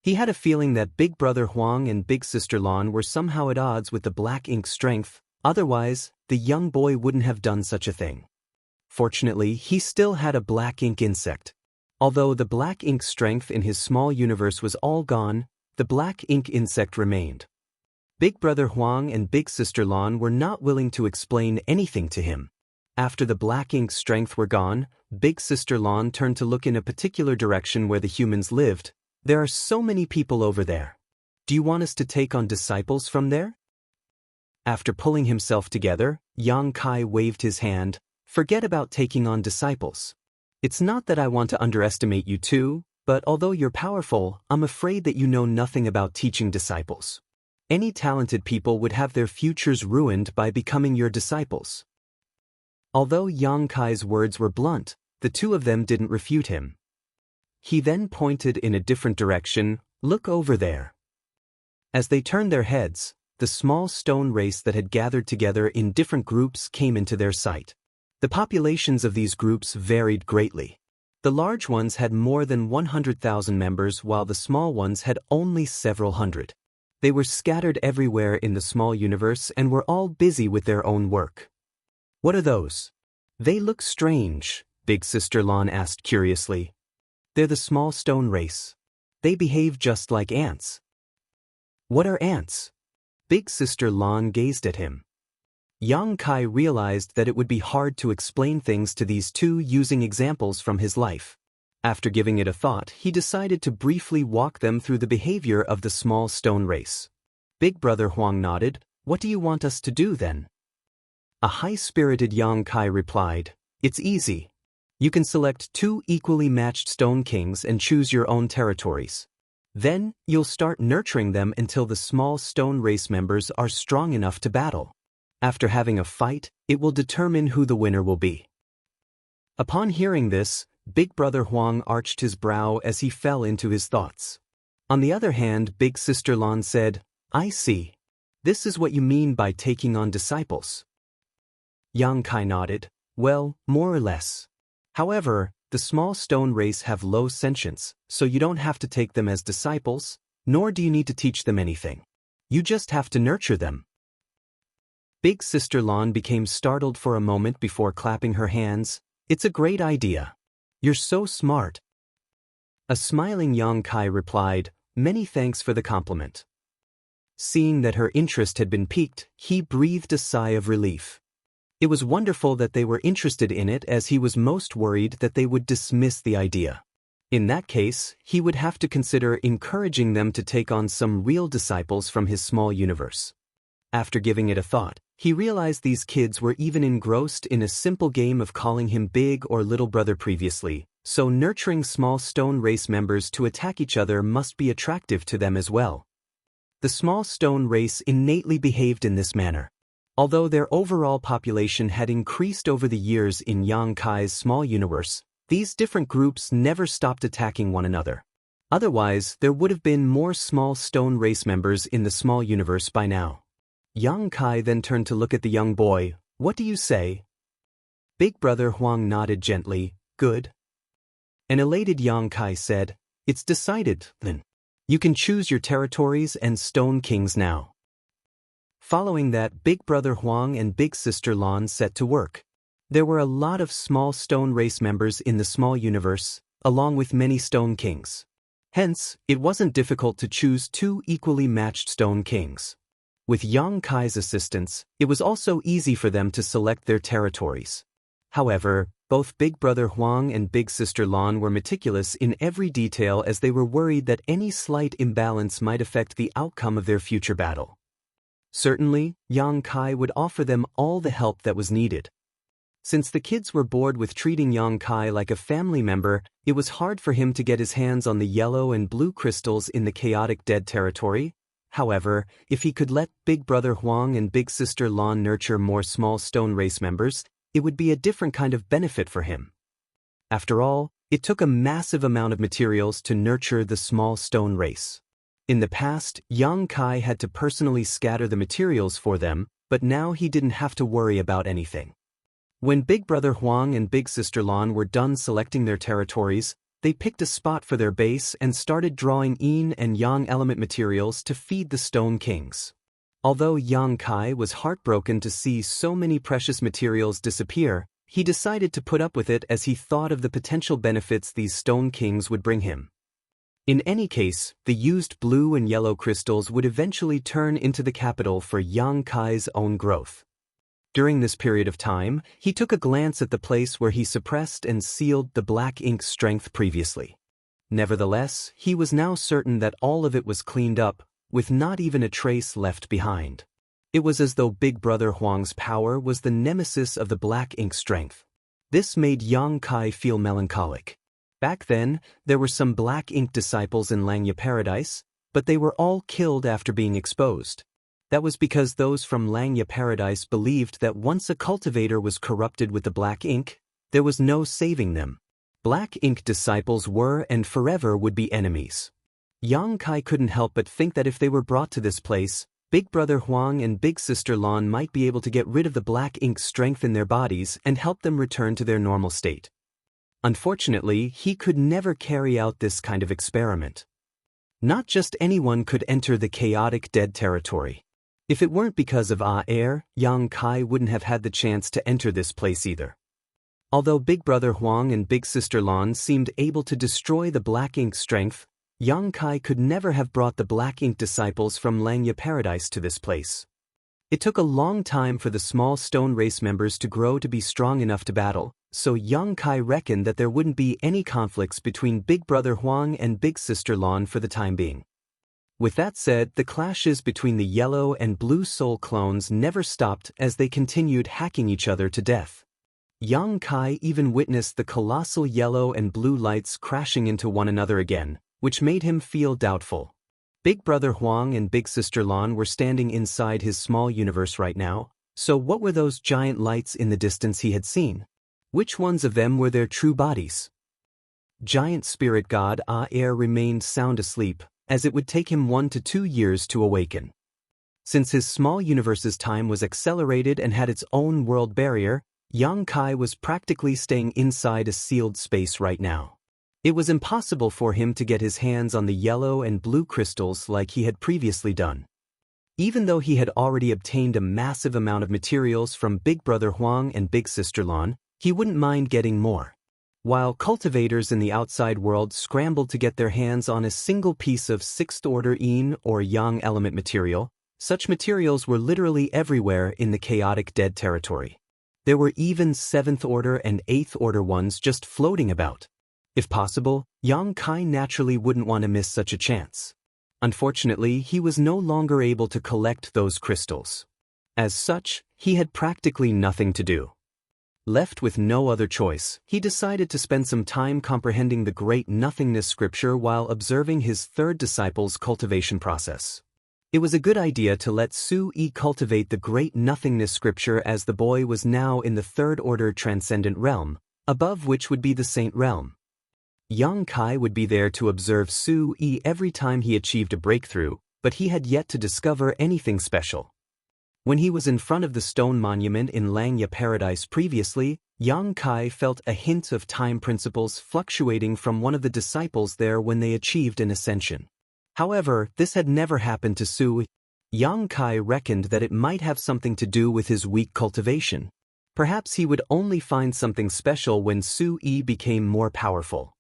He had a feeling that Big Brother Huang and Big Sister Lan were somehow at odds with the black ink strength, otherwise, the young boy wouldn't have done such a thing. Fortunately, he still had a black ink insect. Although the black ink strength in his small universe was all gone, the black ink insect remained. Big Brother Huang and Big Sister Lan were not willing to explain anything to him. After the black ink strength were gone, Big Sister Lon turned to look in a particular direction where the humans lived. There are so many people over there. Do you want us to take on disciples from there? After pulling himself together, Yang Kai waved his hand. Forget about taking on disciples. It's not that I want to underestimate you too, but although you're powerful, I'm afraid that you know nothing about teaching disciples. Any talented people would have their futures ruined by becoming your disciples. Although Yang Kai's words were blunt, the two of them didn't refute him. He then pointed in a different direction. Look over there. As they turned their heads, the small stone race that had gathered together in different groups came into their sight. The populations of these groups varied greatly. The large ones had more than 100,000 members while the small ones had only several hundred. They were scattered everywhere in the small universe and were all busy with their own work. What are those? They look strange, Big Sister Lon asked curiously. They're the small stone race. They behave just like ants. What are ants? Big Sister Lon gazed at him. Yang Kai realized that it would be hard to explain things to these two using examples from his life. After giving it a thought, he decided to briefly walk them through the behavior of the small stone race. Big Brother Huang nodded. What do you want us to do then? A high-spirited Yang Kai replied, It's easy. You can select 2 equally matched stone kings and choose your own territories. Then, you'll start nurturing them until the small stone race members are strong enough to battle. After having a fight, it will determine who the winner will be. Upon hearing this, Big Brother Huang arched his brow as he fell into his thoughts. On the other hand, Big Sister Lon said, I see. This is what you mean by taking on disciples. Yang Kai nodded. Well, more or less. However, the small stone race have low sentience, so you don't have to take them as disciples, nor do you need to teach them anything. You just have to nurture them. Big Sister Lon became startled for a moment before clapping her hands. It's a great idea. You're so smart. A smiling Yang Kai replied, Many thanks for the compliment. Seeing that her interest had been piqued, he breathed a sigh of relief. It was wonderful that they were interested in it, as he was most worried that they would dismiss the idea. In that case, he would have to consider encouraging them to take on some real disciples from his small universe. After giving it a thought, he realized these kids were even engrossed in a simple game of calling him big or little brother previously, so nurturing small stone race members to attack each other must be attractive to them as well. The small stone race innately behaved in this manner. Although their overall population had increased over the years in Yang Kai's small universe, these different groups never stopped attacking one another. Otherwise, there would have been more small stone race members in the small universe by now. Yang Kai then turned to look at the young boy. What do you say? Big Brother Huang nodded gently. Good. An elated Yang Kai said, It's decided, then. You can choose your territories and stone kings now. Following that, Big Brother Huang and Big Sister Lon set to work. There were a lot of small stone race members in the small universe, along with many stone kings. Hence, it wasn't difficult to choose 2 equally matched stone kings. With Yang Kai's assistance, it was also easy for them to select their territories. However, both Big Brother Huang and Big Sister Lon were meticulous in every detail, as they were worried that any slight imbalance might affect the outcome of their future battle. Certainly, Yang Kai would offer them all the help that was needed. Since the kids were bored with treating Yang Kai like a family member, it was hard for him to get his hands on the yellow and blue crystals in the chaotic dead territory. However, if he could let Big Brother Huang and Big Sister Lon nurture more small stone race members, it would be a different kind of benefit for him. After all, it took a massive amount of materials to nurture the small stone race. In the past, Yang Kai had to personally scatter the materials for them, but now he didn't have to worry about anything. When Big Brother Huang and Big Sister Lon were done selecting their territories, they picked a spot for their base and started drawing yin and yang element materials to feed the Stone Kings. Although Yang Kai was heartbroken to see so many precious materials disappear, he decided to put up with it as he thought of the potential benefits these Stone Kings would bring him. In any case, the used blue and yellow crystals would eventually turn into the capital for Yang Kai's own growth. During this period of time, he took a glance at the place where he suppressed and sealed the black ink strength previously. Nevertheless, he was now certain that all of it was cleaned up, with not even a trace left behind. It was as though Big Brother Huang's power was the nemesis of the black ink strength. This made Yang Kai feel melancholic. Back then, there were some black ink disciples in Langya Paradise, but they were all killed after being exposed. That was because those from Langya Paradise believed that once a cultivator was corrupted with the black ink, there was no saving them. Black ink disciples were and forever would be enemies. Yang Kai couldn't help but think that if they were brought to this place, Big Brother Huang and Big Sister Lan might be able to get rid of the black ink strength in their bodies and help them return to their normal state. Unfortunately, he could never carry out this kind of experiment. Not just anyone could enter the chaotic dead territory. If it weren't because of Air, Yang Kai wouldn't have had the chance to enter this place either. Although Big Brother Huang and Big Sister Lan seemed able to destroy the black ink strength, Yang Kai could never have brought the black ink disciples from Langya Paradise to this place. It took a long time for the small stone race members to grow to be strong enough to battle, so Yang Kai reckoned that there wouldn't be any conflicts between Big Brother Huang and Big Sister Lan for the time being. With that said, the clashes between the yellow and blue soul clones never stopped as they continued hacking each other to death. Yang Kai even witnessed the colossal yellow and blue lights crashing into one another again, which made him feel doubtful. Big Brother Huang and Big Sister Lan were standing inside his small universe right now, so what were those giant lights in the distance he had seen? Which ones of them were their true bodies? Giant spirit god Air remained sound asleep, as it would take him 1 to 2 years to awaken. Since his small universe's time was accelerated and had its own world barrier, Yang Kai was practically staying inside a sealed space right now. It was impossible for him to get his hands on the yellow and blue crystals like he had previously done. Even though he had already obtained a massive amount of materials from Big Brother Huang and Big Sister Lan, he wouldn't mind getting more. While cultivators in the outside world scrambled to get their hands on a single piece of 6th order yin or yang element material, such materials were literally everywhere in the chaotic dead territory. There were even 7th order and 8th order ones just floating about. If possible, Yang Kai naturally wouldn't want to miss such a chance. Unfortunately, he was no longer able to collect those crystals. As such, he had practically nothing to do. Left with no other choice, he decided to spend some time comprehending the Great Nothingness scripture while observing his third disciple's cultivation process. It was a good idea to let Su-Yi cultivate the Great Nothingness scripture as the boy was now in the 3rd order transcendent realm, above which would be the Saint realm. Yang Kai would be there to observe Su-Yi every time he achieved a breakthrough, but he had yet to discover anything special. When he was in front of the stone monument in Langya Paradise previously, Yang Kai felt a hint of time principles fluctuating from one of the disciples there when they achieved an ascension. However, this had never happened to Su-Yi. Yang Kai reckoned that it might have something to do with his weak cultivation. Perhaps he would only find something special when Su-Yi became more powerful.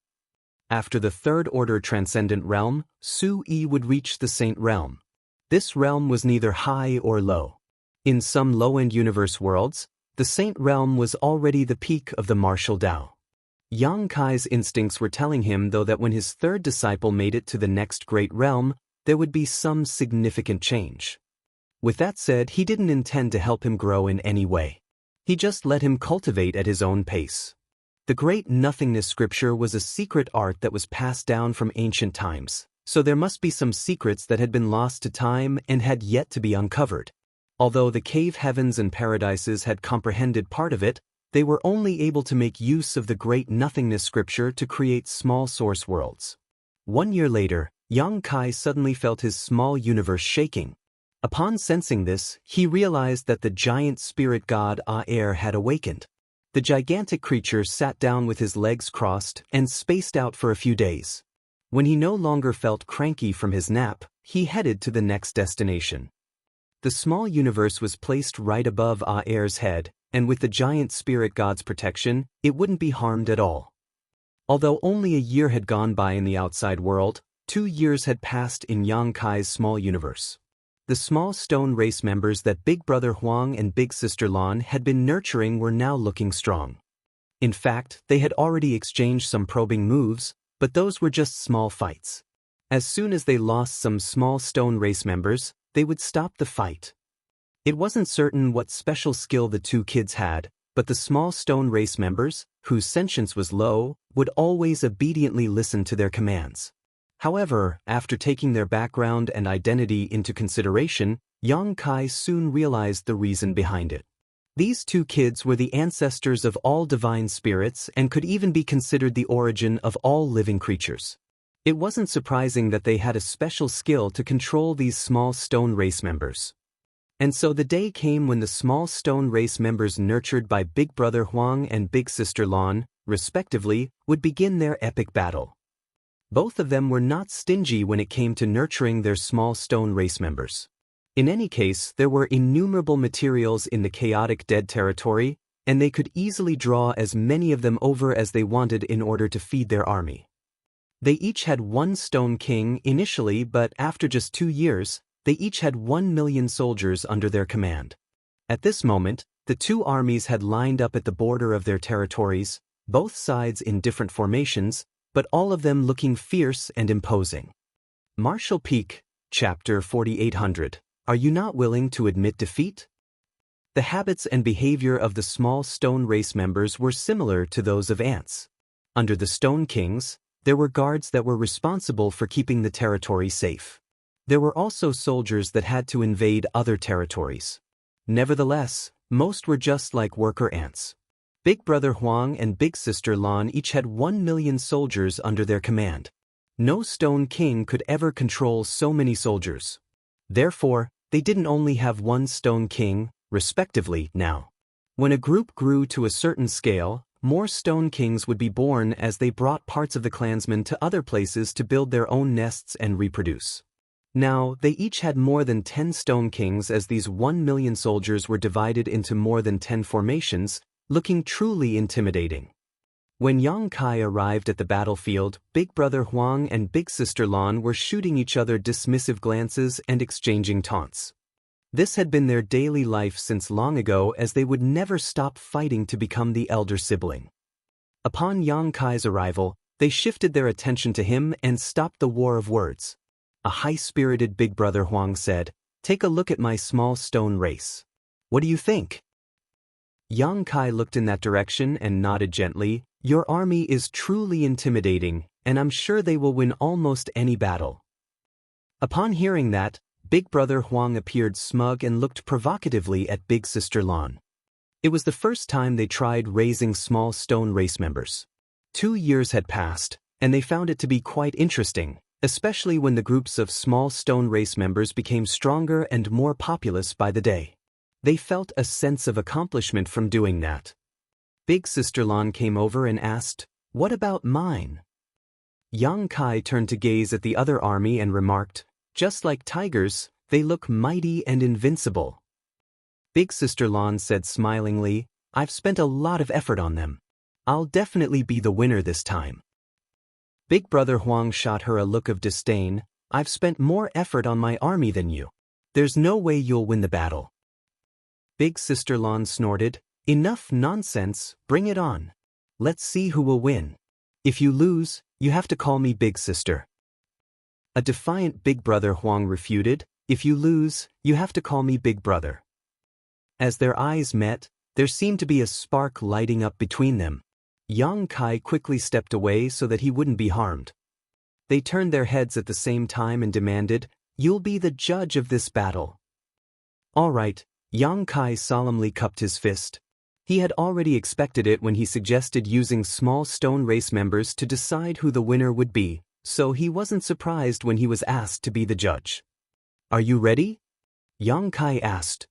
After the 3rd order transcendent realm, Su-Yi would reach the Saint realm. This realm was neither high or low. In some low-end universe worlds, the Saint realm was already the peak of the martial Tao. Yang Kai's instincts were telling him, though, that when his third disciple made it to the next great realm, there would be some significant change. With that said, he didn't intend to help him grow in any way. He just let him cultivate at his own pace. The Great Nothingness scripture was a secret art that was passed down from ancient times, so there must be some secrets that had been lost to time and had yet to be uncovered. Although the cave heavens and paradises had comprehended part of it, they were only able to make use of the Great Nothingness scripture to create small source worlds. 1 year later, Yang Kai suddenly felt his small universe shaking. Upon sensing this, he realized that the giant spirit god Air had awakened. The gigantic creature sat down with his legs crossed and spaced out for a few days. When he no longer felt cranky from his nap, he headed to the next destination. The small universe was placed right above Air's head, and with the giant spirit god's protection, it wouldn't be harmed at all. Although only a year had gone by in the outside world, 2 years had passed in Yang Kai's small universe. The small stone race members that Big Brother Huang and Big Sister Lan had been nurturing were now looking strong. In fact, they had already exchanged some probing moves, but those were just small fights. As soon as they lost some small stone race members, they would stop the fight. It wasn't certain what special skill the two kids had, but the small stone race members, whose sentience was low, would always obediently listen to their commands. However, after taking their background and identity into consideration, Yang Kai soon realized the reason behind it. These two kids were the ancestors of all divine spirits and could even be considered the origin of all living creatures. It wasn't surprising that they had a special skill to control these small stone race members. And so the day came when the small stone race members nurtured by Big Brother Huang and Big Sister Lan, respectively, would begin their epic battle. Both of them were not stingy when it came to nurturing their small stone race members. In any case, there were innumerable materials in the chaotic dead territory, and they could easily draw as many of them over as they wanted in order to feed their army. They each had one Stone King initially, but after just 2 years, they each had 1 million soldiers under their command. At this moment, the two armies had lined up at the border of their territories, both sides in different formations, but all of them looking fierce and imposing. Marshall Peak, Chapter 4800. Are you not willing to admit defeat? The habits and behavior of the small stone race members were similar to those of ants. Under the Stone Kings, there were guards that were responsible for keeping the territory safe. There were also soldiers that had to invade other territories. Nevertheless, most were just like worker ants. Big Brother Huang and Big Sister Lan each had 1 million soldiers under their command. No Stone King could ever control so many soldiers. Therefore, they didn't only have one Stone King, respectively, now. When a group grew to a certain scale, more Stone Kings would be born as they brought parts of the clansmen to other places to build their own nests and reproduce. Now, they each had more than 10 Stone Kings as these 1 million soldiers were divided into more than 10 formations, looking truly intimidating. When Yang Kai arrived at the battlefield, Big Brother Huang and Big Sister Lan were shooting each other dismissive glances and exchanging taunts. This had been their daily life since long ago, as they would never stop fighting to become the elder sibling. Upon Yang Kai's arrival, they shifted their attention to him and stopped the war of words. A high-spirited Big Brother Huang said, "Take a look at my small stone race. What do you think?" Yang Kai looked in that direction and nodded gently. "Your army is truly intimidating, and I'm sure they will win almost any battle." Upon hearing that, Big Brother Huang appeared smug and looked provocatively at Big Sister Lan. It was the first time they tried raising small stone race members. 2 years had passed, and they found it to be quite interesting, especially when the groups of small stone race members became stronger and more populous by the day. They felt a sense of accomplishment from doing that. Big Sister Lan came over and asked, "What about mine?" Yang Kai turned to gaze at the other army and remarked, "Just like tigers, they look mighty and invincible." Big Sister Lan said smilingly, "I've spent a lot of effort on them. I'll definitely be the winner this time." Big Brother Huang shot her a look of disdain. "I've spent more effort on my army than you. There's no way you'll win the battle." Big Sister Lan snorted, "Enough nonsense, bring it on. Let's see who will win. If you lose, you have to call me Big Sister." A defiant Big Brother Huang refuted, "If you lose, you have to call me Big Brother." As their eyes met, there seemed to be a spark lighting up between them. Yang Kai quickly stepped away so that he wouldn't be harmed. They turned their heads at the same time and demanded, "You'll be the judge of this battle." "All right," Yang Kai solemnly cupped his fist. He had already expected it when he suggested using small stone race members to decide who the winner would be, so he wasn't surprised when he was asked to be the judge. "Are you ready?" Yang Kai asked.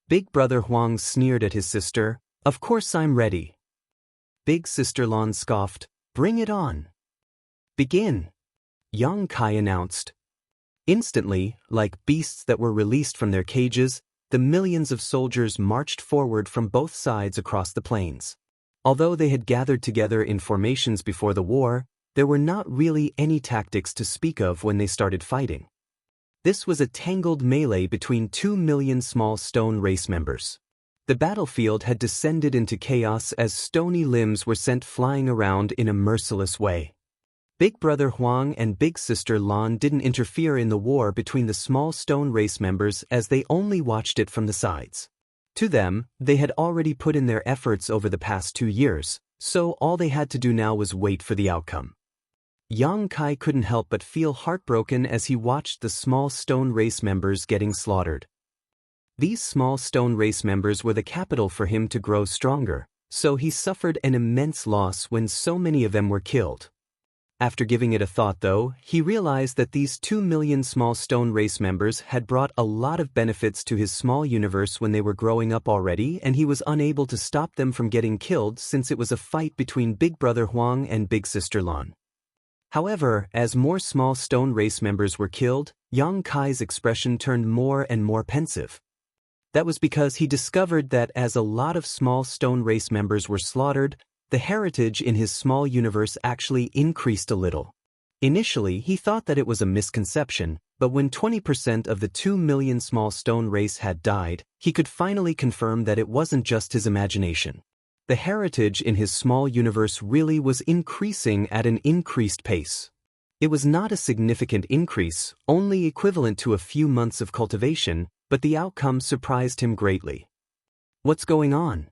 Big Brother Huang sneered at his sister, "Of course I'm ready." Big Sister Lan scoffed, "Bring it on." "Begin," Yang Kai announced. Instantly, like beasts that were released from their cages, the millions of soldiers marched forward from both sides across the plains. Although they had gathered together in formations before the war, there were not really any tactics to speak of when they started fighting. This was a tangled melee between 2 million small stone race members. The battlefield had descended into chaos as stony limbs were sent flying around in a merciless way. Big Brother Huang and Big Sister Lan didn't interfere in the war between the small stone race members as they only watched it from the sides. To them, they had already put in their efforts over the past 2 years, so all they had to do now was wait for the outcome. Yang Kai couldn't help but feel heartbroken as he watched the small stone race members getting slaughtered. These small stone race members were the capital for him to grow stronger, so he suffered an immense loss when so many of them were killed. After giving it a thought though, he realized that these 2 million small stone race members had brought a lot of benefits to his small universe when they were growing up already, and he was unable to stop them from getting killed since it was a fight between Big Brother Huang and Big Sister Lan. However, as more small stone race members were killed, Yang Kai's expression turned more and more pensive. That was because he discovered that as a lot of small stone race members were slaughtered, the heritage in his small universe actually increased a little. Initially, he thought that it was a misconception, but when 20% of the 2 million small stone race had died, he could finally confirm that it wasn't just his imagination. The heritage in his small universe really was increasing at an increased pace. It was not a significant increase, only equivalent to a few months of cultivation, but the outcome surprised him greatly. What's going on?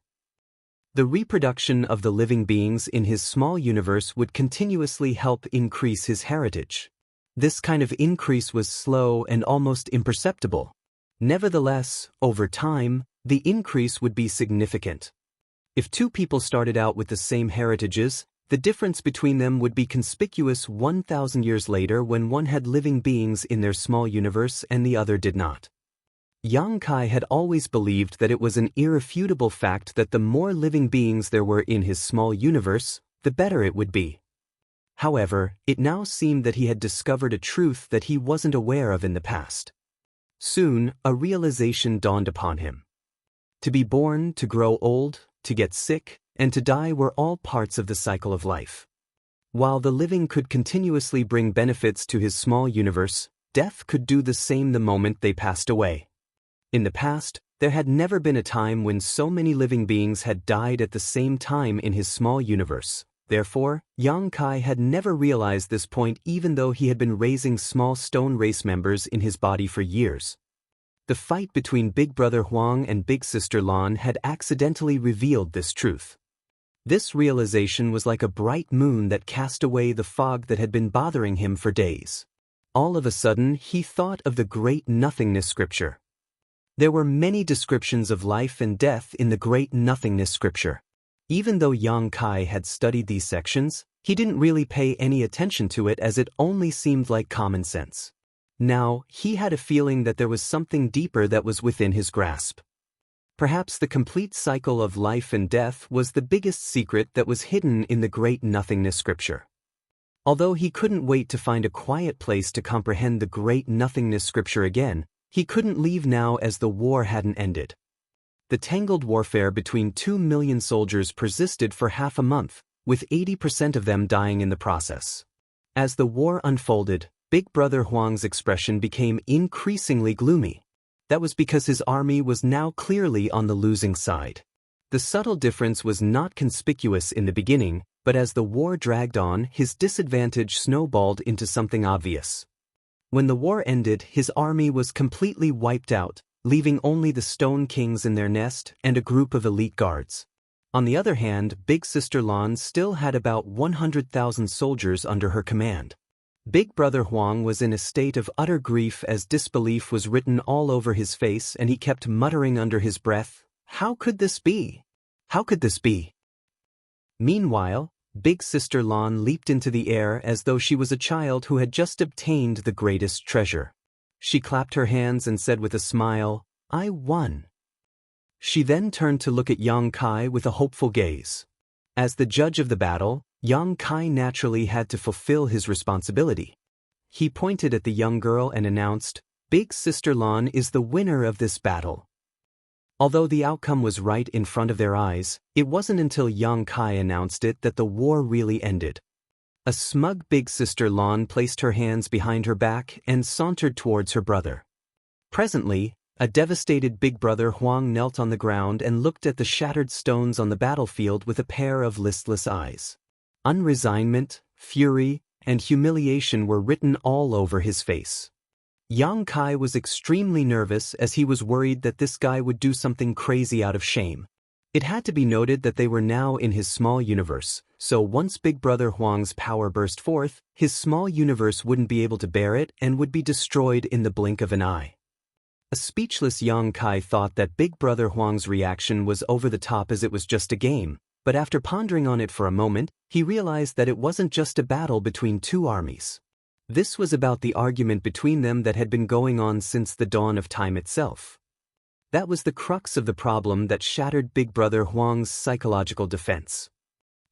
The reproduction of the living beings in his small universe would continuously help increase his heritage. This kind of increase was slow and almost imperceptible. Nevertheless, over time, the increase would be significant. If 2 people started out with the same heritages, the difference between them would be conspicuous 1,000 years later when one had living beings in their small universe and the other did not. Yang Kai had always believed that it was an irrefutable fact that the more living beings there were in his small universe, the better it would be. However, it now seemed that he had discovered a truth that he wasn't aware of in the past. Soon, a realization dawned upon him. To be born, to grow old, to get sick, and to die were all parts of the cycle of life. While the living could continuously bring benefits to his small universe, death could do the same the moment they passed away. In the past, there had never been a time when so many living beings had died at the same time in his small universe. Therefore, Yang Kai had never realized this point even though he had been raising small stone race members in his body for years. The fight between Big Brother Huang and Big Sister Lan had accidentally revealed this truth. This realization was like a bright moon that cast away the fog that had been bothering him for days. All of a sudden, he thought of the great nothingness scripture. There were many descriptions of life and death in the Great Nothingness Scripture. Even though Yang Kai had studied these sections, he didn't really pay any attention to it as it only seemed like common sense. Now, he had a feeling that there was something deeper that was within his grasp. Perhaps the complete cycle of life and death was the biggest secret that was hidden in the Great Nothingness Scripture. Although he couldn't wait to find a quiet place to comprehend the Great Nothingness Scripture again, he couldn't leave now as the war hadn't ended. The tangled warfare between 2 million soldiers persisted for half a month, with 80% of them dying in the process. As the war unfolded, Big Brother Huang's expression became increasingly gloomy. That was because his army was now clearly on the losing side. The subtle difference was not conspicuous in the beginning, but as the war dragged on, his disadvantage snowballed into something obvious. When the war ended, his army was completely wiped out, leaving only the Stone Kings in their nest and a group of elite guards. On the other hand, Big Sister Lan still had about 100,000 soldiers under her command. Big Brother Huang was in a state of utter grief as disbelief was written all over his face, and he kept muttering under his breath, "How could this be? How could this be?" Meanwhile, Big Sister Lan leaped into the air as though she was a child who had just obtained the greatest treasure. She clapped her hands and said with a smile, "I won." She then turned to look at Yang Kai with a hopeful gaze. As the judge of the battle, Yang Kai naturally had to fulfill his responsibility. He pointed at the young girl and announced, "Big Sister Lan is the winner of this battle." Although the outcome was right in front of their eyes, it wasn't until Yang Kai announced it that the war really ended. A smug big sister Lan placed her hands behind her back and sauntered towards her brother. Presently, a devastated big brother Huang knelt on the ground and looked at the shattered stones on the battlefield with a pair of listless eyes. Unresignment, fury, and humiliation were written all over his face. Yang Kai was extremely nervous as he was worried that this guy would do something crazy out of shame. It had to be noted that they were now in his small universe, so once Big Brother Huang's power burst forth, his small universe wouldn't be able to bear it and would be destroyed in the blink of an eye. A speechless Yang Kai thought that Big Brother Huang's reaction was over the top as it was just a game, but after pondering on it for a moment, he realized that it wasn't just a battle between two armies. This was about the argument between them that had been going on since the dawn of time itself. That was the crux of the problem that shattered Big Brother Huang's psychological defense.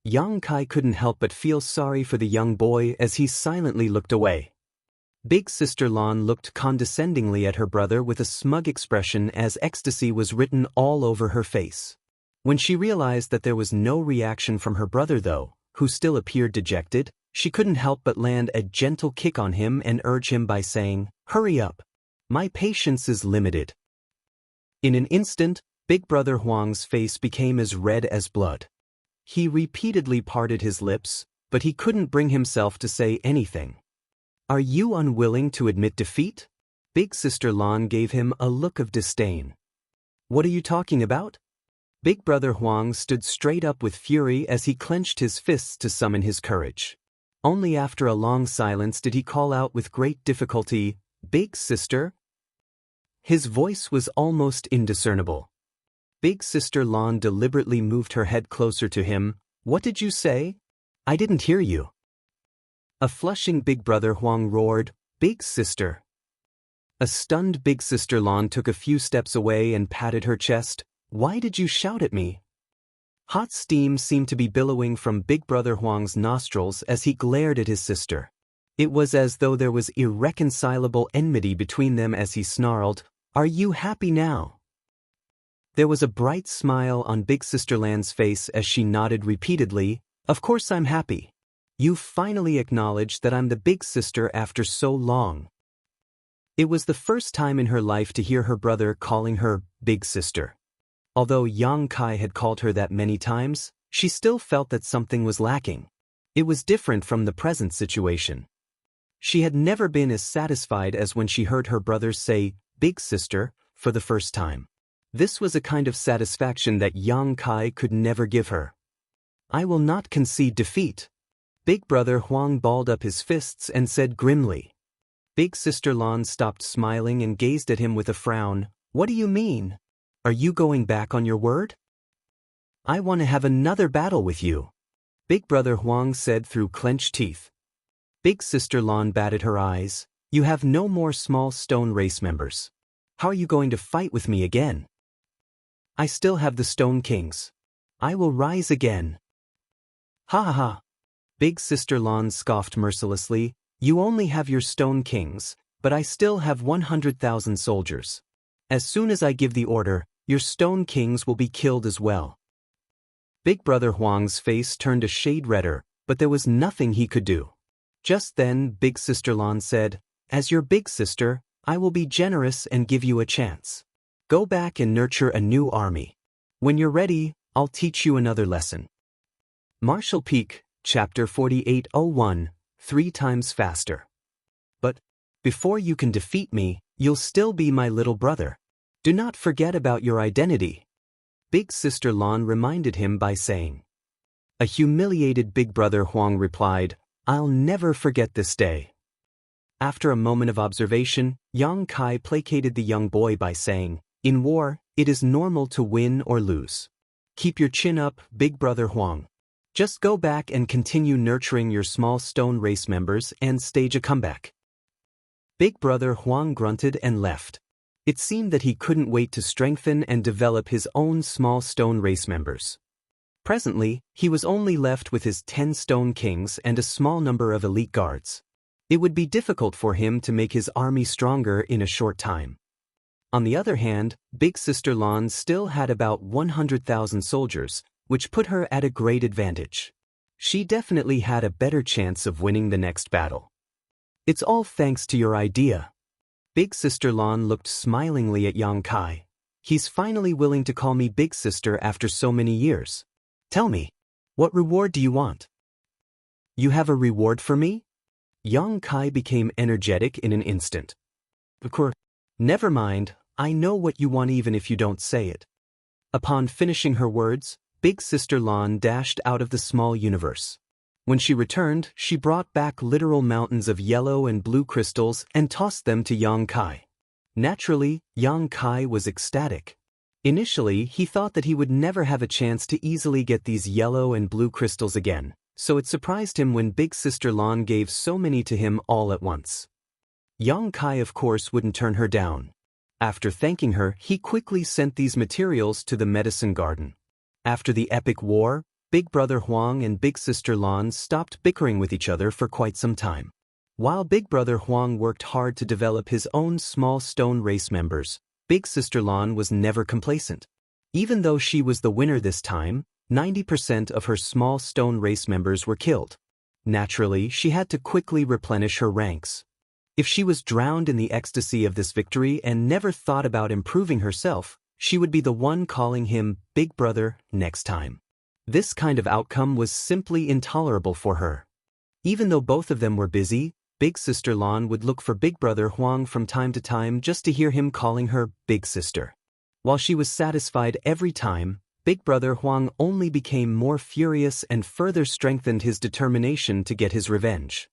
Yang Kai couldn't help but feel sorry for the young boy as he silently looked away. Big Sister Lan looked condescendingly at her brother with a smug expression as ecstasy was written all over her face. When she realized that there was no reaction from her brother though, who still appeared dejected, she couldn't help but land a gentle kick on him and urge him by saying, "Hurry up. My patience is limited." In an instant, Big Brother Huang's face became as red as blood. He repeatedly parted his lips, but he couldn't bring himself to say anything. "Are you unwilling to admit defeat?" Big Sister Lan gave him a look of disdain. "What are you talking about?" Big Brother Huang stood straight up with fury as he clenched his fists to summon his courage. Only after a long silence did he call out with great difficulty, "Big Sister?" His voice was almost indiscernible. Big Sister Lan deliberately moved her head closer to him. "What did you say? I didn't hear you." A flushing Big Brother Huang roared, "Big Sister." A stunned Big Sister Lan took a few steps away and patted her chest. "Why did you shout at me?" Hot steam seemed to be billowing from Big Brother Huang's nostrils as he glared at his sister. It was as though there was irreconcilable enmity between them as he snarled, "Are you happy now?" There was a bright smile on Big Sister Lan's face as she nodded repeatedly, "Of course I'm happy. You've finally acknowledged that I'm the big sister after so long." It was the first time in her life to hear her brother calling her big sister. Although Yang Kai had called her that many times, she still felt that something was lacking. It was different from the present situation. She had never been as satisfied as when she heard her brother say, "Big sister," for the first time. This was a kind of satisfaction that Yang Kai could never give her. "I will not concede defeat." Big Brother Huang balled up his fists and said grimly. Big Sister Lan stopped smiling and gazed at him with a frown. "What do you mean? Are you going back on your word?" "I want to have another battle with you," Big Brother Huang said through clenched teeth. Big Sister Lan batted her eyes. "You have no more small stone race members. How are you going to fight with me again?" "I still have the Stone Kings. I will rise again." "Ha ha ha." Big Sister Lan scoffed mercilessly. "You only have your Stone Kings, but I still have 100,000 soldiers. As soon as I give the order, your Stone Kings will be killed as well." Big Brother Huang's face turned a shade redder, but there was nothing he could do. Just then, Big Sister Lan said, "As your big sister, I will be generous and give you a chance. Go back and nurture a new army. When you're ready, I'll teach you another lesson." Marshall Peak, Chapter 4801, 3 times faster. "But before you can defeat me, you'll still be my little brother. Do not forget about your identity," Big Sister Lan reminded him by saying. A humiliated Big Brother Huang replied, "I'll never forget this day." After a moment of observation, Yang Kai placated the young boy by saying, "In war, it is normal to win or lose. Keep your chin up, Big Brother Huang. Just go back and continue nurturing your small stone race members and stage a comeback." Big Brother Huang grunted and left. It seemed that he couldn't wait to strengthen and develop his own small stone race members. Presently, he was only left with his 10 Stone Kings and a small number of elite guards. It would be difficult for him to make his army stronger in a short time. On the other hand, Big Sister Lan still had about 100,000 soldiers, which put her at a great advantage. She definitely had a better chance of winning the next battle. It's all thanks to your idea. Big Sister Lan looked smilingly at Yang Kai. He's finally willing to call me Big Sister after so many years. Tell me, what reward do you want? You have a reward for me? Yang Kai became energetic in an instant. Of course. Never mind, I know what you want even if you don't say it. Upon finishing her words, Big Sister Lan dashed out of the small universe. When she returned, she brought back literal mountains of yellow and blue crystals and tossed them to Yang Kai. Naturally, Yang Kai was ecstatic. Initially, he thought that he would never have a chance to easily get these yellow and blue crystals again, so it surprised him when Big Sister Lan gave so many to him all at once. Yang Kai of course wouldn't turn her down. After thanking her, he quickly sent these materials to the medicine garden. After the epic war, Big Brother Huang and Big Sister Lan stopped bickering with each other for quite some time. While Big Brother Huang worked hard to develop his own small stone race members, Big Sister Lan was never complacent. Even though she was the winner this time, 90% of her small stone race members were killed. Naturally, she had to quickly replenish her ranks. If she was drowned in the ecstasy of this victory and never thought about improving herself, she would be the one calling him Big Brother next time. This kind of outcome was simply intolerable for her. Even though both of them were busy, Big Sister Lan would look for Big Brother Huang from time to time just to hear him calling her Big Sister. While she was satisfied every time, Big Brother Huang only became more furious and further strengthened his determination to get his revenge.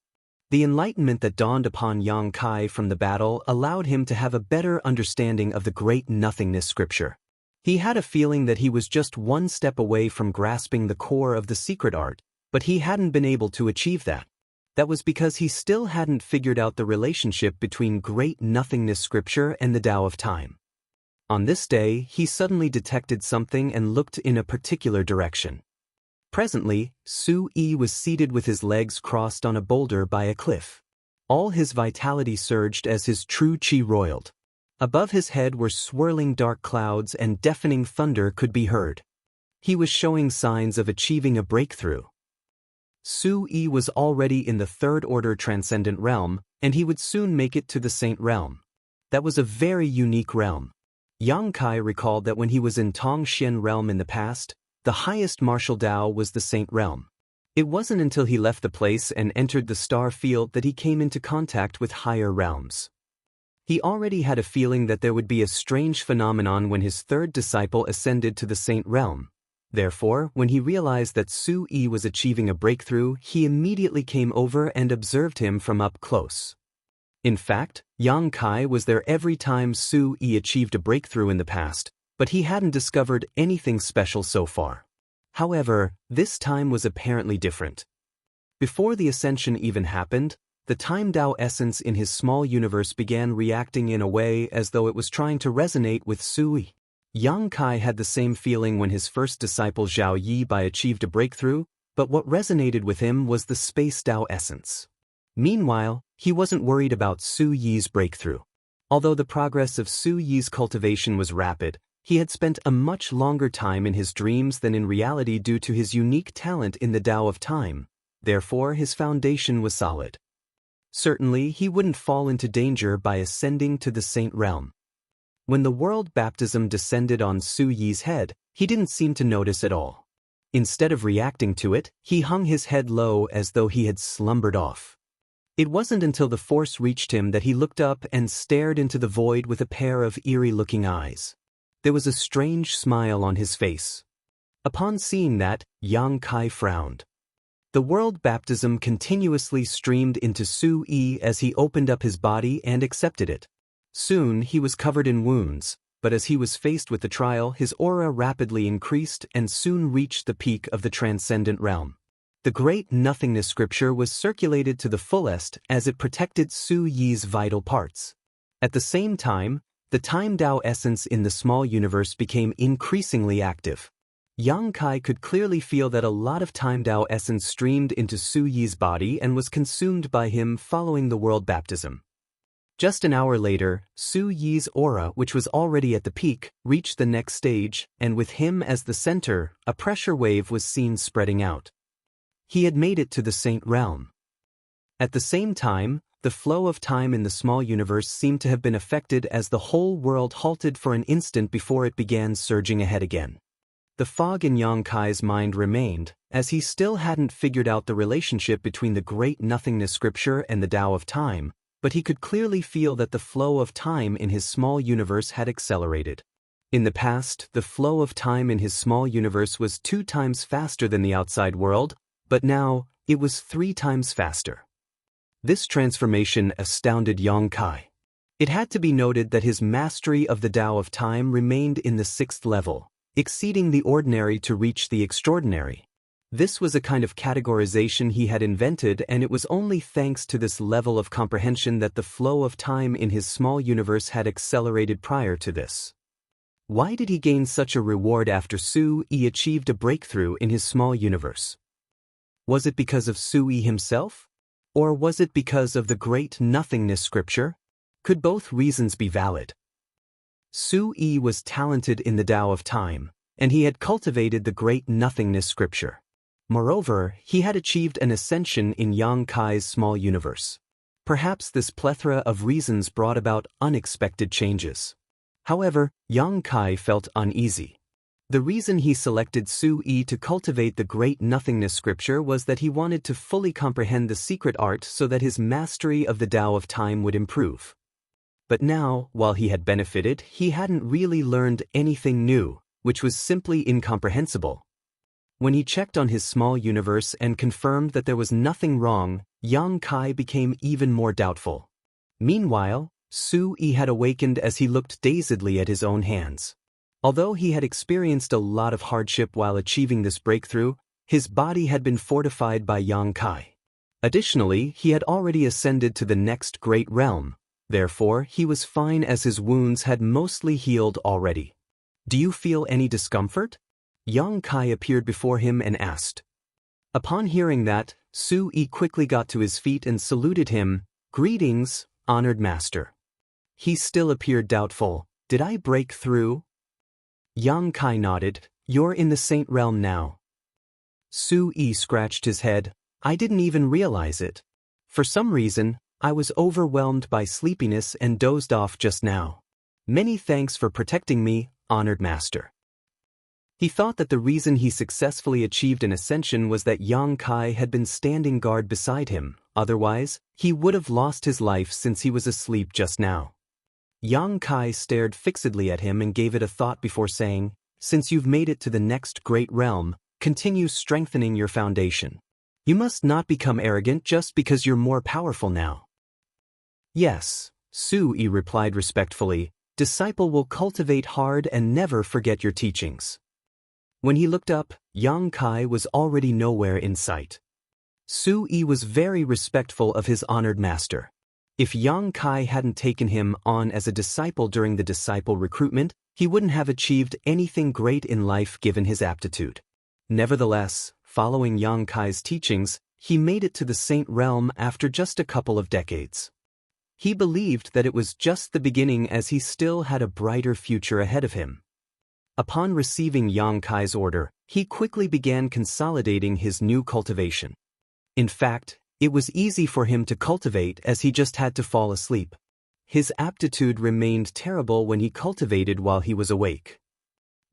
The enlightenment that dawned upon Yang Kai from the battle allowed him to have a better understanding of the great nothingness scripture. He had a feeling that he was just one step away from grasping the core of the secret art, but he hadn't been able to achieve that. That was because he still hadn't figured out the relationship between great nothingness scripture and the Tao of time. On this day, he suddenly detected something and looked in a particular direction. Presently, Su Yi was seated with his legs crossed on a boulder by a cliff. All his vitality surged as his true chi roiled. Above his head were swirling dark clouds and deafening thunder could be heard. He was showing signs of achieving a breakthrough. Su Yi was already in the third order transcendent realm, and he would soon make it to the Saint realm. That was a very unique realm. Yang Kai recalled that when he was in Tongxian realm in the past, the highest martial Tao was the Saint realm. It wasn't until he left the place and entered the star field that he came into contact with higher realms. He already had a feeling that there would be a strange phenomenon when his third disciple ascended to the Saint realm. Therefore, when he realized that Su Yi was achieving a breakthrough, he immediately came over and observed him from up close. In fact, Yang Kai was there every time Su Yi achieved a breakthrough in the past, but he hadn't discovered anything special so far. However, this time was apparently different. Before the ascension even happened, the Time Tao essence in his small universe began reacting in a way as though it was trying to resonate with Su Yi. Yang Kai had the same feeling when his first disciple Zhao Yi Bai achieved a breakthrough, but what resonated with him was the Space Tao essence. Meanwhile, he wasn't worried about Su Yi's breakthrough. Although the progress of Su Yi's cultivation was rapid, he had spent a much longer time in his dreams than in reality due to his unique talent in the Tao of time. Therefore, his foundation was solid. Certainly, he wouldn't fall into danger by ascending to the Saint realm. When the world baptism descended on Su Yi's head, he didn't seem to notice at all. Instead of reacting to it, he hung his head low as though he had slumbered off. It wasn't until the force reached him that he looked up and stared into the void with a pair of eerie-looking eyes. There was a strange smile on his face. Upon seeing that, Yang Kai frowned. The world baptism continuously streamed into Su Yi as he opened up his body and accepted it. Soon he was covered in wounds, but as he was faced with the trial, his aura rapidly increased and soon reached the peak of the transcendent realm. The great nothingness scripture was circulated to the fullest as it protected Su Yi's vital parts. At the same time, the Time Tao essence in the small universe became increasingly active. Yang Kai could clearly feel that a lot of Time Tao essence streamed into Su Yi's body and was consumed by him following the world baptism. Just an hour later, Su Yi's aura, which was already at the peak, reached the next stage, and with him as the center, a pressure wave was seen spreading out. He had made it to the Saint Realm. At the same time, the flow of time in the small universe seemed to have been affected as the whole world halted for an instant before it began surging ahead again. The fog in Yang Kai's mind remained, as he still hadn't figured out the relationship between the great nothingness scripture and the Tao of time, but he could clearly feel that the flow of time in his small universe had accelerated. In the past, the flow of time in his small universe was 2 times faster than the outside world, but now, it was 3 times faster. This transformation astounded Yang Kai. It had to be noted that his mastery of the Tao of time remained in the 6th level, exceeding the ordinary to reach the extraordinary. This was a kind of categorization he had invented, and it was only thanks to this level of comprehension that the flow of time in his small universe had accelerated prior to this. Why did he gain such a reward after Sui achieved a breakthrough in his small universe? Was it because of Sui himself? Or was it because of the great nothingness scripture? Could both reasons be valid? Sui was talented in the Tao of time, and he had cultivated the great nothingness scripture. Moreover, he had achieved an ascension in Yang Kai's small universe. Perhaps this plethora of reasons brought about unexpected changes. However, Yang Kai felt uneasy. The reason he selected Sui to cultivate the great nothingness scripture was that he wanted to fully comprehend the secret art so that his mastery of the Tao of time would improve. But now, while he had benefited, he hadn't really learned anything new, which was simply incomprehensible. When he checked on his small universe and confirmed that there was nothing wrong, Yang Kai became even more doubtful. Meanwhile, Sui had awakened as he looked dazedly at his own hands. Although he had experienced a lot of hardship while achieving this breakthrough, his body had been fortified by Yang Kai. Additionally, he had already ascended to the next great realm. Therefore, he was fine as his wounds had mostly healed already. "Do you feel any discomfort?" Yang Kai appeared before him and asked. Upon hearing that, Sui quickly got to his feet and saluted him. "Greetings, honored master." He still appeared doubtful. "Did I break through?" Yang Kai nodded. "You're in the Saint Realm now." Sui scratched his head. "I didn't even realize it. For some reason, I was overwhelmed by sleepiness and dozed off just now. Many thanks for protecting me, honored master." He thought that the reason he successfully achieved an ascension was that Yang Kai had been standing guard beside him, otherwise, he would have lost his life since he was asleep just now. Yang Kai stared fixedly at him and gave it a thought before saying, "Since you've made it to the next great realm, continue strengthening your foundation. You must not become arrogant just because you're more powerful now." "Yes," Sui replied respectfully, "disciple will cultivate hard and never forget your teachings." When he looked up, Yang Kai was already nowhere in sight. Sui was very respectful of his honored master. If Yang Kai hadn't taken him on as a disciple during the disciple recruitment, he wouldn't have achieved anything great in life given his aptitude. Nevertheless, following Yang Kai's teachings, he made it to the Saint Realm after just a couple of decades. He believed that it was just the beginning as he still had a brighter future ahead of him. Upon receiving Yang Kai's order, he quickly began consolidating his new cultivation. In fact, it was easy for him to cultivate as he just had to fall asleep. His aptitude remained terrible when he cultivated while he was awake.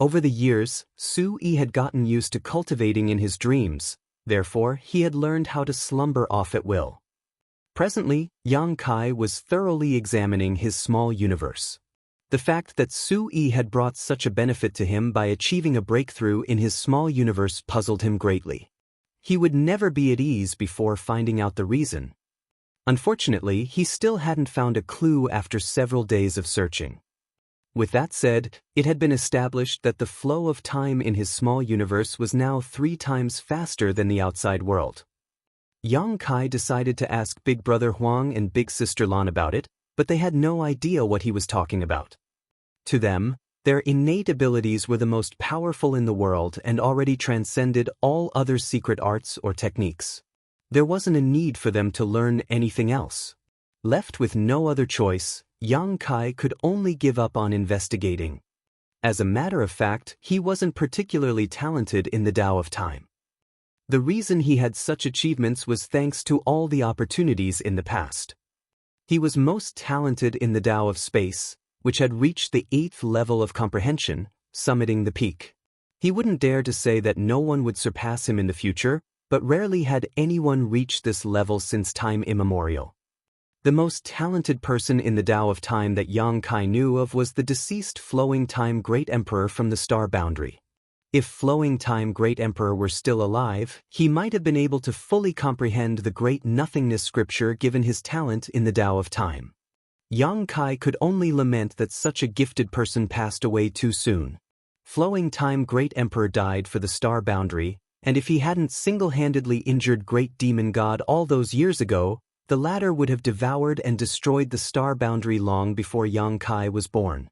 Over the years, Sui had gotten used to cultivating in his dreams, therefore he had learned how to slumber off at will. Presently, Yang Kai was thoroughly examining his small universe. The fact that Sui had brought such a benefit to him by achieving a breakthrough in his small universe puzzled him greatly. He would never be at ease before finding out the reason. Unfortunately, he still hadn't found a clue after several days of searching. With that said, it had been established that the flow of time in his small universe was now 3 times faster than the outside world. Yang Kai decided to ask Big Brother Huang and Big Sister Lan about it, but they had no idea what he was talking about. To them, their innate abilities were the most powerful in the world and already transcended all other secret arts or techniques. There wasn't a need for them to learn anything else. Left with no other choice, Yang Kai could only give up on investigating. As a matter of fact, he wasn't particularly talented in the Tao of time. The reason he had such achievements was thanks to all the opportunities in the past. He was most talented in the Tao of space, which had reached the 8th level of comprehension, summiting the peak. He wouldn't dare to say that no one would surpass him in the future, but rarely had anyone reached this level since time immemorial. The most talented person in the Tao of time that Yang Kai knew of was the deceased Flowing Time Great Emperor from the Star Boundary. If Flowing Time Great Emperor were still alive, he might have been able to fully comprehend the Great Nothingness scripture given his talent in the Tao of time. Yang Kai could only lament that such a gifted person passed away too soon. Flowing Time Great Emperor died for the Star Boundary, and if he hadn't single-handedly injured Great Demon God all those years ago, the latter would have devoured and destroyed the Star Boundary long before Yang Kai was born.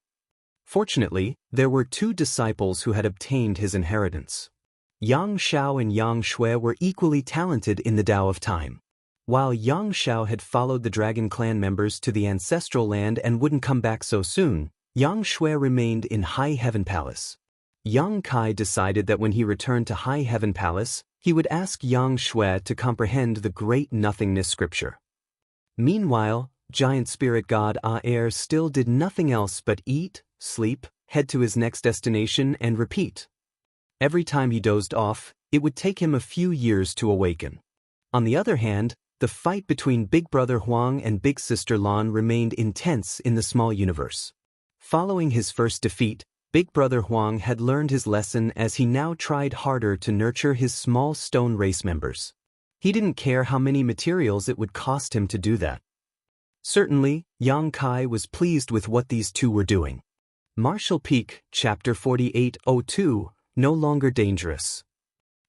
Fortunately, there were 2 disciples who had obtained his inheritance. Yang Xiao and Yang Shui were equally talented in the Tao of time. While Yang Xiao had followed the Dragon Clan members to the ancestral land and wouldn't come back so soon, Yang Shui remained in High Heaven Palace. Yang Kai decided that when he returned to High Heaven Palace, he would ask Yang Shui to comprehend the Great Nothingness scripture. Meanwhile, Giant Spirit God Aer still did nothing else but eat, sleep, head to his next destination and repeat. Every time he dozed off, it would take him a few years to awaken. On the other hand, the fight between Big Brother Huang and Big Sister Lan remained intense in the small universe. Following his first defeat, Big Brother Huang had learned his lesson as he now tried harder to nurture his small stone race members. He didn't care how many materials it would cost him to do that. Certainly, Yang Kai was pleased with what these 2 were doing. Martial Peak, Chapter 4802, No Longer Dangerous.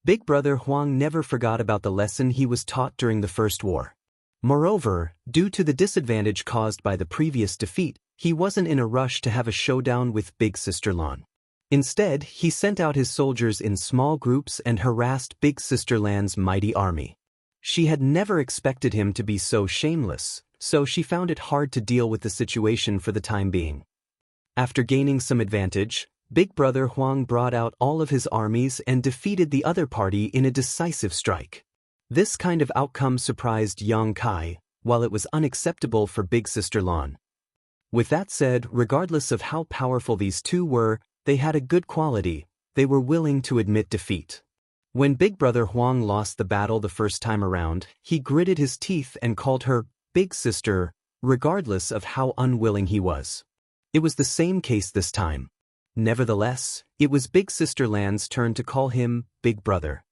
Big Brother Huang never forgot about the lesson he was taught during the First War. Moreover, due to the disadvantage caused by the previous defeat, he wasn't in a rush to have a showdown with Big Sister Lan. Instead, he sent out his soldiers in small groups and harassed Big Sister Lan's mighty army. She had never expected him to be so shameless, so she found it hard to deal with the situation for the time being. After gaining some advantage, Big Brother Huang brought out all of his armies and defeated the other party in a decisive strike. This kind of outcome surprised Yang Kai, while it was unacceptable for Big Sister Lan. With that said, regardless of how powerful these 2 were, they had a good quality: they were willing to admit defeat. When Big Brother Huang lost the battle the first time around, he gritted his teeth and called her Big Sister, regardless of how unwilling he was. It was the same case this time. Nevertheless, it was Big Sister Lan's turn to call him Big Brother.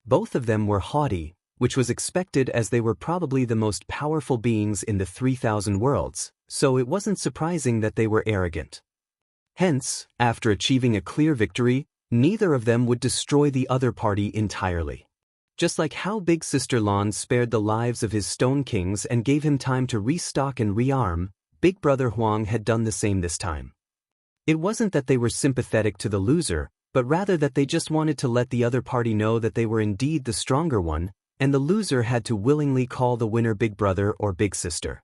Both of them were haughty, which was expected as they were probably the most powerful beings in the 3,000 worlds, so it wasn't surprising that they were arrogant. Hence, after achieving a clear victory, neither of them would destroy the other party entirely. Just like how Big Sister Lan spared the lives of his Stone Kings and gave him time to restock and rearm, Big Brother Huang had done the same this time. It wasn't that they were sympathetic to the loser, but rather that they just wanted to let the other party know that they were indeed the stronger one, and the loser had to willingly call the winner Big Brother or Big Sister.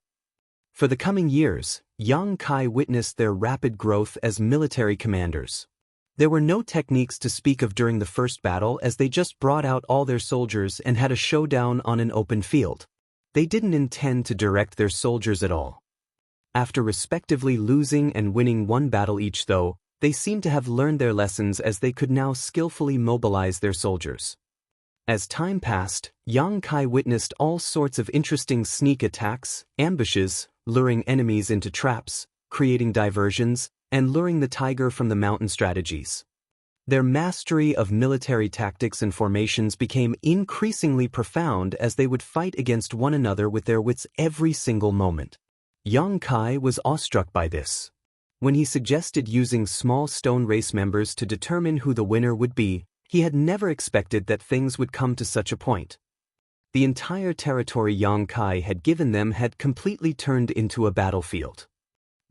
For the coming years, Yang Kai witnessed their rapid growth as military commanders. There were no techniques to speak of during the first battle as they just brought out all their soldiers and had a showdown on an open field. They didn't intend to direct their soldiers at all. After respectively losing and winning 1 battle each though, they seemed to have learned their lessons as they could now skillfully mobilize their soldiers. As time passed, Yang Kai witnessed all sorts of interesting sneak attacks, ambushes, luring enemies into traps, creating diversions, and luring the tiger from the mountain strategies. Their mastery of military tactics and formations became increasingly profound as they would fight against one another with their wits every single moment. Yang Kai was awestruck by this. When he suggested using small stone race members to determine who the winner would be, he had never expected that things would come to such a point. The entire territory Yang Kai had given them had completely turned into a battlefield.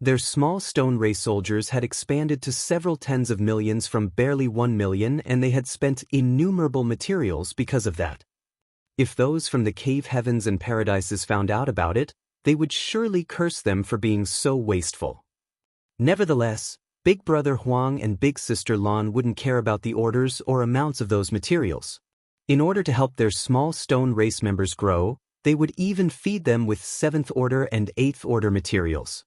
Their small stone race soldiers had expanded to several tens of millions from barely 1 million, and they had spent innumerable materials because of that. If those from the cave heavens and paradises found out about it, they would surely curse them for being so wasteful. Nevertheless, Big Brother Huang and Big Sister Lan wouldn't care about the orders or amounts of those materials. In order to help their small stone race members grow, they would even feed them with 7th order and 8th order materials.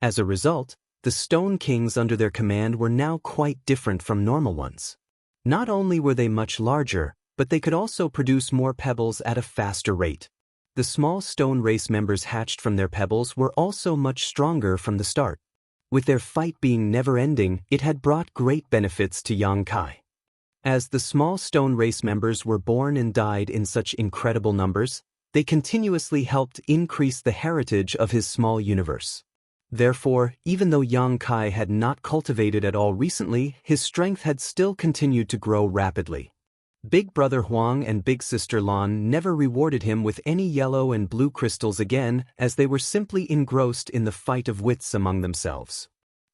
As a result, the Stone Kings under their command were now quite different from normal ones. Not only were they much larger, but they could also produce more pebbles at a faster rate. The small stone race members hatched from their pebbles were also much stronger from the start. With their fight being never-ending, it had brought great benefits to Yang Kai. As the small stone race members were born and died in such incredible numbers, they continuously helped increase the heritage of his small universe. Therefore, even though Yang Kai had not cultivated at all recently, his strength had still continued to grow rapidly. Big Brother Huang and Big Sister Lan never rewarded him with any yellow and blue crystals again, as they were simply engrossed in the fight of wits among themselves.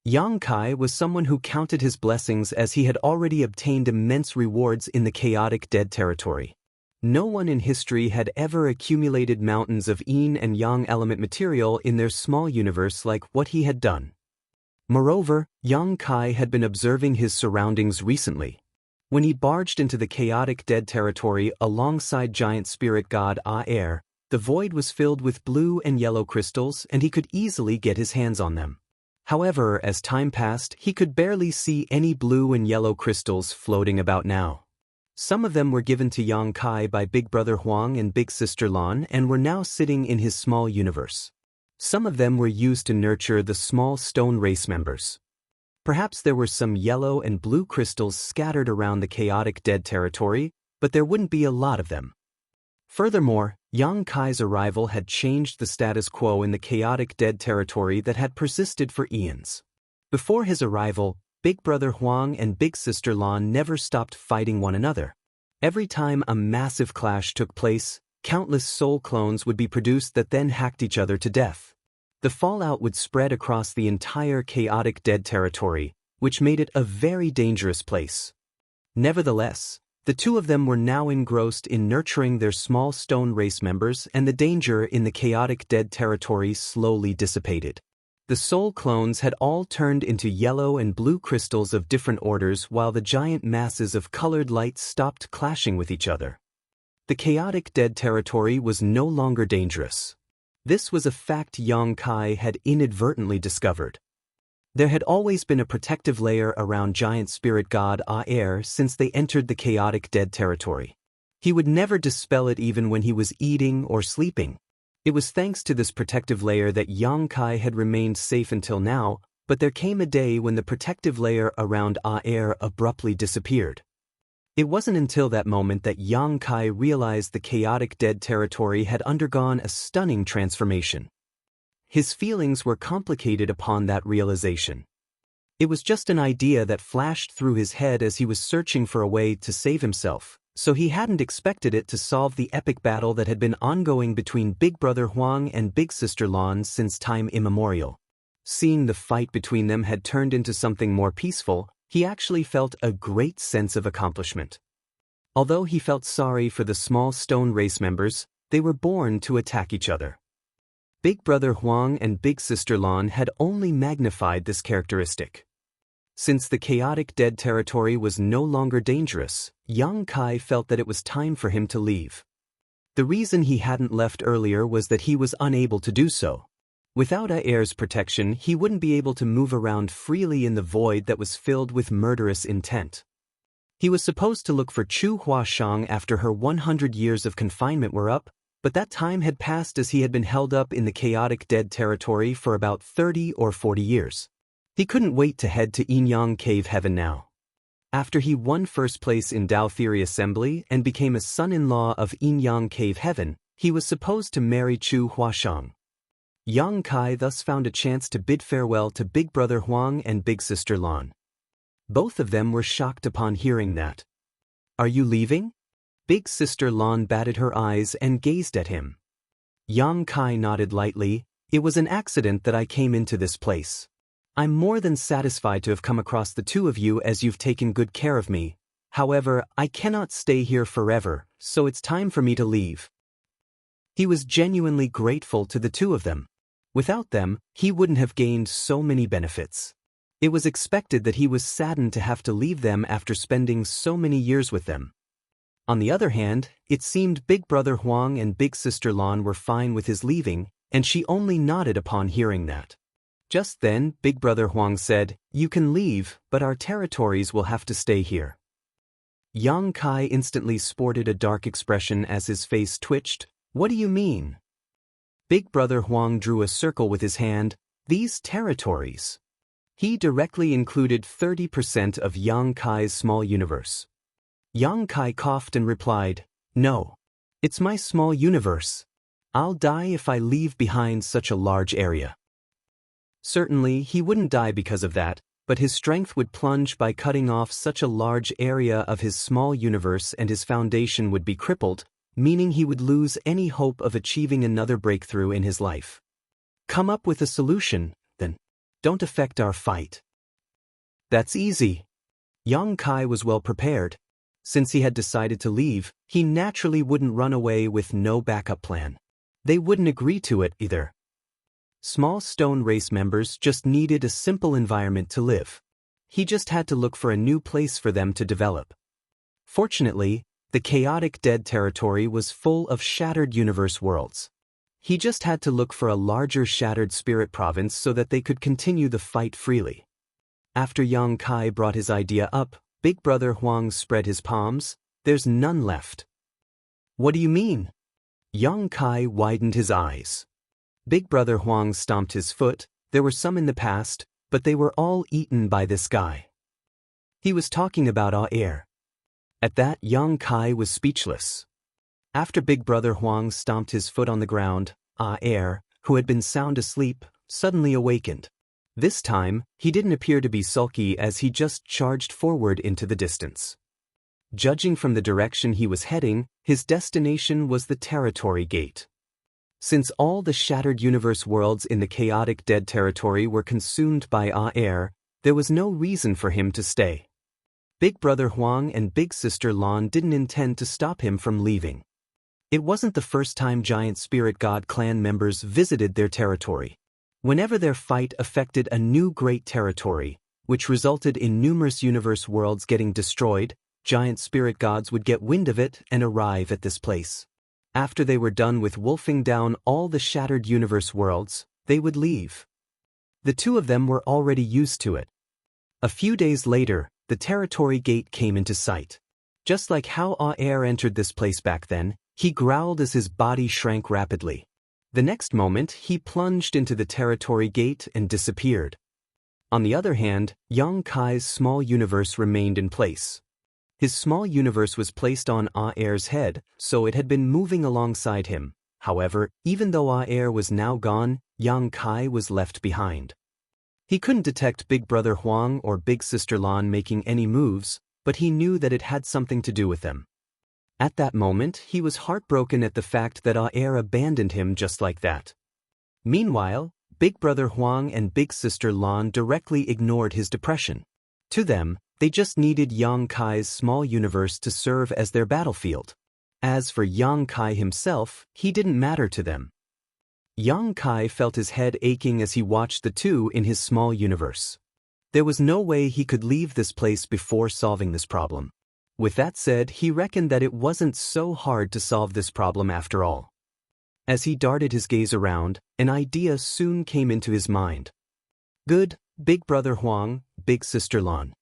Yang Kai was someone who counted his blessings as he had already obtained immense rewards in the chaotic dead territory. No one in history had ever accumulated mountains of yin and yang element material in their small universe like what he had done. Moreover, Yang Kai had been observing his surroundings recently. When he barged into the chaotic dead territory alongside giant spirit god Aer, the void was filled with blue and yellow crystals and he could easily get his hands on them. However, as time passed, he could barely see any blue and yellow crystals floating about now. Some of them were given to Yang Kai by Big Brother Huang and Big Sister Lan and were now sitting in his small universe. Some of them were used to nurture the small stone race members. Perhaps there were some yellow and blue crystals scattered around the chaotic dead territory, but there wouldn't be a lot of them. Furthermore, Yang Kai's arrival had changed the status quo in the chaotic dead territory that had persisted for eons. Before his arrival, Big Brother Huang and Big Sister Lan never stopped fighting one another. Every time a massive clash took place, countless soul clones would be produced that then hacked each other to death. The fallout would spread across the entire chaotic dead territory, which made it a very dangerous place. Nevertheless, the two of them were now engrossed in nurturing their small stone race members, and the danger in the chaotic dead territory slowly dissipated. The soul clones had all turned into yellow and blue crystals of different orders while the giant masses of colored light stopped clashing with each other. The chaotic dead territory was no longer dangerous. This was a fact Yang Kai had inadvertently discovered. There had always been a protective layer around giant spirit god Aer since they entered the chaotic dead territory. He would never dispel it even when he was eating or sleeping. It was thanks to this protective layer that Yang Kai had remained safe until now, but there came a day when the protective layer around Aer abruptly disappeared. It wasn't until that moment that Yang Kai realized the chaotic dead territory had undergone a stunning transformation. His feelings were complicated upon that realization. It was just an idea that flashed through his head as he was searching for a way to save himself, so he hadn't expected it to solve the epic battle that had been ongoing between Big Brother Huang and Big Sister Lan since time immemorial. Seeing the fight between them had turned into something more peaceful, he actually felt a great sense of accomplishment. Although he felt sorry for the small stone race members, they were born to attack each other. Big Brother Huang and Big Sister Lan had only magnified this characteristic. Since the chaotic dead territory was no longer dangerous, Yang Kai felt that it was time for him to leave. The reason he hadn't left earlier was that he was unable to do so. Without Aer's protection, he wouldn't be able to move around freely in the void that was filled with murderous intent. He was supposed to look for Chu Huashang after her 100 years of confinement were up, but that time had passed as he had been held up in the chaotic dead territory for about 30 or 40 years. He couldn't wait to head to Yin Yang Cave Heaven now. After he won first place in Dao Theory Assembly and became a son-in-law of Yin Yang Cave Heaven, he was supposed to marry Chu Huashang. Yang Kai thus found a chance to bid farewell to Big Brother Huang and Big Sister Lan. Both of them were shocked upon hearing that. "Are you leaving?" Big Sister Lan batted her eyes and gazed at him. Yang Kai nodded lightly. "It was an accident that I came into this place. I'm more than satisfied to have come across the two of you as you've taken good care of me. However, I cannot stay here forever, so it's time for me to leave." He was genuinely grateful to the two of them. Without them, he wouldn't have gained so many benefits. It was expected that he was saddened to have to leave them after spending so many years with them. On the other hand, it seemed Big Brother Huang and Big Sister Lan were fine with his leaving, and she only nodded upon hearing that. Just then, Big Brother Huang said, "You can leave, but our territories will have to stay here." Yang Kai instantly sported a dark expression as his face twitched. "What do you mean?" Big Brother Huang drew a circle with his hand. "These territories." He directly included 30% of Yang Kai's small universe. Yang Kai coughed and replied, "No. It's my small universe. I'll die if I leave behind such a large area." Certainly, he wouldn't die because of that, but his strength would plunge by cutting off such a large area of his small universe, and his foundation would be crippled, meaning he would lose any hope of achieving another breakthrough in his life. "Come up with a solution, then. Don't affect our fight." "That's easy." Yang Kai was well prepared. Since he had decided to leave, he naturally wouldn't run away with no backup plan. They wouldn't agree to it either. Small Stone Race members just needed a simple environment to live. He just had to look for a new place for them to develop. Fortunately, the chaotic dead territory was full of shattered universe worlds. He just had to look for a larger shattered spirit province so that they could continue the fight freely. After Yang Kai brought his idea up, Big Brother Huang spread his palms. "There's none left." "What do you mean?" Yang Kai widened his eyes. Big Brother Huang stomped his foot. "There were some in the past, but they were all eaten by this guy." He was talking about Air. At that, Yang Kai was speechless. After Big Brother Huang stomped his foot on the ground, Air, who had been sound asleep, suddenly awakened. This time, he didn't appear to be sulky as he just charged forward into the distance. Judging from the direction he was heading, his destination was the Territory Gate. Since all the shattered universe worlds in the chaotic dead territory were consumed by Air, there was no reason for him to stay. Big Brother Huang and Big Sister Lan didn't intend to stop him from leaving. It wasn't the first time giant spirit god clan members visited their territory. Whenever their fight affected a new great territory, which resulted in numerous universe worlds getting destroyed, giant spirit gods would get wind of it and arrive at this place. After they were done with wolfing down all the shattered universe worlds, they would leave. The two of them were already used to it. A few days later, the Territory Gate came into sight. Just like how Air entered this place back then, he growled as his body shrank rapidly. The next moment, he plunged into the Territory Gate and disappeared. On the other hand, Yang Kai's small universe remained in place. His small universe was placed on Air's head, so it had been moving alongside him. However, even though Air was now gone, Yang Kai was left behind. He couldn't detect Big Brother Huang or Big Sister Lan making any moves, but he knew that it had something to do with them. At that moment, he was heartbroken at the fact that Air abandoned him just like that. Meanwhile, Big Brother Huang and Big Sister Lan directly ignored his depression. To them, they just needed Yang Kai's small universe to serve as their battlefield. As for Yang Kai himself, he didn't matter to them. Yang Kai felt his head aching as he watched the two in his small universe. There was no way he could leave this place before solving this problem. With that said, he reckoned that it wasn't so hard to solve this problem after all. As he darted his gaze around, an idea soon came into his mind. "Good, Big Brother Huang, Big Sister Lan.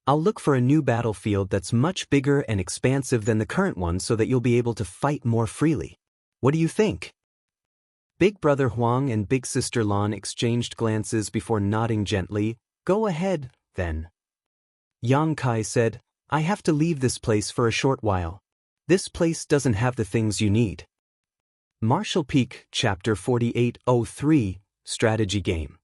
I'll look for a new battlefield that's much bigger and expansive than the current one so that you'll be able to fight more freely. What do you think?" Big Brother Huang and Big Sister Lan exchanged glances before nodding gently. "Go ahead, then." Yang Kai said, "I have to leave this place for a short while. This place doesn't have the things you need." Marshall Peak, Chapter 4803, Strategy Game.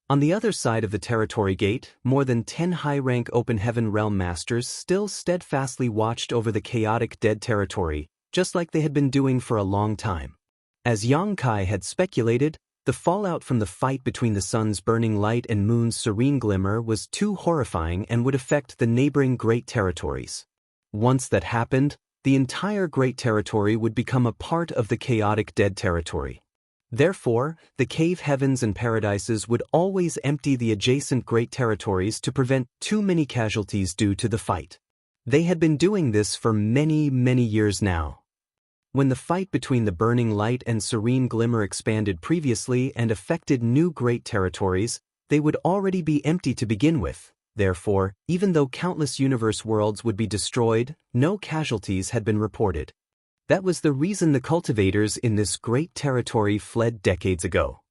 On the other side of the Territory Gate, more than 10 high-rank Open Heaven Realm Masters still steadfastly watched over the chaotic dead territory, just like they had been doing for a long time. As Yang Kai had speculated, the fallout from the fight between the sun's burning light and moon's serene glimmer was too horrifying and would affect the neighboring Great Territories. Once that happened, the entire Great Territory would become a part of the chaotic dead territory. Therefore, the cave heavens and paradises would always empty the adjacent Great Territories to prevent too many casualties due to the fight. They had been doing this for many, many years now. When the fight between the burning light and serene glimmer expanded previously and affected new great territories, they would already be empty to begin with. Therefore, even though countless universe worlds would be destroyed, no casualties had been reported. That was the reason the cultivators in this great territory fled decades ago.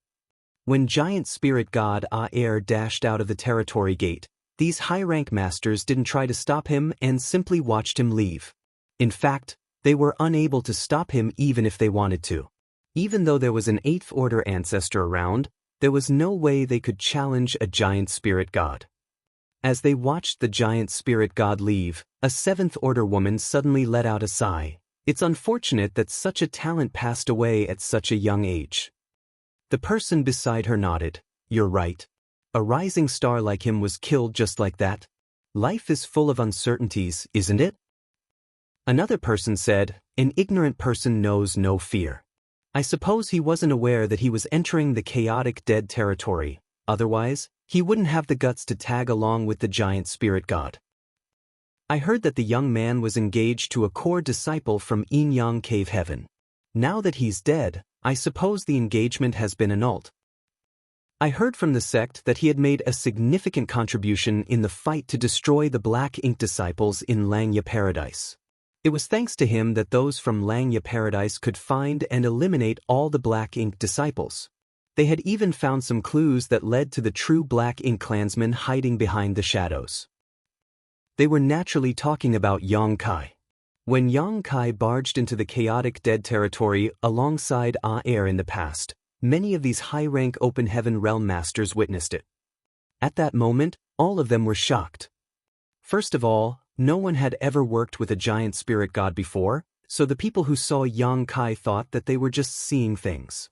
When giant spirit god Aer dashed out of the territory gate, these high-rank masters didn't try to stop him and simply watched him leave. In fact, they were unable to stop him even if they wanted to. Even though there was an 8th order ancestor around, there was no way they could challenge a giant spirit god. As they watched the giant spirit god leave, a 7th order woman suddenly let out a sigh. It's unfortunate that such a talent passed away at such a young age. The person beside her nodded. You're right. A rising star like him was killed just like that. Life is full of uncertainties, isn't it? Another person said, an ignorant person knows no fear. I suppose he wasn't aware that he was entering the chaotic dead territory, otherwise, he wouldn't have the guts to tag along with the giant spirit god. I heard that the young man was engaged to a core disciple from Yin Yang Cave Heaven. Now that he's dead, I suppose the engagement has been annulled. I heard from the sect that he had made a significant contribution in the fight to destroy the Black Ink disciples in Langya Paradise. It was thanks to him that those from Langya Paradise could find and eliminate all the Black Ink disciples. They had even found some clues that led to the true Black Ink clansmen hiding behind the shadows. They were naturally talking about Yang Kai. When Yang Kai barged into the chaotic dead territory alongside Aer in the past, many of these high-rank open heaven realm masters witnessed it. At that moment, all of them were shocked. First of all, no one had ever worked with a giant spirit god before, so the people who saw Yang Kai thought that they were just seeing things.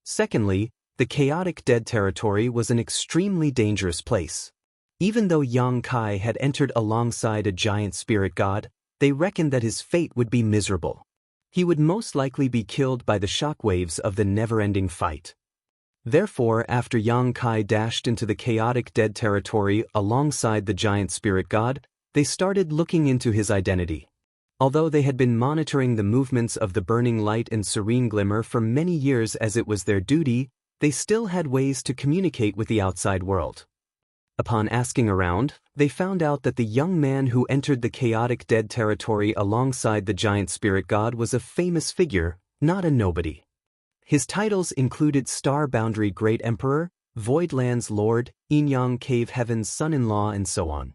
Secondly, the chaotic dead territory was an extremely dangerous place. Even though Yang Kai had entered alongside a giant spirit god, they reckoned that his fate would be miserable. He would most likely be killed by the shockwaves of the never-ending fight. Therefore, after Yang Kai dashed into the chaotic dead territory alongside the giant spirit god, they started looking into his identity. Although they had been monitoring the movements of the burning light and serene glimmer for many years as it was their duty, they still had ways to communicate with the outside world. Upon asking around, they found out that the young man who entered the chaotic dead territory alongside the giant spirit god was a famous figure, not a nobody. His titles included Star Boundary Great Emperor, Voidland's Lord, Yin Yang Cave Heaven's son-in-law, and so on.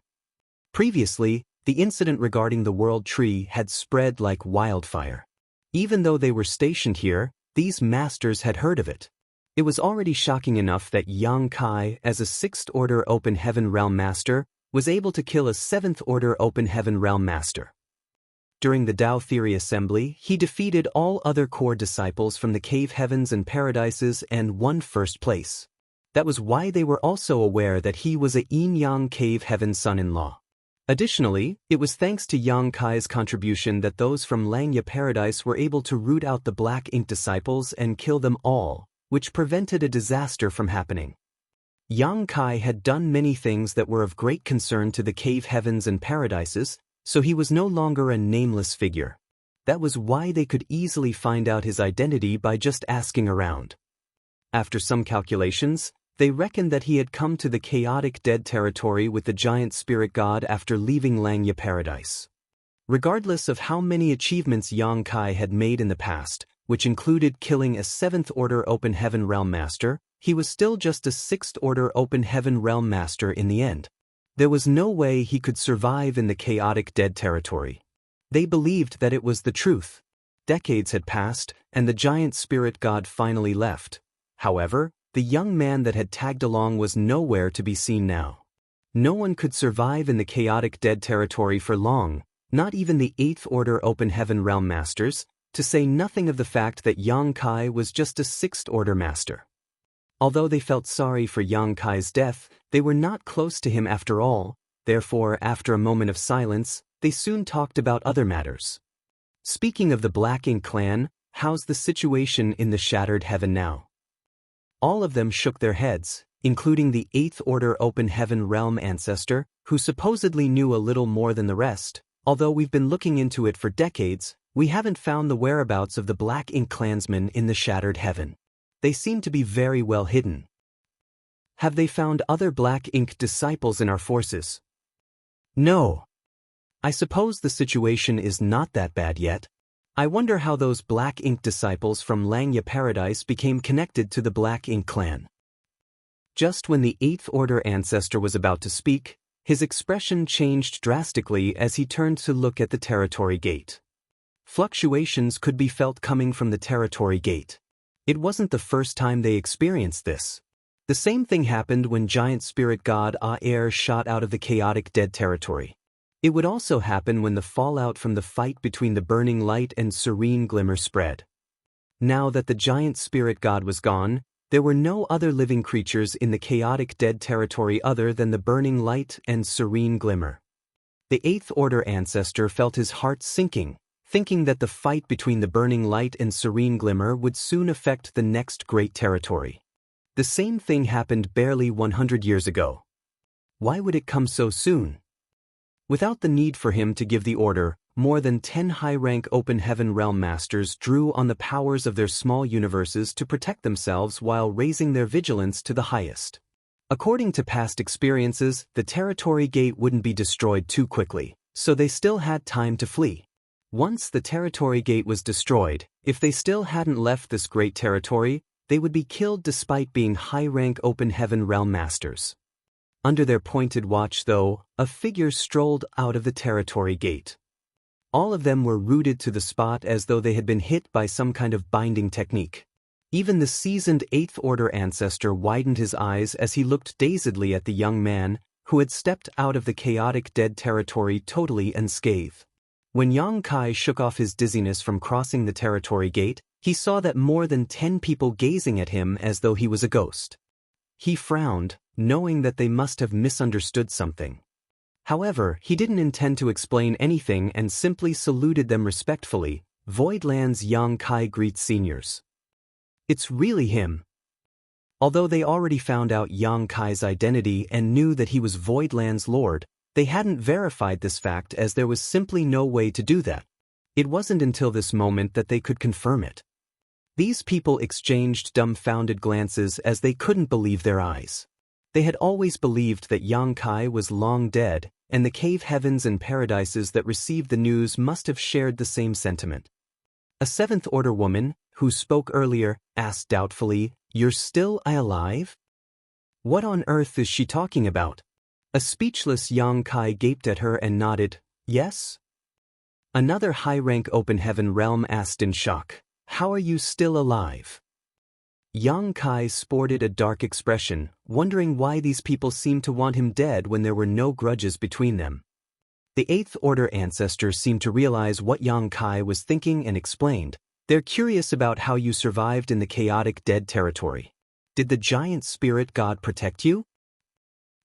Previously, the incident regarding the World Tree had spread like wildfire. Even though they were stationed here, these masters had heard of it. It was already shocking enough that Yang Kai, as a 6th Order Open Heaven Realm Master, was able to kill a 7th Order Open Heaven Realm Master. During the Tao Theory Assembly, he defeated all other core disciples from the Cave Heavens and Paradises and won first place. That was why they were also aware that he was a Yin Yang Cave Heaven son-in-law. Additionally, it was thanks to Yang Kai's contribution that those from Langya Paradise were able to root out the Black Ink disciples and kill them all, which prevented a disaster from happening. Yang Kai had done many things that were of great concern to the Cave Heavens and Paradises, so he was no longer a nameless figure. That was why they could easily find out his identity by just asking around. After some calculations, they reckoned that he had come to the chaotic dead territory with the giant spirit god after leaving Langya Paradise. Regardless of how many achievements Yang Kai had made in the past, which included killing a 7th Order Open Heaven Realm Master, he was still just a 6th Order Open Heaven Realm Master in the end. There was no way he could survive in the chaotic dead territory. They believed that it was the truth. Decades had passed, and the giant spirit god finally left. However, the young man that had tagged along was nowhere to be seen now. No one could survive in the chaotic dead territory for long, not even the 8th Order Open Heaven Realm Masters, to say nothing of the fact that Yang Kai was just a 6th Order Master. Although they felt sorry for Yang Kai's death, they were not close to him after all, therefore after a moment of silence, they soon talked about other matters. Speaking of the Black Ink clan, how's the situation in the Shattered Heaven now? All of them shook their heads, including the 8th Order Open Heaven Realm Ancestor, who supposedly knew a little more than the rest, Although we've been looking into it for decades, we haven't found the whereabouts of the Black Ink clansmen in the Shattered Heaven. They seem to be very well hidden. Have they found other Black Ink disciples in our forces? No. I suppose the situation is not that bad yet. I wonder how those Black Ink disciples from Langya Paradise became connected to the Black Ink clan. Just when the 8th Order ancestor was about to speak, his expression changed drastically as he turned to look at the territory gate. Fluctuations could be felt coming from the territory gate. It wasn't the first time they experienced this. The same thing happened when giant spirit god Aer shot out of the chaotic dead territory. It would also happen when the fallout from the fight between the burning light and serene glimmer spread. Now that the giant spirit god was gone, there were no other living creatures in the chaotic dead territory other than the burning light and serene glimmer. The 8th Order ancestor felt his heart sinking, thinking that the fight between the burning light and serene glimmer would soon affect the next great territory. The same thing happened barely 100 years ago. Why would it come so soon? Without the need for him to give the order, more than 10 high-rank Open Heaven Realm Masters drew on the powers of their small universes to protect themselves while raising their vigilance to the highest. According to past experiences, the territory gate wouldn't be destroyed too quickly, so they still had time to flee. Once the territory gate was destroyed, if they still hadn't left this great territory, they would be killed despite being high-rank Open Heaven Realm Masters. Under their pointed watch, though, a figure strolled out of the territory gate. All of them were rooted to the spot as though they had been hit by some kind of binding technique. Even the seasoned 8th Order ancestor widened his eyes as he looked dazedly at the young man who had stepped out of the chaotic dead territory totally unscathed. When Yang Kai shook off his dizziness from crossing the territory gate, he saw that more than 10 people gazing at him as though he was a ghost. He frowned, knowing that they must have misunderstood something. However, he didn't intend to explain anything and simply saluted them respectfully. Voidland's Yang Kai greets seniors. It's really him. Although they already found out Yang Kai's identity and knew that he was Voidland's lord, they hadn't verified this fact as there was simply no way to do that. It wasn't until this moment that they could confirm it. These people exchanged dumbfounded glances as they couldn't believe their eyes. They had always believed that Yang Kai was long dead, and the cave heavens and paradises that received the news must have shared the same sentiment. A 7th Order woman, who spoke earlier, asked doubtfully, "You're still alive?" What on earth is she talking about? A speechless Yang Kai gaped at her and nodded, "Yes?" Another high-rank Open Heaven realm asked in shock, "How are you still alive?" Yang Kai sported a dark expression, wondering why these people seemed to want him dead when there were no grudges between them. The 8th Order ancestor seemed to realize what Yang Kai was thinking and explained, "They're curious about how you survived in the chaotic dead territory. Did the giant spirit god protect you?"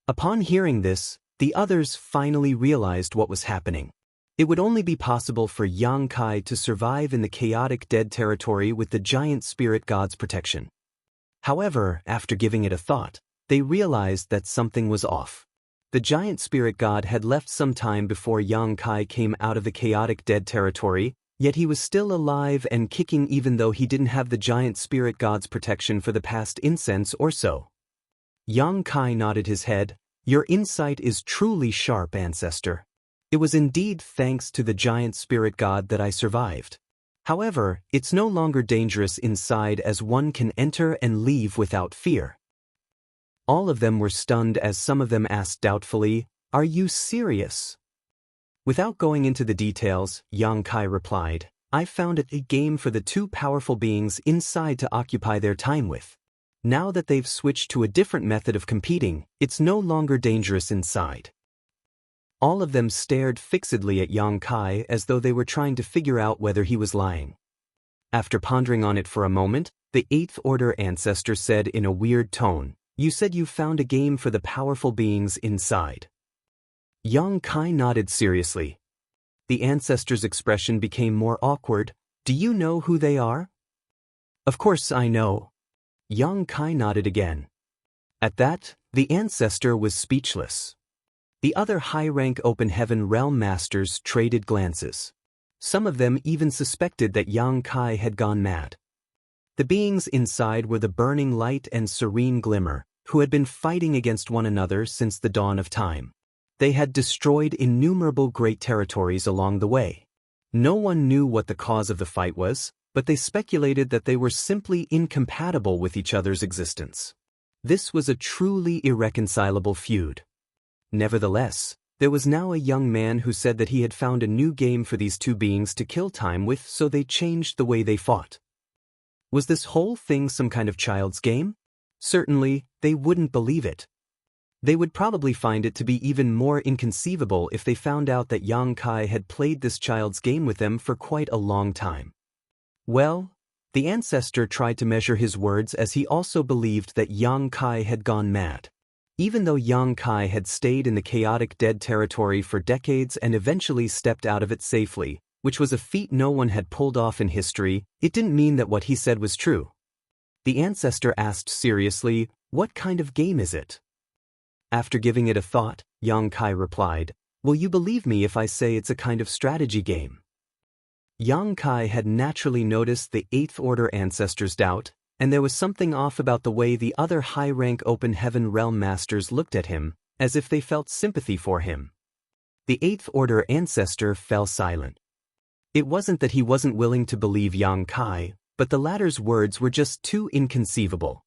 Upon hearing this, the others finally realized what was happening. It would only be possible for Yang Kai to survive in the chaotic dead territory with the giant spirit god's protection. However, after giving it a thought, they realized that something was off. The giant spirit god had left some time before Yang Kai came out of the chaotic dead territory, yet he was still alive and kicking even though he didn't have the giant spirit god's protection for the past incense or so. Yang Kai nodded his head. "Your insight is truly sharp, ancestor. It was indeed thanks to the giant spirit god that I survived. However, it's no longer dangerous inside as one can enter and leave without fear." All of them were stunned as some of them asked doubtfully, "Are you serious?" Without going into the details, Yang Kai replied, "I found it a game for the two powerful beings inside to occupy their time with. Now that they've switched to a different method of competing, it's no longer dangerous inside." All of them stared fixedly at Yang Kai as though they were trying to figure out whether he was lying. After pondering on it for a moment, the 8th Order ancestor said in a weird tone, "You said you found a game for the powerful beings inside." Yang Kai nodded seriously. The ancestor's expression became more awkward. "Do you know who they are?" "Of course I know." Yang Kai nodded again. At that, the ancestor was speechless. The other high-rank open heaven realm masters traded glances. Some of them even suspected that Yang Kai had gone mad. The beings inside were the burning light and serene glimmer, who had been fighting against one another since the dawn of time. They had destroyed innumerable great territories along the way. No one knew what the cause of the fight was, but they speculated that they were simply incompatible with each other's existence. This was a truly irreconcilable feud. Nevertheless, there was now a young man who said that he had found a new game for these two beings to kill time with, so they changed the way they fought. Was this whole thing some kind of child's game? Certainly, they wouldn't believe it. They would probably find it to be even more inconceivable if they found out that Yang Kai had played this child's game with them for quite a long time. Well, the ancestor tried to measure his words, as he also believed that Yang Kai had gone mad. Even though Yang Kai had stayed in the chaotic dead territory for decades and eventually stepped out of it safely, which was a feat no one had pulled off in history, it didn't mean that what he said was true. The ancestor asked seriously, "What kind of game is it?" After giving it a thought, Yang Kai replied, "Will you believe me if I say it's a kind of strategy game?" Yang Kai had naturally noticed the 8th Order ancestor's doubt, and there was something off about the way the other high-rank open heaven realm masters looked at him, as if they felt sympathy for him. The 8th Order ancestor fell silent. It wasn't that he wasn't willing to believe Yang Kai, but the latter's words were just too inconceivable.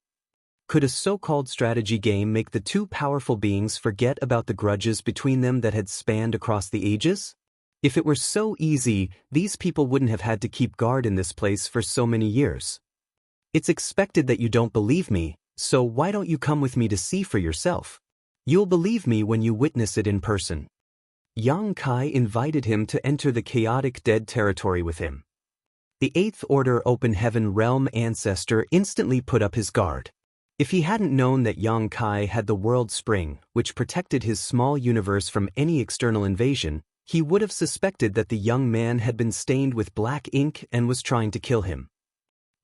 Could a so-called strategy game make the two powerful beings forget about the grudges between them that had spanned across the ages? If it were so easy, these people wouldn't have had to keep guard in this place for so many years. It's expected that you don't believe me, so why don't you come with me to see for yourself? You'll believe me when you witness it in person. Yang Kai invited him to enter the chaotic dead territory with him. The 8th Order open heaven realm ancestor instantly put up his guard. If he hadn't known that Yang Kai had the world spring, which protected his small universe from any external invasion, he would have suspected that the young man had been stained with black ink and was trying to kill him.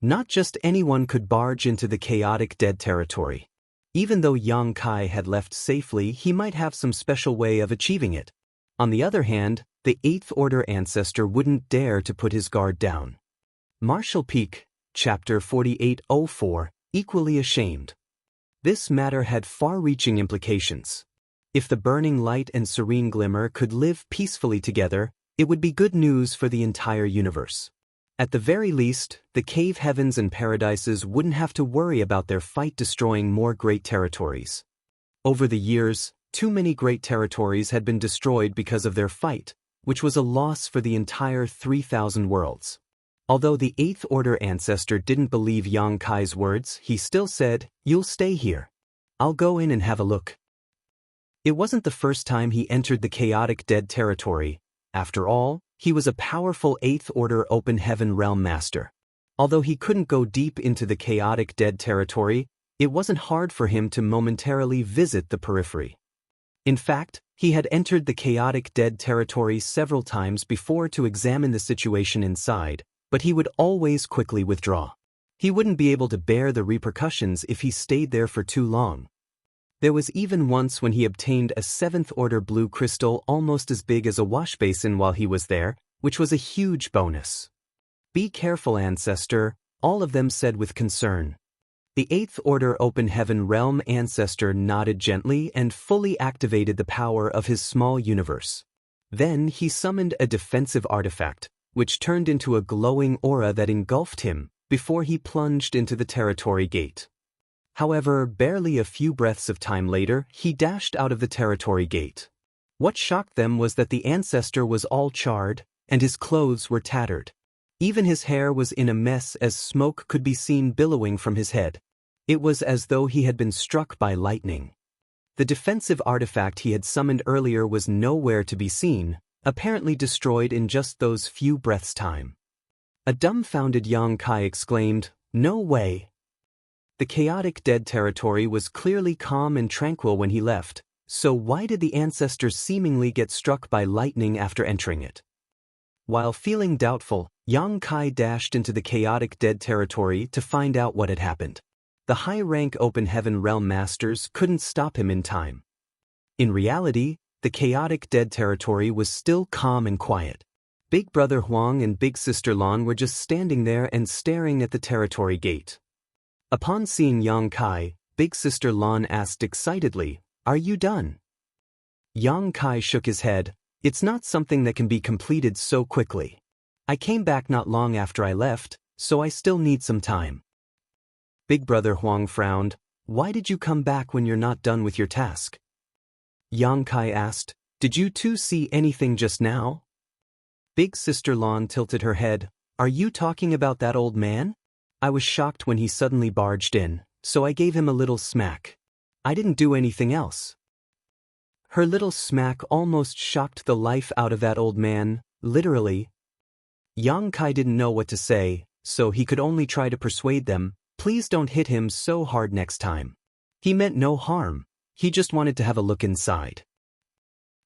Not just anyone could barge into the chaotic dead territory. Even though Yang Kai had left safely, he might have some special way of achieving it. On the other hand, the 8th Order ancestor wouldn't dare to put his guard down. Marshall Peak, Chapter 4804, Equally Ashamed. This matter had far-reaching implications. If the burning light and serene glimmer could live peacefully together, it would be good news for the entire universe. At the very least, the cave heavens and paradises wouldn't have to worry about their fight destroying more great territories. Over the years, too many great territories had been destroyed because of their fight, which was a loss for the entire 3,000 worlds. Although the 8th Order ancestor didn't believe Yang Kai's words, he still said, "You'll stay here. I'll go in and have a look." It wasn't the first time he entered the chaotic dead territory. After all, he was a powerful 8th Order open heaven realm master. Although he couldn't go deep into the chaotic dead territory, it wasn't hard for him to momentarily visit the periphery. In fact, he had entered the chaotic dead territory several times before to examine the situation inside, but he would always quickly withdraw. He wouldn't be able to bear the repercussions if he stayed there for too long. There was even once when he obtained a 7th Order blue crystal almost as big as a washbasin while he was there, which was a huge bonus. "Be careful, ancestor," all of them said with concern. The 8th Order open heaven realm ancestor nodded gently and fully activated the power of his small universe. Then he summoned a defensive artifact, which turned into a glowing aura that engulfed him, before he plunged into the territory gate. However, barely a few breaths of time later, he dashed out of the territory gate. What shocked them was that the ancestor was all charred, and his clothes were tattered. Even his hair was in a mess as smoke could be seen billowing from his head. It was as though he had been struck by lightning. The defensive artifact he had summoned earlier was nowhere to be seen, apparently destroyed in just those few breaths' time. A dumbfounded Yang Kai exclaimed, "No way!" The chaotic dead territory was clearly calm and tranquil when he left, so why did the ancestors seemingly get struck by lightning after entering it? While feeling doubtful, Yang Kai dashed into the chaotic dead territory to find out what had happened. The high-rank open heaven realm masters couldn't stop him in time. In reality, the chaotic dead territory was still calm and quiet. Big Brother Huang and Big Sister Lan were just standing there and staring at the territory gate. Upon seeing Yang Kai, Big Sister Lan asked excitedly, "Are you done?" Yang Kai shook his head. "It's not something that can be completed so quickly. I came back not long after I left, so I still need some time." Big Brother Huang frowned. "Why did you come back when you're not done with your task?" Yang Kai asked, "Did you two see anything just now?" Big Sister Lan tilted her head. "Are you talking about that old man? I was shocked when he suddenly barged in, so I gave him a little smack. I didn't do anything else." Her little smack almost shocked the life out of that old man, literally. Yang Kai didn't know what to say, so he could only try to persuade them, "Please don't hit him so hard next time. He meant no harm. He just wanted to have a look inside."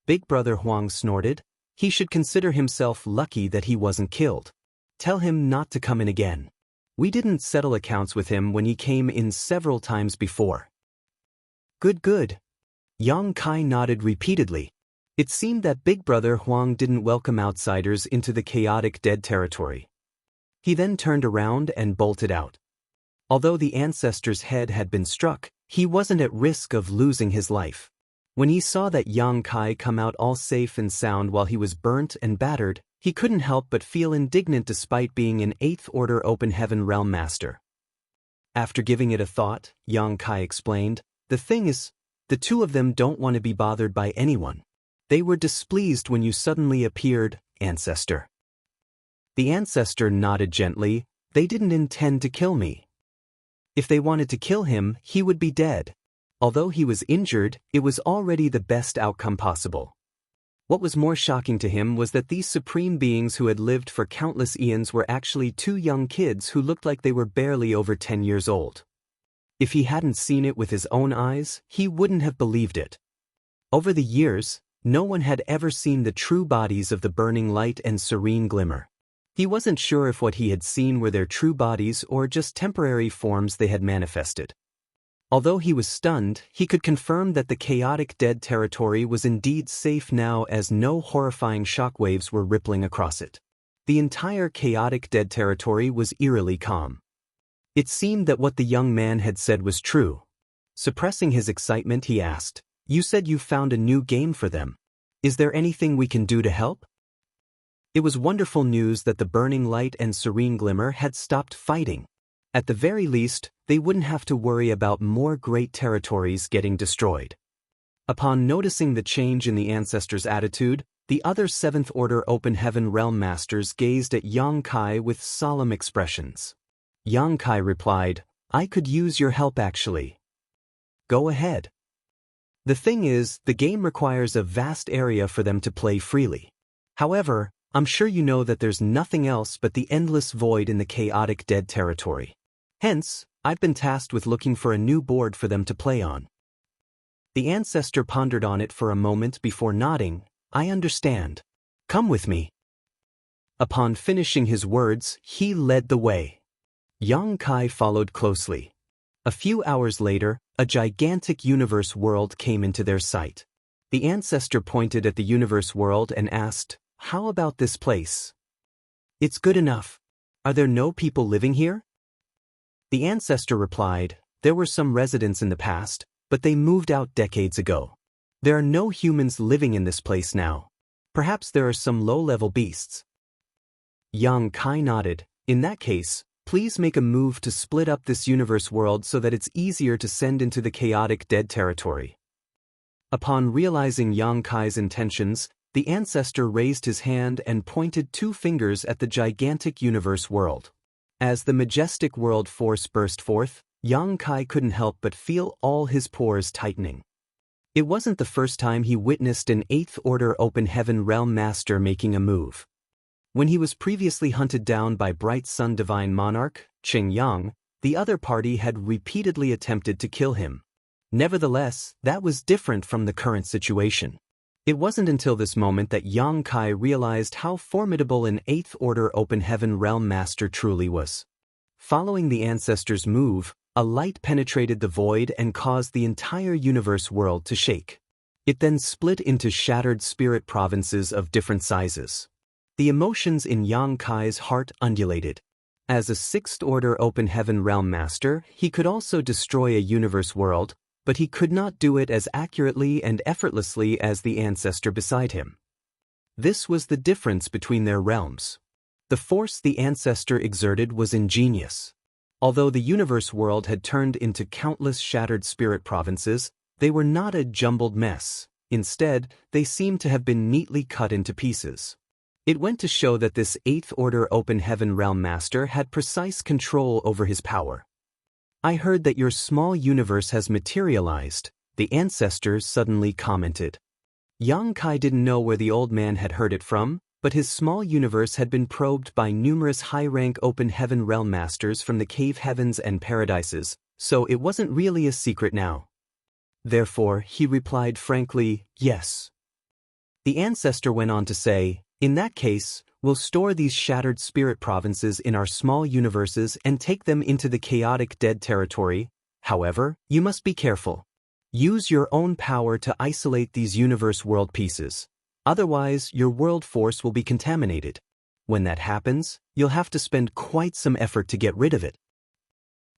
Big Brother Huang snorted. He should consider himself lucky that he wasn't killed. Tell him not to come in again. We didn't settle accounts with him when he came in several times before. Good. Yang Kai nodded repeatedly. It seemed that Big Brother Huang didn't welcome outsiders into the chaotic dead territory. He then turned around and bolted out. Although the ancestor's head had been struck, he wasn't at risk of losing his life. When he saw that Yang Kai come out all safe and sound while he was burnt and battered, he couldn't help but feel indignant despite being an 8th Order Open Heaven Realm Master. After giving it a thought, Yang Kai explained, "The thing is, the two of them don't want to be bothered by anyone. They were displeased when you suddenly appeared, Ancestor." The Ancestor nodded gently. "They didn't intend to kill me. If they wanted to kill him, he would be dead. Although he was injured, it was already the best outcome possible." What was more shocking to him was that these supreme beings who had lived for countless eons were actually two young kids who looked like they were barely over 10 years old. If he hadn't seen it with his own eyes, he wouldn't have believed it. Over the years, no one had ever seen the true bodies of the burning light and serene glimmer. He wasn't sure if what he had seen were their true bodies or just temporary forms they had manifested. Although he was stunned, he could confirm that the chaotic dead territory was indeed safe now as no horrifying shockwaves were rippling across it. The entire chaotic dead territory was eerily calm. It seemed that what the young man had said was true. Suppressing his excitement, he asked, "You said you found a new game for them. Is there anything we can do to help?" It was wonderful news that the burning light and serene glimmer had stopped fighting. At the very least, they wouldn't have to worry about more great territories getting destroyed. Upon noticing the change in the ancestor's attitude, the other 7th Order Open Heaven Realm Masters gazed at Yang Kai with solemn expressions. Yang Kai replied, "I could use your help actually." "Go ahead." "The thing is, the game requires a vast area for them to play freely. However, I'm sure you know that there's nothing else but the endless void in the chaotic dead territory. Hence, I've been tasked with looking for a new board for them to play on." The ancestor pondered on it for a moment before nodding. "I understand. Come with me." Upon finishing his words, he led the way. Yang Kai followed closely. A few hours later, a gigantic universe world came into their sight. The ancestor pointed at the universe world and asked, "How about this place?" "It's good enough. Are there no people living here?" The ancestor replied, "There were some residents in the past, but they moved out decades ago. There are no humans living in this place now. Perhaps there are some low-level beasts." Yang Kai nodded. "In that case, please make a move to split up this universe world so that it's easier to send into the chaotic dead territory." Upon realizing Yang Kai's intentions, the ancestor raised his hand and pointed 2 fingers at the gigantic universe world. As the majestic world force burst forth, Yang Kai couldn't help but feel all his pores tightening. It wasn't the first time he witnessed an 8th Order Open Heaven Realm Master making a move. When he was previously hunted down by Bright Sun Divine Monarch, Qing Yang, the other party had repeatedly attempted to kill him. Nevertheless, that was different from the current situation. It wasn't until this moment that Yang Kai realized how formidable an 8th Order Open Heaven Realm Master truly was. Following the ancestor's move, a light penetrated the void and caused the entire universe world to shake. It then split into shattered spirit provinces of different sizes. The emotions in Yang Kai's heart undulated. As a sixth-order open heaven realm master, he could also destroy a universe world, but he could not do it as accurately and effortlessly as the ancestor beside him. This was the difference between their realms. The force the ancestor exerted was ingenious. Although the universe world had turned into countless shattered spirit provinces, they were not a jumbled mess. Instead, they seemed to have been neatly cut into pieces. It went to show that this eighth-order open heaven realm master had precise control over his power. "I heard that your small universe has materialized," the ancestor suddenly commented. Yang Kai didn't know where the old man had heard it from, but his small universe had been probed by numerous high-rank open heaven realm masters from the cave heavens and paradises, so it wasn't really a secret now. Therefore, he replied frankly, "Yes." The ancestor went on to say, "In that case, we'll store these shattered spirit provinces in our small universes and take them into the chaotic dead territory. However, you must be careful. Use your own power to isolate these universe world pieces. Otherwise, your world force will be contaminated. When that happens, you'll have to spend quite some effort to get rid of it."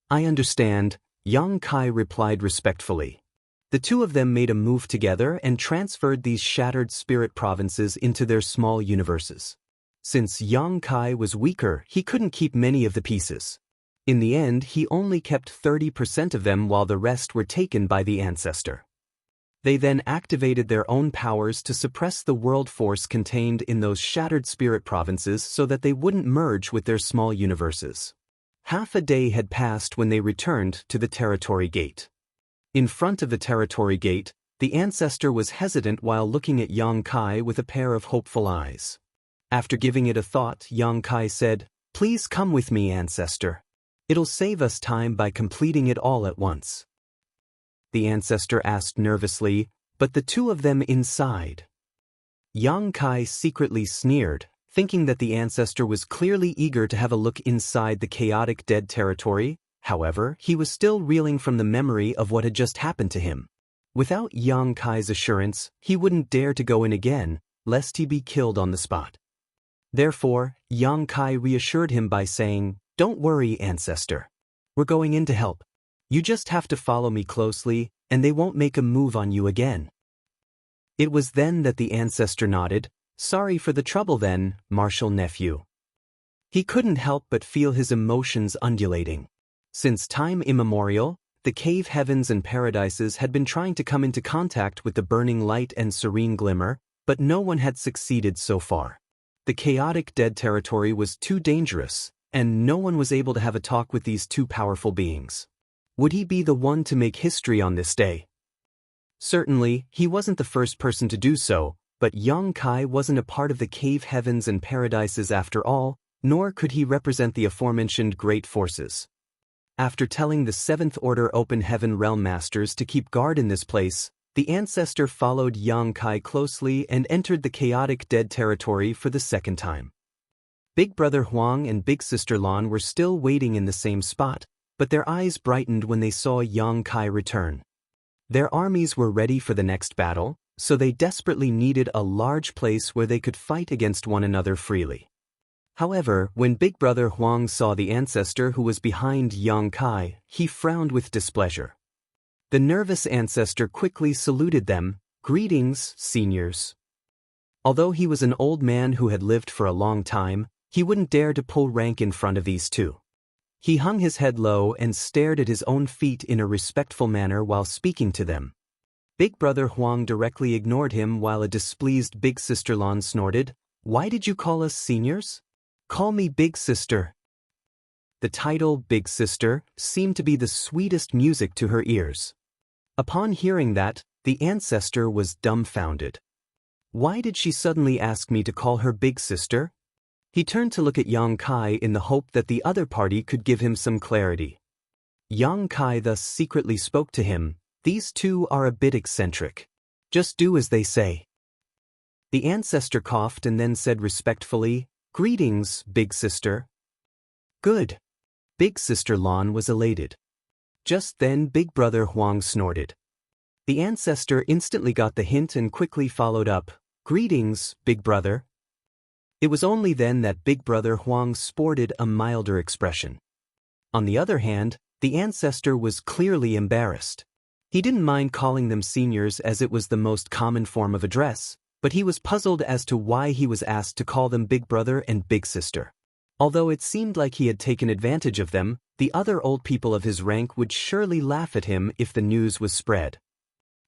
"I understand," Yang Kai replied respectfully. The two of them made a move together and transferred these shattered spirit provinces into their small universes. Since Yang Kai was weaker, he couldn't keep many of the pieces. In the end, he only kept 30% of them while the rest were taken by the ancestor. They then activated their own powers to suppress the world force contained in those shattered spirit provinces so that they wouldn't merge with their small universes. Half a day had passed when they returned to the territory gate. In front of the territory gate, the ancestor was hesitant while looking at Yang Kai with a pair of hopeful eyes. After giving it a thought, Yang Kai said, "Please come with me, ancestor. It'll save us time by completing it all at once." The ancestor asked nervously, "But the two of them inside?" Yang Kai secretly sneered, thinking that the ancestor was clearly eager to have a look inside the chaotic dead territory. However, he was still reeling from the memory of what had just happened to him. Without Yang Kai's assurance, he wouldn't dare to go in again, lest he be killed on the spot. Therefore, Yang Kai reassured him by saying, "Don't worry, ancestor. We're going in to help. You just have to follow me closely, and they won't make a move on you again." It was then that the ancestor nodded, "Sorry for the trouble then, Marshal Nephew." He couldn't help but feel his emotions undulating. Since time immemorial, the cave heavens and paradises had been trying to come into contact with the burning light and serene glimmer, but no one had succeeded so far. The chaotic dead territory was too dangerous, and no one was able to have a talk with these two powerful beings. Would he be the one to make history on this day? Certainly, he wasn't the first person to do so, but Yang Kai wasn't a part of the cave heavens and paradises after all, nor could he represent the aforementioned great forces. After telling the seventh-order open heaven realm masters to keep guard in this place, the ancestor followed Yang Kai closely and entered the chaotic dead territory for the second time. Big Brother Huang and Big Sister Lan were still waiting in the same spot, but their eyes brightened when they saw Yang Kai return. Their armies were ready for the next battle, so they desperately needed a large place where they could fight against one another freely. However, when Big Brother Huang saw the ancestor who was behind Yang Kai, he frowned with displeasure. The nervous ancestor quickly saluted them, "Greetings, seniors." Although he was an old man who had lived for a long time, he wouldn't dare to pull rank in front of these two. He hung his head low and stared at his own feet in a respectful manner while speaking to them. Big Brother Huang directly ignored him while a displeased Big Sister Lan snorted, "Why did you call us seniors? Call me Big Sister." The title, Big Sister, seemed to be the sweetest music to her ears. Upon hearing that, the ancestor was dumbfounded. Why did she suddenly ask me to call her Big Sister? He turned to look at Yang Kai in the hope that the other party could give him some clarity. Yang Kai thus secretly spoke to him, "These two are a bit eccentric. Just do as they say." The ancestor coughed and then said respectfully, "Greetings, Big Sister." "Good." Big Sister Lan was elated. Just then Big Brother Huang snorted. The ancestor instantly got the hint and quickly followed up, "Greetings, Big Brother." It was only then that Big Brother Huang sported a milder expression. On the other hand, the ancestor was clearly embarrassed. He didn't mind calling them seniors as it was the most common form of address, but he was puzzled as to why he was asked to call them Big Brother and Big Sister. Although it seemed like he had taken advantage of them, the other old people of his rank would surely laugh at him if the news was spread.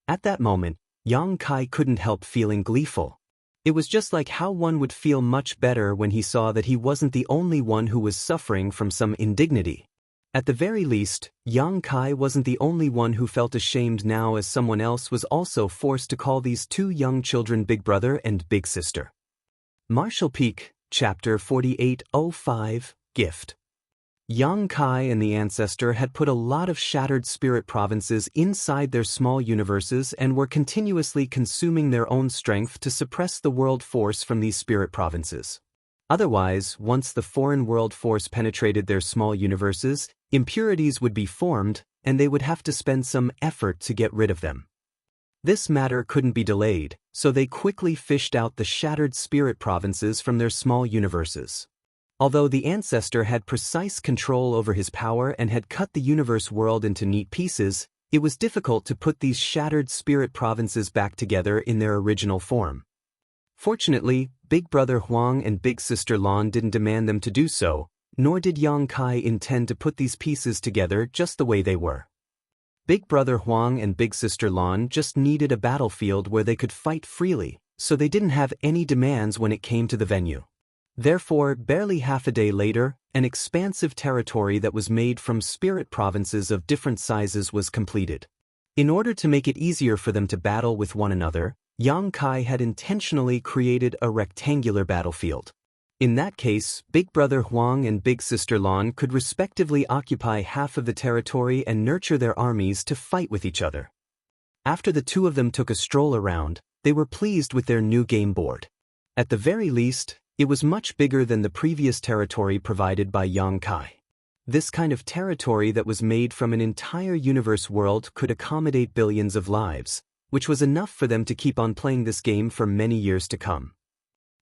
At that moment, Yang Kai couldn't help feeling gleeful. It was just like how one would feel much better when he saw that he wasn't the only one who was suffering from some indignity. At the very least, Yang Kai wasn't the only one who felt ashamed now, as someone else was also forced to call these two young children Big Brother and Big Sister. Marshall Peak, Chapter 4805, Gift. Yang Kai and the ancestor had put a lot of shattered spirit provinces inside their small universes and were continuously consuming their own strength to suppress the world force from these spirit provinces. Otherwise, once the foreign world force penetrated their small universes, impurities would be formed, and they would have to spend some effort to get rid of them. This matter couldn't be delayed, so they quickly fished out the shattered spirit provinces from their small universes. Although the ancestor had precise control over his power and had cut the universe world into neat pieces, it was difficult to put these shattered spirit provinces back together in their original form. Fortunately, Big Brother Huang and Big Sister Lan didn't demand them to do so, nor did Yang Kai intend to put these pieces together just the way they were. Big Brother Huang and Big Sister Lan just needed a battlefield where they could fight freely, so they didn't have any demands when it came to the venue. Therefore, barely half a day later, an expansive territory that was made from spirit provinces of different sizes was completed. In order to make it easier for them to battle with one another, Yang Kai had intentionally created a rectangular battlefield. In that case, Big Brother Huang and Big Sister Lan could respectively occupy half of the territory and nurture their armies to fight with each other. After the two of them took a stroll around, they were pleased with their new game board. At the very least, it was much bigger than the previous territory provided by Yang Kai. This kind of territory that was made from an entire universe world could accommodate billions of lives, which was enough for them to keep on playing this game for many years to come.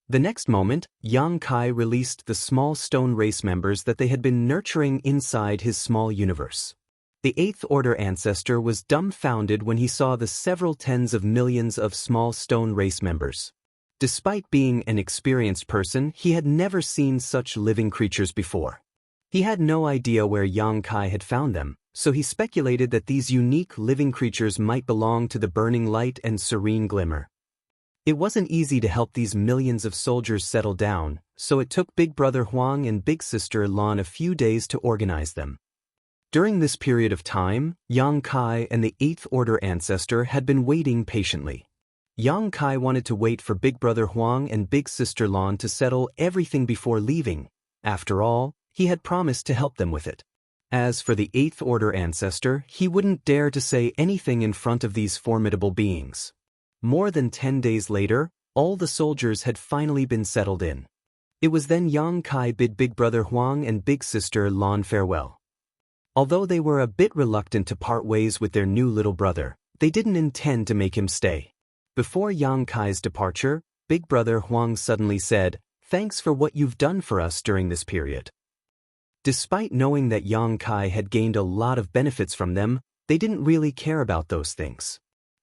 The next moment, Yang Kai released the small stone race members that they had been nurturing inside his small universe. The Eighth Order ancestor was dumbfounded when he saw the several tens of millions of small stone race members. Despite being an experienced person, he had never seen such living creatures before. He had no idea where Yang Kai had found them, so he speculated that these unique living creatures might belong to the burning light and serene glimmer. It wasn't easy to help these millions of soldiers settle down, so it took Big Brother Huang and Big Sister Lan a few days to organize them. During this period of time, Yang Kai and the Eighth Order ancestor had been waiting patiently. Yang Kai wanted to wait for Big Brother Huang and Big Sister Lan to settle everything before leaving. After all, he had promised to help them with it. As for the Eighth Order ancestor, he wouldn't dare to say anything in front of these formidable beings. More than 10 days later, all the soldiers had finally been settled in. It was then Yang Kai bid Big Brother Huang and Big Sister Lan farewell. Although they were a bit reluctant to part ways with their new little brother, they didn't intend to make him stay. Before Yang Kai's departure, Big Brother Huang suddenly said, "Thanks for what you've done for us during this period." Despite knowing that Yang Kai had gained a lot of benefits from them, they didn't really care about those things.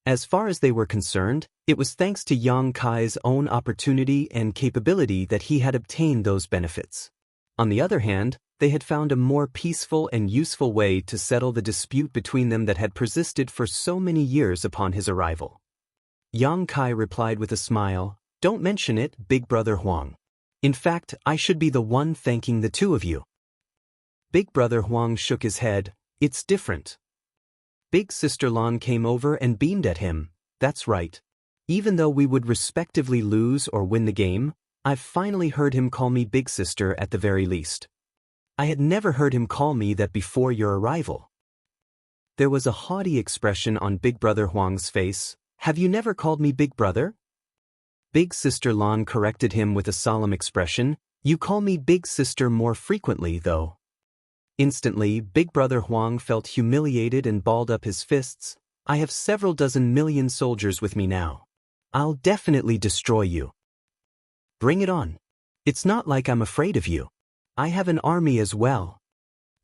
As far as they were concerned, it was thanks to Yang Kai's own opportunity and capability that he had obtained those benefits. On the other hand, they had found a more peaceful and useful way to settle the dispute between them that had persisted for so many years upon his arrival. Yang Kai replied with a smile, "Don't mention it, Big Brother Huang. In fact, I should be the one thanking the two of you." Big Brother Huang shook his head. "It's different." Big Sister Lan came over and beamed at him. "That's right. Even though we would respectively lose or win the game, I've finally heard him call me Big Sister at the very least. I had never heard him call me that before your arrival." There was a haughty expression on Big Brother Huang's face. "Have you never called me Big Brother?" Big Sister Lan corrected him with a solemn expression. "You call me Big Sister more frequently, though." Instantly, Big Brother Huang felt humiliated and balled up his fists. I have several dozen million soldiers with me now. I'll definitely destroy you. Bring it on. It's not like I'm afraid of you. I have an army as well.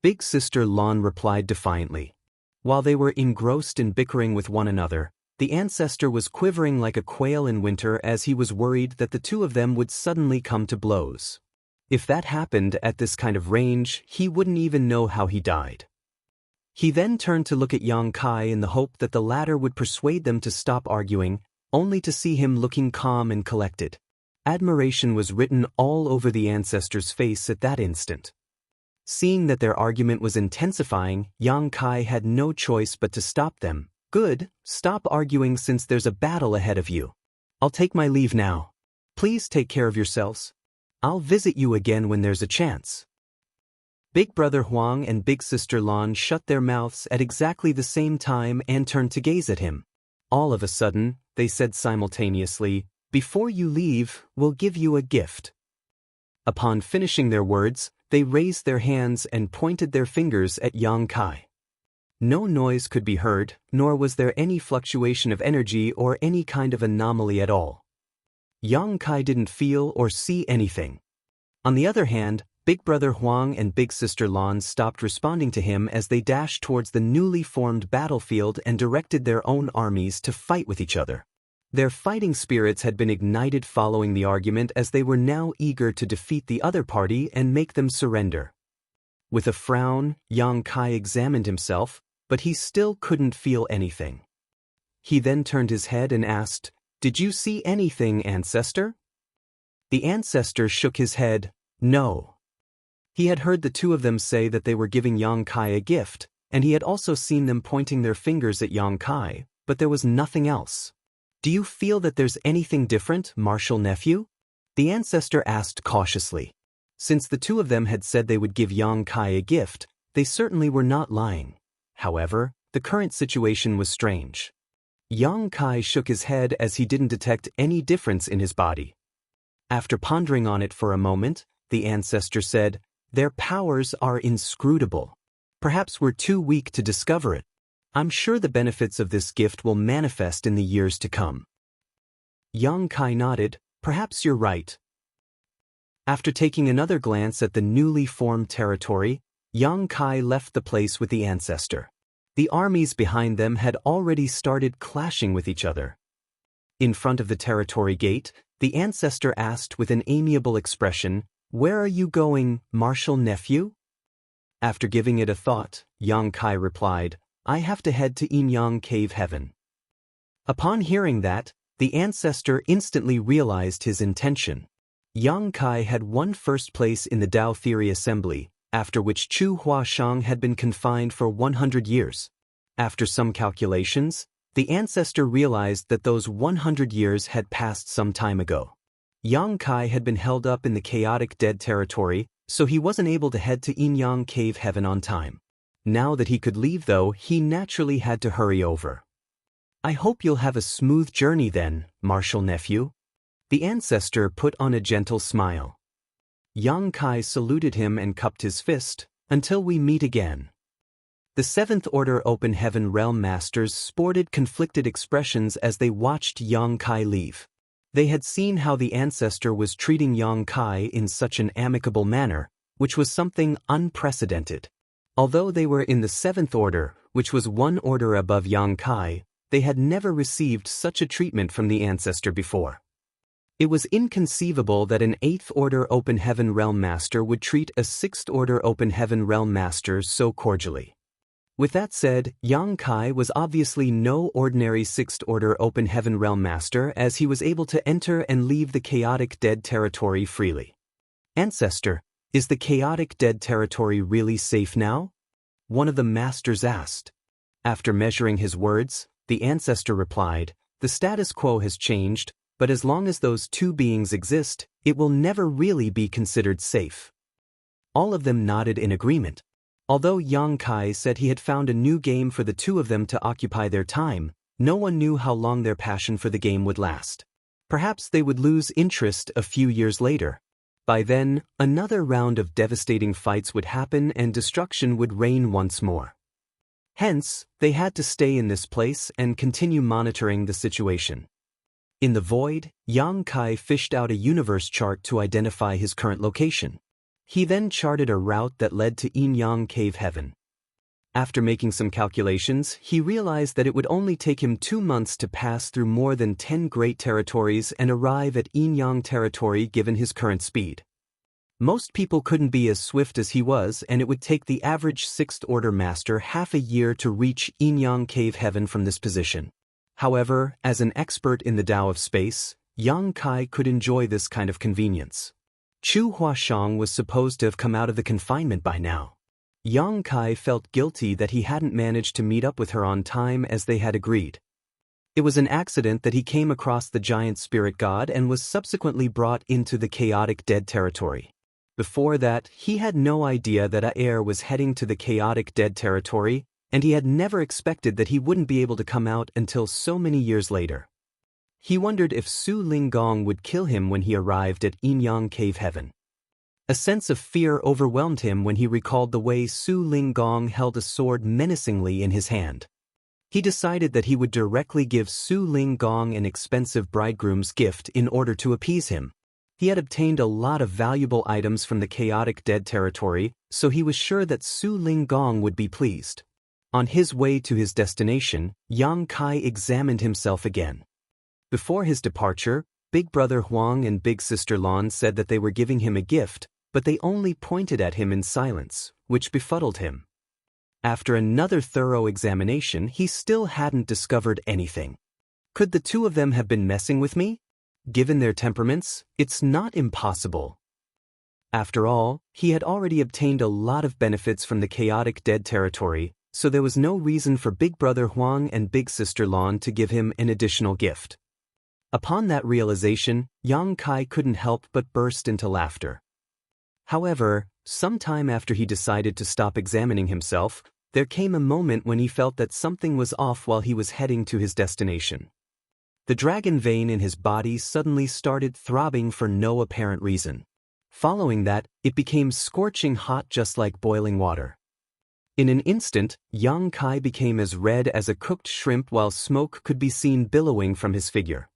Big Sister Lon replied defiantly. While they were engrossed in bickering with one another, the ancestor was quivering like a quail in winter as he was worried that the two of them would suddenly come to blows. If that happened at this kind of range, he wouldn't even know how he died. He then turned to look at Yang Kai in the hope that the latter would persuade them to stop arguing, only to see him looking calm and collected. Admiration was written all over the ancestor's face at that instant. Seeing that their argument was intensifying, Yang Kai had no choice but to stop them. Good, stop arguing since there's a battle ahead of you. I'll take my leave now. Please take care of yourselves. I'll visit you again when there's a chance. Big Brother Huang and Big Sister Lon shut their mouths at exactly the same time and turned to gaze at him. All of a sudden, they said simultaneously, "Before you leave, we'll give you a gift." Upon finishing their words, they raised their hands and pointed their fingers at Yang Kai. No noise could be heard, nor was there any fluctuation of energy or any kind of anomaly at all. Yang Kai didn't feel or see anything. On the other hand, Big Brother Huang and Big Sister Lon stopped responding to him as they dashed towards the newly formed battlefield and directed their own armies to fight with each other. Their fighting spirits had been ignited following the argument as they were now eager to defeat the other party and make them surrender. With a frown, Yang Kai examined himself, but he still couldn't feel anything. He then turned his head and asked, "Did you see anything, Ancestor?" The Ancestor shook his head, "No." He had heard the two of them say that they were giving Yang Kai a gift, and he had also seen them pointing their fingers at Yang Kai, but there was nothing else. "Do you feel that there's anything different, Martial Nephew?" The Ancestor asked cautiously. Since the two of them had said they would give Yang Kai a gift, they certainly were not lying. However, the current situation was strange. Yang Kai shook his head as he didn't detect any difference in his body. After pondering on it for a moment, the Ancestor said, "Their powers are inscrutable. Perhaps we're too weak to discover it. I'm sure the benefits of this gift will manifest in the years to come." Yang Kai nodded, "Perhaps you're right." After taking another glance at the newly formed territory, Yang Kai left the place with the Ancestor. The armies behind them had already started clashing with each other. In front of the territory gate, the Ancestor asked with an amiable expression, "Where are you going, Martial Nephew?" After giving it a thought, Yang Kai replied, "I have to head to Yin-Yang Cave Heaven." Upon hearing that, the Ancestor instantly realized his intention. Yang Kai had won first place in the Tao Theory Assembly, after which Chu Huashang had been confined for 100 years. After some calculations, the Ancestor realized that those 100 years had passed some time ago. Yang Kai had been held up in the chaotic dead territory, so he wasn't able to head to Yin-Yang Cave Heaven on time. Now that he could leave though, he naturally had to hurry over. "I hope you'll have a smooth journey then, Martial Nephew." The Ancestor put on a gentle smile. Yang Kai saluted him and cupped his fist, "Until we meet again." The Seventh Order Open Heaven Realm Masters sported conflicted expressions as they watched Yang Kai leave. They had seen how the Ancestor was treating Yang Kai in such an amicable manner, which was something unprecedented. Although they were in the Seventh Order, which was one order above Yang Kai, they had never received such a treatment from the Ancestor before. It was inconceivable that an Eighth Order Open Heaven Realm Master would treat a Sixth Order Open Heaven Realm Master so cordially. With that said, Yang Kai was obviously no ordinary Sixth Order Open Heaven Realm Master, as he was able to enter and leave the chaotic dead territory freely. "Ancestor, is the chaotic dead territory really safe now?" one of the masters asked. After measuring his words, the Ancestor replied, "The status quo has changed, but as long as those two beings exist, it will never really be considered safe." All of them nodded in agreement. Although Yang Kai said he had found a new game for the two of them to occupy their time, no one knew how long their passion for the game would last. Perhaps they would lose interest a few years later. By then, another round of devastating fights would happen and destruction would reign once more. Hence, they had to stay in this place and continue monitoring the situation. In the void, Yang Kai fished out a universe chart to identify his current location. He then charted a route that led to Yin Yang Cave Heaven. After making some calculations, he realized that it would only take him 2 months to pass through more than 10 great territories and arrive at Yin Yang territory given his current speed. Most people couldn't be as swift as he was, and it would take the average 6th-order master half a year to reach Yin Yang Cave Heaven from this position. However, as an expert in the Tao of space, Yang Kai could enjoy this kind of convenience. Chu Huashang was supposed to have come out of the confinement by now. Yang Kai felt guilty that he hadn't managed to meet up with her on time as they had agreed. It was an accident that he came across the giant spirit god and was subsequently brought into the chaotic dead territory. Before that, he had no idea that Aer was heading to the chaotic dead territory, and he had never expected that he wouldn't be able to come out until so many years later. He wondered if Su Linggong would kill him when he arrived at Yin Yang Cave Heaven. A sense of fear overwhelmed him when he recalled the way Su Linggong held a sword menacingly in his hand. He decided that he would directly give Su Linggong an expensive bridegroom's gift in order to appease him. He had obtained a lot of valuable items from the chaotic dead territory, so he was sure that Su Linggong would be pleased. On his way to his destination, Yang Kai examined himself again. Before his departure, Big Brother Huang and Big Sister Lan said that they were giving him a gift, but they only pointed at him in silence, which befuddled him. After another thorough examination, he still hadn't discovered anything. Could the two of them have been messing with me? Given their temperaments, it's not impossible. After all, he had already obtained a lot of benefits from the chaotic dead territory, so there was no reason for Big Brother Huang and Big Sister Lan to give him an additional gift. Upon that realization, Yang Kai couldn't help but burst into laughter. However, sometime after he decided to stop examining himself, there came a moment when he felt that something was off while he was heading to his destination. The dragon vein in his body suddenly started throbbing for no apparent reason. Following that, it became scorching hot just like boiling water. In an instant, Yang Kai became as red as a cooked shrimp while smoke could be seen billowing from his figure.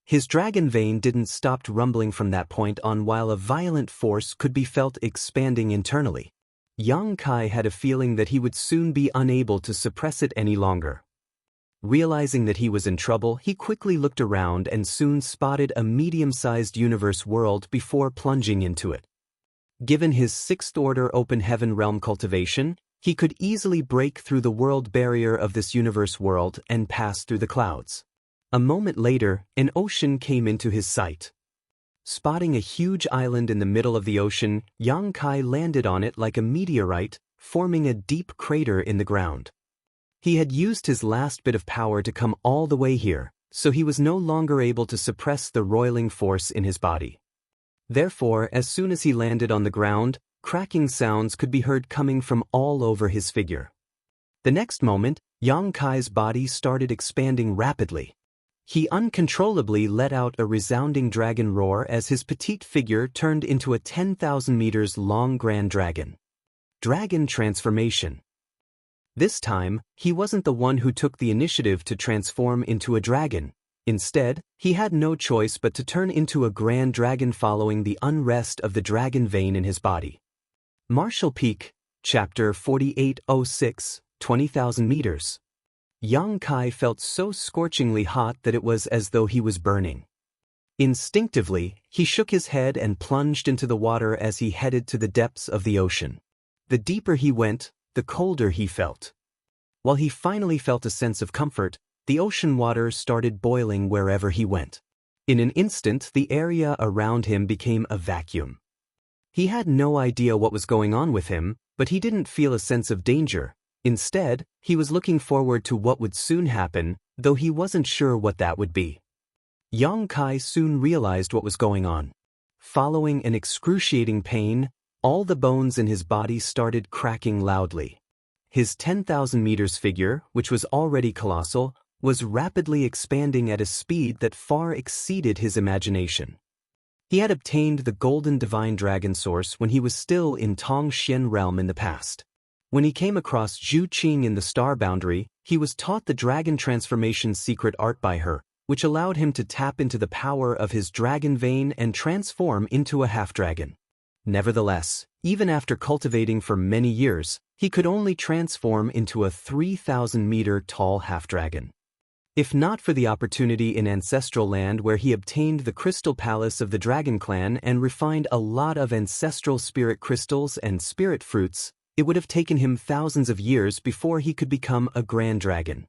His dragon vein didn't stop rumbling from that point on while a violent force could be felt expanding internally. Yang Kai had a feeling that he would soon be unable to suppress it any longer. Realizing that he was in trouble, he quickly looked around and soon spotted a medium-sized universe world before plunging into it. Given his 6th-order open heaven realm cultivation, he could easily break through the world barrier of this universe world and pass through the clouds. A moment later, an ocean came into his sight. Spotting a huge island in the middle of the ocean, Yang Kai landed on it like a meteorite, forming a deep crater in the ground. He had used his last bit of power to come all the way here, so he was no longer able to suppress the roiling force in his body. Therefore, as soon as he landed on the ground, cracking sounds could be heard coming from all over his figure. The next moment, Yang Kai's body started expanding rapidly. He uncontrollably let out a resounding dragon roar as his petite figure turned into a 10,000 meters long grand dragon. Dragon transformation. This time, he wasn't the one who took the initiative to transform into a dragon. Instead, he had no choice but to turn into a grand dragon following the unrest of the dragon vein in his body. Martial Peak, Chapter 4806, 20,000 meters. Yang Kai felt so scorchingly hot that it was as though he was burning. Instinctively, he shook his head and plunged into the water as he headed to the depths of the ocean. The deeper he went, the colder he felt. While he finally felt a sense of comfort, the ocean water started boiling wherever he went. In an instant, the area around him became a vacuum. He had no idea what was going on with him, but he didn't feel a sense of danger. Instead, he was looking forward to what would soon happen, though he wasn't sure what that would be. Yang Kai soon realized what was going on. Following an excruciating pain, all the bones in his body started cracking loudly. His 10,000 meters figure, which was already colossal, was rapidly expanding at a speed that far exceeded his imagination. He had obtained the golden divine dragon source when he was still in Tong Xian realm in the past. When he came across Zhu Qing in the star boundary, he was taught the dragon transformation secret art by her, which allowed him to tap into the power of his dragon vein and transform into a half-dragon. Nevertheless, even after cultivating for many years, he could only transform into a 3,000-meter-tall half-dragon. If not for the opportunity in Ancestral Land where he obtained the Crystal Palace of the Dragon Clan and refined a lot of ancestral spirit crystals and spirit fruits, it would have taken him thousands of years before he could become a Grand Dragon.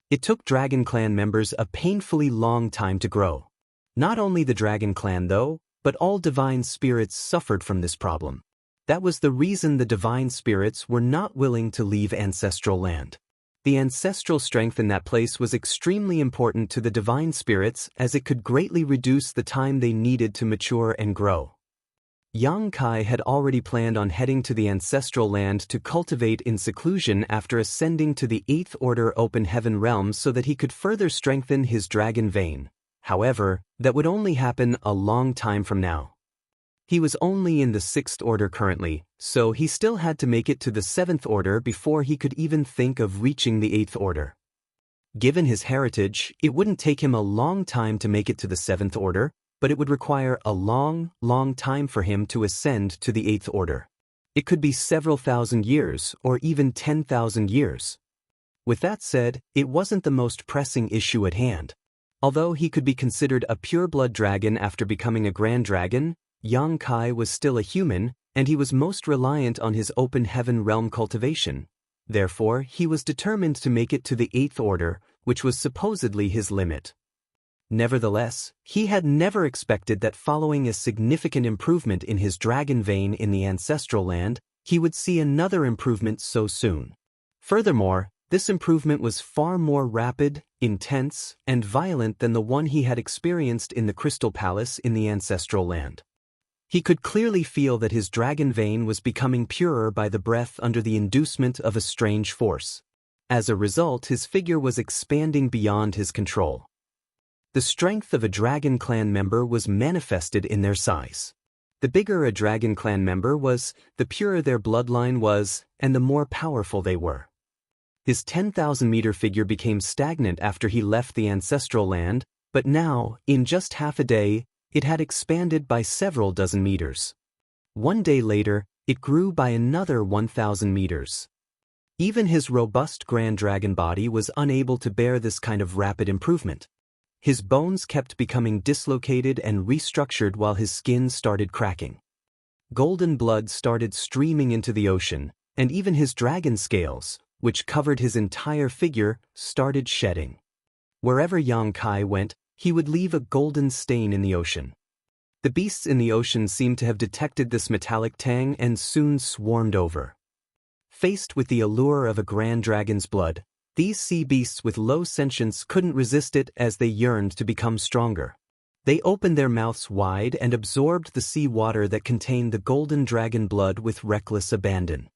It took Dragon Clan members a painfully long time to grow. Not only the Dragon Clan though, but all divine spirits suffered from this problem. That was the reason the divine spirits were not willing to leave Ancestral Land. The ancestral strength in that place was extremely important to the divine spirits as it could greatly reduce the time they needed to mature and grow. Yang Kai had already planned on heading to the Ancestral Land to cultivate in seclusion after ascending to the 8th Order Open Heaven realm so that he could further strengthen his dragon vein. However, that would only happen a long time from now. He was only in the 6th Order currently, so he still had to make it to the 7th Order before he could even think of reaching the 8th Order. Given his heritage, it wouldn't take him a long time to make it to the 7th Order, but it would require a long time for him to ascend to the 8th Order. It could be several thousand years, or even 10,000 years. With that said, it wasn't the most pressing issue at hand. Although he could be considered a pure-blood dragon after becoming a Grand Dragon, Yang Kai was still a human, and he was most reliant on his Open Heaven realm cultivation. Therefore, he was determined to make it to the 8th Order, which was supposedly his limit. Nevertheless, he had never expected that following a significant improvement in his dragon vein in the Ancestral Land, he would see another improvement so soon. Furthermore, this improvement was far more rapid, intense, and violent than the one he had experienced in the Crystal Palace in the Ancestral Land. He could clearly feel that his dragon vein was becoming purer by the breath under the inducement of a strange force. As a result, his figure was expanding beyond his control. The strength of a Dragon Clan member was manifested in their size. The bigger a Dragon Clan member was, the purer their bloodline was, and the more powerful they were. His 10,000-meter figure became stagnant after he left the Ancestral Land, but now, in just half a day, it had expanded by several dozen meters. One day later, it grew by another 1,000 meters. Even his robust Grand Dragon body was unable to bear this kind of rapid improvement. His bones kept becoming dislocated and restructured while his skin started cracking. Golden blood started streaming into the ocean, and even his dragon scales, which covered his entire figure, started shedding. Wherever Yang Kai went, he would leave a golden stain in the ocean. The beasts in the ocean seemed to have detected this metallic tang and soon swarmed over. Faced with the allure of a grand dragon's blood, these sea beasts with low sentience couldn't resist it as they yearned to become stronger. They opened their mouths wide and absorbed the sea water that contained the golden dragon blood with reckless abandon.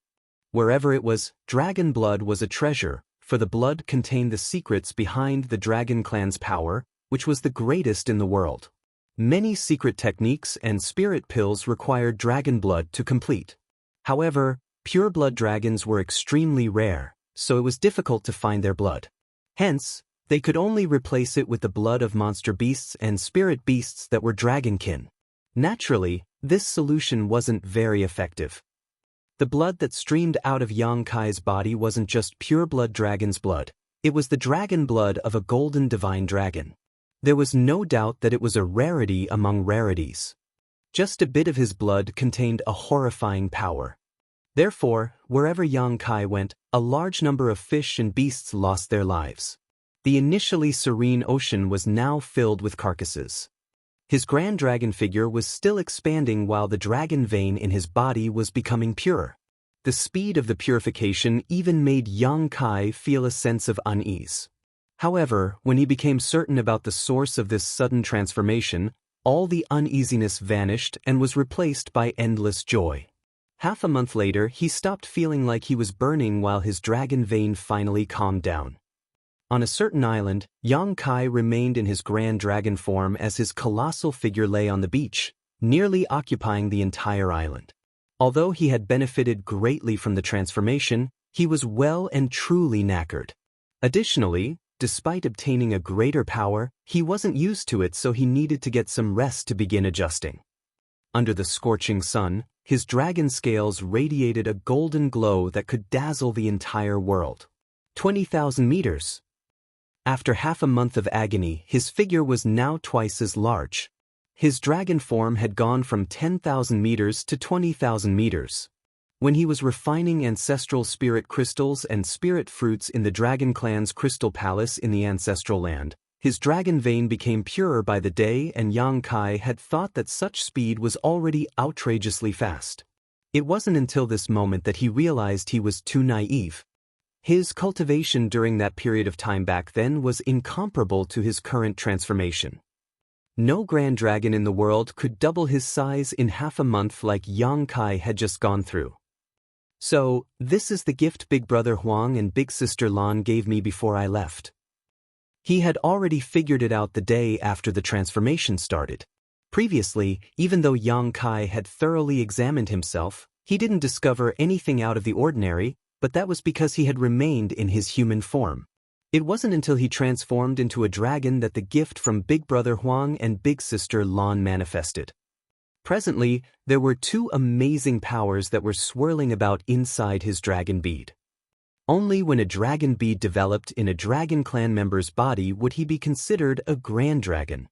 Wherever it was, dragon blood was a treasure, for the blood contained the secrets behind the Dragon Clan's power, which was the greatest in the world. Many secret techniques and spirit pills required dragon blood to complete. However, pure-blood dragons were extremely rare, so it was difficult to find their blood. Hence, they could only replace it with the blood of monster beasts and spirit beasts that were dragonkin. Naturally, this solution wasn't very effective. The blood that streamed out of Yang Kai's body wasn't just pure-blood dragon's blood, it was the dragon blood of a golden divine dragon. There was no doubt that it was a rarity among rarities. Just a bit of his blood contained a horrifying power. Therefore, wherever Yang Kai went, a large number of fish and beasts lost their lives. The initially serene ocean was now filled with carcasses. His grand dragon figure was still expanding while the dragon vein in his body was becoming pure. The speed of the purification even made Yang Kai feel a sense of unease. However, when he became certain about the source of this sudden transformation, all the uneasiness vanished and was replaced by endless joy. Half a month later, he stopped feeling like he was burning while his dragon vein finally calmed down. On a certain island, Yang Kai remained in his grand dragon form as his colossal figure lay on the beach, nearly occupying the entire island. Although he had benefited greatly from the transformation, he was well and truly knackered. Additionally, despite obtaining a greater power, he wasn't used to it, so he needed to get some rest to begin adjusting. Under the scorching sun, his dragon scales radiated a golden glow that could dazzle the entire world. 20,000 meters. After half a month of agony, his figure was now twice as large. His dragon form had gone from 10,000 meters to 20,000 meters. When he was refining ancestral spirit crystals and spirit fruits in the Dragon Clan's Crystal Palace in the Ancestral Land, his dragon vein became purer by the day, and Yang Kai had thought that such speed was already outrageously fast. It wasn't until this moment that he realized he was too naive. His cultivation during that period of time back then was incomparable to his current transformation. No grand dragon in the world could double his size in half a month like Yang Kai had just gone through. So, this is the gift Big Brother Huang and Big Sister Lan gave me before I left. He had already figured it out the day after the transformation started. Previously, even though Yang Kai had thoroughly examined himself, he didn't discover anything out of the ordinary, but that was because he had remained in his human form. It wasn't until he transformed into a dragon that the gift from Big Brother Huang and Big Sister Lan manifested. Presently, there were two amazing powers that were swirling about inside his dragon bead. Only when a dragon bead developed in a Dragon Clan member's body would he be considered a grand dragon.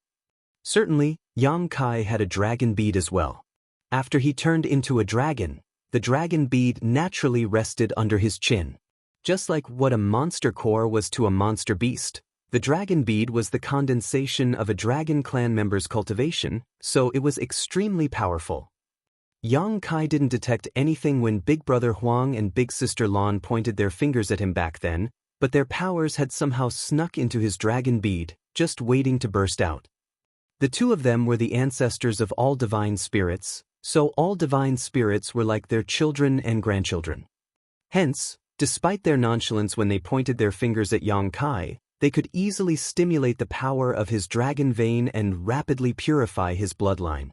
Certainly, Yang Kai had a dragon bead as well. After he turned into a dragon, the dragon bead naturally rested under his chin. Just like what a monster core was to a monster beast, the dragon bead was the condensation of a Dragon Clan member's cultivation, so it was extremely powerful. Yang Kai didn't detect anything when Big Brother Huang and Big Sister Lan pointed their fingers at him back then, but their powers had somehow snuck into his dragon bead, just waiting to burst out. The two of them were the ancestors of all divine spirits, so all divine spirits were like their children and grandchildren. Hence, despite their nonchalance when they pointed their fingers at Yang Kai, they could easily stimulate the power of his dragon vein and rapidly purify his bloodline.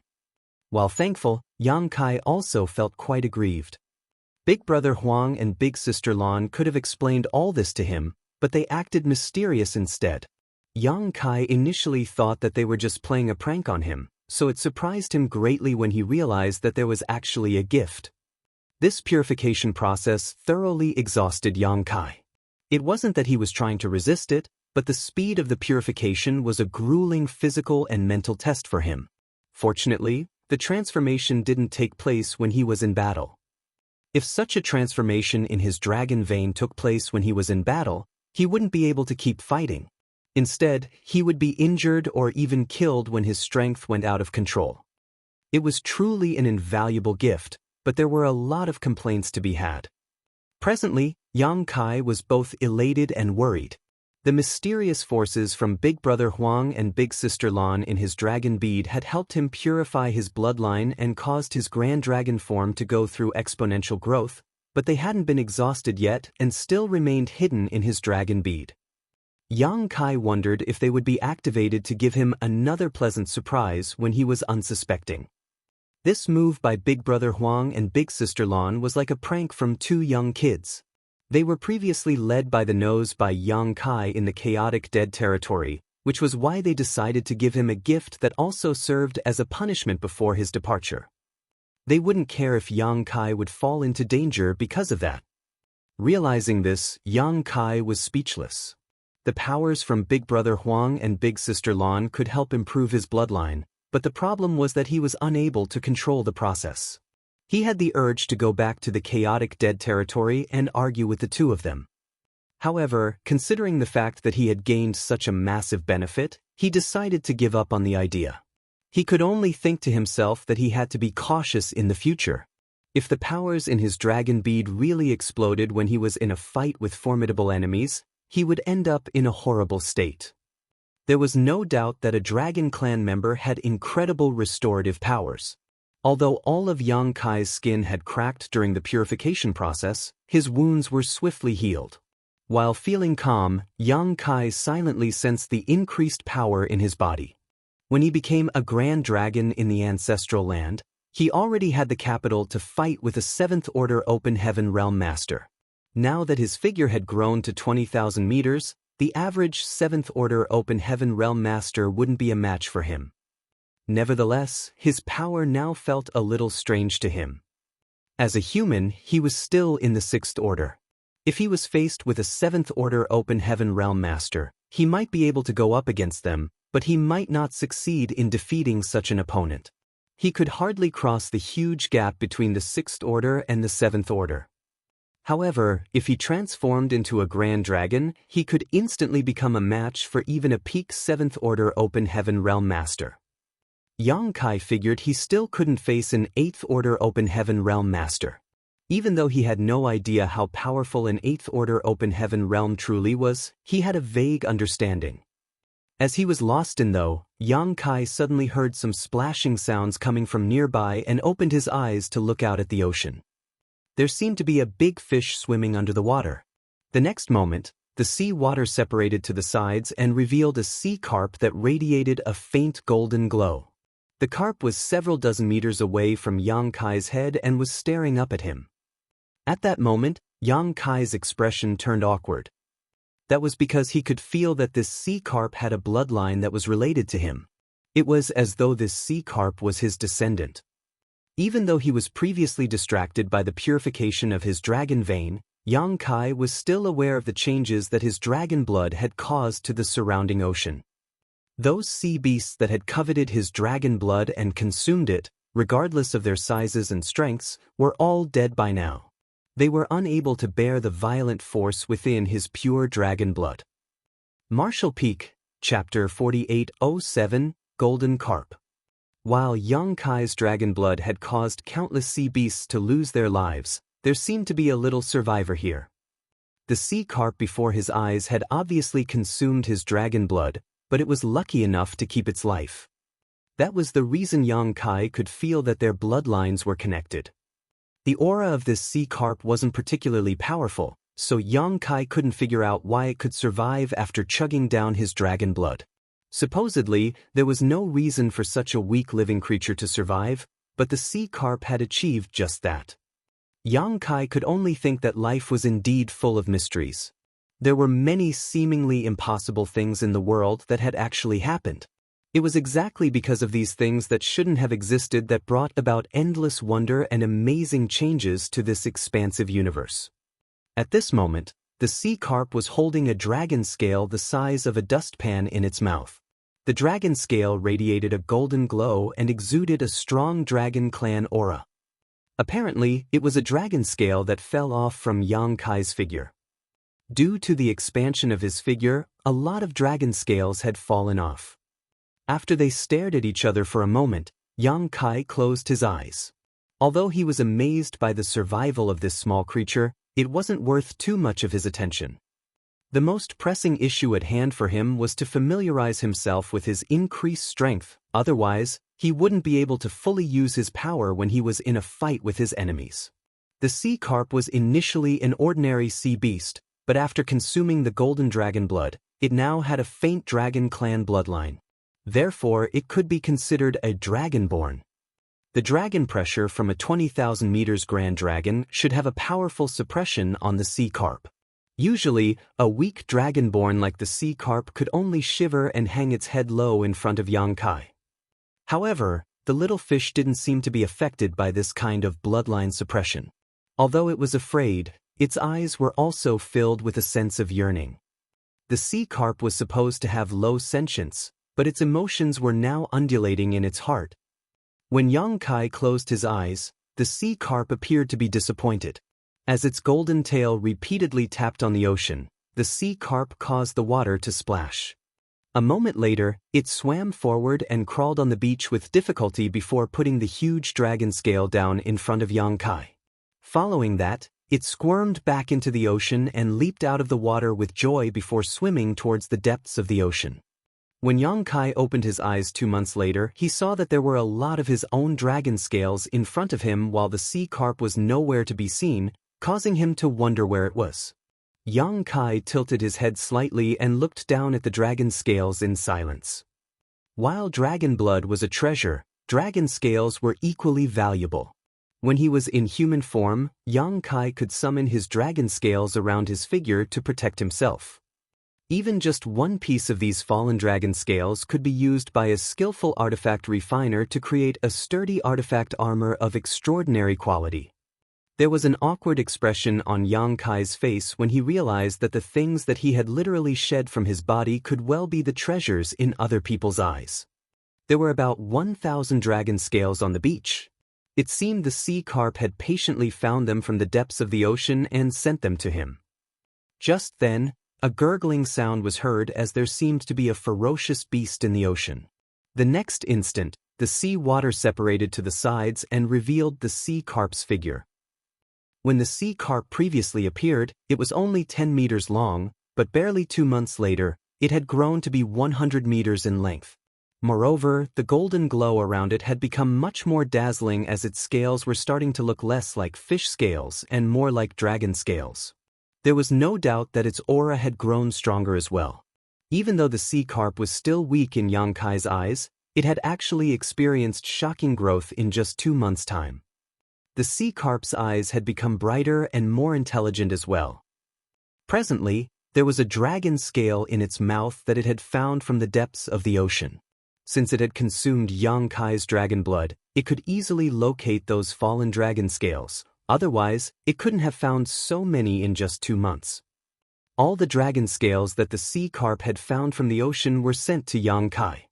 While thankful, Yang Kai also felt quite aggrieved. Big Brother Huang and Big Sister Lan could have explained all this to him, but they acted mysterious instead. Yang Kai initially thought that they were just playing a prank on him, so it surprised him greatly when he realized that there was actually a gift. This purification process thoroughly exhausted Yang Kai. It wasn't that he was trying to resist it, but the speed of the purification was a grueling physical and mental test for him. Fortunately, the transformation didn't take place when he was in battle. If such a transformation in his dragon vein took place when he was in battle, he wouldn't be able to keep fighting. Instead, he would be injured or even killed when his strength went out of control. It was truly an invaluable gift, but there were a lot of complaints to be had. Presently, Yang Kai was both elated and worried. The mysterious forces from Big Brother Huang and Big Sister Lan in his dragon bead had helped him purify his bloodline and caused his grand dragon form to go through exponential growth, but they hadn't been exhausted yet and still remained hidden in his dragon bead. Yang Kai wondered if they would be activated to give him another pleasant surprise when he was unsuspecting. This move by Big Brother Huang and Big Sister Lan was like a prank from two young kids. They were previously led by the nose by Yang Kai in the chaotic dead territory, which was why they decided to give him a gift that also served as a punishment before his departure. They wouldn't care if Yang Kai would fall into danger because of that. Realizing this, Yang Kai was speechless. The powers from Big Brother Huang and Big Sister Lan could help improve his bloodline, but the problem was that he was unable to control the process. He had the urge to go back to the chaotic dead territory and argue with the two of them. However, considering the fact that he had gained such a massive benefit, he decided to give up on the idea. He could only think to himself that he had to be cautious in the future. If the powers in his dragon bead really exploded when he was in a fight with formidable enemies, he would end up in a horrible state. There was no doubt that a Dragon Clan member had incredible restorative powers. Although all of Yang Kai's skin had cracked during the purification process, his wounds were swiftly healed. While feeling calm, Yang Kai silently sensed the increased power in his body. When he became a grand dragon in the ancestral land, He already had the capital to fight with a 7th Order Open Heaven Realm Master. Now that his figure had grown to 20,000 meters, the average 7th Order Open Heaven Realm Master wouldn't be a match for him. Nevertheless, his power now felt a little strange to him. As a human, he was still in the 6th Order. If he was faced with a 7th Order Open Heaven Realm Master, he might be able to go up against them, but he might not succeed in defeating such an opponent. He could hardly cross the huge gap between the 6th Order and the 7th Order. However, if he transformed into a Grand Dragon, he could instantly become a match for even a peak 7th Order Open Heaven Realm Master. Yang Kai figured he still couldn't face an 8th Order Open Heaven Realm Master. Even though he had no idea how powerful an 8th Order Open Heaven Realm truly was, he had a vague understanding. As he was lost in though, Yang Kai suddenly heard some splashing sounds coming from nearby and opened his eyes to look out at the ocean. There seemed to be a big fish swimming under the water. The next moment, the sea water separated to the sides and revealed a sea carp that radiated a faint golden glow. The carp was several dozen meters away from Yang Kai's head and was staring up at him. At that moment, Yang Kai's expression turned awkward. That was because he could feel that this sea carp had a bloodline that was related to him. It was as though this sea carp was his descendant. Even though he was previously distracted by the purification of his dragon vein, Yang Kai was still aware of the changes that his dragon blood had caused to the surrounding ocean. Those sea beasts that had coveted his dragon blood and consumed it, regardless of their sizes and strengths, were all dead by now. They were unable to bear the violent force within his pure dragon blood. Martial Peak, Chapter 4807, Golden Carp. While Yang Kai's dragon blood had caused countless sea beasts to lose their lives, there seemed to be a little survivor here. The sea carp before his eyes had obviously consumed his dragon blood, but it was lucky enough to keep its life. That was the reason Yang Kai could feel that their bloodlines were connected. The aura of this sea carp wasn't particularly powerful, so Yang Kai couldn't figure out why it could survive after chugging down his dragon blood. Supposedly, there was no reason for such a weak living creature to survive, but the sea carp had achieved just that. Yang Kai could only think that life was indeed full of mysteries. There were many seemingly impossible things in the world that had actually happened. It was exactly because of these things that shouldn't have existed that brought about endless wonder and amazing changes to this expansive universe. At this moment, the sea carp was holding a dragon scale the size of a dustpan in its mouth. The dragon scale radiated a golden glow and exuded a strong dragon clan aura. Apparently, it was a dragon scale that fell off from Yang Kai's figure. Due to the expansion of his figure, a lot of dragon scales had fallen off. After they stared at each other for a moment, Yang Kai closed his eyes. Although he was amazed by the survival of this small creature, it wasn't worth too much of his attention. The most pressing issue at hand for him was to familiarize himself with his increased strength, otherwise, he wouldn't be able to fully use his power when he was in a fight with his enemies. The sea carp was initially an ordinary sea beast, but after consuming the golden dragon blood, it now had a faint dragon clan bloodline. Therefore, it could be considered a dragonborn. The dragon pressure from a 20,000 meters grand dragon should have a powerful suppression on the sea carp. Usually, a weak dragonborn like the sea carp could only shiver and hang its head low in front of Yang Kai. However, the little fish didn't seem to be affected by this kind of bloodline suppression. Although it was afraid, its eyes were also filled with a sense of yearning. The sea carp was supposed to have low sentience, but its emotions were now undulating in its heart. When Yang Kai closed his eyes, the sea carp appeared to be disappointed. As its golden tail repeatedly tapped on the ocean, the sea carp caused the water to splash. A moment later, it swam forward and crawled on the beach with difficulty before putting the huge dragon scale down in front of Yang Kai. Following that, it squirmed back into the ocean and leaped out of the water with joy before swimming towards the depths of the ocean. When Yang Kai opened his eyes 2 months later, he saw that there were a lot of his own dragon scales in front of him while the sea carp was nowhere to be seen, causing him to wonder where it was. Yang Kai tilted his head slightly and looked down at the dragon scales in silence. While dragon blood was a treasure, dragon scales were equally valuable. When he was in human form, Yang Kai could summon his dragon scales around his figure to protect himself. Even just one piece of these fallen dragon scales could be used by a skillful artifact refiner to create a sturdy artifact armor of extraordinary quality. There was an awkward expression on Yang Kai's face when he realized that the things that he had literally shed from his body could well be the treasures in other people's eyes. There were about 1,000 dragon scales on the beach. It seemed the sea carp had patiently found them from the depths of the ocean and sent them to him. Just then, a gurgling sound was heard as there seemed to be a ferocious beast in the ocean. The next instant, the sea water separated to the sides and revealed the sea carp's figure. When the sea carp previously appeared, it was only 10 meters long, but barely 2 months later, it had grown to be 100 meters in length. Moreover, the golden glow around it had become much more dazzling as its scales were starting to look less like fish scales and more like dragon scales. There was no doubt that its aura had grown stronger as well. Even though the sea carp was still weak in Yang Kai's eyes, it had actually experienced shocking growth in just 2 months' time. The sea carp's eyes had become brighter and more intelligent as well. Presently, there was a dragon scale in its mouth that it had found from the depths of the ocean. Since it had consumed Yang Kai's dragon blood, it could easily locate those fallen dragon scales. Otherwise, it couldn't have found so many in just 2 months. All the dragon scales that the sea carp had found from the ocean were sent to Yang Kai.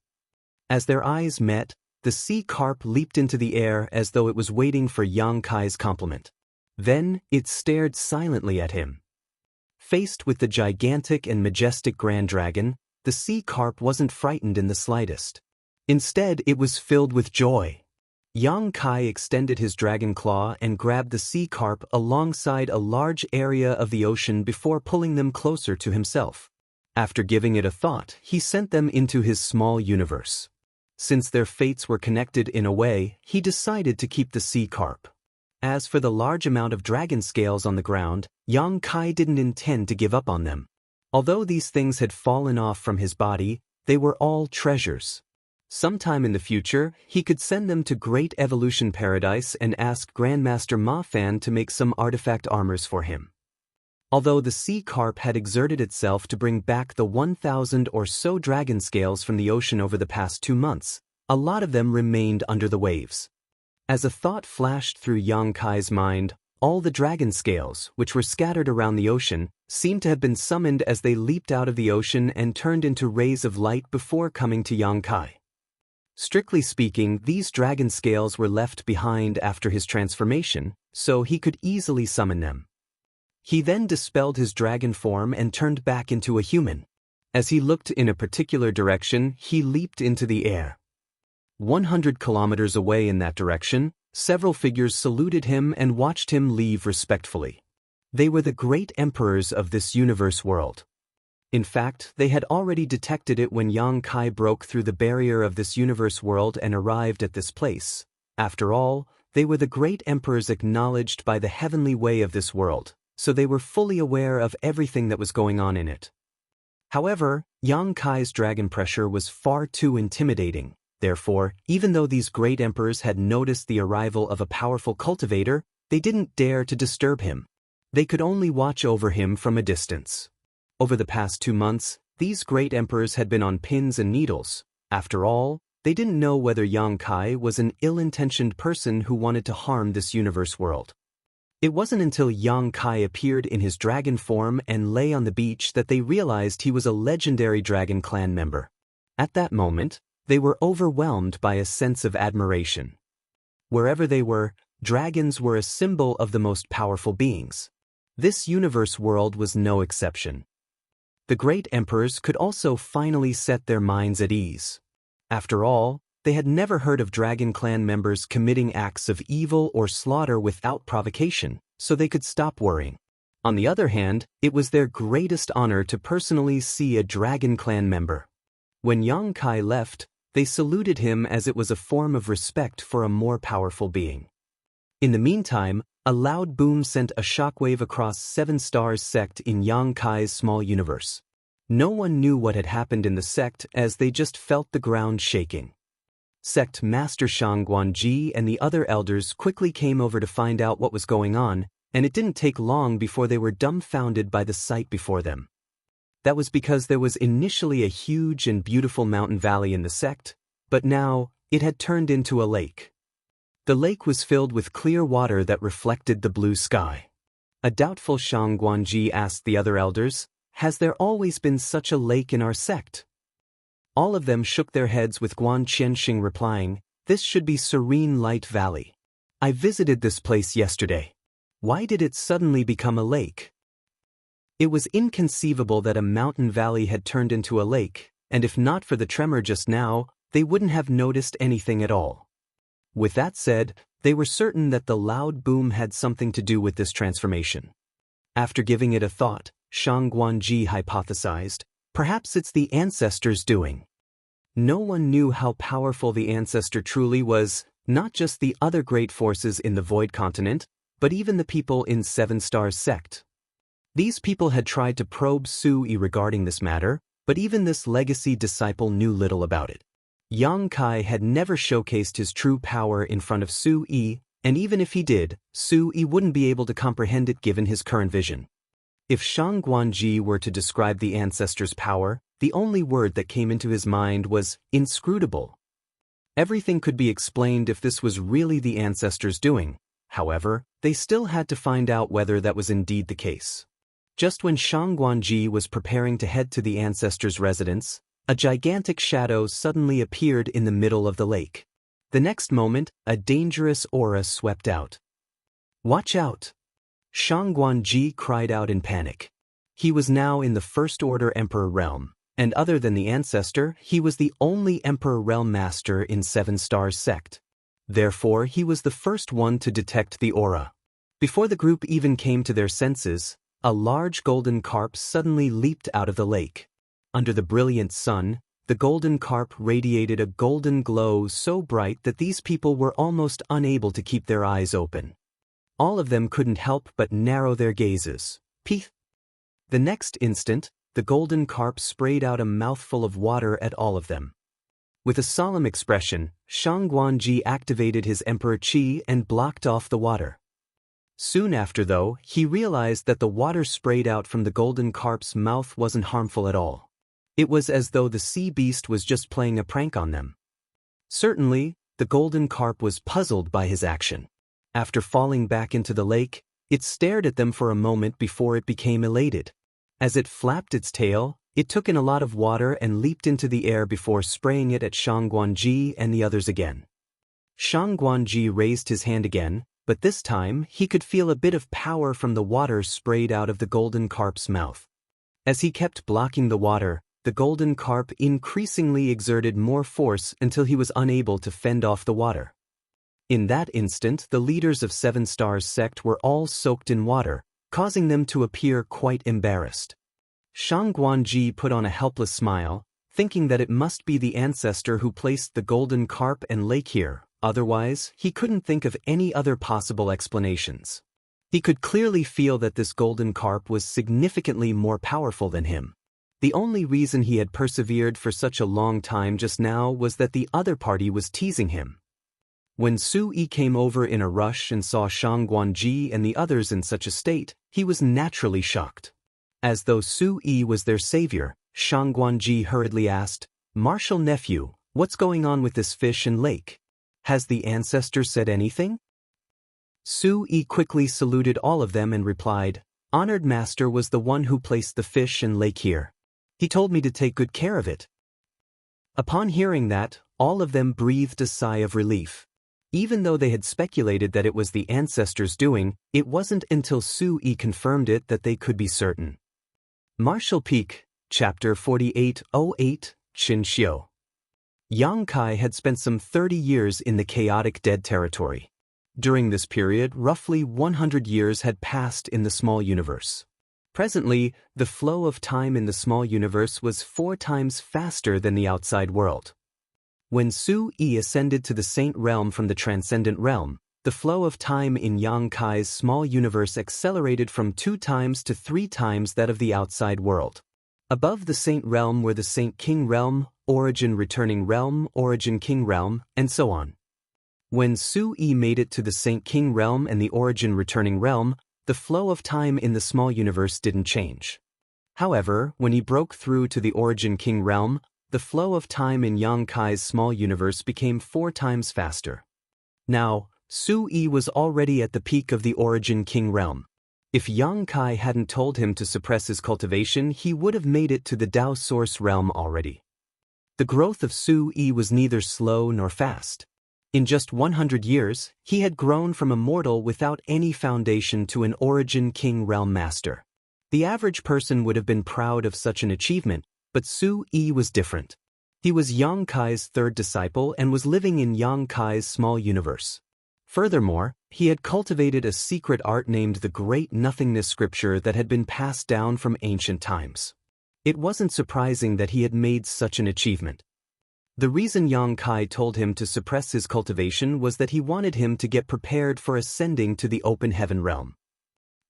As their eyes met, the sea carp leaped into the air as though it was waiting for Yang Kai's compliment. Then, it stared silently at him. Faced with the gigantic and majestic grand dragon, the sea carp wasn't frightened in the slightest. Instead, it was filled with joy. Yang Kai extended his dragon claw and grabbed the sea carp alongside a large area of the ocean before pulling them closer to himself. After giving it a thought, he sent them into his small universe. Since their fates were connected in a way, he decided to keep the sea carp. As for the large amount of dragon scales on the ground, Yang Kai didn't intend to give up on them. Although these things had fallen off from his body, they were all treasures. Sometime in the future, he could send them to Great Evolution Paradise and ask Grandmaster Ma Fan to make some artifact armors for him. Although the sea carp had exerted itself to bring back the 1,000 or so dragon scales from the ocean over the past 2 months, a lot of them remained under the waves. As a thought flashed through Yang Kai's mind, all the dragon scales, which were scattered around the ocean, seemed to have been summoned as they leaped out of the ocean and turned into rays of light before coming to Yang Kai. Strictly speaking, these dragon scales were left behind after his transformation, so he could easily summon them. He then dispelled his dragon form and turned back into a human. As he looked in a particular direction, he leaped into the air. 100 kilometers away in that direction, several figures saluted him and watched him leave respectfully. They were the great emperors of this universe world. In fact, they had already detected it when Yang Kai broke through the barrier of this universe world and arrived at this place. After all, they were the great emperors acknowledged by the heavenly way of this world, so they were fully aware of everything that was going on in it. However, Yang Kai's dragon pressure was far too intimidating. Therefore, even though these great emperors had noticed the arrival of a powerful cultivator, they didn't dare to disturb him. They could only watch over him from a distance. Over the past 2 months, these great emperors had been on pins and needles. After all, they didn't know whether Yang Kai was an ill-intentioned person who wanted to harm this universe world. It wasn't until Yang Kai appeared in his dragon form and lay on the beach that they realized he was a legendary Dragon Clan member. At that moment, they were overwhelmed by a sense of admiration. Wherever they were, dragons were a symbol of the most powerful beings. This universe world was no exception. The great emperors could also finally set their minds at ease. After all, they had never heard of Dragon Clan members committing acts of evil or slaughter without provocation, so they could stop worrying. On the other hand, it was their greatest honor to personally see a Dragon Clan member. When Yang Kai left, they saluted him as it was a form of respect for a more powerful being. In the meantime, a loud boom sent a shockwave across 7 Stars sect in Yang Kai's small universe. No one knew what had happened in the sect as they just felt the ground shaking. Sect Master Shang Guanji and the other elders quickly came over to find out what was going on, and it didn't take long before they were dumbfounded by the sight before them. That was because there was initially a huge and beautiful mountain valley in the sect, but now it had turned into a lake. The lake was filled with clear water that reflected the blue sky. A doubtful Shang Guanji asked the other elders, "Has there always been such a lake in our sect?" All of them shook their heads with Guan Qianxing replying, "This should be Serene Light Valley. I visited this place yesterday. Why did it suddenly become a lake?" It was inconceivable that a mountain valley had turned into a lake, and if not for the tremor just now, they wouldn't have noticed anything at all. With that said, they were certain that the loud boom had something to do with this transformation. After giving it a thought, Shang Guanji hypothesized, "Perhaps it's the ancestors' doing." No one knew how powerful the ancestor truly was, not just the other great forces in the Void Continent, but even the people in Seven Stars sect. These people had tried to probe Sui regarding this matter, but even this legacy disciple knew little about it. Yang Kai had never showcased his true power in front of Sui, and even if he did, Sui wouldn't be able to comprehend it given his current vision. If Shang Guanji were to describe the ancestors' power, the only word that came into his mind was inscrutable. Everything could be explained if this was really the ancestors' doing. However, they still had to find out whether that was indeed the case. Just when Shang Guanji was preparing to head to the ancestors' residence, a gigantic shadow suddenly appeared in the middle of the lake. The next moment, a dangerous aura swept out. "Watch out!" Shang Guanji cried out in panic. He was now in the First Order Emperor realm, and other than the ancestor, he was the only Emperor realm master in Seven Stars sect. Therefore, he was the first one to detect the aura. Before the group even came to their senses, a large golden carp suddenly leaped out of the lake. Under the brilliant sun, the golden carp radiated a golden glow so bright that these people were almost unable to keep their eyes open. All of them couldn't help but narrow their gazes. Peeth! The next instant, the golden carp sprayed out a mouthful of water at all of them. With a solemn expression, Shang Guanji activated his Emperor Qi and blocked off the water. Soon after, though, he realized that the water sprayed out from the golden carp's mouth wasn't harmful at all. It was as though the sea beast was just playing a prank on them. Certainly, the golden carp was puzzled by his action. After falling back into the lake, it stared at them for a moment before it became elated. As it flapped its tail, it took in a lot of water and leaped into the air before spraying it at Shang Guanji and the others again. Shang Guanji raised his hand again, but this time he could feel a bit of power from the water sprayed out of the golden carp's mouth. As he kept blocking the water, the golden carp increasingly exerted more force until he was unable to fend off the water. In that instant, the leaders of Seven Stars sect were all soaked in water, causing them to appear quite embarrassed. Shang Guanji put on a helpless smile, thinking that it must be the ancestor who placed the golden carp and lake here, otherwise, he couldn't think of any other possible explanations. He could clearly feel that this golden carp was significantly more powerful than him. The only reason he had persevered for such a long time just now was that the other party was teasing him. When Sui came over in a rush and saw Shang Guanji and the others in such a state, he was naturally shocked. As though Sui was their savior, Shang Guanji hurriedly asked, "Martial nephew, what's going on with this fish and lake? Has the ancestor said anything?" Sui quickly saluted all of them and replied, "Honored master was the one who placed the fish and lake here. He told me to take good care of it." Upon hearing that, all of them breathed a sigh of relief. Even though they had speculated that it was the ancestors' doing, it wasn't until Sui confirmed it that they could be certain. Martial Peak, Chapter 4808, Qinxiu. Yang Kai had spent some 30 years in the chaotic dead territory. During this period, roughly 100 years had passed in the small universe. Presently, the flow of time in the small universe was 4 times faster than the outside world. When Sui ascended to the Saint Realm from the Transcendent Realm, the flow of time in Yang Kai's small universe accelerated from 2 times to 3 times that of the outside world. Above the Saint Realm were the Saint King Realm, Origin Returning Realm, Origin King Realm, and so on. When Su-yi made it to the Saint King Realm and the Origin Returning Realm, the flow of time in the small universe didn't change. However, when he broke through to the Origin King Realm, the flow of time in Yang Kai's small universe became 4 times faster. Now, Su-yi was already at the peak of the Origin King Realm. If Yang Kai hadn't told him to suppress his cultivation, he would have made it to the Tao Source Realm already. The growth of Su-yi was neither slow nor fast. In just 100 years, he had grown from a mortal without any foundation to an Origin King Realm Master. The average person would have been proud of such an achievement, but Su-yi was different. He was Yang Kai's 3rd disciple and was living in Yang Kai's small universe. Furthermore, he had cultivated a secret art named the Great Nothingness Scripture that had been passed down from ancient times. It wasn't surprising that he had made such an achievement. The reason Yang Kai told him to suppress his cultivation was that he wanted him to get prepared for ascending to the open heaven realm.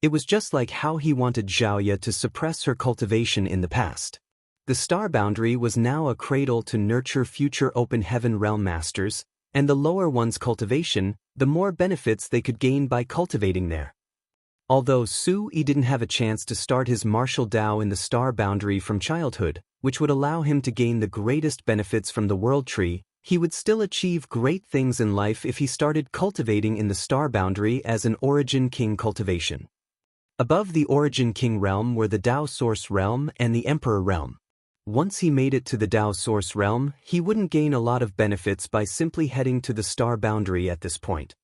It was just like how he wanted Xiaoya to suppress her cultivation in the past. The star boundary was now a cradle to nurture future open heaven realm masters, and the lower one's cultivation, the more benefits they could gain by cultivating there. Although Su-yi didn't have a chance to start his martial Tao in the star boundary from childhood, which would allow him to gain the greatest benefits from the world tree, he would still achieve great things in life if he started cultivating in the star boundary as an Origin King cultivation. Above the Origin King realm were the Tao Source realm and the Emperor realm. Once he made it to the Tao Source realm, he wouldn't gain a lot of benefits by simply heading to the star boundary at this point.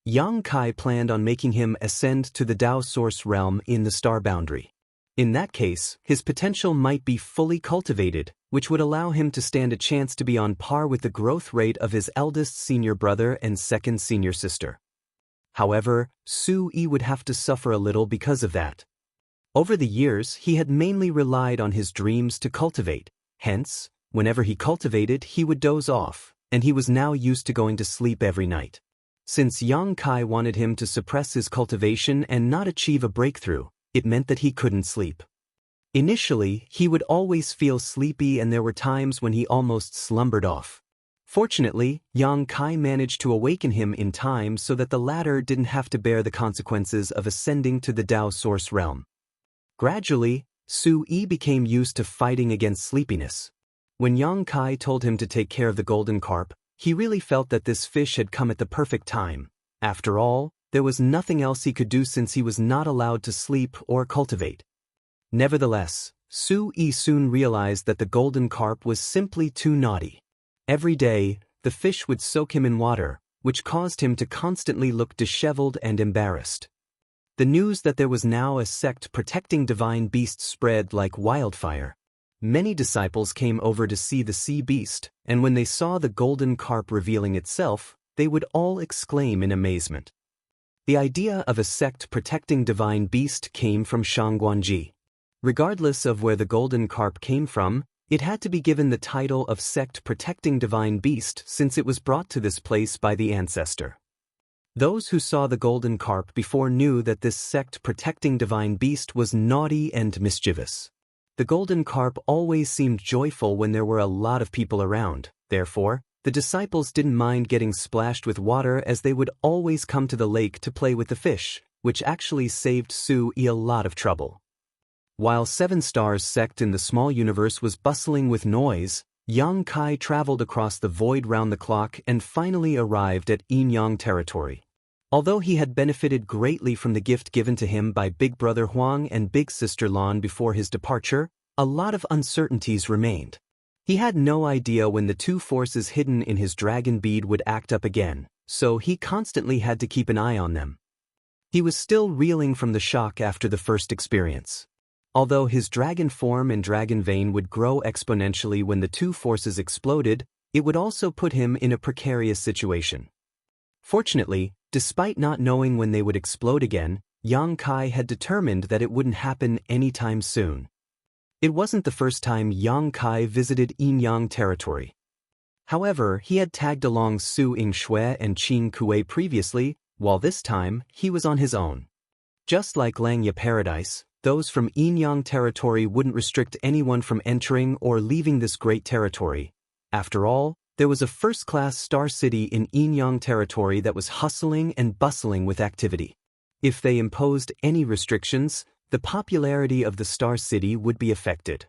Yang Kai planned on making him ascend to the Tao Source realm in the star boundary. In that case, his potential might be fully cultivated, which would allow him to stand a chance to be on par with the growth rate of his eldest senior brother and second senior sister. However, Su-yi would have to suffer a little because of that. Over the years, he had mainly relied on his dreams to cultivate. Hence, whenever he cultivated, he would doze off, and he was now used to going to sleep every night. Since Yang Kai wanted him to suppress his cultivation and not achieve a breakthrough, it meant that he couldn't sleep. Initially, he would always feel sleepy and there were times when he almost slumbered off. Fortunately, Yang Kai managed to awaken him in time so that the latter didn't have to bear the consequences of ascending to the Tao Source realm. Gradually, Su-yi became used to fighting against sleepiness. When Yang Kai told him to take care of the golden carp, he really felt that this fish had come at the perfect time. After all, there was nothing else he could do since he was not allowed to sleep or cultivate. Nevertheless, Su-yi soon realized that the golden carp was simply too naughty. Every day, the fish would soak him in water, which caused him to constantly look disheveled and embarrassed. The news that there was now a sect protecting divine beasts spread like wildfire. Many disciples came over to see the sea beast, and when they saw the golden carp revealing itself, they would all exclaim in amazement. The idea of a sect protecting divine beast came from Shangguanji. Regardless of where the golden carp came from, it had to be given the title of sect protecting divine beast since it was brought to this place by the ancestor. Those who saw the golden carp before knew that this sect protecting divine beast was naughty and mischievous. The golden carp always seemed joyful when there were a lot of people around. Therefore, the disciples didn't mind getting splashed with water as they would always come to the lake to play with the fish, which actually saved Su-yi a lot of trouble. While Seven Stars sect in the small universe was bustling with noise, Yang Kai traveled across the void round the clock and finally arrived at Yin-Yang territory. Although he had benefited greatly from the gift given to him by Big Brother Huang and Big Sister Lan before his departure, a lot of uncertainties remained. He had no idea when the 2 forces hidden in his dragon bead would act up again, so he constantly had to keep an eye on them. He was still reeling from the shock after the first experience. Although his dragon form and dragon vein would grow exponentially when the 2 forces exploded, it would also put him in a precarious situation. Fortunately, despite not knowing when they would explode again, Yang Kai had determined that it wouldn't happen anytime soon. It wasn't the first time Yang Kai visited Yin-Yang territory. However, he had tagged along Su Yingshui and Qin Kuei previously, while this time, he was on his own. Just like Langya Paradise, those from Yin-Yang territory wouldn't restrict anyone from entering or leaving this great territory. After all, there was a first-class star city in Yin-Yang territory that was hustling and bustling with activity. If they imposed any restrictions, the popularity of the star city would be affected.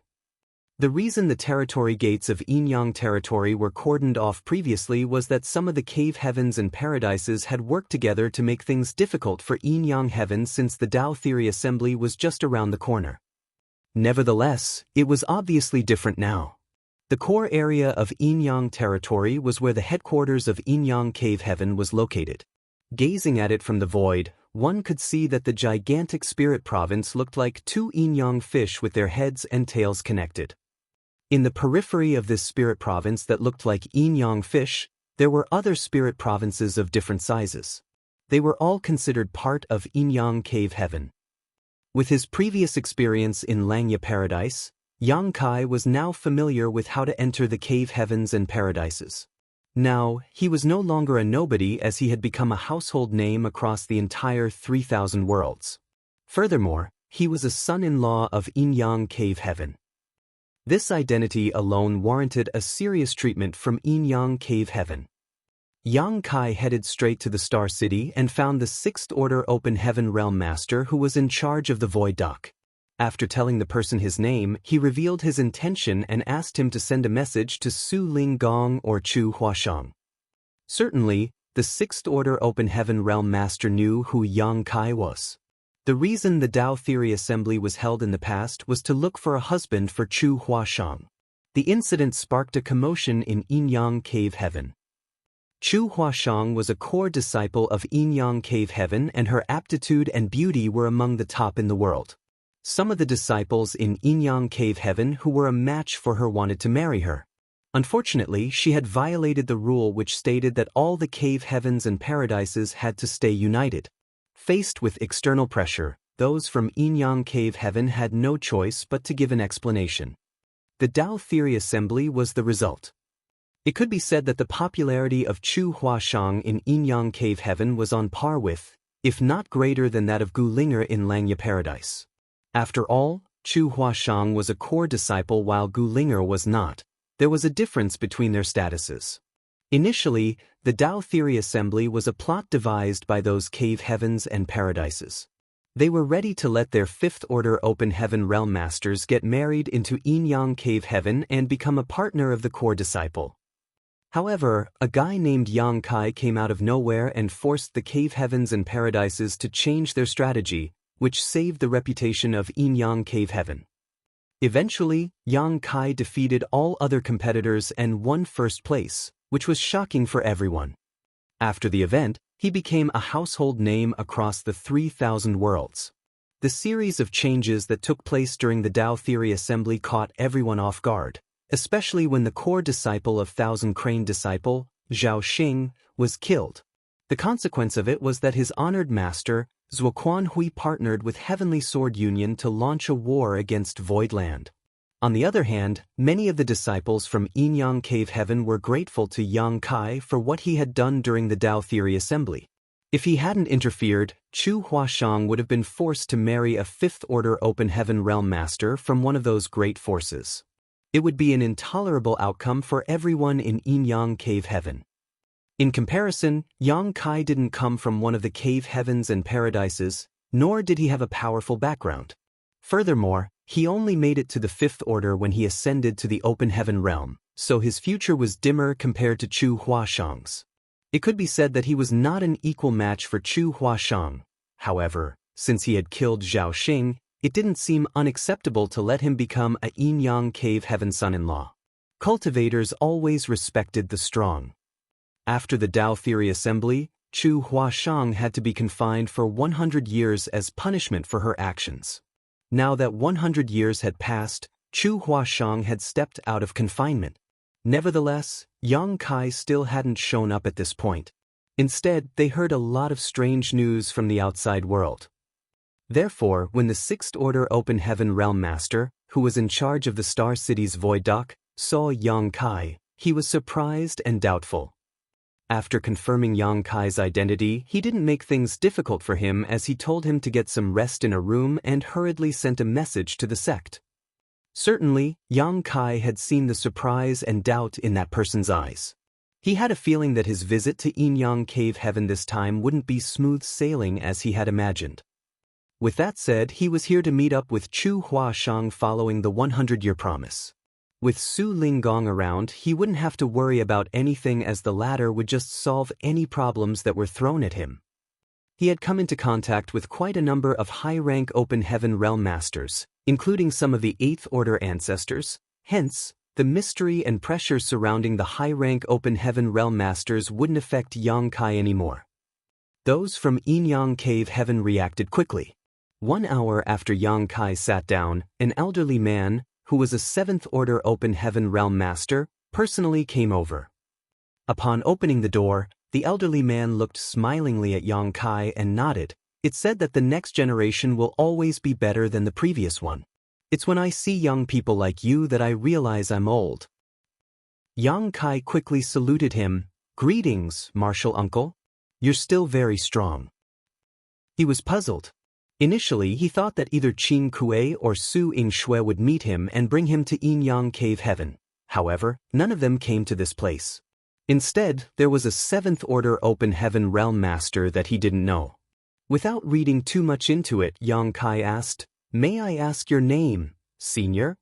The reason the territory gates of Yin-Yang territory were cordoned off previously was that some of the cave heavens and paradises had worked together to make things difficult for Yin-Yang heaven since the Tao Theory Assembly was just around the corner. Nevertheless, it was obviously different now. The core area of Yin-Yang territory was where the headquarters of Yin-Yang cave heaven was located. Gazing at it from the void, one could see that the gigantic spirit province looked like two Yin-Yang fish with their heads and tails connected. In the periphery of this spirit province that looked like Yin-Yang fish, there were other spirit provinces of different sizes. They were all considered part of Yin-Yang cave heaven. With his previous experience in Langya paradise, Yang Kai was now familiar with how to enter the cave heavens and paradises. Now, he was no longer a nobody as he had become a household name across the entire 3,000 worlds. Furthermore, he was a son-in-law of Yin-Yang cave heaven. This identity alone warranted a serious treatment from Yin-Yang cave heaven. Yang Kai headed straight to the Star City and found the Sixth Order Open Heaven Realm Master who was in charge of the Void Dock. After telling the person his name, he revealed his intention and asked him to send a message to Su Ling Gong or Chu Huashang. Certainly, the Sixth Order Open Heaven Realm Master knew who Yang Kai was. The reason the Tao Theory Assembly was held in the past was to look for a husband for Chu Huashang. The incident sparked a commotion in Yin-Yang cave heaven. Chu Huashang was a core disciple of Yin-Yang cave heaven and her aptitude and beauty were among the top in the world. Some of the disciples in Yin-Yang cave heaven who were a match for her wanted to marry her. Unfortunately, she had violated the rule which stated that all the cave heavens and paradises had to stay united. Faced with external pressure, those from Yin-Yang cave heaven had no choice but to give an explanation. The Tao Theory Assembly was the result. It could be said that the popularity of Chu Huashang in Yin-Yang cave heaven was on par with, if not greater than that of Gu Linger in Langya paradise. After all, Chu Huashang was a core disciple while Gu Linger was not. There was a difference between their statuses. Initially, the Tao Theory Assembly was a plot devised by those cave heavens and paradises. They were ready to let their Fifth Order Open Heaven Realm Masters get married into Yin-Yang cave heaven and become a partner of the core disciple. However, a guy named Yang Kai came out of nowhere and forced the cave heavens and paradises to change their strategy, which saved the reputation of Yin-Yang cave heaven. Eventually, Yang Kai defeated all other competitors and won first place, which was shocking for everyone. After the event, he became a household name across the 3,000 worlds. The series of changes that took place during the Tao Theory Assembly caught everyone off guard, especially when the core disciple of Thousand Crane disciple, Zhao Xing, was killed. The consequence of it was that his honored master, Zuoquan Hui, partnered with Heavenly Sword Union to launch a war against Voidland. On the other hand, many of the disciples from Yin-Yang cave heaven were grateful to Yang Kai for what he had done during the Tao Theory Assembly. If he hadn't interfered, Chu Huashang would have been forced to marry a Fifth Order Open Heaven Realm Master from one of those great forces. It would be an intolerable outcome for everyone in Yin-Yang cave heaven. In comparison, Yang Kai didn't come from one of the cave heavens and paradises, nor did he have a powerful background. Furthermore, he only made it to the Fifth Order when he ascended to the Open Heaven realm, so his future was dimmer compared to Chu Huashang's. It could be said that he was not an equal match for Chu Huashang. However, since he had killed Zhao Xing, it didn't seem unacceptable to let him become a Yin-Yang cave heaven son-in-law. Cultivators always respected the strong. After the Tao Theory Assembly, Chu Huashang had to be confined for 100 years as punishment for her actions. Now that 100 years had passed, Chu Huashang had stepped out of confinement. Nevertheless, Yang Kai still hadn't shown up at this point. Instead, they heard a lot of strange news from the outside world. Therefore, when the Sixth Order Open Heaven Realm Master, who was in charge of the Star City's Void Dock, saw Yang Kai, he was surprised and doubtful. After confirming Yang Kai's identity, he didn't make things difficult for him as he told him to get some rest in a room and hurriedly sent a message to the sect. Certainly, Yang Kai had seen the surprise and doubt in that person's eyes. He had a feeling that his visit to Yin-Yang Cave Heaven this time wouldn't be smooth sailing as he had imagined. With that said, he was here to meet up with Chu Huashang following the 100-year promise. With Su Linggong around, he wouldn't have to worry about anything as the latter would just solve any problems that were thrown at him. He had come into contact with quite a number of high-rank Open Heaven Realm Masters, including some of the 8th Order ancestors. Hence, the mystery and pressure surrounding the high-rank Open Heaven Realm Masters wouldn't affect Yang Kai anymore. Those from Yin-Yang Cave Heaven reacted quickly. 1 hour after Yang Kai sat down, an elderly man, who was a 7th Order Open Heaven Realm Master, personally came over. Upon opening the door, the elderly man looked smilingly at Yang Kai and nodded. It said that the next generation will always be better than the previous one. It's when I see young people like you that I realize I'm old. Yang Kai quickly saluted him. Greetings, martial uncle. You're still very strong. He was puzzled. Initially, he thought that either Qin Kuei or Su Yingshui would meet him and bring him to Yin-Yang Cave Heaven. However, none of them came to this place. Instead, there was a 7th Order Open Heaven Realm Master that he didn't know. Without reading too much into it, Yang Kai asked, "May I ask your name, senior?"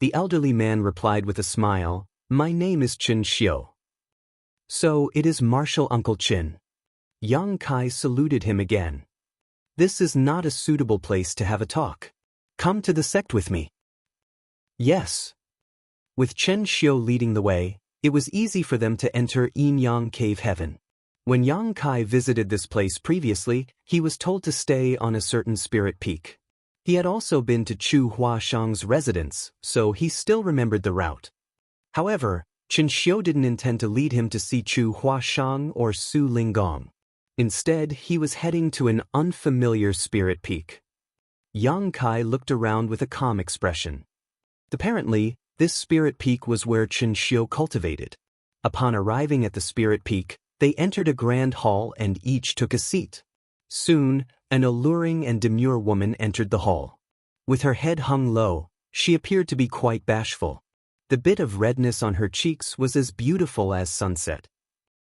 The elderly man replied with a smile, "My name is Qin Xiu." "So it is Martial Uncle Qin." Yang Kai saluted him again. "This is not a suitable place to have a talk. Come to the sect with me." "Yes." With Chen Xiu leading the way, it was easy for them to enter Yin-Yang Cave Heaven. When Yang Kai visited this place previously, he was told to stay on a certain spirit peak. He had also been to Chu Huashang's residence, so he still remembered the route. However, Chen Xiu didn't intend to lead him to see Chu Huashang or Su Linggong. Instead, he was heading to an unfamiliar spirit peak. Yang Kai looked around with a calm expression. Apparently, this spirit peak was where Qin Xiu cultivated. Upon arriving at the spirit peak, they entered a grand hall and each took a seat. Soon, an alluring and demure woman entered the hall. With her head hung low, she appeared to be quite bashful. The bit of redness on her cheeks was as beautiful as sunset.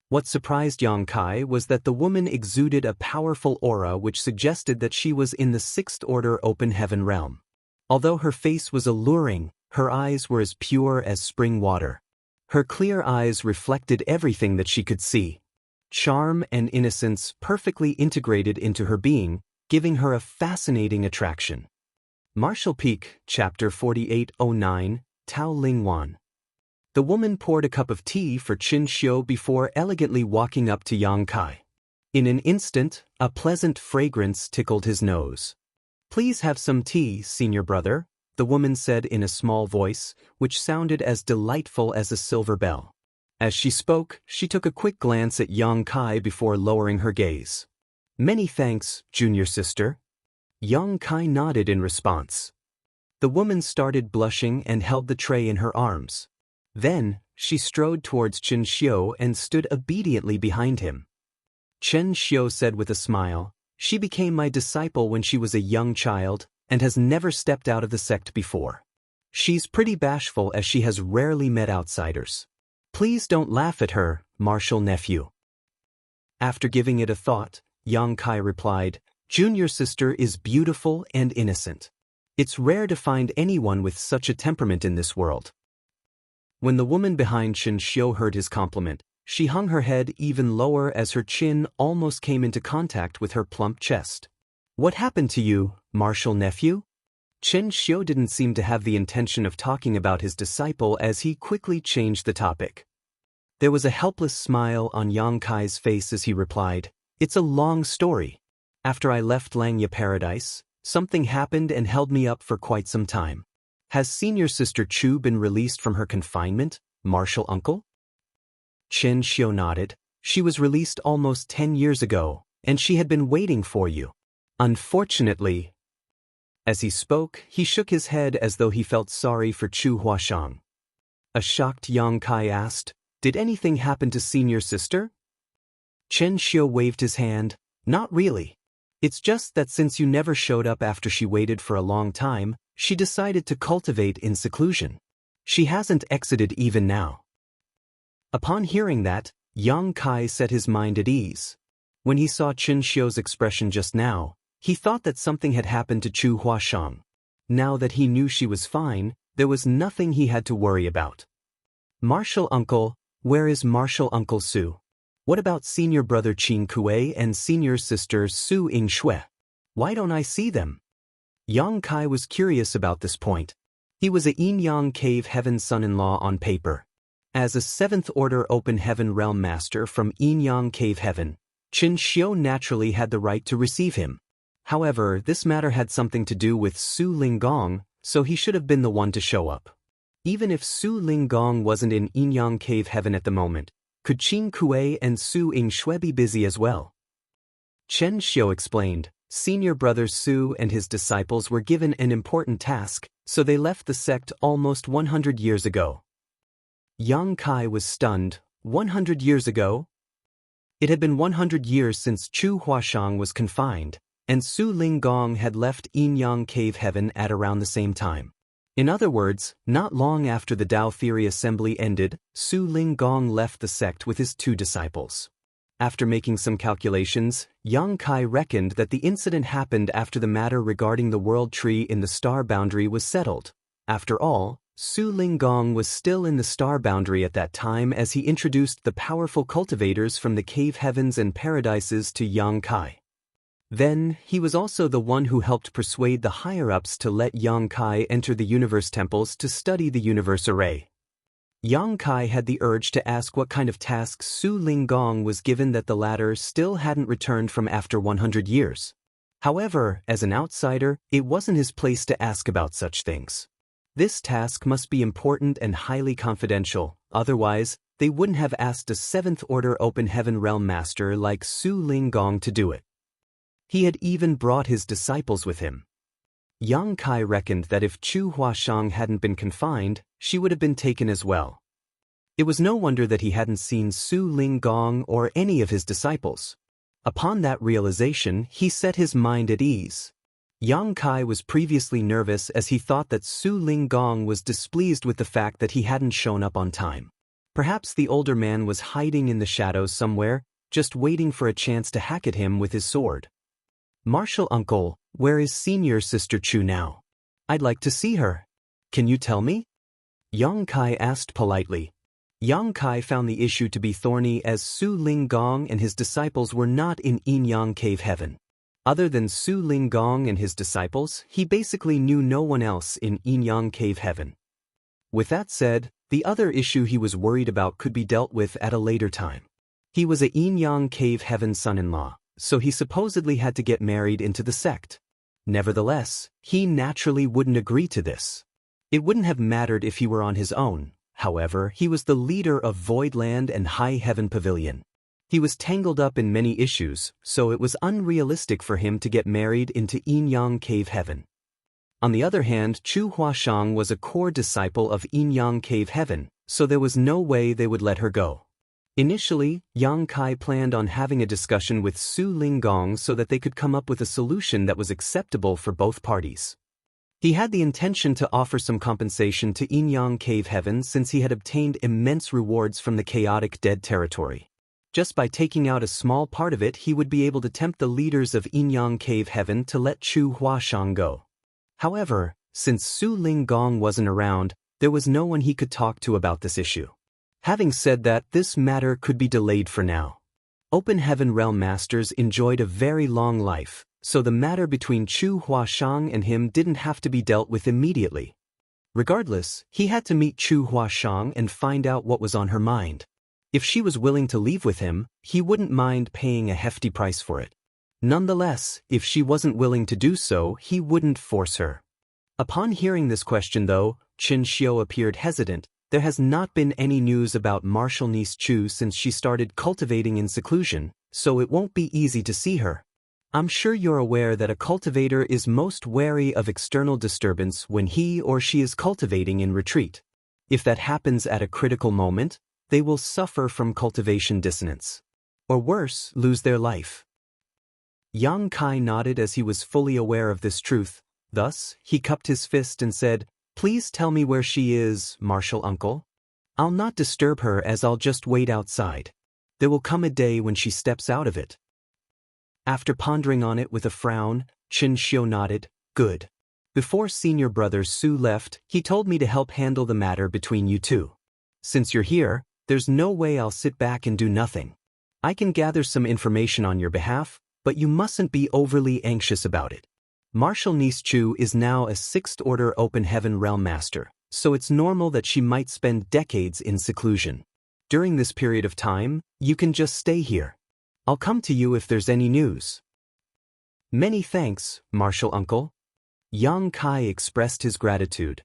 What surprised Yang Kai was that the woman exuded a powerful aura which suggested that she was in the 6th Order Open Heaven realm. Although her face was alluring, her eyes were as pure as spring water. Her clear eyes reflected everything that she could see. Charm and innocence perfectly integrated into her being, giving her a fascinating attraction. Martial Peak, Chapter 4809, Tao Lingwan. The woman poured a cup of tea for Qin Xiu before elegantly walking up to Yang Kai. In an instant, a pleasant fragrance tickled his nose. "Please have some tea, senior brother," the woman said in a small voice, which sounded as delightful as a silver bell. As she spoke, she took a quick glance at Yang Kai before lowering her gaze. "Many thanks, junior sister." Yang Kai nodded in response. The woman started blushing and held the tray in her arms. Then, she strode towards Qin Xiu and stood obediently behind him. Chen Xiu said with a smile, "She became my disciple when she was a young child, and has never stepped out of the sect before. She's pretty bashful as she has rarely met outsiders. Please don't laugh at her, martial nephew." After giving it a thought, Yang Kai replied, "Junior sister is beautiful and innocent. It's rare to find anyone with such a temperament in this world." When the woman behind Qin Xiu heard his compliment, she hung her head even lower as her chin almost came into contact with her plump chest. "What happened to you, martial nephew?" Qin Xiu didn't seem to have the intention of talking about his disciple as he quickly changed the topic. There was a helpless smile on Yang Kai's face as he replied, "It's a long story. After I left Langya Paradise, something happened and held me up for quite some time. Has senior sister Chu been released from her confinement, martial uncle?" Qin Xiu nodded. "She was released almost 10 years ago, and she had been waiting for you. Unfortunately." As he spoke, he shook his head as though he felt sorry for Chu Huashang. A shocked Yang Kai asked, Did anything happen to senior sister? Chen Xiu waved his hand. Not really. It's just that since you never showed up after she waited for a long time, she decided to cultivate in seclusion. She hasn't exited even now. Upon hearing that, Yang Kai set his mind at ease. When he saw Chen Xiu's expression just now, he thought that something had happened to Chu Huashang. Now that he knew she was fine, there was nothing he had to worry about. Martial uncle, where is Martial Uncle Su? What about senior brother Qin Kuei and senior sister Su Yingshui? Why don't I see them? Yang Kai was curious about this point. He was a Yin-Yang Cave Heaven son-in-law on paper. As a 7th Order Open Heaven Realm Master from Yin-Yang Cave Heaven, Chen Xiu naturally had the right to receive him. However, this matter had something to do with Su Linggong, so he should have been the one to show up. Even if Su Linggong wasn't in Yin-Yang Cave Heaven at the moment, could Qin Kuei and Su Yingshui be busy as well? Chen Xiu explained, senior brother Su and his disciples were given an important task, so they left the sect almost 100 years ago. Yang Kai was stunned. 100 years ago? It had been 100 years since Chu Huashang was confined, and Su Linggong had left Yin-Yang Cave Heaven at around the same time. In other words, not long after the Tao Theory Assembly ended, Su Linggong left the sect with his 2 disciples. After making some calculations, Yang Kai reckoned that the incident happened after the matter regarding the world tree in the star boundary was settled. After all, Su Linggong was still in the star boundary at that time as he introduced the powerful cultivators from the cave heavens and paradises to Yang Kai. Then, he was also the one who helped persuade the higher-ups to let Yang Kai enter the universe temples to study the universe array. Yang Kai had the urge to ask what kind of tasks Su Linggong was given that the latter still hadn't returned from after 100 years. However, as an outsider, it wasn't his place to ask about such things. This task must be important and highly confidential, otherwise, they wouldn't have asked a 7th Order Open Heaven Realm Master like Su Linggong to do it. He had even brought his disciples with him. Yang Kai reckoned that if Chu Huashang hadn't been confined, she would have been taken as well. It was no wonder that he hadn't seen Su Linggong or any of his disciples. Upon that realization, he set his mind at ease. Yang Kai was previously nervous as he thought that Su Linggong was displeased with the fact that he hadn't shown up on time. Perhaps the older man was hiding in the shadows somewhere, just waiting for a chance to hack at him with his sword. Martial uncle, where is senior sister Chu now? I'd like to see her. Can you tell me? Yang Kai asked politely. Yang Kai found the issue to be thorny as Su Linggong and his disciples were not in Yin-Yang Cave Heaven. Other than Su Linggong and his disciples, he basically knew no one else in Yin-Yang Cave Heaven. With that said, the other issue he was worried about could be dealt with at a later time. He was a Yin-Yang Cave Heaven son-in-law, so he supposedly had to get married into the sect. Nevertheless, he naturally wouldn't agree to this. It wouldn't have mattered if he were on his own. However, he was the leader of Voidland and High Heaven Pavilion. He was tangled up in many issues, so it was unrealistic for him to get married into Yin-Yang Cave Heaven. On the other hand, Chu Huashang was a core disciple of Yin-Yang Cave Heaven, so there was no way they would let her go. Initially, Yang Kai planned on having a discussion with Su Linggong so that they could come up with a solution that was acceptable for both parties. He had the intention to offer some compensation to Yin-Yang Cave Heaven since he had obtained immense rewards from the chaotic dead territory. Just by taking out a small part of it, he would be able to tempt the leaders of Yin-Yang Cave Heaven to let Chu Huashang go. However, since Su Linggong wasn't around, there was no one he could talk to about this issue. Having said that, this matter could be delayed for now. Open Heaven Realm Masters enjoyed a very long life, so the matter between Chu Huashang and him didn't have to be dealt with immediately. Regardless, he had to meet Chu Huashang and find out what was on her mind. If she was willing to leave with him, he wouldn't mind paying a hefty price for it. Nonetheless, if she wasn't willing to do so, he wouldn't force her. Upon hearing this question though, Chen Xiu appeared hesitant. There has not been any news about Martial Niece Chu since she started cultivating in seclusion, so it won't be easy to see her. I'm sure you're aware that a cultivator is most wary of external disturbance when he or she is cultivating in retreat. If that happens at a critical moment, They will suffer from cultivation dissonance. Or worse, lose their life. Yang Kai nodded as he was fully aware of this truth. Thus, he cupped his fist and said, "Please tell me where she is, Martial Uncle. I'll not disturb her as I'll just wait outside. There will come a day when she steps out of it." After pondering on it with a frown, Chen Xiu nodded, "Good. Before senior brother Su left, he told me to help handle the matter between you two. Since you're here, there's no way I'll sit back and do nothing. I can gather some information on your behalf, but you mustn't be overly anxious about it. Martial Niece Chu is now a 6th Order Open Heaven Realm Master, so it's normal that she might spend decades in seclusion. During this period of time, you can just stay here. I'll come to you if there's any news." "Many thanks, Martial Uncle." Yang Kai expressed his gratitude.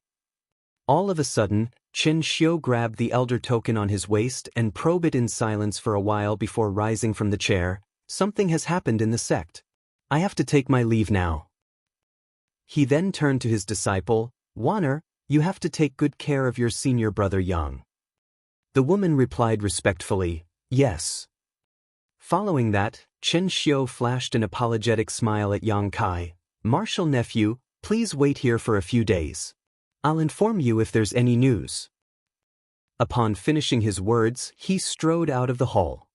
All of a sudden, Chen Xiu grabbed the elder token on his waist and probed it in silence for a while before rising from the chair. "Something has happened in the sect. I have to take my leave now." He then turned to his disciple, "Wanner, you have to take good care of your senior brother Yang." The woman replied respectfully, "Yes." Following that, Chen Xiu flashed an apologetic smile at Yang Kai. "Martial nephew, please wait here for a few days. I'll inform you if there's any news." Upon finishing his words, he strode out of the hall.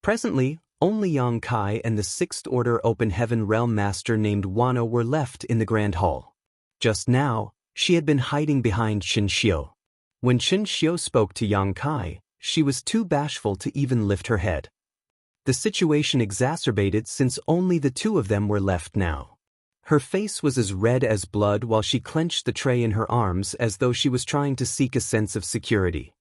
Presently, only Yang Kai and the 6th Order Open Heaven Realm Master named Wano were left in the Grand Hall. Just now, she had been hiding behind Chen Xiu. When Chen Xiu spoke to Yang Kai, she was too bashful to even lift her head. The situation exacerbated since only the two of them were left now. Her face was as red as blood while she clenched the tray in her arms as though she was trying to seek a sense of security.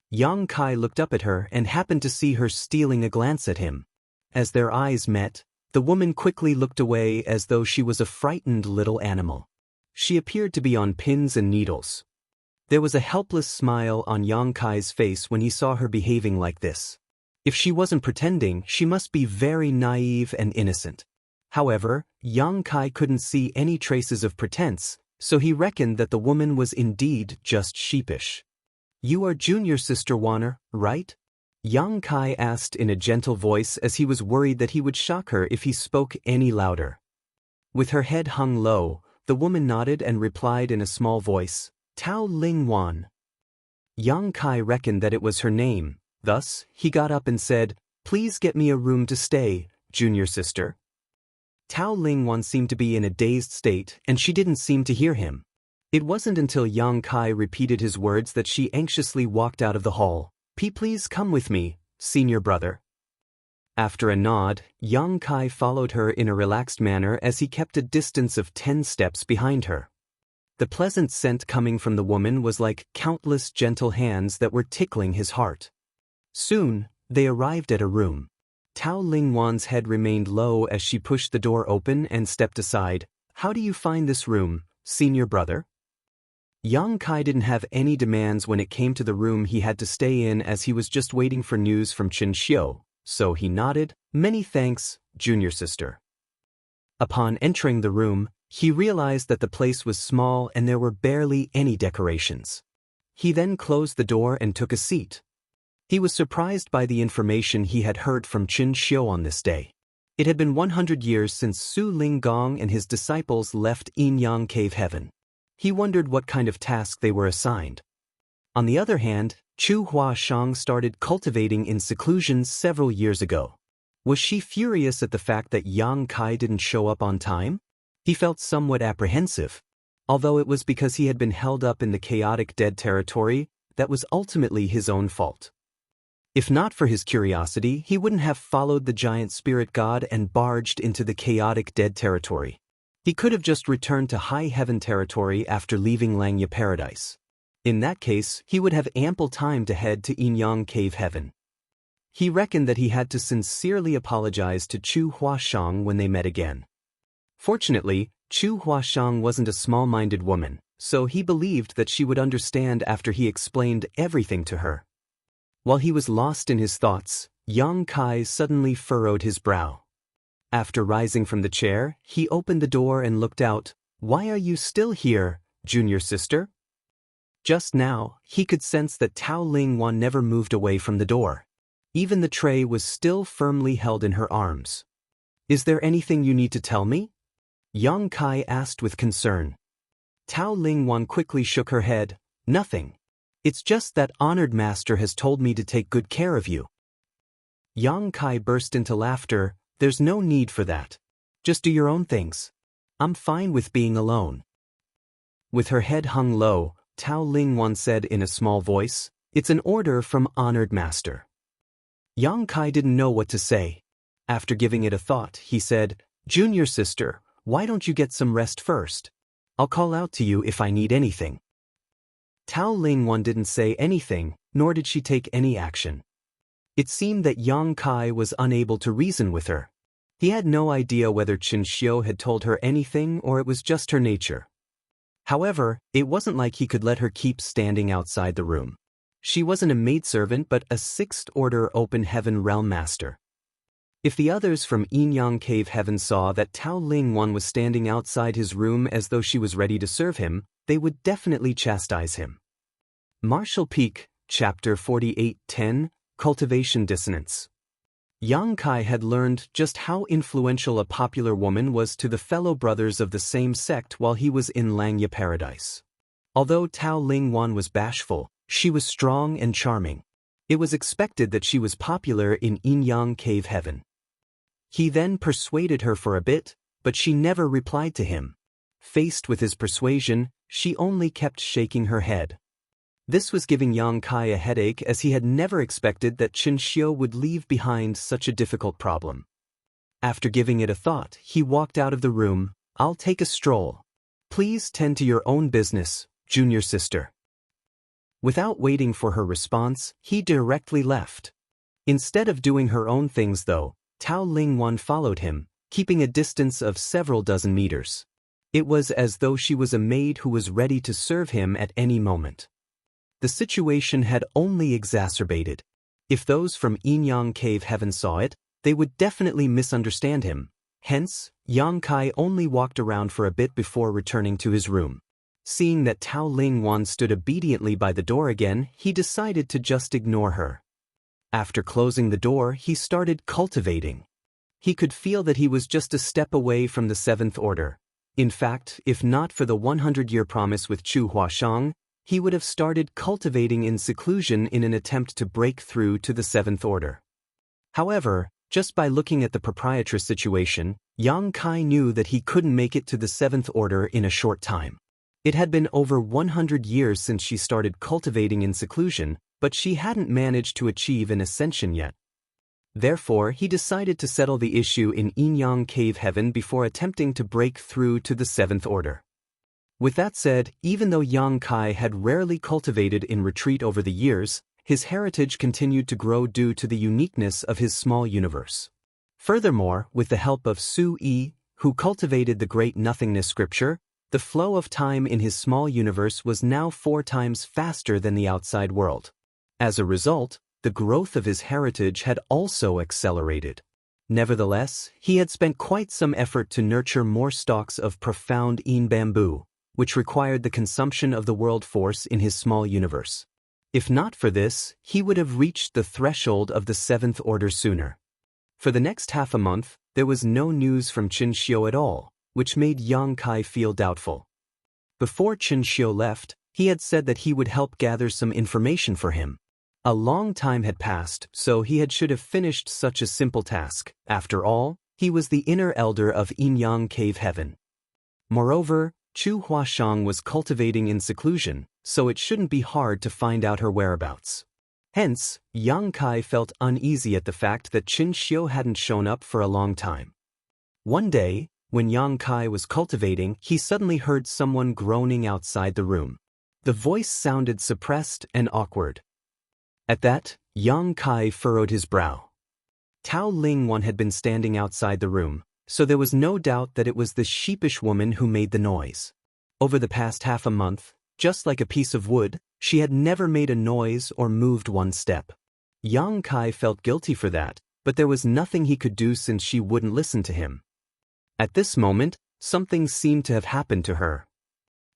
Yang Kai looked up at her and happened to see her stealing a glance at him. As their eyes met, the woman quickly looked away as though she was a frightened little animal. She appeared to be on pins and needles. There was a helpless smile on Yang Kai's face when he saw her behaving like this. If she wasn't pretending, she must be very naive and innocent. However, Yang Kai couldn't see any traces of pretense, so he reckoned that the woman was indeed just sheepish. "You are junior sister Wanner, right?" Yang Kai asked in a gentle voice as he was worried that he would shock her if he spoke any louder. With her head hung low, the woman nodded and replied in a small voice, "Tao Ling Wan." Yang Kai reckoned that it was her name, thus, he got up and said, "Please get me a room to stay, junior sister." Tao Ling Wan seemed to be in a dazed state and she didn't seem to hear him. It wasn't until Yang Kai repeated his words that she anxiously walked out of the hall. Please come with me, senior brother." After a nod, Yang Kai followed her in a relaxed manner as he kept a distance of 10 steps behind her. The pleasant scent coming from the woman was like countless gentle hands that were tickling his heart. Soon, they arrived at a room. Tao Ling Wan's head remained low as she pushed the door open and stepped aside. "How do you find this room, senior brother?" Yang Kai didn't have any demands when it came to the room he had to stay in as he was just waiting for news from Chen Xiu, so he nodded, "Many thanks, junior sister." Upon entering the room, he realized that the place was small and there were barely any decorations. He then closed the door and took a seat. He was surprised by the information he had heard from Chen Xiu on this day. It had been 100 years since Su Ling Gong and his disciples left Yin Yang Cave Heaven. He wondered what kind of task they were assigned. On the other hand, Chu Hua Shang started cultivating in seclusion several years ago. Was she furious at the fact that Yang Kai didn't show up on time? He felt somewhat apprehensive. Although it was because he had been held up in the chaotic dead territory, that was ultimately his own fault. If not for his curiosity, he wouldn't have followed the giant spirit god and barged into the chaotic dead territory. He could have just returned to high heaven territory after leaving Langya Paradise. In that case, he would have ample time to head to Yin Yang Cave Heaven. He reckoned that he had to sincerely apologize to Chu Huashang when they met again. Fortunately, Chu Huashang wasn't a small-minded woman, so he believed that she would understand after he explained everything to her. While he was lost in his thoughts, Yang Kai suddenly furrowed his brow. After rising from the chair, he opened the door and looked out. "Why are you still here, junior sister?" Just now, he could sense that Tao Ling Wan never moved away from the door. Even the tray was still firmly held in her arms. "Is there anything you need to tell me?" Yang Kai asked with concern. Tao Ling Wan quickly shook her head. "Nothing. It's just that honored master has told me to take good care of you." Yang Kai burst into laughter. "There's no need for that. Just do your own things. I'm fine with being alone." With her head hung low, Tao Ling Wan said in a small voice, "It's an order from honored master." Yang Kai didn't know what to say. After giving it a thought, he said, "Junior sister, why don't you get some rest first? I'll call out to you if I need anything." Tao Ling Wan didn't say anything, nor did she take any action. It seemed that Yang Kai was unable to reason with her. He had no idea whether Qin Xiu had told her anything or it was just her nature. However, it wasn't like he could let her keep standing outside the room. She wasn't a maidservant but a sixth-order open heaven realm master. If the others from Yin Yang Cave Heaven saw that Tao Ling Wan was standing outside his room as though she was ready to serve him, they would definitely chastise him. Martial Peak, Chapter 48:10, Cultivation Dissonance. Yang Kai had learned just how influential a popular woman was to the fellow brothers of the same sect while he was in Langya Paradise. Although Tao Ling Wan was bashful, she was strong and charming. It was expected that she was popular in Yin Yang Cave Heaven. He then persuaded her for a bit, but she never replied to him. Faced with his persuasion, she only kept shaking her head. This was giving Yang Kai a headache as he had never expected that Qin Xiu would leave behind such a difficult problem. After giving it a thought, he walked out of the room. "I'll take a stroll. Please tend to your own business, junior sister." Without waiting for her response, he directly left. Instead of doing her own things though, Tao Ling Wan followed him, keeping a distance of several dozen meters. It was as though she was a maid who was ready to serve him at any moment. The situation had only exacerbated. If those from Yin Yang Cave Heaven saw it, they would definitely misunderstand him. Hence, Yang Kai only walked around for a bit before returning to his room. Seeing that Tao Ling Wan stood obediently by the door again, he decided to just ignore her. After closing the door, he started cultivating. He could feel that he was just a step away from the seventh order. In fact, if not for the 100-year promise with Chu Huashang, he would have started cultivating in seclusion in an attempt to break through to the seventh order. However, just by looking at the proprietress situation, Yang Kai knew that he couldn't make it to the seventh order in a short time. It had been over 100 years since she started cultivating in seclusion, but she hadn't managed to achieve an ascension yet. Therefore, he decided to settle the issue in Yin Yang Cave Heaven before attempting to break through to the seventh order. With that said, even though Yang Kai had rarely cultivated in retreat over the years, his heritage continued to grow due to the uniqueness of his small universe. Furthermore, with the help of Su Yi, who cultivated the Great Nothingness scripture, the flow of time in his small universe was now 4 times faster than the outside world. As a result, the growth of his heritage had also accelerated. Nevertheless, he had spent quite some effort to nurture more stalks of profound Yin bamboo, which required the consumption of the world force in his small universe. If not for this, he would have reached the threshold of the seventh order sooner. For the next half a month, there was no news from Qin Xiu at all, which made Yang Kai feel doubtful. Before Qin Xiu left, he had said that he would help gather some information for him. A long time had passed, so he should have finished such a simple task. After all, he was the inner elder of Yin Yang Cave Heaven. Moreover, Chu Huashang was cultivating in seclusion, so it shouldn't be hard to find out her whereabouts. Hence, Yang Kai felt uneasy at the fact that Qin Xiu hadn't shown up for a long time. One day, when Yang Kai was cultivating, he suddenly heard someone groaning outside the room. The voice sounded suppressed and awkward. At that, Yang Kai furrowed his brow. Tao Ling Wan had been standing outside the room, so there was no doubt that it was the sheepish woman who made the noise. Over the past half a month, just like a piece of wood, she had never made a noise or moved one step. Yang Kai felt guilty for that, but there was nothing he could do since she wouldn't listen to him. At this moment, something seemed to have happened to her.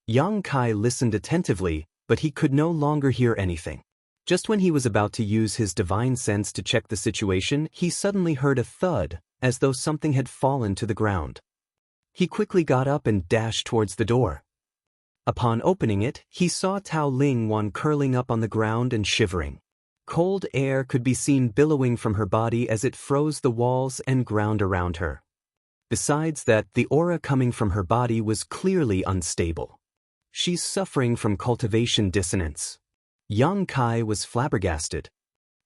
Yang Kai listened attentively, but he could no longer hear anything. Just when he was about to use his divine sense to check the situation, he suddenly heard a thud, as though something had fallen to the ground. He quickly got up and dashed towards the door. Upon opening it, he saw Tao Ling Wan curling up on the ground and shivering. Cold air could be seen billowing from her body as it froze the walls and ground around her. Besides that, the aura coming from her body was clearly unstable. She's suffering from cultivation dissonance. Yang Kai was flabbergasted.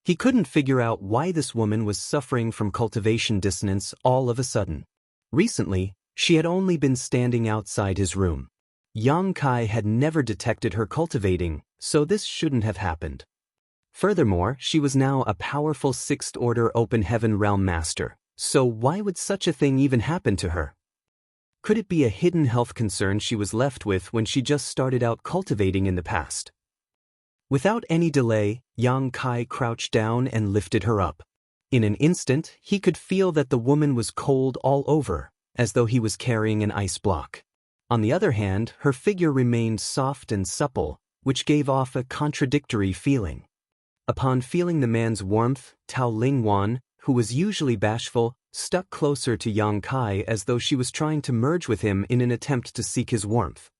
He couldn't figure out why this woman was suffering from cultivation dissonance all of a sudden. Recently, she had only been standing outside his room. Yang Kai had never detected her cultivating, so this shouldn't have happened. Furthermore, she was now a powerful sixth-order open heaven realm master, so why would such a thing even happen to her? Could it be a hidden health concern she was left with when she just started out cultivating in the past? Without any delay, Yang Kai crouched down and lifted her up. In an instant, he could feel that the woman was cold all over, as though he was carrying an ice block. On the other hand, her figure remained soft and supple, which gave off a contradictory feeling. Upon feeling the man's warmth, Tao Ling Wan, who was usually bashful, stuck closer to Yang Kai as though she was trying to merge with him in an attempt to seek his warmth.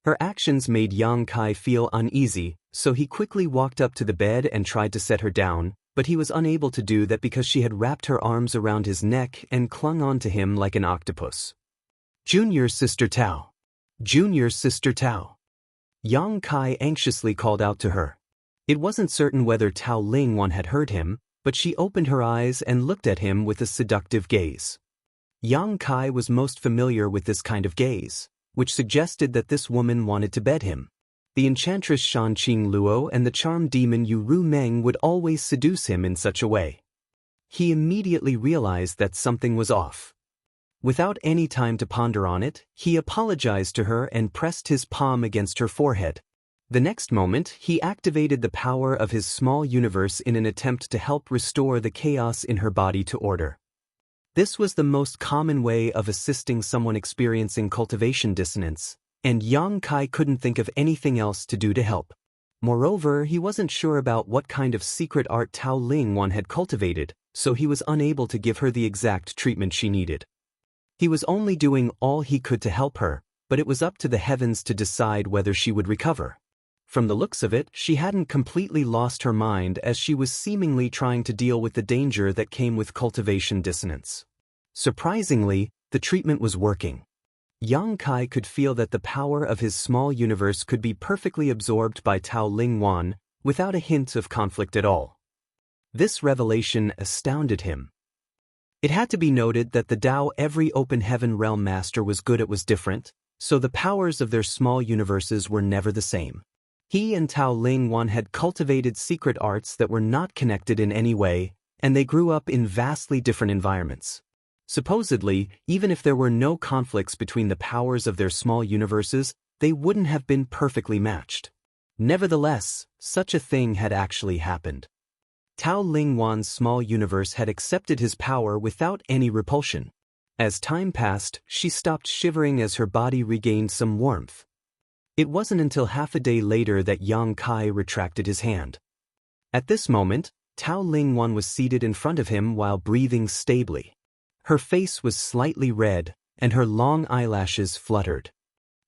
Her actions made Yang Kai feel uneasy, so he quickly walked up to the bed and tried to set her down, but he was unable to do that because she had wrapped her arms around his neck and clung onto him like an octopus. "Junior Sister Tao. Junior Sister Tao." Yang Kai anxiously called out to her. It wasn't certain whether Tao Ling Wan had heard him, but she opened her eyes and looked at him with a seductive gaze. Yang Kai was most familiar with this kind of gaze, which suggested that this woman wanted to bed him. The enchantress Shan Qing Luo and the charm demon Yu Ru Meng would always seduce him in such a way. He immediately realized that something was off. Without any time to ponder on it, he apologized to her and pressed his palm against her forehead. The next moment, he activated the power of his small universe in an attempt to help restore the chaos in her body to order. This was the most common way of assisting someone experiencing cultivation dissonance, and Yang Kai couldn't think of anything else to do to help. Moreover, he wasn't sure about what kind of secret art Tao Ling Wan had cultivated, so he was unable to give her the exact treatment she needed. He was only doing all he could to help her, but it was up to the heavens to decide whether she would recover. From the looks of it, she hadn't completely lost her mind as she was seemingly trying to deal with the danger that came with cultivation dissonance. Surprisingly, the treatment was working. Yang Kai could feel that the power of his small universe could be perfectly absorbed by Tao Ling Wan without a hint of conflict at all. This revelation astounded him. It had to be noted that the Tao every open heaven realm master was good at was different, so the powers of their small universes were never the same. He and Tao Ling Wan had cultivated secret arts that were not connected in any way, and they grew up in vastly different environments. Supposedly, even if there were no conflicts between the powers of their small universes, they wouldn't have been perfectly matched. Nevertheless, such a thing had actually happened. Tao Ling Wan's small universe had accepted his power without any repulsion. As time passed, she stopped shivering as her body regained some warmth. It wasn't until half a day later that Yang Kai retracted his hand. At this moment, Tao Ling Wan was seated in front of him while breathing stably. Her face was slightly red, and her long eyelashes fluttered.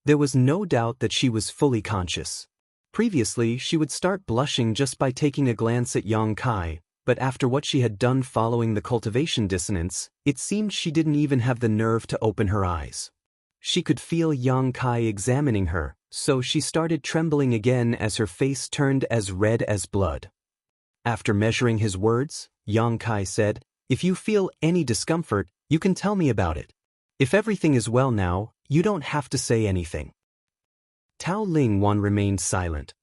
There was no doubt that she was fully conscious. Previously, she would start blushing just by taking a glance at Yang Kai, but after what she had done following the cultivation dissonance, it seemed she didn't even have the nerve to open her eyes. She could feel Yang Kai examining her, so she started trembling again as her face turned as red as blood. After measuring his words, Yang Kai said, "If you feel any discomfort, you can tell me about it. If everything is well now, you don't have to say anything." Tao Ling Wan remained silent.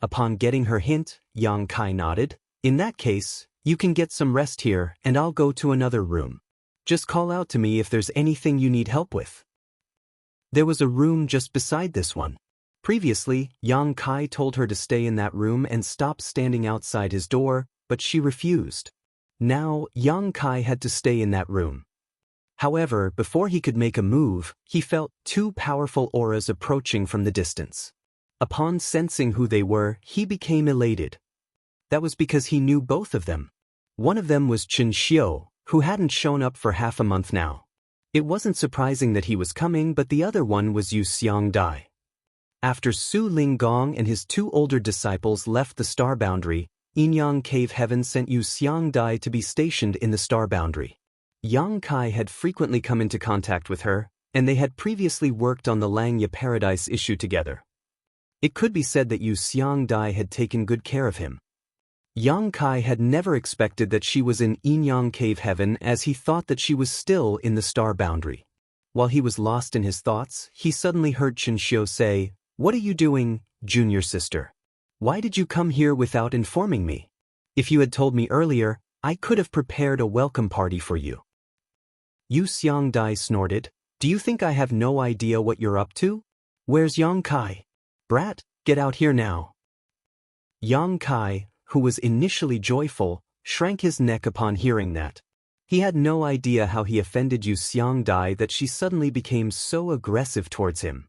Upon getting her hint, Yang Kai nodded. "In that case, you can get some rest here and I'll go to another room. Just call out to me if there's anything you need help with." There was a room just beside this one. Previously, Yang Kai told her to stay in that room and stop standing outside his door, but she refused. Now, Yang Kai had to stay in that room. However, before he could make a move, he felt two powerful auras approaching from the distance. Upon sensing who they were, he became elated. That was because he knew both of them. One of them was Chen Xiu, who hadn't shown up for half a month now. It wasn't surprising that he was coming, but the other one was Yu Xiangdai. After Su Linggong and his 2 older disciples left the star boundary, Yinyang Cave Heaven sent Yu Xiangdai to be stationed in the star boundary. Yang Kai had frequently come into contact with her, and they had previously worked on the Langya Paradise issue together. It could be said that Yu Xiangdai had taken good care of him. Yang Kai had never expected that she was in Yinyang Cave Heaven, as he thought that she was still in the star boundary. While he was lost in his thoughts, he suddenly heard Chen Xiu say, "What are you doing, junior sister? Why did you come here without informing me? If you had told me earlier, I could have prepared a welcome party for you." Yu Xiangdai snorted, "Do you think I have no idea what you're up to? Where's Yang Kai? Brat, get out here now." Yang Kai, who was initially joyful, shrank his neck upon hearing that. He had no idea how he offended Yu Xiangdai that she suddenly became so aggressive towards him.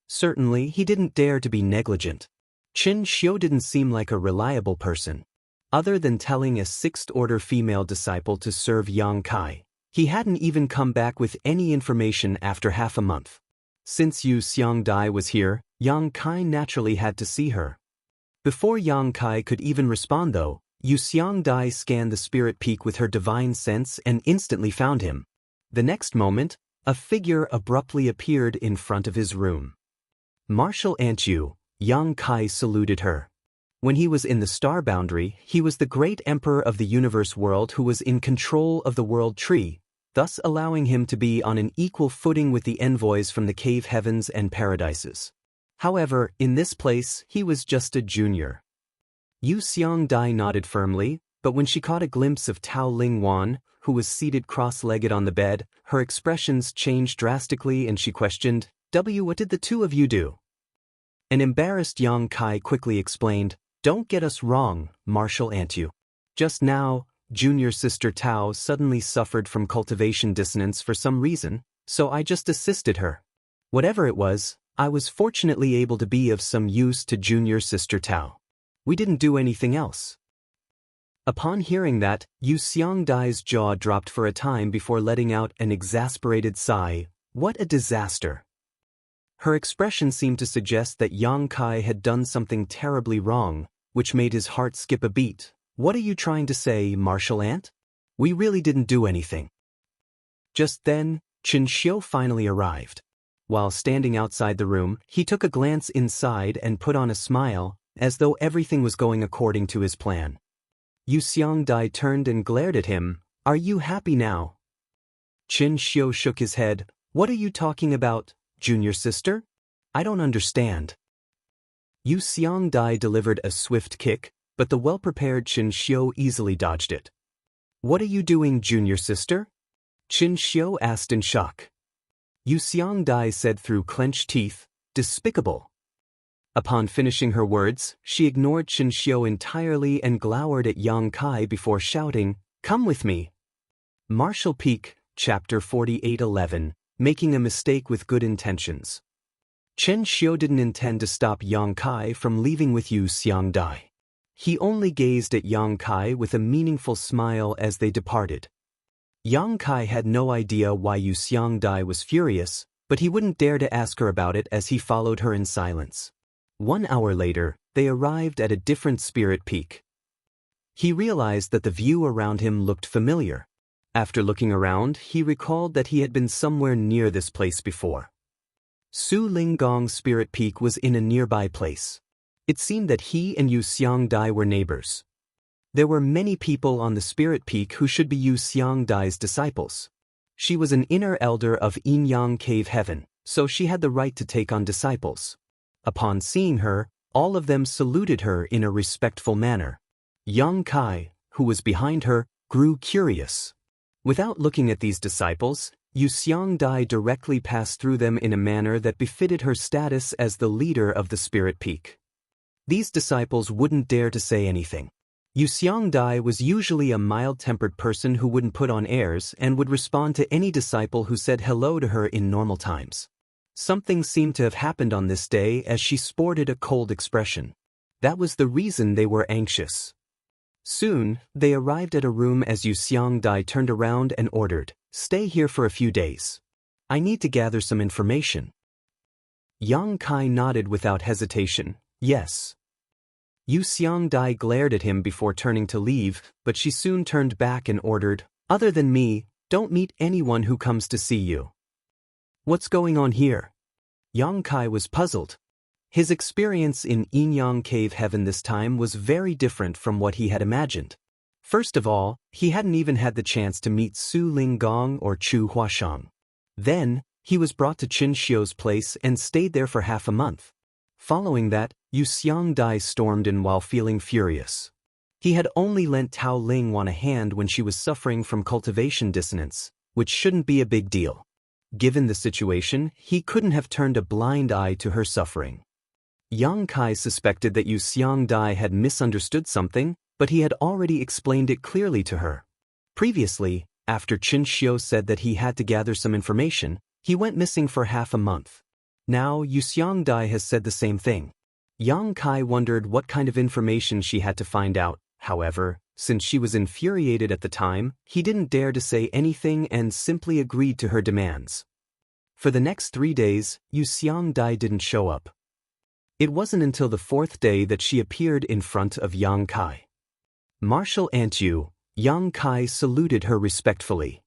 Certainly, he didn't dare to be negligent. Chen Xiu didn't seem like a reliable person. Other than telling a 6th-order female disciple to serve Yang Kai, he hadn't even come back with any information after half a month. Since Yu Xiangdai was here, Yang Kai naturally had to see her. Before Yang Kai could even respond though, Yu Xiangdai scanned the spirit peak with her divine sense and instantly found him. The next moment, a figure abruptly appeared in front of his room. "Martial Aunt Yu," Yang Kai saluted her. When he was in the star boundary, he was the great emperor of the universe world who was in control of the world tree, thus allowing him to be on an equal footing with the envoys from the cave heavens and paradises. However, in this place, he was just a junior. Yu Xiangdai nodded firmly, but when she caught a glimpse of Tao Lingwan, who was seated cross-legged on the bed, her expressions changed drastically and she questioned, "What did the 2 of you do?" An embarrassed Yang Kai quickly explained, "Don't get us wrong, Martial Aunt Yu. Just now, junior sister Tao suddenly suffered from cultivation dissonance for some reason, so I just assisted her. Whatever it was, I was fortunately able to be of some use to junior sister Tao. We didn't do anything else." Upon hearing that, Yu Xiangdai's jaw dropped for a time before letting out an exasperated sigh. What a disaster. Her expression seemed to suggest that Yang Kai had done something terribly wrong, which made his heart skip a beat. "What are you trying to say, Martial Aunt? We really didn't do anything." Just then, Chen Xiu finally arrived. While standing outside the room, he took a glance inside and put on a smile, as though everything was going according to his plan. Yu Xiangdai turned and glared at him. "Are you happy now?" Chen Xiu shook his head. "What are you talking about, junior sister? I don't understand." Yu Xiangdai delivered a swift kick, but the well-prepared Chen Xiu easily dodged it. "What are you doing, junior sister?" Chen Xiu asked in shock. Yu Xiangdai said through clenched teeth, "Despicable." Upon finishing her words, she ignored Chen Xiu entirely and glowered at Yang Kai before shouting, "Come with me." Martial Peak, Chapter 48:11, Making a Mistake with Good Intentions. Chen Xiu didn't intend to stop Yang Kai from leaving with Yu Xiangdai. He only gazed at Yang Kai with a meaningful smile as they departed. Yang Kai had no idea why Yu Xiangdai was furious, but he wouldn't dare to ask her about it as he followed her in silence. 1 hour later, they arrived at a different spirit peak. He realized that the view around him looked familiar. After looking around, he recalled that he had been somewhere near this place before. Su Linggong's spirit peak was in a nearby place. It seemed that he and Yu Xiangdai were neighbors. There were many people on the spirit peak who should be Yu Xiangdai's disciples. She was an inner elder of Yinyang Cave Heaven, so she had the right to take on disciples. Upon seeing her, all of them saluted her in a respectful manner. Yang Kai, who was behind her, grew curious. Without looking at these disciples, Yu Xiangdai directly passed through them in a manner that befitted her status as the leader of the spirit peak. These disciples wouldn't dare to say anything. Yu Xiangdai was usually a mild-tempered person who wouldn't put on airs and would respond to any disciple who said hello to her in normal times. Something seemed to have happened on this day as she sported a cold expression. That was the reason they were anxious. Soon, they arrived at a room as Yu Xiangdai turned around and ordered, "Stay here for a few days. I need to gather some information." Yang Kai nodded without hesitation, "Yes." Yu Xiangdai glared at him before turning to leave, but she soon turned back and ordered, "Other than me, don't meet anyone who comes to see you." "What's going on here?" Yang Kai was puzzled. His experience in Yinyang Cave Heaven this time was very different from what he had imagined. First of all, he hadn't even had the chance to meet Su Linggong or Chu Huashang. Then, he was brought to Qin Xiu's place and stayed there for half a month. Following that, Yu Xiangdai stormed in while feeling furious. He had only lent Tao Lingwan a hand when she was suffering from cultivation dissonance, which shouldn't be a big deal. Given the situation, he couldn't have turned a blind eye to her suffering. Yang Kai suspected that Yu Xiangdai had misunderstood something, but he had already explained it clearly to her. Previously, after Qin Xiu said that he had to gather some information, he went missing for half a month. Now Yu Xiangdai has said the same thing. Yang Kai wondered what kind of information she had to find out. However, since she was infuriated at the time, he didn't dare to say anything and simply agreed to her demands. For the next 3 days, Yu Xiangdai didn't show up. It wasn't until the 4th day that she appeared in front of Yang Kai. "Marshal Aunt Yu," Yang Kai saluted her respectfully.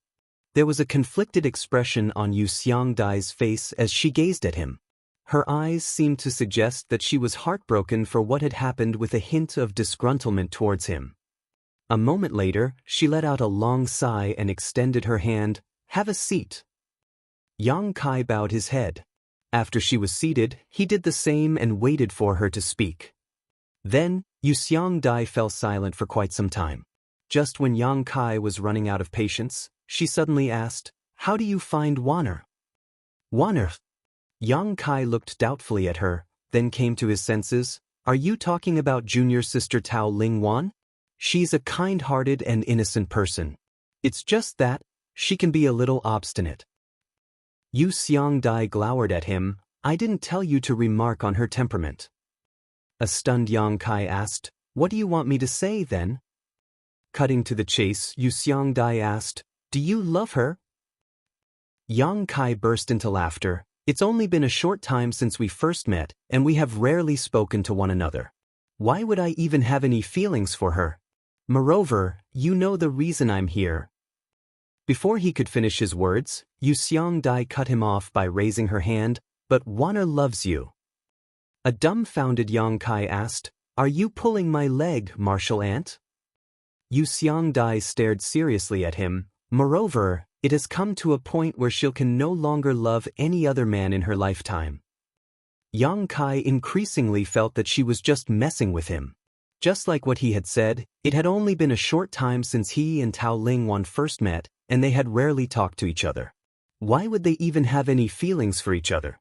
There was a conflicted expression on Yu Xiangdai's face as she gazed at him. Her eyes seemed to suggest that she was heartbroken for what had happened with a hint of disgruntlement towards him. A moment later, she let out a long sigh and extended her hand, "Have a seat." Yang Kai bowed his head. After she was seated, he did the same and waited for her to speak. Then, Yu Xiangdai fell silent for quite some time. Just when Yang Kai was running out of patience, she suddenly asked, "How do you find Wanner?" "Wanner?" Yang Kai looked doubtfully at her, then came to his senses. "Are you talking about junior sister Tao Lingwan? She's a kind-hearted and innocent person. It's just that, she can be a little obstinate." Yu Xiangdai glowered at him, "I didn't tell you to remark on her temperament." A stunned Yang Kai asked, "What do you want me to say, then?" Cutting to the chase, Yu Xiangdai asked, "Do you love her?" Yang Kai burst into laughter. "It's only been a short time since we first met, and we have rarely spoken to one another. Why would I even have any feelings for her? Moreover, you know the reason I'm here." Before he could finish his words, Yu Xiangdai cut him off by raising her hand, "But Wanner loves you." A dumbfounded Yang Kai asked, "Are you pulling my leg, Marshal Aunt?" Yu Xiangdai stared seriously at him. "Moreover, it has come to a point where she can no longer love any other man in her lifetime." Yang Kai increasingly felt that she was just messing with him. Just like what he had said, it had only been a short time since he and Tao Lingwan first met, and they had rarely talked to each other. Why would they even have any feelings for each other?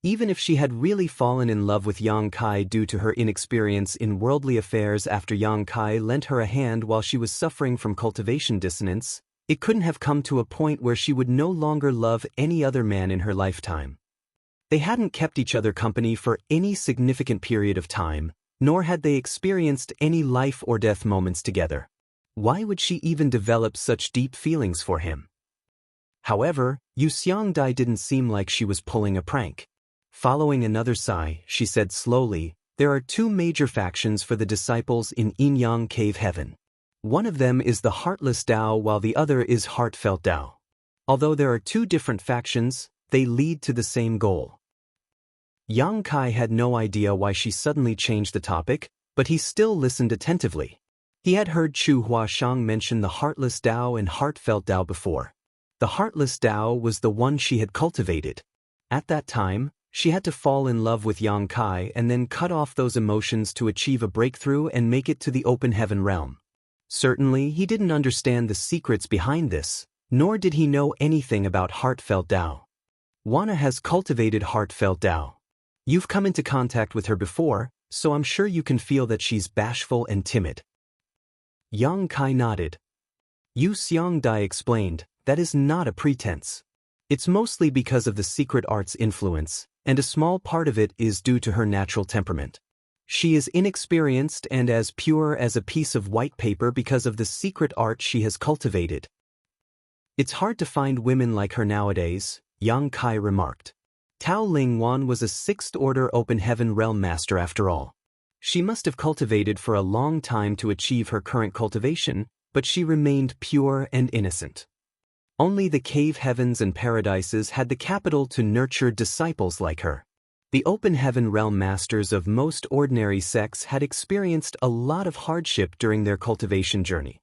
Even if she had really fallen in love with Yang Kai due to her inexperience in worldly affairs after Yang Kai lent her a hand while she was suffering from cultivation dissonance, it couldn't have come to a point where she would no longer love any other man in her lifetime. They hadn't kept each other company for any significant period of time, nor had they experienced any life or death moments together. Why would she even develop such deep feelings for him? However, Yu Xiangdai didn't seem like she was pulling a prank. Following another sigh, she said slowly, "There are 2 major factions for the disciples in Yinyang Cave Heaven. One of them is the Heartless Dao while the other is Heartfelt Dao. Although there are 2 different factions, they lead to the same goal." Yang Kai had no idea why she suddenly changed the topic, but he still listened attentively. He had heard Chu Huashang mention the Heartless Dao and Heartfelt Dao before. The Heartless Dao was the one she had cultivated. At that time, she had to fall in love with Yang Kai and then cut off those emotions to achieve a breakthrough and make it to the open heaven realm. Certainly, he didn't understand the secrets behind this, nor did he know anything about Heartfelt Dao. Wana has cultivated Heartfelt Dao. You've come into contact with her before, so I'm sure you can feel that she's bashful and timid. Yang Kai nodded. Yu Xiangdai explained, "That is not a pretense. It's mostly because of the secret art's influence, and a small part of it is due to her natural temperament. She is inexperienced and as pure as a piece of white paper because of the secret art she has cultivated. It's hard to find women like her nowadays, Yang Kai remarked. Tao Ling Wan was a sixth-order open heaven realm master after all. She must have cultivated for a long time to achieve her current cultivation, but she remained pure and innocent. Only the cave heavens and paradises had the capital to nurture disciples like her. The open heaven realm masters of most ordinary sects had experienced a lot of hardship during their cultivation journey.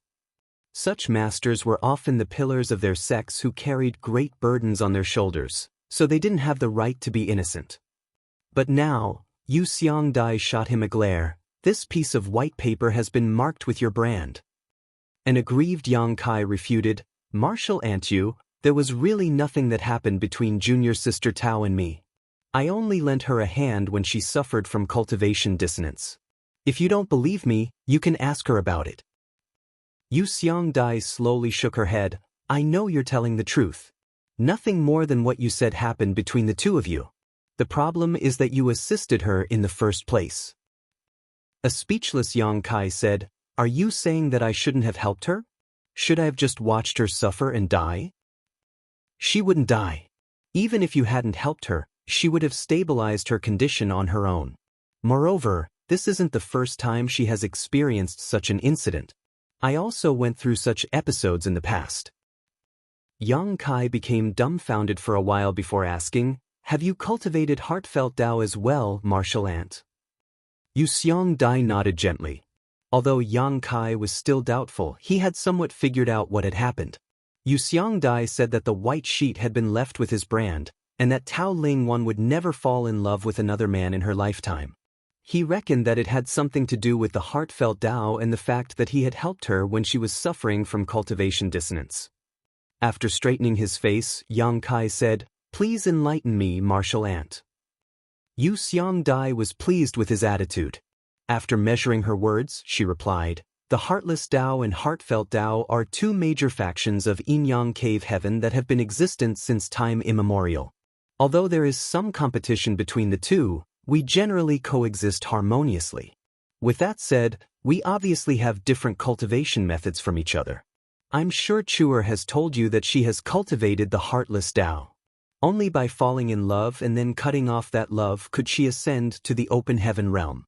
Such masters were often the pillars of their sects who carried great burdens on their shoulders, so they didn't have the right to be innocent. But now, Yu Xiangdai shot him a glare. This piece of white paper has been marked with your brand. An aggrieved Yang Kai refuted, Martial Aunt Yu, there was really nothing that happened between junior sister Tao and me. I only lent her a hand when she suffered from cultivation dissonance. If you don't believe me, you can ask her about it. Yu Xiangdai slowly shook her head. I know you're telling the truth. Nothing more than what you said happened between the two of you. The problem is that you assisted her in the first place. A speechless Yang Kai said, Are you saying that I shouldn't have helped her? Should I have just watched her suffer and die? She wouldn't die. Even if you hadn't helped her, she would have stabilized her condition on her own. Moreover, this isn't the first time she has experienced such an incident. I also went through such episodes in the past. Yang Kai became dumbfounded for a while before asking, Have you cultivated heartfelt Tao as well, martial aunt? Yu Xiangdai nodded gently. Although Yang Kai was still doubtful, he had somewhat figured out what had happened. Yu Xiangdai said that the white sheet had been left with his brand, and that Tao Ling Wan would never fall in love with another man in her lifetime. He reckoned that it had something to do with the heartfelt Tao and the fact that he had helped her when she was suffering from cultivation dissonance. After straightening his face, Yang Kai said, Please enlighten me, martial aunt. Yu Xiangdai was pleased with his attitude. After measuring her words, she replied, The heartless Tao and heartfelt Tao are two major factions of Yin-Yang cave heaven that have been existent since time immemorial. Although there is some competition between the two, we generally coexist harmoniously. With that said, we obviously have different cultivation methods from each other. I'm sure Chuer has told you that she has cultivated the heartless Tao. Only by falling in love and then cutting off that love could she ascend to the open heaven realm.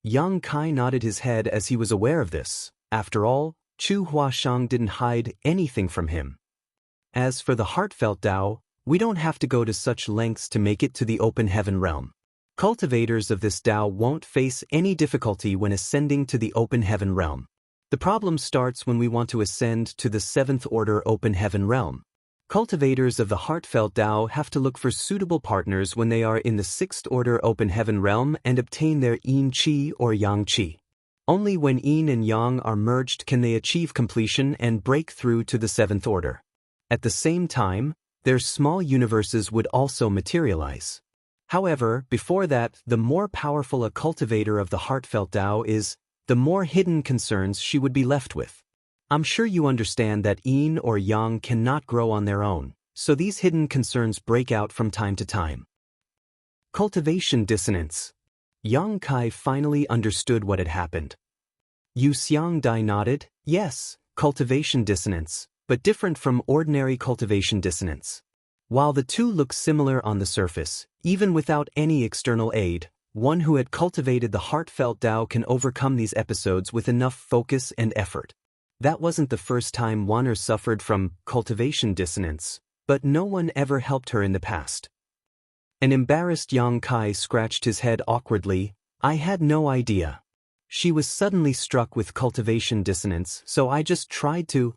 Yang Kai nodded his head as he was aware of this. After all, Chu Huashang didn't hide anything from him. As for the heartfelt Tao, we don't have to go to such lengths to make it to the open heaven realm. Cultivators of this Tao won't face any difficulty when ascending to the open heaven realm. The problem starts when we want to ascend to the seventh order open heaven realm. Cultivators of the heartfelt Tao have to look for suitable partners when they are in the sixth order open heaven realm and obtain their Yin Qi or Yang Qi. Only when Yin and Yang are merged can they achieve completion and break through to the seventh order. At the same time, their small universes would also materialize. However, before that, the more powerful a cultivator of the heartfelt Tao is, the more hidden concerns she would be left with. I'm sure you understand that Yin or Yang cannot grow on their own, so these hidden concerns break out from time to time. Cultivation dissonance. Yang Kai finally understood what had happened. Yu Xiangdai nodded, yes, cultivation dissonance, but different from ordinary cultivation dissonance. While the two look similar on the surface, even without any external aid, one who had cultivated the heartfelt Tao can overcome these episodes with enough focus and effort. That wasn't the first time Wanner suffered from cultivation dissonance, but no one ever helped her in the past. An embarrassed Yang Kai scratched his head awkwardly. I had no idea. She was suddenly struck with cultivation dissonance, so I just tried to.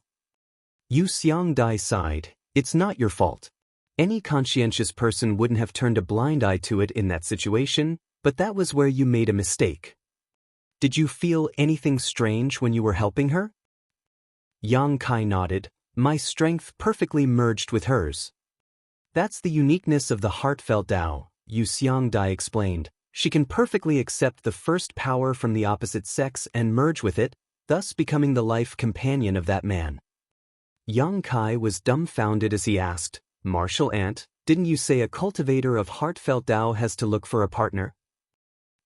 Yu Xiangdai sighed. It's not your fault. Any conscientious person wouldn't have turned a blind eye to it in that situation, but that was where you made a mistake. Did you feel anything strange when you were helping her? Yang Kai nodded. My strength perfectly merged with hers. That's the uniqueness of the heartfelt Tao, Yu Xiangdai explained. She can perfectly accept the first power from the opposite sex and merge with it, thus becoming the life companion of that man. Yang Kai was dumbfounded as he asked, Martial ant, didn't you say a cultivator of heartfelt Tao has to look for a partner?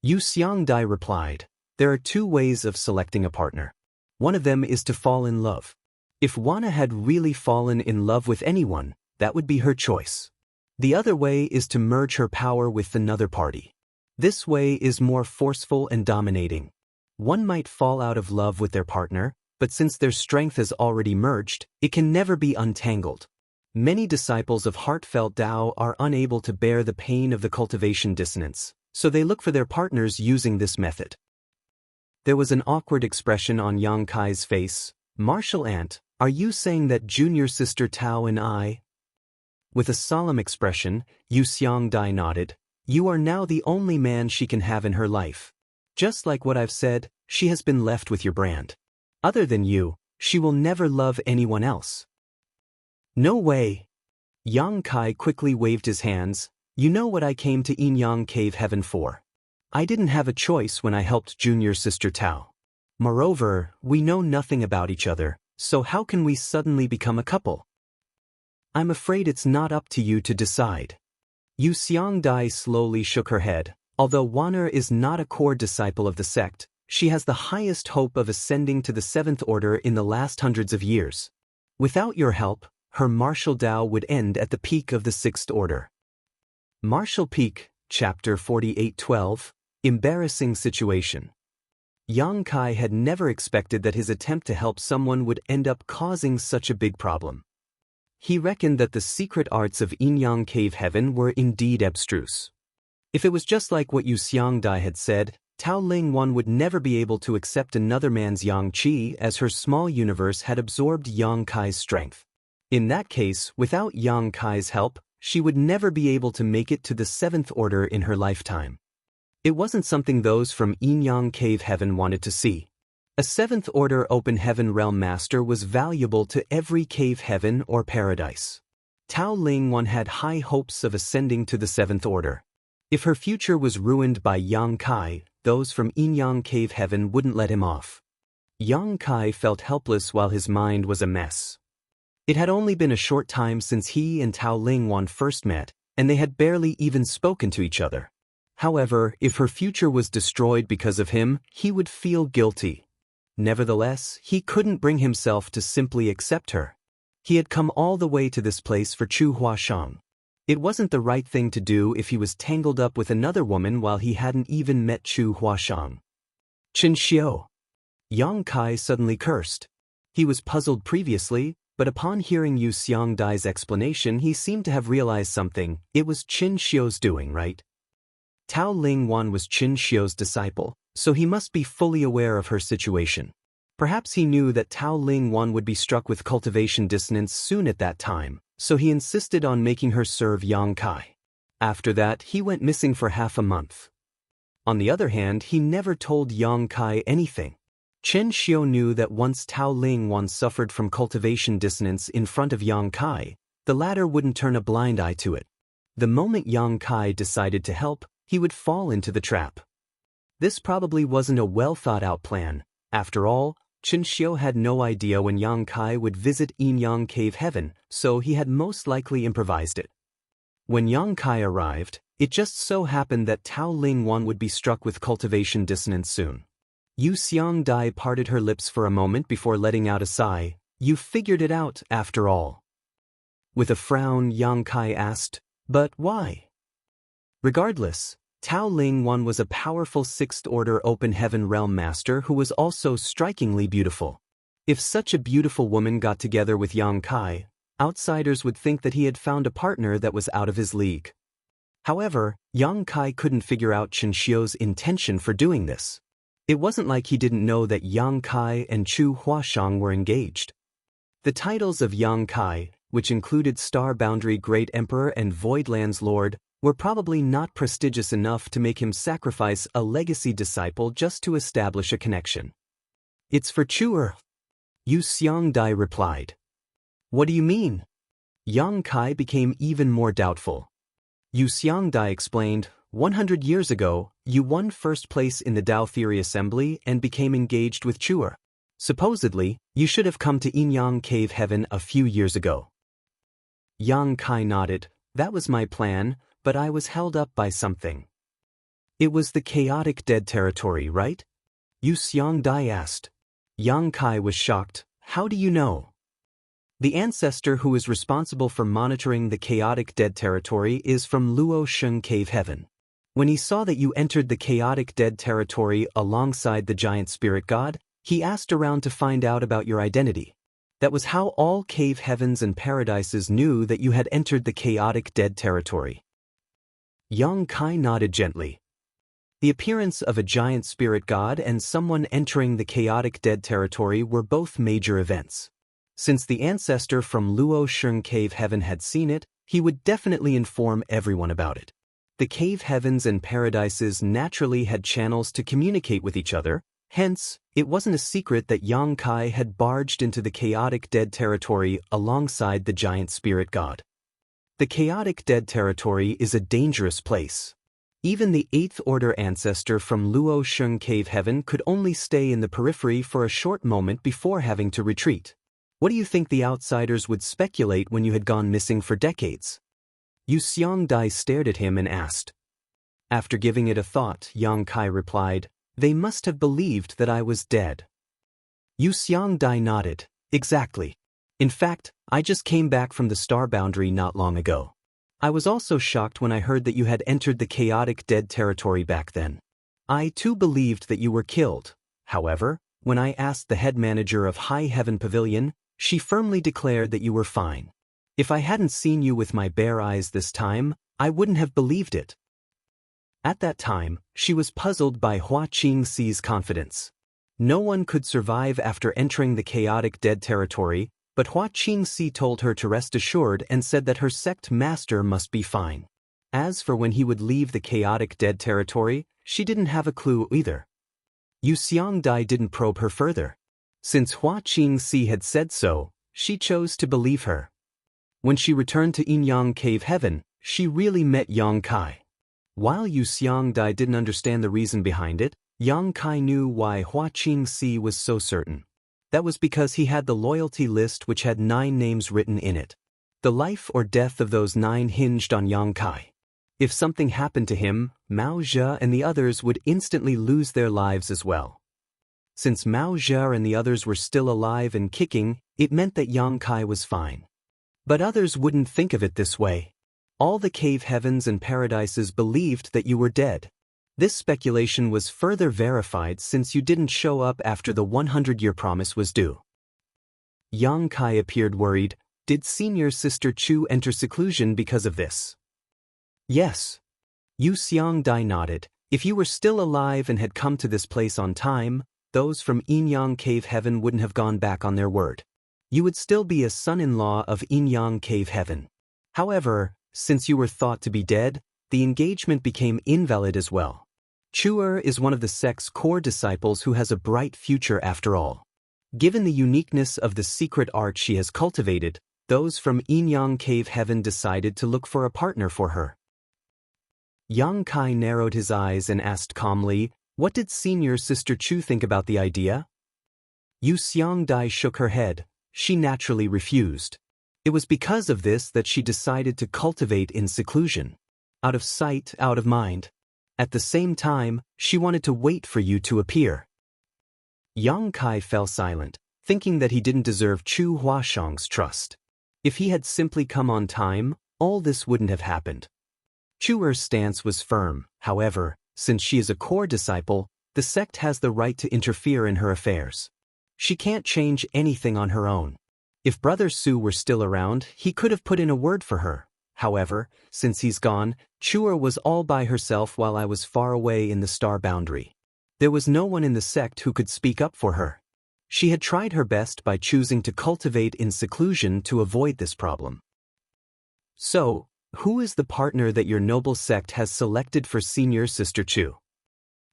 Yu Xiangdai replied, there are two ways of selecting a partner. One of them is to fall in love. If Wana had really fallen in love with anyone, that would be her choice. The other way is to merge her power with another party. This way is more forceful and dominating. One might fall out of love with their partner, but since their strength is already merged, it can never be untangled. Many disciples of heartfelt Tao are unable to bear the pain of the cultivation dissonance, so they look for their partners using this method. There was an awkward expression on Yang Kai's face. Martial ant, are you saying that junior sister Tao and I? With a solemn expression, Yu Xiangdai nodded. You are now the only man she can have in her life. Just like what I've said, she has been left with your brand. Other than you, she will never love anyone else. No way. Yang Kai quickly waved his hands. You know what I came to Yin Yang Cave Heaven for. I didn't have a choice when I helped junior sister Tao. Moreover, we know nothing about each other, so how can we suddenly become a couple? I'm afraid it's not up to you to decide. Yu Xiangdai slowly shook her head. Although Wana is not a core disciple of the sect, she has the highest hope of ascending to the 7th order in the last hundreds of years. Without your help, her martial Tao would end at the peak of the 6th order. Martial Peak, Chapter 48:12, Embarrassing Situation. Yang Kai had never expected that his attempt to help someone would end up causing such a big problem. He reckoned that the secret arts of Yin Yang Cave Heaven were indeed abstruse. If it was just like what Yu Xiangdai had said, Tao Ling Wan would never be able to accept another man's Yang Qi as her small universe had absorbed Yang Kai's strength. In that case, without Yang Kai's help, she would never be able to make it to the 7th order in her lifetime. It wasn't something those from Yin Yang Cave Heaven wanted to see. A 7th order open heaven realm master was valuable to every cave heaven or paradise. Tao Ling Wan had high hopes of ascending to the 7th order. If her future was ruined by Yang Kai, those from Yin Yang Cave Heaven wouldn't let him off. Yang Kai felt helpless while his mind was a mess. It had only been a short time since he and Tao Ling Wan first met, and they had barely even spoken to each other. However, if her future was destroyed because of him, he would feel guilty. Nevertheless, he couldn't bring himself to simply accept her. He had come all the way to this place for Chu Huashang. It wasn't the right thing to do if he was tangled up with another woman while he hadn't even met Chu Huashang. Qin Xiu. Yang Kai suddenly cursed. He was puzzled previously, but upon hearing Yu Xiangdai's explanation he seemed to have realized something. It was Qin Xiu's doing, right? Tao Ling Wan was Qin Xiu's disciple, so he must be fully aware of her situation. Perhaps he knew that Tao Ling Wan would be struck with cultivation dissonance soon at that time, so he insisted on making her serve Yang Kai. After that, he went missing for half a month. On the other hand, he never told Yang Kai anything. Qin Xiu knew that once Tao Ling Wan suffered from cultivation dissonance in front of Yang Kai, the latter wouldn't turn a blind eye to it. The moment Yang Kai decided to help, he would fall into the trap. This probably wasn't a well-thought-out plan. After all, Qin Xiu had no idea when Yang Kai would visit Yin Yang Cave Heaven, so he had most likely improvised it. When Yang Kai arrived, it just so happened that Tao Ling Wan would be struck with cultivation dissonance soon. Yu Xiangdai parted her lips for a moment before letting out a sigh. You figured it out, after all. With a frown, Yang Kai asked, but why? Regardless, Tao Ling Wan was a powerful 6th order open heaven realm master who was also strikingly beautiful. If such a beautiful woman got together with Yang Kai, outsiders would think that he had found a partner that was out of his league. However, Yang Kai couldn't figure out Qin Xiu's intention for doing this. It wasn't like he didn't know that Yang Kai and Chu Huashang were engaged. The titles of Yang Kai, which included Star Boundary Great Emperor and Voidlands Lord, were probably not prestigious enough to make him sacrifice a legacy disciple just to establish a connection. It's for Chuer, Yu Xiangdai replied. What do you mean? Yang Kai became even more doubtful. Yu Xiangdai explained, 100 years ago, you won first place in the Dao Theory Assembly and became engaged with Chuer. Supposedly, you should have come to Yin Yang Cave Heaven a few years ago. Yang Kai nodded. That was my plan, but I was held up by something. It was the chaotic dead territory, right? Yu Xiangdai asked. Yang Kai was shocked. How do you know? The ancestor who is responsible for monitoring the chaotic dead territory is from Luo Sheng Cave Heaven. When he saw that you entered the chaotic dead territory alongside the giant spirit god, he asked around to find out about your identity. That was how all cave heavens and paradises knew that you had entered the chaotic dead territory. Yang Kai nodded gently. The appearance of a giant spirit god and someone entering the chaotic dead territory were both major events. Since the ancestor from Luo Sheng Cave Heaven had seen it, he would definitely inform everyone about it. The cave heavens and paradises naturally had channels to communicate with each other, hence, it wasn't a secret that Yang Kai had barged into the chaotic dead territory alongside the giant spirit god. The chaotic dead territory is a dangerous place. Even the 8th Order ancestor from Luo Sheng Cave Heaven could only stay in the periphery for a short moment before having to retreat. What do you think the outsiders would speculate when you had gone missing for decades? Yu Xiangdai stared at him and asked. After giving it a thought, Yang Kai replied, they must have believed that I was dead. Yu Xiangdai nodded. Exactly. In fact, I just came back from the star boundary not long ago. I was also shocked when I heard that you had entered the chaotic dead territory back then. I too believed that you were killed. However, when I asked the head manager of High Heaven Pavilion, she firmly declared that you were fine. If I hadn't seen you with my bare eyes this time, I wouldn't have believed it. At that time, she was puzzled by Hua Qingxi's confidence. No one could survive after entering the chaotic dead territory, but Hua Qingxi told her to rest assured and said that her sect master must be fine. As for when he would leave the chaotic dead territory, she didn't have a clue either. Yu Xiangdai didn't probe her further. Since Hua Qingxi had said so, she chose to believe her. When she returned to Yinyang Cave Heaven, she really met Yang Kai. While Yu Xiangdai didn't understand the reason behind it, Yang Kai knew why Hua Qingxi was so certain. That was because he had the loyalty list which had 9 names written in it. The life or death of those 9 hinged on Yang Kai. If something happened to him, Mao Zhe and the others would instantly lose their lives as well. Since Mao Zhe and the others were still alive and kicking, it meant that Yang Kai was fine. But others wouldn't think of it this way. All the cave heavens and paradises believed that you were dead. This speculation was further verified since you didn't show up after the 100-year promise was due. Yang Kai appeared worried. Did senior sister Chu enter seclusion because of this? Yes. Yu Xiangdai nodded. If you were still alive and had come to this place on time, those from Yinyang Cave Heaven wouldn't have gone back on their word. You would still be a son-in-law of Yinyang Cave Heaven. However, since you were thought to be dead, the engagement became invalid as well. Chu'er is one of the sect's core disciples who has a bright future after all. Given the uniqueness of the secret art she has cultivated, those from Yinyang Cave Heaven decided to look for a partner for her. Yang Kai narrowed his eyes and asked calmly, what did senior sister Chu think about the idea? Yu Xiangdai shook her head. She naturally refused. It was because of this that she decided to cultivate in seclusion. Out of sight, out of mind. At the same time, she wanted to wait for you to appear. Yang Kai fell silent, thinking that he didn't deserve Chu Huashang's trust. If he had simply come on time, all this wouldn't have happened. Chu'er's stance was firm. However, since she is a core disciple, the sect has the right to interfere in her affairs. She can't change anything on her own. If Brother Su were still around, he could have put in a word for her. However, since he's gone, Chu'er was all by herself while I was far away in the star boundary. There was no one in the sect who could speak up for her. She had tried her best by choosing to cultivate in seclusion to avoid this problem. So, who is the partner that your noble sect has selected for senior sister Chu?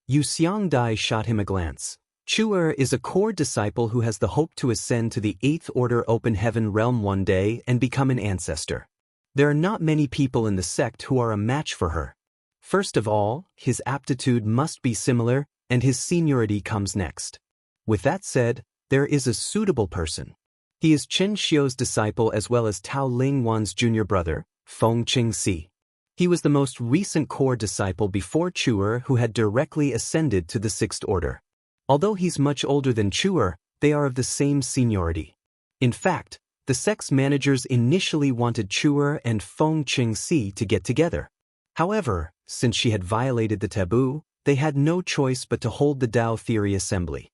Yu Xiangdai shot him a glance. Chu'er is a core disciple who has the hope to ascend to the 8th Order Open Heaven realm one day and become an ancestor. There are not many people in the sect who are a match for her. First of all, his aptitude must be similar, and his seniority comes next. With that said, there is a suitable person. He is Chen Xiu's disciple as well as Tao Ling Wan's junior brother, Feng Qingxi. He was the most recent core disciple before Chuer who had directly ascended to the Sixth Order. Although he's much older than Chuer, they are of the same seniority. In fact, the sect's managers initially wanted Chuer and Feng Qingxi to get together. However, since she had violated the taboo, they had no choice but to hold the Tao Theory Assembly.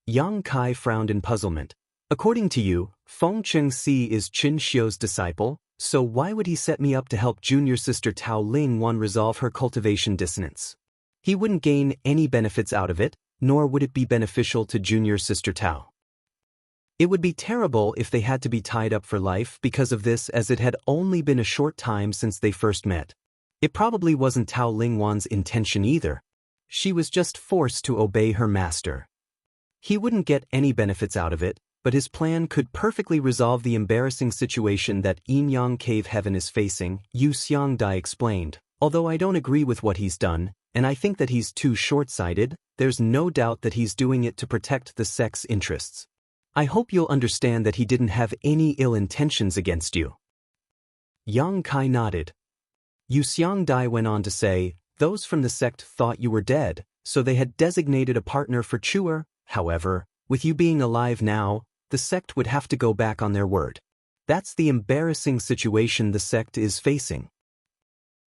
Yang Kai frowned in puzzlement. According to you, Feng Qingxi is Chen Xiu's disciple, so why would he set me up to help junior sister Tao Ling Wan resolve her cultivation dissonance? He wouldn't gain any benefits out of it, nor would it be beneficial to junior sister Tao. It would be terrible if they had to be tied up for life because of this, as it had only been a short time since they first met. It probably wasn't Tao Ling Wan's intention either. She was just forced to obey her master. He wouldn't get any benefits out of it, but his plan could perfectly resolve the embarrassing situation that Yin-Yang Cave Heaven is facing, Yu Xiangdai explained. Although I don't agree with what he's done, and I think that he's too short-sighted, there's no doubt that he's doing it to protect the sect's interests. I hope you'll understand that he didn't have any ill intentions against you. Yang Kai nodded. Yu Xiangdai went on to say, those from the sect thought you were dead, so they had designated a partner for Chuer. However, with you being alive now, the sect would have to go back on their word. That's the embarrassing situation the sect is facing.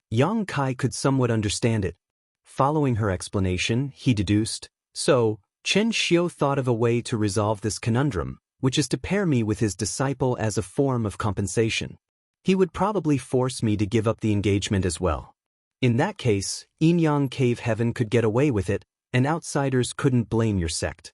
Yang Kai could somewhat understand it. Following her explanation, he deduced, so, Chen Xiu thought of a way to resolve this conundrum, which is to pair me with his disciple as a form of compensation. He would probably force me to give up the engagement as well. In that case, Yin-Yang Cave Heaven could get away with it, and outsiders couldn't blame your sect.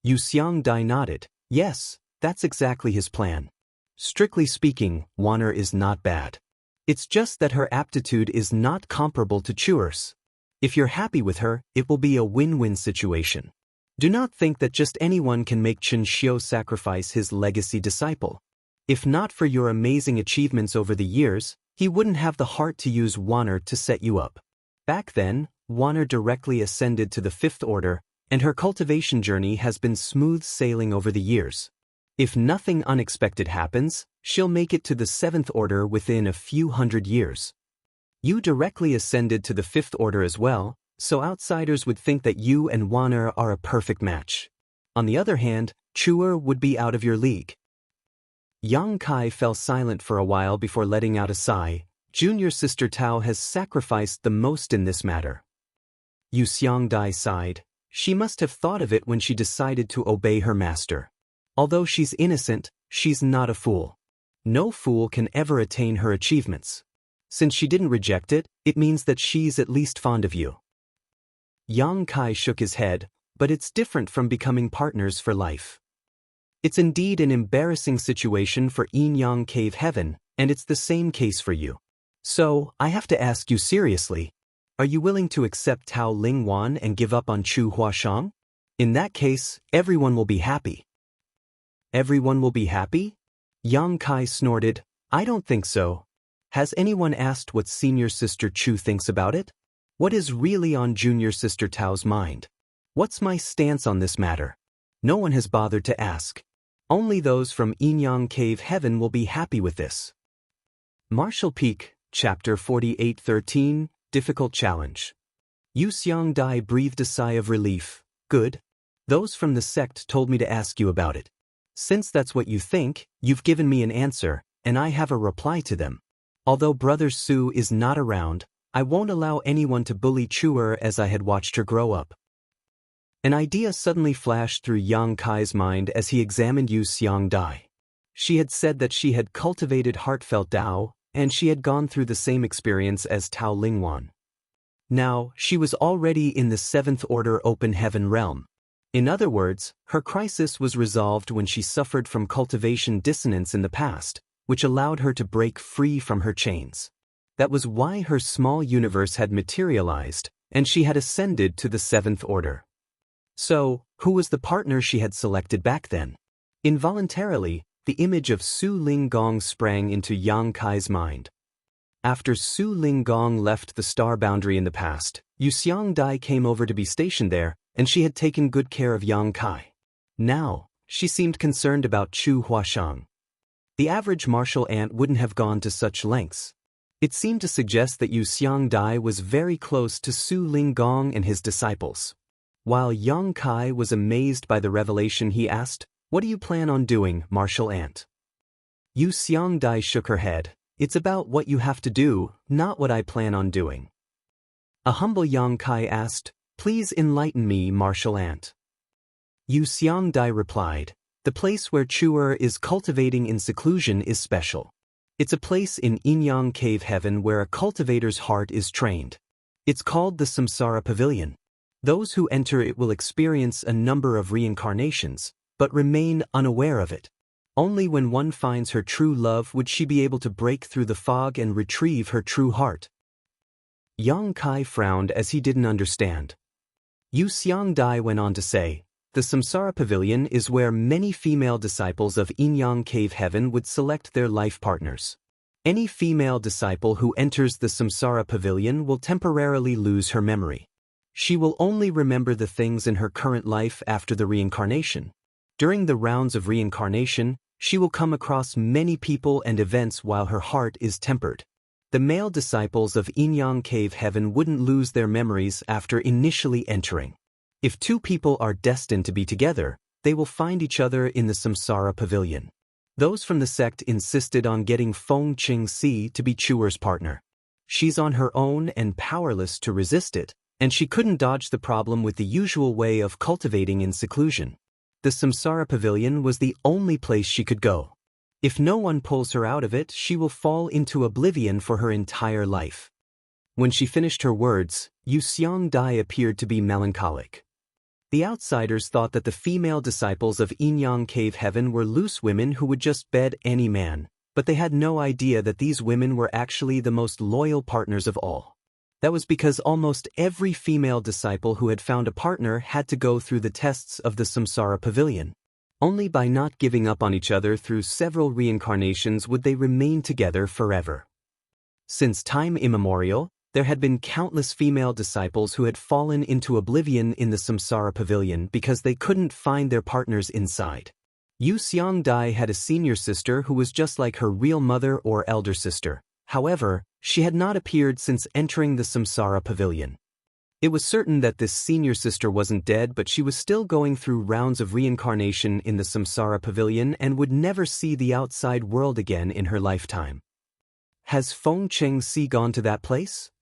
Yu Xiangdai nodded. Yes, that's exactly his plan. Strictly speaking, Wanner is not bad. It's just that her aptitude is not comparable to Chuer's. If you're happy with her, it will be a win-win situation. Do not think that just anyone can make Chen Xiu sacrifice his legacy disciple. If not for your amazing achievements over the years, he wouldn't have the heart to use Wanner to set you up. Back then, Wanner directly ascended to the Fifth Order, and her cultivation journey has been smooth sailing over the years. If nothing unexpected happens, she'll make it to the Seventh Order within a few hundred years. You directly ascended to the Fifth Order as well, so outsiders would think that you and Wanner are a perfect match. On the other hand, Chuer would be out of your league. Yang Kai fell silent for a while before letting out a sigh. Junior sister Tao has sacrificed the most in this matter. Yu Xiangdai sighed. She must have thought of it when she decided to obey her master. Although she's innocent, she's not a fool. No fool can ever attain her achievements. Since she didn't reject it, it means that she's at least fond of you. Yang Kai shook his head, but it's different from becoming partners for life. It's indeed an embarrassing situation for Yin-Yang Cave Heaven, and it's the same case for you. So, I have to ask you seriously, are you willing to accept Tao Ling Wan and give up on Chu Huashang? In that case, everyone will be happy. Everyone will be happy? Yang Kai snorted. I don't think so. Has anyone asked what senior sister Chu thinks about it? What is really on junior sister Tao's mind? What's my stance on this matter? No one has bothered to ask. Only those from Yin-Yang Cave Heaven will be happy with this. Martial Peak, Chapter 48:13, Difficult Challenge. Yu Xiangdai breathed a sigh of relief. Good. Those from the sect told me to ask you about it. Since that's what you think, you've given me an answer, and I have a reply to them. Although Brother Su is not around, I won't allow anyone to bully Chuer as I had watched her grow up. An idea suddenly flashed through Yang Kai's mind as he examined Yu Xiangdai. She had said that she had cultivated heartfelt Tao, and she had gone through the same experience as Tao Lingwan. Now, she was already in the Seventh Order Open Heaven realm. In other words, her crisis was resolved when she suffered from cultivation dissonance in the past, which allowed her to break free from her chains. That was why her small universe had materialized, and she had ascended to the Seventh Order. So, who was the partner she had selected back then? Involuntarily, the image of Su Linggong sprang into Yang Kai's mind. After Su Linggong left the star boundary in the past, Yu Xiangdai came over to be stationed there, and she had taken good care of Yang Kai. Now, She seemed concerned about Chu Huashang. The average martial ant wouldn't have gone to such lengths. It seemed to suggest that Yu Xiangdai was very close to Su Linggong and his disciples. While Yang Kai was amazed by the revelation, he asked, "What do you plan on doing, martial ant?" Yu Xiangdai shook her head. "It's about what you have to do, not what I plan on doing." A humble Yang Kai asked, "Please enlighten me, martial ant." Yu Xiangdai replied, "The place where Chuer is cultivating in seclusion is special. It's a place in Yinyang Cave Heaven where a cultivator's heart is trained. It's called the Samsara Pavilion. Those who enter it will experience a number of reincarnations, but remain unaware of it. Only when one finds her true love would she be able to break through the fog and retrieve her true heart." Yang Kai frowned as he didn't understand. Yu Xiangdai went on to say, "The Samsara Pavilion is where many female disciples of Yinyang Cave Heaven would select their life partners. Any female disciple who enters the Samsara Pavilion will temporarily lose her memory. She will only remember the things in her current life after the reincarnation. During the rounds of reincarnation, she will come across many people and events while her heart is tempered. The male disciples of Yinyang Cave Heaven wouldn't lose their memories after initially entering. If two people are destined to be together, they will find each other in the Samsara Pavilion. Those from the sect insisted on getting Feng Qingxi to be Chuer's partner. She's on her own and powerless to resist it, and she couldn't dodge the problem with the usual way of cultivating in seclusion. The Samsara Pavilion was the only place she could go. If no one pulls her out of it, she will fall into oblivion for her entire life." When she finished her words, Yu Xiangdai appeared to be melancholic. The outsiders thought that the female disciples of Yinyang Cave Heaven were loose women who would just bed any man, but they had no idea that these women were actually the most loyal partners of all. That was because almost every female disciple who had found a partner had to go through the tests of the Samsara Pavilion. Only by not giving up on each other through several reincarnations would they remain together forever. Since time immemorial, there had been countless female disciples who had fallen into oblivion in the Samsara Pavilion because they couldn't find their partners inside. Yu Xiangdai had a senior sister who was just like her real mother or elder sister. However, she had not appeared since entering the Samsara Pavilion. It was certain that this senior sister wasn't dead, but she was still going through rounds of reincarnation in the Samsara Pavilion and would never see the outside world again in her lifetime. "Has Feng Qingxi gone to that place?"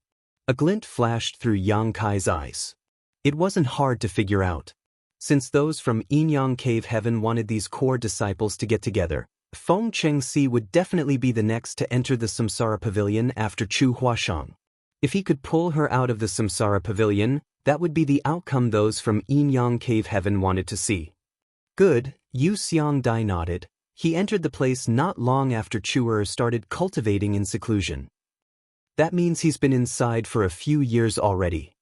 A glint flashed through Yang Kai's eyes. It wasn't hard to figure out. Since those from Yinyang Cave Heaven wanted these core disciples to get together, Feng Qingxi would definitely be the next to enter the Samsara Pavilion after Chu Huashang. If he could pull her out of the Samsara Pavilion, that would be the outcome those from Yinyang Cave Heaven wanted to see. "Good," Yu Xiangdai nodded. He entered the place not long after Chuer started cultivating in seclusion. That means he's been inside for a few years already.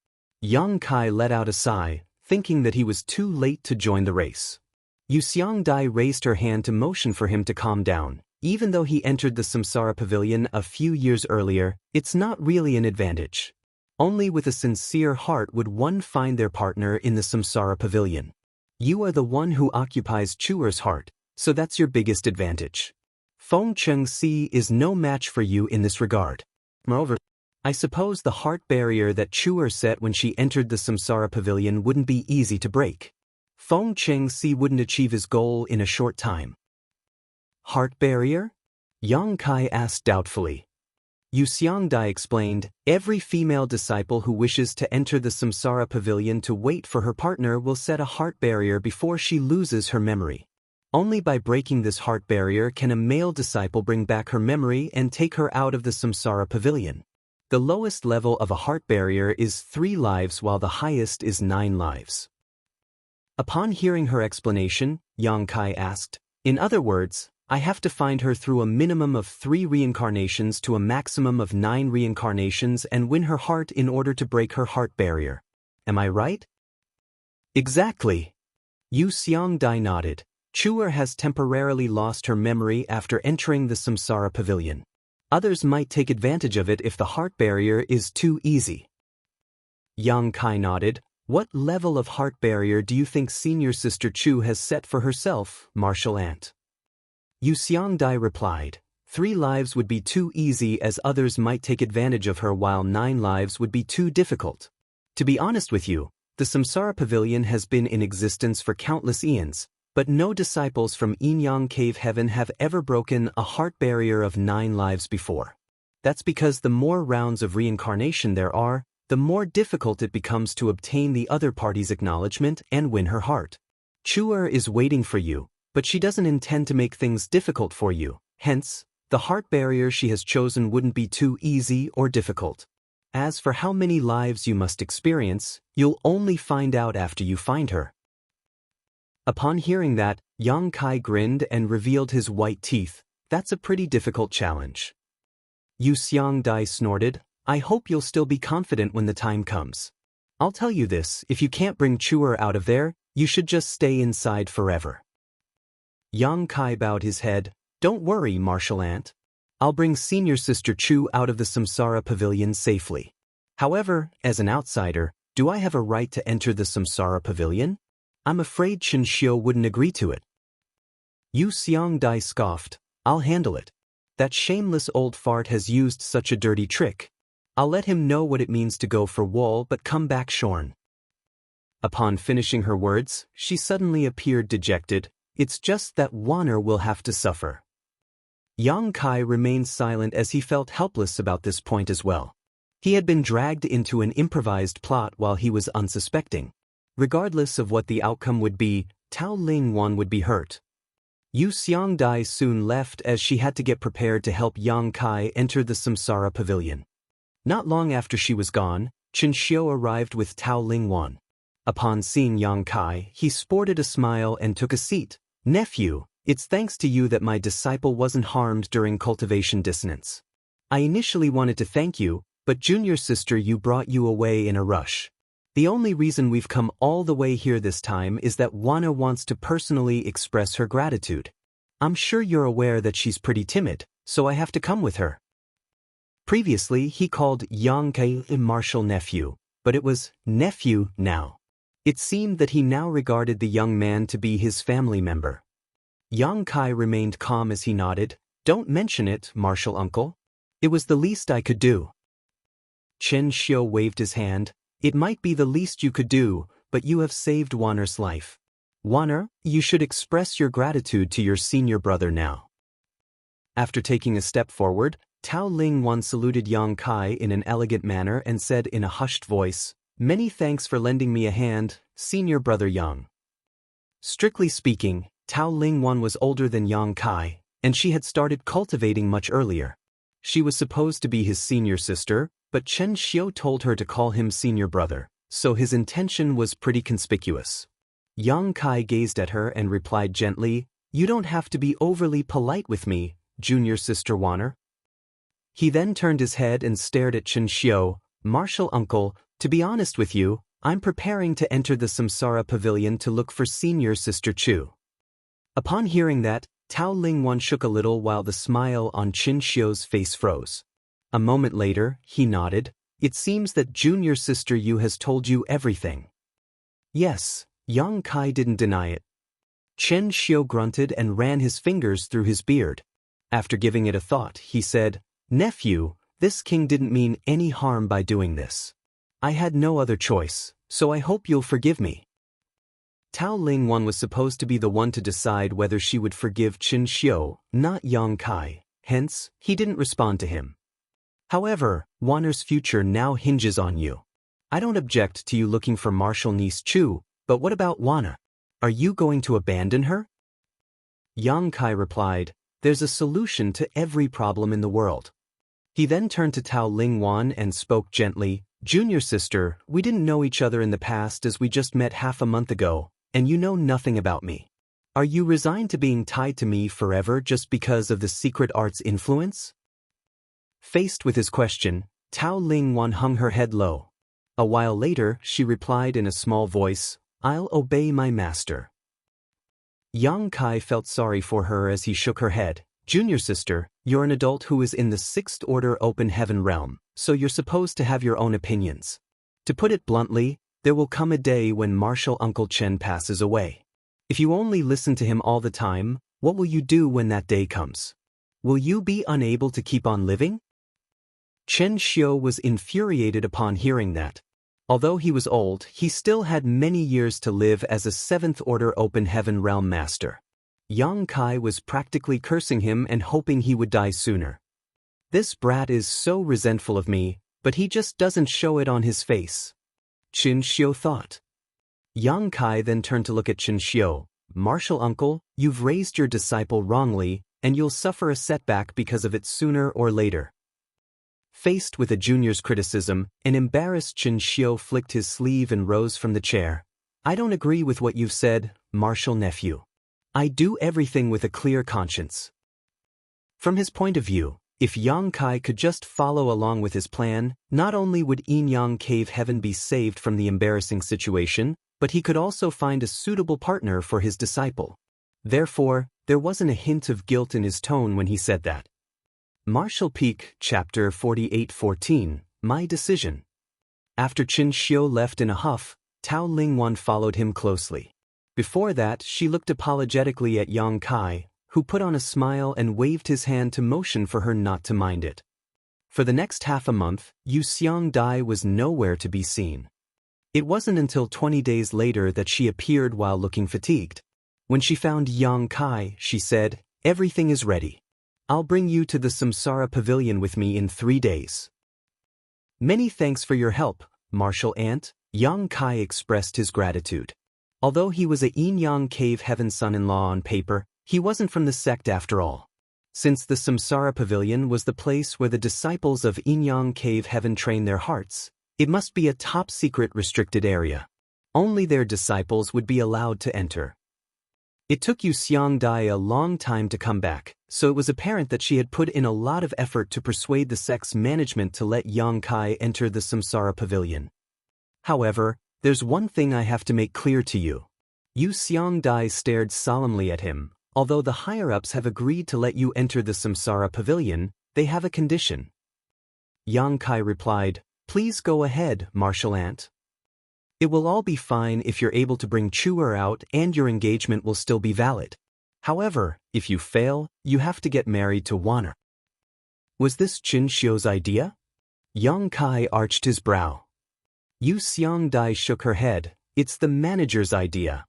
Yang Kai let out a sigh, thinking that he was too late to join the race. Yu Xiangdai raised her hand to motion for him to calm down. Even though he entered the Samsara Pavilion a few years earlier, it's not really an advantage. Only with a sincere heart would one find their partner in the Samsara Pavilion. You are the one who occupies Chuer's heart, so that's your biggest advantage. Feng Qingxi is no match for you in this regard. Moreover, I suppose the heart barrier that Chuer set when she entered the Samsara Pavilion wouldn't be easy to break. Feng Qingxi wouldn't achieve his goal in a short time. Heart barrier? Yang Kai asked doubtfully. Yu Xiangdai explained, every female disciple who wishes to enter the Samsara Pavilion to wait for her partner will set a heart barrier before she loses her memory. Only by breaking this heart barrier can a male disciple bring back her memory and take her out of the Samsara Pavilion. The lowest level of a heart barrier is 3 lives while the highest is 9 lives. Upon hearing her explanation, Yang Kai asked, in other words, I have to find her through a minimum of 3 reincarnations to a maximum of 9 reincarnations and win her heart in order to break her heart barrier. Am I right? Exactly. Yu Xiangdai nodded. Chuer has temporarily lost her memory after entering the Samsara Pavilion. Others might take advantage of it if the heart barrier is too easy. Yang Kai nodded. What level of heart barrier do you think senior sister Chu has set for herself, martial aunt? Yu Xiangdai replied, 3 lives would be too easy as others might take advantage of her while 9 lives would be too difficult. To be honest with you, the Samsara Pavilion has been in existence for countless eons, but no disciples from Yin-Yang Cave Heaven have ever broken a heart barrier of 9 lives before. That's because the more rounds of reincarnation there are, the more difficult it becomes to obtain the other party's acknowledgement and win her heart. Chuer is waiting for you, but she doesn't intend to make things difficult for you, hence, the heart barrier she has chosen wouldn't be too easy or difficult. As for how many lives you must experience, you'll only find out after you find her. Upon hearing that, Yang Kai grinned and revealed his white teeth. That's a pretty difficult challenge. Yu Xiangdai snorted, I hope you'll still be confident when the time comes. I'll tell you this, if you can't bring Chuer out of there, you should just stay inside forever. Yang Kai bowed his head, don't worry, martial aunt. I'll bring senior sister Chu out of the Samsara Pavilion safely. However, as an outsider, do I have a right to enter the Samsara Pavilion? I'm afraid Chen Xiu wouldn't agree to it. Yu Xiangdai scoffed, I'll handle it. That shameless old fart has used such a dirty trick. I'll let him know what it means to go for wool but come back shorn. Upon finishing her words, she suddenly appeared dejected. It's just that Wanner will have to suffer. Yang Kai remained silent as he felt helpless about this point as well. He had been dragged into an improvised plot while he was unsuspecting. Regardless of what the outcome would be, Tao Ling Wan would be hurt. Yu Xiangdai soon left as she had to get prepared to help Yang Kai enter the Samsara Pavilion. Not long after she was gone, Chen Xiu arrived with Tao Ling Wan. Upon seeing Yang Kai, he sported a smile and took a seat. Nephew, it's thanks to you that my disciple wasn't harmed during cultivation dissonance. I initially wanted to thank you, but junior sister you brought you away in a rush. The only reason we've come all the way here this time is that Wana wants to personally express her gratitude. I'm sure you're aware that she's pretty timid, so I have to come with her. Previously he called Yang Kai a martial nephew, but it was nephew now. It seemed that he now regarded the young man to be his family member. Yang Kai remained calm as he nodded, don't mention it, martial uncle. It was the least I could do. Chen Xiu waved his hand, it might be the least you could do, but you have saved Wanner's life. Wanner, you should express your gratitude to your senior brother now. After taking a step forward, Tao Ling Wan saluted Yang Kai in an elegant manner and said in a hushed voice, many thanks for lending me a hand, senior brother Yang. Strictly speaking, Tao Ling Wan was older than Yang Kai, and she had started cultivating much earlier. She was supposed to be his senior sister, but Chen Xiu told her to call him senior brother, so his intention was pretty conspicuous. Yang Kai gazed at her and replied gently, you don't have to be overly polite with me, junior sister Wanner. He then turned his head and stared at Chen Xiu, martial uncle, to be honest with you, I'm preparing to enter the Samsara Pavilion to look for senior sister Chu. Upon hearing that, Tao Ling Wan shook a little while the smile on Chen Xiu's face froze. A moment later, he nodded, it seems that junior sister Yu has told you everything. Yes, Yang Kai didn't deny it. Chen Xiu grunted and ran his fingers through his beard. After giving it a thought, he said, nephew, this king didn't mean any harm by doing this. I had no other choice, so I hope you'll forgive me. Tao Ling Wan was supposed to be the one to decide whether she would forgive Chen Xiu, not Yang Kai, hence, he didn't respond to him. However, Wanner's future now hinges on you. I don't object to you looking for martial niece Chu, but what about Wanner? Are you going to abandon her? Yang Kai replied, there's a solution to every problem in the world. He then turned to Tao Ling Wan and spoke gently, junior sister, we didn't know each other in the past as we just met half a month ago, and you know nothing about me. Are you resigned to being tied to me forever just because of the secret art's influence? Faced with his question, Tao Ling Wan hung her head low. A while later, she replied in a small voice, I'll obey my master. Yang Kai felt sorry for her as he shook her head. Junior sister, you're an adult who is in the 6th order open heaven realm, so you're supposed to have your own opinions. To put it bluntly, There will come a day when Martial Uncle Chen passes away. If you only listen to him all the time, what will you do when that day comes? Will you be unable to keep on living? Chen Xiu was infuriated upon hearing that. Although he was old, he still had many years to live as a 7th Order Open Heaven Realm Master. Yang Kai was practically cursing him and hoping he would die sooner. This brat is so resentful of me, but he just doesn't show it on his face. Chen Xiu thought. Yang Kai then turned to look at Chen Xiu. Martial uncle, you've raised your disciple wrongly, and you'll suffer a setback because of it sooner or later. Faced with a junior's criticism, an embarrassed Chen Xiu flicked his sleeve and rose from the chair. I don't agree with what you've said, Martial nephew. I do everything with a clear conscience. From his point of view, if Yang Kai could just follow along with his plan, not only would Yinyang Cave Heaven be saved from the embarrassing situation, but he could also find a suitable partner for his disciple. Therefore, there wasn't a hint of guilt in his tone when he said that. Martial Peak, Chapter 48:14, My Decision. After Chen Xiu left in a huff, Tao Lingwan followed him closely. Before that, she looked apologetically at Yang Kai, who put on a smile and waved his hand to motion for her not to mind it. For the next half a month, Yu Xiang Dai was nowhere to be seen. It wasn't until 20 days later that she appeared while looking fatigued. When she found Yang Kai, she said, Everything is ready. I'll bring you to the Samsara Pavilion with me in 3 days. Many thanks for your help, Martial Aunt. Yang Kai expressed his gratitude. Although he was a Yinyang Cave Heaven son-in-law on paper, he wasn't from the sect after all. Since the Samsara Pavilion was the place where the disciples of Yinyang Cave Heaven train their hearts, it must be a top-secret restricted area. Only their disciples would be allowed to enter. It took Yu Xiang Dai a long time to come back, so it was apparent that she had put in a lot of effort to persuade the sect's management to let Yang Kai enter the Samsara Pavilion. However, there's one thing I have to make clear to you. Yu Xiang Dai stared solemnly at him. Although the higher-ups have agreed to let you enter the Samsara Pavilion, they have a condition. Yang Kai replied, Please go ahead, Martial Aunt. It will all be fine if you're able to bring Chuer out and your engagement will still be valid. However, if you fail, you have to get married to Wanner. Was this Chen Xiu's idea? Yang Kai arched his brow. Yu Xiang Dai shook her head. It's the manager's idea.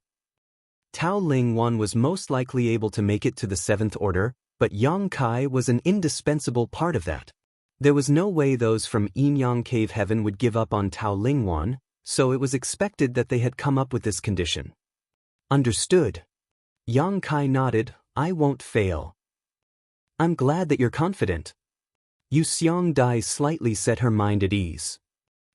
Tao Lingwan was most likely able to make it to the 7th Order, but Yang Kai was an indispensable part of that. There was no way those from Yinyang Cave Heaven would give up on Tao Lingwan, so it was expected that they had come up with this condition. Understood. Yang Kai nodded, I won't fail. I'm glad that you're confident. Yu Xiang Dai slightly set her mind at ease.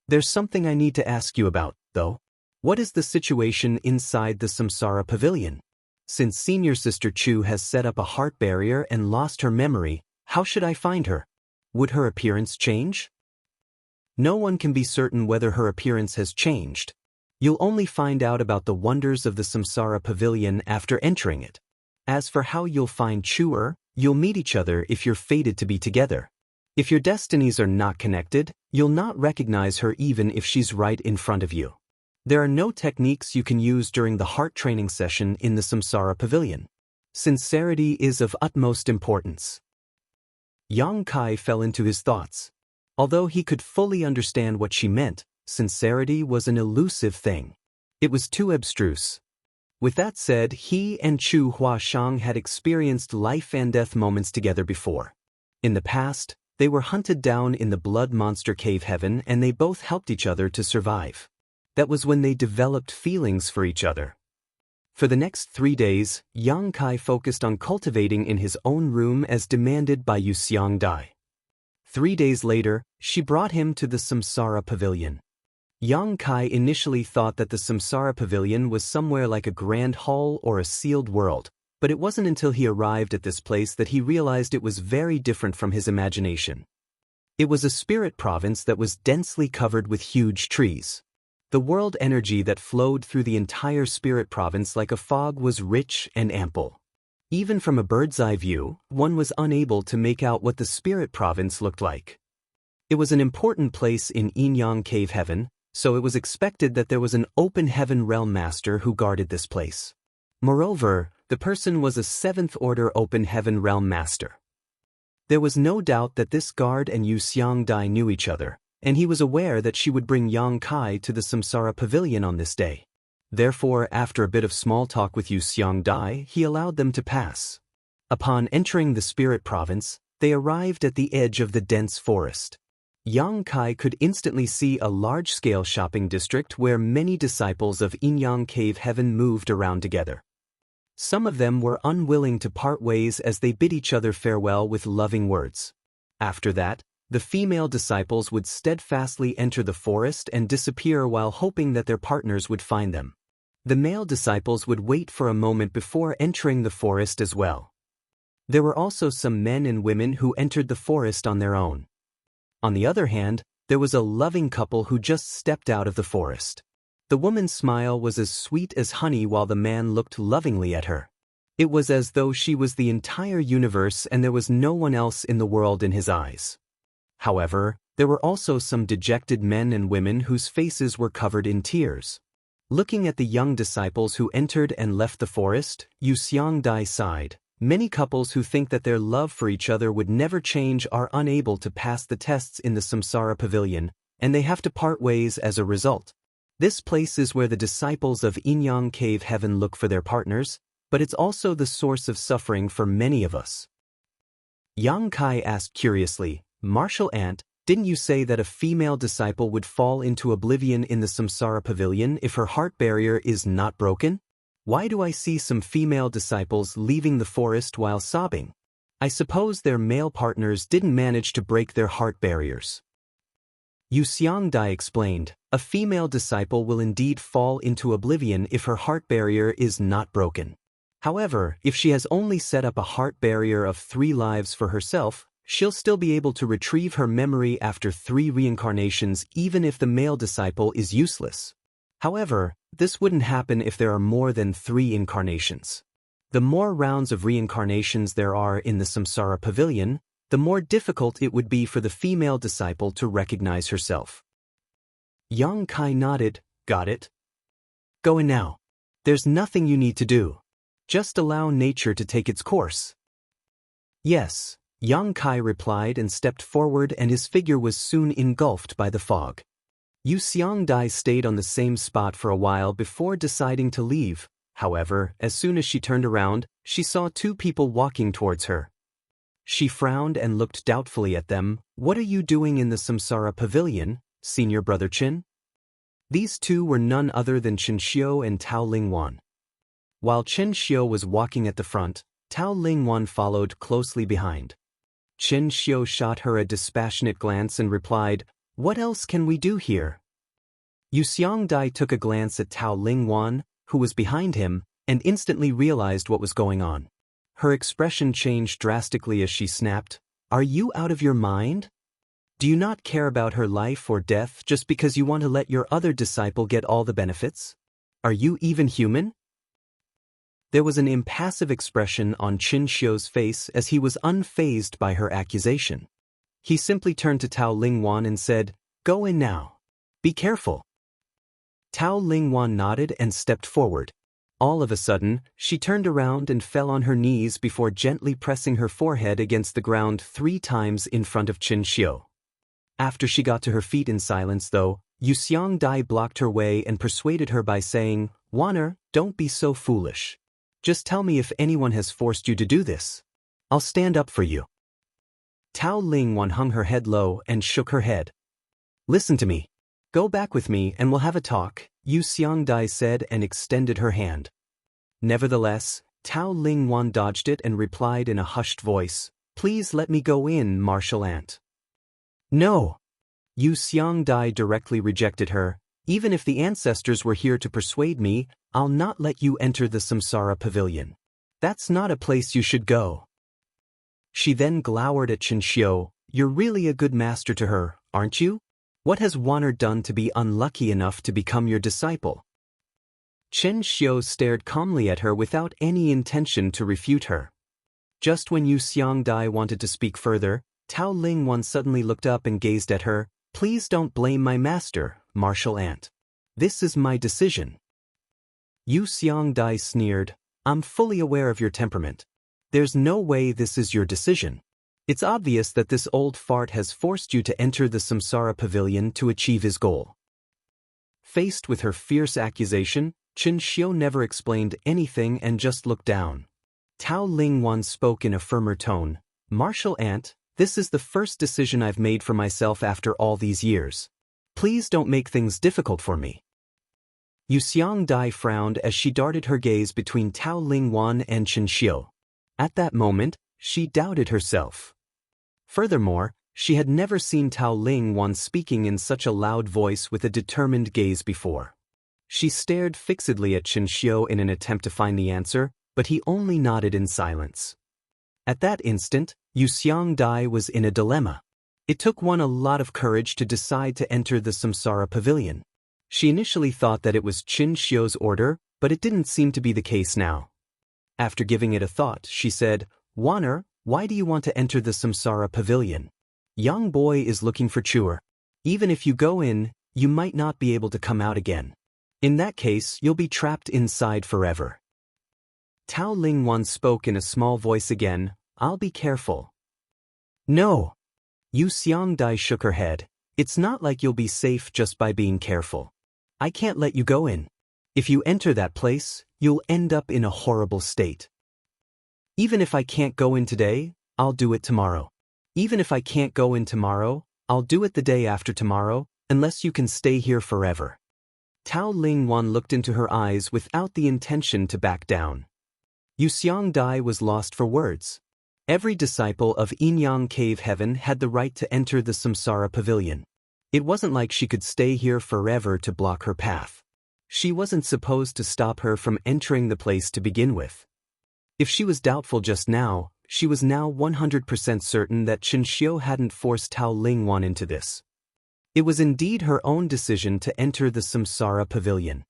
There's something I need to ask you about, though. What is the situation inside the Samsara Pavilion? Since senior sister Chu has set up a heart barrier and lost her memory, how should I find her? Would her appearance change? No one can be certain whether her appearance has changed. You'll only find out about the wonders of the Samsara Pavilion after entering it. As for how you'll find Chuer, you'll meet each other if you're fated to be together. If your destinies are not connected, you'll not recognize her even if she's right in front of you. There are no techniques you can use during the heart training session in the Samsara Pavilion. Sincerity is of utmost importance. Yang Kai fell into his thoughts. Although he could fully understand what she meant, sincerity was an elusive thing. It was too abstruse. With that said, he and Chu Huashang had experienced life and death moments together before. In the past, they were hunted down in the Blood Monster Cave Heaven and they both helped each other to survive. That was when they developed feelings for each other. For the next 3 days, Yang Kai focused on cultivating in his own room as demanded by Yu Xiang Dai. 3 days later, she brought him to the Samsara Pavilion. Yang Kai initially thought that the Samsara Pavilion was somewhere like a grand hall or a sealed world, but it wasn't until he arrived at this place that he realized it was very different from his imagination. It was a spirit province that was densely covered with huge trees. The world energy that flowed through the entire spirit province like a fog was rich and ample. Even from a bird's-eye view, one was unable to make out what the spirit province looked like. It was an important place in Yinyang Cave Heaven, so it was expected that there was an open heaven realm master who guarded this place. Moreover, the person was a 7th order open heaven realm master. There was no doubt that this guard and Yu Xiangdai knew each other, and he was aware that she would bring Yang Kai to the Samsara Pavilion on this day. Therefore, after a bit of small talk with Yu Xiangdai, he allowed them to pass. Upon entering the spirit province, they arrived at the edge of the dense forest. Yang Kai could instantly see a large-scale shopping district where many disciples of Yin-Yang Cave Heaven moved around together. Some of them were unwilling to part ways as they bid each other farewell with loving words. After that, the female disciples would steadfastly enter the forest and disappear while hoping that their partners would find them. The male disciples would wait for a moment before entering the forest as well. There were also some men and women who entered the forest on their own. On the other hand, there was a loving couple who just stepped out of the forest. The woman's smile was as sweet as honey while the man looked lovingly at her. It was as though she was the entire universe and there was no one else in the world in his eyes. However, there were also some dejected men and women whose faces were covered in tears. Looking at the young disciples who entered and left the forest, Yu Xiangdai sighed. Many couples who think that their love for each other would never change are unable to pass the tests in the Samsara Pavilion, and they have to part ways as a result. This place is where the disciples of Yin-Yang Cave Heaven look for their partners, but it's also the source of suffering for many of us. Yang Kai asked curiously, "Martial Ant, didn't you say that a female disciple would fall into oblivion in the Samsara Pavilion if her heart barrier is not broken? Why do I see some female disciples leaving the forest while sobbing? I suppose their male partners didn't manage to break their heart barriers." Yu Xiangdai explained, "A female disciple will indeed fall into oblivion if her heart barrier is not broken. However, if she has only set up a heart barrier of 3 lives for herself, she'll still be able to retrieve her memory after 3 reincarnations even if the male disciple is useless. However, this wouldn't happen if there are more than 3 incarnations. The more rounds of reincarnations there are in the Samsara Pavilion, the more difficult it would be for the female disciple to recognize herself." Yang Kai nodded, "Got it. Go in now. There's nothing you need to do. Just allow nature to take its course." "Yes," Yang Kai replied and stepped forward, and his figure was soon engulfed by the fog. Yu Xiangdai stayed on the same spot for a while before deciding to leave. However, as soon as she turned around, she saw 2 people walking towards her. She frowned and looked doubtfully at them. "What are you doing in the Samsara Pavilion, Senior Brother Qin?" These 2 were none other than Chen Xiu and Tao Lingwan. While Chen Xiu was walking at the front, Tao Lingwan followed closely behind. Chen Xiu shot her a dispassionate glance and replied, "What else can we do here?" Yu Xiangdai took a glance at Tao Lingwan, who was behind him, and instantly realized what was going on. Her expression changed drastically as she snapped, "Are you out of your mind? Do you not care about her life or death just because you want to let your other disciple get all the benefits? Are you even human?" There was an impassive expression on Chen Xiu's face as he was unfazed by her accusation. He simply turned to Tao Lingwan and said, "Go in now. Be careful." Tao Lingwan nodded and stepped forward. All of a sudden, she turned around and fell on her knees before gently pressing her forehead against the ground 3 times in front of Chen Xiu. After she got to her feet in silence though, Yu Xiangdai blocked her way and persuaded her by saying, "Waner, don't be so foolish. Just tell me if anyone has forced you to do this. I'll stand up for you." Tao Lingwan hung her head low and shook her head. "Listen to me. Go back with me and we'll have a talk," Yu Xiangdai said and extended her hand. Nevertheless, Tao Lingwan dodged it and replied in a hushed voice, "Please let me go in, Martial Ant." "No." Yu Xiangdai directly rejected her. "Even if the ancestors were here to persuade me, I'll not let you enter the Samsara Pavilion. That's not a place you should go." She then glowered at Chen Xiu. "You're really a good master to her, aren't you? What has Waner done to be unlucky enough to become your disciple?" Chen Xiu stared calmly at her without any intention to refute her. Just when Yu Xiangdai wanted to speak further, Tao Lingwan suddenly looked up and gazed at her. Please don't blame my master, martial ant. This is my decision. Yu Xiangdai sneered, I'm fully aware of your temperament. There's no way this is your decision. It's obvious that this old fart has forced you to enter the Samsara Pavilion to achieve his goal. Faced with her fierce accusation, Chen Xiu never explained anything and just looked down. Tao Lingwan spoke in a firmer tone, Martial ant, this is the first decision I've made for myself after all these years. Please don't make things difficult for me. Yu Xiangdai frowned as she darted her gaze between Tao Lingwan and Chen Xiu. At that moment, she doubted herself. Furthermore, she had never seen Tao Lingwan speaking in such a loud voice with a determined gaze before. She stared fixedly at Chen Xiu in an attempt to find the answer, but he only nodded in silence. At that instant, Yu Xiangdai was in a dilemma. It took one a lot of courage to decide to enter the Samsara Pavilion. She initially thought that it was Chen Xiu's order, but it didn't seem to be the case now. After giving it a thought, she said, Wanner, why do you want to enter the Samsara Pavilion? Young boy is looking for Chuer. Even if you go in, you might not be able to come out again. In that case, you'll be trapped inside forever. Tao Lingwan spoke in a small voice again, I'll be careful. No. Yu Xiangdai shook her head. It's not like you'll be safe just by being careful. I can't let you go in. If you enter that place, you'll end up in a horrible state. Even if I can't go in today, I'll do it tomorrow. Even if I can't go in tomorrow, I'll do it the day after tomorrow, unless you can stay here forever. Tao Lingwan looked into her eyes without the intention to back down. Yu Xiangdai was lost for words. Every disciple of Yinyang Cave Heaven had the right to enter the Samsara Pavilion. It wasn't like she could stay here forever to block her path. She wasn't supposed to stop her from entering the place to begin with. If she was doubtful just now, she was now 100% certain that Chen Xiu hadn't forced Tao Lingwan into this. It was indeed her own decision to enter the Samsara Pavilion.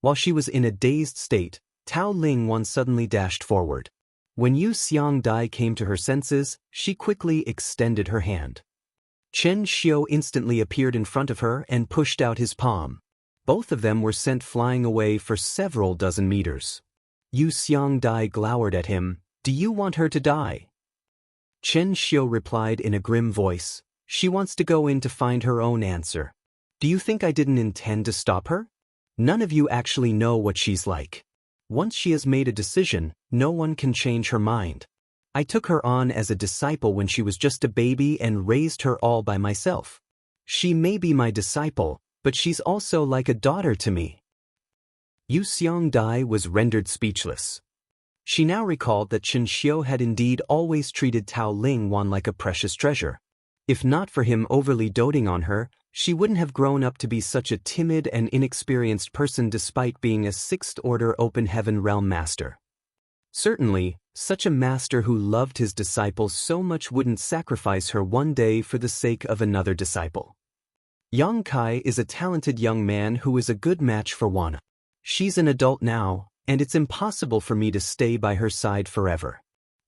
While she was in a dazed state, Tao Lingwan suddenly dashed forward. When Yu Xiangdai came to her senses, she quickly extended her hand. Chen Xiu instantly appeared in front of her and pushed out his palm. Both of them were sent flying away for several dozen meters. Yu Xiangdai glowered at him, Do you want her to die? Chen Xiu replied in a grim voice, She wants to go in to find her own answer. Do you think I didn't intend to stop her? None of you actually know what she's like. Once she has made a decision, no one can change her mind. I took her on as a disciple when she was just a baby and raised her all by myself. She may be my disciple, but she's also like a daughter to me. Yu Xiangdai was rendered speechless. She now recalled that Chen Xiu had indeed always treated Tao Lingwan like a precious treasure. If not for him overly doting on her, she wouldn't have grown up to be such a timid and inexperienced person despite being a sixth-order open heaven realm master. Certainly, such a master who loved his disciples so much wouldn't sacrifice her one day for the sake of another disciple. Yang Kai is a talented young man who is a good match for Wana. She's an adult now, and it's impossible for me to stay by her side forever.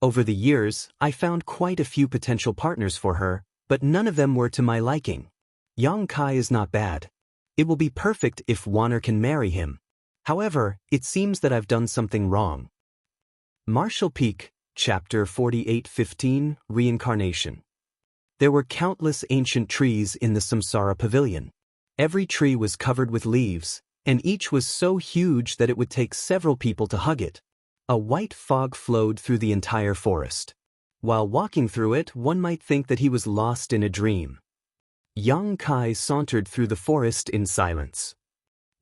Over the years, I found quite a few potential partners for her, but none of them were to my liking. Yang Kai is not bad. It will be perfect if Wanner can marry him. However, it seems that I've done something wrong. Martial Peak, Chapter 48:15, Reincarnation. There were countless ancient trees in the Samsara Pavilion. Every tree was covered with leaves, and each was so huge that it would take several people to hug it. A white fog flowed through the entire forest. While walking through it, one might think that he was lost in a dream. Yang Kai sauntered through the forest in silence.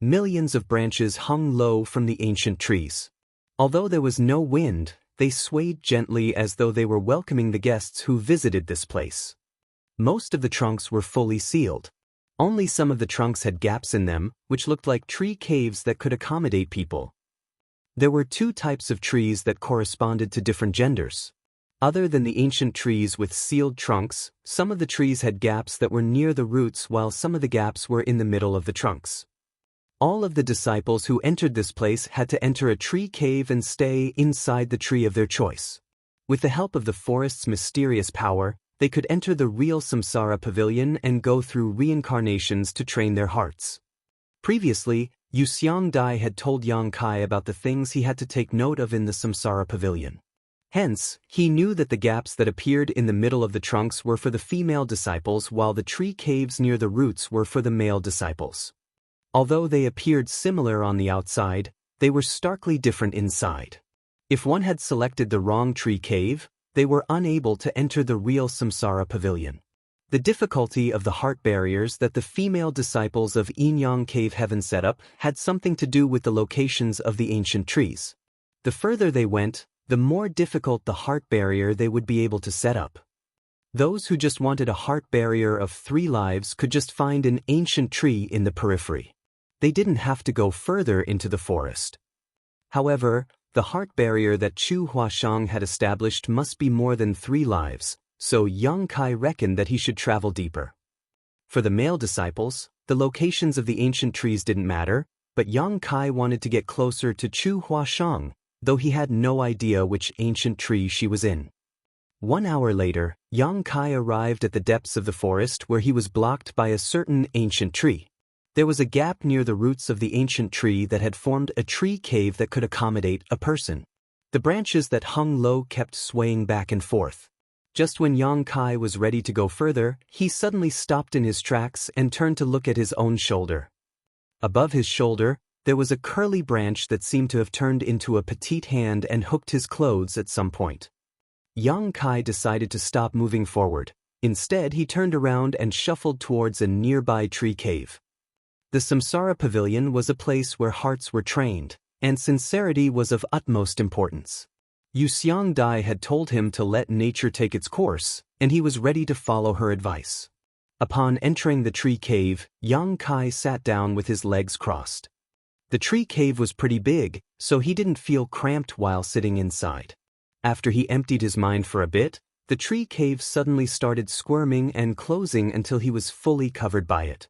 Millions of branches hung low from the ancient trees. Although there was no wind, they swayed gently as though they were welcoming the guests who visited this place. Most of the trunks were fully sealed. Only some of the trunks had gaps in them, which looked like tree caves that could accommodate people. There were two types of trees that corresponded to different genders. Other than the ancient trees with sealed trunks, some of the trees had gaps that were near the roots while some of the gaps were in the middle of the trunks. All of the disciples who entered this place had to enter a tree cave and stay inside the tree of their choice. With the help of the forest's mysterious power, they could enter the real samsara pavilion and go through reincarnations to train their hearts. Previously, Yu Xiangdai had told Yang Kai about the things he had to take note of in the samsara pavilion. Hence, he knew that the gaps that appeared in the middle of the trunks were for the female disciples while the tree caves near the roots were for the male disciples. Although they appeared similar on the outside, they were starkly different inside. If one had selected the wrong tree cave, they were unable to enter the real samsara pavilion. The difficulty of the heart barriers that the female disciples of Yinyang Cave Heaven set up had something to do with the locations of the ancient trees. The further they went, the more difficult the heart barrier they would be able to set up. Those who just wanted a heart barrier of 3 lives could just find an ancient tree in the periphery. They didn't have to go further into the forest. However, the heart barrier that Chu Huashang had established must be more than 3 lives, so Yang Kai reckoned that he should travel deeper. For the male disciples, the locations of the ancient trees didn't matter, but Yang Kai wanted to get closer to Chu Huashang, though he had no idea which ancient tree she was in. 1 hour later, Yang Kai arrived at the depths of the forest where he was blocked by a certain ancient tree. There was a gap near the roots of the ancient tree that had formed a tree cave that could accommodate a person. The branches that hung low kept swaying back and forth. Just when Yang Kai was ready to go further, he suddenly stopped in his tracks and turned to look at his own shoulder. Above his shoulder, there was a curly branch that seemed to have turned into a petite hand and hooked his clothes at some point. Yang Kai decided to stop moving forward. Instead, he turned around and shuffled towards a nearby tree cave. The Samsara Pavilion was a place where hearts were trained, and sincerity was of utmost importance. Yu Xiangdai had told him to let nature take its course, and he was ready to follow her advice. Upon entering the tree cave, Yang Kai sat down with his legs crossed. The tree cave was pretty big, so he didn't feel cramped while sitting inside. After he emptied his mind for a bit, the tree cave suddenly started squirming and closing until he was fully covered by it.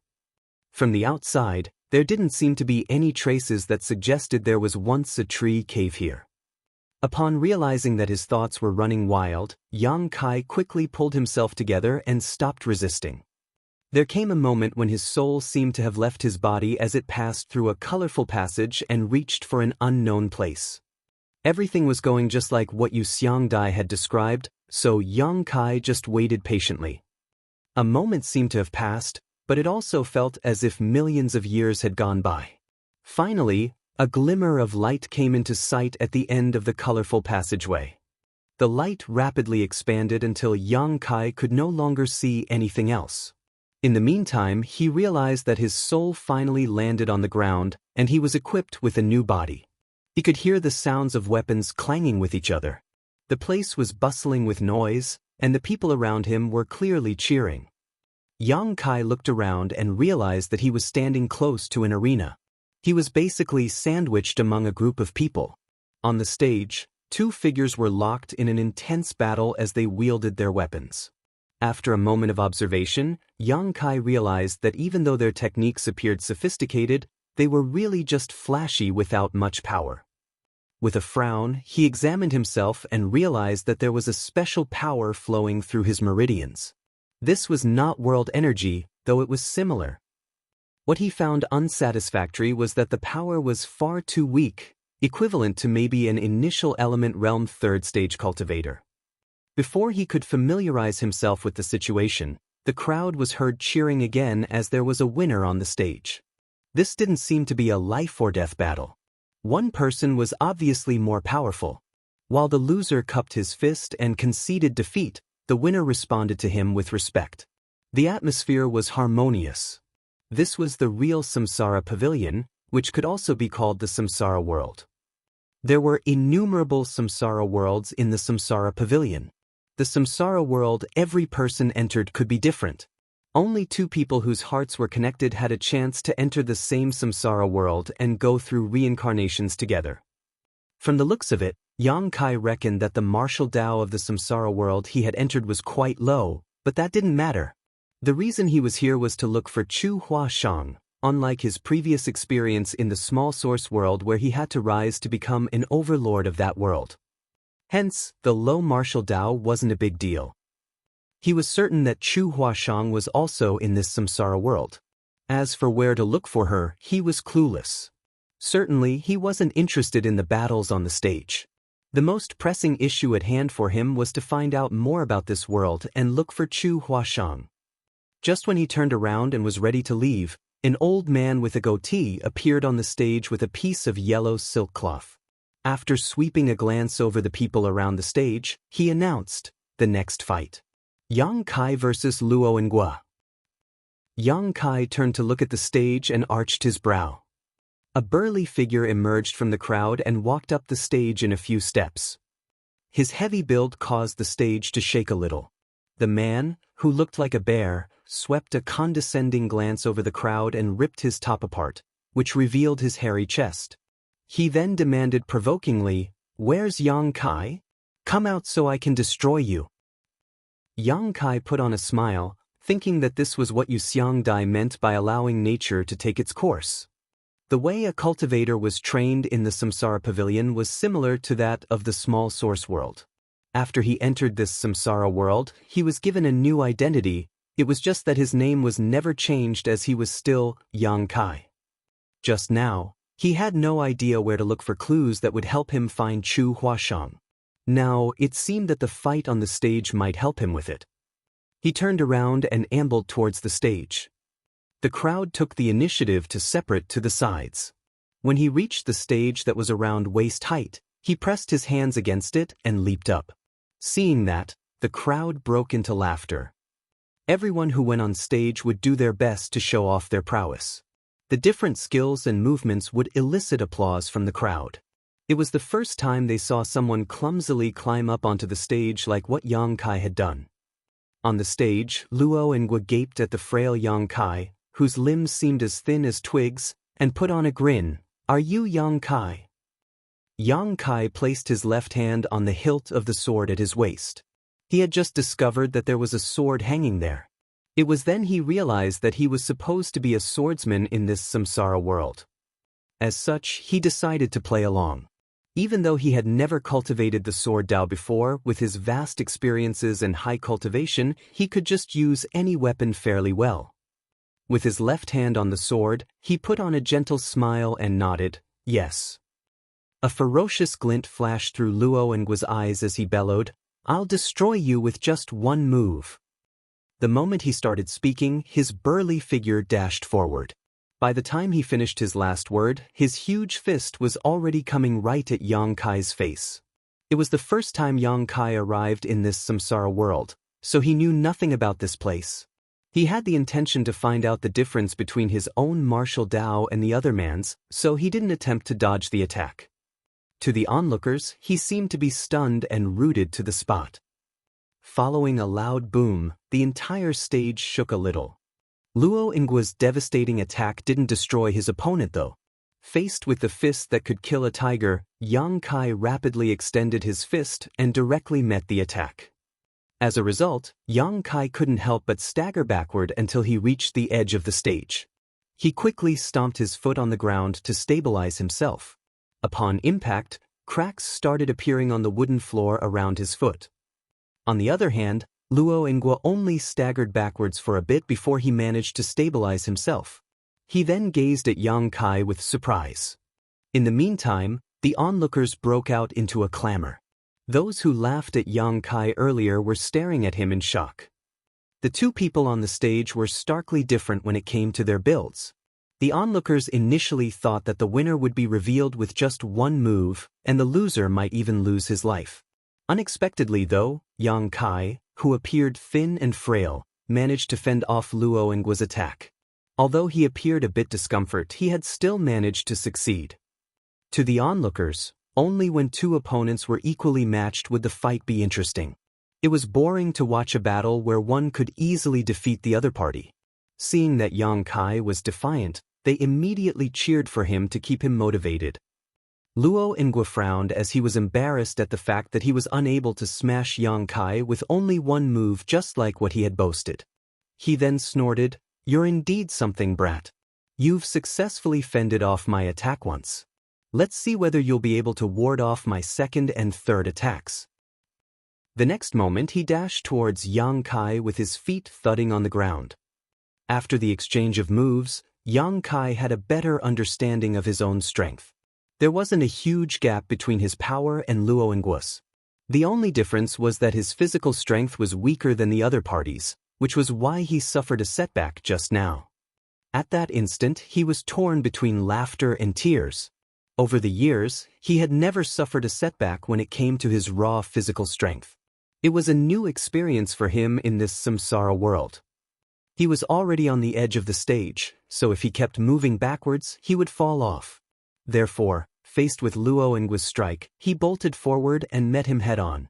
From the outside, there didn't seem to be any traces that suggested there was once a tree cave here. Upon realizing that his thoughts were running wild, Yang Kai quickly pulled himself together and stopped resisting. There came a moment when his soul seemed to have left his body as it passed through a colorful passage and reached for an unknown place. Everything was going just like what Yu Xiangdai had described, so Yang Kai just waited patiently. A moment seemed to have passed, but it also felt as if millions of years had gone by. Finally, a glimmer of light came into sight at the end of the colorful passageway. The light rapidly expanded until Yang Kai could no longer see anything else. In the meantime, he realized that his soul finally landed on the ground, and he was equipped with a new body. He could hear the sounds of weapons clanging with each other. The place was bustling with noise, and the people around him were clearly cheering. Yang Kai looked around and realized that he was standing close to an arena. He was basically sandwiched among a group of people. On the stage, 2 figures were locked in an intense battle as they wielded their weapons. After a moment of observation, Yang Kai realized that even though their techniques appeared sophisticated, they were really just flashy without much power. With a frown, he examined himself and realized that there was a special power flowing through his meridians. This was not world energy, though it was similar. What he found unsatisfactory was that the power was far too weak, equivalent to maybe an initial element realm 3rd stage cultivator. Before he could familiarize himself with the situation, the crowd was heard cheering again as there was a winner on the stage. This didn't seem to be a life or death battle. One person was obviously more powerful. While the loser cupped his fist and conceded defeat, the winner responded to him with respect. The atmosphere was harmonious. This was the real Samsara Pavilion, which could also be called the Samsara World. There were innumerable Samsara worlds in the Samsara Pavilion. The Samsara World every person entered could be different. Only 2 people whose hearts were connected had a chance to enter the same Samsara World and go through reincarnations together. From the looks of it, Yang Kai reckoned that the martial Tao of the Samsara World he had entered was quite low, but that didn't matter. The reason he was here was to look for Chu Huashang, unlike his previous experience in the small source world where he had to rise to become an overlord of that world. Hence, the low martial Tao wasn't a big deal. He was certain that Chu Huashang was also in this samsara world. As for where to look for her, he was clueless. Certainly, he wasn't interested in the battles on the stage. The most pressing issue at hand for him was to find out more about this world and look for Chu Huashang. Just when he turned around and was ready to leave, an old man with a goatee appeared on the stage with a piece of yellow silk cloth. After sweeping a glance over the people around the stage, he announced, "The next fight. Yang Kai versus Luo Ngua." Yang Kai turned to look at the stage and arched his brow. A burly figure emerged from the crowd and walked up the stage in a few steps. His heavy build caused the stage to shake a little. The man, who looked like a bear, swept a condescending glance over the crowd and ripped his top apart, which revealed his hairy chest. He then demanded provokingly, "Where's Yang Kai? Come out so I can destroy you." Yang Kai put on a smile, thinking that this was what Yu Xiang Dai meant by allowing nature to take its course. The way a cultivator was trained in the Samsara Pavilion was similar to that of the small source world. After he entered this Samsara world, he was given a new identity. It was just that his name was never changed, as he was still Yang Kai. Just now, he had no idea where to look for clues that would help him find Chu Huashang. Now, it seemed that the fight on the stage might help him with it. He turned around and ambled towards the stage. The crowd took the initiative to separate to the sides. When he reached the stage that was around waist height, he pressed his hands against it and leaped up. Seeing that, the crowd broke into laughter. Everyone who went on stage would do their best to show off their prowess. The different skills and movements would elicit applause from the crowd. It was the first time they saw someone clumsily climb up onto the stage like what Yang Kai had done. On the stage, Luo Ngua gaped at the frail Yang Kai, whose limbs seemed as thin as twigs, and put on a grin. "Are you Yang Kai?" Yang Kai placed his left hand on the hilt of the sword at his waist. He had just discovered that there was a sword hanging there. It was then he realized that he was supposed to be a swordsman in this samsara world. As such, he decided to play along. Even though he had never cultivated the sword Dao before, with his vast experiences and high cultivation, he could just use any weapon fairly well. With his left hand on the sword, he put on a gentle smile and nodded, "Yes." A ferocious glint flashed through Luo Ngua's eyes as he bellowed, "I'll destroy you with just one move." The moment he started speaking, his burly figure dashed forward. By the time he finished his last word, his huge fist was already coming right at Yang Kai's face. It was the first time Yang Kai arrived in this samsara world, so he knew nothing about this place. He had the intention to find out the difference between his own martial Dao and the other man's, so he didn't attempt to dodge the attack. To the onlookers, he seemed to be stunned and rooted to the spot. Following a loud boom, the entire stage shook a little. Luo Ngua's devastating attack didn't destroy his opponent though. Faced with the fist that could kill a tiger, Yang Kai rapidly extended his fist and directly met the attack. As a result, Yang Kai couldn't help but stagger backward until he reached the edge of the stage. He quickly stomped his foot on the ground to stabilize himself. Upon impact, cracks started appearing on the wooden floor around his foot. On the other hand, Luo Ngua only staggered backwards for a bit before he managed to stabilize himself. He then gazed at Yang Kai with surprise. In the meantime, the onlookers broke out into a clamor. Those who laughed at Yang Kai earlier were staring at him in shock. The two people on the stage were starkly different when it came to their builds. The onlookers initially thought that the winner would be revealed with just one move, and the loser might even lose his life. Unexpectedly though, Yang Kai, who appeared thin and frail, managed to fend off Luo Ngua's attack. Although he appeared a bit discomfort, he had still managed to succeed. To the onlookers, only when two opponents were equally matched would the fight be interesting. It was boring to watch a battle where one could easily defeat the other party. Seeing that Yang Kai was defiant, they immediately cheered for him to keep him motivated. Luo Ngua frowned as he was embarrassed at the fact that he was unable to smash Yang Kai with only one move, just like what he had boasted. He then snorted, "You're indeed something, brat. You've successfully fended off my attack once. Let's see whether you'll be able to ward off my second and third attacks." The next moment he dashed towards Yang Kai with his feet thudding on the ground. After the exchange of moves, Yang Kai had a better understanding of his own strength. There wasn't a huge gap between his power and Luo Ngu's. The only difference was that his physical strength was weaker than the other parties, which was why he suffered a setback just now. At that instant, he was torn between laughter and tears. Over the years, he had never suffered a setback when it came to his raw physical strength. It was a new experience for him in this samsara world. He was already on the edge of the stage, so if he kept moving backwards, he would fall off. Therefore, faced with Luo Ngu's strike, he bolted forward and met him head-on.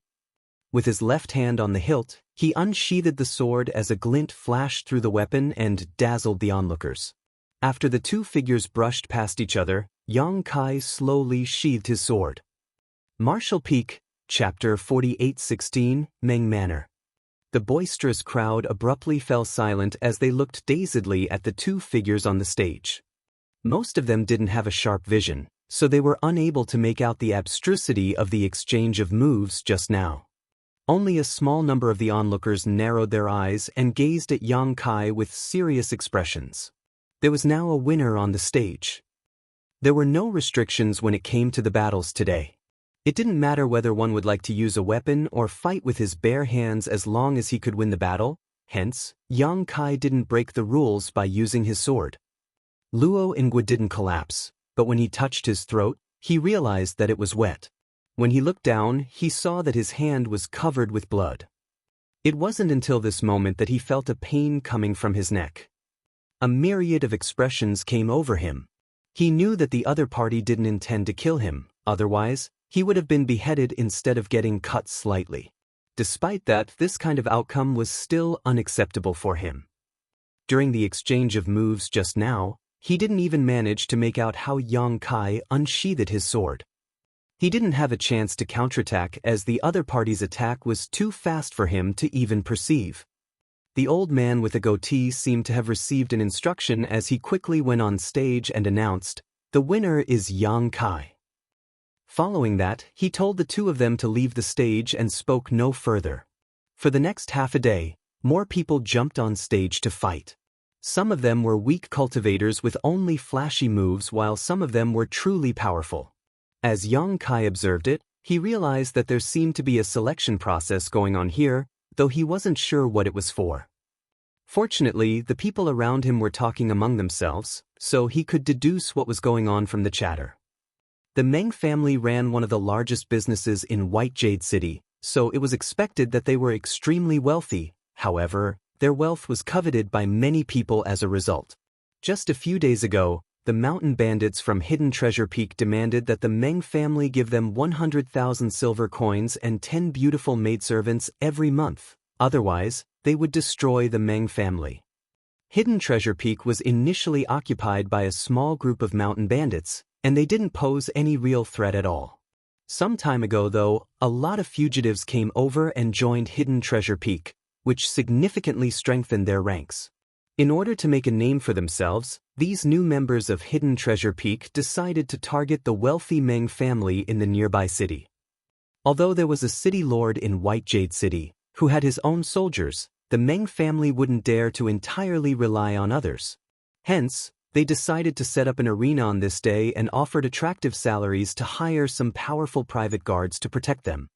With his left hand on the hilt, he unsheathed the sword as a glint flashed through the weapon and dazzled the onlookers. After the two figures brushed past each other, Yang Kai slowly sheathed his sword. Martial Peak, Chapter 48:16, Meng Manor. The boisterous crowd abruptly fell silent as they looked dazedly at the two figures on the stage. Most of them didn't have a sharp vision, so they were unable to make out the abstrusity of the exchange of moves just now. Only a small number of the onlookers narrowed their eyes and gazed at Yang Kai with serious expressions. There was now a winner on the stage. There were no restrictions when it came to the battles today. It didn't matter whether one would like to use a weapon or fight with his bare hands as long as he could win the battle. Hence, Yang Kai didn't break the rules by using his sword. Luo Ngu didn't collapse, but when he touched his throat, he realized that it was wet. When he looked down, he saw that his hand was covered with blood. It wasn't until this moment that he felt a pain coming from his neck. A myriad of expressions came over him. He knew that the other party didn't intend to kill him, otherwise, he would have been beheaded instead of getting cut slightly. Despite that, this kind of outcome was still unacceptable for him. During the exchange of moves just now, he didn't even manage to make out how Yang Kai unsheathed his sword. He didn't have a chance to counterattack as the other party's attack was too fast for him to even perceive. The old man with a goatee seemed to have received an instruction as he quickly went on stage and announced, "The winner is Yang Kai." Following that, he told the two of them to leave the stage and spoke no further. For the next half a day, more people jumped on stage to fight. Some of them were weak cultivators with only flashy moves while some of them were truly powerful. As Yang Kai observed it, he realized that there seemed to be a selection process going on here, though he wasn't sure what it was for. Fortunately, the people around him were talking among themselves, so he could deduce what was going on from the chatter. The Meng family ran one of the largest businesses in White Jade City, so it was expected that they were extremely wealthy. However, their wealth was coveted by many people as a result. Just a few days ago, the mountain bandits from Hidden Treasure Peak demanded that the Meng family give them 100,000 silver coins and 10 beautiful maidservants every month. Otherwise, they would destroy the Meng family. Hidden Treasure Peak was initially occupied by a small group of mountain bandits, and they didn't pose any real threat at all. Some time ago, though, a lot of fugitives came over and joined Hidden Treasure Peak, which significantly strengthened their ranks. In order to make a name for themselves, these new members of Hidden Treasure Peak decided to target the wealthy Meng family in the nearby city. Although there was a city lord in White Jade City, who had his own soldiers, the Meng family wouldn't dare to entirely rely on others. Hence, they decided to set up an arena on this day and offered attractive salaries to hire some powerful private guards to protect them.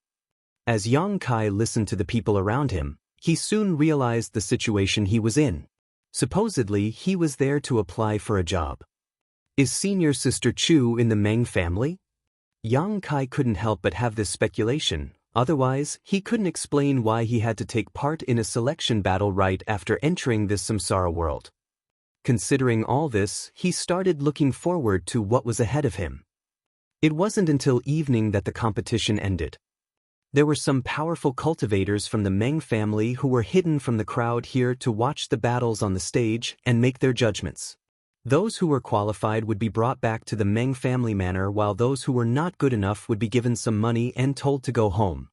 As Yang Kai listened to the people around him, he soon realized the situation he was in. Supposedly, he was there to apply for a job. Is Senior Sister Chu in the Meng family? Yang Kai couldn't help but have this speculation, otherwise, he couldn't explain why he had to take part in a selection battle right after entering this samsara world. Considering all this, he started looking forward to what was ahead of him. It wasn't until evening that the competition ended. There were some powerful cultivators from the Meng family who were hidden from the crowd here to watch the battles on the stage and make their judgments. Those who were qualified would be brought back to the Meng family manor, while those who were not good enough would be given some money and told to go home.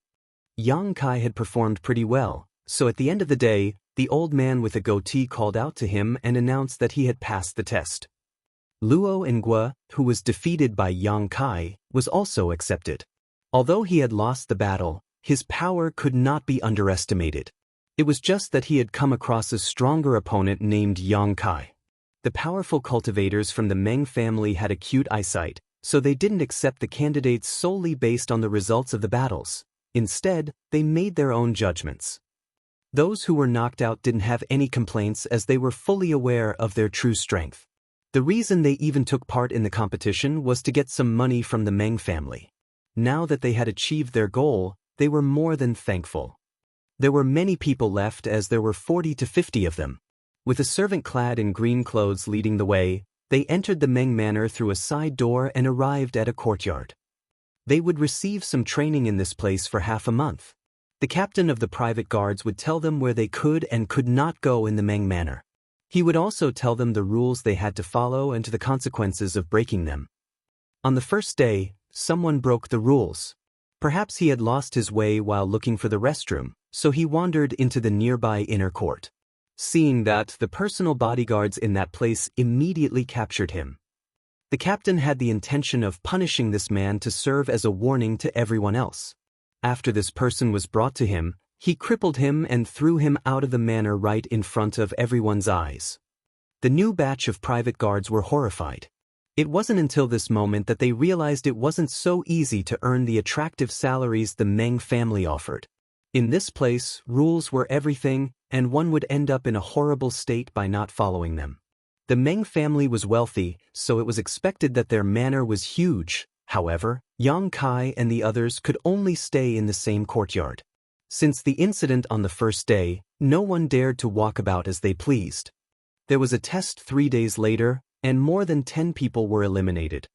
Yang Kai had performed pretty well, so at the end of the day, the old man with a goatee called out to him and announced that he had passed the test. Luo Ngu, who was defeated by Yang Kai, was also accepted. Although he had lost the battle, His power could not be underestimated. It was just that he had come across a stronger opponent named Yang Kai. The powerful cultivators from the Meng family had acute eyesight, so they didn't accept the candidates solely based on the results of the battles. Instead, they made their own judgments. Those who were knocked out didn't have any complaints as they were fully aware of their true strength. The reason they even took part in the competition was to get some money from the Meng family. Now that they had achieved their goal, they were more than thankful. There were many people left as there were 40 to 50 of them. With a servant clad in green clothes leading the way, they entered the Meng Manor through a side door and arrived at a courtyard. They would receive some training in this place for half a month. The captain of the private guards would tell them where they could and could not go in the Meng Manor. He would also tell them the rules they had to follow and to the consequences of breaking them. On the first day, someone broke the rules. Perhaps he had lost his way while looking for the restroom, so he wandered into the nearby inner court. Seeing that, the personal bodyguards in that place immediately captured him. The captain had the intention of punishing this man to serve as a warning to everyone else. After this person was brought to him, he crippled him and threw him out of the manor right in front of everyone's eyes. The new batch of private guards were horrified. It wasn't until this moment that they realized it wasn't so easy to earn the attractive salaries the Meng family offered. In this place, rules were everything, and one would end up in a horrible state by not following them. The Meng family was wealthy, so it was expected that their manor was huge. However, Yang Kai and the others could only stay in the same courtyard. Since the incident on the first day, no one dared to walk about as they pleased. There was a test 3 days later, and more than 10 people were eliminated.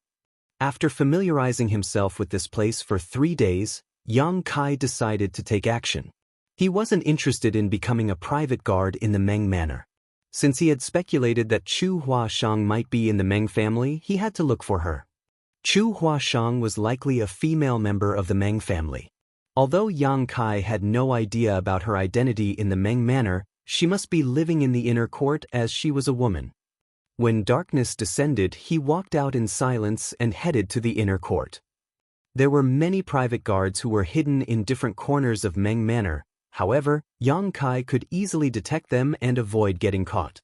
After familiarizing himself with this place for 3 days, Yang Kai decided to take action. He wasn't interested in becoming a private guard in the Meng Manor. Since he had speculated that Chu Huashang might be in the Meng family, he had to look for her. Chu Huashang was likely a female member of the Meng family. Although Yang Kai had no idea about her identity in the Meng Manor, she must be living in the inner court as she was a woman. When darkness descended, he walked out in silence and headed to the inner court. There were many private guards who were hidden in different corners of Meng Manor. However, Yang Kai could easily detect them and avoid getting caught.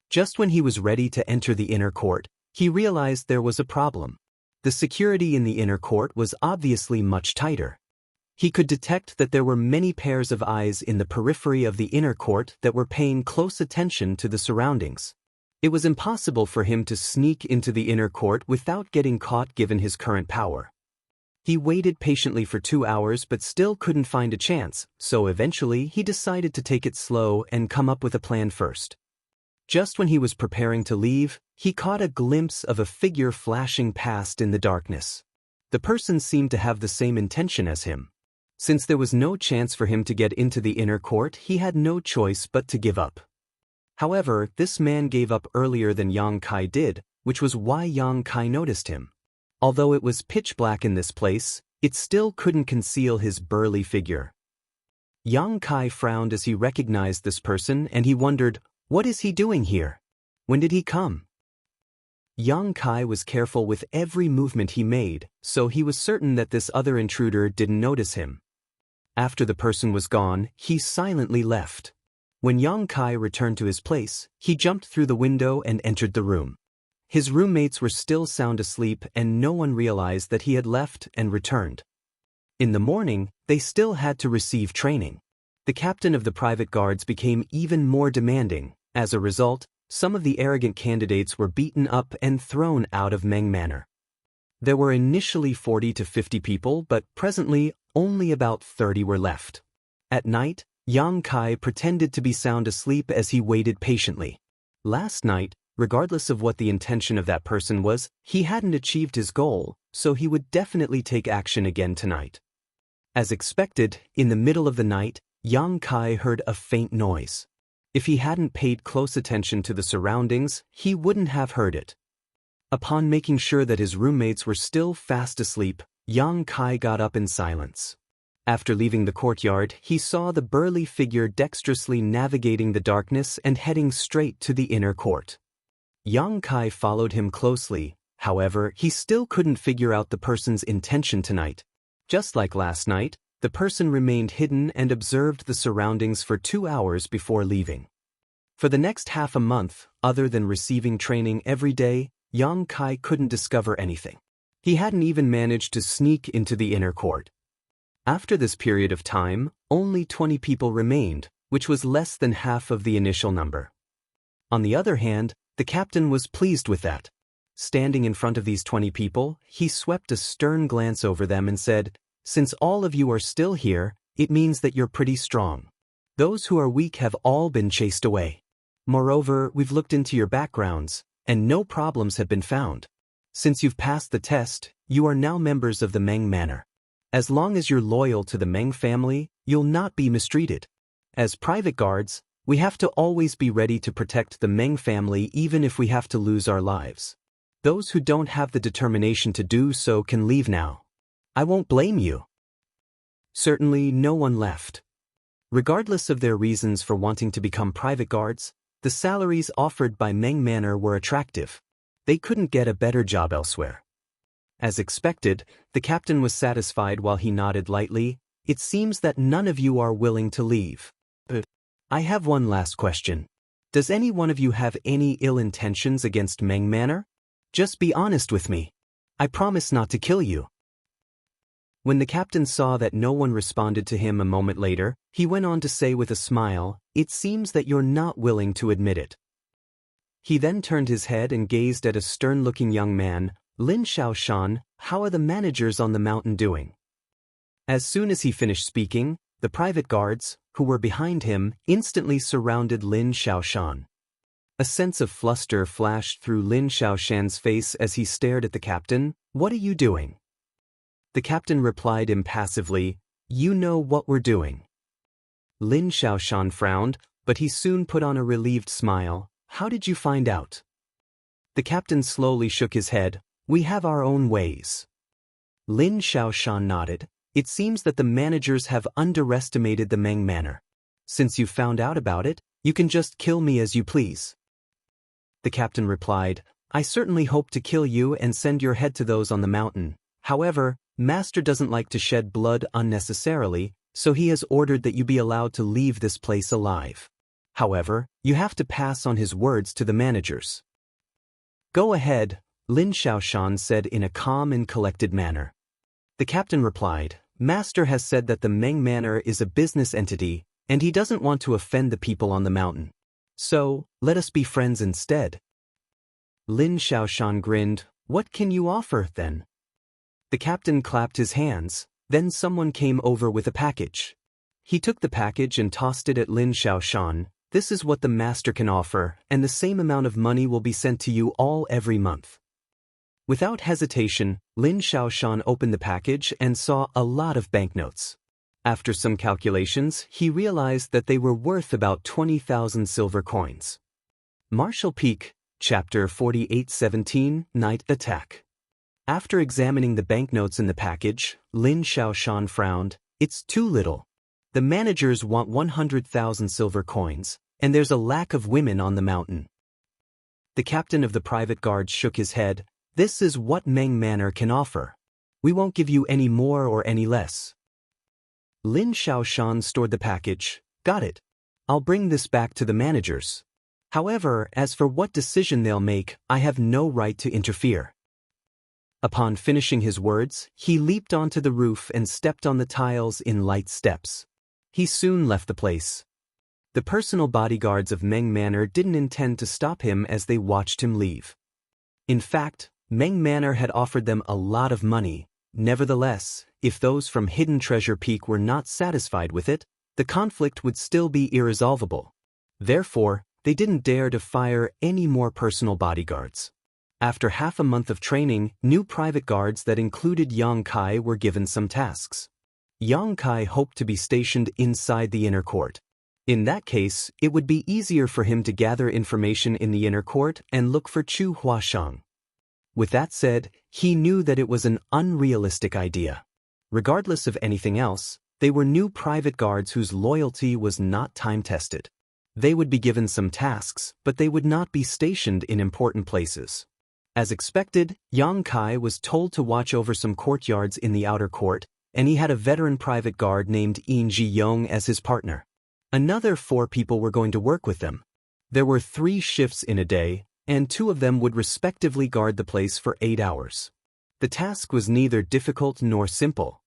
Just when he was ready to enter the inner court, he realized there was a problem. The security in the inner court was obviously much tighter. He could detect that there were many pairs of eyes in the periphery of the inner court that were paying close attention to the surroundings. It was impossible for him to sneak into the inner court without getting caught given his current power. He waited patiently for 2 hours but still couldn't find a chance, so eventually he decided to take it slow and come up with a plan first. Just when he was preparing to leave, he caught a glimpse of a figure flashing past in the darkness. The person seemed to have the same intention as him. Since there was no chance for him to get into the inner court, he had no choice but to give up. However, this man gave up earlier than Yang Kai did, which was why Yang Kai noticed him. Although it was pitch black in this place, it still couldn't conceal his burly figure. Yang Kai frowned as he recognized this person and he wondered, what is he doing here? When did he come? Yang Kai was careful with every movement he made, so he was certain that this other intruder didn't notice him. After the person was gone, he silently left. When Yang Kai returned to his place, he jumped through the window and entered the room. His roommates were still sound asleep and no one realized that he had left and returned. In the morning, they still had to receive training. The captain of the private guards became even more demanding. As a result, some of the arrogant candidates were beaten up and thrown out of Meng Manor. There were initially 40 to 50 people, but presently only about 30 were left. At night, Yang Kai pretended to be sound asleep as he waited patiently. Last night, regardless of what the intention of that person was, he hadn't achieved his goal, so he would definitely take action again tonight. As expected, in the middle of the night, Yang Kai heard a faint noise. If he hadn't paid close attention to the surroundings, he wouldn't have heard it. Upon making sure that his roommates were still fast asleep, Yang Kai got up in silence. After leaving the courtyard, he saw the burly figure dexterously navigating the darkness and heading straight to the inner court. Yang Kai followed him closely, however, he still couldn't figure out the person's intention tonight. Just like last night, The person remained hidden and observed the surroundings for 2 hours before leaving. For the next half a month, other than receiving training every day, Yang Kai couldn't discover anything. He hadn't even managed to sneak into the inner court. After this period of time, only 20 people remained, which was less than half of the initial number. On the other hand, the captain was pleased with that. Standing in front of these 20 people, he swept a stern glance over them and said, "Since all of you are still here, it means that you're pretty strong. Those who are weak have all been chased away. Moreover, we've looked into your backgrounds, and no problems have been found. Since you've passed the test, you are now members of the Meng Manor. As long as you're loyal to the Meng family, you'll not be mistreated. As private guards, we have to always be ready to protect the Meng family even if we have to lose our lives. Those who don't have the determination to do so can leave now. I won't blame you." Certainly, no one left. Regardless of their reasons for wanting to become private guards, the salaries offered by Meng Manor were attractive. They couldn't get a better job elsewhere. As expected, the captain was satisfied while he nodded lightly. "It seems that none of you are willing to leave. I have one last question. Does any one of you have any ill intentions against Meng Manor? Just be honest with me. I promise not to kill you." When the captain saw that no one responded to him a moment later, he went on to say with a smile, "It seems that you're not willing to admit it." He then turned his head and gazed at a stern-looking young man. "Lin Xiaoshan, how are the managers on the mountain doing?" As soon as he finished speaking, the private guards, who were behind him, instantly surrounded Lin Xiaoshan. A sense of fluster flashed through Lin Xiaoshan's face as he stared at the captain. "What are you doing?" The captain replied impassively, "You know what we're doing." Lin Xiaoshan frowned, but he soon put on a relieved smile. "How did you find out?" The captain slowly shook his head. "We have our own ways." Lin Xiaoshan nodded. "It seems that the managers have underestimated the Meng Manor. Since you found out about it, you can just kill me as you please." The captain replied, "I certainly hope to kill you and send your head to those on the mountain. However, Master doesn't like to shed blood unnecessarily, so he has ordered that you be allowed to leave this place alive. However, you have to pass on his words to the managers." "Go ahead," Lin Xiaoshan said in a calm and collected manner. The captain replied, "Master has said that the Meng Manor is a business entity, and he doesn't want to offend the people on the mountain. So, let us be friends instead." Lin Xiaoshan grinned. "What can you offer, then?" The captain clapped his hands. Then someone came over with a package. He took the package and tossed it at Lin Xiaoshan. "This is what the master can offer, and the same amount of money will be sent to you all every month." Without hesitation, Lin Xiaoshan opened the package and saw a lot of banknotes. After some calculations, he realized that they were worth about 20,000 silver coins. Martial Peak, Chapter 4817, Night Attack. After examining the banknotes in the package, Lin Xiaoshan frowned. "It's too little. The managers want 100,000 silver coins, and there's a lack of women on the mountain." The captain of the private guards shook his head. "This is what Meng Manor can offer. We won't give you any more or any less." Lin Xiaoshan stored the package. "Got it. I'll bring this back to the managers. However, as for what decision they'll make, I have no right to interfere." Upon finishing his words, he leaped onto the roof and stepped on the tiles in light steps. He soon left the place. The personal bodyguards of Meng Manor didn't intend to stop him as they watched him leave. In fact, Meng Manor had offered them a lot of money. Nevertheless, if those from Hidden Treasure Peak were not satisfied with it, the conflict would still be irresolvable. Therefore, they didn't dare to fire any more personal bodyguards. After half a month of training, new private guards that included Yang Kai were given some tasks. Yang Kai hoped to be stationed inside the inner court. In that case, it would be easier for him to gather information in the inner court and look for Chu Huashang. With that said, he knew that it was an unrealistic idea. Regardless of anything else, they were new private guards whose loyalty was not time-tested. They would be given some tasks, but they would not be stationed in important places. As expected, Yang Kai was told to watch over some courtyards in the outer court, and he had a veteran private guard named In Ji-young as his partner. Another 4 people were going to work with them. There were 3 shifts in a day, and 2 of them would respectively guard the place for 8 hours. The task was neither difficult nor simple.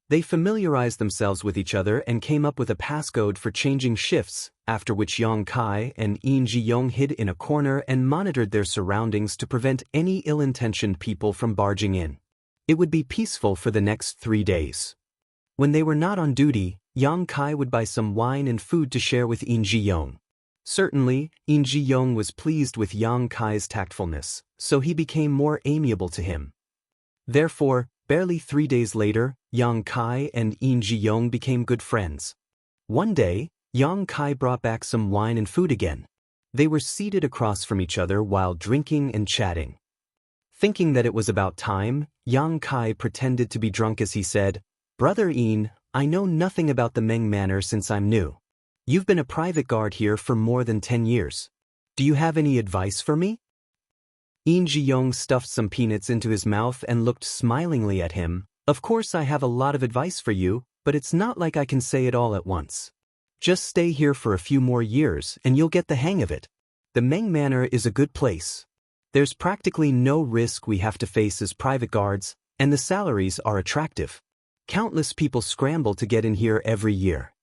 They familiarized themselves with each other and came up with a passcode for changing shifts, after which Yang Kai and In Ji-young hid in a corner and monitored their surroundings to prevent any ill-intentioned people from barging in. It would be peaceful for the next 3 days. When they were not on duty, Yang Kai would buy some wine and food to share with In Ji-young. Certainly, In Ji-young was pleased with Yang Kai's tactfulness, so he became more amiable to him. Therefore, barely 3 days later, Yang Kai and In Ji-young became good friends. One day, Yang Kai brought back some wine and food again. They were seated across from each other while drinking and chatting. Thinking that it was about time, Yang Kai pretended to be drunk as he said, "Brother In, I know nothing about the Meng Manor since I'm new. You've been a private guard here for more than 10 years. Do you have any advice for me?" In Ji-young stuffed some peanuts into his mouth and looked smilingly at him. "Of course I have a lot of advice for you, but it's not like I can say it all at once. Just stay here for a few more years and you'll get the hang of it. The Meng Manor is a good place. There's practically no risk we have to face as private guards, and the salaries are attractive. Countless people scramble to get in here every year."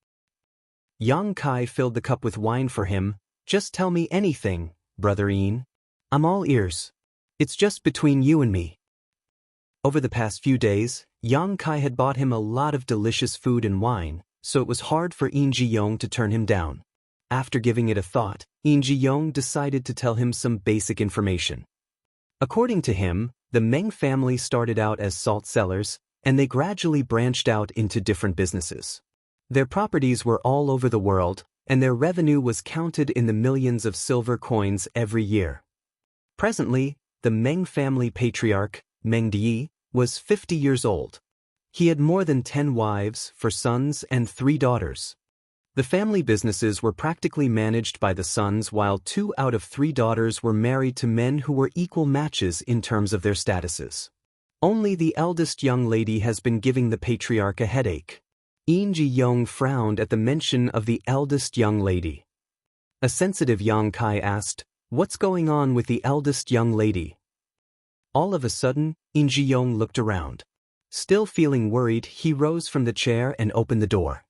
Yang Kai filled the cup with wine for him. "Just tell me anything, Brother In. I'm all ears. It's just between you and me." Over the past few days, Yang Kai had bought him a lot of delicious food and wine, so it was hard for In Ji-young to turn him down. After giving it a thought, In Ji-young decided to tell him some basic information. According to him, the Meng family started out as salt sellers, and they gradually branched out into different businesses. Their properties were all over the world, and their revenue was counted in the millions of silver coins every year. Presently, the Meng family patriarch, Meng Di, was 50 years old. He had more than 10 wives, 4 sons and 3 daughters. The family businesses were practically managed by the sons, while 2 out of 3 daughters were married to men who were equal matches in terms of their statuses. Only the eldest young lady has been giving the patriarch a headache. In Ji-young frowned at the mention of the eldest young lady. A sensitive Yang Kai asked, "What's going on with the eldest young lady?" All of a sudden, In Ji-young looked around. Still feeling worried, he rose from the chair and opened the door.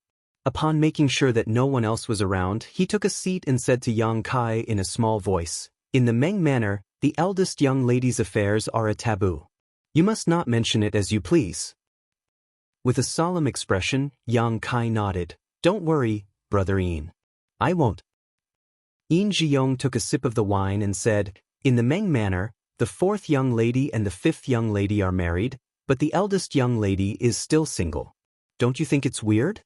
Upon making sure that no one else was around, he took a seat and said to Yang Kai in a small voice, "In the Meng Manor, the eldest young lady's affairs are a taboo. You must not mention it as you please." With a solemn expression, Yang Kai nodded. "Don't worry, Brother In. I won't." In Ji-young took a sip of the wine and said, "In the Meng Manor, the 4th young lady and the 5th young lady are married, but the eldest young lady is still single. Don't you think it's weird?"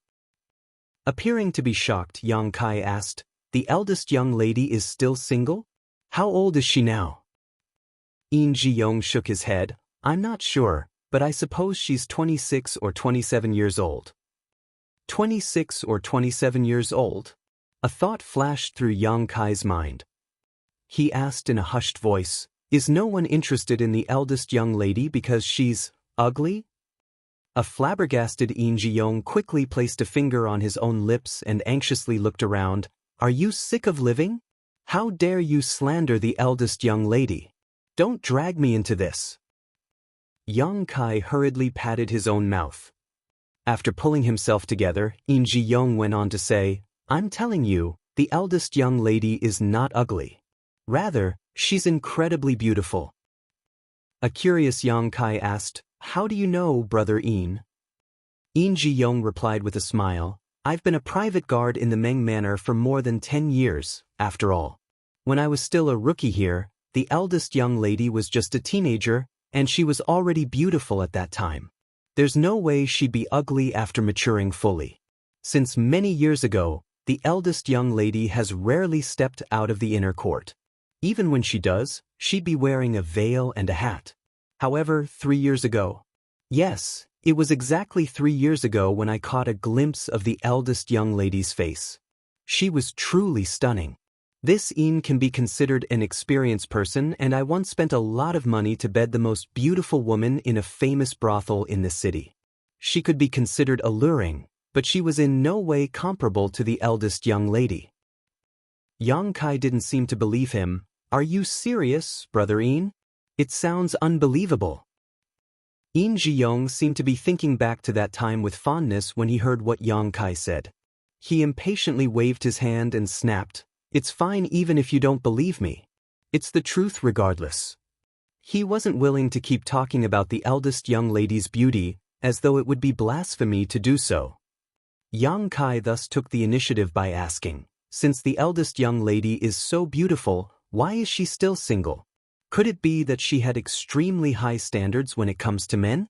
Appearing to be shocked, Yang Kai asked, "The eldest young lady is still single? How old is she now?" In Ji-young shook his head. "I'm not sure, but I suppose she's 26 or 27 years old." 26 or 27 years old? A thought flashed through Yang Kai's mind. He asked in a hushed voice, "Is no one interested in the eldest young lady because she's ugly?" A flabbergasted In Ji-young quickly placed a finger on his own lips and anxiously looked around. "Are you sick of living? How dare you slander the eldest young lady? Don't drag me into this." Yang Kai hurriedly patted his own mouth. After pulling himself together, In Ji-young went on to say, "I'm telling you, the eldest young lady is not ugly. Rather, she's incredibly beautiful." A curious Yang Kai asked, "How do you know, Brother In?" In Ji-young replied with a smile, "I've been a private guard in the Meng Manor for more than 10 years, after all. When I was still a rookie here, the eldest young lady was just a teenager, and she was already beautiful at that time. There's no way she'd be ugly after maturing fully. Since many years ago, the eldest young lady has rarely stepped out of the inner court. Even when she does, she'd be wearing a veil and a hat. However, 3 years ago. Yes, it was exactly 3 years ago when I caught a glimpse of the eldest young lady's face. She was truly stunning. This In can be considered an experienced person, and I once spent a lot of money to bed the most beautiful woman in a famous brothel in the city. She could be considered alluring, but she was in no way comparable to the eldest young lady. Yang Kai didn't seem to believe him. "Are you serious, Brother Yin? It sounds unbelievable." Yin Zhiyong seemed to be thinking back to that time with fondness when he heard what Yang Kai said. He impatiently waved his hand and snapped, "It's fine even if you don't believe me. It's the truth regardless." He wasn't willing to keep talking about the eldest young lady's beauty, as though it would be blasphemy to do so. Yang Kai thus took the initiative by asking, "Since the eldest young lady is so beautiful, why is she still single? Could it be that she had extremely high standards when it comes to men?"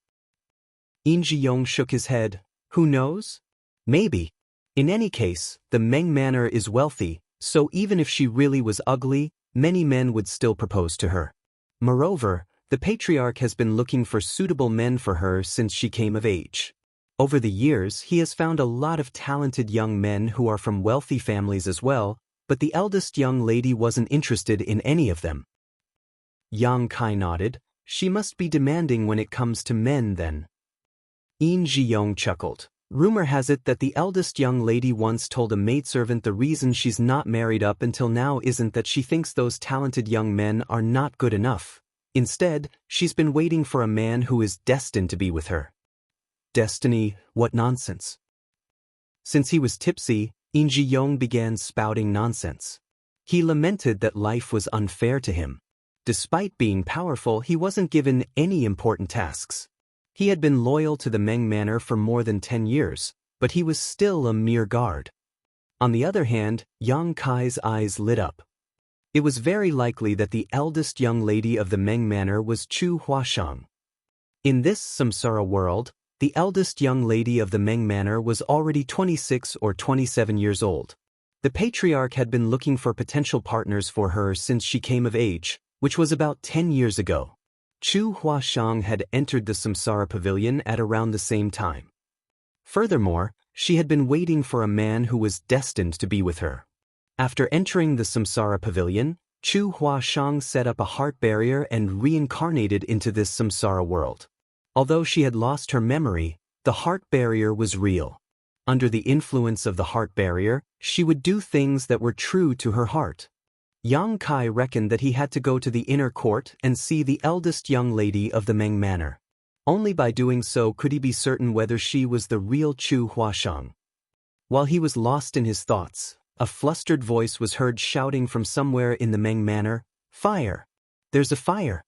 Yin Zhiyong shook his head. "Who knows? Maybe. In any case, the Meng Manor is wealthy, so even if she really was ugly, many men would still propose to her. Moreover, the patriarch has been looking for suitable men for her since she came of age. Over the years, he has found a lot of talented young men who are from wealthy families as well, but the eldest young lady wasn't interested in any of them." Yang Kai nodded. "She must be demanding when it comes to men then." Yin Zhiyong chuckled. "Rumor has it that the eldest young lady once told a maidservant the reason she's not married up until now isn't that she thinks those talented young men are not good enough. Instead, she's been waiting for a man who is destined to be with her." Destiny, what nonsense. Since he was tipsy, Yin Zhiyong began spouting nonsense. He lamented that life was unfair to him. Despite being powerful, he wasn't given any important tasks. He had been loyal to the Meng Manor for more than 10 years, but he was still a mere guard. On the other hand, Yang Kai's eyes lit up. It was very likely that the eldest young lady of the Meng Manor was Chu Huashang. In this samsara world, the eldest young lady of the Meng Manor was already 26 or 27 years old. The patriarch had been looking for potential partners for her since she came of age, which was about 10 years ago. Chu Huashang had entered the samsara pavilion at around the same time. Furthermore, she had been waiting for a man who was destined to be with her. After entering the samsara pavilion, Chu Huashang set up a heart barrier and reincarnated into this samsara world. Although she had lost her memory, the heart barrier was real. Under the influence of the heart barrier, she would do things that were true to her heart. Yang Kai reckoned that he had to go to the inner court and see the eldest young lady of the Meng Manor. Only by doing so could he be certain whether she was the real Chu Huashang. While he was lost in his thoughts, a flustered voice was heard shouting from somewhere in the Meng Manor, "Fire! There's a fire!"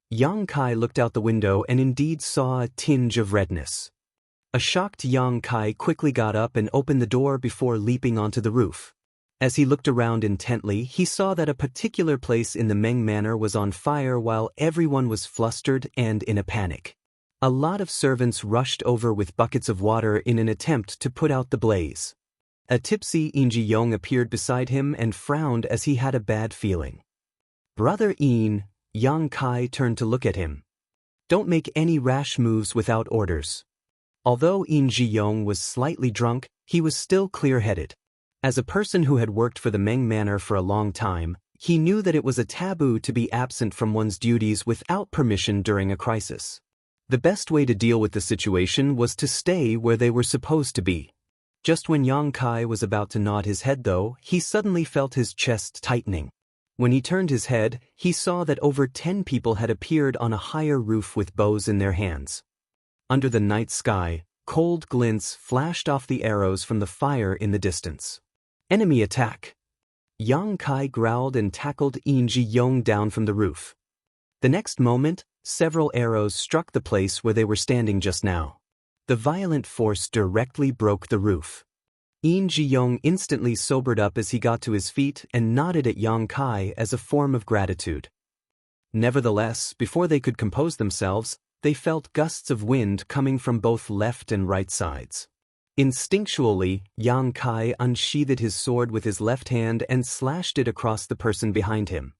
Yang Kai looked out the window and indeed saw a tinge of redness. A shocked Yang Kai quickly got up and opened the door before leaping onto the roof. As he looked around intently, he saw that a particular place in the Meng Manor was on fire while everyone was flustered and in a panic. A lot of servants rushed over with buckets of water in an attempt to put out the blaze. A tipsy Yin Zhiyong appeared beside him and frowned as he had a bad feeling. "Brother Yin," Yang Kai turned to look at him. "Don't make any rash moves without orders." Although Yin Zhiyong was slightly drunk, he was still clear-headed. As a person who had worked for the Meng Manor for a long time, he knew that it was a taboo to be absent from one's duties without permission during a crisis. The best way to deal with the situation was to stay where they were supposed to be. Just when Yang Kai was about to nod his head though, he suddenly felt his chest tightening. When he turned his head, he saw that over 10 people had appeared on a higher roof with bows in their hands. Under the night sky, cold glints flashed off the arrows from the fire in the distance. "Enemy attack!" Yang Kai growled and tackled Yin Zhiyong down from the roof. The next moment, several arrows struck the place where they were standing just now. The violent force directly broke the roof. Yin Zhiyong instantly sobered up as he got to his feet and nodded at Yang Kai as a form of gratitude. Nevertheless, before they could compose themselves, they felt gusts of wind coming from both left and right sides. Instinctually, Yang Kai unsheathed his sword with his left hand and slashed it across the person behind him.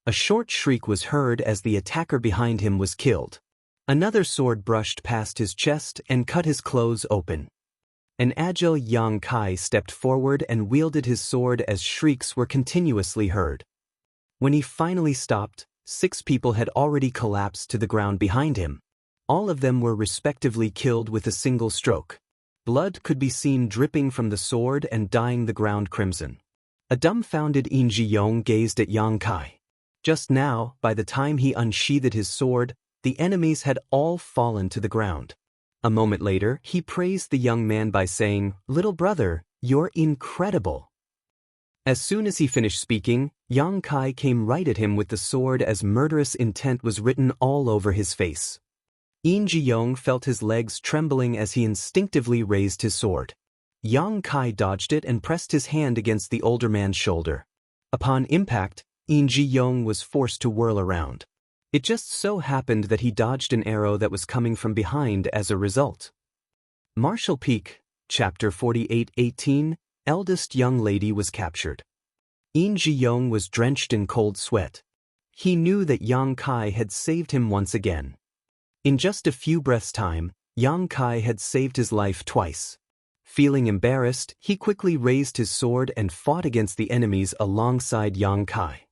A short shriek was heard as the attacker behind him was killed. Another sword brushed past his chest and cut his clothes open. An agile Yang Kai stepped forward and wielded his sword as shrieks were continuously heard. When he finally stopped, 6 people had already collapsed to the ground behind him. All of them were respectively killed with a single stroke. Blood could be seen dripping from the sword and dyeing the ground crimson. A dumbfounded In Ji-yong gazed at Yang Kai. Just now, by the time he unsheathed his sword, the enemies had all fallen to the ground. A moment later, he praised the young man by saying, "Little brother, you're incredible." As soon as he finished speaking, Yang Kai came right at him with the sword as murderous intent was written all over his face. In Ji-yong felt his legs trembling as he instinctively raised his sword. Yang Kai dodged it and pressed his hand against the older man's shoulder. Upon impact, In Ji-yong was forced to whirl around. It just so happened that he dodged an arrow that was coming from behind as a result. Marshall Peak, Chapter 48:18, Eldest Young Lady was captured. In Ji-yong was drenched in cold sweat. He knew that Yang Kai had saved him once again. In just a few breaths' time, Yang Kai had saved his life twice. Feeling embarrassed, he quickly raised his sword and fought against the enemies alongside Yang Kai.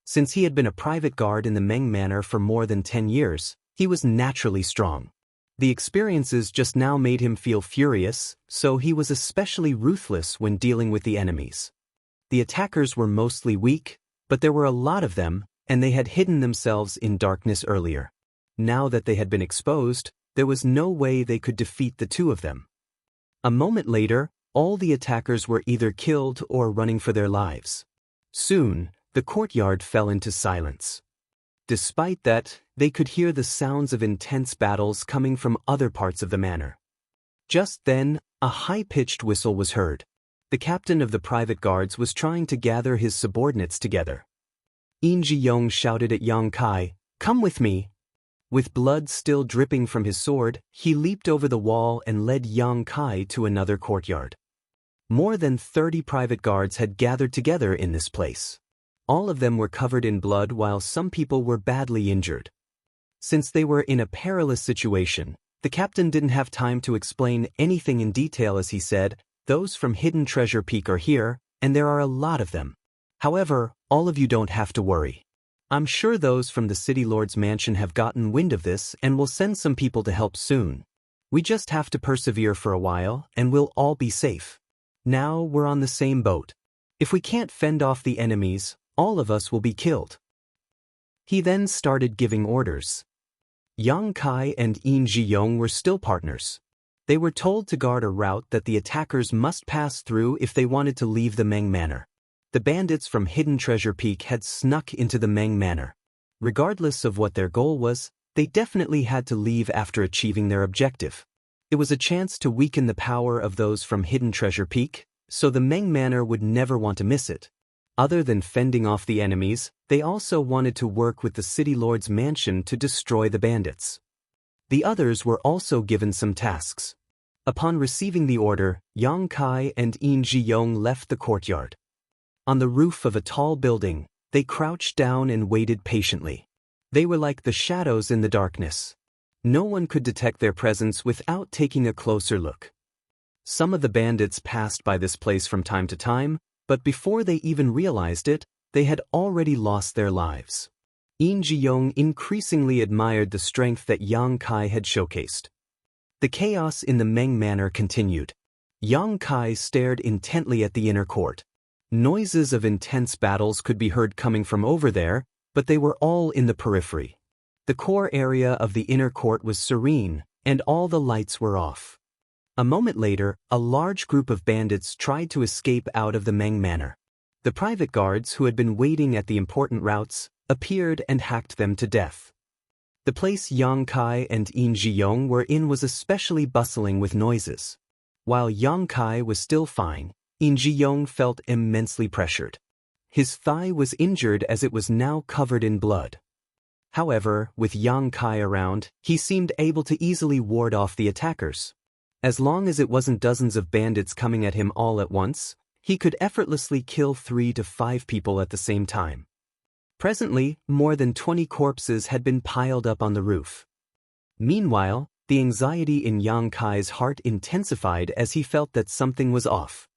Since he had been a private guard in the Meng Manor for more than 10 years, he was naturally strong. The experiences just now made him feel furious, so he was especially ruthless when dealing with the enemies. The attackers were mostly weak, but there were a lot of them, and they had hidden themselves in darkness earlier. Now that they had been exposed, there was no way they could defeat the two of them. A moment later, all the attackers were either killed or running for their lives. Soon, the courtyard fell into silence. Despite that, they could hear the sounds of intense battles coming from other parts of the manor. Just then, a high-pitched whistle was heard. The captain of the private guards was trying to gather his subordinates together. In Ji-yong shouted at Yang Kai, "Come with me." With blood still dripping from his sword, he leaped over the wall and led Yang Kai to another courtyard. More than 30 private guards had gathered together in this place. All of them were covered in blood while some people were badly injured. Since they were in a perilous situation, the captain didn't have time to explain anything in detail as he said, "Those from Hidden Treasure Peak are here, and there are a lot of them. However, all of you don't have to worry. I'm sure those from the City Lord's mansion have gotten wind of this and will send some people to help soon. We just have to persevere for a while, and we'll all be safe. Now we're on the same boat. If we can't fend off the enemies, all of us will be killed." He then started giving orders. Yang Kai and In Ji-yong were still partners. They were told to guard a route that the attackers must pass through if they wanted to leave the Meng Manor. The bandits from Hidden Treasure Peak had snuck into the Meng Manor. Regardless of what their goal was, they definitely had to leave after achieving their objective. It was a chance to weaken the power of those from Hidden Treasure Peak, so the Meng Manor would never want to miss it. Other than fending off the enemies, they also wanted to work with the City Lord's mansion to destroy the bandits. The others were also given some tasks. Upon receiving the order, Yang Kai and In Ji-yong left the courtyard. On the roof of a tall building, they crouched down and waited patiently. They were like the shadows in the darkness. No one could detect their presence without taking a closer look. Some of the bandits passed by this place from time to time, but before they even realized it, they had already lost their lives. In Ji-yong increasingly admired the strength that Yang Kai had showcased. The chaos in the Meng Manor continued. Yang Kai stared intently at the inner court. Noises of intense battles could be heard coming from over there, but they were all in the periphery. The core area of the inner court was serene, and all the lights were off. A moment later, a large group of bandits tried to escape out of the Meng Manor. The private guards who had been waiting at the important routes appeared and hacked them to death. The place Yang Kai and In Ji-yong were in was especially bustling with noises. While Yang Kai was still fine, In Ji-yong felt immensely pressured. His thigh was injured as it was now covered in blood. However, with Yang Kai around, he seemed able to easily ward off the attackers. As long as it wasn't dozens of bandits coming at him all at once, he could effortlessly kill 3 to 5 people at the same time. Presently, more than 20 corpses had been piled up on the roof. Meanwhile, the anxiety in Yang Kai's heart intensified as he felt that something was off.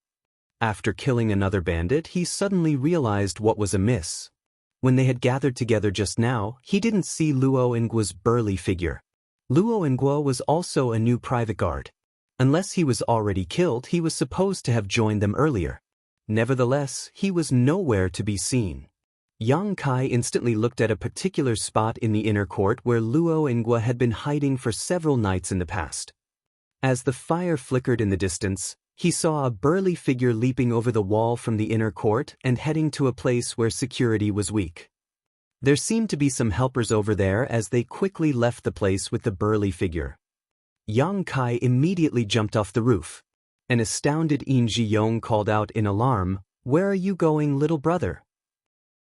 After killing another bandit, he suddenly realized what was amiss. When they had gathered together just now, he didn't see Luo Ngu's burly figure. Luo Nguo was also a new private guard. Unless he was already killed, he was supposed to have joined them earlier. Nevertheless, he was nowhere to be seen. Yang Kai instantly looked at a particular spot in the inner court where Luo Nguo had been hiding for several nights in the past. As the fire flickered in the distance, he saw a burly figure leaping over the wall from the inner court and heading to a place where security was weak. There seemed to be some helpers over there as they quickly left the place with the burly figure. Yang Kai immediately jumped off the roof. An astounded Yin Ji-yong called out in alarm, "Where are you going, little brother?"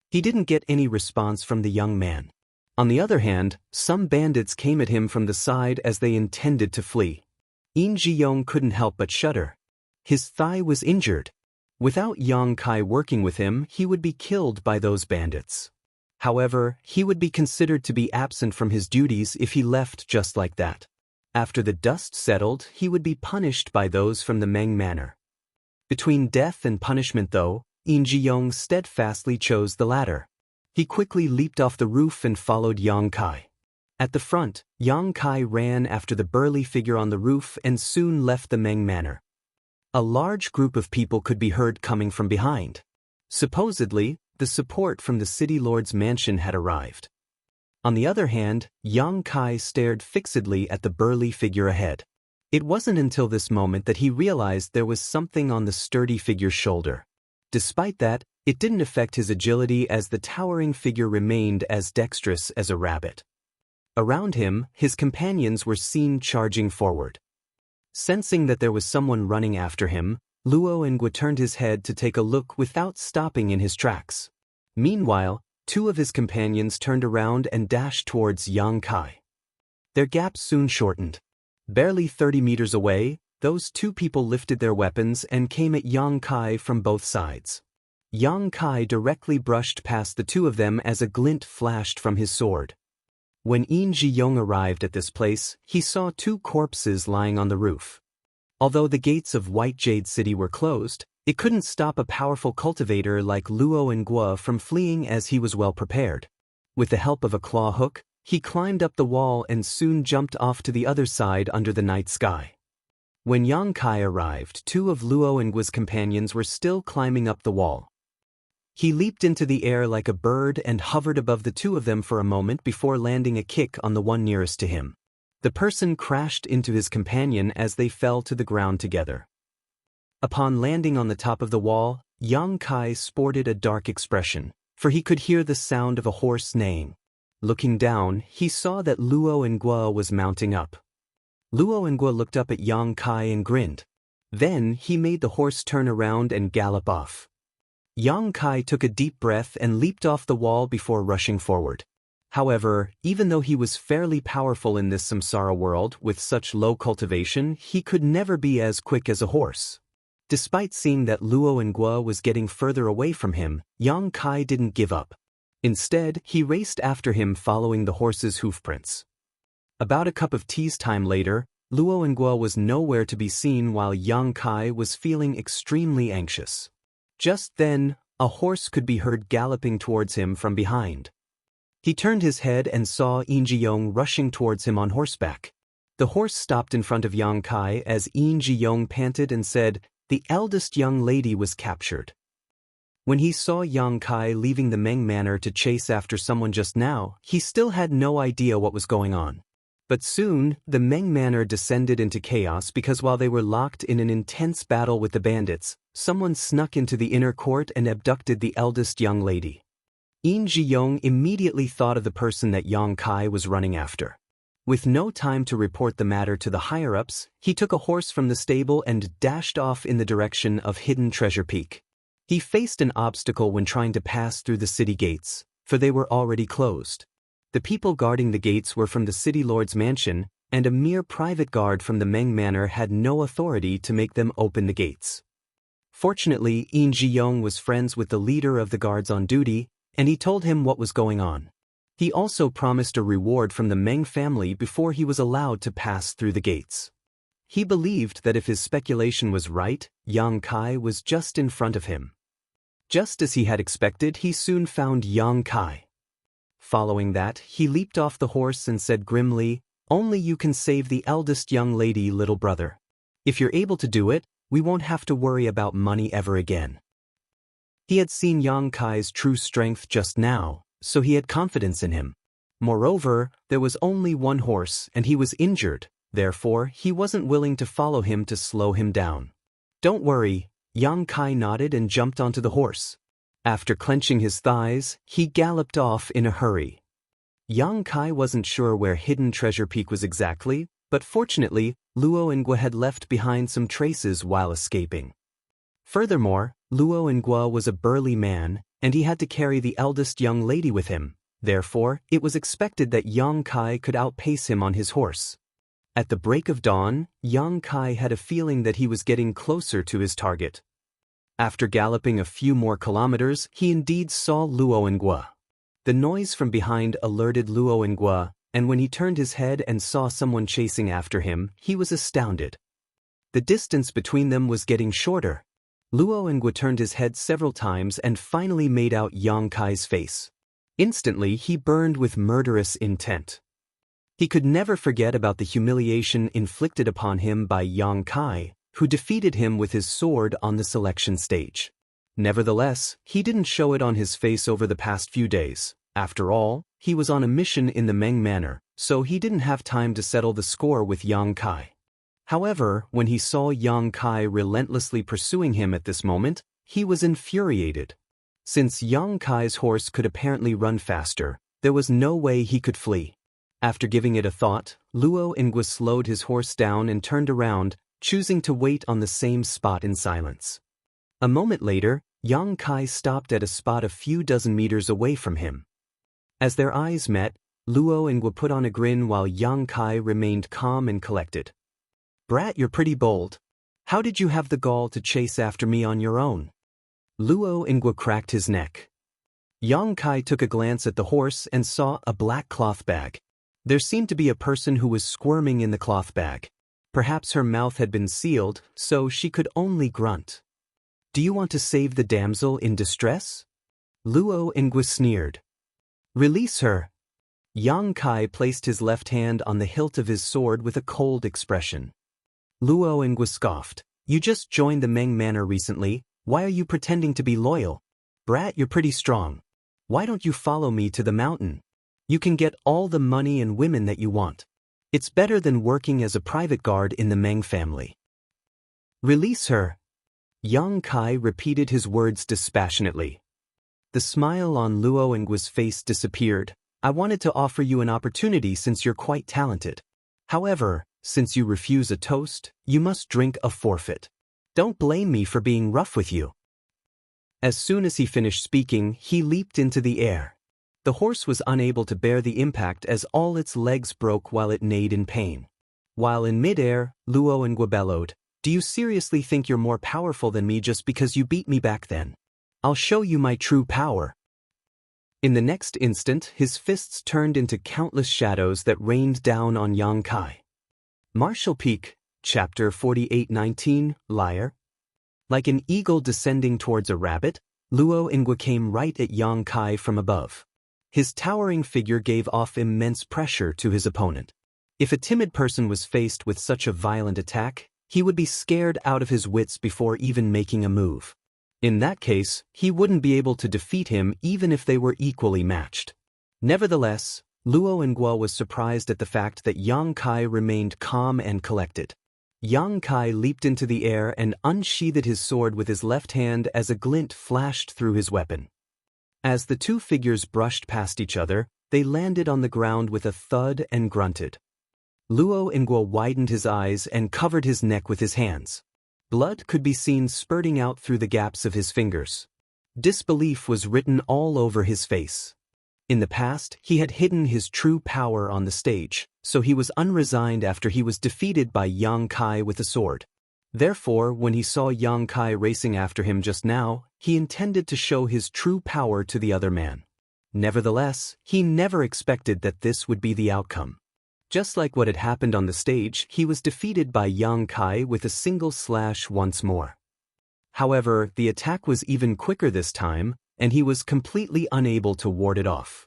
He didn't get any response from the young man. On the other hand, some bandits came at him from the side as they intended to flee. Yin Ji-yong couldn't help but shudder. His thigh was injured. Without Yang Kai working with him, he would be killed by those bandits. However, he would be considered to be absent from his duties if he left just like that. After the dust settled, he would be punished by those from the Meng Manor. Between death and punishment though, Yin Ji-yong steadfastly chose the latter. He quickly leaped off the roof and followed Yang Kai. At the front, Yang Kai ran after the burly figure on the roof and soon left the Meng Manor. A large group of people could be heard coming from behind. Supposedly, the support from the city lord's mansion had arrived. On the other hand, Yang Kai stared fixedly at the burly figure ahead. It wasn't until this moment that he realized there was something on the sturdy figure's shoulder. Despite that, it didn't affect his agility as the towering figure remained as dexterous as a rabbit. Around him, his companions were seen charging forward. Sensing that there was someone running after him, Luo Nguo turned his head to take a look without stopping in his tracks. Meanwhile, two of his companions turned around and dashed towards Yang Kai. Their gap soon shortened. Barely 30 meters away, those two people lifted their weapons and came at Yang Kai from both sides. Yang Kai directly brushed past the two of them as a glint flashed from his sword. When Yin Ji-yong arrived at this place, he saw two corpses lying on the roof. Although the gates of White Jade City were closed, it couldn't stop a powerful cultivator like Luo Nguo from fleeing as he was well prepared. With the help of a claw hook, he climbed up the wall and soon jumped off to the other side under the night sky. When Yang Kai arrived, two of Luo Nguo's companions were still climbing up the wall. He leaped into the air like a bird and hovered above the two of them for a moment before landing a kick on the one nearest to him. The person crashed into his companion as they fell to the ground together. Upon landing on the top of the wall, Yang Kai sported a dark expression, for he could hear the sound of a horse neighing. Looking down, he saw that Luo Nguo was mounting up. Luo Nguo looked up at Yang Kai and grinned. Then he made the horse turn around and gallop off. Yang Kai took a deep breath and leaped off the wall before rushing forward. However, even though he was fairly powerful in this samsara world with such low cultivation, he could never be as quick as a horse. Despite seeing that Luo Nguo was getting further away from him, Yang Kai didn't give up. Instead, he raced after him following the horse's hoofprints. About a cup of tea's time later, Luo Nguo was nowhere to be seen while Yang Kai was feeling extremely anxious. Just then, a horse could be heard galloping towards him from behind. He turned his head and saw Yin Ji-yong rushing towards him on horseback. The horse stopped in front of Yang Kai as Yin Ji-yong panted and said, "The eldest young lady was captured." When he saw Yang Kai leaving the Meng Manor to chase after someone just now, he still had no idea what was going on. But soon, the Meng Manor descended into chaos because while they were locked in an intense battle with the bandits, someone snuck into the inner court and abducted the eldest young lady. Yin Ji-yong immediately thought of the person that Yang Kai was running after. With no time to report the matter to the higher-ups, he took a horse from the stable and dashed off in the direction of Hidden Treasure Peak. He faced an obstacle when trying to pass through the city gates, for they were already closed. The people guarding the gates were from the city lord's mansion, and a mere private guard from the Meng Manor had no authority to make them open the gates. Fortunately, Yin Ji-yong was friends with the leader of the guards on duty, and he told him what was going on. He also promised a reward from the Meng family before he was allowed to pass through the gates. He believed that if his speculation was right, Yang Kai was just in front of him. Just as he had expected, he soon found Yang Kai. Following that, he leaped off the horse and said grimly, Only you can save the eldest young lady, little brother. If you're able to do it, we won't have to worry about money ever again." He had seen Yang Kai's true strength just now, so he had confidence in him. Moreover, there was only one horse and he was injured, therefore he wasn't willing to follow him to slow him down. "Don't worry," Yang Kai nodded and jumped onto the horse. After clenching his thighs, he galloped off in a hurry. Yang Kai wasn't sure where Hidden Treasure Peak was exactly, but fortunately, Luo and Gua had left behind some traces while escaping. Furthermore, Luo and Gua was a burly man, and he had to carry the eldest young lady with him. Therefore, it was expected that Yang Kai could outpace him on his horse. At the break of dawn, Yang Kai had a feeling that he was getting closer to his target. After galloping a few more kilometers, he indeed saw Luo and Gua. The noise from behind alerted Luo and Gua, and when he turned his head and saw someone chasing after him, he was astounded. The distance between them was getting shorter. Luo and Gua turned his head several times and finally made out Yang Kai's face. Instantly, he burned with murderous intent. He could never forget about the humiliation inflicted upon him by Yang Kai, who defeated him with his sword on the selection stage. Nevertheless, he didn't show it on his face over the past few days. After all, he was on a mission in the Meng Manor, so he didn't have time to settle the score with Yang Kai. However, when he saw Yang Kai relentlessly pursuing him at this moment, he was infuriated. Since Yang Kai's horse could apparently run faster, there was no way he could flee. After giving it a thought, Luo Ingwa slowed his horse down and turned around, choosing to wait on the same spot in silence. A moment later, Yang Kai stopped at a spot a few dozen meters away from him. As their eyes met, Luo Ingwa put on a grin while Yang Kai remained calm and collected. "Brat, you're pretty bold. How did you have the gall to chase after me on your own?" Luo Ingwa cracked his neck. Yang Kai took a glance at the horse and saw a black cloth bag. There seemed to be a person who was squirming in the cloth bag. Perhaps her mouth had been sealed, so she could only grunt. "Do you want to save the damsel in distress?" Luo Ingwa sneered. "Release her." Yang Kai placed his left hand on the hilt of his sword with a cold expression. Luo Ingwa scoffed. "You just joined the Meng Manor recently. Why are you pretending to be loyal? Brat, you're pretty strong. Why don't you follow me to the mountain? You can get all the money and women that you want. It's better than working as a private guard in the Meng family." "Release her." Yang Kai repeated his words dispassionately. The smile on Luo Ingwa's face disappeared. "I wanted to offer you an opportunity since you're quite talented. However, since you refuse a toast, you must drink a forfeit. Don't blame me for being rough with you." As soon as he finished speaking, he leaped into the air. The horse was unable to bear the impact as all its legs broke while it neighed in pain. While in midair, Luo Ingwa bellowed, "Do you seriously think you're more powerful than me just because you beat me back then? I'll show you my true power." In the next instant, his fists turned into countless shadows that rained down on Yang Kai. Martial Peak, Chapter 48:19, Liar. Like an eagle descending towards a rabbit, Luo Ingwa came right at Yang Kai from above. His towering figure gave off immense pressure to his opponent. If a timid person was faced with such a violent attack, he would be scared out of his wits before even making a move. In that case, he wouldn't be able to defeat him even if they were equally matched. Nevertheless, Luo Ingwa was surprised at the fact that Yang Kai remained calm and collected. Yang Kai leaped into the air and unsheathed his sword with his left hand as a glint flashed through his weapon. As the two figures brushed past each other, they landed on the ground with a thud and grunted. Luo Ingwa widened his eyes and covered his neck with his hands. Blood could be seen spurting out through the gaps of his fingers. Disbelief was written all over his face. In the past, he had hidden his true power on the stage, so he was unresigned after he was defeated by Yang Kai with a sword. Therefore, when he saw Yang Kai racing after him just now, he intended to show his true power to the other man. Nevertheless, he never expected that this would be the outcome. Just like what had happened on the stage, he was defeated by Yang Kai with a single slash once more. However, the attack was even quicker this time, and he was completely unable to ward it off.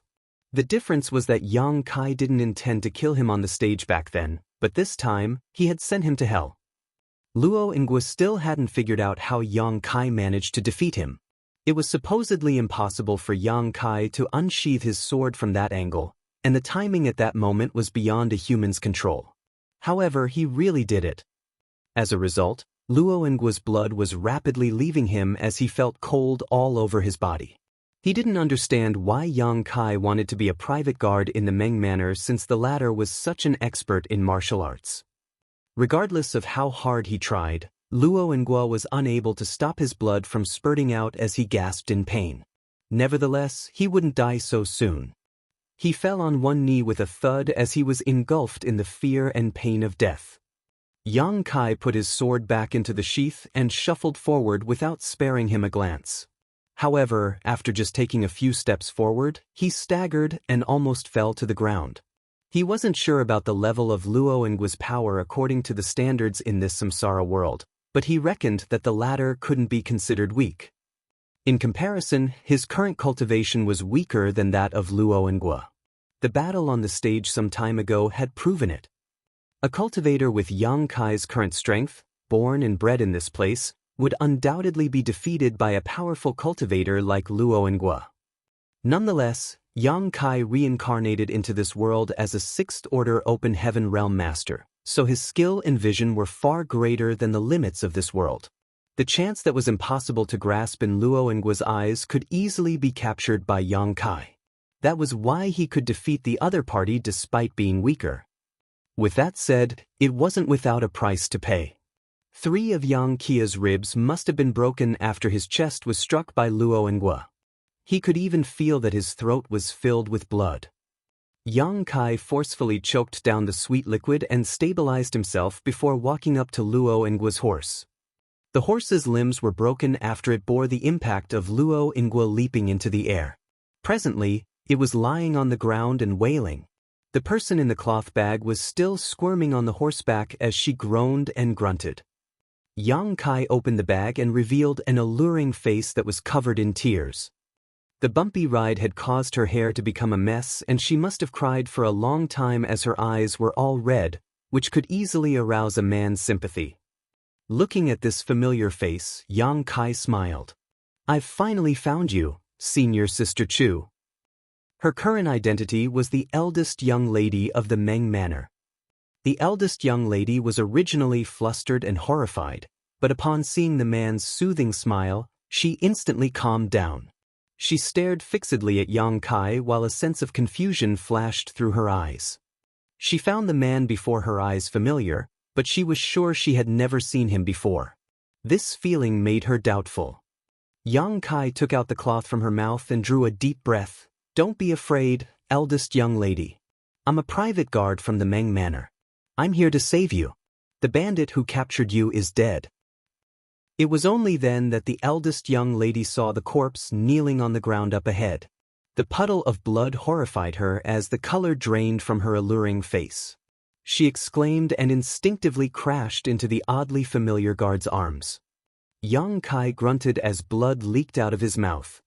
The difference was that Yang Kai didn't intend to kill him on the stage back then, but this time, he had sent him to hell. Luo Ingwa still hadn't figured out how Yang Kai managed to defeat him. It was supposedly impossible for Yang Kai to unsheath his sword from that angle, and the timing at that moment was beyond a human's control. However, he really did it. As a result, Luo Ingwa's blood was rapidly leaving him as he felt cold all over his body. He didn't understand why Yang Kai wanted to be a private guard in the Meng Manor since the latter was such an expert in martial arts. Regardless of how hard he tried, Luo Ingwa was unable to stop his blood from spurting out as he gasped in pain. Nevertheless, he wouldn't die so soon. He fell on one knee with a thud as he was engulfed in the fear and pain of death. Yang Kai put his sword back into the sheath and shuffled forward without sparing him a glance. However, after just taking a few steps forward, he staggered and almost fell to the ground. He wasn't sure about the level of Luo Ingwa's power according to the standards in this samsara world, but he reckoned that the latter couldn't be considered weak. In comparison, his current cultivation was weaker than that of Luo Ingwa. The battle on the stage some time ago had proven it. A cultivator with Yang Kai's current strength, born and bred in this place, would undoubtedly be defeated by a powerful cultivator like Luo Ingwa. Nonetheless, Yang Kai reincarnated into this world as a sixth-order open heaven realm master, so his skill and vision were far greater than the limits of this world. The chance that was impossible to grasp in Luo Ingwa's eyes could easily be captured by Yang Kai. That was why he could defeat the other party despite being weaker. With that said, it wasn't without a price to pay. 3 of Yang Kai's ribs must have been broken after his chest was struck by Luo Ingwa. He could even feel that his throat was filled with blood. Yang Kai forcefully choked down the sweet liquid and stabilized himself before walking up to Luo Ingwa's horse. The horse's limbs were broken after it bore the impact of Luo Ingwa leaping into the air. Presently, it was lying on the ground and wailing. The person in the cloth bag was still squirming on the horseback as she groaned and grunted. Yang Kai opened the bag and revealed an alluring face that was covered in tears. The bumpy ride had caused her hair to become a mess, and she must have cried for a long time as her eyes were all red, which could easily arouse a man's sympathy. Looking at this familiar face, Yang Kai smiled. "I've finally found you, Senior Sister Chu." Her current identity was the eldest young lady of the Meng Manor. The eldest young lady was originally flustered and horrified, but upon seeing the man's soothing smile, she instantly calmed down. She stared fixedly at Yang Kai while a sense of confusion flashed through her eyes. She found the man before her eyes familiar, but she was sure she had never seen him before. This feeling made her doubtful. Yang Kai took out the cloth from her mouth and drew a deep breath. "Don't be afraid, eldest young lady. I'm a private guard from the Meng Manor. I'm here to save you. The bandit who captured you is dead." It was only then that the eldest young lady saw the corpse kneeling on the ground up ahead. The puddle of blood horrified her as the color drained from her alluring face. She exclaimed and instinctively crashed into the oddly familiar guard's arms. Yang Kai grunted as blood leaked out of his mouth.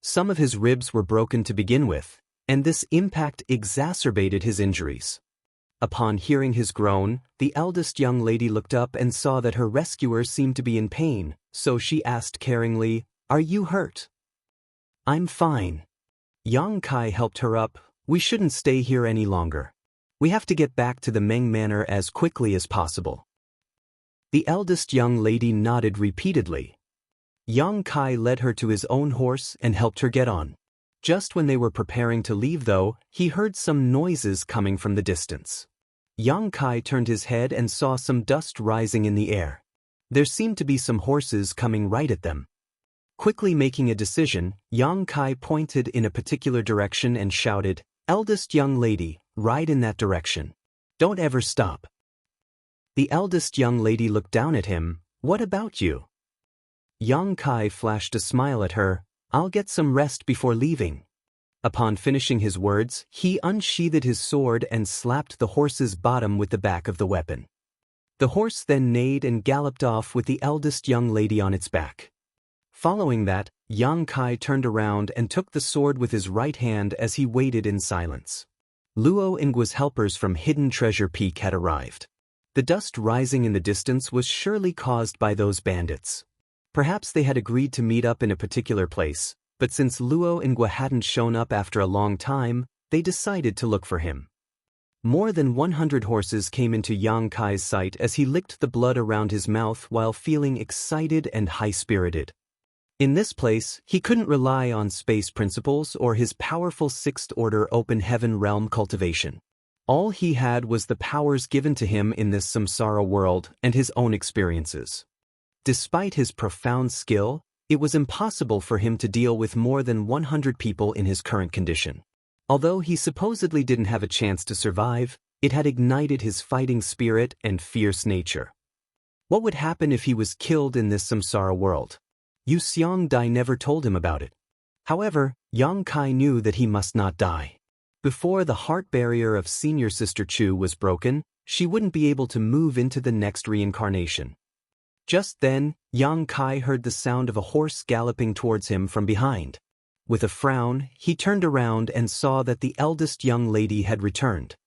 Some of his ribs were broken to begin with, and this impact exacerbated his injuries. Upon hearing his groan, the eldest young lady looked up and saw that her rescuer seemed to be in pain, so she asked caringly, "Are you hurt?" "I'm fine." Yang Kai helped her up. "We shouldn't stay here any longer. We have to get back to the Meng Manor as quickly as possible." The eldest young lady nodded repeatedly. Yang Kai led her to his own horse and helped her get on. Just when they were preparing to leave though, he heard some noises coming from the distance. Yang Kai turned his head and saw some dust rising in the air. There seemed to be some horses coming right at them. Quickly making a decision, Yang Kai pointed in a particular direction and shouted, "Eldest young lady, ride in that direction. Don't ever stop." The eldest young lady looked down at him. "What about you?" Yang Kai flashed a smile at her. "I'll get some rest before leaving." Upon finishing his words, he unsheathed his sword and slapped the horse's bottom with the back of the weapon. The horse then neighed and galloped off with the eldest young lady on its back. Following that, Yang Kai turned around and took the sword with his right hand as he waited in silence. Luo Ingwa's helpers from Hidden Treasure Peak had arrived. The dust rising in the distance was surely caused by those bandits. Perhaps they had agreed to meet up in a particular place, but since Luo Ingwa hadn't shown up after a long time, they decided to look for him. More than 100 horses came into Yang Kai's sight as he licked the blood around his mouth while feeling excited and high-spirited. In this place, he couldn't rely on space principles or his powerful sixth-order open heaven realm cultivation. All he had was the powers given to him in this samsara world and his own experiences. Despite his profound skill, it was impossible for him to deal with more than 100 people in his current condition. Although he supposedly didn't have a chance to survive, it had ignited his fighting spirit and fierce nature. What would happen if he was killed in this samsara world? Yu Xiongdai never told him about it. However, Yang Kai knew that he must not die. Before the heart barrier of senior sister Chu was broken, she wouldn't be able to move into the next reincarnation. Just then, Yang Kai heard the sound of a horse galloping towards him from behind. With a frown, he turned around and saw that the eldest young lady had returned.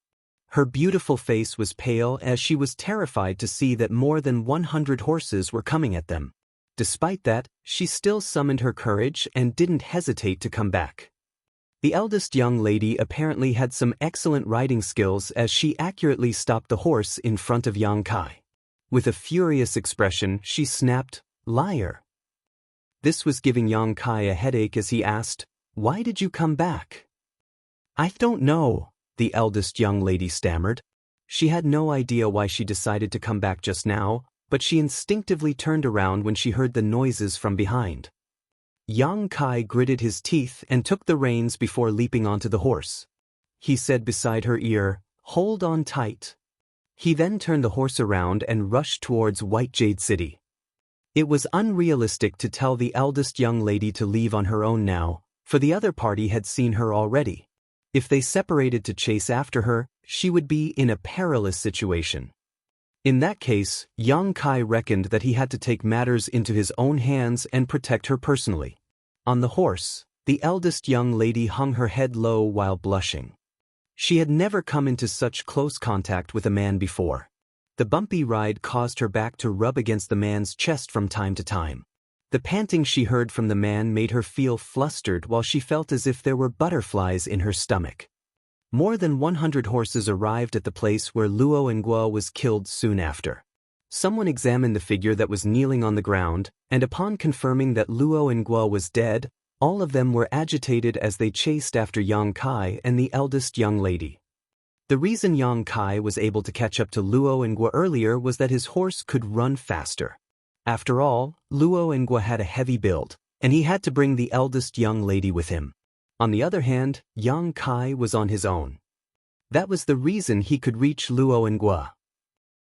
Her beautiful face was pale as she was terrified to see that more than 100 horses were coming at them. Despite that, she still summoned her courage and didn't hesitate to come back. The eldest young lady apparently had some excellent riding skills as she accurately stopped the horse in front of Yang Kai. With a furious expression, she snapped, "Liar." This was giving Yang Kai a headache as he asked, "Why did you come back?" "I don't know," the eldest young lady stammered. She had no idea why she decided to come back just now, but she instinctively turned around when she heard the noises from behind. Yang Kai gritted his teeth and took the reins before leaping onto the horse. He said beside her ear, "Hold on tight." He then turned the horse around and rushed towards White Jade City. It was unrealistic to tell the eldest young lady to leave on her own now, for the other party had seen her already. If they separated to chase after her, she would be in a perilous situation. In that case, Yang Kai reckoned that he had to take matters into his own hands and protect her personally. On the horse, the eldest young lady hung her head low while blushing. She had never come into such close contact with a man before. The bumpy ride caused her back to rub against the man's chest from time to time. The panting she heard from the man made her feel flustered while she felt as if there were butterflies in her stomach. More than 100 horses arrived at the place where Luo Ingwa was killed soon after. Someone examined the figure that was kneeling on the ground, and upon confirming that Luo Ingwa was dead, all of them were agitated as they chased after Yang Kai and the eldest young lady. The reason Yang Kai was able to catch up to Luo Ingwa earlier was that his horse could run faster. After all, Luo Ingwa had a heavy build, and he had to bring the eldest young lady with him. On the other hand, Yang Kai was on his own. That was the reason he could reach Luo Ingwa.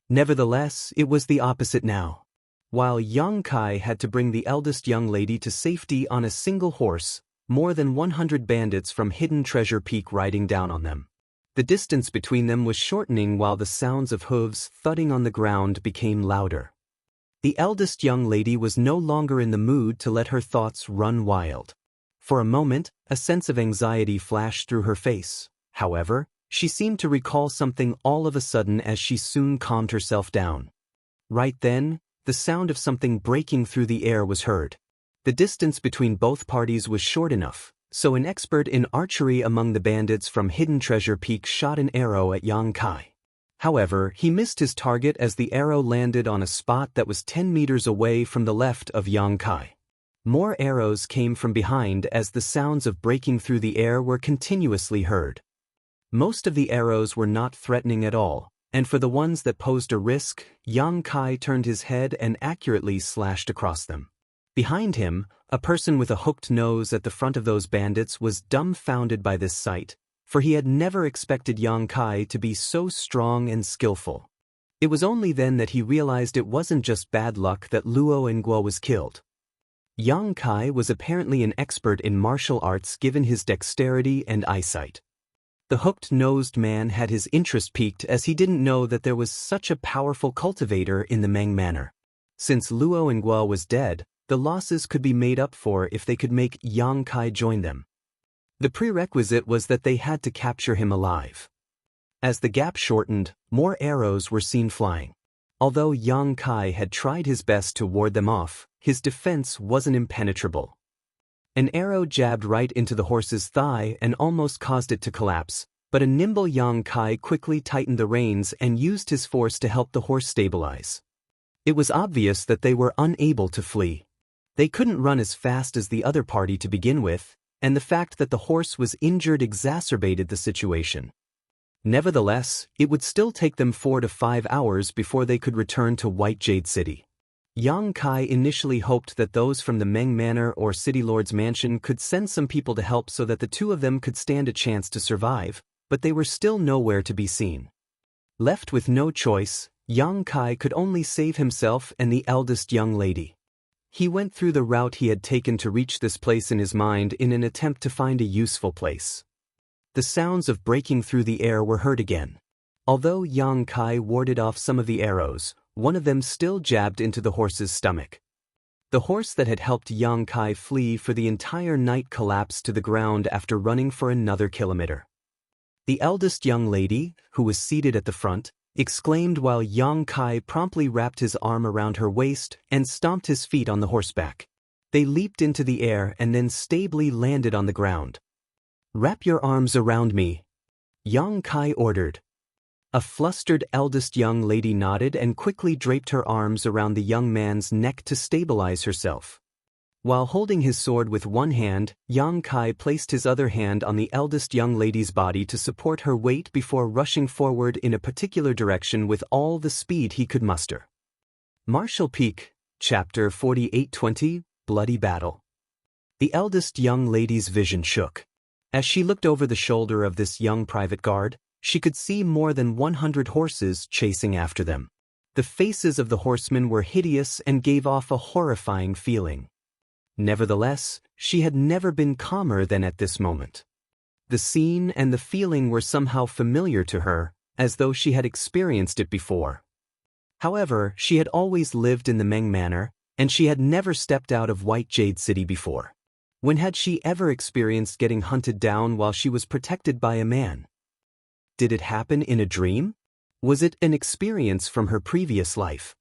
Nevertheless, it was the opposite now. While Yang Kai had to bring the eldest young lady to safety on a single horse, more than 100 bandits from Hidden Treasure Peak riding down on them. The distance between them was shortening while the sounds of hooves thudding on the ground became louder. The eldest young lady was no longer in the mood to let her thoughts run wild. For a moment, a sense of anxiety flashed through her face. However, she seemed to recall something all of a sudden as she soon calmed herself down. Right then, the sound of something breaking through the air was heard. The distance between both parties was short enough, so an expert in archery among the bandits from Hidden Treasure Peak shot an arrow at Yang Kai. However, he missed his target as the arrow landed on a spot that was 10 meters away from the left of Yang Kai. More arrows came from behind as the sounds of breaking through the air were continuously heard. Most of the arrows were not threatening at all, and for the ones that posed a risk, Yang Kai turned his head and accurately slashed across them. Behind him, a person with a hooked nose at the front of those bandits was dumbfounded by this sight, for he had never expected Yang Kai to be so strong and skillful. It was only then that he realized it wasn't just bad luck that Luo Ingwa was killed. Yang Kai was apparently an expert in martial arts given his dexterity and eyesight. The hooked-nosed man had his interest piqued as he didn't know that there was such a powerful cultivator in the Meng Manor. Since Luo Ingwa was dead, the losses could be made up for if they could make Yang Kai join them. The prerequisite was that they had to capture him alive. As the gap shortened, more arrows were seen flying. Although Yang Kai had tried his best to ward them off, his defense wasn't impenetrable. An arrow jabbed right into the horse's thigh and almost caused it to collapse, but a nimble Yang Kai quickly tightened the reins and used his force to help the horse stabilize. It was obvious that they were unable to flee. They couldn't run as fast as the other party to begin with, and the fact that the horse was injured exacerbated the situation. Nevertheless, it would still take them 4 to 5 hours before they could return to White Jade City. Yang Kai initially hoped that those from the Meng Manor or City Lord's mansion could send some people to help so that the two of them could stand a chance to survive, but they were still nowhere to be seen. Left with no choice, Yang Kai could only save himself and the eldest young lady. He went through the route he had taken to reach this place in his mind in an attempt to find a useful place. The sounds of breaking through the air were heard again. Although Yang Kai warded off some of the arrows, one of them still jabbed into the horse's stomach. The horse that had helped Yang Kai flee for the entire night collapsed to the ground after running for another kilometer. The eldest young lady, who was seated at the front, exclaimed while Yang Kai promptly wrapped his arm around her waist and stomped his feet on the horseback. They leaped into the air and then stably landed on the ground. "Wrap your arms around me," Yang Kai ordered. A flustered eldest young lady nodded and quickly draped her arms around the young man's neck to stabilize herself. While holding his sword with one hand, Yang Kai placed his other hand on the eldest young lady's body to support her weight before rushing forward in a particular direction with all the speed he could muster. Martial Peak, Chapter 4820, Bloody Battle. The eldest young lady's vision shook. As she looked over the shoulder of this young private guard, she could see more than 100 horses chasing after them. The faces of the horsemen were hideous and gave off a horrifying feeling. Nevertheless, she had never been calmer than at this moment. The scene and the feeling were somehow familiar to her, as though she had experienced it before. However, she had always lived in the Meng Manor, and she had never stepped out of White Jade City before. When had she ever experienced getting hunted down while she was protected by a man? Did it happen in a dream? Was it an experience from her previous life?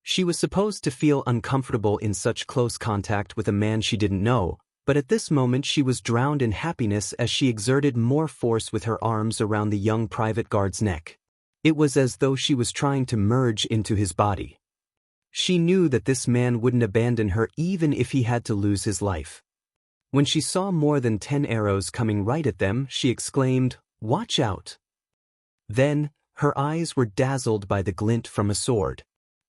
She was supposed to feel uncomfortable in such close contact with a man she didn't know, but at this moment she was drowned in happiness as she exerted more force with her arms around the young private guard's neck. It was as though she was trying to merge into his body. She knew that this man wouldn't abandon her even if he had to lose his life. When she saw more than 10 arrows coming right at them, she exclaimed, "Watch out!" Then, her eyes were dazzled by the glint from a sword.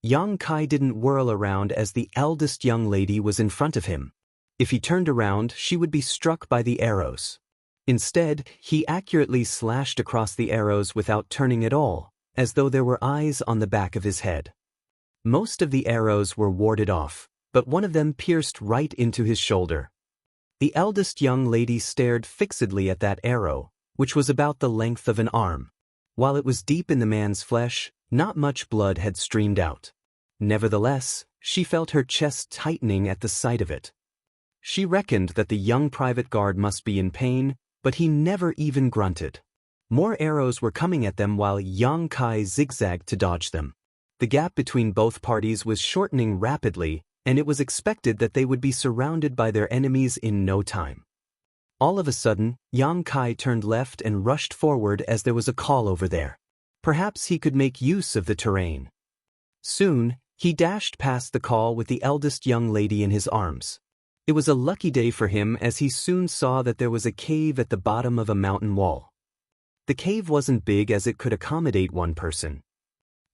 Yang Kai didn't whirl around as the eldest young lady was in front of him. If he turned around, she would be struck by the arrows. Instead, he accurately slashed across the arrows without turning at all, as though there were eyes on the back of his head. Most of the arrows were warded off, but one of them pierced right into his shoulder. The eldest young lady stared fixedly at that arrow, which was about the length of an arm. While it was deep in the man's flesh, not much blood had streamed out. Nevertheless, she felt her chest tightening at the sight of it. She reckoned that the young private guard must be in pain, but he never even grunted. More arrows were coming at them while Yang Kai zigzagged to dodge them. The gap between both parties was shortening rapidly, and it was expected that they would be surrounded by their enemies in no time. All of a sudden, Yang Kai turned left and rushed forward as there was a call over there. Perhaps he could make use of the terrain. Soon, he dashed past the call with the eldest young lady in his arms. It was a lucky day for him as he soon saw that there was a cave at the bottom of a mountain wall. The cave wasn't big as it could accommodate one person.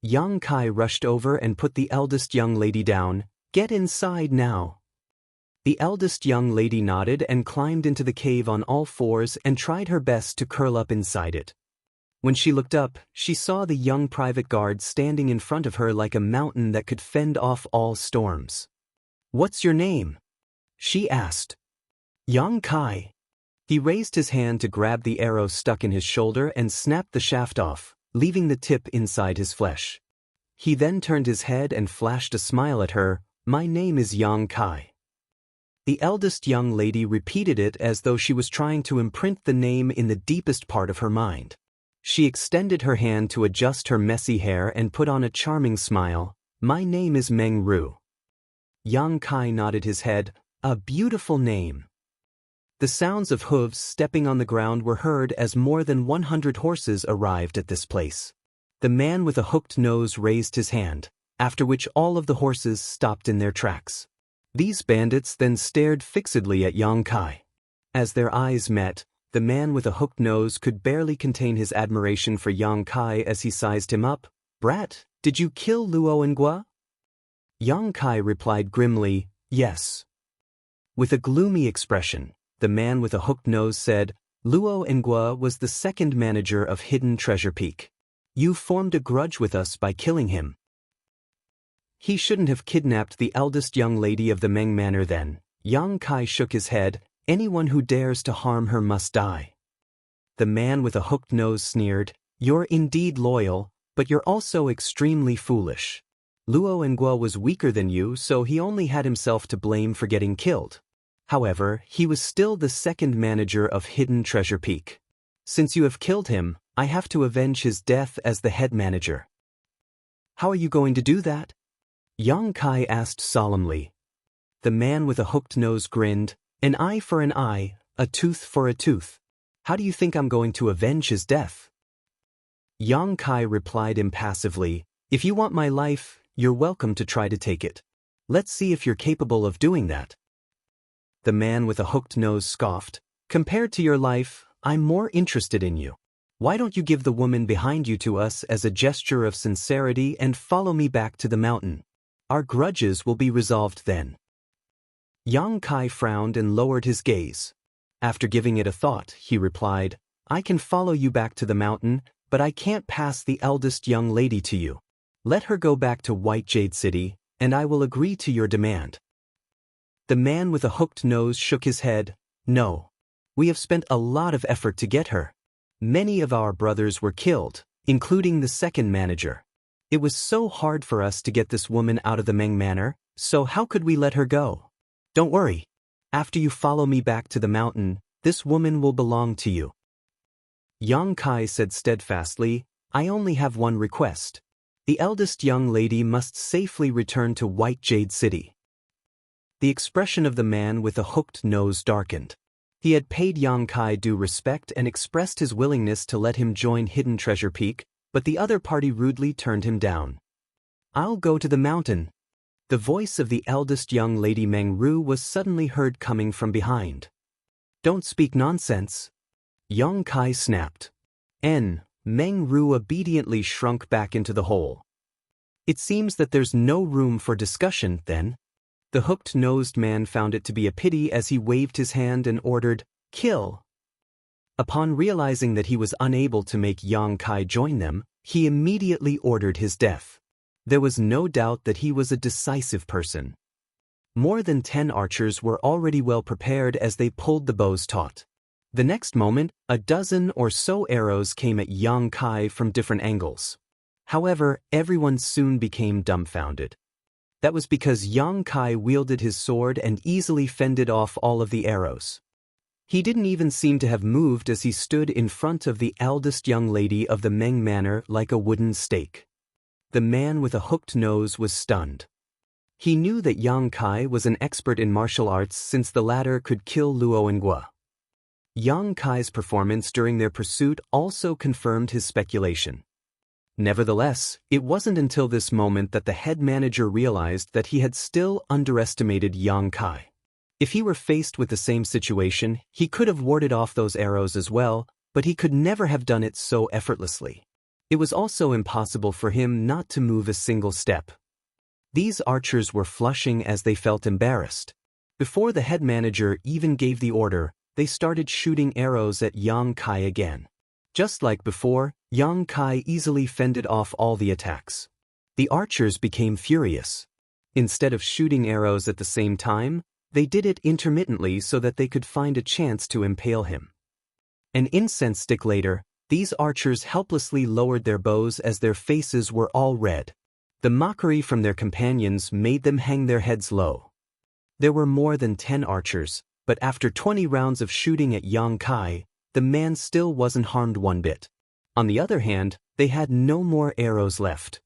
Yang Kai rushed over and put the eldest young lady down. "Get inside now." The eldest young lady nodded and climbed into the cave on all fours and tried her best to curl up inside it. When she looked up, she saw the young private guard standing in front of her like a mountain that could fend off all storms. "What's your name?" she asked. "Yang Kai." He raised his hand to grab the arrow stuck in his shoulder and snapped the shaft off, leaving the tip inside his flesh. He then turned his head and flashed a smile at her. My name is Yang Kai. The eldest young lady repeated it as though she was trying to imprint the name in the deepest part of her mind. She extended her hand to adjust her messy hair and put on a charming smile. My name is Meng Ru. Yang Kai nodded his head. A beautiful name. The sounds of hooves stepping on the ground were heard as more than 100 horses arrived at this place. The man with a hooked nose raised his hand, after which all of the horses stopped in their tracks. These bandits then stared fixedly at Yang Kai. As their eyes met, the man with a hooked nose could barely contain his admiration for Yang Kai as he sized him up. Brat, did you kill Luo and Gua? Yang Kai replied grimly, yes. With a gloomy expression, the man with a hooked nose said, Luo and Gua was the second manager of Hidden Treasure Peak. You formed a grudge with us by killing him. He shouldn't have kidnapped the eldest young lady of the Meng Manor then. Yang Kai shook his head. Anyone who dares to harm her must die. The man with a hooked nose sneered, you're indeed loyal, but you're also extremely foolish. Luo Ngua was weaker than you, so he only had himself to blame for getting killed. However, he was still the second manager of Hidden Treasure Peak. Since you have killed him, I have to avenge his death as the head manager. How are you going to do that? Yang Kai asked solemnly. The man with a hooked nose grinned, an eye for an eye, a tooth for a tooth. How do you think I'm going to avenge his death? Yang Kai replied impassively, if you want my life, you're welcome to try to take it. Let's see if you're capable of doing that. The man with a hooked nose scoffed, compared to your life, I'm more interested in you. Why don't you give the woman behind you to us as a gesture of sincerity and follow me back to the mountain? Our grudges will be resolved then. Yang Kai frowned and lowered his gaze. After giving it a thought, he replied, I can follow you back to the mountain, but I can't pass the eldest young lady to you. Let her go back to White Jade City, and I will agree to your demand. The man with a hooked nose shook his head. No. We have spent a lot of effort to get her. Many of our brothers were killed, including the second manager. It was so hard for us to get this woman out of the Meng Manor, so how could we let her go? Don't worry. After you follow me back to the mountain, this woman will belong to you. Yang Kai said steadfastly, I only have one request. The eldest young lady must safely return to White Jade City. The expression of the man with a hooked nose darkened. He had paid Yang Kai due respect and expressed his willingness to let him join Hidden Treasure Peak, but the other party rudely turned him down. I'll go to the mountain. The voice of the eldest young lady Meng Ru was suddenly heard coming from behind. Don't speak nonsense. Yang Kai snapped. Meng Ru obediently shrunk back into the hole. It seems that there's no room for discussion, then. The hooked-nosed man found it to be a pity as he waved his hand and ordered, kill. Upon realizing that he was unable to make Yang Kai join them, he immediately ordered his death. There was no doubt that he was a decisive person. More than 10 archers were already well prepared as they pulled the bows taut. The next moment, a dozen or so arrows came at Yang Kai from different angles. However, everyone soon became dumbfounded. That was because Yang Kai wielded his sword and easily fended off all of the arrows. He didn't even seem to have moved as he stood in front of the eldest young lady of the Meng Manor like a wooden stake. The man with a hooked nose was stunned. He knew that Yang Kai was an expert in martial arts since the latter could kill Luo Ngua. Yang Kai's performance during their pursuit also confirmed his speculation. Nevertheless, it wasn't until this moment that the head manager realized that he had still underestimated Yang Kai. If he were faced with the same situation, he could have warded off those arrows as well, but he could never have done it so effortlessly. It was also impossible for him not to move a single step. These archers were flushing as they felt embarrassed. Before the head manager even gave the order, they started shooting arrows at Yang Kai again. Just like before, Yang Kai easily fended off all the attacks. The archers became furious. Instead of shooting arrows at the same time, they did it intermittently so that they could find a chance to impale him. An incense stick later, these archers helplessly lowered their bows as their faces were all red. The mockery from their companions made them hang their heads low. There were more than 10 archers, but after 20 rounds of shooting at Yang Kai, the man still wasn't harmed one bit. On the other hand, they had no more arrows left.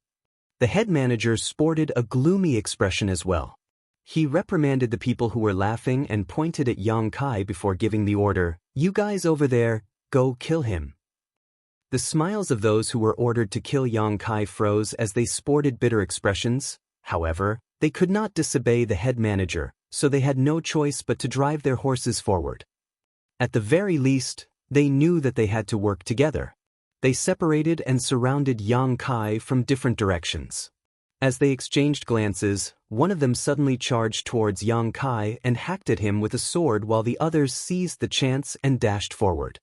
The head manager sported a gloomy expression as well. He reprimanded the people who were laughing and pointed at Yang Kai before giving the order, "You guys over there, go kill him." The smiles of those who were ordered to kill Yang Kai froze as they sported bitter expressions. However, they could not disobey the head manager, so they had no choice but to drive their horses forward. At the very least, they knew that they had to work together. They separated and surrounded Yang Kai from different directions. As they exchanged glances, one of them suddenly charged towards Yang Kai and hacked at him with a sword while the others seized the chance and dashed forward.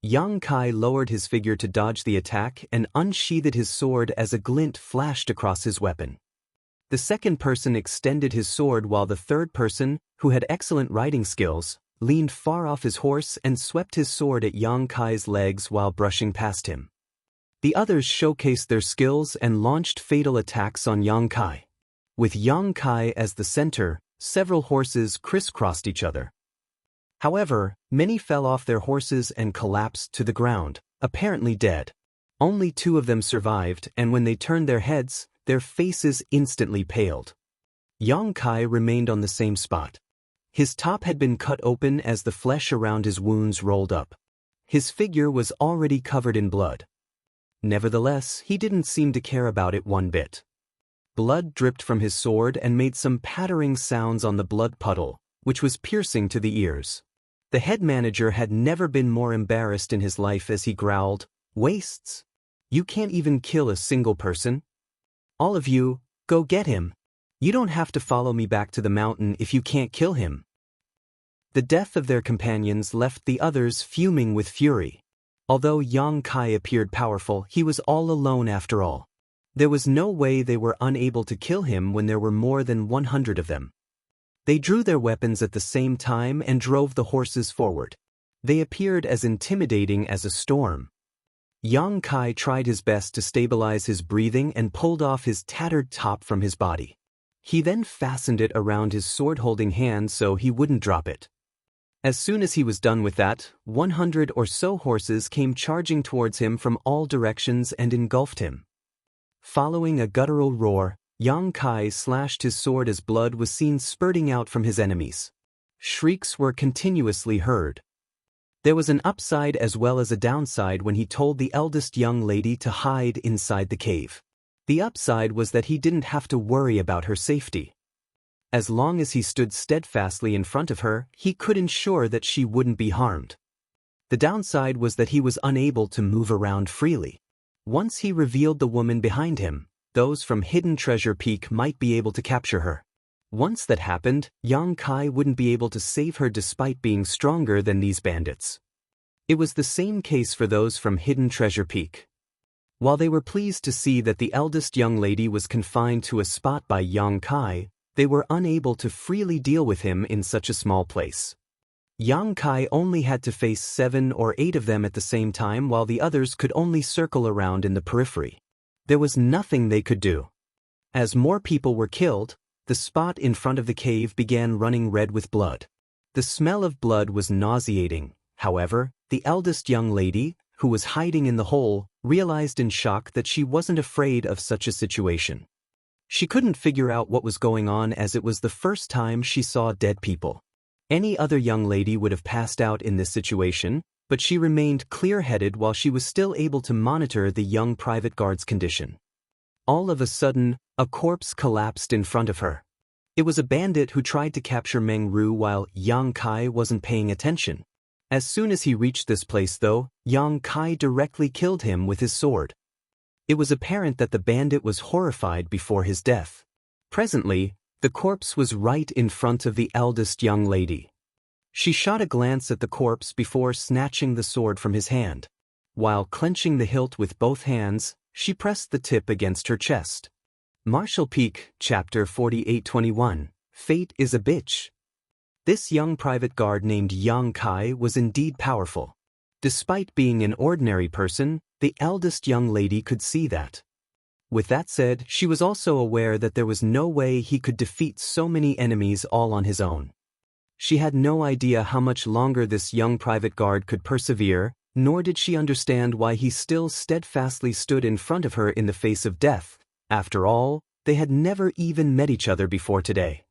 Yang Kai lowered his figure to dodge the attack and unsheathed his sword as a glint flashed across his weapon. The second person extended his sword while the third person, who had excellent riding skills, leaned far off his horse and swept his sword at Yang Kai's legs while brushing past him. The others showcased their skills and launched fatal attacks on Yang Kai. With Yang Kai as the center, several horses crisscrossed each other. However, many fell off their horses and collapsed to the ground, apparently dead. Only 2 of them survived, and when they turned their heads, their faces instantly paled. Yang Kai remained on the same spot. His top had been cut open as the flesh around his wounds rolled up. His figure was already covered in blood. Nevertheless, he didn't seem to care about it one bit. Blood dripped from his sword and made some pattering sounds on the blood puddle, which was piercing to the ears. The head manager had never been more embarrassed in his life as he growled, "Wastes? You can't even kill a single person? All of you, go get him. You don't have to follow me back to the mountain if you can't kill him." The death of their companions left the others fuming with fury. Although Yang Kai appeared powerful, he was all alone after all. There was no way they were unable to kill him when there were more than 100 of them. They drew their weapons at the same time and drove the horses forward. They appeared as intimidating as a storm. Yang Kai tried his best to stabilize his breathing and pulled off his tattered top from his body. He then fastened it around his sword-holding hand so he wouldn't drop it. As soon as he was done with that, 100 or so horses came charging towards him from all directions and engulfed him. Following a guttural roar, Yang Kai slashed his sword as blood was seen spurting out from his enemies. Shrieks were continuously heard. There was an upside as well as a downside when he told the eldest young lady to hide inside the cave. The upside was that he didn't have to worry about her safety. As long as he stood steadfastly in front of her, he could ensure that she wouldn't be harmed. The downside was that he was unable to move around freely. Once he revealed the woman behind him, those from Hidden Treasure Peak might be able to capture her. Once that happened, Yang Kai wouldn't be able to save her despite being stronger than these bandits. It was the same case for those from Hidden Treasure Peak. While they were pleased to see that the eldest young lady was confined to a spot by Yang Kai, they were unable to freely deal with him in such a small place. Yang Kai only had to face 7 or 8 of them at the same time while the others could only circle around in the periphery. There was nothing they could do. As more people were killed, the spot in front of the cave began running red with blood. The smell of blood was nauseating. However, the eldest young lady, who was hiding in the hole, realized in shock that she wasn't afraid of such a situation. She couldn't figure out what was going on as it was the first time she saw dead people. Any other young lady would have passed out in this situation, but she remained clear-headed while she was still able to monitor the young private guard's condition. All of a sudden, a corpse collapsed in front of her. It was a bandit who tried to capture Meng Ru while Yang Kai wasn't paying attention. As soon as he reached this place though, Yang Kai directly killed him with his sword. It was apparent that the bandit was horrified before his death. Presently, the corpse was right in front of the eldest young lady. She shot a glance at the corpse before snatching the sword from his hand. While clenching the hilt with both hands, she pressed the tip against her chest. Martial Peak, Chapter 4821, Fate is a Bitch. This young private guard named Yang Kai was indeed powerful. Despite being an ordinary person, the eldest young lady could see that. With that said, she was also aware that there was no way he could defeat so many enemies all on his own. She had no idea how much longer this young private guard could persevere, nor did she understand why he still steadfastly stood in front of her in the face of death. After all, they had never even met each other before today.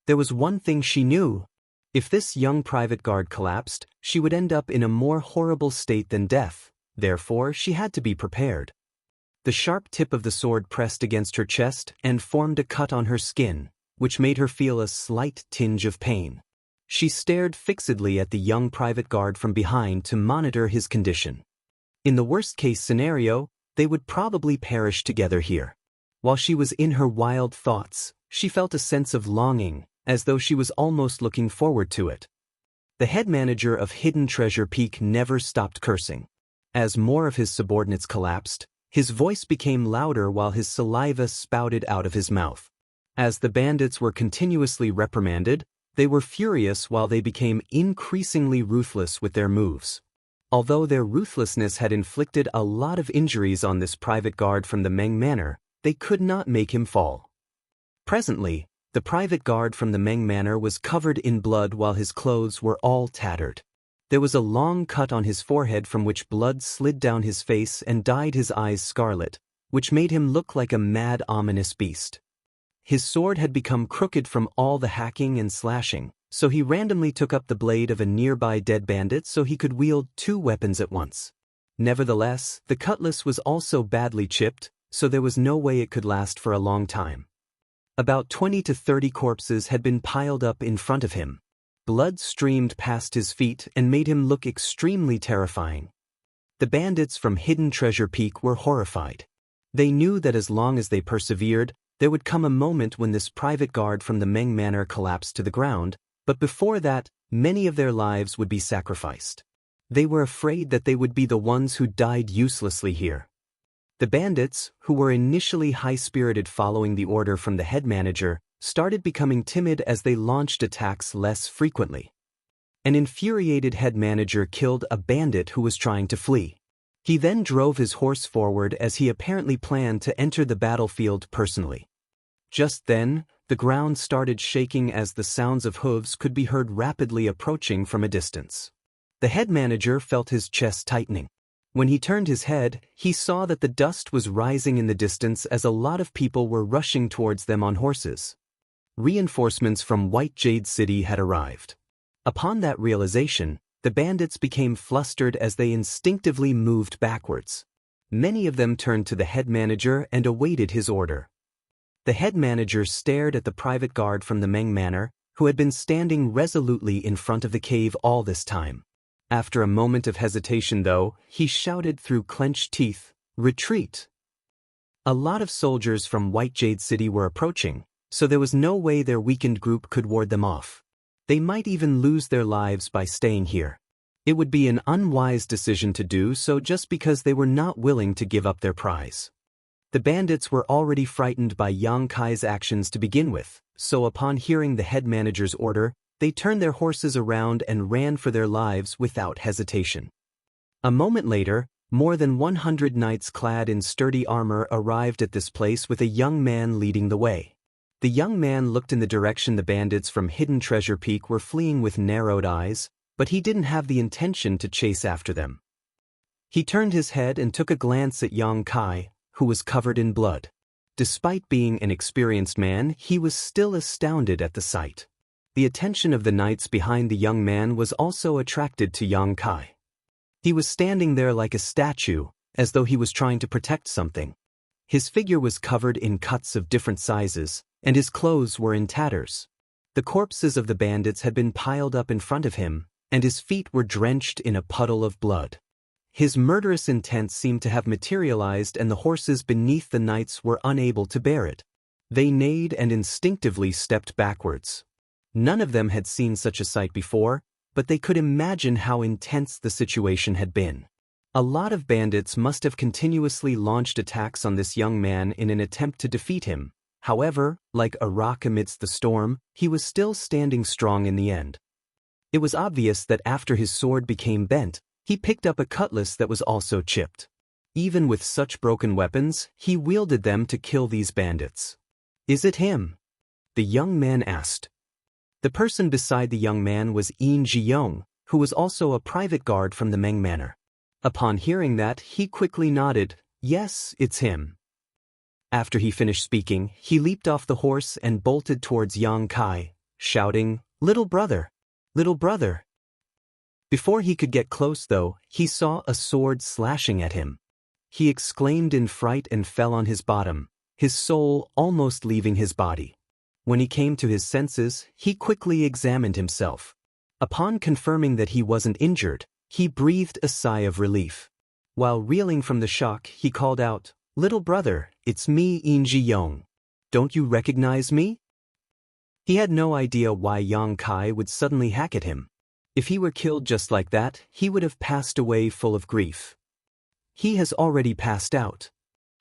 There was one thing she knew. If this young private guard collapsed, she would end up in a more horrible state than death. Therefore, she had to be prepared. The sharp tip of the sword pressed against her chest and formed a cut on her skin, which made her feel a slight tinge of pain. She stared fixedly at the young private guard from behind to monitor his condition. In the worst-case scenario, they would probably perish together here. While she was in her wild thoughts, she felt a sense of longing, as though she was almost looking forward to it. The head manager of Hidden Treasure Peak never stopped cursing. As more of his subordinates collapsed, his voice became louder while his saliva spouted out of his mouth. As the bandits were continuously reprimanded, they were furious while they became increasingly ruthless with their moves. Although their ruthlessness had inflicted a lot of injuries on this private guard from the Meng Manor, they could not make him fall. Presently, the private guard from the Meng Manor was covered in blood while his clothes were all tattered. There was a long cut on his forehead from which blood slid down his face and dyed his eyes scarlet, which made him look like a mad, ominous beast. His sword had become crooked from all the hacking and slashing, so he randomly took up the blade of a nearby dead bandit so he could wield two weapons at once. Nevertheless, the cutlass was also badly chipped, so there was no way it could last for a long time. About 20 to 30 corpses had been piled up in front of him. Blood streamed past his feet and made him look extremely terrifying. The bandits from Hidden Treasure Peak were horrified. They knew that as long as they persevered, there would come a moment when this private guard from the Meng Manor collapsed to the ground, but before that, many of their lives would be sacrificed. They were afraid that they would be the ones who died uselessly here. The bandits, who were initially high-spirited following the order from the head manager, started becoming timid as they launched attacks less frequently. An infuriated head manager killed a bandit who was trying to flee. He then drove his horse forward as he apparently planned to enter the battlefield personally. Just then, the ground started shaking as the sounds of hooves could be heard rapidly approaching from a distance. The head manager felt his chest tightening. When he turned his head, he saw that the dust was rising in the distance as a lot of people were rushing towards them on horses. Reinforcements from White Jade City had arrived. Upon that realization, the bandits became flustered as they instinctively moved backwards. Many of them turned to the head manager and awaited his order. The head manager stared at the private guard from the Meng Manor, who had been standing resolutely in front of the cave all this time. After a moment of hesitation, though, he shouted through clenched teeth, "Retreat!" A lot of soldiers from White Jade City were approaching, so there was no way their weakened group could ward them off. They might even lose their lives by staying here. It would be an unwise decision to do so just because they were not willing to give up their prize. The bandits were already frightened by Yang Kai's actions to begin with, so upon hearing the head manager's order, they turned their horses around and ran for their lives without hesitation. A moment later, more than 100 knights clad in sturdy armor arrived at this place with a young man leading the way. The young man looked in the direction the bandits from Hidden Treasure Peak were fleeing with narrowed eyes, but he didn't have the intention to chase after them. He turned his head and took a glance at Yang Kai, who was covered in blood. Despite being an experienced man, he was still astounded at the sight. The attention of the knights behind the young man was also attracted to Yang Kai. He was standing there like a statue, as though he was trying to protect something. His figure was covered in cuts of different sizes, and his clothes were in tatters. The corpses of the bandits had been piled up in front of him, and his feet were drenched in a puddle of blood. His murderous intent seemed to have materialized, and the horses beneath the knights were unable to bear it. They neighed and instinctively stepped backwards. None of them had seen such a sight before, but they could imagine how intense the situation had been. A lot of bandits must have continuously launched attacks on this young man in an attempt to defeat him. However, like a rock amidst the storm, he was still standing strong in the end. It was obvious that after his sword became bent, he picked up a cutlass that was also chipped. Even with such broken weapons, he wielded them to kill these bandits. Is it him? The young man asked. The person beside the young man was Yin Ji-young, who was also a private guard from the Meng Manor. Upon hearing that, he quickly nodded. Yes, it's him. After he finished speaking, he leaped off the horse and bolted towards Yang Kai, shouting, "Little brother! Little brother!" Before he could get close though, he saw a sword slashing at him. He exclaimed in fright and fell on his bottom, his soul almost leaving his body. When he came to his senses, he quickly examined himself. Upon confirming that he wasn't injured, he breathed a sigh of relief. While reeling from the shock, he called out, "Little brother, it's me, Yin Ji-young. Don't you recognize me?" He had no idea why Yang Kai would suddenly hack at him. If he were killed just like that, he would have passed away full of grief. He has already passed out,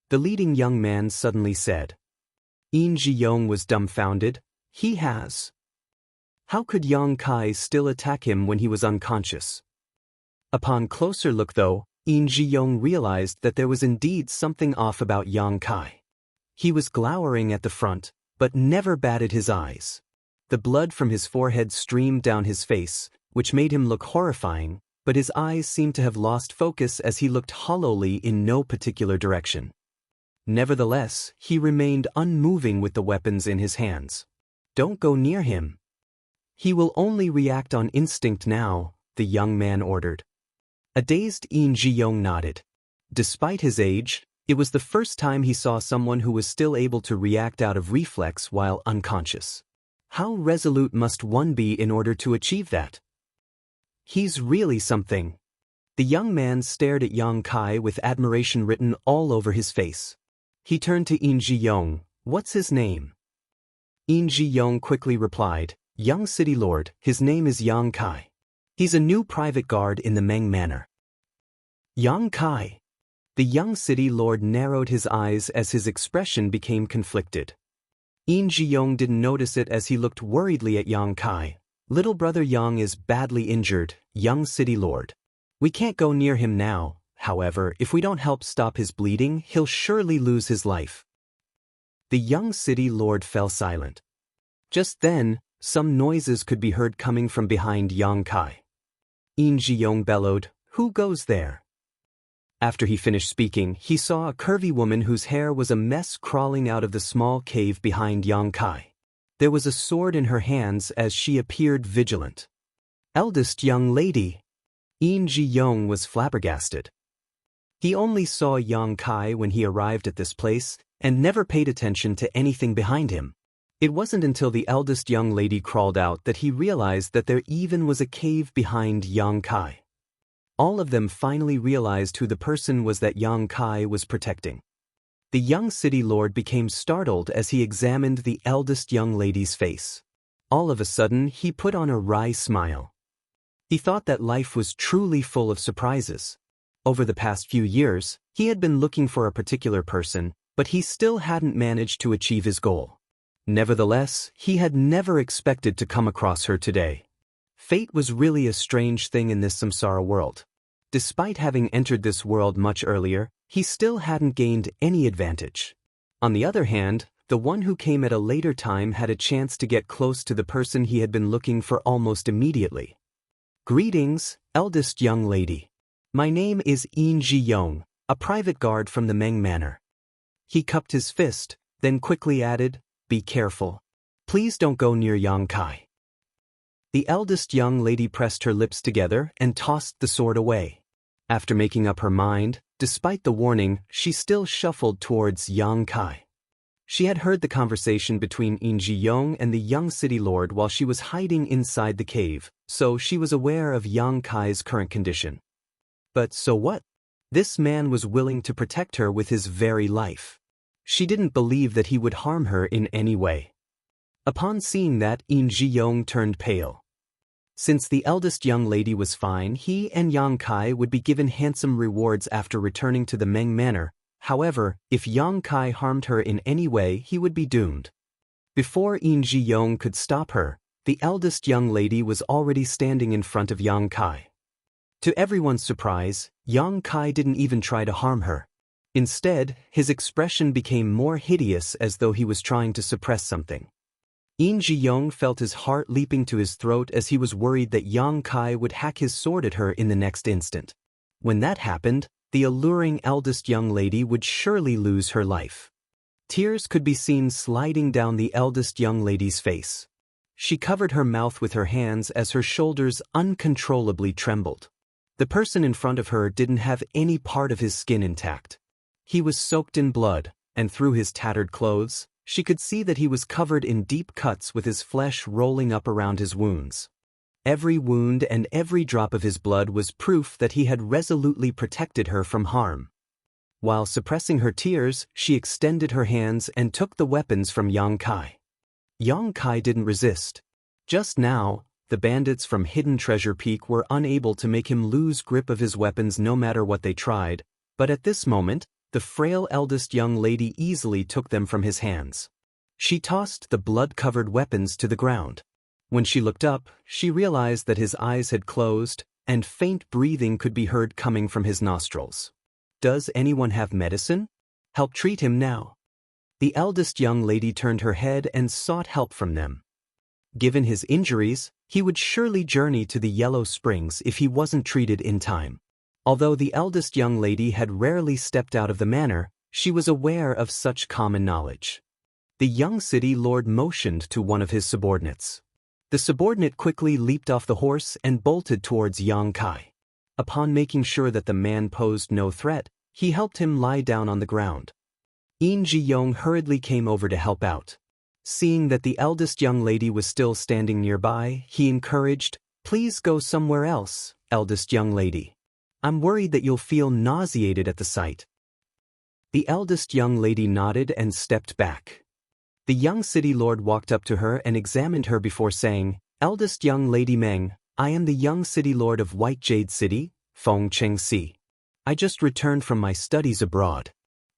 the leading young man suddenly said. Yin Ji-young was dumbfounded. He has. How could Yang Kai still attack him when he was unconscious? Upon closer look though, Yin Ji-young realized that there was indeed something off about Yang Kai. He was glowering at the front, but never batted his eyes. The blood from his forehead streamed down his face, which made him look horrifying, but his eyes seemed to have lost focus as he looked hollowly in no particular direction. Nevertheless, he remained unmoving with the weapons in his hands. Don't go near him. He will only react on instinct now, the young man ordered. A dazed Yin Ji-young nodded. Despite his age, it was the first time he saw someone who was still able to react out of reflex while unconscious. How resolute must one be in order to achieve that? He's really something. The young man stared at Yang Kai with admiration written all over his face. He turned to Yin Ji-young. What's his name? Yin Ji-young quickly replied, Young City Lord, his name is Yang Kai. He's a new private guard in the Meng Manor. Yang Kai. The young city lord narrowed his eyes as his expression became conflicted. Yin Ji-young didn't notice it as he looked worriedly at Yang Kai. Little brother Yang is badly injured, young city lord. We can't go near him now. However, if we don't help stop his bleeding, he'll surely lose his life. The young city lord fell silent. Just then, some noises could be heard coming from behind Yang Kai. Yin Ji-young bellowed, "Who goes there?" After he finished speaking, he saw a curvy woman whose hair was a mess crawling out of the small cave behind Yang Kai. There was a sword in her hands as she appeared vigilant. Eldest young lady. Yin Ji-young was flabbergasted. He only saw Yang Kai when he arrived at this place, and never paid attention to anything behind him. It wasn't until the eldest young lady crawled out that he realized that there even was a cave behind Yang Kai. All of them finally realized who the person was that Yang Kai was protecting. The young city lord became startled as he examined the eldest young lady's face. All of a sudden, he put on a wry smile. He thought that life was truly full of surprises. Over the past few years, he had been looking for a particular person, but he still hadn't managed to achieve his goal. Nevertheless, he had never expected to come across her today. Fate was really a strange thing in this samsara world. Despite having entered this world much earlier, he still hadn't gained any advantage. On the other hand, the one who came at a later time had a chance to get close to the person he had been looking for almost immediately. Greetings, eldest young lady. My name is Yin Ji-young, a private guard from the Meng Manor. He cupped his fist, then quickly added, Be careful. Please don't go near Yang Kai. The eldest young lady pressed her lips together and tossed the sword away. After making up her mind, despite the warning, she still shuffled towards Yang Kai. She had heard the conversation between Yin Ji-young and the young city lord while she was hiding inside the cave, so she was aware of Yang Kai's current condition. But so what? This man was willing to protect her with his very life. She didn't believe that he would harm her in any way. Upon seeing that, Yin Ji-young turned pale. Since the eldest young lady was fine, he and Yang Kai would be given handsome rewards after returning to the Meng Manor. However, if Yang Kai harmed her in any way, he would be doomed. Before Yin Ji-young could stop her, the eldest young lady was already standing in front of Yang Kai. To everyone's surprise, Yang Kai didn't even try to harm her. Instead, his expression became more hideous as though he was trying to suppress something. Yin Ji-young felt his heart leaping to his throat as he was worried that Yang Kai would hack his sword at her in the next instant. When that happened, the alluring eldest young lady would surely lose her life. Tears could be seen sliding down the eldest young lady's face. She covered her mouth with her hands as her shoulders uncontrollably trembled. The person in front of her didn't have any part of his skin intact. He was soaked in blood, and through his tattered clothes, she could see that he was covered in deep cuts with his flesh rolling up around his wounds. Every wound and every drop of his blood was proof that he had resolutely protected her from harm. While suppressing her tears, she extended her hands and took the weapons from Yang Kai. Yang Kai didn't resist. Just now, the bandits from Hidden Treasure Peak were unable to make him lose grip of his weapons no matter what they tried, but at this moment, the frail eldest young lady easily took them from his hands. She tossed the blood-covered weapons to the ground. When she looked up, she realized that his eyes had closed, and faint breathing could be heard coming from his nostrils. "Does anyone have medicine? Help treat him now." The eldest young lady turned her head and sought help from them. Given his injuries, he would surely journey to the Yellow Springs if he wasn't treated in time. Although the eldest young lady had rarely stepped out of the manor, she was aware of such common knowledge. The young city lord motioned to one of his subordinates. The subordinate quickly leaped off the horse and bolted towards Yang Kai. Upon making sure that the man posed no threat, he helped him lie down on the ground. Yin Ji-young hurriedly came over to help out. Seeing that the eldest young lady was still standing nearby, he encouraged, "Please go somewhere else, eldest young lady. I'm worried that you'll feel nauseated at the sight." The eldest young lady nodded and stepped back. The young city lord walked up to her and examined her before saying, "Eldest young lady Meng, I am the young city lord of White Jade City, Feng Chengxi. I just returned from my studies abroad.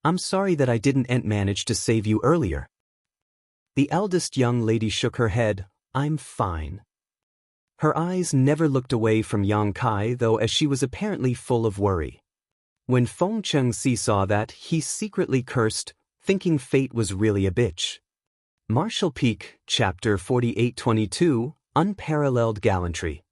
I'm sorry that I didn't manage to save you earlier." The eldest young lady shook her head. "I'm fine." Her eyes never looked away from Yang Kai, though, as she was apparently full of worry. When Feng Chengxi saw that, he secretly cursed, thinking fate was really a bitch. Martial Peak, Chapter 4822, Unparalleled Gallantry.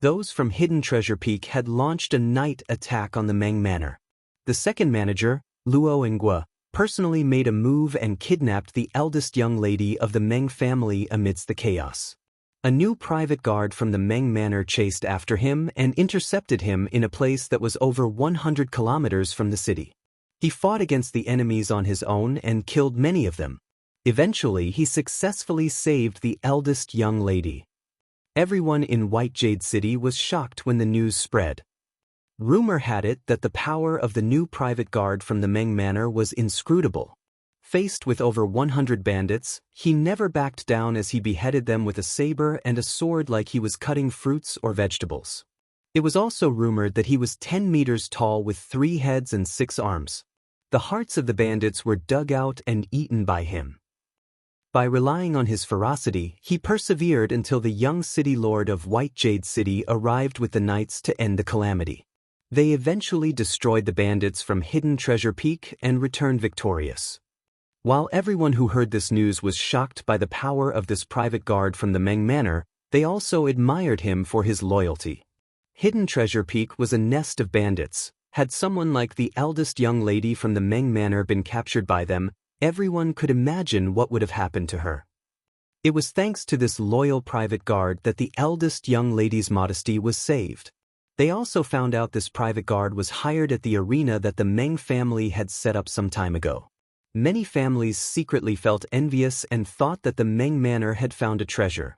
Those from Hidden Treasure Peak had launched a night attack on the Meng Manor. The second manager, Luo Ngua, personally made a move and kidnapped the eldest young lady of the Meng family amidst the chaos. A new private guard from the Meng Manor chased after him and intercepted him in a place that was over 100 kilometers from the city. He fought against the enemies on his own and killed many of them. Eventually, he successfully saved the eldest young lady. Everyone in White Jade City was shocked when the news spread. Rumor had it that the power of the new private guard from the Meng Manor was inscrutable. Faced with over 100 bandits, he never backed down as he beheaded them with a saber and a sword like he was cutting fruits or vegetables. It was also rumored that he was 10 meters tall with 3 heads and 6 arms. The hearts of the bandits were dug out and eaten by him. By relying on his ferocity, he persevered until the young city lord of White Jade City arrived with the knights to end the calamity. They eventually destroyed the bandits from Hidden Treasure Peak and returned victorious. While everyone who heard this news was shocked by the power of this private guard from the Meng Manor, they also admired him for his loyalty. Hidden Treasure Peak was a nest of bandits. Had someone like the eldest young lady from the Meng Manor been captured by them, everyone could imagine what would have happened to her. It was thanks to this loyal private guard that the eldest young lady's modesty was saved. They also found out this private guard was hired at the arena that the Meng family had set up some time ago. Many families secretly felt envious and thought that the Meng Manor had found a treasure.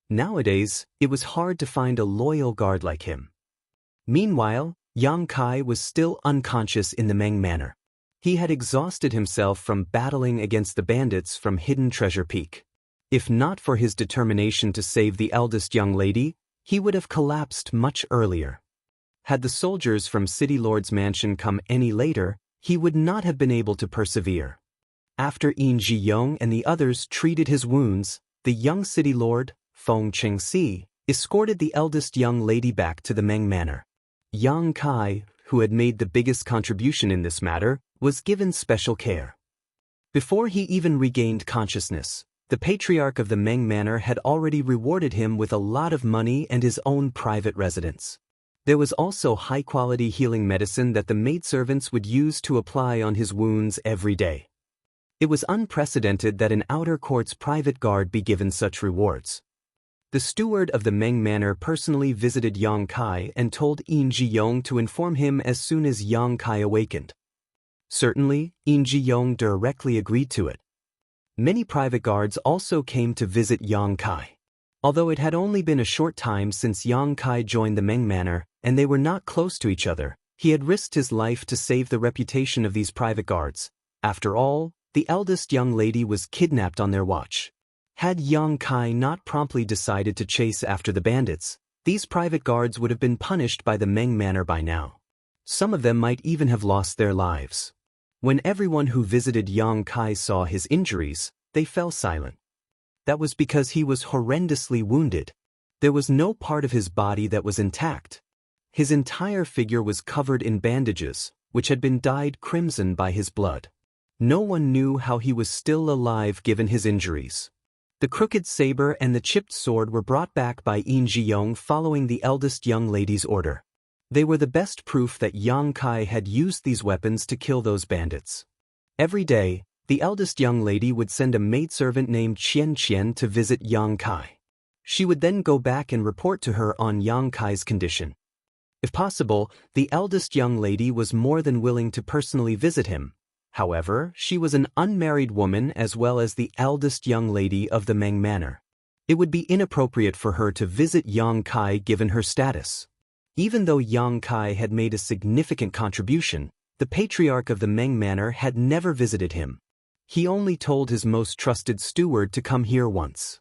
Nowadays, it was hard to find a loyal guard like him. Meanwhile, Yang Kai was still unconscious in the Meng Manor. He had exhausted himself from battling against the bandits from Hidden Treasure Peak. If not for his determination to save the eldest young lady, he would have collapsed much earlier. Had the soldiers from City Lord's mansion come any later, he would not have been able to persevere. After Yin Ji-young and the others treated his wounds, the young city lord, Feng Chengxi, escorted the eldest young lady back to the Meng Manor. Yang Kai, who had made the biggest contribution in this matter, was given special care. Before he even regained consciousness, the patriarch of the Meng Manor had already rewarded him with a lot of money and his own private residence. There was also high-quality healing medicine that the maidservants would use to apply on his wounds every day. It was unprecedented that an outer court's private guard be given such rewards. The steward of the Meng Manor personally visited Yang Kai and told Yin Ji-yong to inform him as soon as Yang Kai awakened. Certainly, Yin Ji-yong directly agreed to it. Many private guards also came to visit Yang Kai. Although it had only been a short time since Yang Kai joined the Meng Manor, and they were not close to each other, he had risked his life to save the reputation of these private guards. After all, the eldest young lady was kidnapped on their watch. Had Yang Kai not promptly decided to chase after the bandits, these private guards would have been punished by the Meng Manor by now. Some of them might even have lost their lives. When everyone who visited Yang Kai saw his injuries, they fell silent. That was because he was horrendously wounded. There was no part of his body that was intact. His entire figure was covered in bandages, which had been dyed crimson by his blood. No one knew how he was still alive given his injuries. The crooked saber and the chipped sword were brought back by Yin Ji-yong following the eldest young lady's order. They were the best proof that Yang Kai had used these weapons to kill those bandits. Every day, the eldest young lady would send a maidservant named Qian Qian to visit Yang Kai. She would then go back and report to her on Yang Kai's condition. If possible, the eldest young lady was more than willing to personally visit him. However, she was an unmarried woman as well as the eldest young lady of the Meng Manor. It would be inappropriate for her to visit Yang Kai given her status. Even though Yang Kai had made a significant contribution, the patriarch of the Meng Manor had never visited him. He only told his most trusted steward to come here once.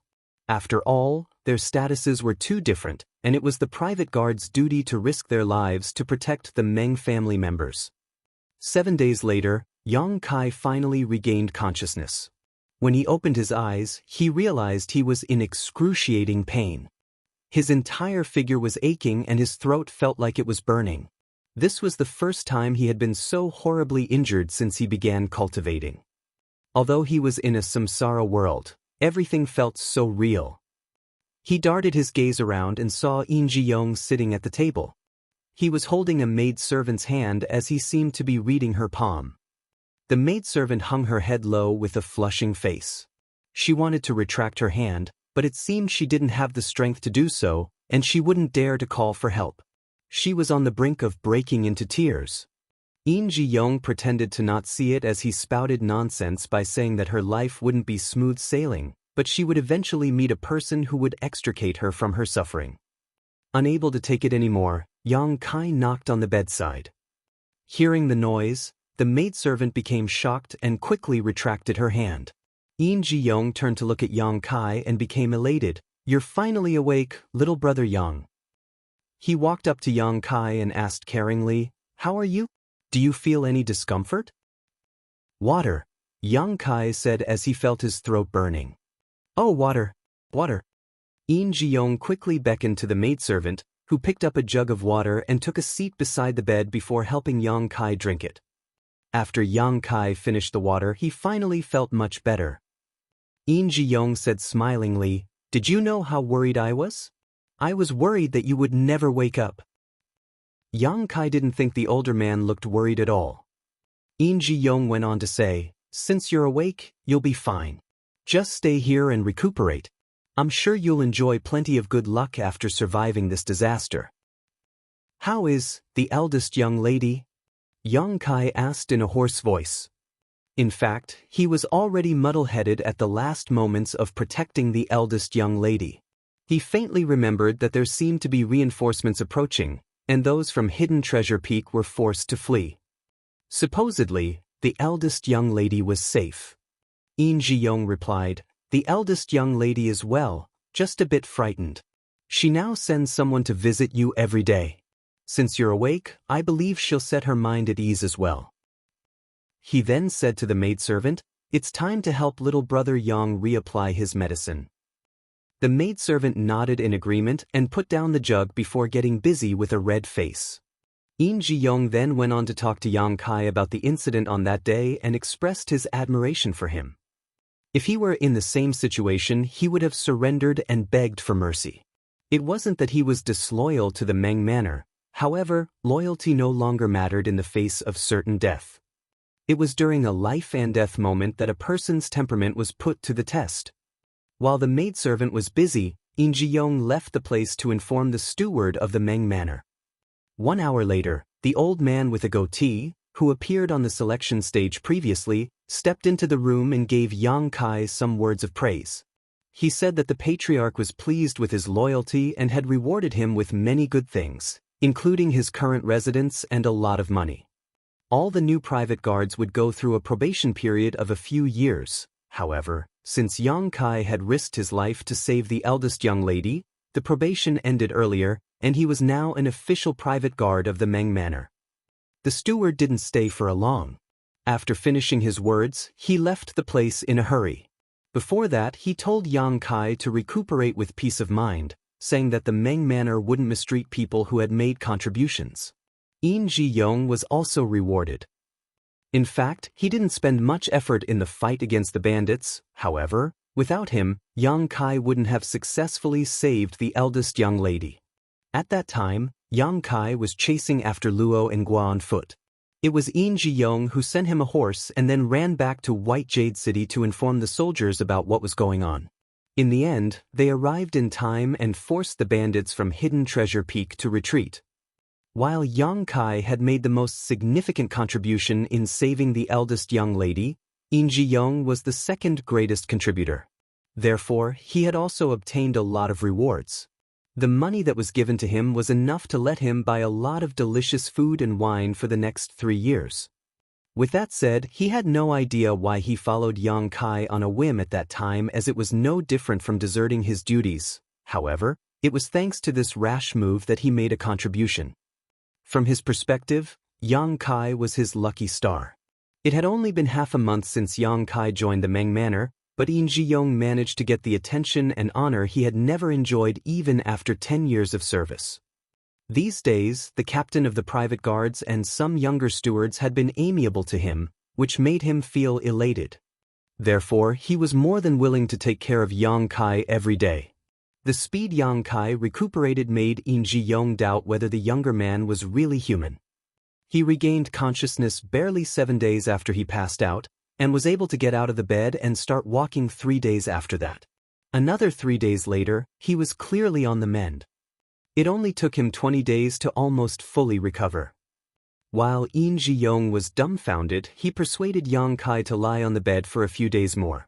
After all, their statuses were too different, and it was the private guard's duty to risk their lives to protect the Meng family members. 7 days later, Yang Kai finally regained consciousness. When he opened his eyes, he realized he was in excruciating pain. His entire figure was aching and his throat felt like it was burning. This was the first time he had been so horribly injured since he began cultivating. Although he was in a samsara world, everything felt so real. He darted his gaze around and saw Yin Ji-yong sitting at the table. He was holding a maidservant's hand as he seemed to be reading her palm. The maidservant hung her head low with a flushing face. She wanted to retract her hand, but it seemed she didn't have the strength to do so, and she wouldn't dare to call for help. She was on the brink of breaking into tears. Yin Ji-yong pretended to not see it as he spouted nonsense by saying that her life wouldn't be smooth sailing, but she would eventually meet a person who would extricate her from her suffering. Unable to take it anymore, Yang Kai knocked on the bedside. Hearing the noise, the maidservant became shocked and quickly retracted her hand. Yin Ji-yong turned to look at Yang Kai and became elated. "You're finally awake, little brother Yang." He walked up to Yang Kai and asked caringly, "How are you? Do you feel any discomfort?" "Water," Yang Kai said as he felt his throat burning. "Oh, water, water." Yin Ji-yong quickly beckoned to the maidservant, who picked up a jug of water and took a seat beside the bed before helping Yang Kai drink it. After Yang Kai finished the water, he finally felt much better. Yin Ji-yong said smilingly, "Did you know how worried I was? I was worried that you would never wake up." Yang Kai didn't think the older man looked worried at all. Yin Ji-yong went on to say, "Since you're awake, you'll be fine. Just stay here and recuperate. I'm sure you'll enjoy plenty of good luck after surviving this disaster." "How is the eldest young lady?" Yang Kai asked in a hoarse voice. In fact, he was already muddle-headed at the last moments of protecting the eldest young lady. He faintly remembered that there seemed to be reinforcements approaching, and those from Hidden Treasure Peak were forced to flee. Supposedly, the eldest young lady was safe. Yin Ji-yong replied, "The eldest young lady is well, just a bit frightened. She now sends someone to visit you every day. Since you're awake, I believe she'll set her mind at ease as well." He then said to the maidservant, "It's time to help little brother Yang reapply his medicine." The maidservant nodded in agreement and put down the jug before getting busy with a red face. In Ji-young then went on to talk to Yang Kai about the incident on that day and expressed his admiration for him. If he were in the same situation, he would have surrendered and begged for mercy. It wasn't that he was disloyal to the Meng Manor, however, loyalty no longer mattered in the face of certain death. It was during a life-and-death moment that a person's temperament was put to the test. While the maidservant was busy, In Ji-young left the place to inform the steward of the Meng Manor. 1 hour later, the old man with a goatee, who appeared on the selection stage previously, stepped into the room and gave Yang Kai some words of praise. He said that the patriarch was pleased with his loyalty and had rewarded him with many good things, including his current residence and a lot of money. All the new private guards would go through a probation period of a few years. However, since Yang Kai had risked his life to save the eldest young lady, the probation ended earlier, and he was now an official private guard of the Meng Manor. The steward didn't stay for long. After finishing his words, he left the place in a hurry. Before that, he told Yang Kai to recuperate with peace of mind, saying that the Meng Manor wouldn't mistreat people who had made contributions. In Ji-young was also rewarded. In fact, he didn't spend much effort in the fight against the bandits. However, without him, Yang Kai wouldn't have successfully saved the eldest young lady. At that time, Yang Kai was chasing after Luo and Gua on foot. It was In Ji-young who sent him a horse and then ran back to White Jade City to inform the soldiers about what was going on. In the end, they arrived in time and forced the bandits from Hidden Treasure Peak to retreat. While Yang Kai had made the most significant contribution in saving the eldest young lady, In Ji-young was the second greatest contributor. Therefore, he had also obtained a lot of rewards. The money that was given to him was enough to let him buy a lot of delicious food and wine for the next 3 years. With that said, he had no idea why he followed Yang Kai on a whim at that time, as it was no different from deserting his duties. However, it was thanks to this rash move that he made a contribution. From his perspective, Yang Kai was his lucky star. It had only been half a month since Yang Kai joined the Meng Manor, but In Ji-young managed to get the attention and honor he had never enjoyed even after 10 years of service. These days, the captain of the private guards and some younger stewards had been amiable to him, which made him feel elated. Therefore, he was more than willing to take care of Yang Kai every day. The speed Yang Kai recuperated made In Ji-young doubt whether the younger man was really human. He regained consciousness barely 7 days after he passed out, and was able to get out of the bed and start walking 3 days after that. Another 3 days later, he was clearly on the mend. It only took him 20 days to almost fully recover. While In Ji-young was dumbfounded, he persuaded Yang Kai to lie on the bed for a few days more.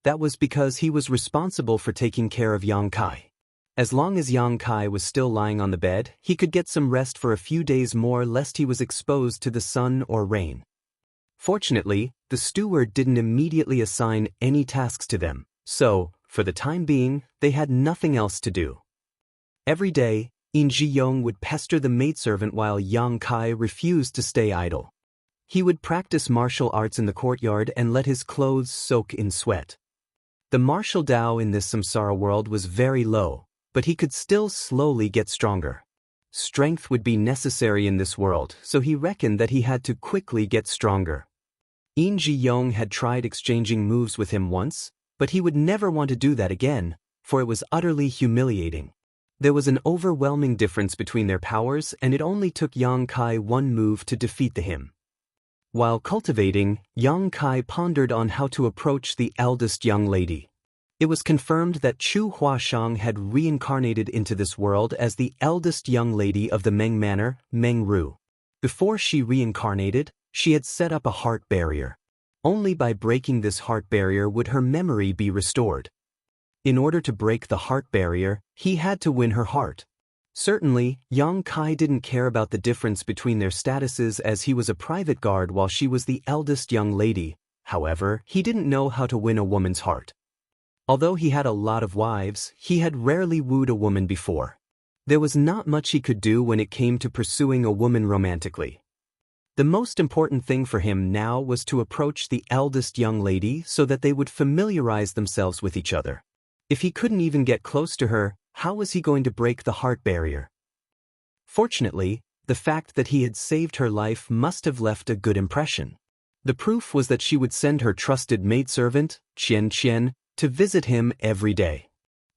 That was because he was responsible for taking care of Yang Kai. As long as Yang Kai was still lying on the bed, he could get some rest for a few days more lest he was exposed to the sun or rain. Fortunately, the steward didn't immediately assign any tasks to them, so, for the time being, they had nothing else to do. Every day, In Ji-young would pester the maidservant while Yang Kai refused to stay idle. He would practice martial arts in the courtyard and let his clothes soak in sweat. The martial Tao in this samsara world was very low, but he could still slowly get stronger. Strength would be necessary in this world, so he reckoned that he had to quickly get stronger. In Ji-young had tried exchanging moves with him once, but he would never want to do that again, for it was utterly humiliating. There was an overwhelming difference between their powers, and it only took Yang Kai one move to defeat him. While cultivating, Yang Kai pondered on how to approach the eldest young lady. It was confirmed that Chu Huashang had reincarnated into this world as the eldest young lady of the Meng Manor, Meng Ru. Before she reincarnated, she had set up a heart barrier. Only by breaking this heart barrier would her memory be restored. In order to break the heart barrier, he had to win her heart. Certainly, Yang Kai didn't care about the difference between their statuses, as he was a private guard while she was the eldest young lady. However, he didn't know how to win a woman's heart. Although he had a lot of wives, he had rarely wooed a woman before. There was not much he could do when it came to pursuing a woman romantically. The most important thing for him now was to approach the eldest young lady so that they would familiarize themselves with each other. If he couldn't even get close to her, how was he going to break the heart barrier? Fortunately, The fact that he had saved her life must have left a good impression. The proof was that she would send her trusted maidservant, Qian Qian, to visit him every day.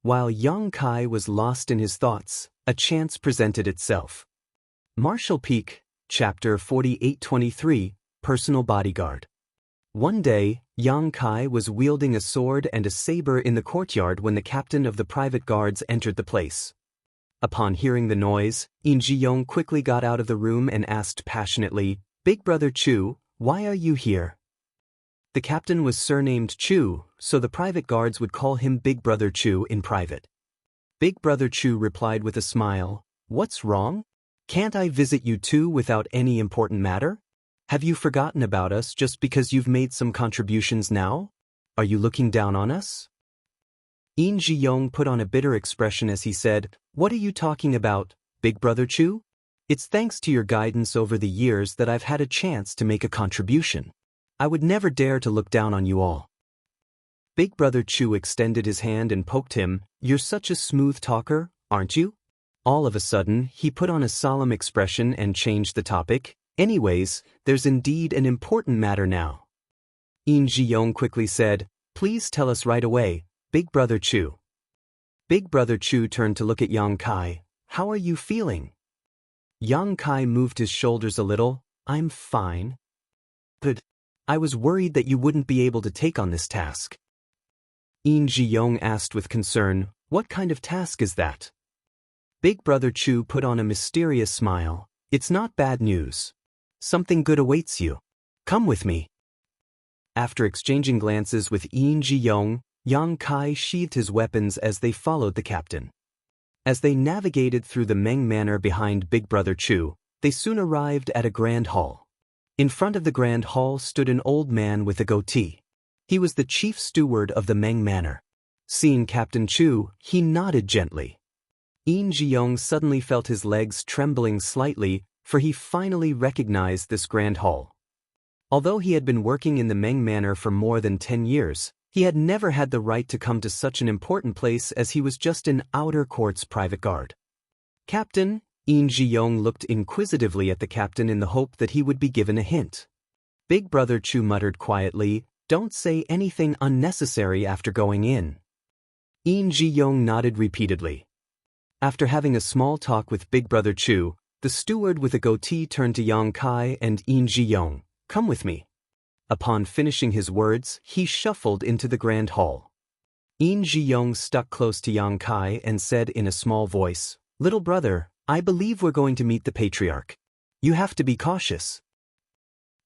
While Yang Kai was lost in his thoughts, a chance presented itself. Marshall Peak, Chapter 4823, Personal Bodyguard. One day, Yang Kai was wielding a sword and a saber in the courtyard when the captain of the private guards entered the place. Upon hearing the noise, Yin Ji-yong quickly got out of the room and asked passionately, "Big Brother Chu, why are you here?" The captain was surnamed Chu, so the private guards would call him Big Brother Chu in private. Big Brother Chu replied with a smile, "What's wrong? Can't I visit you too without any important matter? Have you forgotten about us just because you've made some contributions now? Are you looking down on us?" Yin Ji-yong put on a bitter expression as he said, "What are you talking about, Big Brother Chu? It's thanks to your guidance over the years that I've had a chance to make a contribution. I would never dare to look down on you all." Big Brother Chu extended his hand and poked him. "You're such a smooth talker, aren't you?" All of a sudden, he put on a solemn expression and changed the topic. "Anyways, there's indeed an important matter now." Yin Ji-yong quickly said, "Please tell us right away, Big Brother Chu." Big Brother Chu turned to look at Yang Kai. "How are you feeling?" Yang Kai moved his shoulders a little. "I'm fine. But I was worried that you wouldn't be able to take on this task." Yin Ji-yong asked with concern, "What kind of task is that?" Big Brother Chu put on a mysterious smile. "It's not bad news. Something good awaits you. Come with me." After exchanging glances with Yin Ji-yong, Yang Kai sheathed his weapons as they followed the captain. As they navigated through the Meng Manor behind Big Brother Chu, they soon arrived at a grand hall. In front of the grand hall stood an old man with a goatee. He was the chief steward of the Meng Manor. Seeing Captain Chu, he nodded gently. Yin Ji-yong suddenly felt his legs trembling slightly, for he finally recognized this grand hall. Although he had been working in the Meng Manor for more than 10 years, he had never had the right to come to such an important place as he was just an outer court's private guard. "Captain," Yin Ji-yong looked inquisitively at the captain in the hope that he would be given a hint. Big Brother Chu muttered quietly, "Don't say anything unnecessary after going in." Yin Ji-yong nodded repeatedly. After having a small talk with Big Brother Chu, the steward with a goatee turned to Yang Kai and Yin Ji-yong. "Come with me." Upon finishing his words, he shuffled into the grand hall. Yin Ji-yong stuck close to Yang Kai and said in a small voice, "Little brother, I believe we're going to meet the patriarch. You have to be cautious."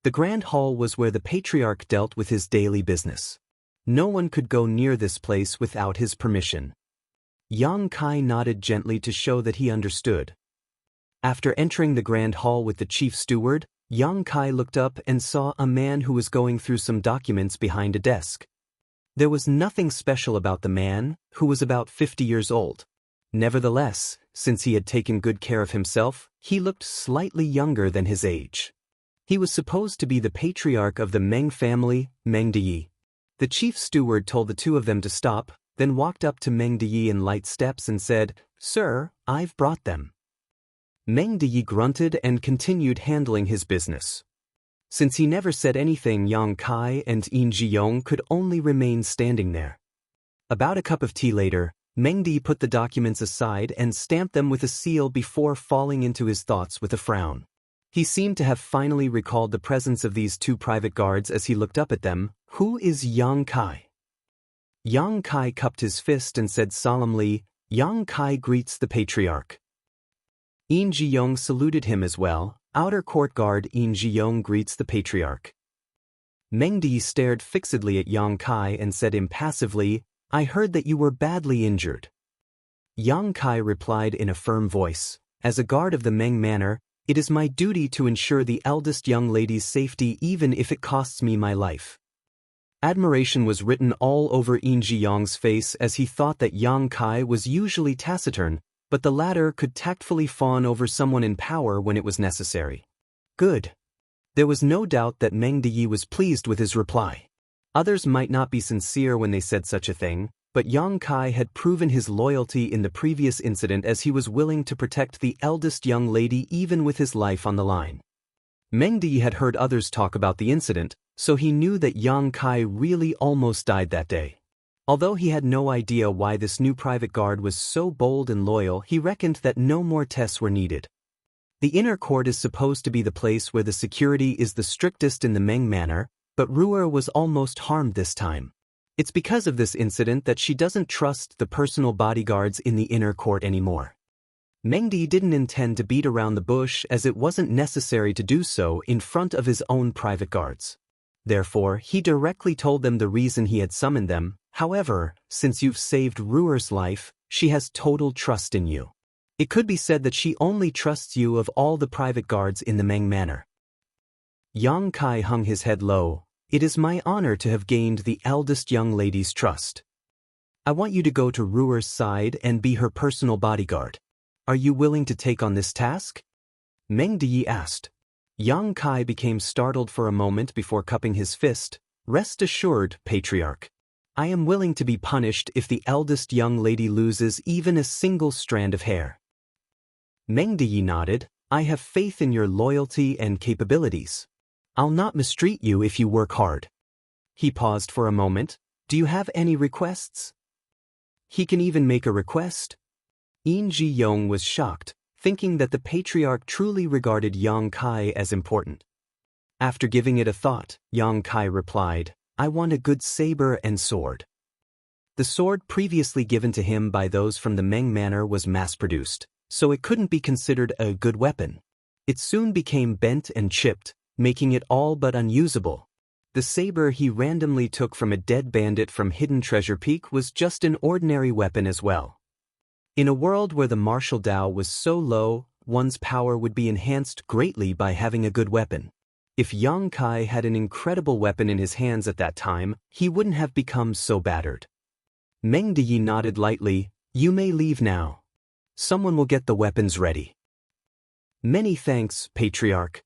The grand hall was where the patriarch dealt with his daily business. No one could go near this place without his permission. Yang Kai nodded gently to show that he understood. After entering the grand hall with the chief steward, Yang Kai looked up and saw a man who was going through some documents behind a desk. There was nothing special about the man, who was about 50 years old. Nevertheless, since he had taken good care of himself, he looked slightly younger than his age. He was supposed to be the patriarch of the Meng family, Meng Diyi. The chief steward told the two of them to stop, then walked up to Meng Diyi in light steps and said, "Sir, I've brought them." Meng Diyi grunted and continued handling his business. Since he never said anything, Yang Kai and Yin Ji-yong could only remain standing there. About a cup of tea later, Meng Diyi put the documents aside and stamped them with a seal before falling into his thoughts with a frown. He seemed to have finally recalled the presence of these two private guards as he looked up at them. "Who is Yang Kai?" Yang Kai cupped his fist and said solemnly, "Yang Kai greets the patriarch." Yin Ji-yong saluted him as well. "Outer court guard Yin Ji-yong greets the patriarch." Meng Diyi stared fixedly at Yang Kai and said impassively, "I heard that you were badly injured." Yang Kai replied in a firm voice, "As a guard of the Meng Manor, it is my duty to ensure the eldest young lady's safety even if it costs me my life." Admiration was written all over Yin Ji-yong's face as he thought that Yang Kai was usually taciturn, but the latter could tactfully fawn over someone in power when it was necessary. Good. There was no doubt that Meng Diyi was pleased with his reply. Others might not be sincere when they said such a thing, but Yang Kai had proven his loyalty in the previous incident as he was willing to protect the eldest young lady even with his life on the line. Meng Di had heard others talk about the incident, so he knew that Yang Kai really almost died that day. Although he had no idea why this new private guard was so bold and loyal, he reckoned that no more tests were needed. The inner court is supposed to be the place where the security is the strictest in the Meng Manor, but Ruer was almost harmed this time. It's because of this incident that she doesn't trust the personal bodyguards in the inner court anymore. Meng Di didn't intend to beat around the bush as it wasn't necessary to do so in front of his own private guards. Therefore, he directly told them the reason he had summoned them. However, since you've saved Ruer's life, she has total trust in you. It could be said that she only trusts you of all the private guards in the Meng Manor. Yang Kai hung his head low. It is my honor to have gained the eldest young lady's trust. I want you to go to Ruer's side and be her personal bodyguard. Are you willing to take on this task? Meng Di asked. Yang Kai became startled for a moment before cupping his fist. Rest assured, Patriarch. I am willing to be punished if the eldest young lady loses even a single strand of hair. Meng Di nodded. I have faith in your loyalty and capabilities. I'll not mistreat you if you work hard. He paused for a moment. Do you have any requests? He can even make a request? Yin Ji-yong was shocked, thinking that the patriarch truly regarded Yang Kai as important. After giving it a thought, Yang Kai replied, I want a good saber and sword. The sword previously given to him by those from the Meng Manor was mass-produced, so it couldn't be considered a good weapon. It soon became bent and chipped, making it all but unusable. The saber he randomly took from a dead bandit from Hidden Treasure Peak was just an ordinary weapon as well. In a world where the martial Dao was so low, one's power would be enhanced greatly by having a good weapon. If Yang Kai had an incredible weapon in his hands at that time, he wouldn't have become so battered. Meng Di nodded lightly. You may leave now. Someone will get the weapons ready. Many thanks, Patriarch.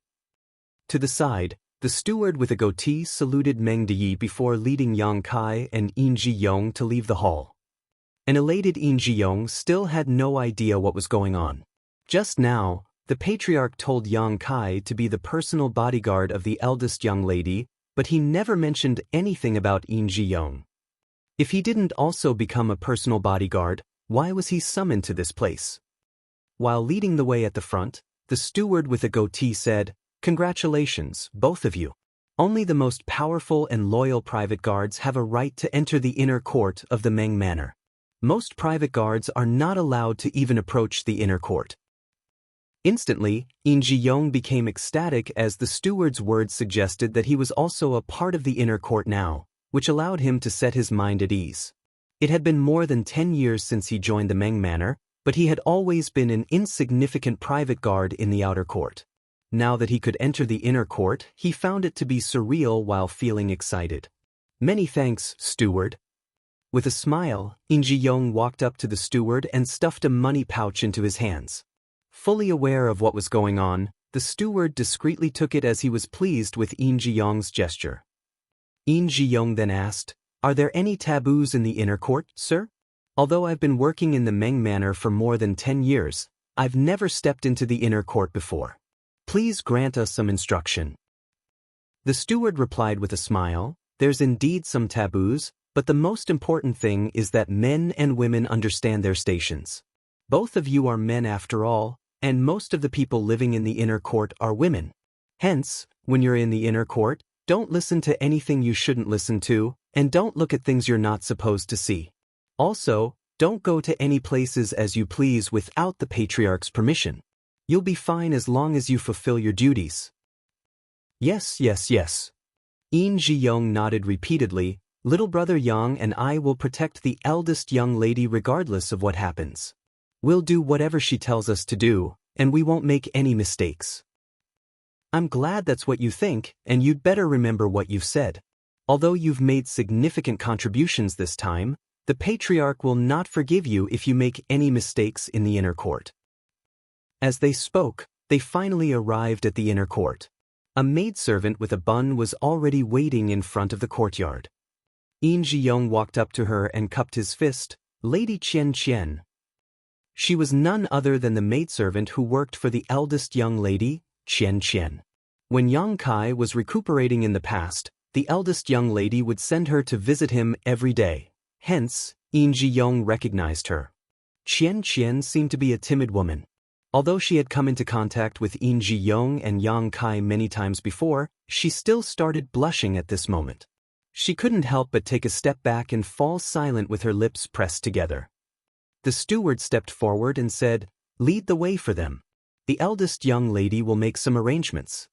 To the side, the steward with a goatee saluted Meng Di before leading Yang Kai and Yin Ji-yong to leave the hall. An elated Yin Ji-yong still had no idea what was going on. Just now, the patriarch told Yang Kai to be the personal bodyguard of the eldest young lady, but he never mentioned anything about Yin Ji-yong. If he didn't also become a personal bodyguard, why was he summoned to this place? While leading the way at the front, the steward with a goatee said, Congratulations, both of you. Only the most powerful and loyal private guards have a right to enter the inner court of the Meng Manor. Most private guards are not allowed to even approach the inner court. Instantly, Yin Ji-yong became ecstatic as the steward's words suggested that he was also a part of the inner court now, which allowed him to set his mind at ease. It had been more than 10 years since he joined the Meng Manor, but he had always been an insignificant private guard in the outer court. Now that he could enter the inner court, he found it to be surreal while feeling excited. Many thanks, steward. With a smile, Yin Ji-yong walked up to the steward and stuffed a money pouch into his hands. Fully aware of what was going on, the steward discreetly took it as he was pleased with Yin Ji-yong's gesture. Yin Ji-yong then asked, Are there any taboos in the inner court, sir? Although I've been working in the Meng Manor for more than 10 years, I've never stepped into the inner court before. Please grant us some instruction. The steward replied with a smile, There's indeed some taboos, but the most important thing is that men and women understand their stations. Both of you are men after all, and most of the people living in the inner court are women. Hence, when you're in the inner court, don't listen to anything you shouldn't listen to, and don't look at things you're not supposed to see. Also, don't go to any places as you please without the patriarch's permission. You'll be fine as long as you fulfill your duties. Yes. Yin Ji-yong nodded repeatedly. Little brother Yang and I will protect the eldest young lady regardless of what happens. We'll do whatever she tells us to do, and we won't make any mistakes. I'm glad that's what you think, and you'd better remember what you've said. Although you've made significant contributions this time, the patriarch will not forgive you if you make any mistakes in the inner court. As they spoke, they finally arrived at the inner court. A maidservant with a bun was already waiting in front of the courtyard. Yin Zhiyong walked up to her and cupped his fist. Lady Qian Qian. She was none other than the maidservant who worked for the eldest young lady, Qian Qian. When Yang Kai was recuperating in the past, the eldest young lady would send her to visit him every day. Hence, Yin Zhiyong recognized her. Qian Qian seemed to be a timid woman. Although she had come into contact with Yin Zhiyong and Yang Kai many times before, she still started blushing at this moment. She couldn't help but take a step back and fall silent with her lips pressed together. The steward stepped forward and said, "Lead the way for them. The eldest young lady will make some arrangements."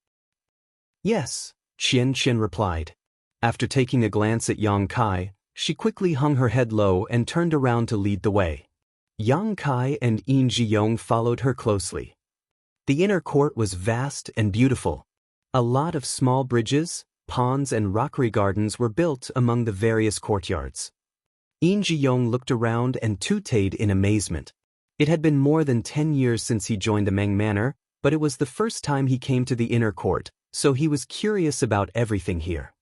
"Yes," Qian Qian replied. After taking a glance at Yang Kai, she quickly hung her head low and turned around to lead the way. Yang Kai and Yin Zhiyong followed her closely. The inner court was vast and beautiful. A lot of small bridges, ponds and rockery gardens were built among the various courtyards. Yin Zhiyong looked around and tooted in amazement. It had been more than 10 years since he joined the Meng Manor, but it was the first time he came to the inner court, so he was curious about everything here.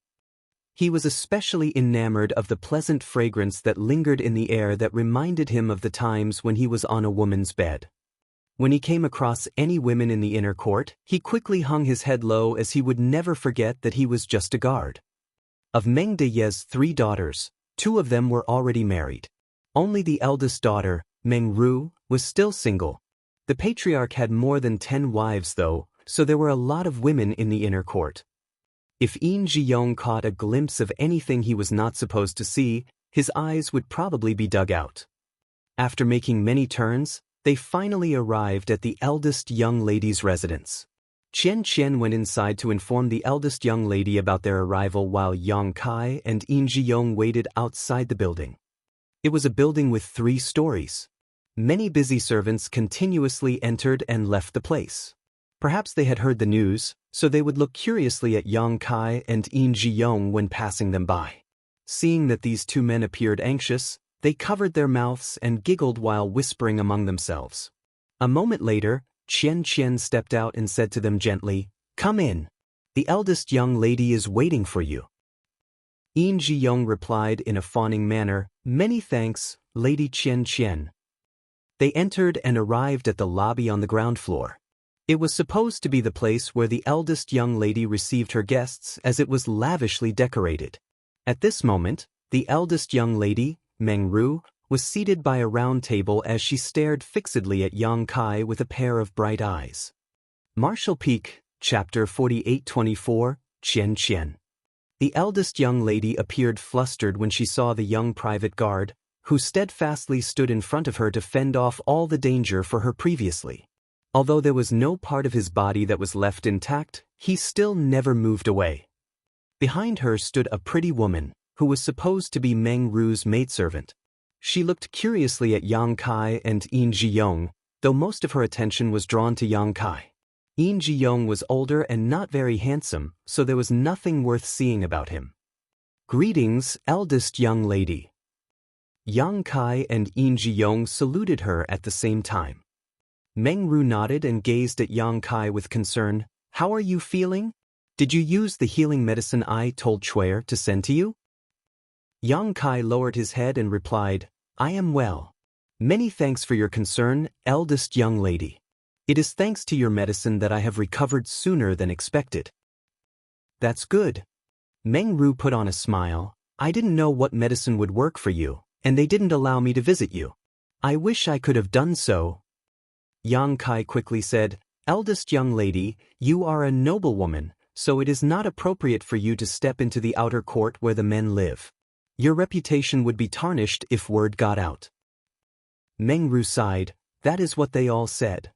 He was especially enamored of the pleasant fragrance that lingered in the air that reminded him of the times when he was on a woman's bed. When he came across any women in the inner court, he quickly hung his head low as he would never forget that he was just a guard. Of Meng Deye's 3 daughters, 2 of them were already married. Only the eldest daughter, Meng Ru, was still single. The patriarch had more than 10 wives though, so there were a lot of women in the inner court. If Yin Zhiyong caught a glimpse of anything he was not supposed to see, his eyes would probably be dug out. After making many turns, they finally arrived at the eldest young lady's residence. Qian Qian went inside to inform the eldest young lady about their arrival while Yang Kai and Yin Zhiyong waited outside the building. It was a building with 3 stories. Many busy servants continuously entered and left the place. Perhaps they had heard the news, so they would look curiously at Yang Kai and Yin Zhiyong when passing them by. Seeing that these 2 men appeared anxious, they covered their mouths and giggled while whispering among themselves. A moment later, Qian Qian stepped out and said to them gently, "Come in. The eldest young lady is waiting for you." Yin Zhiyong replied in a fawning manner, "Many thanks, Lady Qian Qian." They entered and arrived at the lobby on the ground floor. It was supposed to be the place where the eldest young lady received her guests as it was lavishly decorated. At this moment, the eldest young lady, Meng Ru, was seated by a round table as she stared fixedly at Yang Kai with a pair of bright eyes. Martial Peak, Chapter 48-24, Qian Qian. The eldest young lady appeared flustered when she saw the young private guard, who steadfastly stood in front of her to fend off all the danger for her previously. Although there was no part of his body that was left intact, he still never moved away. Behind her stood a pretty woman, who was supposed to be Meng Ru's maidservant. She looked curiously at Yang Kai and Yin Zhiyong, though most of her attention was drawn to Yang Kai. Yin Zhiyong was older and not very handsome, so there was nothing worth seeing about him. "Greetings, eldest young lady." Yang Kai and Yin Zhiyong saluted her at the same time. Meng Ru nodded and gazed at Yang Kai with concern. "How are you feeling? Did you use the healing medicine I told Chuer to send to you?" Yang Kai lowered his head and replied, "I am well. Many thanks for your concern, eldest young lady. It is thanks to your medicine that I have recovered sooner than expected." "That's good." Meng Ru put on a smile. "I didn't know what medicine would work for you, and they didn't allow me to visit you. I wish I could have done so." Yang Kai quickly said, "Eldest young lady, you are a noble woman, so it is not appropriate for you to step into the outer court where the men live. Your reputation would be tarnished if word got out." Meng Ru sighed. That is what they all said.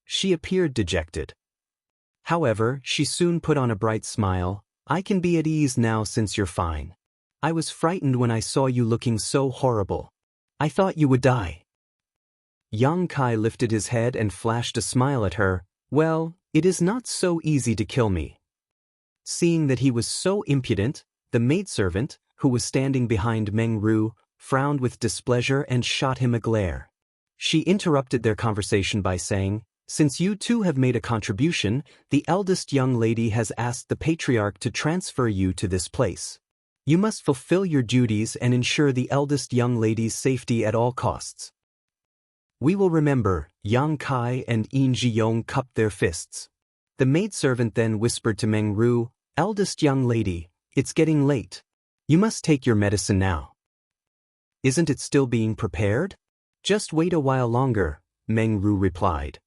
She appeared dejected. However, she soon put on a bright smile. "I can be at ease now since you're fine. I was frightened when I saw you looking so horrible. I thought you would die." Yang Kai lifted his head and flashed a smile at her. "Well, it is not so easy to kill me." Seeing that he was so impudent, the maidservant, who was standing behind Meng Ru, frowned with displeasure and shot him a glare. She interrupted their conversation by saying, "Since you two have made a contribution, the eldest young lady has asked the patriarch to transfer you to this place. You must fulfill your duties and ensure the eldest young lady's safety at all costs. We will remember. Yang Kai and Yin Ji-yong cupped their fists. The maidservant then whispered to Meng Ru, "Eldest young lady, it's getting late. You must take your medicine now." "Isn't it still being prepared?" "Just wait a while longer," Meng Ru replied.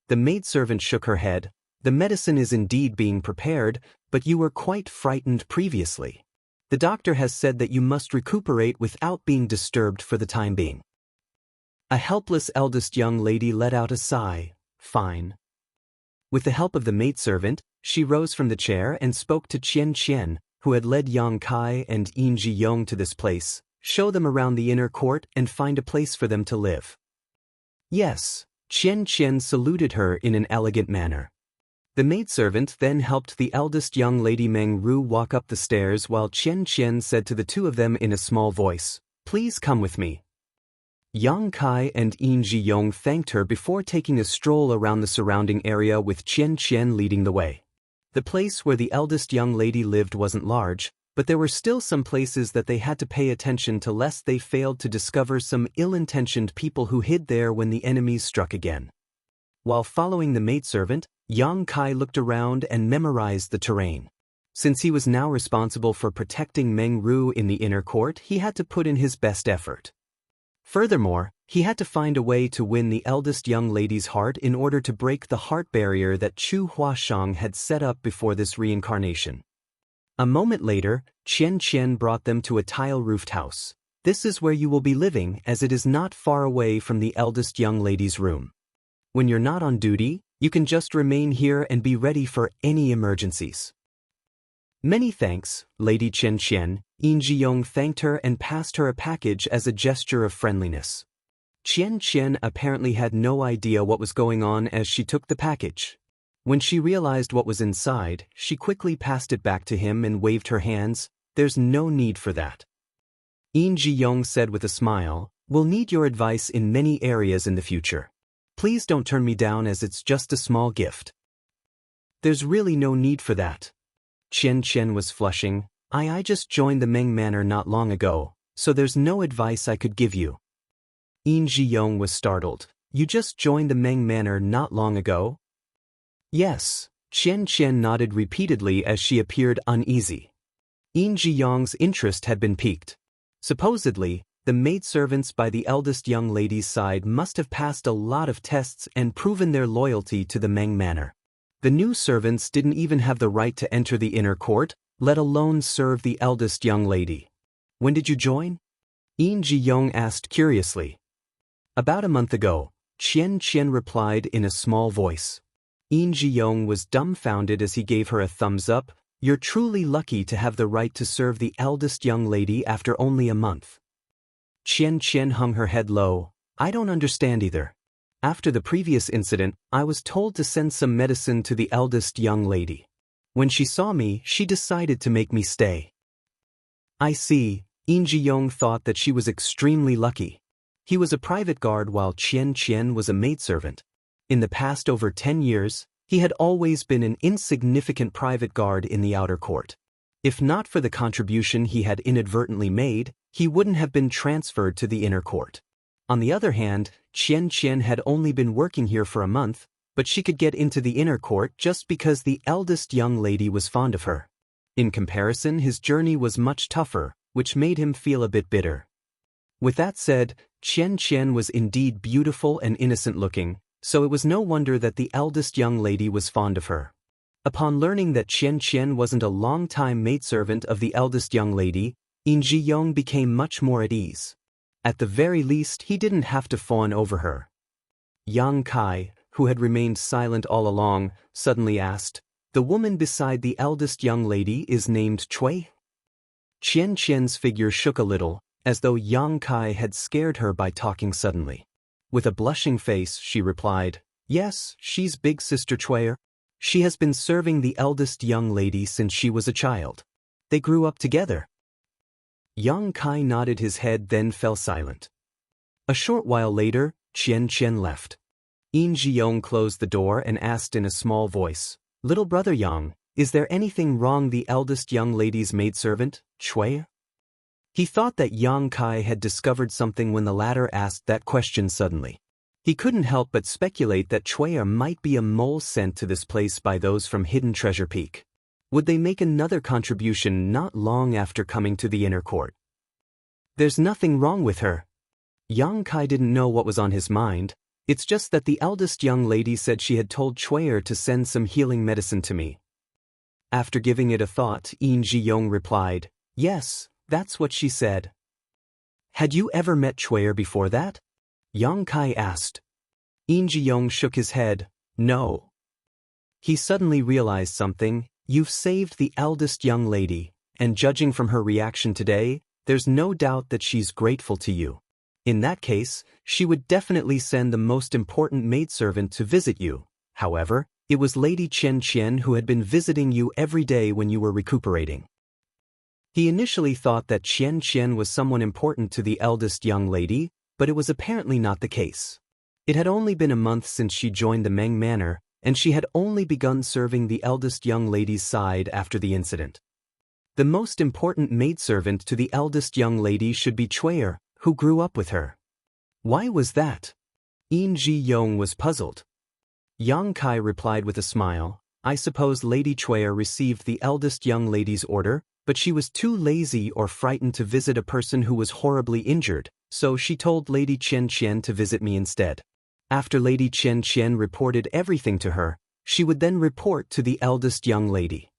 The maidservant shook her head. "The medicine is indeed being prepared, but you were quite frightened previously. The doctor has said that you must recuperate without being disturbed for the time being." A helpless eldest young lady let out a sigh. "Fine." With the help of the maidservant, she rose from the chair and spoke to Qian Qian, who had led Yang Kai and Yin Ji-yong to this place, show them around the inner court and find a place for them to live. "Yes." Qian Qian saluted her in an elegant manner. The maidservant then helped the eldest young lady Meng Ru walk up the stairs while Qian Qian said to the two of them in a small voice, "Please come with me." Yang Kai and Yin Ji-yong thanked her before taking a stroll around the surrounding area with Qian Qian leading the way. The place where the eldest young lady lived wasn't large, but there were still some places that they had to pay attention to lest they failed to discover some ill-intentioned people who hid there when the enemies struck again. While following the maidservant, Yang Kai looked around and memorized the terrain. Since he was now responsible for protecting Meng Ru in the inner court, he had to put in his best effort. Furthermore, he had to find a way to win the eldest young lady's heart in order to break the heart barrier that Chu Huashang had set up before this reincarnation. A moment later, Qian Qian brought them to a tile-roofed house. "This is where you will be living, as it is not far away from the eldest young lady's room. When you're not on duty, you can just remain here and be ready for any emergencies." "Many thanks, Lady Qian Qian." Yin Ji-yong thanked her and passed her a package as a gesture of friendliness. Qian Qian apparently had no idea what was going on as she took the package. When she realized what was inside, she quickly passed it back to him and waved her hands. "There's no need for that." Yin Ji-yong said with a smile, "We'll need your advice in many areas in the future. Please don't turn me down as it's just a small gift." "There's really no need for that." Qian Qian was flushing. I just joined the Meng Manor not long ago, so there's no advice I could give you." Yin Ji-yong was startled. "You just joined the Meng Manor not long ago?" "Yes." Qian Qian nodded repeatedly as she appeared uneasy. Yin Ji-yong's interest had been piqued. Supposedly, the maidservants by the eldest young lady's side must have passed a lot of tests and proven their loyalty to the Meng Manor. The new servants didn't even have the right to enter the inner court, let alone serve the eldest young lady. "When did you join?" Yin Ji-yong asked curiously. "About a month ago," Qian Qian replied in a small voice. Yin Ji-yong was dumbfounded as he gave her a thumbs up. "You're truly lucky to have the right to serve the eldest young lady after only a month." Qian Qian hung her head low. "I don't understand either. After the previous incident, I was told to send some medicine to the eldest young lady. When she saw me, she decided to make me stay." "I see." Yin Ji-yong thought that she was extremely lucky. He was a private guard while Qian Qian was a maidservant. In the past over 10 years, he had always been an insignificant private guard in the outer court. If not for the contribution he had inadvertently made, he wouldn't have been transferred to the inner court. On the other hand, Qian Qian had only been working here for a month, but she could get into the inner court just because the eldest young lady was fond of her. In comparison, his journey was much tougher, which made him feel a bit bitter. With that said, Qian Qian was indeed beautiful and innocent-looking, so it was no wonder that the eldest young lady was fond of her. Upon learning that Qian Qian wasn't a long-time maidservant of the eldest young lady, Yin Ji-yong became much more at ease. At the very least, he didn't have to fawn over her. Yang Kai, who had remained silent all along, suddenly asked, "The woman beside the eldest young lady is named Cui?" Qian Qian's figure shook a little, as though Yang Kai had scared her by talking suddenly. With a blushing face, she replied, "Yes, she's Big Sister Cui. She has been serving the eldest young lady since she was a child. They grew up together." Yang Kai nodded his head, then fell silent. A short while later, Qian Qian left. Yin Ji-yong closed the door and asked in a small voice, "Little brother Yang, is there anything wrong?" The eldest young lady's maidservant, Chui? He thought that Yang Kai had discovered something when the latter asked that question suddenly. He couldn't help but speculate that Chui might be a mole sent to this place by those from Hidden Treasure Peak. Would they make another contribution not long after coming to the inner court? There's nothing wrong with her. Yang Kai didn't know what was on his mind. It's just that the eldest young lady said she had told Chui to send some healing medicine to me. After giving it a thought, Yin Ji-yong replied, "Yes, that's what she said." "Had you ever met Chui before that?" Yang Kai asked. Yin Ji-yong shook his head, "No." He suddenly realized something. You've saved the eldest young lady, and judging from her reaction today, there's no doubt that she's grateful to you. In that case, she would definitely send the most important maidservant to visit you. However, it was Lady Chen Qian who had been visiting you every day when you were recuperating. He initially thought that Chen Qian was someone important to the eldest young lady, but it was apparently not the case. It had only been a month since she joined the Meng Manor, and she had only begun serving the eldest young lady's side after the incident. The most important maidservant to the eldest young lady should be Chui, who grew up with her. Why was that? Yin Ji-yong was puzzled. Yang Kai replied with a smile, "I suppose Lady Chui received the eldest young lady's order, but she was too lazy or frightened to visit a person who was horribly injured, so she told Lady Chen Qian to visit me instead. After Lady Chen Qian reported everything to her, she would then report to the eldest young lady."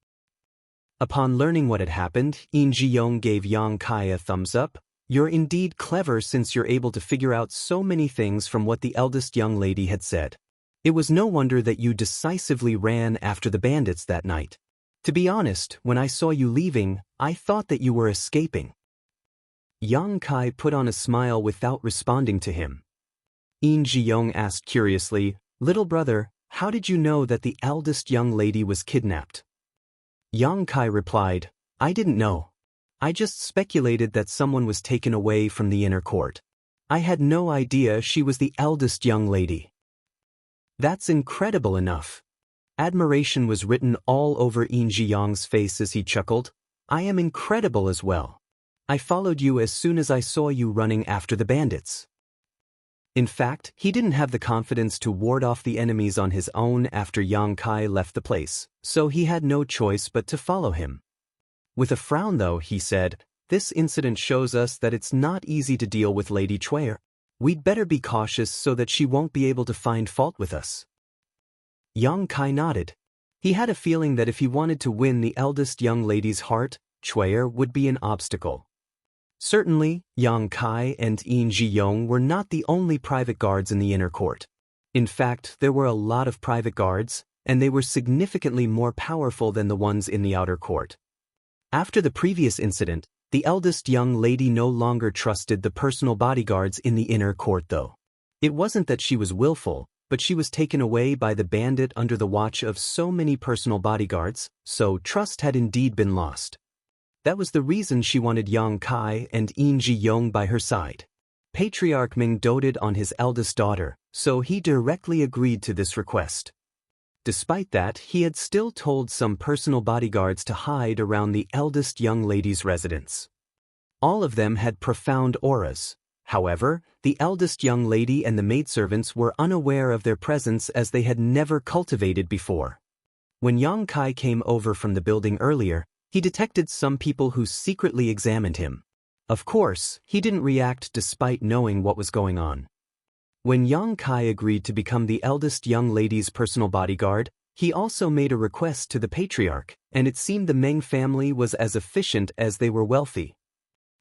Upon learning what had happened, Yin Ji-yong gave Yang Kai a thumbs up. "You're indeed clever since you're able to figure out so many things from what the eldest young lady had said. It was no wonder that you decisively ran after the bandits that night. To be honest, when I saw you leaving, I thought that you were escaping." Yang Kai put on a smile without responding to him. Yin Ji-yong asked curiously, "Little brother, how did you know that the eldest young lady was kidnapped?" Yang Kai replied, "I didn't know. I just speculated that someone was taken away from the inner court. I had no idea she was the eldest young lady." "That's incredible enough." Admiration was written all over Yin Ji-yong's face as he chuckled. "I am incredible as well. I followed you as soon as I saw you running after the bandits." In fact, he didn't have the confidence to ward off the enemies on his own after Yang Kai left the place, so he had no choice but to follow him. With a frown though, he said, "This incident shows us that it's not easy to deal with Lady Chui. We'd better be cautious so that she won't be able to find fault with us." Yang Kai nodded. He had a feeling that if he wanted to win the eldest young lady's heart, Chui would be an obstacle. Certainly, Yang Kai and Yin Ji-yong were not the only private guards in the inner court. In fact, there were a lot of private guards, and they were significantly more powerful than the ones in the outer court. After the previous incident, the eldest young lady no longer trusted the personal bodyguards in the inner court though. It wasn't that she was willful, but she was taken away by the bandit under the watch of so many personal bodyguards, so trust had indeed been lost. That was the reason she wanted Yang Kai and Yin Ji-yong by her side. Patriarch Ming doted on his eldest daughter, so he directly agreed to this request. Despite that, he had still told some personal bodyguards to hide around the eldest young lady's residence. All of them had profound auras. However, the eldest young lady and the maidservants were unaware of their presence as they had never cultivated before. When Yang Kai came over from the building earlier, he detected some people who secretly examined him. Of course, he didn't react despite knowing what was going on. When Yang Kai agreed to become the eldest young lady's personal bodyguard, he also made a request to the patriarch, and it seemed the Meng family was as efficient as they were wealthy.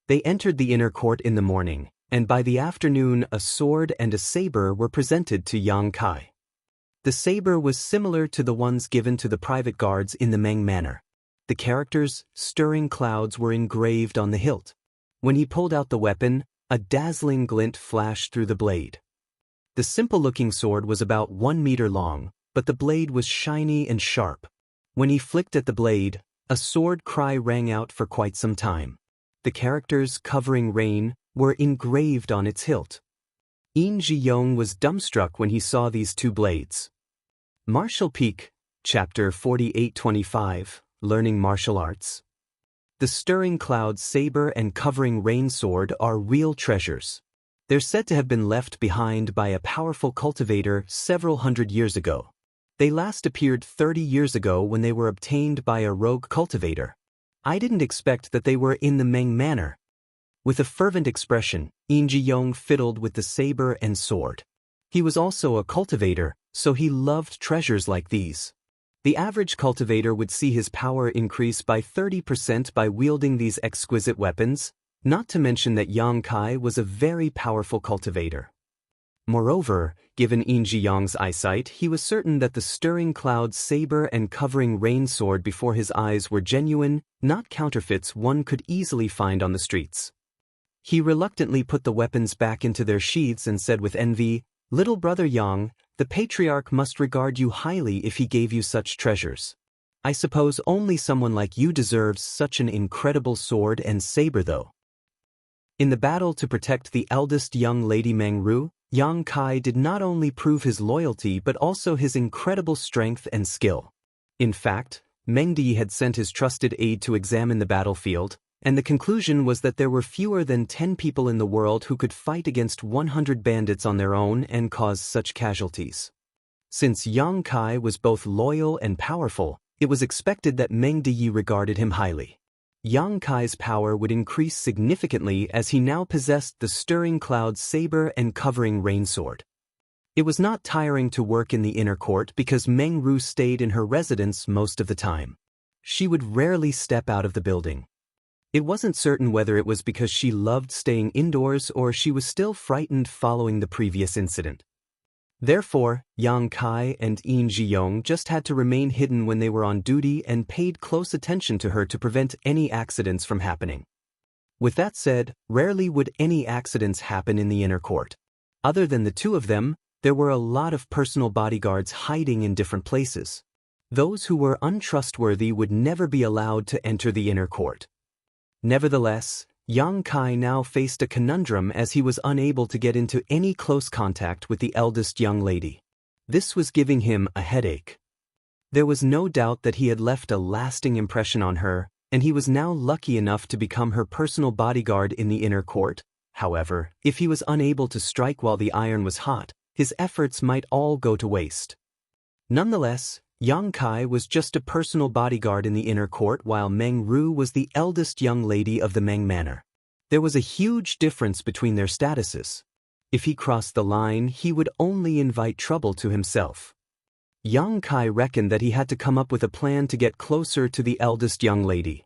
They entered the inner court in the morning, and by the afternoon a sword and a saber were presented to Yang Kai. The saber was similar to the ones given to the private guards in the Meng Manor. The characters, stirring clouds, were engraved on the hilt. When he pulled out the weapon, a dazzling glint flashed through the blade. The simple-looking sword was about 1 meter long, but the blade was shiny and sharp. When he flicked at the blade, a sword cry rang out for quite some time. The characters, covering rain, were engraved on its hilt. Yin Ji-yong was dumbstruck when he saw these two blades. Martial Peak, Chapter 4825, Learning Martial Arts. the stirring cloud saber and covering rain sword are real treasures. They're said to have been left behind by a powerful cultivator several hundred years ago. They last appeared 30 years ago when they were obtained by a rogue cultivator. I didn't expect that they were in the Meng manor. With a fervent expression, Yin Ji-yong fiddled with the saber and sword. He was also a cultivator, so he loved treasures like these. The average cultivator would see his power increase by 30% by wielding these exquisite weapons, not to mention that Yang Kai was a very powerful cultivator. Moreover, given Yin Ji-yong's eyesight, he was certain that the stirring cloud saber and covering rain sword before his eyes were genuine, not counterfeits one could easily find on the streets. He reluctantly put the weapons back into their sheaths and said with envy, "Little brother Yang, the patriarch must regard you highly if he gave you such treasures. I suppose only someone like you deserves such an incredible sword and saber though." In the battle to protect the eldest young lady Meng Ru, Yang Kai did not only prove his loyalty but also his incredible strength and skill. In fact, Meng Di had sent his trusted aide to examine the battlefield, and the conclusion was that there were fewer than 10 people in the world who could fight against 100 bandits on their own and cause such casualties. Since Yang Kai was both loyal and powerful, it was expected that Meng Di regarded him highly. Yang Kai's power would increase significantly as he now possessed the stirring cloud saber and covering rain sword. It was not tiring to work in the inner court because Meng Ru stayed in her residence most of the time. She would rarely step out of the building. It wasn't certain whether it was because she loved staying indoors or she was still frightened following the previous incident. Therefore, Yang Kai and Yin Ji-yong just had to remain hidden when they were on duty and paid close attention to her to prevent any accidents from happening. With that said, rarely would any accidents happen in the inner court. Other than the two of them, there were a lot of personal bodyguards hiding in different places. Those who were untrustworthy would never be allowed to enter the inner court. Nevertheless, Yang Kai now faced a conundrum as he was unable to get into any close contact with the eldest young lady. This was giving him a headache. There was no doubt that he had left a lasting impression on her, and he was now lucky enough to become her personal bodyguard in the inner court. However, if he was unable to strike while the iron was hot, his efforts might all go to waste. Nonetheless, Yang Kai was just a personal bodyguard in the inner court while Meng Ru was the eldest young lady of the Meng manor. There was a huge difference between their statuses. If he crossed the line, he would only invite trouble to himself. Yang Kai reckoned that he had to come up with a plan to get closer to the eldest young lady.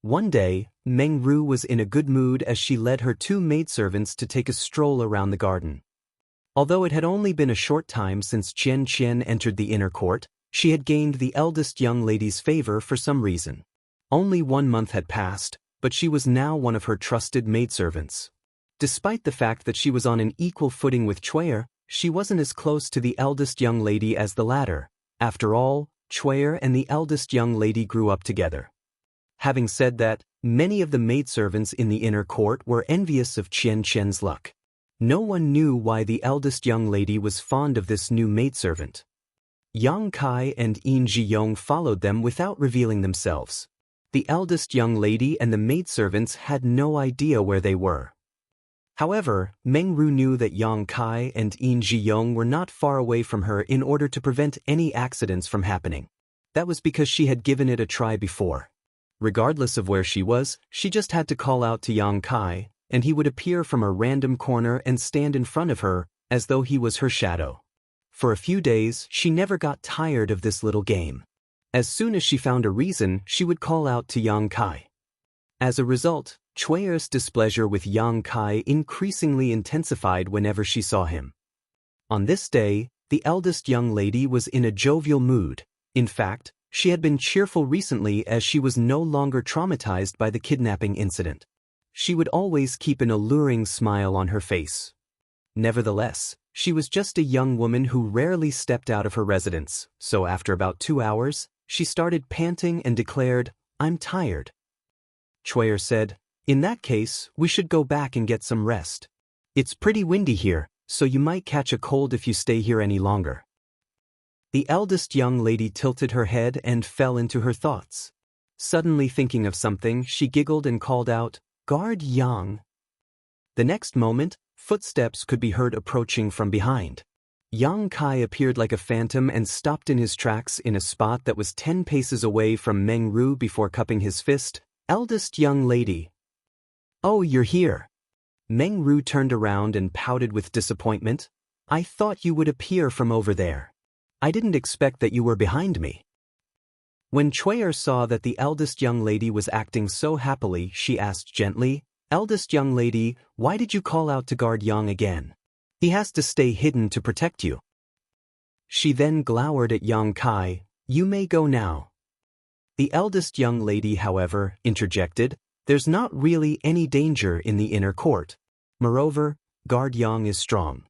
One day, Meng Ru was in a good mood as she led her two maidservants to take a stroll around the garden. Although it had only been a short time since Qian Qian entered the inner court, she had gained the eldest young lady's favor for some reason. Only 1 month had passed, but she was now one of her trusted maidservants. Despite the fact that she was on an equal footing with Chuer, she wasn't as close to the eldest young lady as the latter. After all, Chuer and the eldest young lady grew up together. Having said that, many of the maidservants in the inner court were envious of Qian Qian's luck. No one knew why the eldest young lady was fond of this new maidservant. Yang Kai and Yin Ji-yong followed them without revealing themselves. The eldest young lady and the maidservants had no idea where they were. However, Meng Ru knew that Yang Kai and Yin Ji-yong were not far away from her in order to prevent any accidents from happening. That was because she had given it a try before. Regardless of where she was, she just had to call out to Yang Kai, and he would appear from a random corner and stand in front of her, as though he was her shadow. For a few days, she never got tired of this little game. As soon as she found a reason, she would call out to Yang Kai. As a result, Chuer's displeasure with Yang Kai increasingly intensified whenever she saw him. On this day, the eldest young lady was in a jovial mood. In fact, she had been cheerful recently as she was no longer traumatized by the kidnapping incident. She would always keep an alluring smile on her face. Nevertheless, she was just a young woman who rarely stepped out of her residence, so after about 2 hours, she started panting and declared, "I'm tired." Chuer said, "In that case, we should go back and get some rest. It's pretty windy here, so you might catch a cold if you stay here any longer." The eldest young lady tilted her head and fell into her thoughts. Suddenly thinking of something, she giggled and called out, "Guard Yang." The next moment, footsteps could be heard approaching from behind. Yang Kai appeared like a phantom and stopped in his tracks in a spot that was 10 paces away from Meng Ru before cupping his fist. "Eldest young lady." "Oh, you're here." Meng Ru turned around and pouted with disappointment. "I thought you would appear from over there. I didn't expect that you were behind me." When Chui'er saw that the eldest young lady was acting so happily, she asked gently, "Eldest young lady, why did you call out to guard Yang again? He has to stay hidden to protect you." She then glowered at Yang Kai. "You may go now." The eldest young lady, however, interjected, "There's not really any danger in the inner court. Moreover, guard Yang is strong.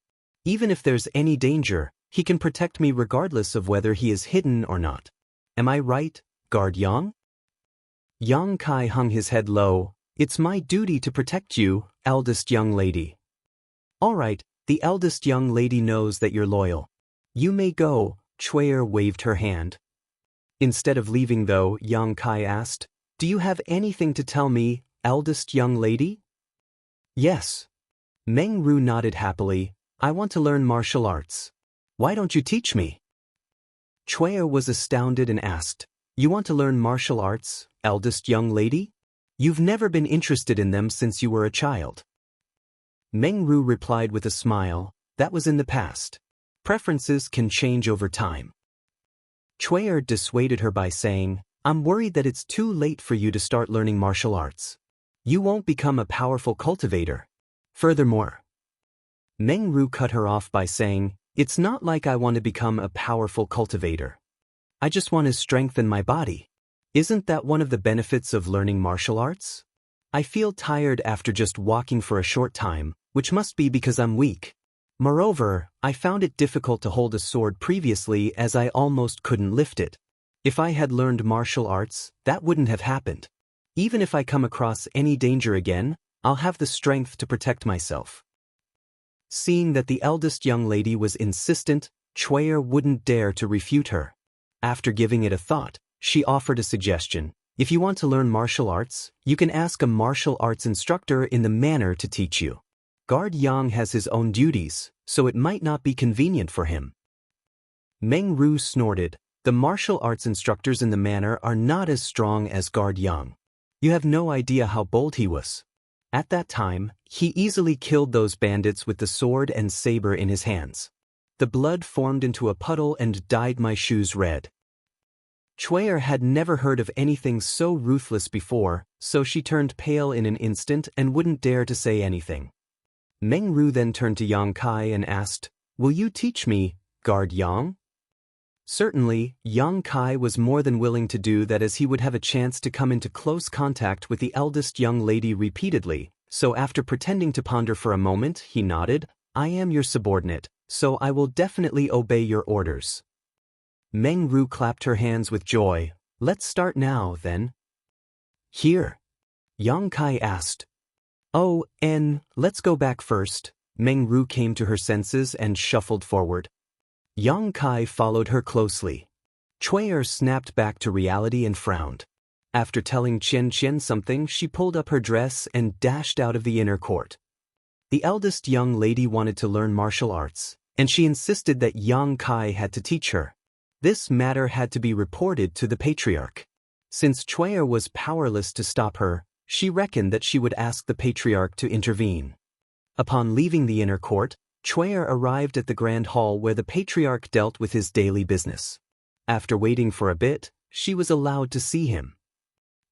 Even if there's any danger, he can protect me regardless of whether he is hidden or not. Am I right, guard Yang?" Yang Kai hung his head low. "It's my duty to protect you, eldest young lady." "All right, the eldest young lady knows that you're loyal. You may go." Chui'er waved her hand. Instead of leaving though, Yang Kai asked, "Do you have anything to tell me, eldest young lady?" "Yes." Meng Ru nodded happily. "I want to learn martial arts. Why don't you teach me?" Chui'er was astounded and asked, "You want to learn martial arts, eldest young lady? You've never been interested in them since you were a child." Meng Ru replied with a smile, "That was in the past. Preferences can change over time." Chui'er dissuaded her by saying, "I'm worried that it's too late for you to start learning martial arts. You won't become a powerful cultivator. Furthermore." Meng Ru cut her off by saying, "It's not like I want to become a powerful cultivator. I just want to strengthen my body. Isn't that one of the benefits of learning martial arts? I feel tired after just walking for a short time, which must be because I'm weak. Moreover, I found it difficult to hold a sword previously as I almost couldn't lift it. If I had learned martial arts, that wouldn't have happened. Even if I come across any danger again, I'll have the strength to protect myself." Seeing that the eldest young lady was insistent, Chui'er wouldn't dare to refute her. After giving it a thought, she offered a suggestion. "If you want to learn martial arts, you can ask a martial arts instructor in the manor to teach you. Guard Yang has his own duties, so it might not be convenient for him." Meng Ru snorted. "The martial arts instructors in the manor are not as strong as guard Yang. You have no idea how bold he was. At that time, he easily killed those bandits with the sword and saber in his hands. The blood formed into a puddle and dyed my shoes red." Chui'er had never heard of anything so ruthless before, so she turned pale in an instant and wouldn't dare to say anything. Meng Ru then turned to Yang Kai and asked, "Will you teach me, guard Yang?" Certainly, Yang Kai was more than willing to do that as he would have a chance to come into close contact with the eldest young lady repeatedly, so after pretending to ponder for a moment, he nodded, "I am your subordinate, so I will definitely obey your orders." Meng Ru clapped her hands with joy. "Let's start now, then." "Here?" Yang Kai asked. "Oh, let's go back first." Meng Ru came to her senses and shuffled forward. Yang Kai followed her closely. Chui'er snapped back to reality and frowned. After telling Qian something, she pulled up her dress and dashed out of the inner court. The eldest young lady wanted to learn martial arts, and she insisted that Yang Kai had to teach her. This matter had to be reported to the patriarch. Since Chui'er was powerless to stop her, she reckoned that she would ask the patriarch to intervene. Upon leaving the inner court, Chui'er arrived at the grand hall where the patriarch dealt with his daily business. After waiting for a bit, she was allowed to see him.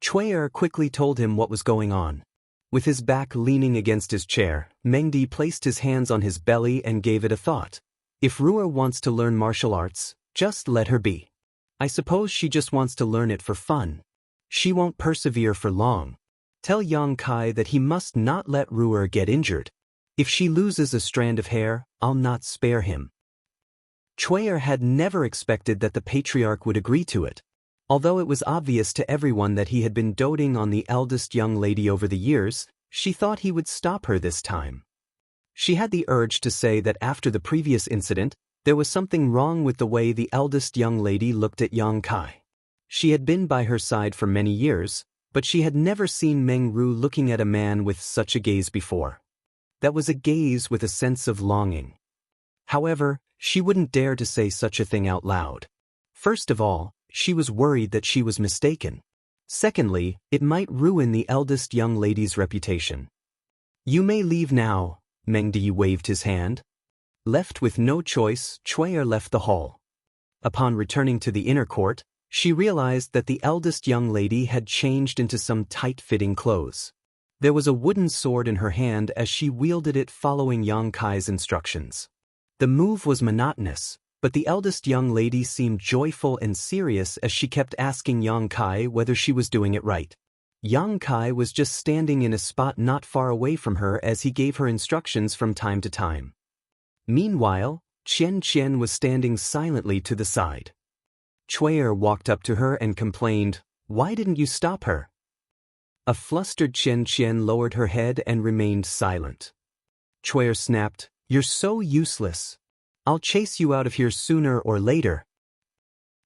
Chui'er quickly told him what was going on. With his back leaning against his chair, Mengdi placed his hands on his belly and gave it a thought. If Ru'er wants to learn martial arts, just let her be. I suppose she just wants to learn it for fun. She won't persevere for long. Tell Yang Kai that he must not let Ru'er get injured. If she loses a strand of hair, I'll not spare him. Chui'er had never expected that the patriarch would agree to it. Although it was obvious to everyone that he had been doting on the eldest young lady over the years, she thought he would stop her this time. She had the urge to say that after the previous incident, there was something wrong with the way the eldest young lady looked at Yang Kai. She had been by her side for many years, but she had never seen Meng Ru looking at a man with such a gaze before. That was a gaze with a sense of longing. However, she wouldn't dare to say such a thing out loud. First of all, she was worried that she was mistaken. Secondly, it might ruin the eldest young lady's reputation. You may leave now, Meng Di waved his hand. Left with no choice, Chui'er left the hall. Upon returning to the inner court, she realized that the eldest young lady had changed into some tight-fitting clothes. There was a wooden sword in her hand as she wielded it following Yang Kai's instructions. The move was monotonous, but the eldest young lady seemed joyful and serious as she kept asking Yang Kai whether she was doing it right. Yang Kai was just standing in a spot not far away from her as he gave her instructions from time to time. Meanwhile, Qian Qian was standing silently to the side. Chui'er walked up to her and complained, "Why didn't you stop her?" A flustered Qian Qian lowered her head and remained silent. Chui'er snapped, "You're so useless. I'll chase you out of here sooner or later."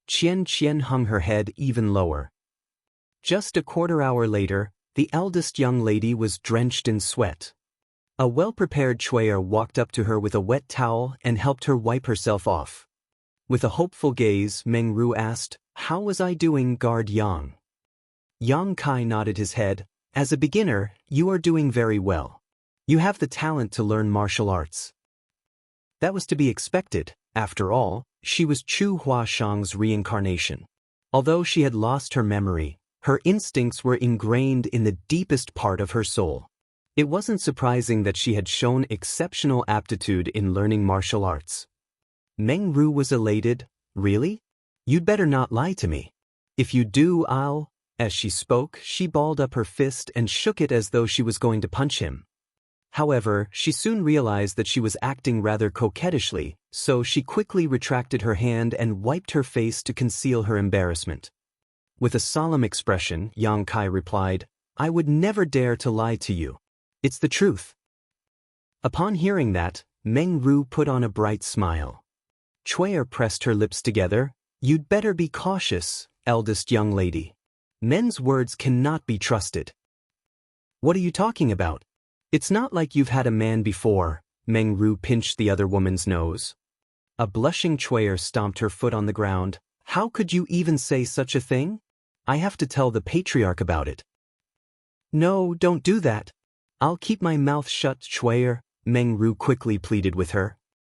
Qian Qian hung her head even lower. Just a quarter-hour later, the eldest young lady was drenched in sweat. A well-prepared Chui'er walked up to her with a wet towel and helped her wipe herself off. With a hopeful gaze, Meng Ru asked, "How was I doing, Guard Yang?" Yang Kai nodded his head. "As a beginner, you are doing very well. You have the talent to learn martial arts." That was to be expected. After all, she was Chu Huashang's reincarnation. Although she had lost her memory, her instincts were ingrained in the deepest part of her soul. It wasn't surprising that she had shown exceptional aptitude in learning martial arts. Meng Ru was elated. "Really? You'd better not lie to me. If you do, I'll—" As she spoke, she balled up her fist and shook it as though she was going to punch him. However, she soon realized that she was acting rather coquettishly, so she quickly retracted her hand and wiped her face to conceal her embarrassment. With a solemn expression, Yang Kai replied, "I would never dare to lie to you. It's the truth." Upon hearing that, Meng Ru put on a bright smile. Chui'er pressed her lips together. "You'd better be cautious, eldest young lady. Men's words cannot be trusted." "What are you talking about? It's not like you've had a man before." Meng Ru pinched the other woman's nose. A blushing Chui'er stomped her foot on the ground. "How could you even say such a thing? I have to tell the patriarch about it." "No, don't do that. I'll keep my mouth shut, Chui'er," Meng Ru quickly pleaded with her.